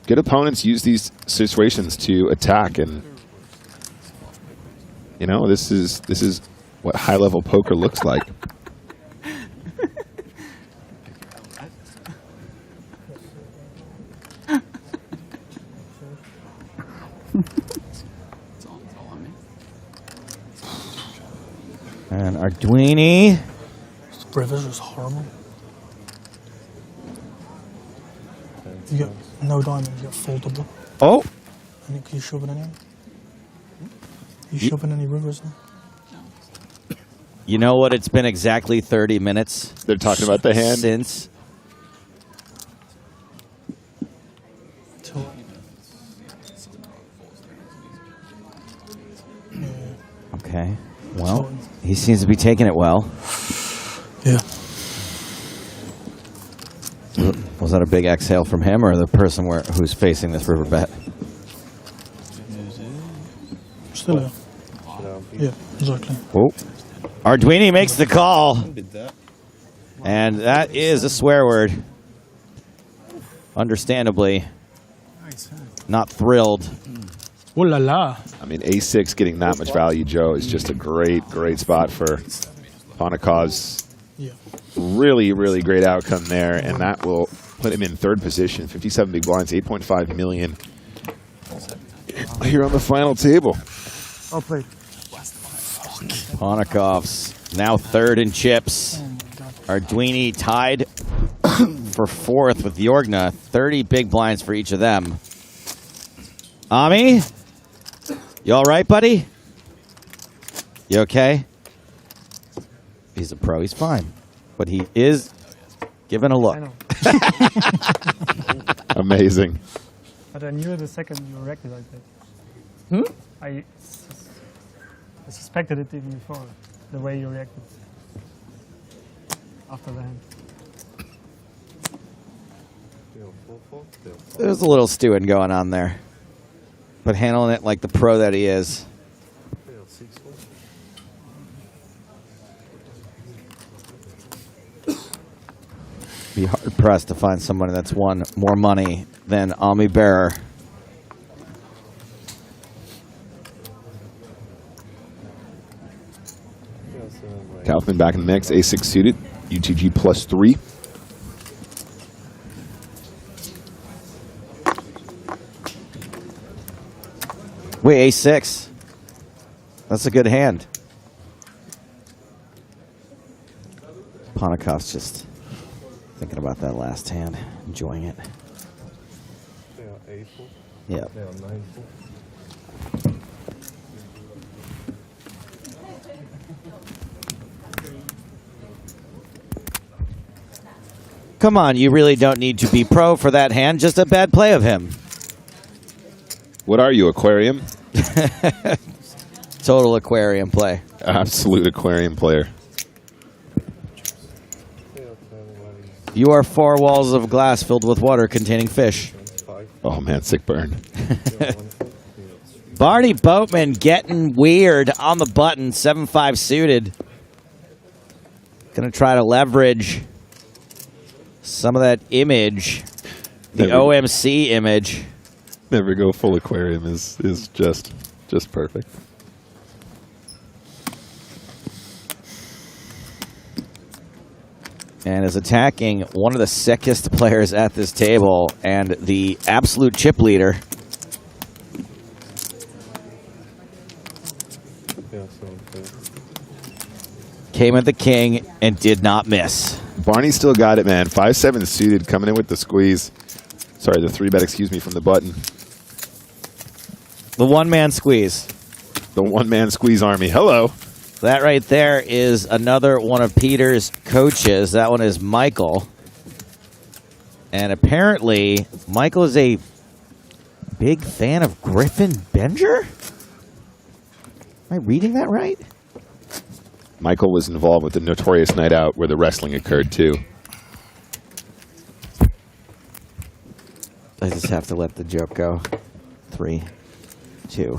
Good opponents use these situations to attack, and you know, this is what high level poker looks like. And Arduini. Rivers is horrible. You got no diamond, you got foldable. Oh! Can you shove it in here? You shoving any rivers in? You know what? It's been exactly 30 minutes. They're talking about the hand? Since. Okay. Well, he seems to be taking it well. Yeah. Was that a big exhale from him or the person who's facing this river bet? Still there. Yeah, exactly. Oh. Arduini makes the call. And that is a swear word. Understandably. Not thrilled. Ooh la la. I mean, A6 getting that much value, Joe, is just a great spot for Ponikovs. Yeah. Really, really great outcome there, and that will put him in third position. 57 big blinds, 8.5 million here on the final table. I'll play. Ponikovs now third in chips. Arduini tied for fourth with Jorgna. 30 big blinds for each of them. Ami? You all right, buddy? You okay? He's a pro. He's fine. But he is giving a look. Amazing. But I knew the second you reacted like that. I suspected it even before, the way you reacted after the hand. There's a little stewing going on there. But handling it like the pro that he is. Be hard pressed to find somebody that's won more money than Ami Bearer. Boatman back in the mix. Ace 6 suited. UTG +3. Wait, Ace 6. That's a good hand. Ponikov's just thinking about that last hand, enjoying it. Yep. Come on, you really don't need to be pro for that hand. Just a bad play of him. What are you, aquarium? Total aquarium play. Absolute aquarium player. You are 4 walls of glass filled with water containing fish. Oh man, sick burn. Barny Boatman getting weird on the button, 7-5 suited. Gonna try to leverage some of that image, the OMC image. Never go full aquarium is just perfect. And is attacking one of the sickest players at this table and the absolute chip leader. Came at the king and did not miss. Barney still got it, man. 5-7 suited, coming in with the squeeze. Sorry, the 3-bet, excuse me, from the button. The one-man squeeze. The one-man squeeze army. Hello. That right there is another one of Peter's coaches. That one is Michael. And apparently, Michael is a big fan of Griffin Benger? Am I reading that right? Michael was involved with the notorious night out where the wrestling occurred, too. I just have to let the joke go. 3, 2,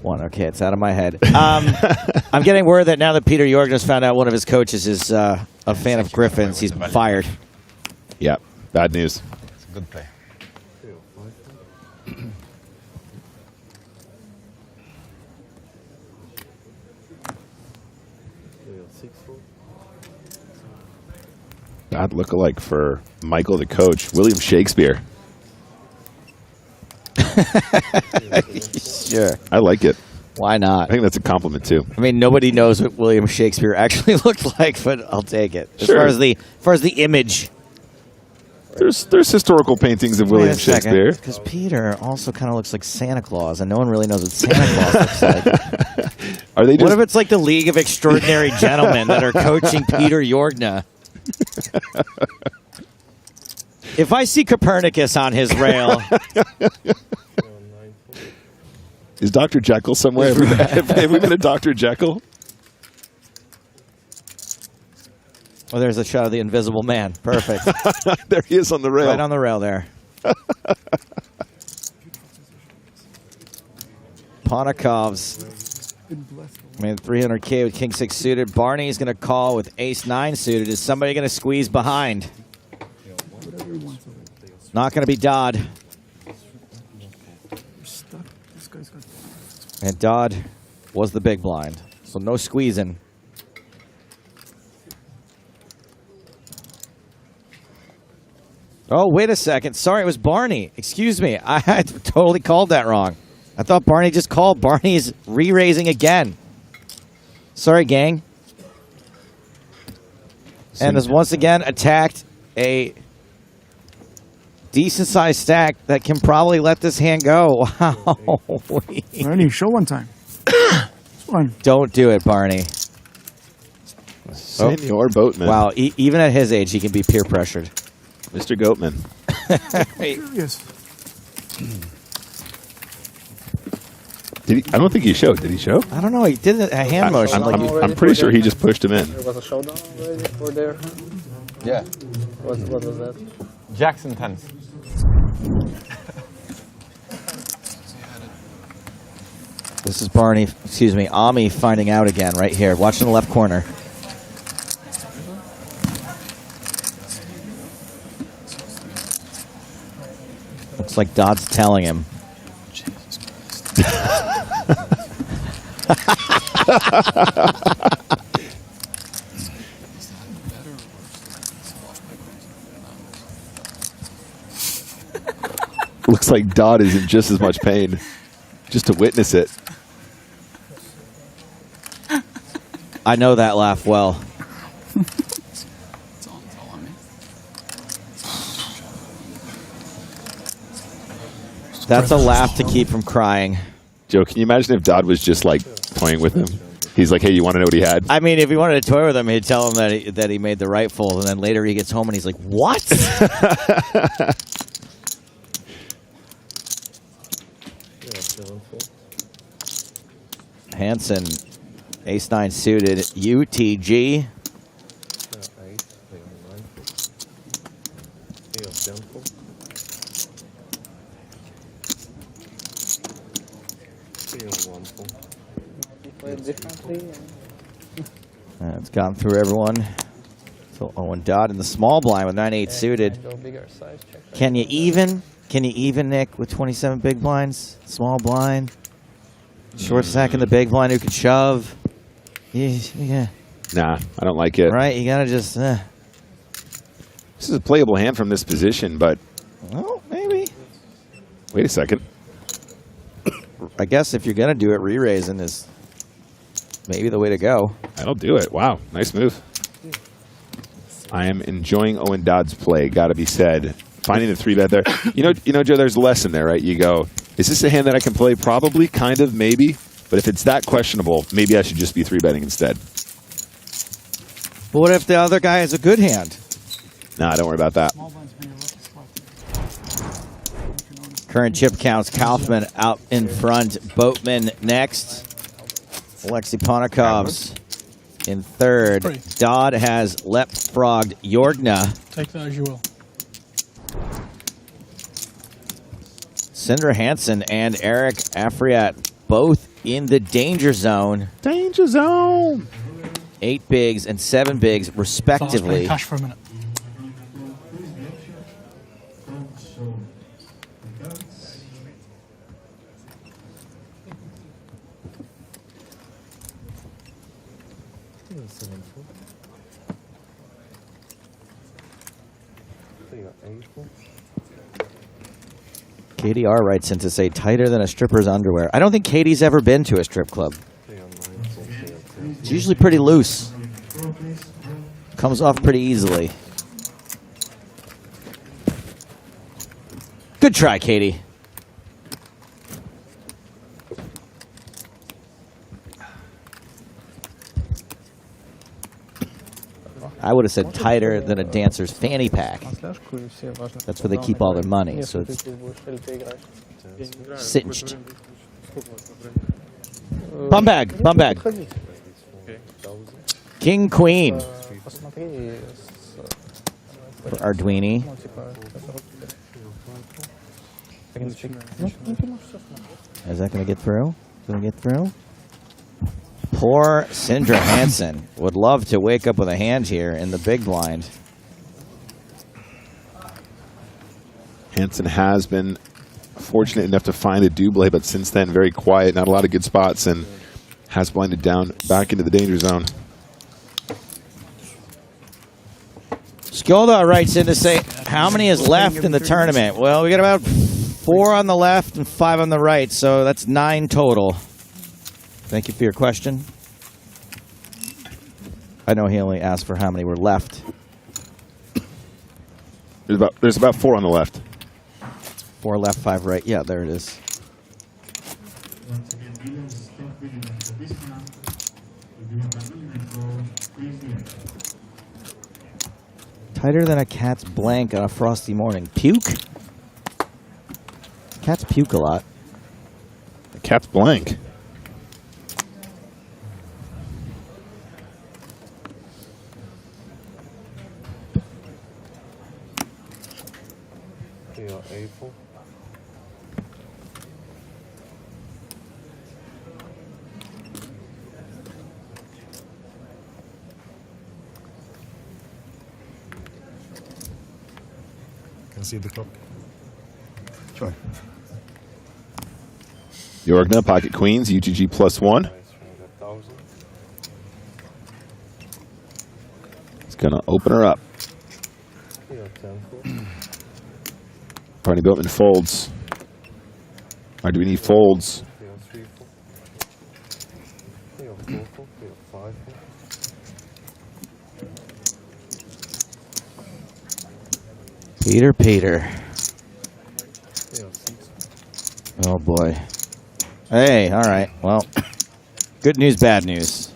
1. Okay, it's out of my head. I'm getting word that now that Peter Jorgen has found out one of his coaches is a fan of Griffin's, he's fired. Yeah, bad news. It's a good play. Bad lookalike for Michael, the coach. William Shakespeare. Sure. I like it. Why not? I think that's a compliment, too. I mean, nobody knows what William Shakespeare actually looked like, but I'll take it. As Sure. far as the image. There's historical paintings of William Shakespeare. Because Peter also kind of looks like Santa Claus, and no one really knows what Santa Claus looks like. Are they What just if it's like the League of Extraordinary Gentlemen that are coaching Peter Jorgen? If I see Copernicus on his rail, Is Dr. Jekyll somewhere? Have we been a Dr. Jekyll? oh, there's a shot of the Invisible Man. Perfect. There he is on the rail. Right on the rail there. Ponikov's, I mean, 300K with King 6 suited. Barney's going to call with Ace 9 suited. Is somebody going to squeeze behind? Not going to be Dodd. And Dodd was the big blind, so no squeezing. Oh, wait a second. Sorry, it was Barney. Excuse me. I totally called that wrong. I thought Barney just called. Barney's re-raising again. Sorry, gang. And has once again attacked a decent-sized stack that can probably let this hand go. Wow. Barney, show one time. It's fine. Don't do it, Barney. Senor Boatman. Wow, even at his age, he can be peer pressured. Mr. Goatman. Yes. Did he? I don't think he showed. Did he show? I don't know. He did a hand motion. I'm pretty sure he just pushed him in. There was a showdown already for there. Yeah. What was that? Jackson 10s. This is Barney, excuse me, Ami finding out again right here. Watch in the left corner. Looks like Dodd's telling him. looks like Dodd is in just as much pain just to witness it. I know that laugh well. It's all on me. That's a laugh to keep from crying. Joe, can you imagine if Dodd was just like toying with him? He's like, hey, you want to know what he had? I mean, if he wanted to toy with him, he'd tell him that he made the right fold, and then later he gets home and he's like, what? Hansen, ace-9 suited, UTG. It's gone through everyone. So Owen Dodd in the small blind with 9-8 suited. Can you even? Can you even, Nick, with 27 big blinds? Small blind. Short stack in the big blind who can shove. Yeah. Nah, I don't like it. Right, you gotta just... This is a playable hand from this position, but... Oh, maybe. Wait a second. I guess if you're gonna do it, re-raising is maybe the way to go. That'll do it. Wow, nice move. I am enjoying Owen Dodd's play, gotta be said. Finding the 3-bet there. You know, Joe, there's a lesson there, right? You go, is this a hand that I can play? Probably, kind of, maybe. But if it's that questionable, maybe I should just be 3-betting instead. But what if the other guy has a good hand? Nah, don't worry about that. Current chip counts, Kaufman out in front, Boatman next. Alexei Ponikov's in third. Dodd has leapfrogged Jorgna. Take that as you will. Sindre Hansen and Eric Afriat both in the danger zone. Danger zone! 8 bigs and 7 bigs, respectively. Cash for a minute. KDR writes in to say tighter than a stripper's underwear. I don't think Katie's ever been to a strip club. It's usually pretty loose. Comes off pretty easily. Good try, Katie. I would have said tighter than a dancer's fanny pack. That's where they keep all their money, so it's cinched. Bum bag, bum bag. King, queen. For Arduini. Is that going to get through? Going to get through? Poor Sindre Hansen would love to wake up with a hand here in the big blind. Hansen has been fortunate enough to find a double, but since then, very quiet, not a lot of good spots, and has blinded down back into the danger zone. Skjolda writes in to say, how many is left in the tournament? Well, we got about 4 on the left and 5 on the right, so that's 9 total. Thank you for your question. I know he only asked for how many were left. There's about 4 on the left. 4 left, 5 right. Yeah, there it is. Tighter than a cat's blank on a frosty morning. Puke? Cats puke a lot. The cat's blank. Can I see the clock? Sure. Jorgna, pocket queens, UTG +1. It's going to open her up. Barny Boatman folds. Or do we need folds? Peter. Oh boy. Hey, all right. Well, good news, bad news.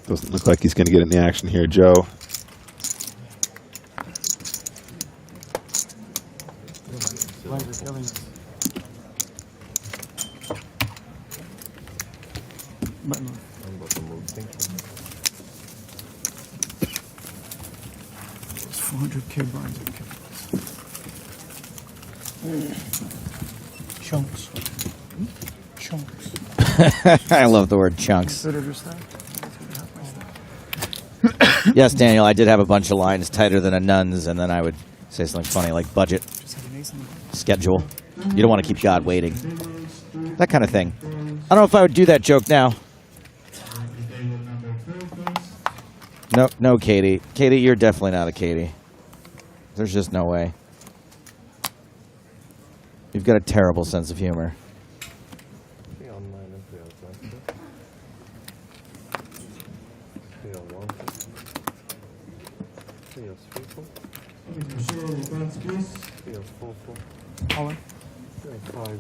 Doesn't look like he's going to get in the action here, Joe. It's 400K blinds. Chunks. Chunks. I love the word chunks. Consider your stack. Yes, Daniel, I did have a bunch of lines tighter than a nun's, and then I would say something funny like budget, schedule. You don't want to keep God waiting. That kind of thing. I don't know if I would do that joke now. No, Katie. Katie, you're definitely not a Katie. There's just no way. You've got a terrible sense of humor.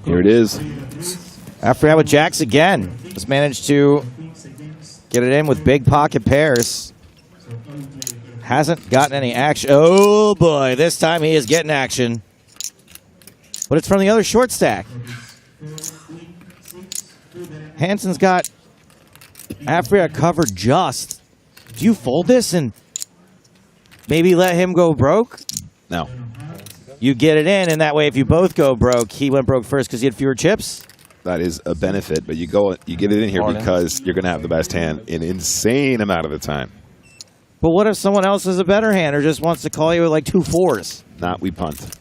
Here it is. Afriat with jacks again. Just managed to get it in with big pocket pairs. Hasn't gotten any action. Oh boy, this time he is getting action. But it's from the other short stack. Hansen's got Afriat covered just. Do you fold this and maybe let him go broke? No. You get it in, and that way if you both go broke, he went broke first because he had fewer chips? That is a benefit, but you get it in here because you're going to have the best hand an insane amount of the time. But what if someone else is a better hand or just wants to call you with like 2 4s? Not we punt.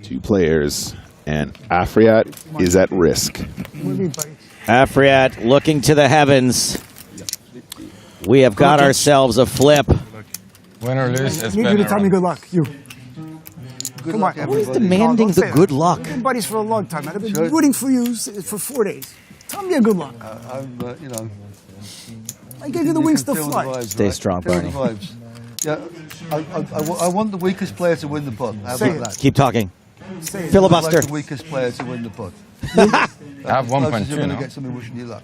Two players, and Afriat is at risk. Afriat looking to the heavens. We have got ourselves a flip. Win or lose, it's I need you to tell me good luck. You. Come on. Who is demanding the good luck? We've been buddies for a long time, man. I've been rooting for you for 4 days. Tell me a good luck. You know. I gave you the wings to fly. Vibes, Stay right? strong, Feel Barney. the vibes. Yeah, I want the weakest player to win the pot. How Say about it. that? Keep talking. Say it. Filibuster. I'd like the weakest player to win the pot. I have 1.2 You're going to now. get somebody wishing you luck.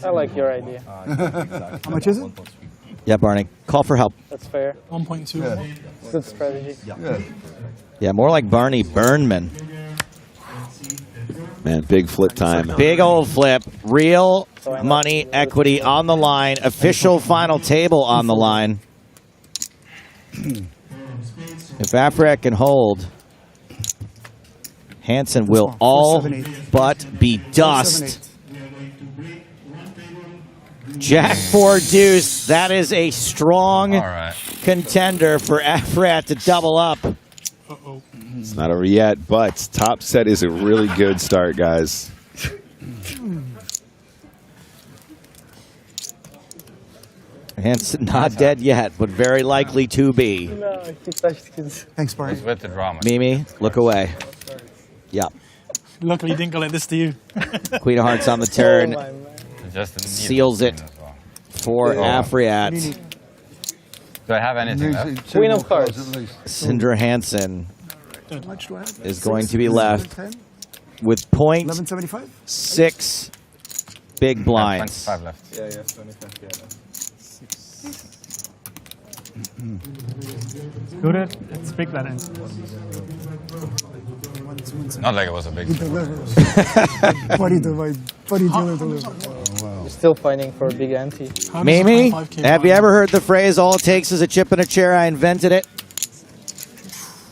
I like your idea. How much is it? Yeah, Barney. Call for help. That's fair. 1.2. Yeah. Good strategy. Yeah. Yeah, more like Barney Boatman. Man, big flip time. Big old flip. Real money, equity on the line. Official final table on the line. If Afriat can hold, Hansen will all but be dust. Jack 4 deuce. That is a strong contender for Afriat to double up. It's not over yet, but top set is a really good start, guys. Hansen not dead yet, but very likely to be. No, he touched his. Thanks, Barney. It's with the drama. Mimi, look away. Yep. Luckily, he didn't go like this to you. Queen of Hearts on the turn. Just Seals it for Afriat. Do I have anything left? Queen of Hearts. Sindre Hansen How much do I have? is going to be left with point 1175? 6 big blinds. 25 left. Yeah, 25. Yeah. Good at it's big that end. Not like it was a big. Buddy dealer delivered. You're still fighting for a big ante. Mimi, have you ever heard the phrase, all it takes is a chip in a chair? I invented it.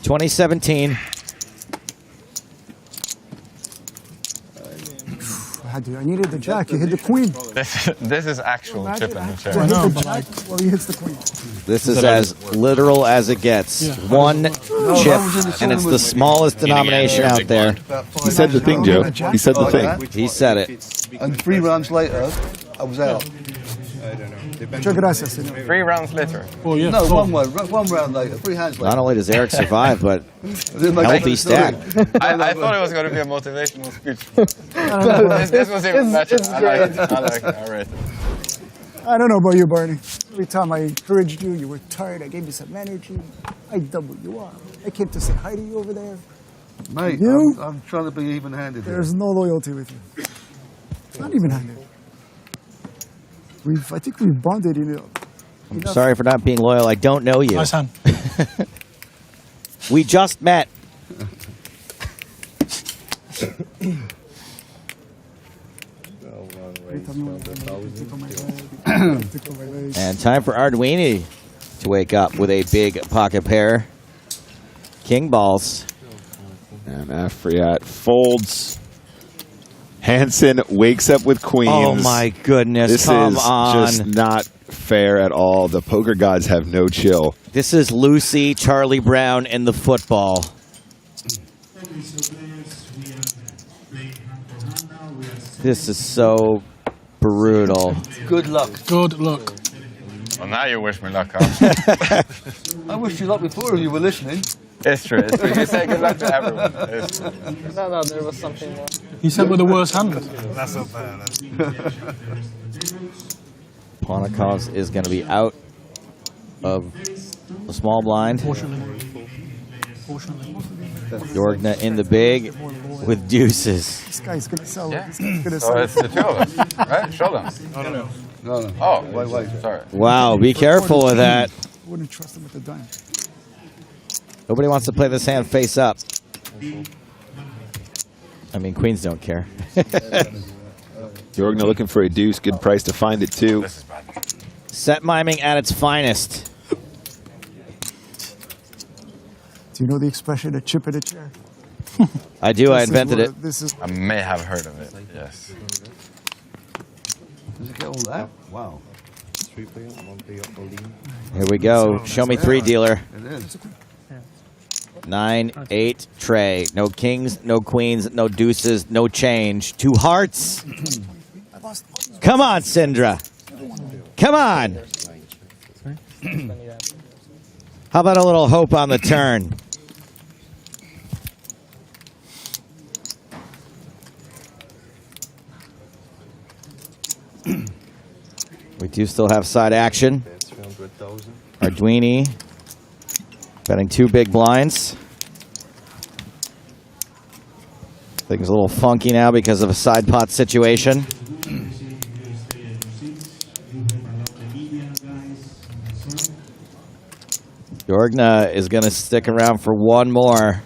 2017. I needed the jack. You hit the queen. This is actual chip in the chair. So I hit the jack. Well, he hits the queen. This is as literal as it gets. One chip, and it's the smallest denomination out there. He said the thing, Joe. He said the thing. He said it. And 3 rounds later, I was out. I don't know. Muchas gracias, señor. 3 rounds later. Oh, yeah. No, one round later, 3 hands later. Not only does Eric survive, but healthy stack. I thought it was going to be a motivational speech. This was even better. I like it. All right. I don't know about you, Barney. Every time I encouraged you, you were tired. I gave you some energy. I doubled you up. I came to say hi to you over there. Mate, You? I'm trying to be even-handed here. There's no loyalty with you. Not even handed. I think we've bonded enough. I'm sorry for not being loyal. I don't know you. Nice hand. We just met. And time for Arduini to wake up with a big pocket pair. King balls. And Afriat folds. Hansen wakes up with queens. Oh my goodness, this come is on. just not fair at all. The poker gods have no chill. This is Lucy, Charlie Brown, and the football. This is so brutal. Good luck. Good luck. Well, now you wish me luck, huh? I wish you luck before you were listening. It's true. It's true. You say good luck to everyone. It's true. No, there was something more. He said with the worst hand. That's not bad. Ponikov is going to be out of the small blind. Jorgna in the big with deuces. This guy's going to sell. Yeah. This guy's going to So sell. it's the two of us, right? Show them. No. Oh, Wait. sorry. Wow, be careful with that. I wouldn't trust him with the dime. Nobody wants to play this hand face up. I mean, queens don't care. Jorgna looking for a deuce. Good price to find it, too. Set miming at its finest. Do you know the expression, a chip in a chair? I do. I invented it. I may have heard of it, yes. Does it get all that? Wow. 3 player, 1 player holding. Here we go. Show me 3, dealer. It is. 9, 8, tray. No kings, no queens, no deuces, no change. 2 hearts. Come on, Sindre. Come on. How about a little hope on the turn? We do still have side action. Arduini betting 2 big blinds. Things a little funky now because of a side pot situation. Jorgna is going to stick around for one more.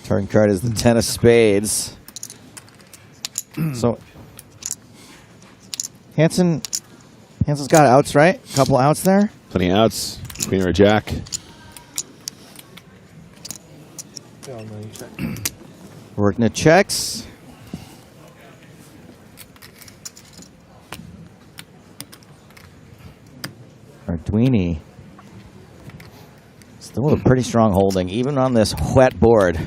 Turn card is the 10 of spades. So Hansen's got outs, right? A couple outs there. Plenty of outs. Queen or a jack. Jorgna checks. Arduini still with a pretty strong holding, even on this wet board.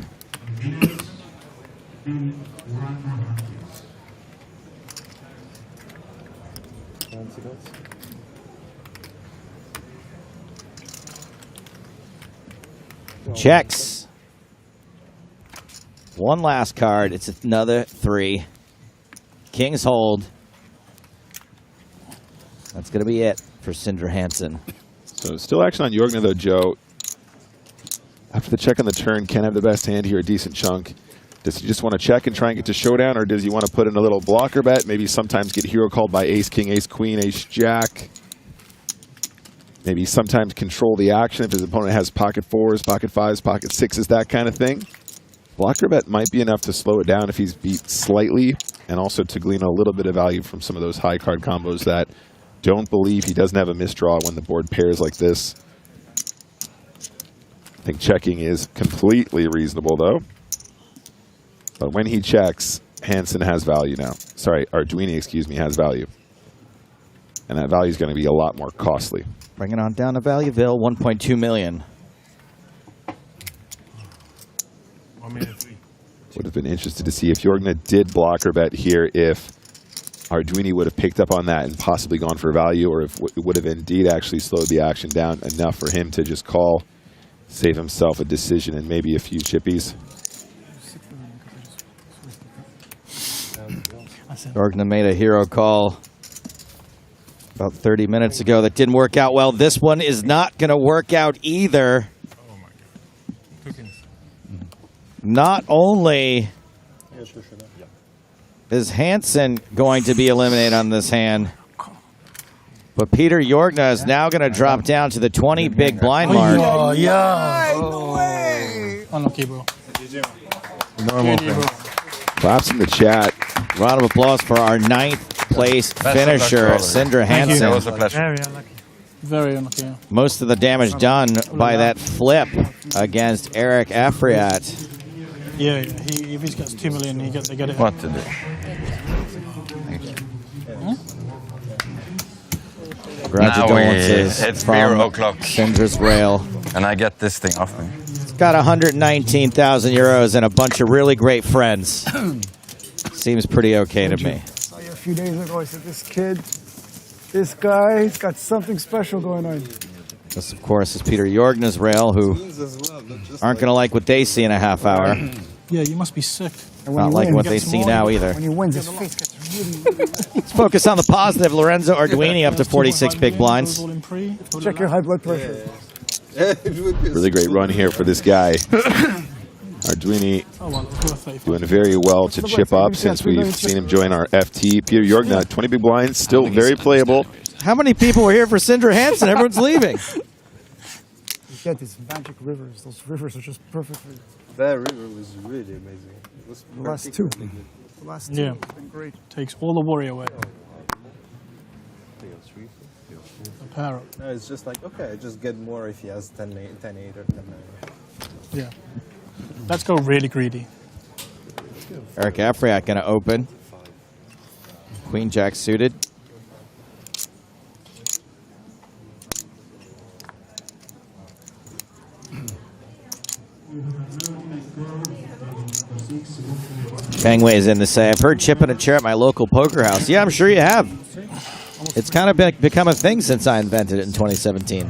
Checks. One last card. It's another 3. Kings hold. That's going to be it for Sindre Hansen. So still action on Jorgna, though, Joe. After the check on the turn, can have the best hand here, a decent chunk. Does he just want to check and try and get to showdown, or does he want to put in a little blocker bet? Maybe sometimes get hero called by ace, king, ace, queen, ace, jack. Maybe sometimes control the action if his opponent has pocket 4s, pocket 5s, pocket 6s, that kind of thing. Blocker bet might be enough to slow it down if he's beat slightly, and also to glean a little bit of value from some of those high card combos that don't believe he doesn't have a misdraw when the board pairs like this. think checking is completely reasonable, though. But when he checks, Hansen has value now. Sorry, or Duthie, excuse me, has value. And that value is going to be a lot more costly. Bring it on down to Valueville, 1.2 million. Would have been interested to see if Jorgna did blocker bet here, if Arduini would have picked up on that and possibly gone for value, or if it would have indeed actually slowed the action down enough for him to just call, save himself a decision and maybe a few chippies. Jorgna made a hero call about 30 minutes ago that didn't work out well. This one is not going to work out either. Not only is Hansen going to be eliminated on this hand, but Peter Jorgna is now going to drop down to the 20 big blind mark. Oh, yeah. No way. Unlucky, bro. Normal. Claps in the chat. Round of applause for our 9th place finisher, Sindre Hansen. That was a pleasure. Very unlucky. Very unlucky, yeah. Most of the damage done by that flip against Eric Afriat. Yeah, if he gets 2 million, they get it. What to do? Congratulations. It's from 0 o'clock. Sindre's rail. And I get this thing off me. It's got 119,000 euros and a bunch of really great friends. Seems pretty okay to me. I saw you a few days ago. I said, this guy, he's got something special going on. This, of course, is Peter Jorgna's rail, who aren't going to like what they see in a half hour. Yeah, you must be sick. Not like what they see now either. When he wins, his face gets really... Let's focus on the positive. Lorenzo Arduini up to 46 big blinds. Check your high blood pressure. Really great run here for this guy. Arduini doing very well to chip up since we've seen him join our FT. Peter Jorgna, 20 big blinds, still very playable. How many people were here for Sindre Hansen? Everyone's leaving. You get these magic rivers. Those rivers are just perfect for you. That river was really amazing. It was The last two. The last two. Yeah. have been great. Takes all the worry away. A pair up. No, it's just like, okay, just get more if he has 10-8 or 10-9. Yeah. Let's go really greedy. Eric Afriat going to open. Queen Jack suited. Bang Wei is in to say, I've heard chipping a chair at my local poker house. Yeah, I'm sure you have. It's kind of become a thing since I invented it in 2017.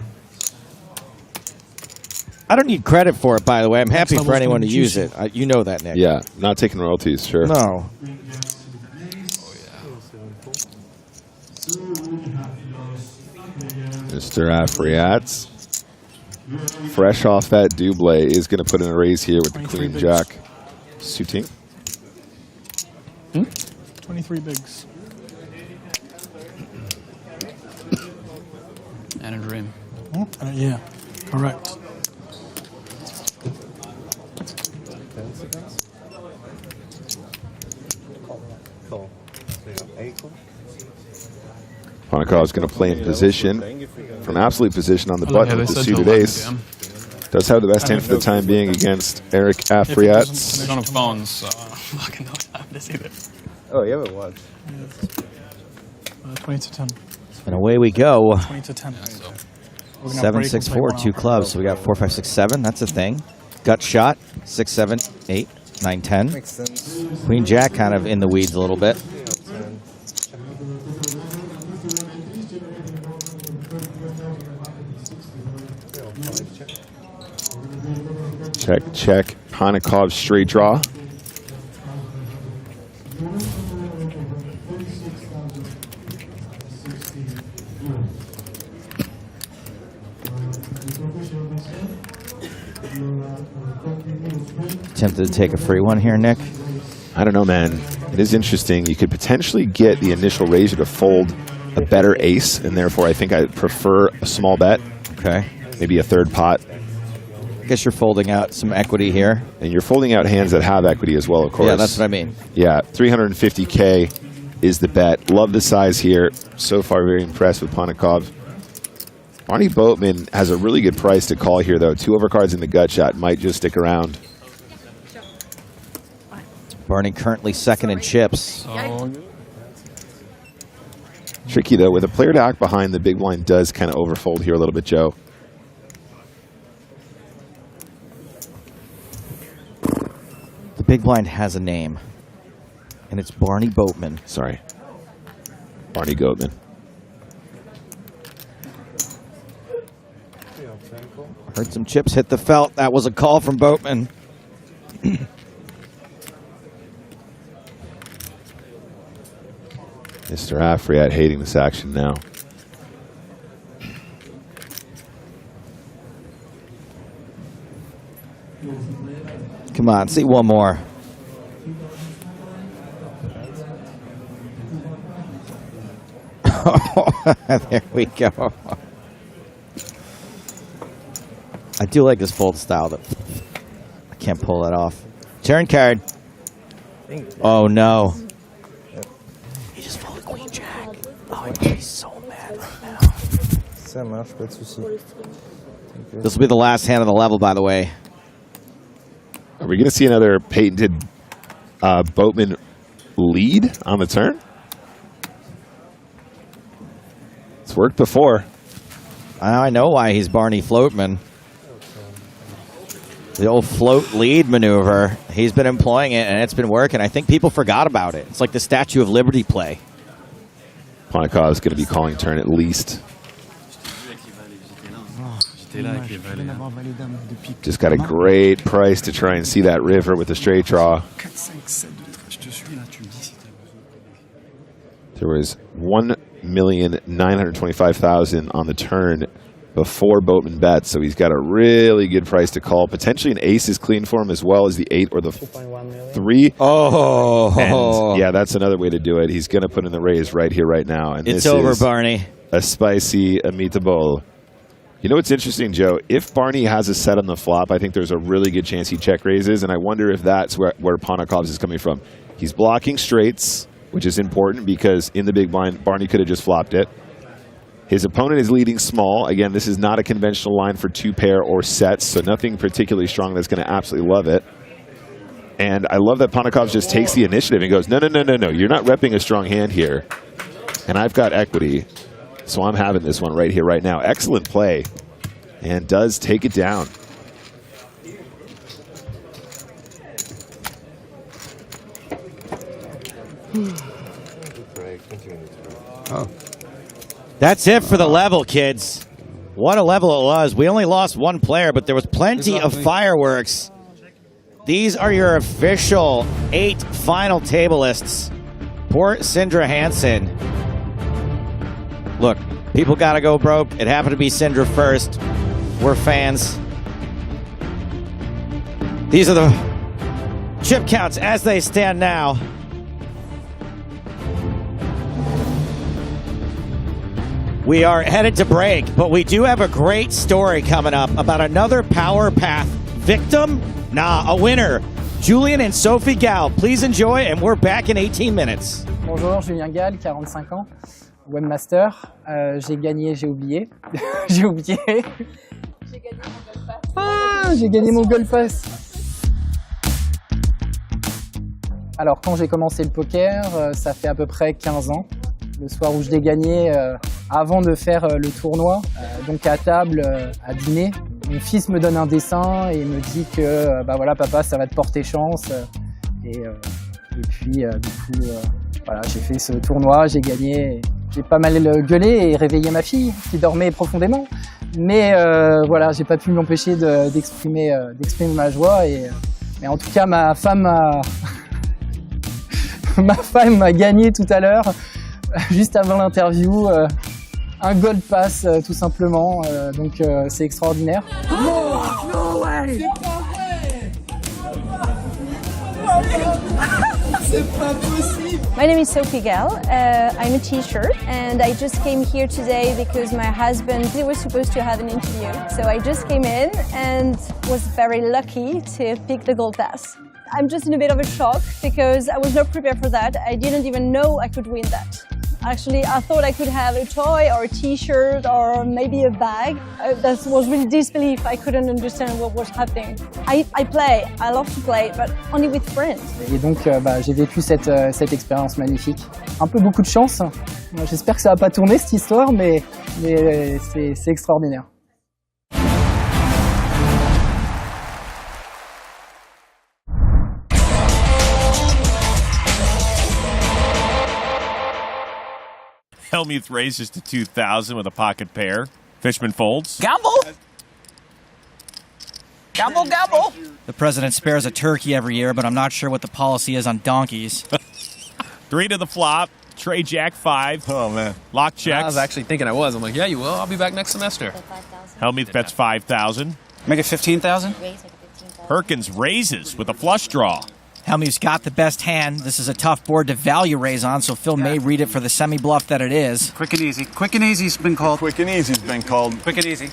I don't need credit for it, by the way. I'm happy for anyone to use it. You know that, Nick. Yeah, not taking royalties, sure. No. Mr. Afriat, fresh off that double, is going to put in a raise here with the Queen Jack suiting. 23 bigs. And a dream. Yeah, correct. Ponikov is going to play in position, from absolute position on the button with the suited ace. Does have the best hand for the time being against Eric Afriat. I don't have phones, so I fucking don't have this either. Oh, you haven't watched. 20 to 10. And away we go. 20 to 10. 7, 6, 4, 2 clubs. So we got 4, 5, 6, 7. That's a thing. Gut shot. 6, 7, 8, 9, 10. Makes sense. Queen Jack kind of in the weeds a little bit. Check, check. Ponikov straight draw. Tempted to take a free one here, Nick. I don't know, man. It is interesting. You could potentially get the initial raiser to fold a better ace, and therefore I think I prefer a small bet. Okay. Maybe a third pot. I guess you're folding out some equity here. And you're folding out hands that have equity as well, of course. Yeah, that's what I mean. Yeah, 350K is the bet. Love the size here. So far, very impressed with Ponikov. Barny Boatman has a really good price to call here, though. 2 overcards in the gut shot might just stick around. Barney currently second in chips. Tricky, though. With a player to act behind, the big blind does kind of overfold here a little bit, Joe. The big blind has a name, and it's Barny Boatman. Sorry. Barny Boatman. Heard some chips hit the felt. That was a call from Boatman. Mr. Afriat hating this action now. Come on, see one more. There we go. I do like this fold style, though. I can't pull that off. Turn card. Oh, no. He just folded queen jack. Oh, he's so mad right now. Ça marche, pas de souci. This will be the last hand of the level, by the way. Are we going to see another patented Boatman lead on the turn? It's worked before. I know why he's Barny Floatman. The old float lead maneuver. He's been employing it, and it's been working. I think people forgot about it. It's like the Statue of Liberty play. Ponikov's going to be calling turn at least. Just got a great price to try and see that river with the straight draw. There was 1,925,000 on the turn before Boatman bets, so he's got a really good price to call. Potentially an ace is clean for him, as well as the 8 or the 3. Oh, and yeah, that's another way to do it. He's going to put in the raise right here, right now. And it's over, Barney. A spicy imitable. You know what's interesting, Joe? If Barney has a set on the flop, I think there's a really good chance he check raises, and I wonder if that's where Ponikov's is coming from. He's blocking straights, which is important because in the big blind, Barney could have just flopped it. His opponent is leading small. Again, this is not a conventional line for 2-pair or sets, so nothing particularly strong that's going to absolutely love it. And I love that Ponikovs just takes the initiative and goes, no, no, no, no, no. You're not repping a strong hand here. And I've got equity, so I'm having this one right here, right now. Excellent play. And does take it down. Oh. That's it for the level, kids. What a level it was. We only lost one player, but there was plenty of fireworks. These are your official 8 final table lists. Poor Sindre Hansen. Look, people got to go broke. It happened to be Sindre first. We're fans. These are the chip counts as they stand now. We are headed to break, but we do have a great story coming up about another Power Path victim. Nah, a winner. Julian and Sophie Gall, please enjoy, and we're back in 18 minutes. Bonjour, Julien Gall, 45 ans, webmaster. J'ai gagné, j'ai oublié. J'ai oublié. J'ai gagné mon Gold Pass. Alors, quand j'ai commencé le poker, ça fait à peu près 15 ans. Le soir où je l'ai gagné, avant de faire le tournoi, donc à table, à dîner, mon fils me donne un dessin et me dit que bah voilà papa, ça va te porter chance. Et puis du coup, voilà, j'ai fait ce tournoi, j'ai gagné, j'ai pas mal gueulé et réveillé ma fille qui dormait profondément. Mais voilà, j'ai pas pu m'empêcher d'exprimer ma joie. Mais en tout cas, ma femme m'a gagné tout à l'heure. Juste avant l'interview, un Gold Pass tout simplement, donc c'est extraordinaire. No way! C'est pas possible! My name is Sophie Gall. I'm a teacher and I just came here today because my husband, he was supposed to have an interview. So I just came in and was very lucky to pick the Gold Pass. I'm just in a bit of a shock because I was not prepared for that. I didn't even know I could win that. Actually, I thought I could have a toy or a t-shirt or maybe a bag. That was really disbelief. I couldn't understand what was happening. I play, I love to play, but only with friends. Et donc, j'ai vécu cette expérience magnifique. Un peu beaucoup de chance. J'espère que ça va pas tourner cette histoire, mais c'est extraordinaire. Hellmuth raises to 2,000 with a pocket pair. Fishman folds. Gamble! Gamble, gamble! The president spares a turkey every year, but I'm not sure what the policy is on donkeys. 3 to the flop. Trey Jack 5. Oh, man. Lock checks. I was actually thinking I was. I'm like, yeah, you will. I'll be back next semester. Hellmuth bets 5,000. Make it 15,000? Perkins raises with a flush draw. Hellmuth's got the best hand. This is a tough board to value raise on, so Phil may read it for the semi-bluff that it is. Quick and easy. Quick and easy's been called. Quick and easy's been called. Quick and easy.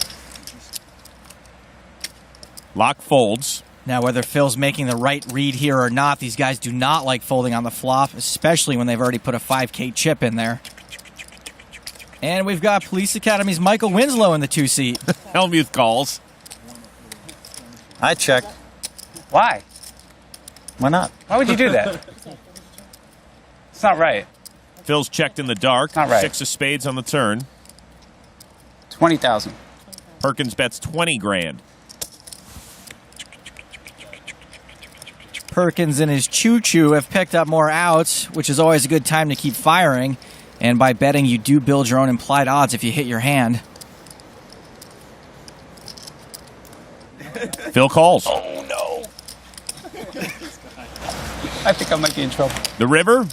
Lock folds. Now, whether Phil's making the right read here or not, these guys do not like folding on the flop, especially when they've already put a 5K chip in there. And we've got Police Academy's Michael Winslow in the 2-seat. Hellmuth calls. I check. Why? Why not? Why would you do that? It's not right. Phil's checked in the dark. Not right. 6 of spades on the turn. 20,000. Perkins bets 20 grand. Perkins and his choo-choo have picked up more outs, which is always a good time to keep firing. And by betting, you do build your own implied odds if you hit your hand. Phil calls. Oh, no. I think I might be in trouble. The river.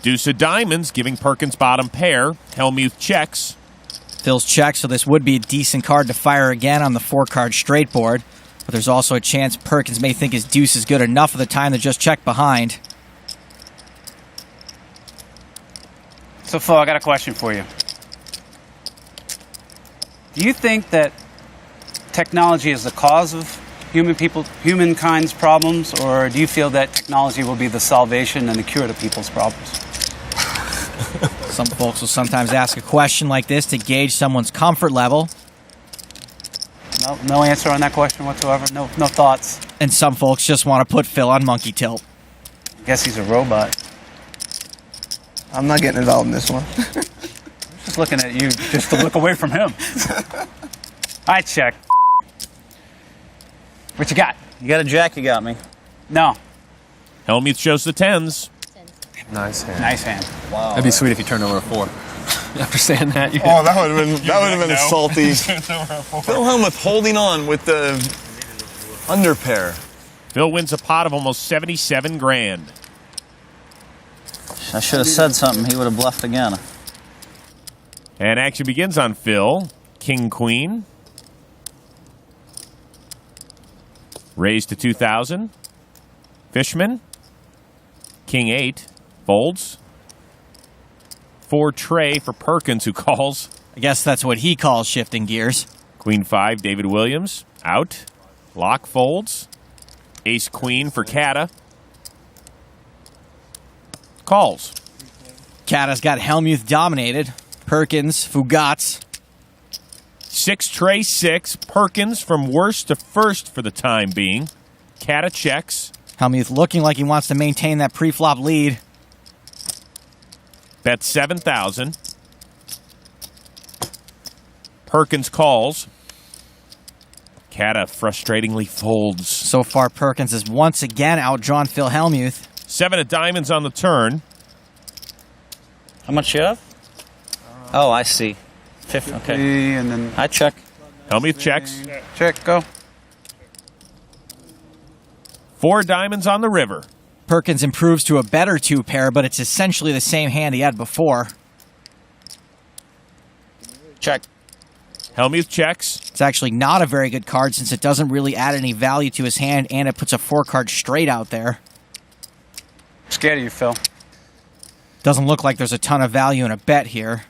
Deuce of diamonds, giving Perkins bottom pair. Hellmuth checks. Phil's check, so this would be a decent card to fire again on the 4-card straight board. But there's also a chance Perkins may think his deuce is good enough of the time to just check behind. So, Phil, I got a question for you. Do you think that technology is the cause of humankind's problems, or do you feel that technology will be the salvation and the cure to people's problems? Some folks will sometimes ask a question like this to gauge someone's comfort level. No answer on that question whatsoever? No thoughts? And some folks just want to put Phil on monkey tilt. I guess he's a robot. I'm not getting involved in this one. Just looking at you just to look away from him. I check. What you got? You got a jack, you got me. No. Hellmuth shows the 10s. Nice hand. Nice hand. Wow. That'd be sweet if you turned over a 4. After saying that, you Oh, that would have been salty. Phil Hellmuth holding on with the underpair. Phil wins a pot of almost 77 grand. I should have said something. He would have bluffed again. And action begins on Phil. King, queen. Raise to 2,000. Fishman. King 8. Folds. 4 Trey for Perkins, who calls. I guess that's what he calls shifting gears. Queen 5, David Williams. Out. Lock folds. Ace queen for Kata. Calls. Kata's got Hellmuth dominated. Perkins, Fugats. 6 Trey 6. Perkins from worst to first for the time being. Kata checks. Hellmuth looking like he wants to maintain that pre-flop lead. Bet 7,000. Perkins calls. Kata frustratingly folds. So far, Perkins has once again outdrawn Phil Hellmuth. 7 of diamonds on the turn. How much you have? Oh, I see. 50. Okay. And then I check. Hellmuth checks. Check, go. 4 diamonds on the river. Perkins improves to a better 2 pair, but it's essentially the same hand he had before. Check. Hellmuth checks. It's actually not a very good card since it doesn't really add any value to his hand, and it puts a 4-card straight out there. I'm scared of you, Phil. Doesn't look like there's a ton of value in a bet here.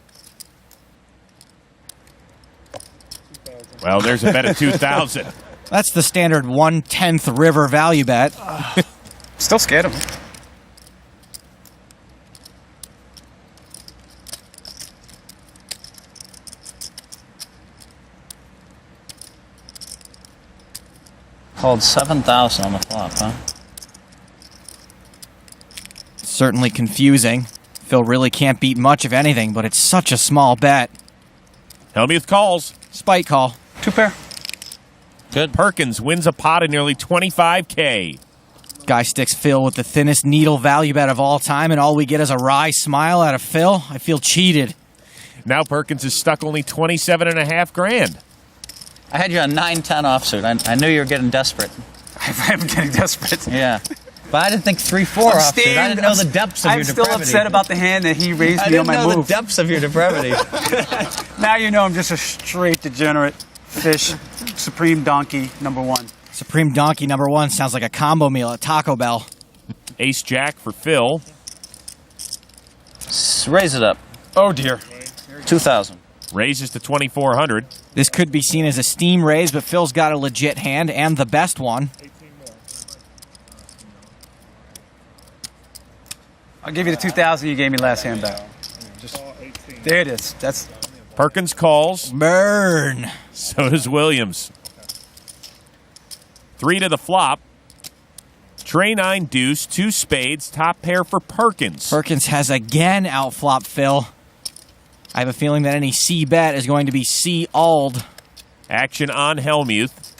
Well, there's a bet of 2,000. That's the standard 1/10th river value bet. Still scared of him. Called 7,000 on the flop, huh? Certainly confusing. Phil really can't beat much of anything, but it's such a small bet. Hellmuth calls. Spite call. 2 pair. Good. Perkins wins a pot of nearly $25K. Guy sticks Phil with the thinnest needle value bet of all time, and all we get is a wry smile out of Phil. I feel cheated. Now Perkins is stuck only $27.5 grand. I had you on 9-10 offsuit. I knew you were getting desperate. I'm getting desperate. Yeah. But I didn't think 3-4 offsuit. I didn't know the depths of your depravity. I'm still upset about the hand that he raised me on my move. I didn't know the depths of your depravity. Now you know I'm just a straight degenerate fish. Supreme Donkey #1. Supreme Donkey #1 sounds like a combo meal at Taco Bell. Ace Jack for Phil. Raise it up. Oh dear. 2,000. Raises to 2,400. This could be seen as a steam raise, but Phil's got a legit hand and the best one. I'll give you the 2,000 you gave me last hand back. There it is. That's Perkins calls. Burn. So does Williams. 3 to the flop. Tray 9 deuce, 2 spades, top pair for Perkins. Perkins has again outflopped Phil. I have a feeling that any C bet is going to be C-alled. Action on Hellmuth.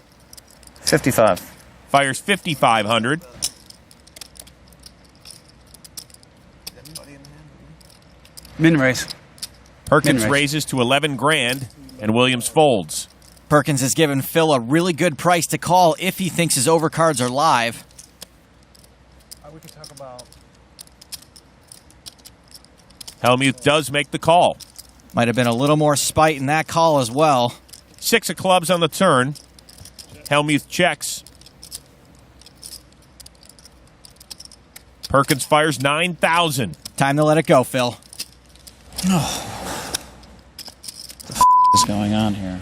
55. Fires 5,500. min raise. Perkins Min raise. raises to 11 grand, and Williams folds. Perkins has given Phil a really good price to call if he thinks his overcards are live. We could talk about. Hellmuth does make the call. Might have been a little more spite in that call as well. 6 of clubs on the turn. Hellmuth checks. Perkins fires 9,000. Time to let it go, Phil. What the is going on here?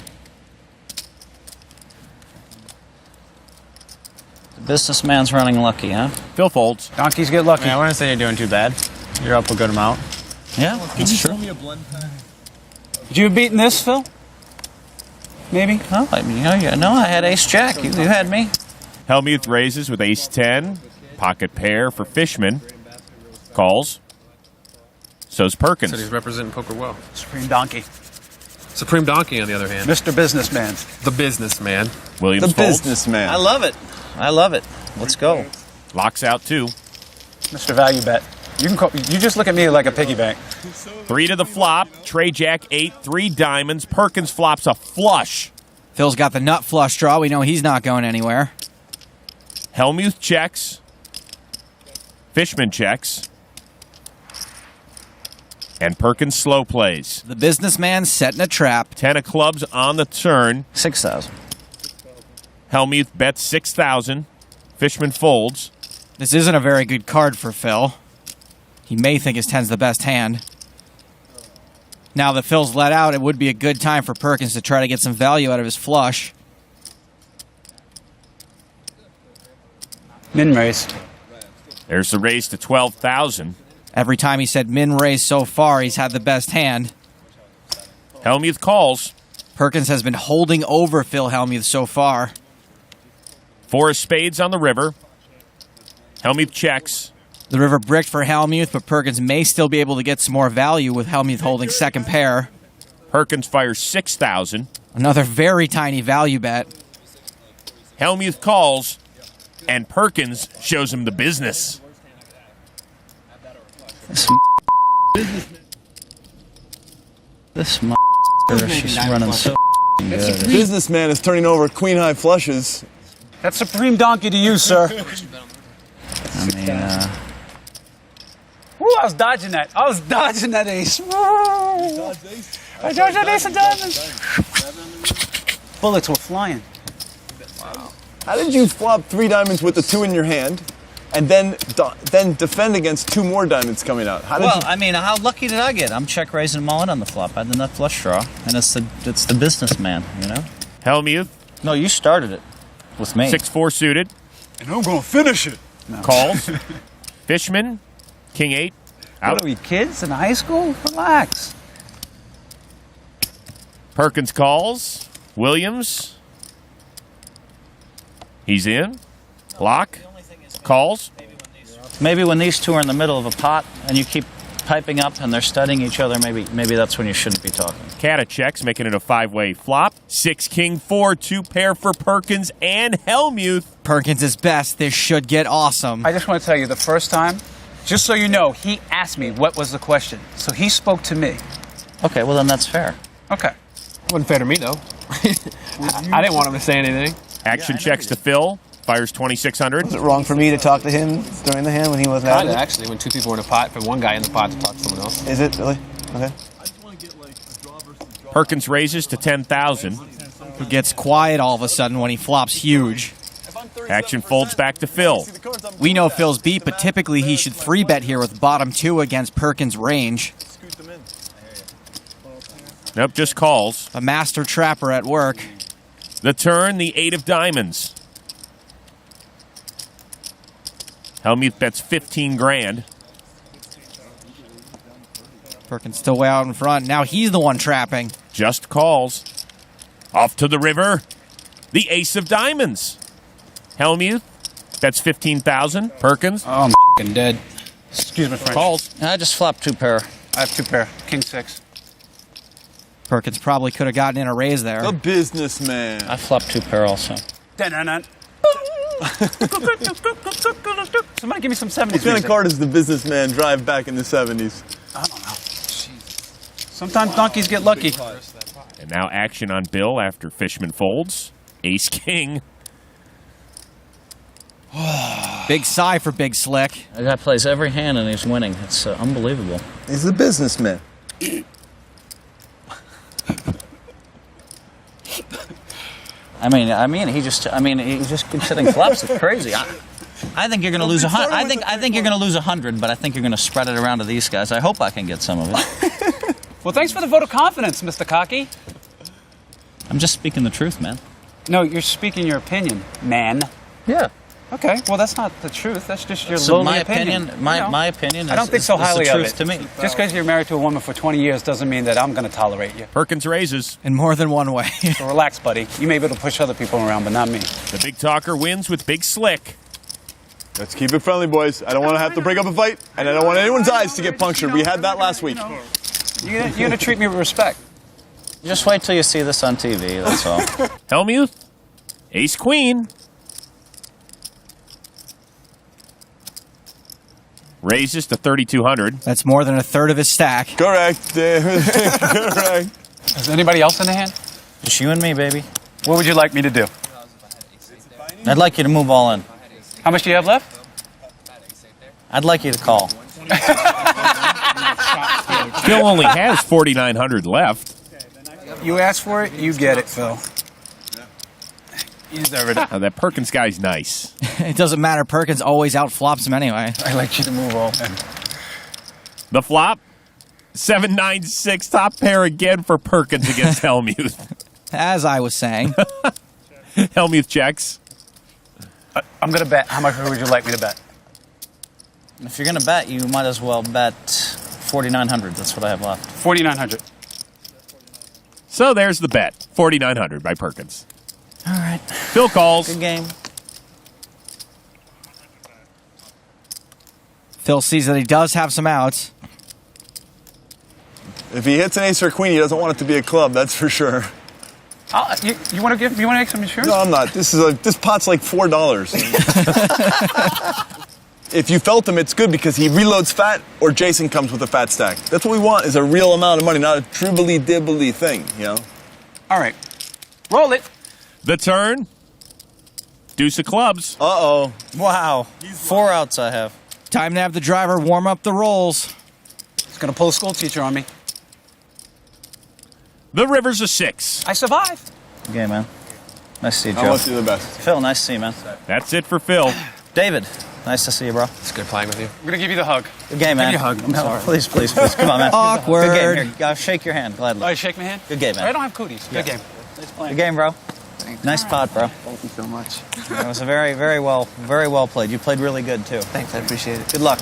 The businessman's running lucky, huh? Phil folds. Donkeys get lucky. I wouldn't say you're doing too bad. You're up a good amount. Yeah, that's true. Did you have beaten this, Phil? Maybe? Oh, I had ace jack. You had me. Hellmuth raises with ace 10. Pocket pair for Fishman. Calls. So's Perkins. Said he's representing poker well. Supreme Donkey. Supreme Donkey, on the other hand. Mr. Businessman. The businessman. Williams The folds. businessman. I love it. I love it. Let's go. Locks out 2. Mr. Value Bet. You just look at me like a piggy bank. 3 to the flop. Tray Jack 8, 3 diamonds. Perkins flops a flush. Phil's got the nut flush draw. We know he's not going anywhere. Hellmuth checks. Fishman checks. And Perkins slow plays. The businessman setting a trap. 10 of clubs on the turn. 6,000. Hellmuth bets 6,000. Fishman folds. This isn't a very good card for Phil. He may think his 10's the best hand. Now that Phil's let out, it would be a good time for Perkins to try to get some value out of his flush. Min raise. There's the raise to 12,000. Every time he said min raise so far, he's had the best hand. Hellmuth calls. Perkins has been holding over Phil Hellmuth so far. 4 of spades on the river. Hellmuth checks. The river bricked for Hellmuth, but Perkins may still be able to get some more value with Hellmuth holding second pair. Perkins fires 6,000. Another very tiny value bet. Hellmuth calls, and Perkins shows him the business. This she's running so good. Businessman is turning over queen high flushes. That's Supreme Donkey to you, sir. I mean, Ooh, I was dodging that. I was dodging that ace. I dodged that ace of diamonds. Bullets were flying. How did you flop 3 diamonds with the 2 in your hand, and then defend against 2 more diamonds coming out? How lucky did I get? I'm check raising them all in on the flop. I had the nut flush draw, and it's the businessman, you know. Hellmuth. No, you started it with me. 6-4 suited. And I'm gonna finish it. No. Calls. Fishman. King 8. Out. What are we, kids in high school? Relax. Perkins calls. Williams. He's in. Block. Calls. Maybe when these two are in the middle of a pot and you keep piping up and they're studying each other, maybe that's when you shouldn't be talking. Cata checks, making it a 5-way flop. 6, King, 4, 2 pair for Perkins and Hellmuth. Perkins is best. This should get awesome. I just want to tell you, the first time, just so you know, he asked me what was the question. So he spoke to me. Okay, well then that's fair. Okay. Wasn't fair to me, though. I didn't want him to say anything. Action checks to Phil. Fires 2,600. Is it wrong for me to talk to him during the hand when he wasn't having Kinda, it? actually, when two people were in a pot, for one guy in the pot to talk to someone else. Is it really? Okay. Perkins raises to 10,000. Who gets quiet all of a sudden when he flops huge. Action folds back to Phil. We know Phil's beat, but typically he should 3-bet here with bottom 2 against Perkins' range. Nope, just calls. A master trapper at work. The turn, the 8 of diamonds. Hellmuth bets 15 grand. Perkins still way out in front. Now he's the one trapping. Just calls. Off to the river. The ace of diamonds. Hellmuth bets 15,000. Perkins. Oh, I'm f***ing dead. Excuse me, French. Calls. I just flopped 2 pair. I have 2 pair. King 6. Perkins probably could have gotten in a raise there. The businessman. I flopped 2 pair also. Somebody give me some 70s What kind of music. car does the businessman drive back in the 70s? I don't know. Jeez. Sometimes donkeys get lucky. And now action on Bill after Fishman folds. Ace King. Big sigh for Big Slick. The guy plays every hand and he's winning. It's unbelievable. He's the businessman. I mean, he just keeps hitting flops. It's crazy. I think you're going to lose 100. I think you're going to lose 100, but I think you're going to spread it around to these guys. I hope I can get some of it. Well, thanks for the vote of confidence, Mr. Cocky. I'm just speaking the truth, man. No, you're speaking your opinion, man. Yeah. Okay, well, that's not the truth. That's just your So lowly my opinion. opinion, my opinion. I don't think so is the highly of truth it. to me. Just because you're married to a woman for 20 years doesn't mean that I'm going to tolerate you. Perkins raises. In more than one way. So relax, buddy. You may be able to push other people around, but not me. The big talker wins with Big Slick. Let's keep it friendly, boys. I don't want to have to break up a fight, and I don't want anyone's eyes to get punctured. We had that last week. You're going to treat me with respect. Just wait till you see this on TV, that's all. Hellmuth. Ace Queen. Raises to 3,200. That's more than a third of his stack. Correct, David. Correct. Is anybody else in the hand? Just you and me, baby. What would you like me to do? I'd like you to move all in. How much do you have left? I'd like you to call. Phil only has 4,900 left. You asked for it, you get it, Phil. You deserve it. That Perkins guy's nice. It doesn't matter. Perkins always outflops him anyway. I like you to move all in. The flop. 7-9-6 top pair again for Perkins against Hellmuth. As I was saying. Hellmuth checks. I'm going to bet. How much would you like me to bet? If you're going to bet, you might as well bet 4,900. That's what I have left. 4,900. So there's the bet. 4,900 by Perkins. All right. Phil calls. Good game. Phil sees that he does have some outs. If he hits an ace or a queen, he doesn't want it to be a club, that's for sure. You want to make some insurance? No, I'm not. This pot's like $4. If you felt him, it's good because he reloads fat or Jason comes with a fat stack. That's what we want is a real amount of money, not a dribbly-dibbly thing, you know? All right. Roll it. The turn. Deuce of clubs. Uh-oh. Wow. 4 outs I have. Time to have the driver warm up the rolls. He's going to pull a school teacher on me. The river's a 6. I survived. Good game, man. Nice to see you, Joe. I want you the best. Phil, nice to see you, man. That's it for Phil. David, nice to see you, bro. It's good playing with you. I'm going to give you the hug. Good game, man. Give you a hug. I'm sorry. Please, please, please. Come on, man. Awkward. Good game. Here, shake your hand, gladly. Oh, you shake my hand? Good game, man. I don't have cooties. Good game. Nice playing. Good game, bro. Thanks. Nice pot, bro. Thank you so much. It was a very well played. You played really good, too. Thanks, I appreciate it. Good luck.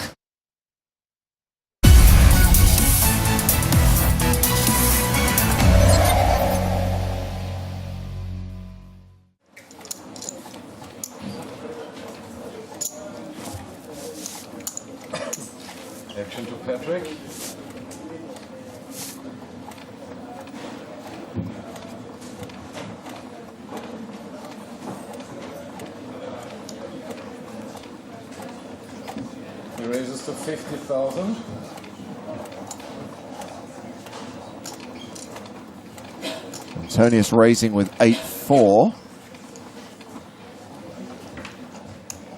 Patrick. He raises to 50,000. Antonius raising with 8-4.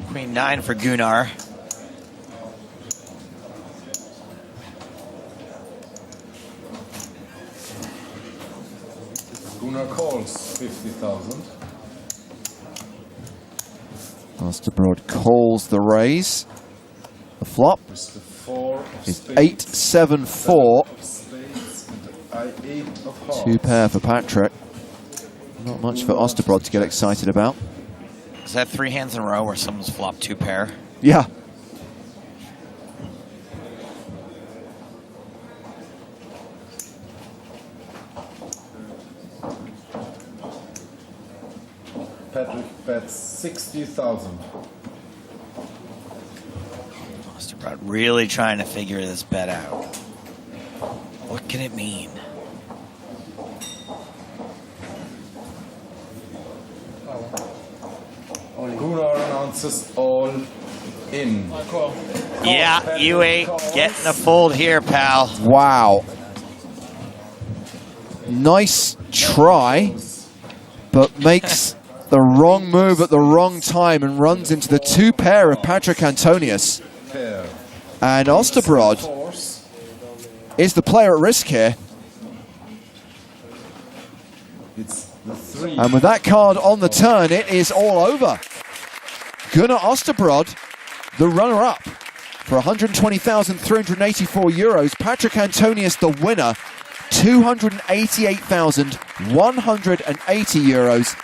Queen 9 for Gunnar. Gunnar calls 50,000. Osterbroad calls the raise. The flop With the 4 of is spades, 8-7-4. 7 of spades, and the 8 of hearts. Two pair for Patrick. Not much for Osterbroad to get excited about. Is that 3 hands in a row where someone's flopped 2 pair? Yeah. Patrick bets 60,000. Osterbroad really trying to figure this bet out. What can it mean? Gunnar announces all in. Yeah, you ain't getting a fold here, pal. Wow. Nice try, but makes the wrong move at the wrong time and runs into the 2 pair of Patrick Antonius. Pair. And Osterbroad is the player at risk here. It's the 3. And with that card on the turn, it is all over. Gunnar Osterbroad, the runner-up for 120,384 euros. Patrick Antonius, the winner, 288,180 euros.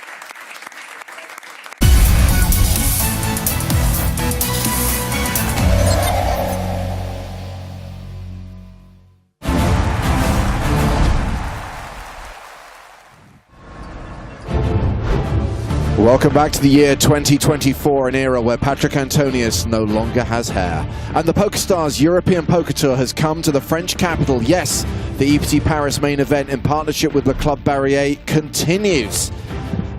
Welcome back to the year 2024, an era where Patrick Antonius no longer has hair. And the PokerStars European Poker Tour has come to the French capital. Yes, the EPT Paris Main Event in partnership with the Club Barry continues.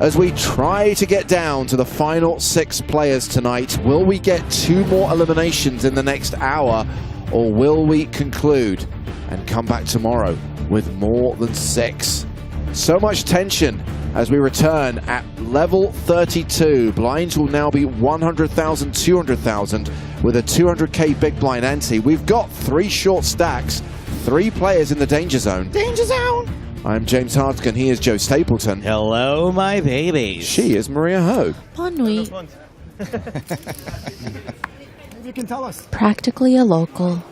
As we try to get down to the final 6 players tonight, will we get 2 more eliminations in the next hour, or will we conclude and come back tomorrow with more than 6? So much tension as we return at level 32. Blinds will now be 100,000, 200,000 with a 200k big blind ante. We've got 3 short stacks, 3 players in the danger zone. Danger zone! I'm James Hartigan, he is Joe Stapleton. Hello, my babies. She is Maria Hogue. Bonne nuit. Maybe you can tell us. Practically a local.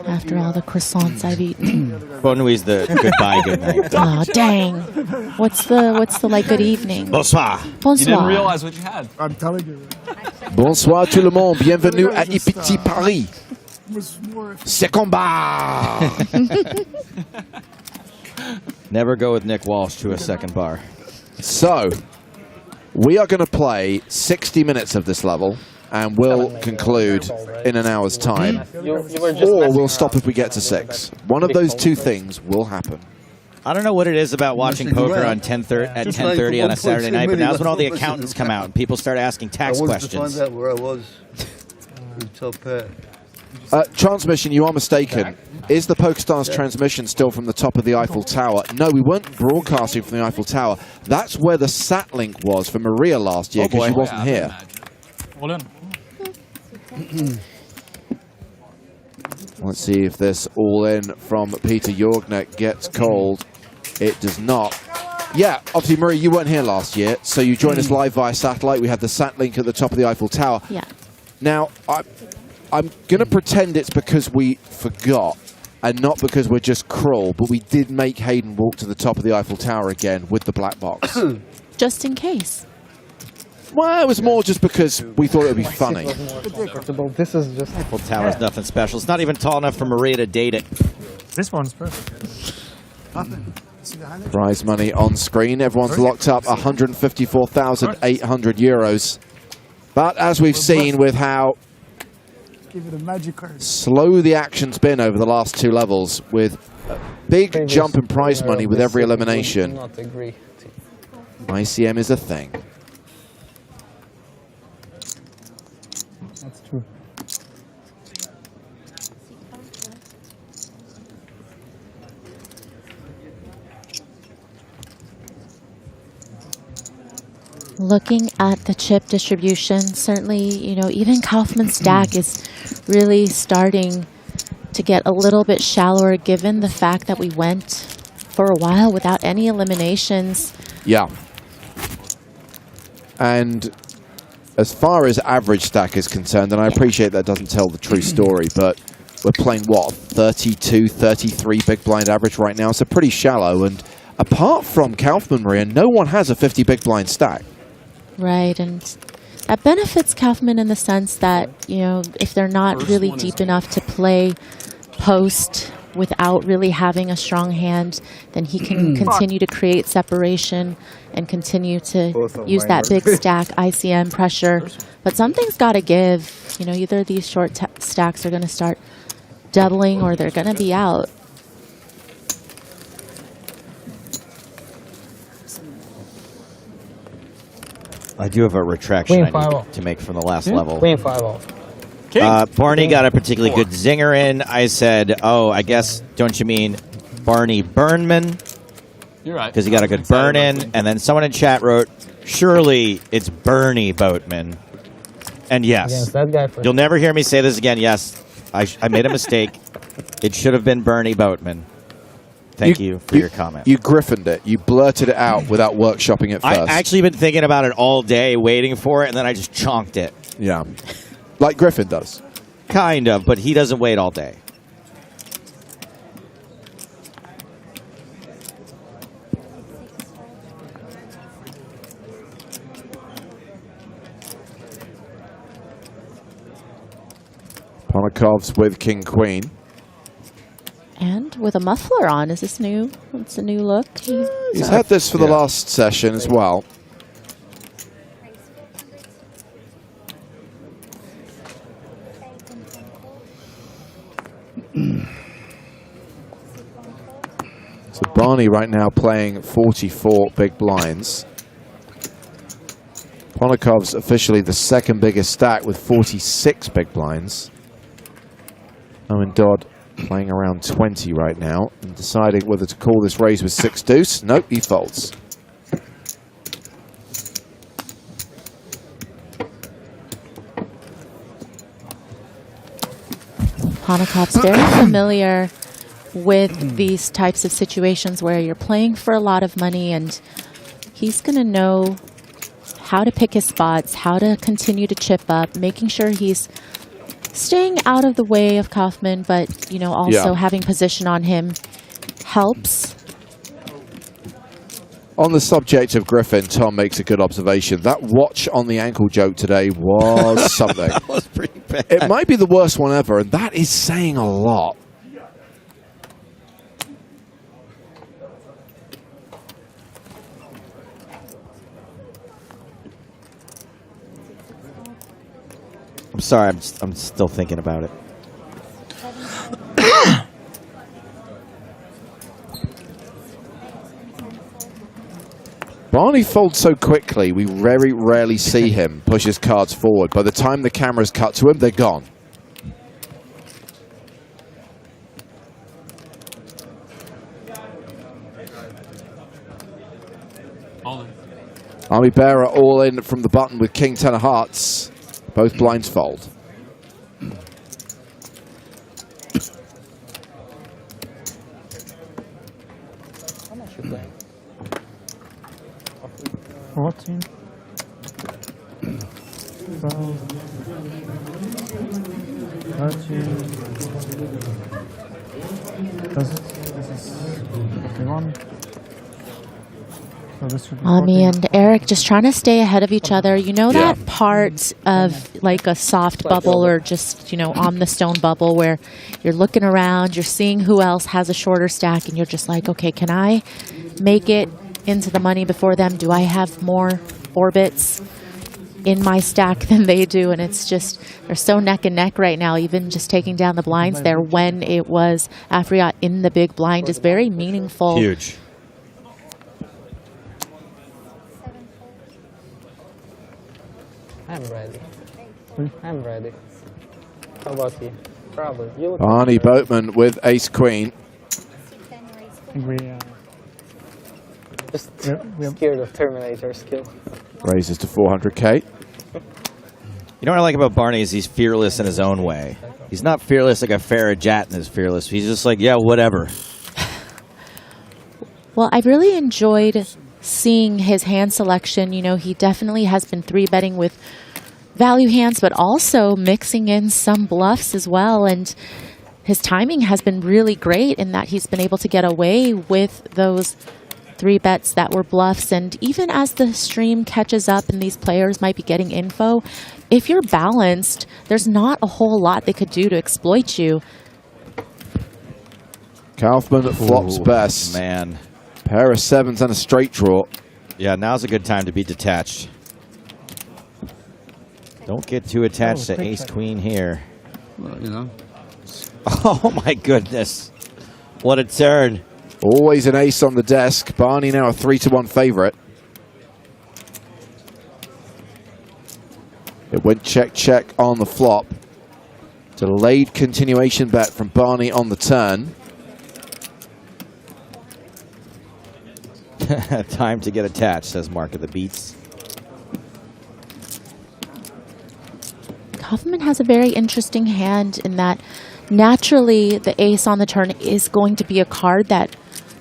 After all the croissants I've eaten. Bonne nuit's the goodbye, good night. Oh, dang. What's the like good evening? Bonsoir. Bonsoir. You didn't realize what you had. I'm telling you. Bonsoir tout le monde, bienvenue à EPT Paris. C'est combat! Never go with Nick Walsh to a second bar. So, we are going to play 60 minutes of this level, and we'll conclude in an hour's time. Or we'll stop if we get to 6. One of those 2 things will happen. I don't know what it is about watching poker on 10:30 on a Saturday night, but now's when all the accountants come out and people start asking tax questions. I wanted to find out where I was. Top pair. Transmission, you are mistaken. Is the PokerStars transmission still from the top of the Eiffel Tower? No, we weren't broadcasting from the Eiffel Tower. That's where the sat link was for Maria last year, because she wasn't here. All in. Let's see if this all-in from Peter Jorgnek gets called. It does not. Yeah, obviously, Maria, you weren't here last year, so you joined us live via satellite. We had the sat link at the top of the Eiffel Tower. Yeah. Now, I'm going to pretend it's because we forgot and not because we're just cruel, but we did make Hayden walk to the top of the Eiffel Tower again with the black box. Just in case. Well, it was more just because we thought it would be funny. This is just... Eiffel Tower's nothing special. It's not even tall enough for Maria to date it. This one's perfect. Prize money on screen. Everyone's locked up 154,800 euros. But as we've seen with how Give it a magic card. Slow the action's been over the last 2 levels with a big jump in prize money with every elimination. Not agree. ICM is a thing. That's true. Looking at the chip distribution, certainly, you know, even Kaufman's stack is really starting to get a little bit shallower given the fact that we went for a while without any eliminations. Yeah. And as far as average stack is concerned, and I appreciate that doesn't tell the true story, but we're playing, what, 32, 33 big blind average right now, so pretty shallow. And apart from Kaufman, Maria, no one has a 50 big blind stack. Right, and that benefits Kaufman in the sense that, you know, if they're not really deep enough to play post without really having a strong hand, then he can continue to create separation and continue to use that big stack ICM pressure. But something's got to give. You know, either these short stacks are going to start doubling or they're going to be out. I do have a retraction I need to make from the last level. Queen 5-0. Barney got a particularly good zinger in. I said, oh, I guess, don't you mean Barny Boatman? You're right. Because he got a good burn in. And then someone in chat wrote, surely it's Barny Boatman. And yes, Against that guy you'll never hear me say this again. Yes, I made a mistake. It should have been Barny Boatman. Thank you for your comment. You griffined it. You blurted it out without workshopping it first. I actually been thinking about it all day, waiting for it, and then I just chonked it. Yeah. Like Griffin does. Kind of, but he doesn't wait all day. Ponokov's with King Queen. And with a muffler on. Is this new? It's a new look. He's had this for the last session as well. So Barney right now playing 44 big blinds. Ponokov's officially the second biggest stack with 46 big blinds. Owen Dodd playing around 20 right now and deciding whether to call this raise with 6 deuce. Nope, he folds. Ponokov's very familiar with these types of situations where you're playing for a lot of money, and he's going to know how to pick his spots, how to continue to chip up, making sure he's staying out of the way of Kaufman, but, you know, also having position on him helps. On the subject of Griffin, Tom makes a good observation. That watch on the ankle joke today was something. That was pretty bad. It might be the worst one ever, and that is saying a lot. I'm sorry, I'm still thinking about it. Barney folds so quickly, we very rarely see him push his cards forward. By the time the cameras cut to him, they're gone. Army Bearer all in from the button with King 10 of hearts. Both blinds fold. How much you playing? 14. 12. 13. This is 41. Ami and Eric just trying to stay ahead of each other. You know that part of like a soft bubble or just, you know, on the stone bubble where you're looking around, you're seeing who else has a shorter stack, and you're just like, okay, can I make it into the money before them? Do I have more orbits? in my stack than they do, and it's just, they're so neck and neck right now. Even just taking down the blinds there when it was Afriat in the big blind is very meaningful. Huge. I'm ready. I'm ready. How about you? Probably. You Barny Boatman with ace queen. just scared of Terminator skill. Raises to 400k. You know what I like about Barney is he's fearless in his own way. He's not fearless like a Farid Jattin is fearless. He's just like, yeah, whatever. Well, I really enjoyed seeing his hand selection. You know, he definitely has been 3-betting with value hands, but also mixing in some bluffs as well. And his timing has been really great in that he's been able to get away with those 3-bets that were bluffs. And even as the stream catches up and these players might be getting info, if you're balanced, there's not a whole lot they could do to exploit you. Kaufman flops best. Man. Pair of 7s and a straight draw. Yeah, now's a good time to be detached. Don't get too attached to ace-queen here. Well, you know. Oh, my goodness. What a turn. Always an ace on the desk. Barney now a 3-1 favorite. It went check, check on the flop. Delayed continuation bet from Barney on the turn. Time to get attached, says Mark of the Beats. Kaufman has a very interesting hand in that naturally the ace on the turn is going to be a card that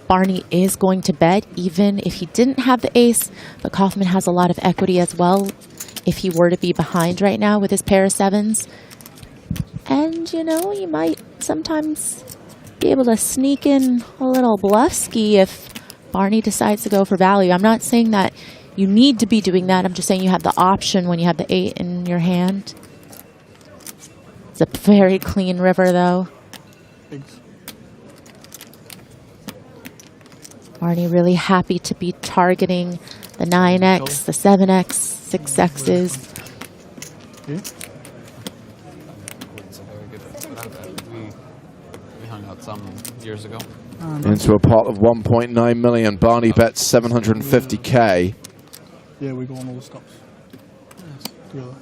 Barney is going to bet even if he didn't have the ace, but Kaufman has a lot of equity as well if he were to be behind right now with his pair of 7s. And, you know, you might sometimes be able to sneak in a little bluff ski if Barney decides to go for value. I'm not saying that you need to be doing that. I'm just saying you have the option when you have the 8 in your hand. It's a very clean river, though. Barney really happy to be targeting the 9x, the 7x, 6x's. We hung out some years ago. Into a pot of 1.9 million. Barney bets 750k. Yeah, we go on all the stops. Together.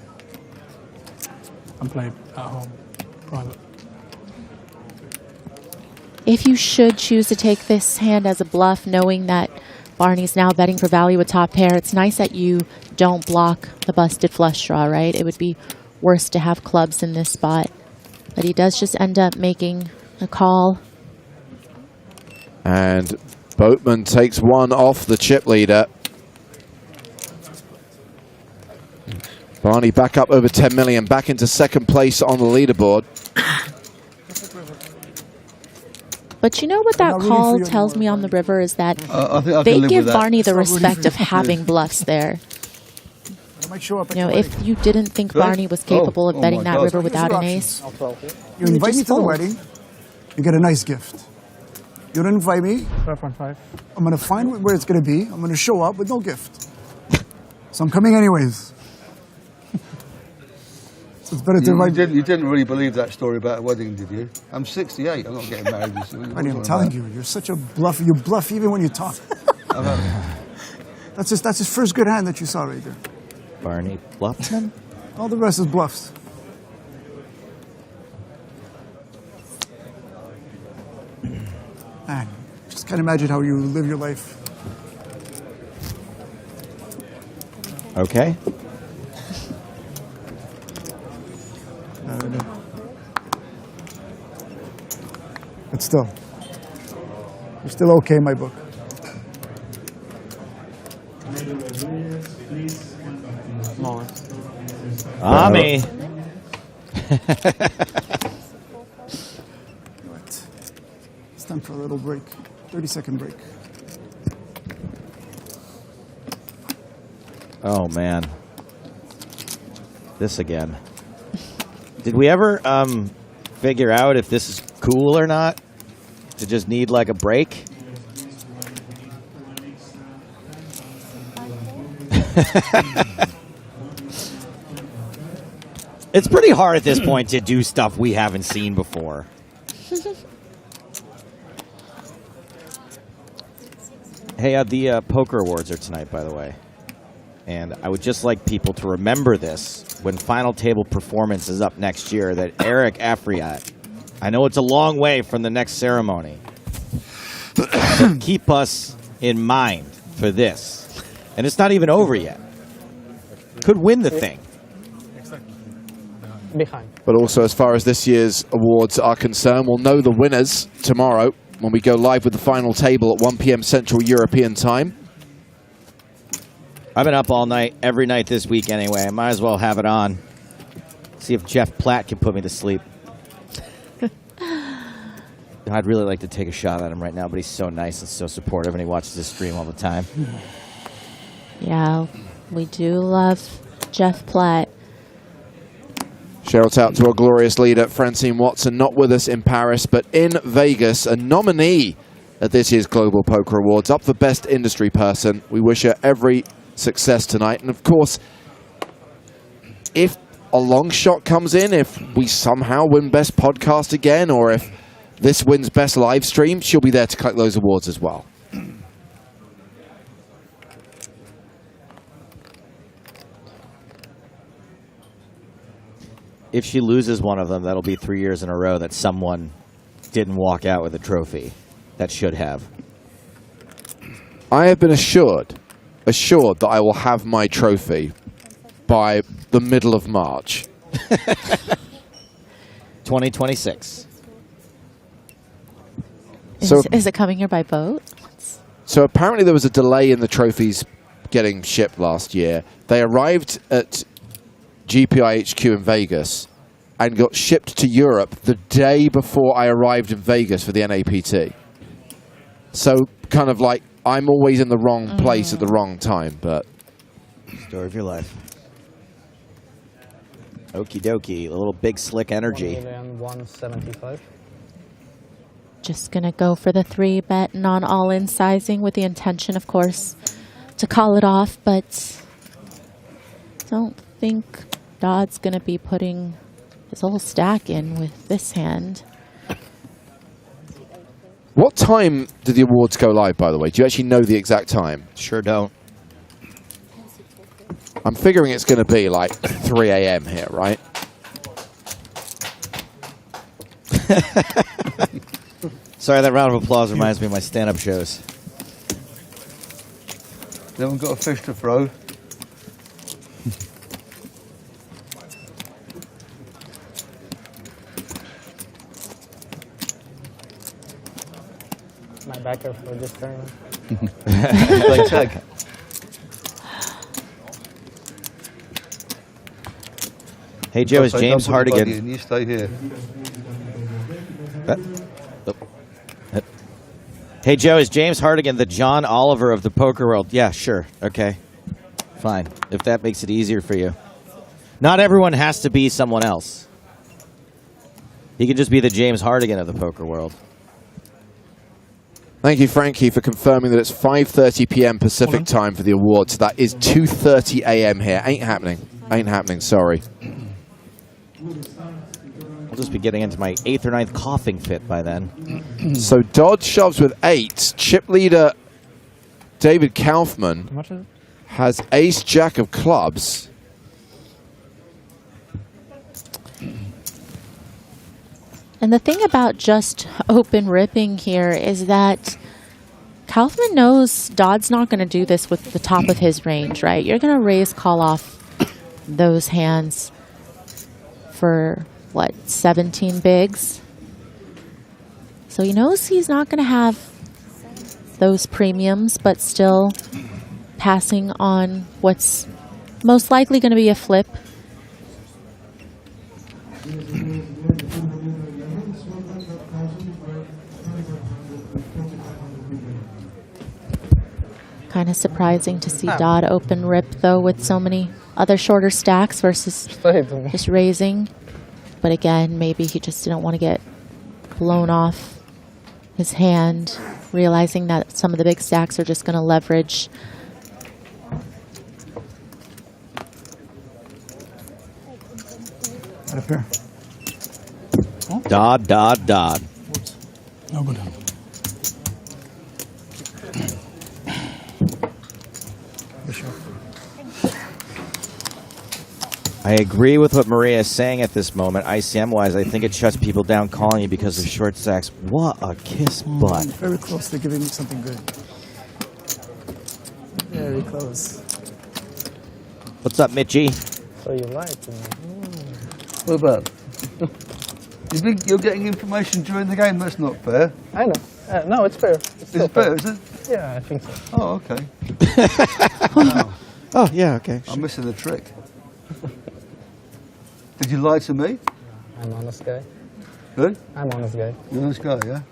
And play at home, private. If you should choose to take this hand as a bluff, knowing that Barney's now betting for value with top pair, it's nice that you don't block the busted flush draw, right? It would be worse to have clubs in this spot. But he does just end up making a call. And Boatman takes one off the chip leader. Barney back up over 10 million, back into second place on the leaderboard. But you know what that call tells me on the river is that they give Barney the respect of having bluffs there. You know, if you didn't think Barney was capable of betting that river without an ace, you invite me to the wedding, you get a nice gift. You don't invite me, 5.5. I'm going to find where it's going to be. I'm going to show up with no gift. So I'm coming anyways. So it's better to invite. You didn't really believe that story about a wedding, did you? I'm 68. I'm not getting married this year. I'm telling you, you're such a bluff. You bluff even when you talk. That's his first good hand that you saw right there. Barney Boatman? All the rest is bluffs. Man, just can't imagine how you live your life. Okay. But still, you're still okay in my book. Ami. It's time for a little break. 30-second break. Oh, man. This again. Did we ever figure out if this is cool or not? To just need like a break? It's pretty hard at this point to do stuff we haven't seen before. Hey, the poker awards are tonight, by the way. And I would just like people to remember this when Final Table Performance is up next year, that Eric Afriat, I know it's a long way from the next ceremony, but keep us in mind for this. And it's not even over yet. Could win the thing. Behind. But also, as far as this year's awards are concerned, we'll know the winners tomorrow when we go live with the final table at 1 p.m. Central European Time. I've been up all night, every night this week anyway. I might as well have it on. See if Jeff Platt can put me to sleep. I'd really like to take a shot at him right now, but he's so nice and so supportive, and he watches this stream all the time. Yeah, we do love Jeff Platt. Shout out to our glorious leader, Francine Watson, not with us in Paris, but in Vegas, a nominee at this year's Global Poker Awards, up for Best Industry Person. We wish her every success tonight. And of course, if a long shot comes in, if we somehow win Best Podcast again, or if this wins Best Live Stream, she'll be there to collect those awards as well. If she loses one of them, that'll be 3 years in a row that someone didn't walk out with a trophy that should have. I have been assured that I will have my trophy by the middle of March. 2026. Is it coming here by boat? So apparently there was a delay in the trophies getting shipped last year. They arrived at GPI HQ in Vegas and got shipped to Europe the day before I arrived in Vegas for the NAPT. So kind of like, I'm always in the wrong place at the wrong time, but... Story of your life. Okie dokie, a little big slick energy. 1,175. Just going to go for the 3-bet non-all-in sizing with the intention, of course, to call it off, but don't think Dodd's going to be putting his whole stack in with this hand. What time do the awards go live, by the way? Do you actually know the exact time? Sure don't. I'm figuring it's going to be like 3 a.m. here, right? Sorry, that round of applause reminds me of my stand-up shows. They haven't got a fish to throw. My backer for this turn. Like tag. Hey Joe, is James Hardigan... You stay here. Hey Joe, is James Hardigan the John Oliver of the poker world? Yeah, sure. Okay. Fine. If that makes it easier for you. Not everyone has to be someone else. He could just be the James Hardigan of the poker world. Thank you, Frankie, for confirming that it's 5:30 p.m. Pacific time for the awards. That is 2:30 a.m. here. Ain't happening. Ain't happening, sorry. I'll just be getting into my 8th or 9th coughing fit by then. So Dodd shoves with 8. Chip leader David Kaufman has ace-jack of clubs. And the thing about just open ripping here is that Kaufman knows Dodd's not going to do this with the top of his range, right? You're going to raise, call off those hands for, what, 17 bigs? So he knows he's not going to have those premiums, but still passing on what's most likely going to be a flip. Kind of surprising to see Dodd open rip, though, with so many other shorter stacks versus just raising. But again, maybe he just didn't want to get blown off his hand, realizing that some of the big stacks are just going to leverage. Got a pair. Dodd, Dodd, Dodd. No good. I agree with what Maria is saying at this moment. ICM-wise, I think it shuts people down calling you because of short stacks. What a kiss butt. Very close to giving me something good. Very close. What's up, Mitchie? So you like What about? You think you're getting information during the game? That's not fair. I know. No, it's fair. Is it fair, is it? Yeah, I think so. Oh, okay. Oh, yeah, okay. I'm missing a trick. Did you lie to me? I'm honest guy. Good? I'm honest guy. You're honest guy, yeah?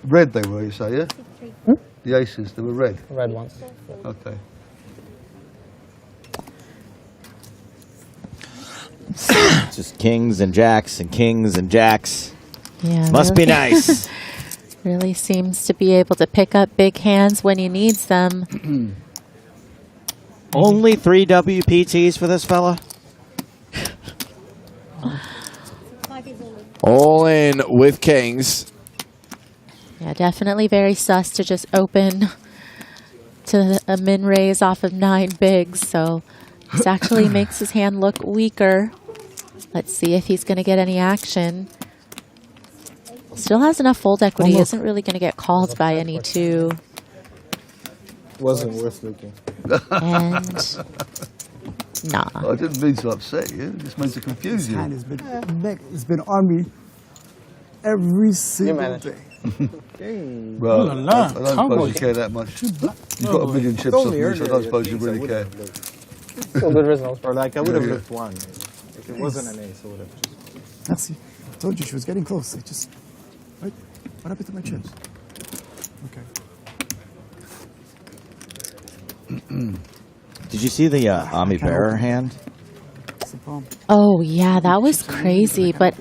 Red they were, you say, yeah? The aces, they were red? Red ones. Okay. Just kings and jacks and kings and jacks. Yeah, Must be really- nice. Really seems to be able to pick up big hands when he needs them. Only 3 WPTs for this fella? All in with kings. Yeah, definitely very sus to just open to a min raise off of 9 bigs. So this actually makes his hand look weaker. Let's see if he's going to get any action. Still has enough fold equity. Almost. Isn't really going to get called by any 2. Wasn't worth looking. And nah. I didn't mean to upset you. I just meant to confuse you. Hand has been it's been on me every single day. Well, Ooh la la, I don't suppose cowboy. you care that much. You've got a million chips off me, so I don't suppose you really care. Still good results. Or like I would have Yeah, yeah. looked one. If it wasn't an ace, I would have just. Merci. I told you she was getting close. It just. What happened to my chips? Okay. Did you see the Ami Bearer hand? Oh, yeah, that was crazy. But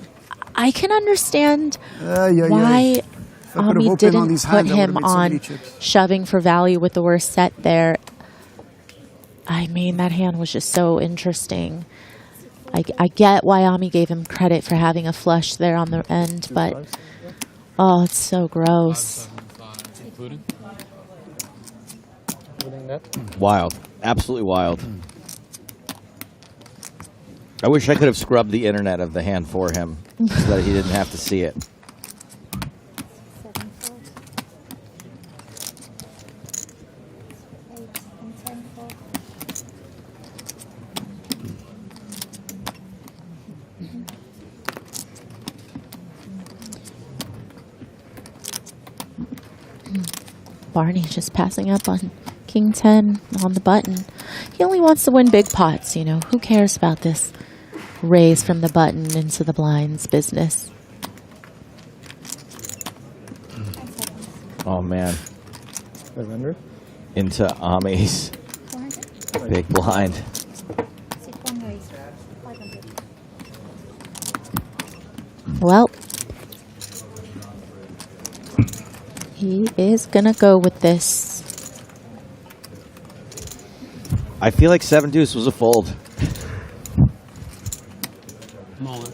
I can understand why If I could've Ami opened on didn't these put hands, I would've him made so many on chips. shoving for value with the worst set there. I mean, that hand was just so interesting. I get why Ami gave him credit for having a flush there on the end, but oh, it's so gross. Included? Wild. Absolutely wild. I wish I could have scrubbed the internet of the hand for him so that he didn't have to see it. Barney just passing up on King 10 on the button. He only wants to win big pots, you know. Who cares about this raise from the button into the blinds business? Oh, man. 500? Into Ami's big blind. Well, he is going to go with this. I feel like 7 deuce was a fold. Mullet.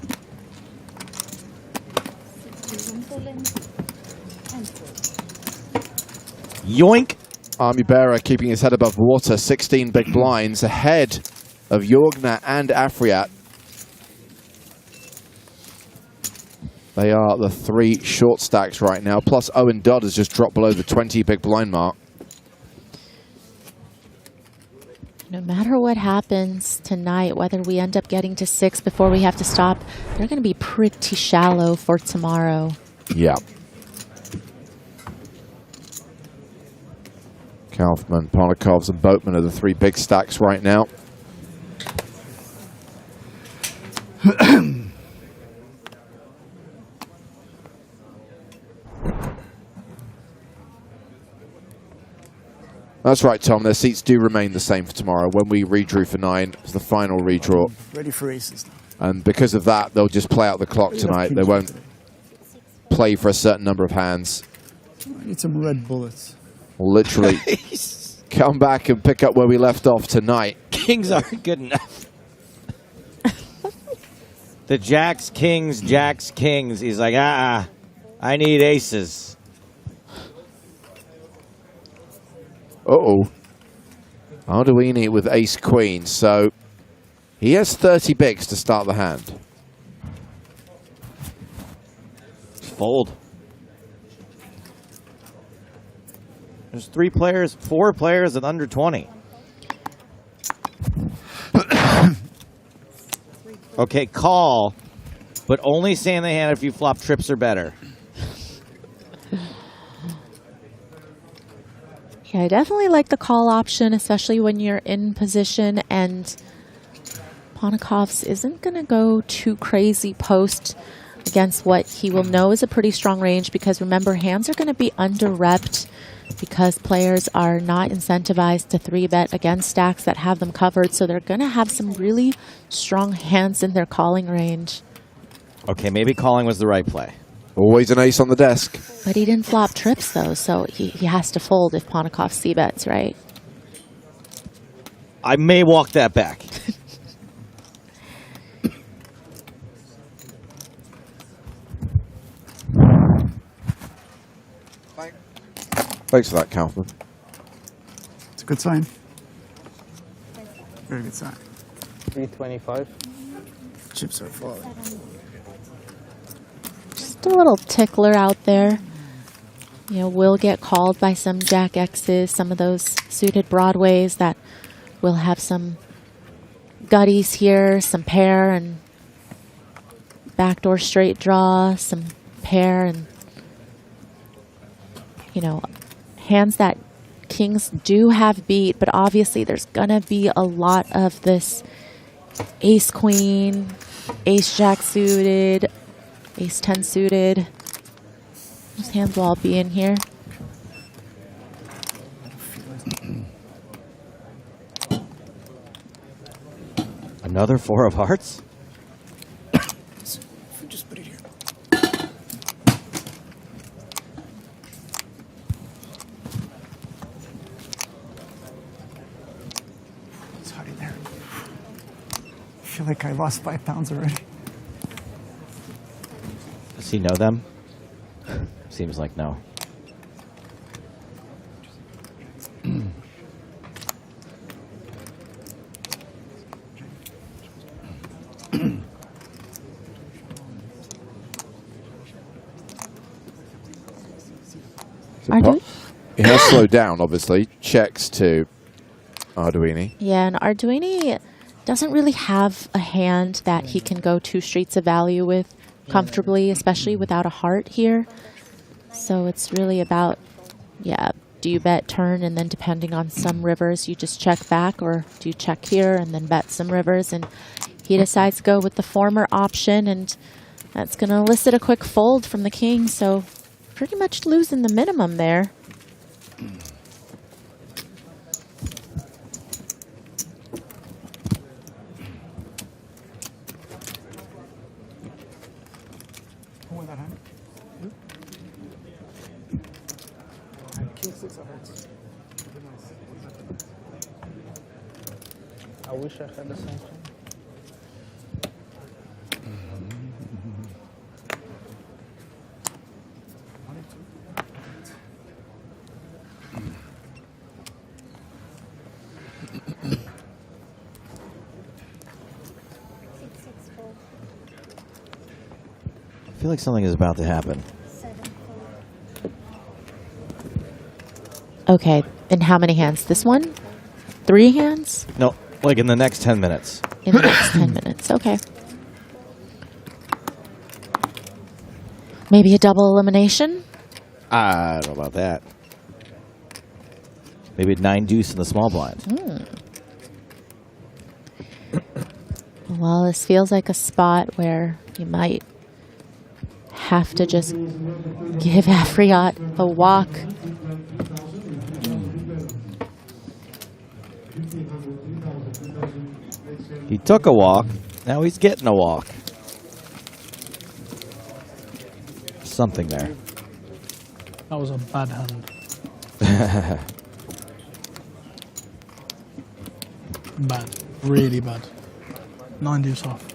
Yoink. Ami Bearer keeping his head above water. 16 big blinds ahead of Jorgner and Afriat. They are the 3 short stacks right now. Plus Owen Dodd has just dropped below the 20 big blind mark. No matter what happens tonight, whether we end up getting to 6 before we have to stop, they're going to be pretty shallow for tomorrow. Yeah. Kaufman, Polnikovs, and Boatman are the 3 big stacks right now. That's right, Tom. Their seats do remain the same for tomorrow. When we redrew for 9, it's the final redraw. Ready for aces now. And because of that, they'll just play out the clock tonight. They won't play for a certain number of hands. I need some red bullets. We'll literally come back and pick up where we left off tonight. Kings aren't good enough. the jacks, kings. He's like, I need aces. Uh-oh. Arduini with ace queen. So he has 30 bigs to start the hand. Fold. There's 4 players at under 20. Okay, call, but only stay in the hand if you flop trips or better. Yeah, I definitely like the call option, especially when you're in position and Ponikov's isn't going to go too crazy post against what he will know is a pretty strong range, because remember, hands are going to be under-repped because players are not incentivized to 3-bet against stacks that have them covered, so they're going to have some really strong hands in their calling range. Okay, maybe calling was the right play. Always an ace on the desk. But he didn't flop trips, though, so he has to fold if Ponikov c-bets, right? I may walk that back. Thanks for that, Kaufman. It's a good sign. Very good sign. 325. Chips are falling. Just a little tickler out there. You know, will get called by some Jack X's, some of those suited Broadways that will have some gutties here, some pair and backdoor straight draw, some pair and, you know, hands that kings do have beat, but obviously there's gonna be a lot of this ace queen, ace jack suited, ace 10 suited. Those hands will all be in here. Another 4 of hearts? Just put it here. It's hot in there. I feel like I lost 5 pounds already. Does he know them? Seems like no. He has slowed down, obviously. Checks to Arduini. Yeah, and Arduini doesn't really have a hand that he can go 2 streets of value with comfortably, especially without a heart here. So it's really about, yeah, do you bet turn and then depending on some rivers you just check back, or do you check here and then bet some rivers? And he decides to go with the former option, and that's going to elicit a quick fold from the king. So pretty much losing the minimum there. I wish I had the same thing. I feel like something is about to happen. Okay, in how many hands? This one? 3 hands? No, like in the next 10 minutes. In the next 10 minutes, okay. Maybe a double elimination? I don't know about that. Maybe 9 deuce in the small blind. Well, this feels like a spot where you might have to just give Afriot a walk. He took a walk. Now he's getting a walk. Something there. That was a bad hand. Bad. Really bad. 9 deuce off.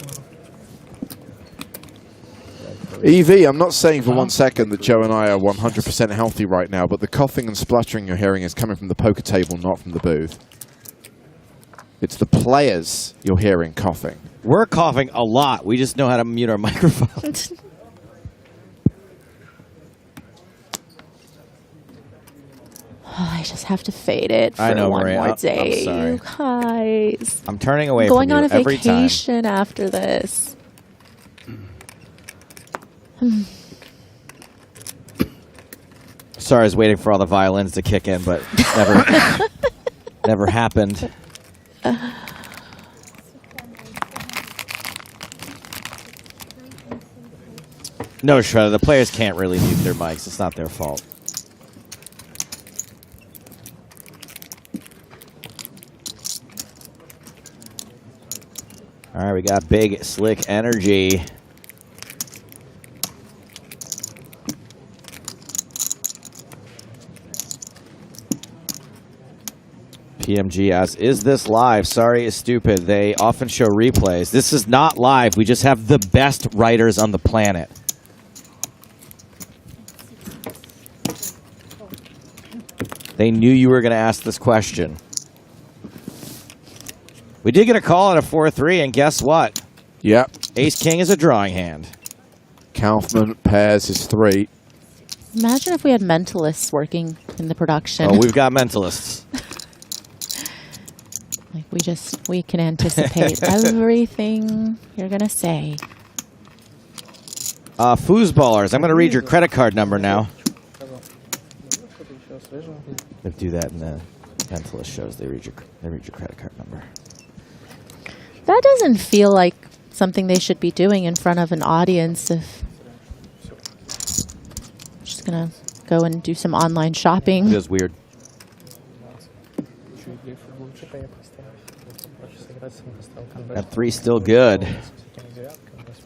EV, I'm not saying for 1 second that Joe and I are 100% healthy right now, but the coughing and spluttering you're hearing is coming from the poker table, not from the booth. It's the players you're hearing coughing. We're coughing a lot. We just know how to mute our microphones. I just have to fade it for I know, one Maria. more I'm day, sorry. you guys. I'm turning away I'm going from you on a every time. vacation after this. Sorry, I was waiting for all the violins to kick in, but never happened. No, Shredder, the players can't really mute their mics. It's not their fault. All right, we got big, slick energy. PMG asks, is this live? Sorry, is stupid. They often show replays. This is not live. We just have the best writers on the planet. They knew you were going to ask this question. We did get a call at a 4-3, and guess what? Yep. Ace-King is a drawing hand. Kaufman pairs his 3. Imagine if we had mentalists working in the production. Oh, we've got mentalists. Like we can anticipate everything you're gonna say. Foosballers, I'm going to read your credit card number now. They do that in the mentalist shows. They read your credit card number. That doesn't feel like something they should be doing in front of an audience. If just gonna go and do some online shopping. It is weird. That 3 still good.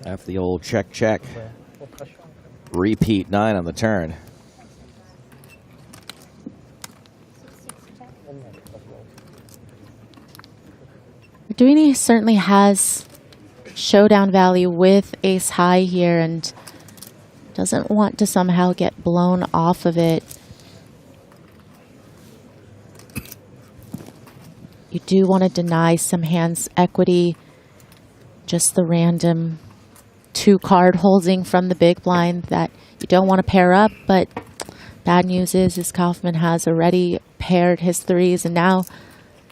After the old check. Repeat 9 on the turn. Duthie certainly has showdown value with ace high here and doesn't want to somehow get blown off of it. You do want to deny some hands equity, just the random 2-card holding from the big blind that you don't want to pair up, but bad news is Kaufman has already paired his 3s, and now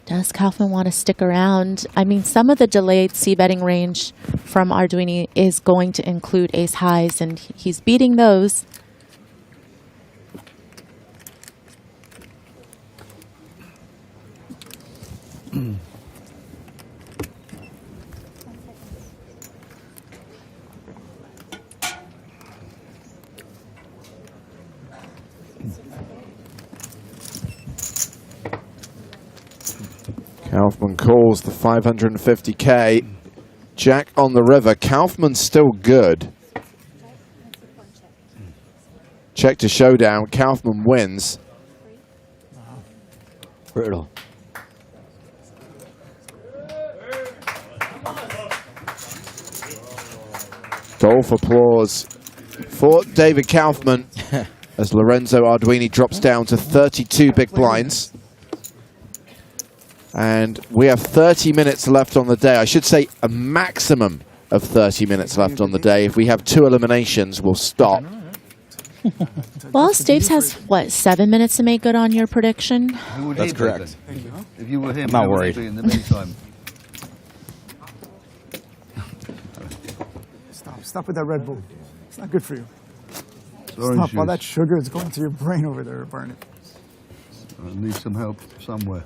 does Kaufman want to stick around? I mean, some of the delayed c-betting range from Arduini is going to include ace highs, and he's beating those. Kaufman calls the 550K. Jack on the river. Kaufman's still good. Check to showdown. Kaufman wins. Brutal. Golf applause for David Kaufman as Lorenzo Arduini drops down to 32 big blinds. And we have 30 minutes left on the day. I should say a maximum of 30 minutes left on the day. If we have 2 eliminations, we'll stop. Well, Staves has, what, 7 minutes to make good on your prediction? Who would That's he be correct. then? If you were him, I'm not who would worried. he be in the meantime? Stop with that Red Bull. It's not good for you. Orange Stop. All juice. that sugar is going to your brain over there, Barny. I need some help somewhere.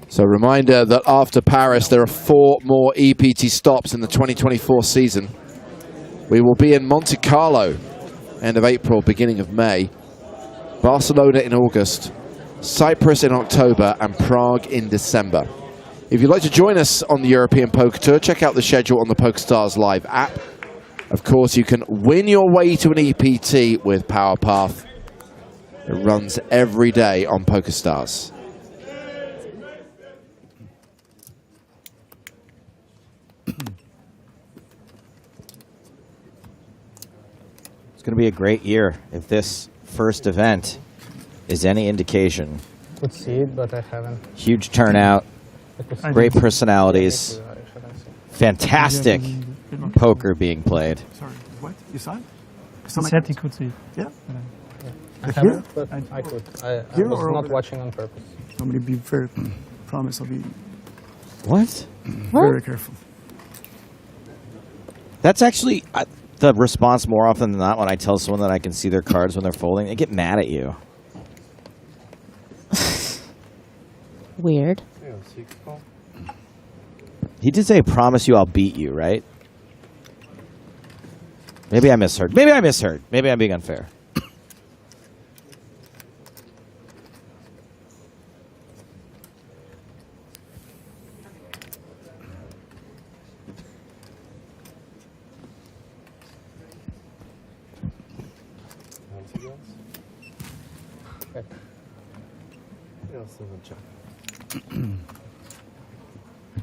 So reminder that after Paris, there are 4 more EPT stops in the 2024 season. We will be in Monte Carlo, end of April, beginning of May. Barcelona in August, Cyprus in October, and Prague in December. If you'd like to join us on the European Poker Tour, check out the schedule on the PokerStars Live app. Of course, you can win your way to an EPT with PowerPath. It runs every day on PokerStars. It's going to be a great year if this first event is any indication. Could see it, but I haven't. Huge turnout, great personalities, fantastic poker being played. Sorry, what? You saw it? He said he could see it. Yeah. I haven't, but I could. I Here was or not over there? watching on purpose. I'm going to be very, promise I'll be What? very careful. That's actually the response more often than not when I tell someone that I can see their cards when they're folding. They get mad at you. Weird. He did say, promise you I'll beat you, right? Maybe I misheard. Maybe I misheard. Maybe I'm being unfair.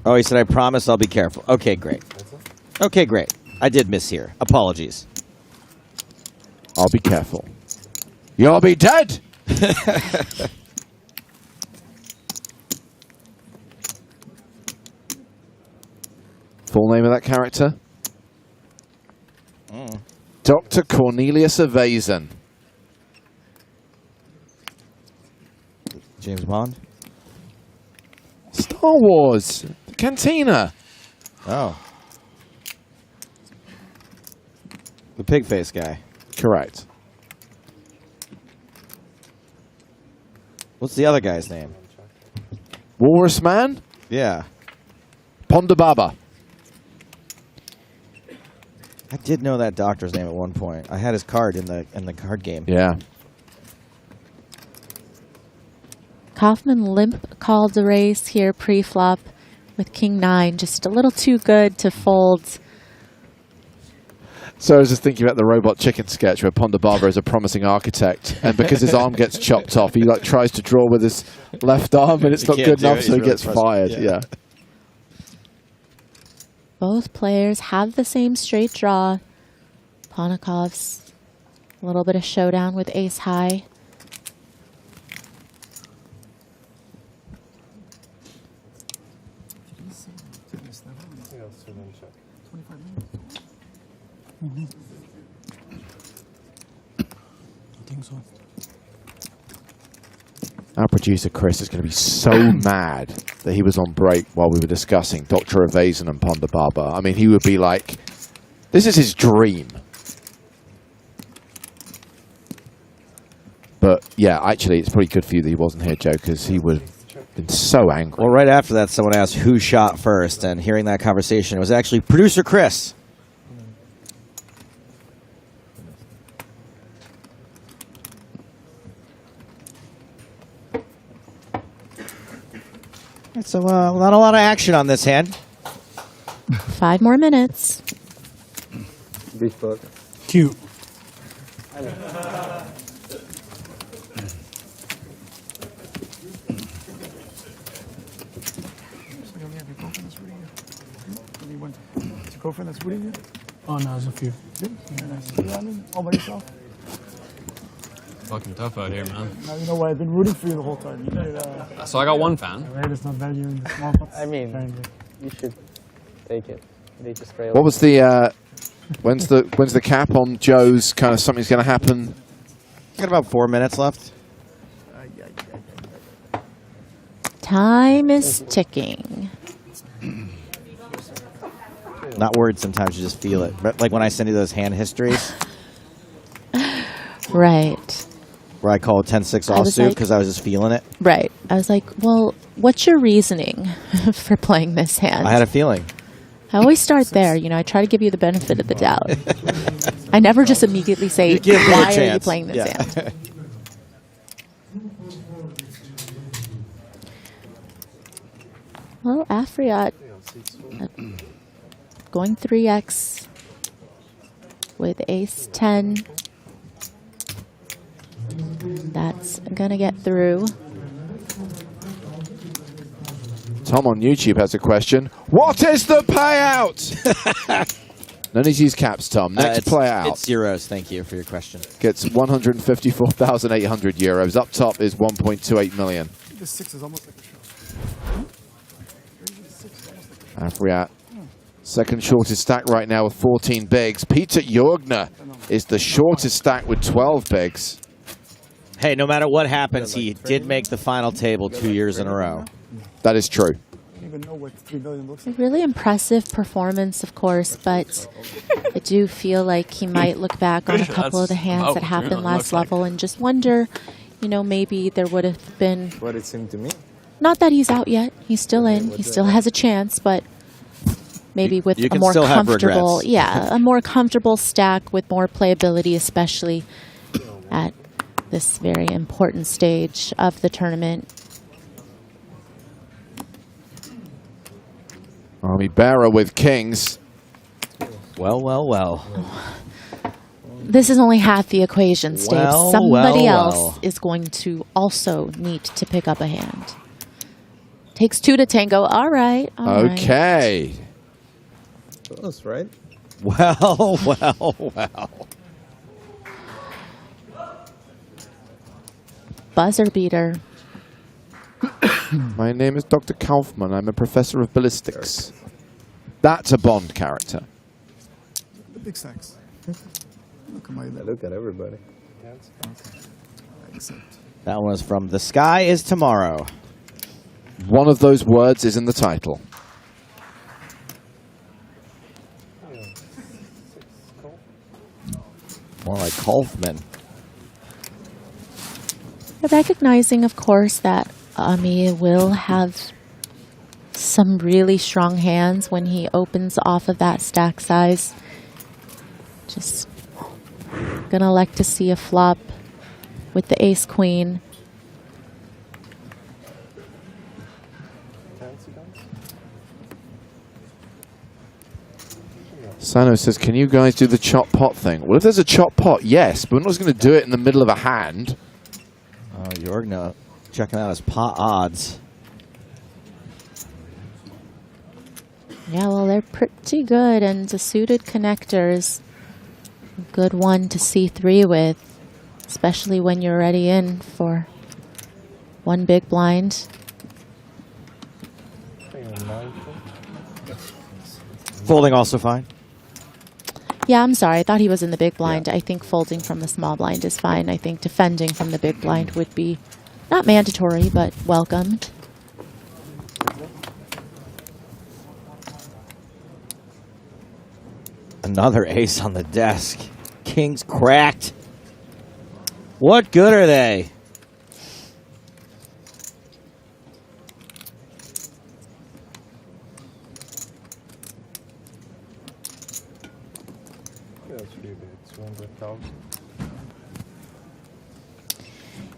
Oh, he said, I promise I'll be careful. Okay, great. Okay, great. I did mishear. Apologies. I'll be careful. You'll be dead! Full name of that character? Dr. Cornelius Evasion. James Bond? Star Wars. The Cantina. Oh. The pig face guy. Correct. What's the other guy's name? Walrus Man? Yeah. Ponda Baba. I did know that doctor's name at one point. I had his card in the card game. Yeah. Kaufman limp called the race here pre-flop with King 9. Just a little too good to fold. So I was just thinking about the Robot Chicken sketch where Ponda Baba is a promising architect, and because his arm gets chopped off, he like tries to draw with his left arm, and it's not good enough, so he gets fired. Yeah. Both players have the same straight draw. Ponikov's a little bit of showdown with ace high. I think so. Our producer Chris is going to be so mad that he was on break while we were discussing Dr. Evasion and Ponda Baba. I mean, he would be like, this is his dream. But yeah, actually, it's pretty good for you that he wasn't here, Joe, because he would have been so angry. Well, right after that, someone asked who shot first, and hearing that conversation, it was actually producer Chris. So not a lot of action on this hand. 5 more minutes. Big book. Cute. Girlfriend that's rooting you? Oh, no, there's a few. All by yourself? Fucking tough out here, man. Now you know why I've been rooting for you the whole time. You know, So I got one fan. right? It's not value in the small pots. I mean, you should take it. They just rail. What was the when's the cap on Joe's kind of something's going to happen? Got about 4 minutes left. Time is ticking. Not worried, sometimes you just feel it. But like when I send you those hand histories. Right. Where I call it 10-6 I was offsuit like- because I was just feeling it. Right. I was like, well, what's your reasoning for playing this hand? I had a feeling. I always start there. You know, I try to give you the benefit of the doubt. I never just immediately say, You give me a why are you chance. playing this Yeah. hand? Well, Afriat going 3x with ace 10. That's going to get through. Tom on YouTube has a question. What is the payout? No need to use caps, Tom. Next player out. It's euros. Thank you for your question. Gets 154,800 euros. Up top is 1.28 million. The 6 is almost like a shot. Afriat. Second shortest stack right now with 14 bigs. Peter Jorgner is the shortest stack with 12 bigs. Hey, no matter what happens, he did make the final table 2 years in a row. That is true. I don't even know what 3 million looks A like. really impressive performance, of course, but I do feel like he might look back on a couple of the hands that happened last level and just wonder, you know, maybe there would have been... What it seemed to me. Not that he's out yet. He's still in. He still has a chance, but maybe with You a can more still have comfortable... regrets. Yeah, a more comfortable stack with more playability, especially at this very important stage of the tournament. Army Bearer with kings. Well, well, well. This is only half the equation, Steve. Well, Somebody well, else well. is going to also need to pick up a hand. Takes 2 to tango. All right. All right. Okay. Close, right? Well, well, well. Buzzer beater. My name is Dr. Kaufman. I'm a professor of ballistics. That's a Bond character. The big stacks. Look at my Look at everybody. Except. That was from The Sky is Tomorrow. One of those words is in the title. More like Kaufman. Recognizing, of course, that Ami will have some really strong hands when he opens off of that stack size. Just gonna elect to see a flop with the ace-queen. Sano says, can you guys do the chop pot thing? Well, if there's a chop pot, yes, but we're not just going to do it in the middle of a hand. Oh, Jorgner checking out his pot odds. Yeah, well, they're pretty good, and the suited connectors, a good one to C3 with, especially when you're already in for one big blind. Folding also fine. Yeah, I'm sorry. I thought he was in the big blind. I think folding from the small blind is fine. I think defending from the big blind would be not mandatory, but welcomed. Another ace on the desk. King's cracked. What good are they?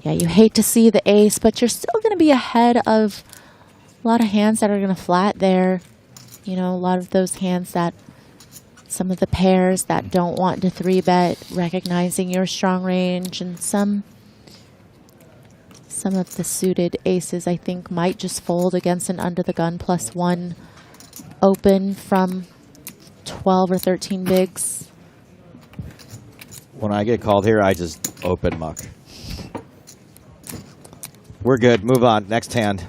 Yeah, you hate to see the ace, but you're still going to be ahead of a lot of hands that are going to flat there. You know, a lot of those hands that some of the pairs that don't want to 3-bet, recognizing your strong range, and some of the suited aces, I think, might just fold against an under the gun +1 open from 12 or 13 bigs. When I get called here, I just open muck. We're good. Move on. Next hand.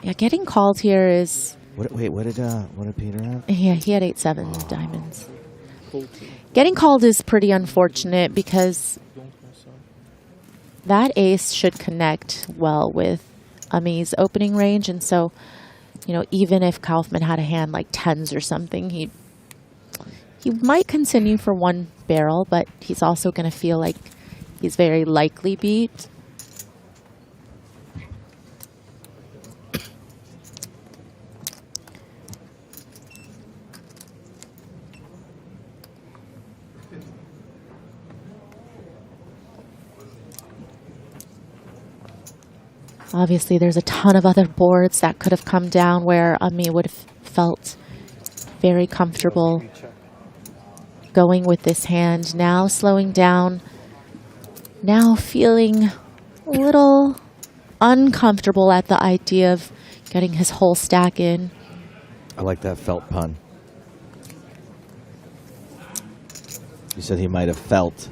Yeah, getting called here is... What did Peter have? Yeah, he had 8-7 diamonds. Getting called is pretty unfortunate because that ace should connect well with Ami's opening range, and so, you know, even if Kaufman had a hand like 10s or something, he might continue for one barrel, but he's also going to feel like he's very likely beat. Obviously, there's a ton of other boards that could have come down where Ami would have felt very comfortable going with this hand. Now slowing down, now feeling a little uncomfortable at the idea of getting his whole stack in. I like that felt pun. You said he might have felt.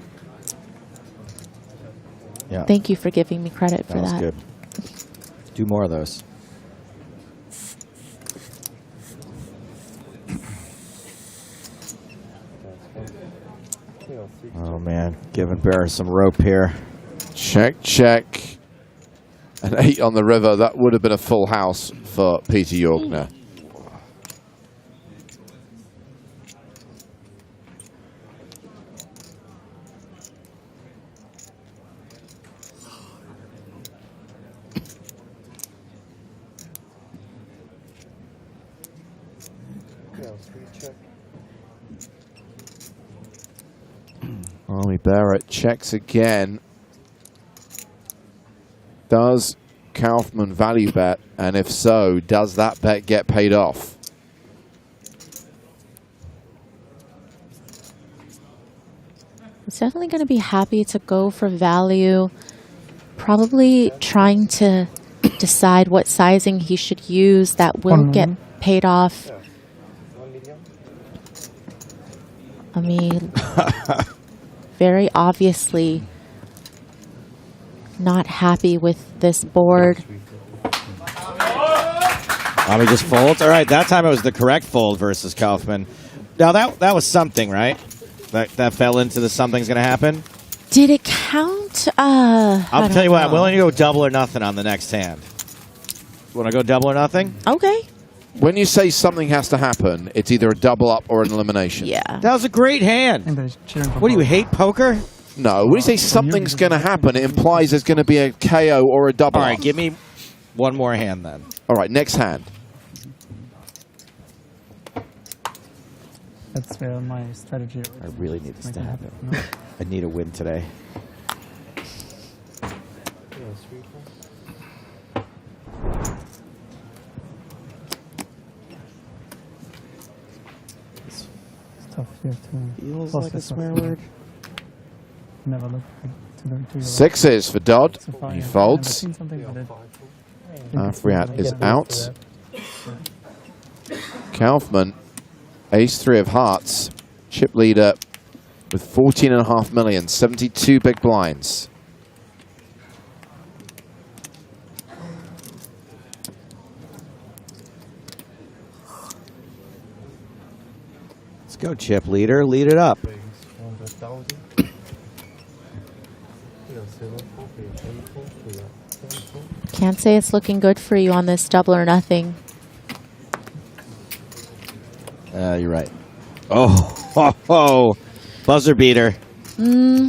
Yeah. Thank you for giving me credit for That was that. good. Do more of those. Oh, man. Giving Bear some rope here. Check, check. An 8 on the river. That would have been a full house for Peter Yorkner. Army Barrett checks again. Does Kaufman value bet? And if so, does that bet get paid off? He's definitely going to be happy to go for value. Probably trying to decide what sizing he should use that will get paid off. I mean, very obviously not happy with this board. Army just folds. All right, that time it was the correct fold versus Kaufman. Now that was something, right? That fell into the something's going to happen. Did it count? I'll tell you what, I'm willing to go double or nothing on the next hand. Want to go double or nothing? Okay. When you say something has to happen, it's either a double up or an elimination. Yeah. That was a great hand. What do you hate, poker? No, when you say something's going to happen, it implies there's going to be a KO or a double. All right, give me one more hand then. All right, next hand. That's my strategy. I really need this to happen. I need a win today. It's tough. You have to Feels process like a of swear things. word. Never look to your Sixes for Dodd. So far, He yeah, I've folds. seen something, but Afriat is out. Kaufman, ace-3 of hearts. Chip leader with 14.5 million, 72 big blinds. Let's go, chip leader. Lead it up. Can't say it's looking good for you on this double or nothing. You're right. Oh, buzzer beater.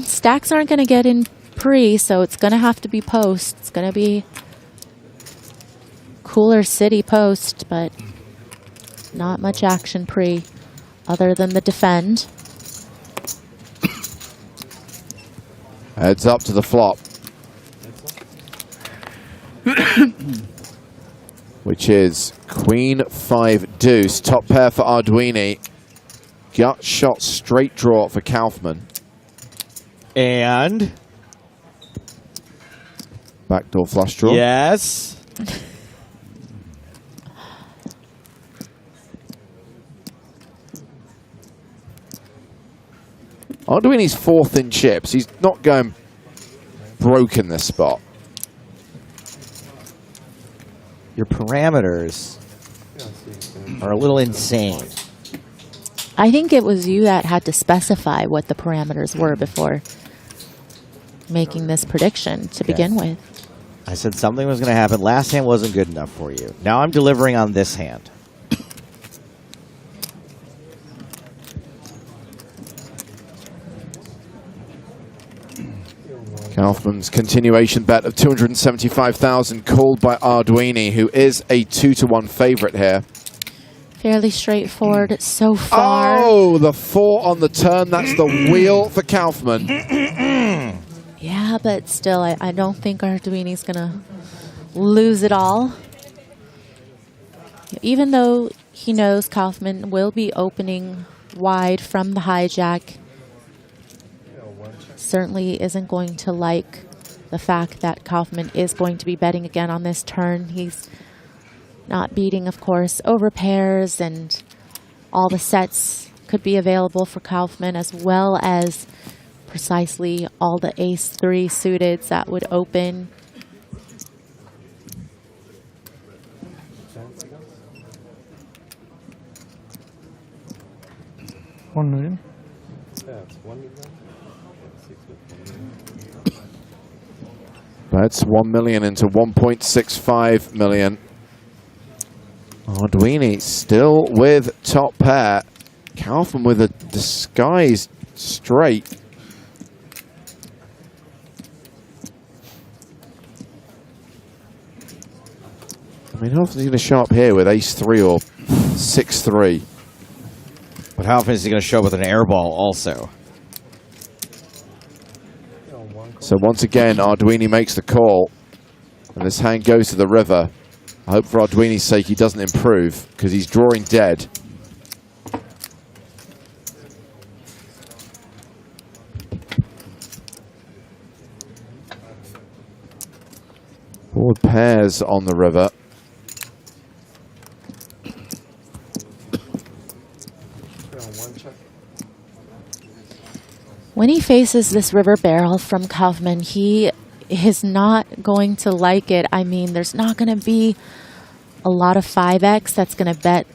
Stacks aren't going to get in pre, so it's going to have to be post. It's going to be cooler city post, but not much action pre other than the defend. Heads up to the flop. Which is Queen 5 deuce. Top pair for Arduini. Gut shot straight draw for Kaufman. And backdoor flush draw. Yes. Arduini's 4th in chips. He's not going broke in this spot. Your parameters are a little insane. I think it was you that had to specify what the parameters were before making this prediction to begin with. I said something was going to happen. Last hand wasn't good enough for you. Now I'm delivering on this hand. Kaufman's continuation bet of 275,000 called by Arduini, who is a 2-to-1 favorite here. Fairly straightforward so far. Oh, the 4 on the turn. That's the wheel for Kaufman. Yeah, but still, I don't think Arduini's going to lose it all. Even though he knows Kaufman will be opening wide from the hijack, certainly isn't going to like the fact that Kaufman is going to be betting again on this turn. He's not beating, of course, over pairs and all the sets could be available for Kaufman, as well as precisely all the ace-3 suiteds that would open. $1 million. That's 1 million into 1.65 million. Arduini still with top pair. Kaufman with a disguised straight. I mean, Kaufman's going to show up here with ace-3 or 6-3. But how often is he going to show up with an air ball also? So once again, Arduini makes the call. And this hand goes to the river. I hope for Arduini's sake he doesn't improve, because he's drawing dead. Board pairs on the river. When he faces this river barrel from Kaufman, he is not going to like it. I mean, there's not going to be a lot of 5x that's going to bet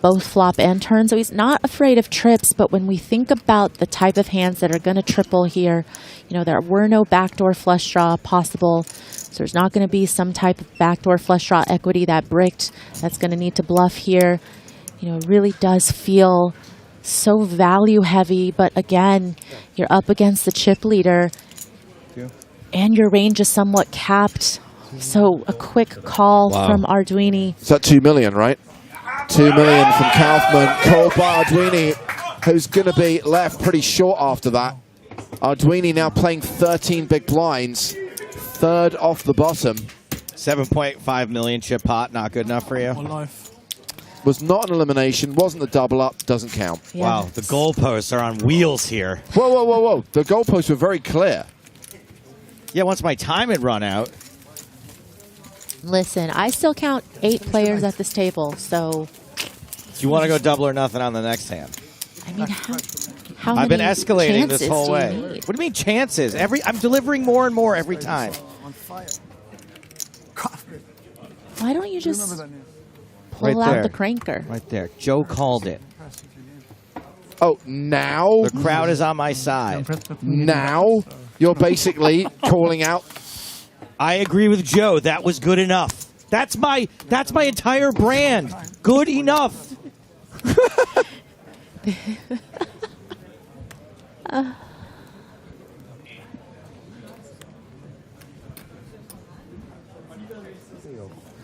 both flop and turn, so he's not afraid of trips. But when we think about the type of hands that are going to triple here, you know, there were no backdoor flush draw possible, so there's not going to be some type of backdoor flush draw equity that bricked that's going to need to bluff here. You know, it really does feel so value heavy, but again, you're up against the chip leader and your range is somewhat capped. So a quick call from Arduini. Is that 2 million, right? 2 million from Kaufman, called by Arduini, who's going to be left pretty short after that. Arduini now playing 13 big blinds, third off the bottom. 7.5 million chip pot, not good enough for you? Was not an elimination, wasn't the double up, doesn't count. Yeah. Wow, the goalposts are on wheels here. Whoa, whoa, whoa, whoa. The goalposts were very clear. Yeah, once my time had run out. Listen, I still count 8 players at this table, so... Do you want to go double or nothing on the next hand? I mean, how I've been many escalating this chances whole do you way. need? What do you mean chances? I'm delivering more and more every time. Why don't you just pull Right out there. the cranker? Right there. Joe called it. Oh, now? The crowd is on my side. Now? You're basically calling out. I agree with Joe. That was good enough. That's my entire brand. Good enough.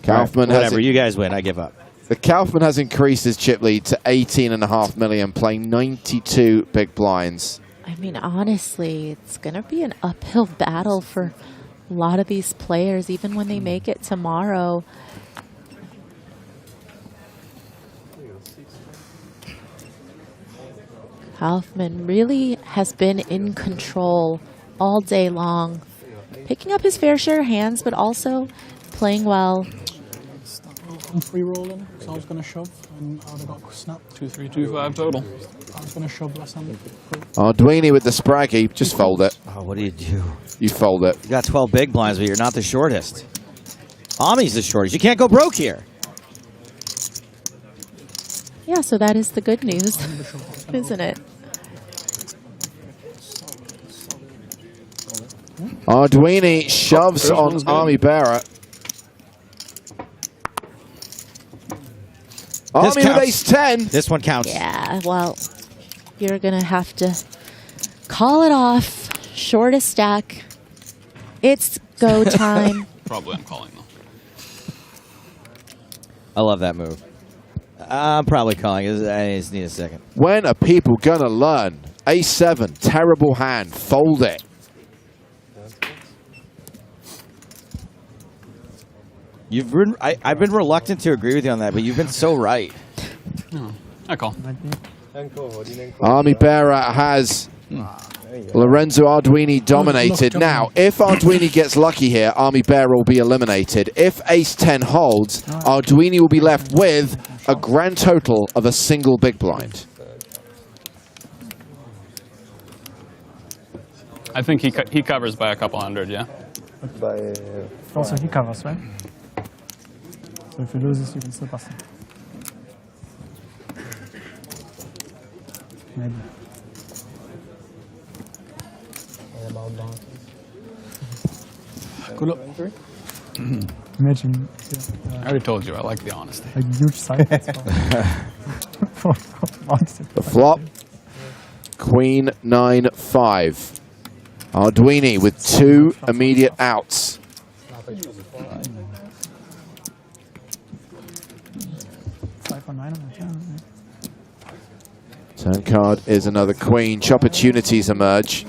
Kaufman has Whatever, you guys win. I give up. The Kaufman has increased his chip lead to 18.5 million, playing 92 big blinds. I mean, honestly, it's going to be an uphill battle for a lot of these players, even when they make it tomorrow. Kaufman really has been in control all day long, picking up his fair share of hands, but also playing well. I'm free rolling, so I was going to shove, and I would have got snapped. 2-3-2-5 total. I was going to shove last hand. Arduini with the spraggy, just fold it. Oh, what do you do? You fold it. You got 12 big blinds, but you're not the shortest. Ami's the shortest. You can't go broke here. Yeah, so that is the good news, isn't it? Arduini shoves on Army Bearer. Army with ace-10. This one counts. Yeah, well, you're going to have to call it off. Shortest stack. It's go time. Probably I'm calling though. I love that move. I'm probably calling. I just need a second. When are people going to learn? Ace-7, terrible hand. Fold it. I've been reluctant to agree with you on that, but you've been so right. No, I call. Army Bearer has Lorenzo Arduini dominated. Now, if Arduini gets lucky here, Army Bearer will be eliminated. If ace-10 holds, Arduini will be left with a grand total of a single big blind. I think he covers by a couple hundred, yeah. Also, he covers, right? So if you lose this, you can still pass him. Maybe. Good luck. Imagine. I already told you, I like the honesty. A huge side. The flop. Queen 9-5. Arduini with 2 immediate outs. Turn card is another queen. Opportunities emerge.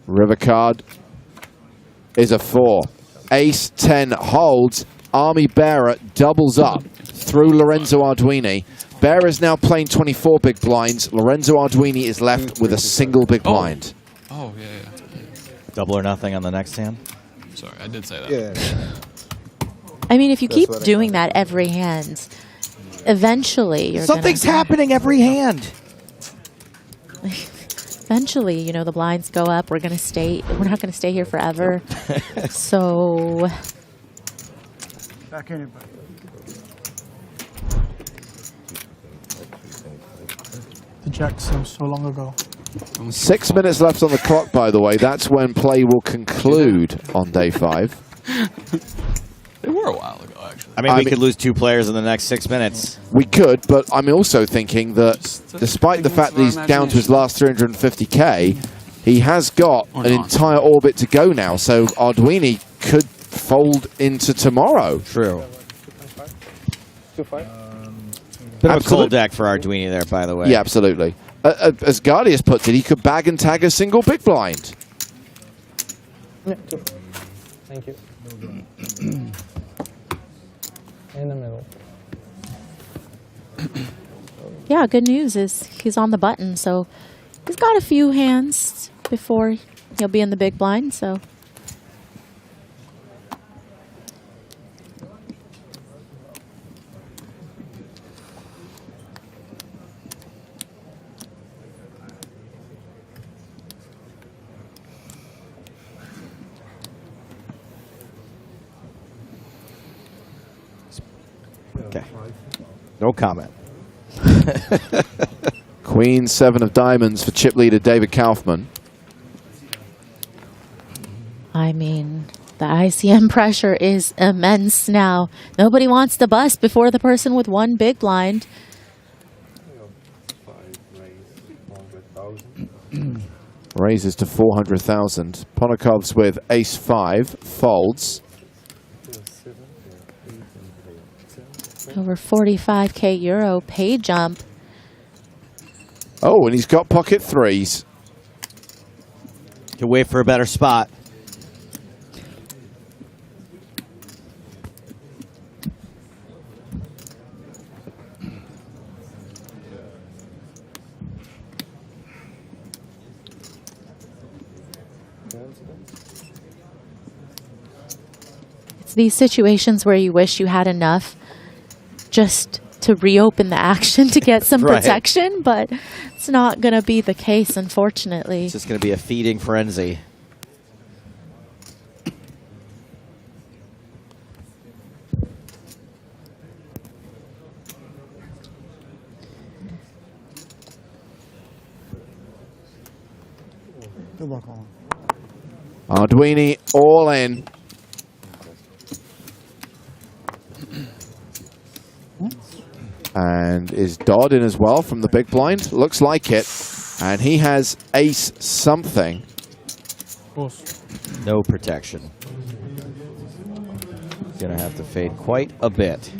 River card is a 4. Ace 10 holds. Army Bearer doubles up through Lorenzo Arduini. Bearer is now playing 24 big blinds. Lorenzo Arduini is left with a single big blind. Oh, yeah. Double or nothing on the next hand. Sorry, I did say that. Yeah. I mean, if you keep doing that every hand, eventually you're Something's happening every hand. Eventually, you know, the blinds go up. We're not gonna stay here forever. So. Back anybody. The jack seems so long ago. 6 minutes left on the clock, by the way. That's when play will conclude on day 5. They were a while ago, actually. I mean, we could lose 2 players in the next 6 minutes. We could, but I'm also thinking that despite the fact that he's down to his last 350k, he has got an entire orbit to go now, so Arduini could fold into tomorrow. True. Bit of a cold deck for Arduini there, by the way. Yeah, absolutely. As Guardius puts it, he could bag and tag a single big blind. Yeah, thank you. In the middle. Yeah, good news is he's on the button, so he's got a few hands before he'll be in the big blind, so. Okay. No comment. Queen 7 of diamonds for chip leader David Kaufman. I mean, the ICM pressure is immense now. Nobody wants to bust before the person with 1 big blind. Raises to 400,000. Ponokov's with ace 5, folds. Over 45k euro pay jump. Oh, and he's got pocket 3s. Can wait for a better spot. It's these situations where you wish you had enough just to reopen the action to get some Right. protection, but it's not going to be the case, unfortunately. It's just going to be a feeding frenzy. Good luck, Colin. Arduini all in. And is Dodd in as well from the big blind? Looks like it. And he has ace something. No protection. Gonna have to fade quite a bit.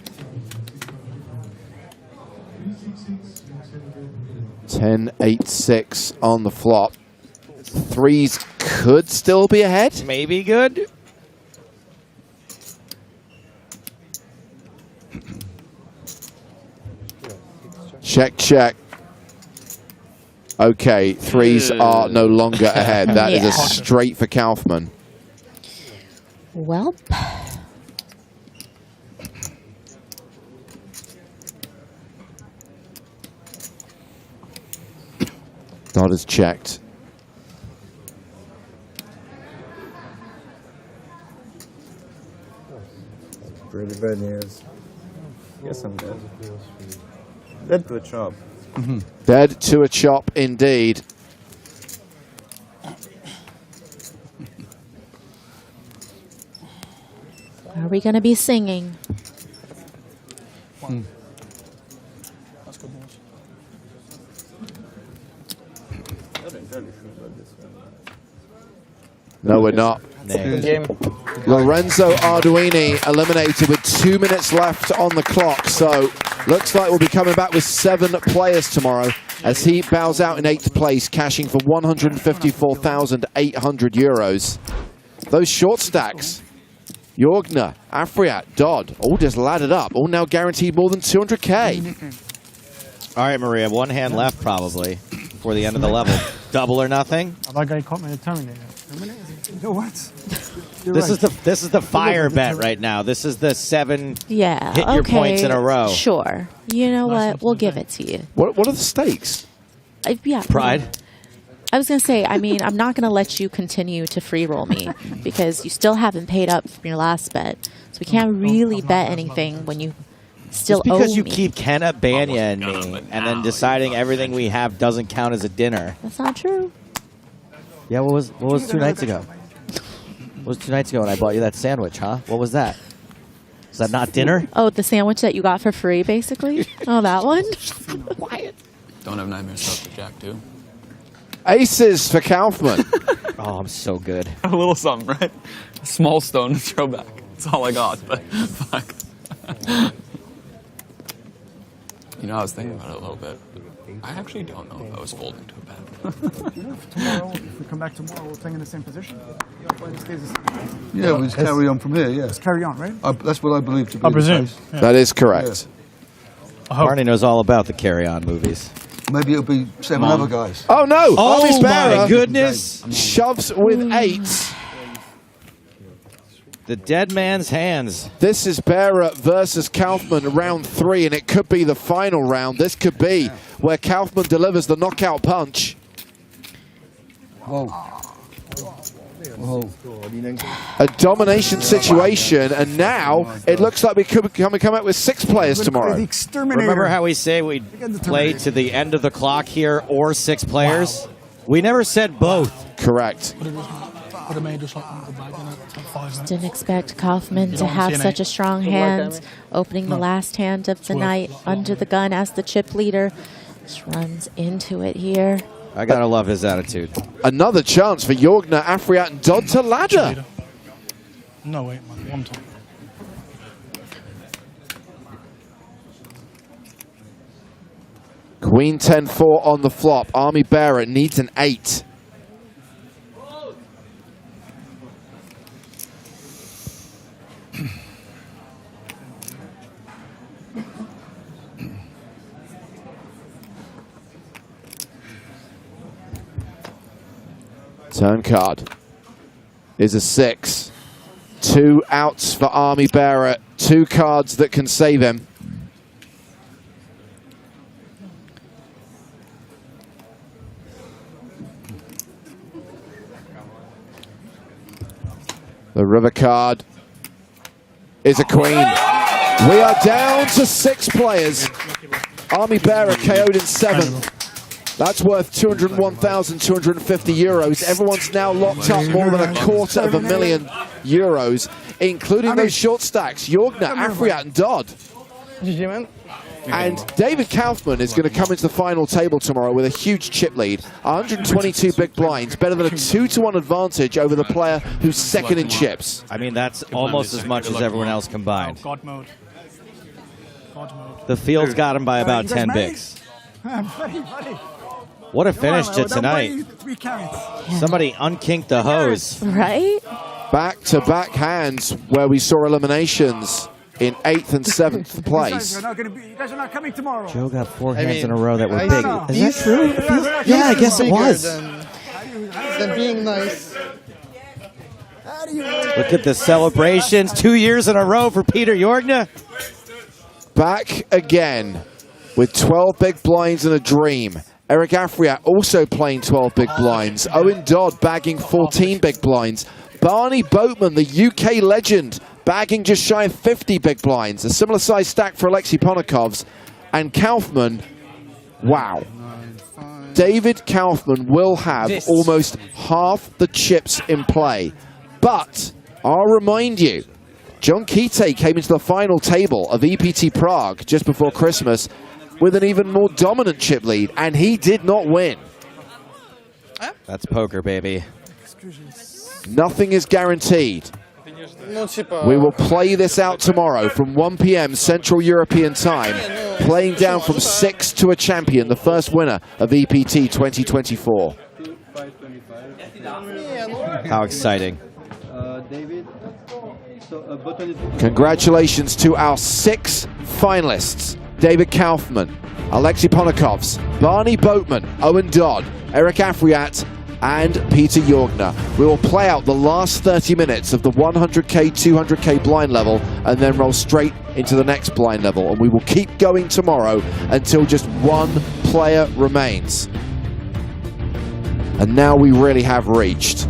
10-8-6 on the flop. 3s could still be ahead. Maybe good. Check, check. Okay, 3s are no longer ahead. That is a straight for Kaufman. Well, Dodd has checked. Pretty bad news. Yes, I'm dead. Dead to a chop. Dead to a chop indeed. Are we going to be singing? That's good news. No, we're not. Game. Lorenzo Arduini eliminated with 2 minutes left on the clock. So looks like we'll be coming back with 7 players tomorrow as he bows out in 8th place, cashing for 154,800 euros. Those short stacks, Jorgner, Afriat, Dodd, all just laddered up, all now guaranteed more than 200K. All right, Maria, one hand left probably before the end of the level. Double or nothing? Oh, that guy caught me at Terminator. You know what? This is the fire bet right now. This is the 7 Yeah. hit your okay, points in a row. Sure. You know what? We'll give it to you. What are the stakes? Yeah. Pride. I was going to say, I mean, I'm not going to let you continue to free roll me because you still haven't paid up from your last bet. So we can't really bet anything when you still Just because owe you me. keep Kenna, Banya, and me, and then deciding everything we have doesn't count as a dinner. That's not true. Yeah, what was 2 nights ago? What was 2 nights ago when I bought you that sandwich, huh? What was that? Is that not dinner? Oh, the sandwich that you got for free, basically? Oh, that one? Quiet. Don't have nightmares stuff for Jack, too. Aces for Kaufman. Oh, I'm so good. A little something, right? A small stone to throw back. That's all I got, but fuck. You know, I was thinking about it a little bit. I actually don't know if I was folding to a bet. Tomorrow, if we come back tomorrow, we're playing in the same position. Yeah, we just carry on from here, yeah. Let's carry on, right? That's what I believe to be I presume. the case. Yeah. That is correct. Barney knows all about the carry-on movies. Maybe it'll be 7 other guys. Oh no! Oh Army's my Barra goodness! shoves with 8. The dead man's hands. This is Barra versus Kaufman, round 3, and it could be the final round. This could be where Kaufman delivers the knockout punch. Whoa. Whoa. A domination situation, and now it looks like we could come out with 6 players tomorrow. The exterminator. Remember how we say we play to the end of the clock here or 6 players? Wow. We never said both. Correct. Didn't expect Kaufman to have such a strong hand, opening the last hand of the night under the gun as the chip leader. Just runs into it here. I gotta love his attitude. Another chance for Jorgner, Afriat, and Dodd to ladder. No, wait, man. One time. Queen 10-4 on the flop. Army Bearer needs an 8. Turn card is a 6. 2 outs for Army Bearer. 2 cards that can save him. The river card is a queen. We are down to 6 players. Army Bearer KO'd in 7th. That's worth 201,250 euros. Everyone's now locked up more than €250,000 euros, including those short stacks. Jorgner, Afriat, and Dodd. GG, man. And David Kaufman is going to come into the final table tomorrow with a huge chip lead. 122 big blinds, better than a 2-to-1 advantage over the player who's second in chips. I mean, that's almost as much as everyone else combined. God mode. God mode. The field's got him by about 10 bigs. I'm ready. What a finish to tonight. Somebody unkinked the hose. Right? Back-to-back hands where we saw eliminations in 8th and 7th place. You guys are not coming tomorrow. Joe got 4 hands in a row that were I big. know. Is that true? Yeah, I guess it was. Than being nice. Look at the celebrations. 2 years in a row for Peter Jorgner. Back again with 12 big blinds and a dream. Eric Afriat also playing 12 big blinds. Owen Dodd bagging 14 big blinds. Barny Boatman, the UK legend, bagging just shy of 50 big blinds. A similar size stack for Alexei Ponokov's. And Kaufman, wow. David Kaufman will have almost half the chips in play. But I'll remind you, John Duthie came into the final table of EPT Prague just before Christmas with an even more dominant chip lead, and he did not win. That's poker, baby. Nothing is guaranteed. We will play this out tomorrow from 1 p.m. Central European Time, playing down from 6 to a champion, the first winner of EPT 2024. How exciting. Congratulations to our 6 finalists. David Kaufman, Alexei Ponokovs, Barny Boatman, Owen Dodd, Eric Afriat, and Peter Jorgner. We will play out the last 30 minutes of the 100k, 200k blind level and then roll straight into the next blind level. And we will keep going tomorrow until just one player remains. And now we really have reached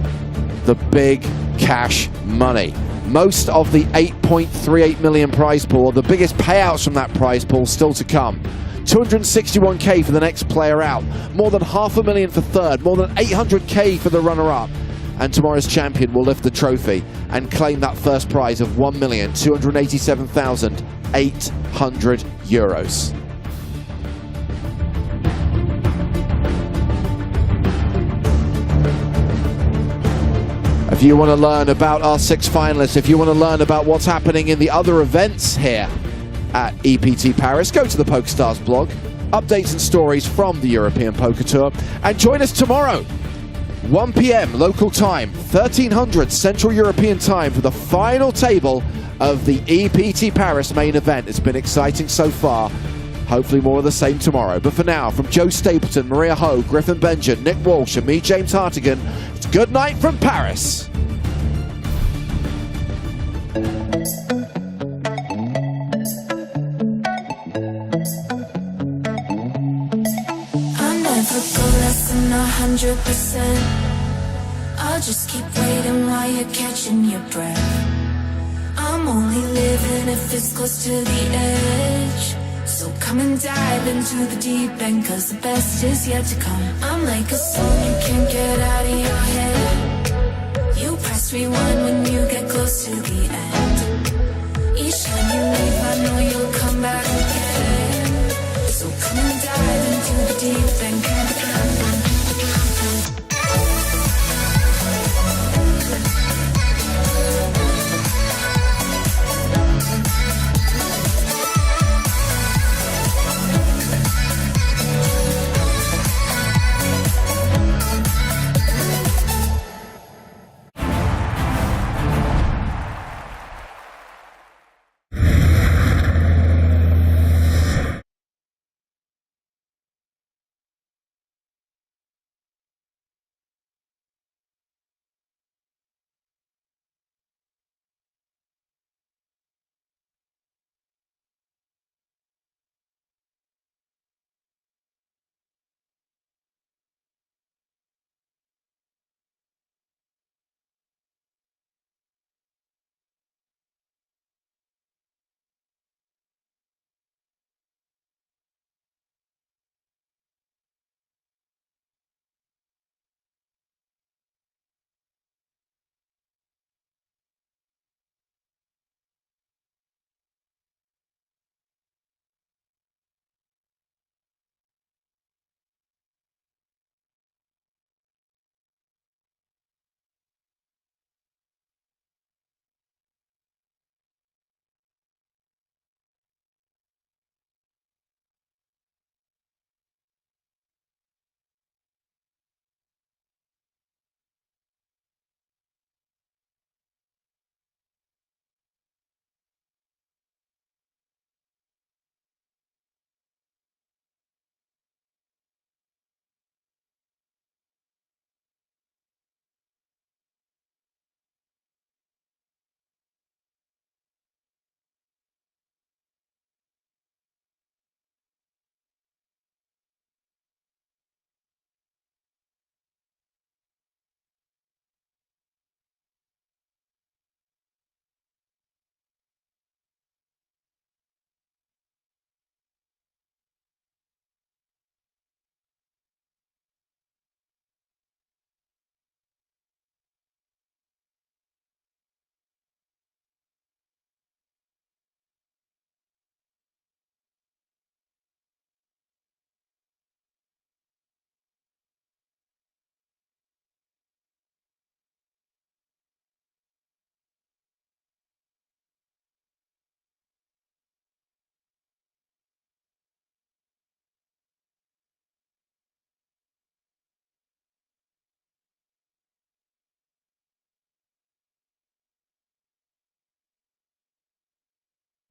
the big cash money. Most of the 8.38 million prize pool, the biggest payouts from that prize pool still to come. 261k for the next player out, more than $500,000 for third, more than 800k for the runner-up. And tomorrow's champion will lift the trophy and claim that first prize of €1,287,800. If you want to learn about our 6 finalists, if you want to learn about what's happening in the other events here at EPT Paris, go to the PokerStars blog, updates and stories from the European Poker Tour, and join us tomorrow, 1 p.m. local time, 1300 Central European time, for the final table of the EPT Paris main event. It's been exciting so far. Hopefully more of the same tomorrow. But for now, from Joe Stapleton, Maria Ho, Griffin Benjamin, Nick Walsh, and me, James Hartigan, it's good night from Paris. I'll never go less than 100%. I'll just keep waiting while you're catching your breath. I'm only living if it's close to the edge. So come and dive into the deep end, 'cause the best is yet to come. I'm like a song you can't get out of your head. You press rewind when you get close to the end. Each time you leave, I know you'll come back again. So come and dive into the deep end.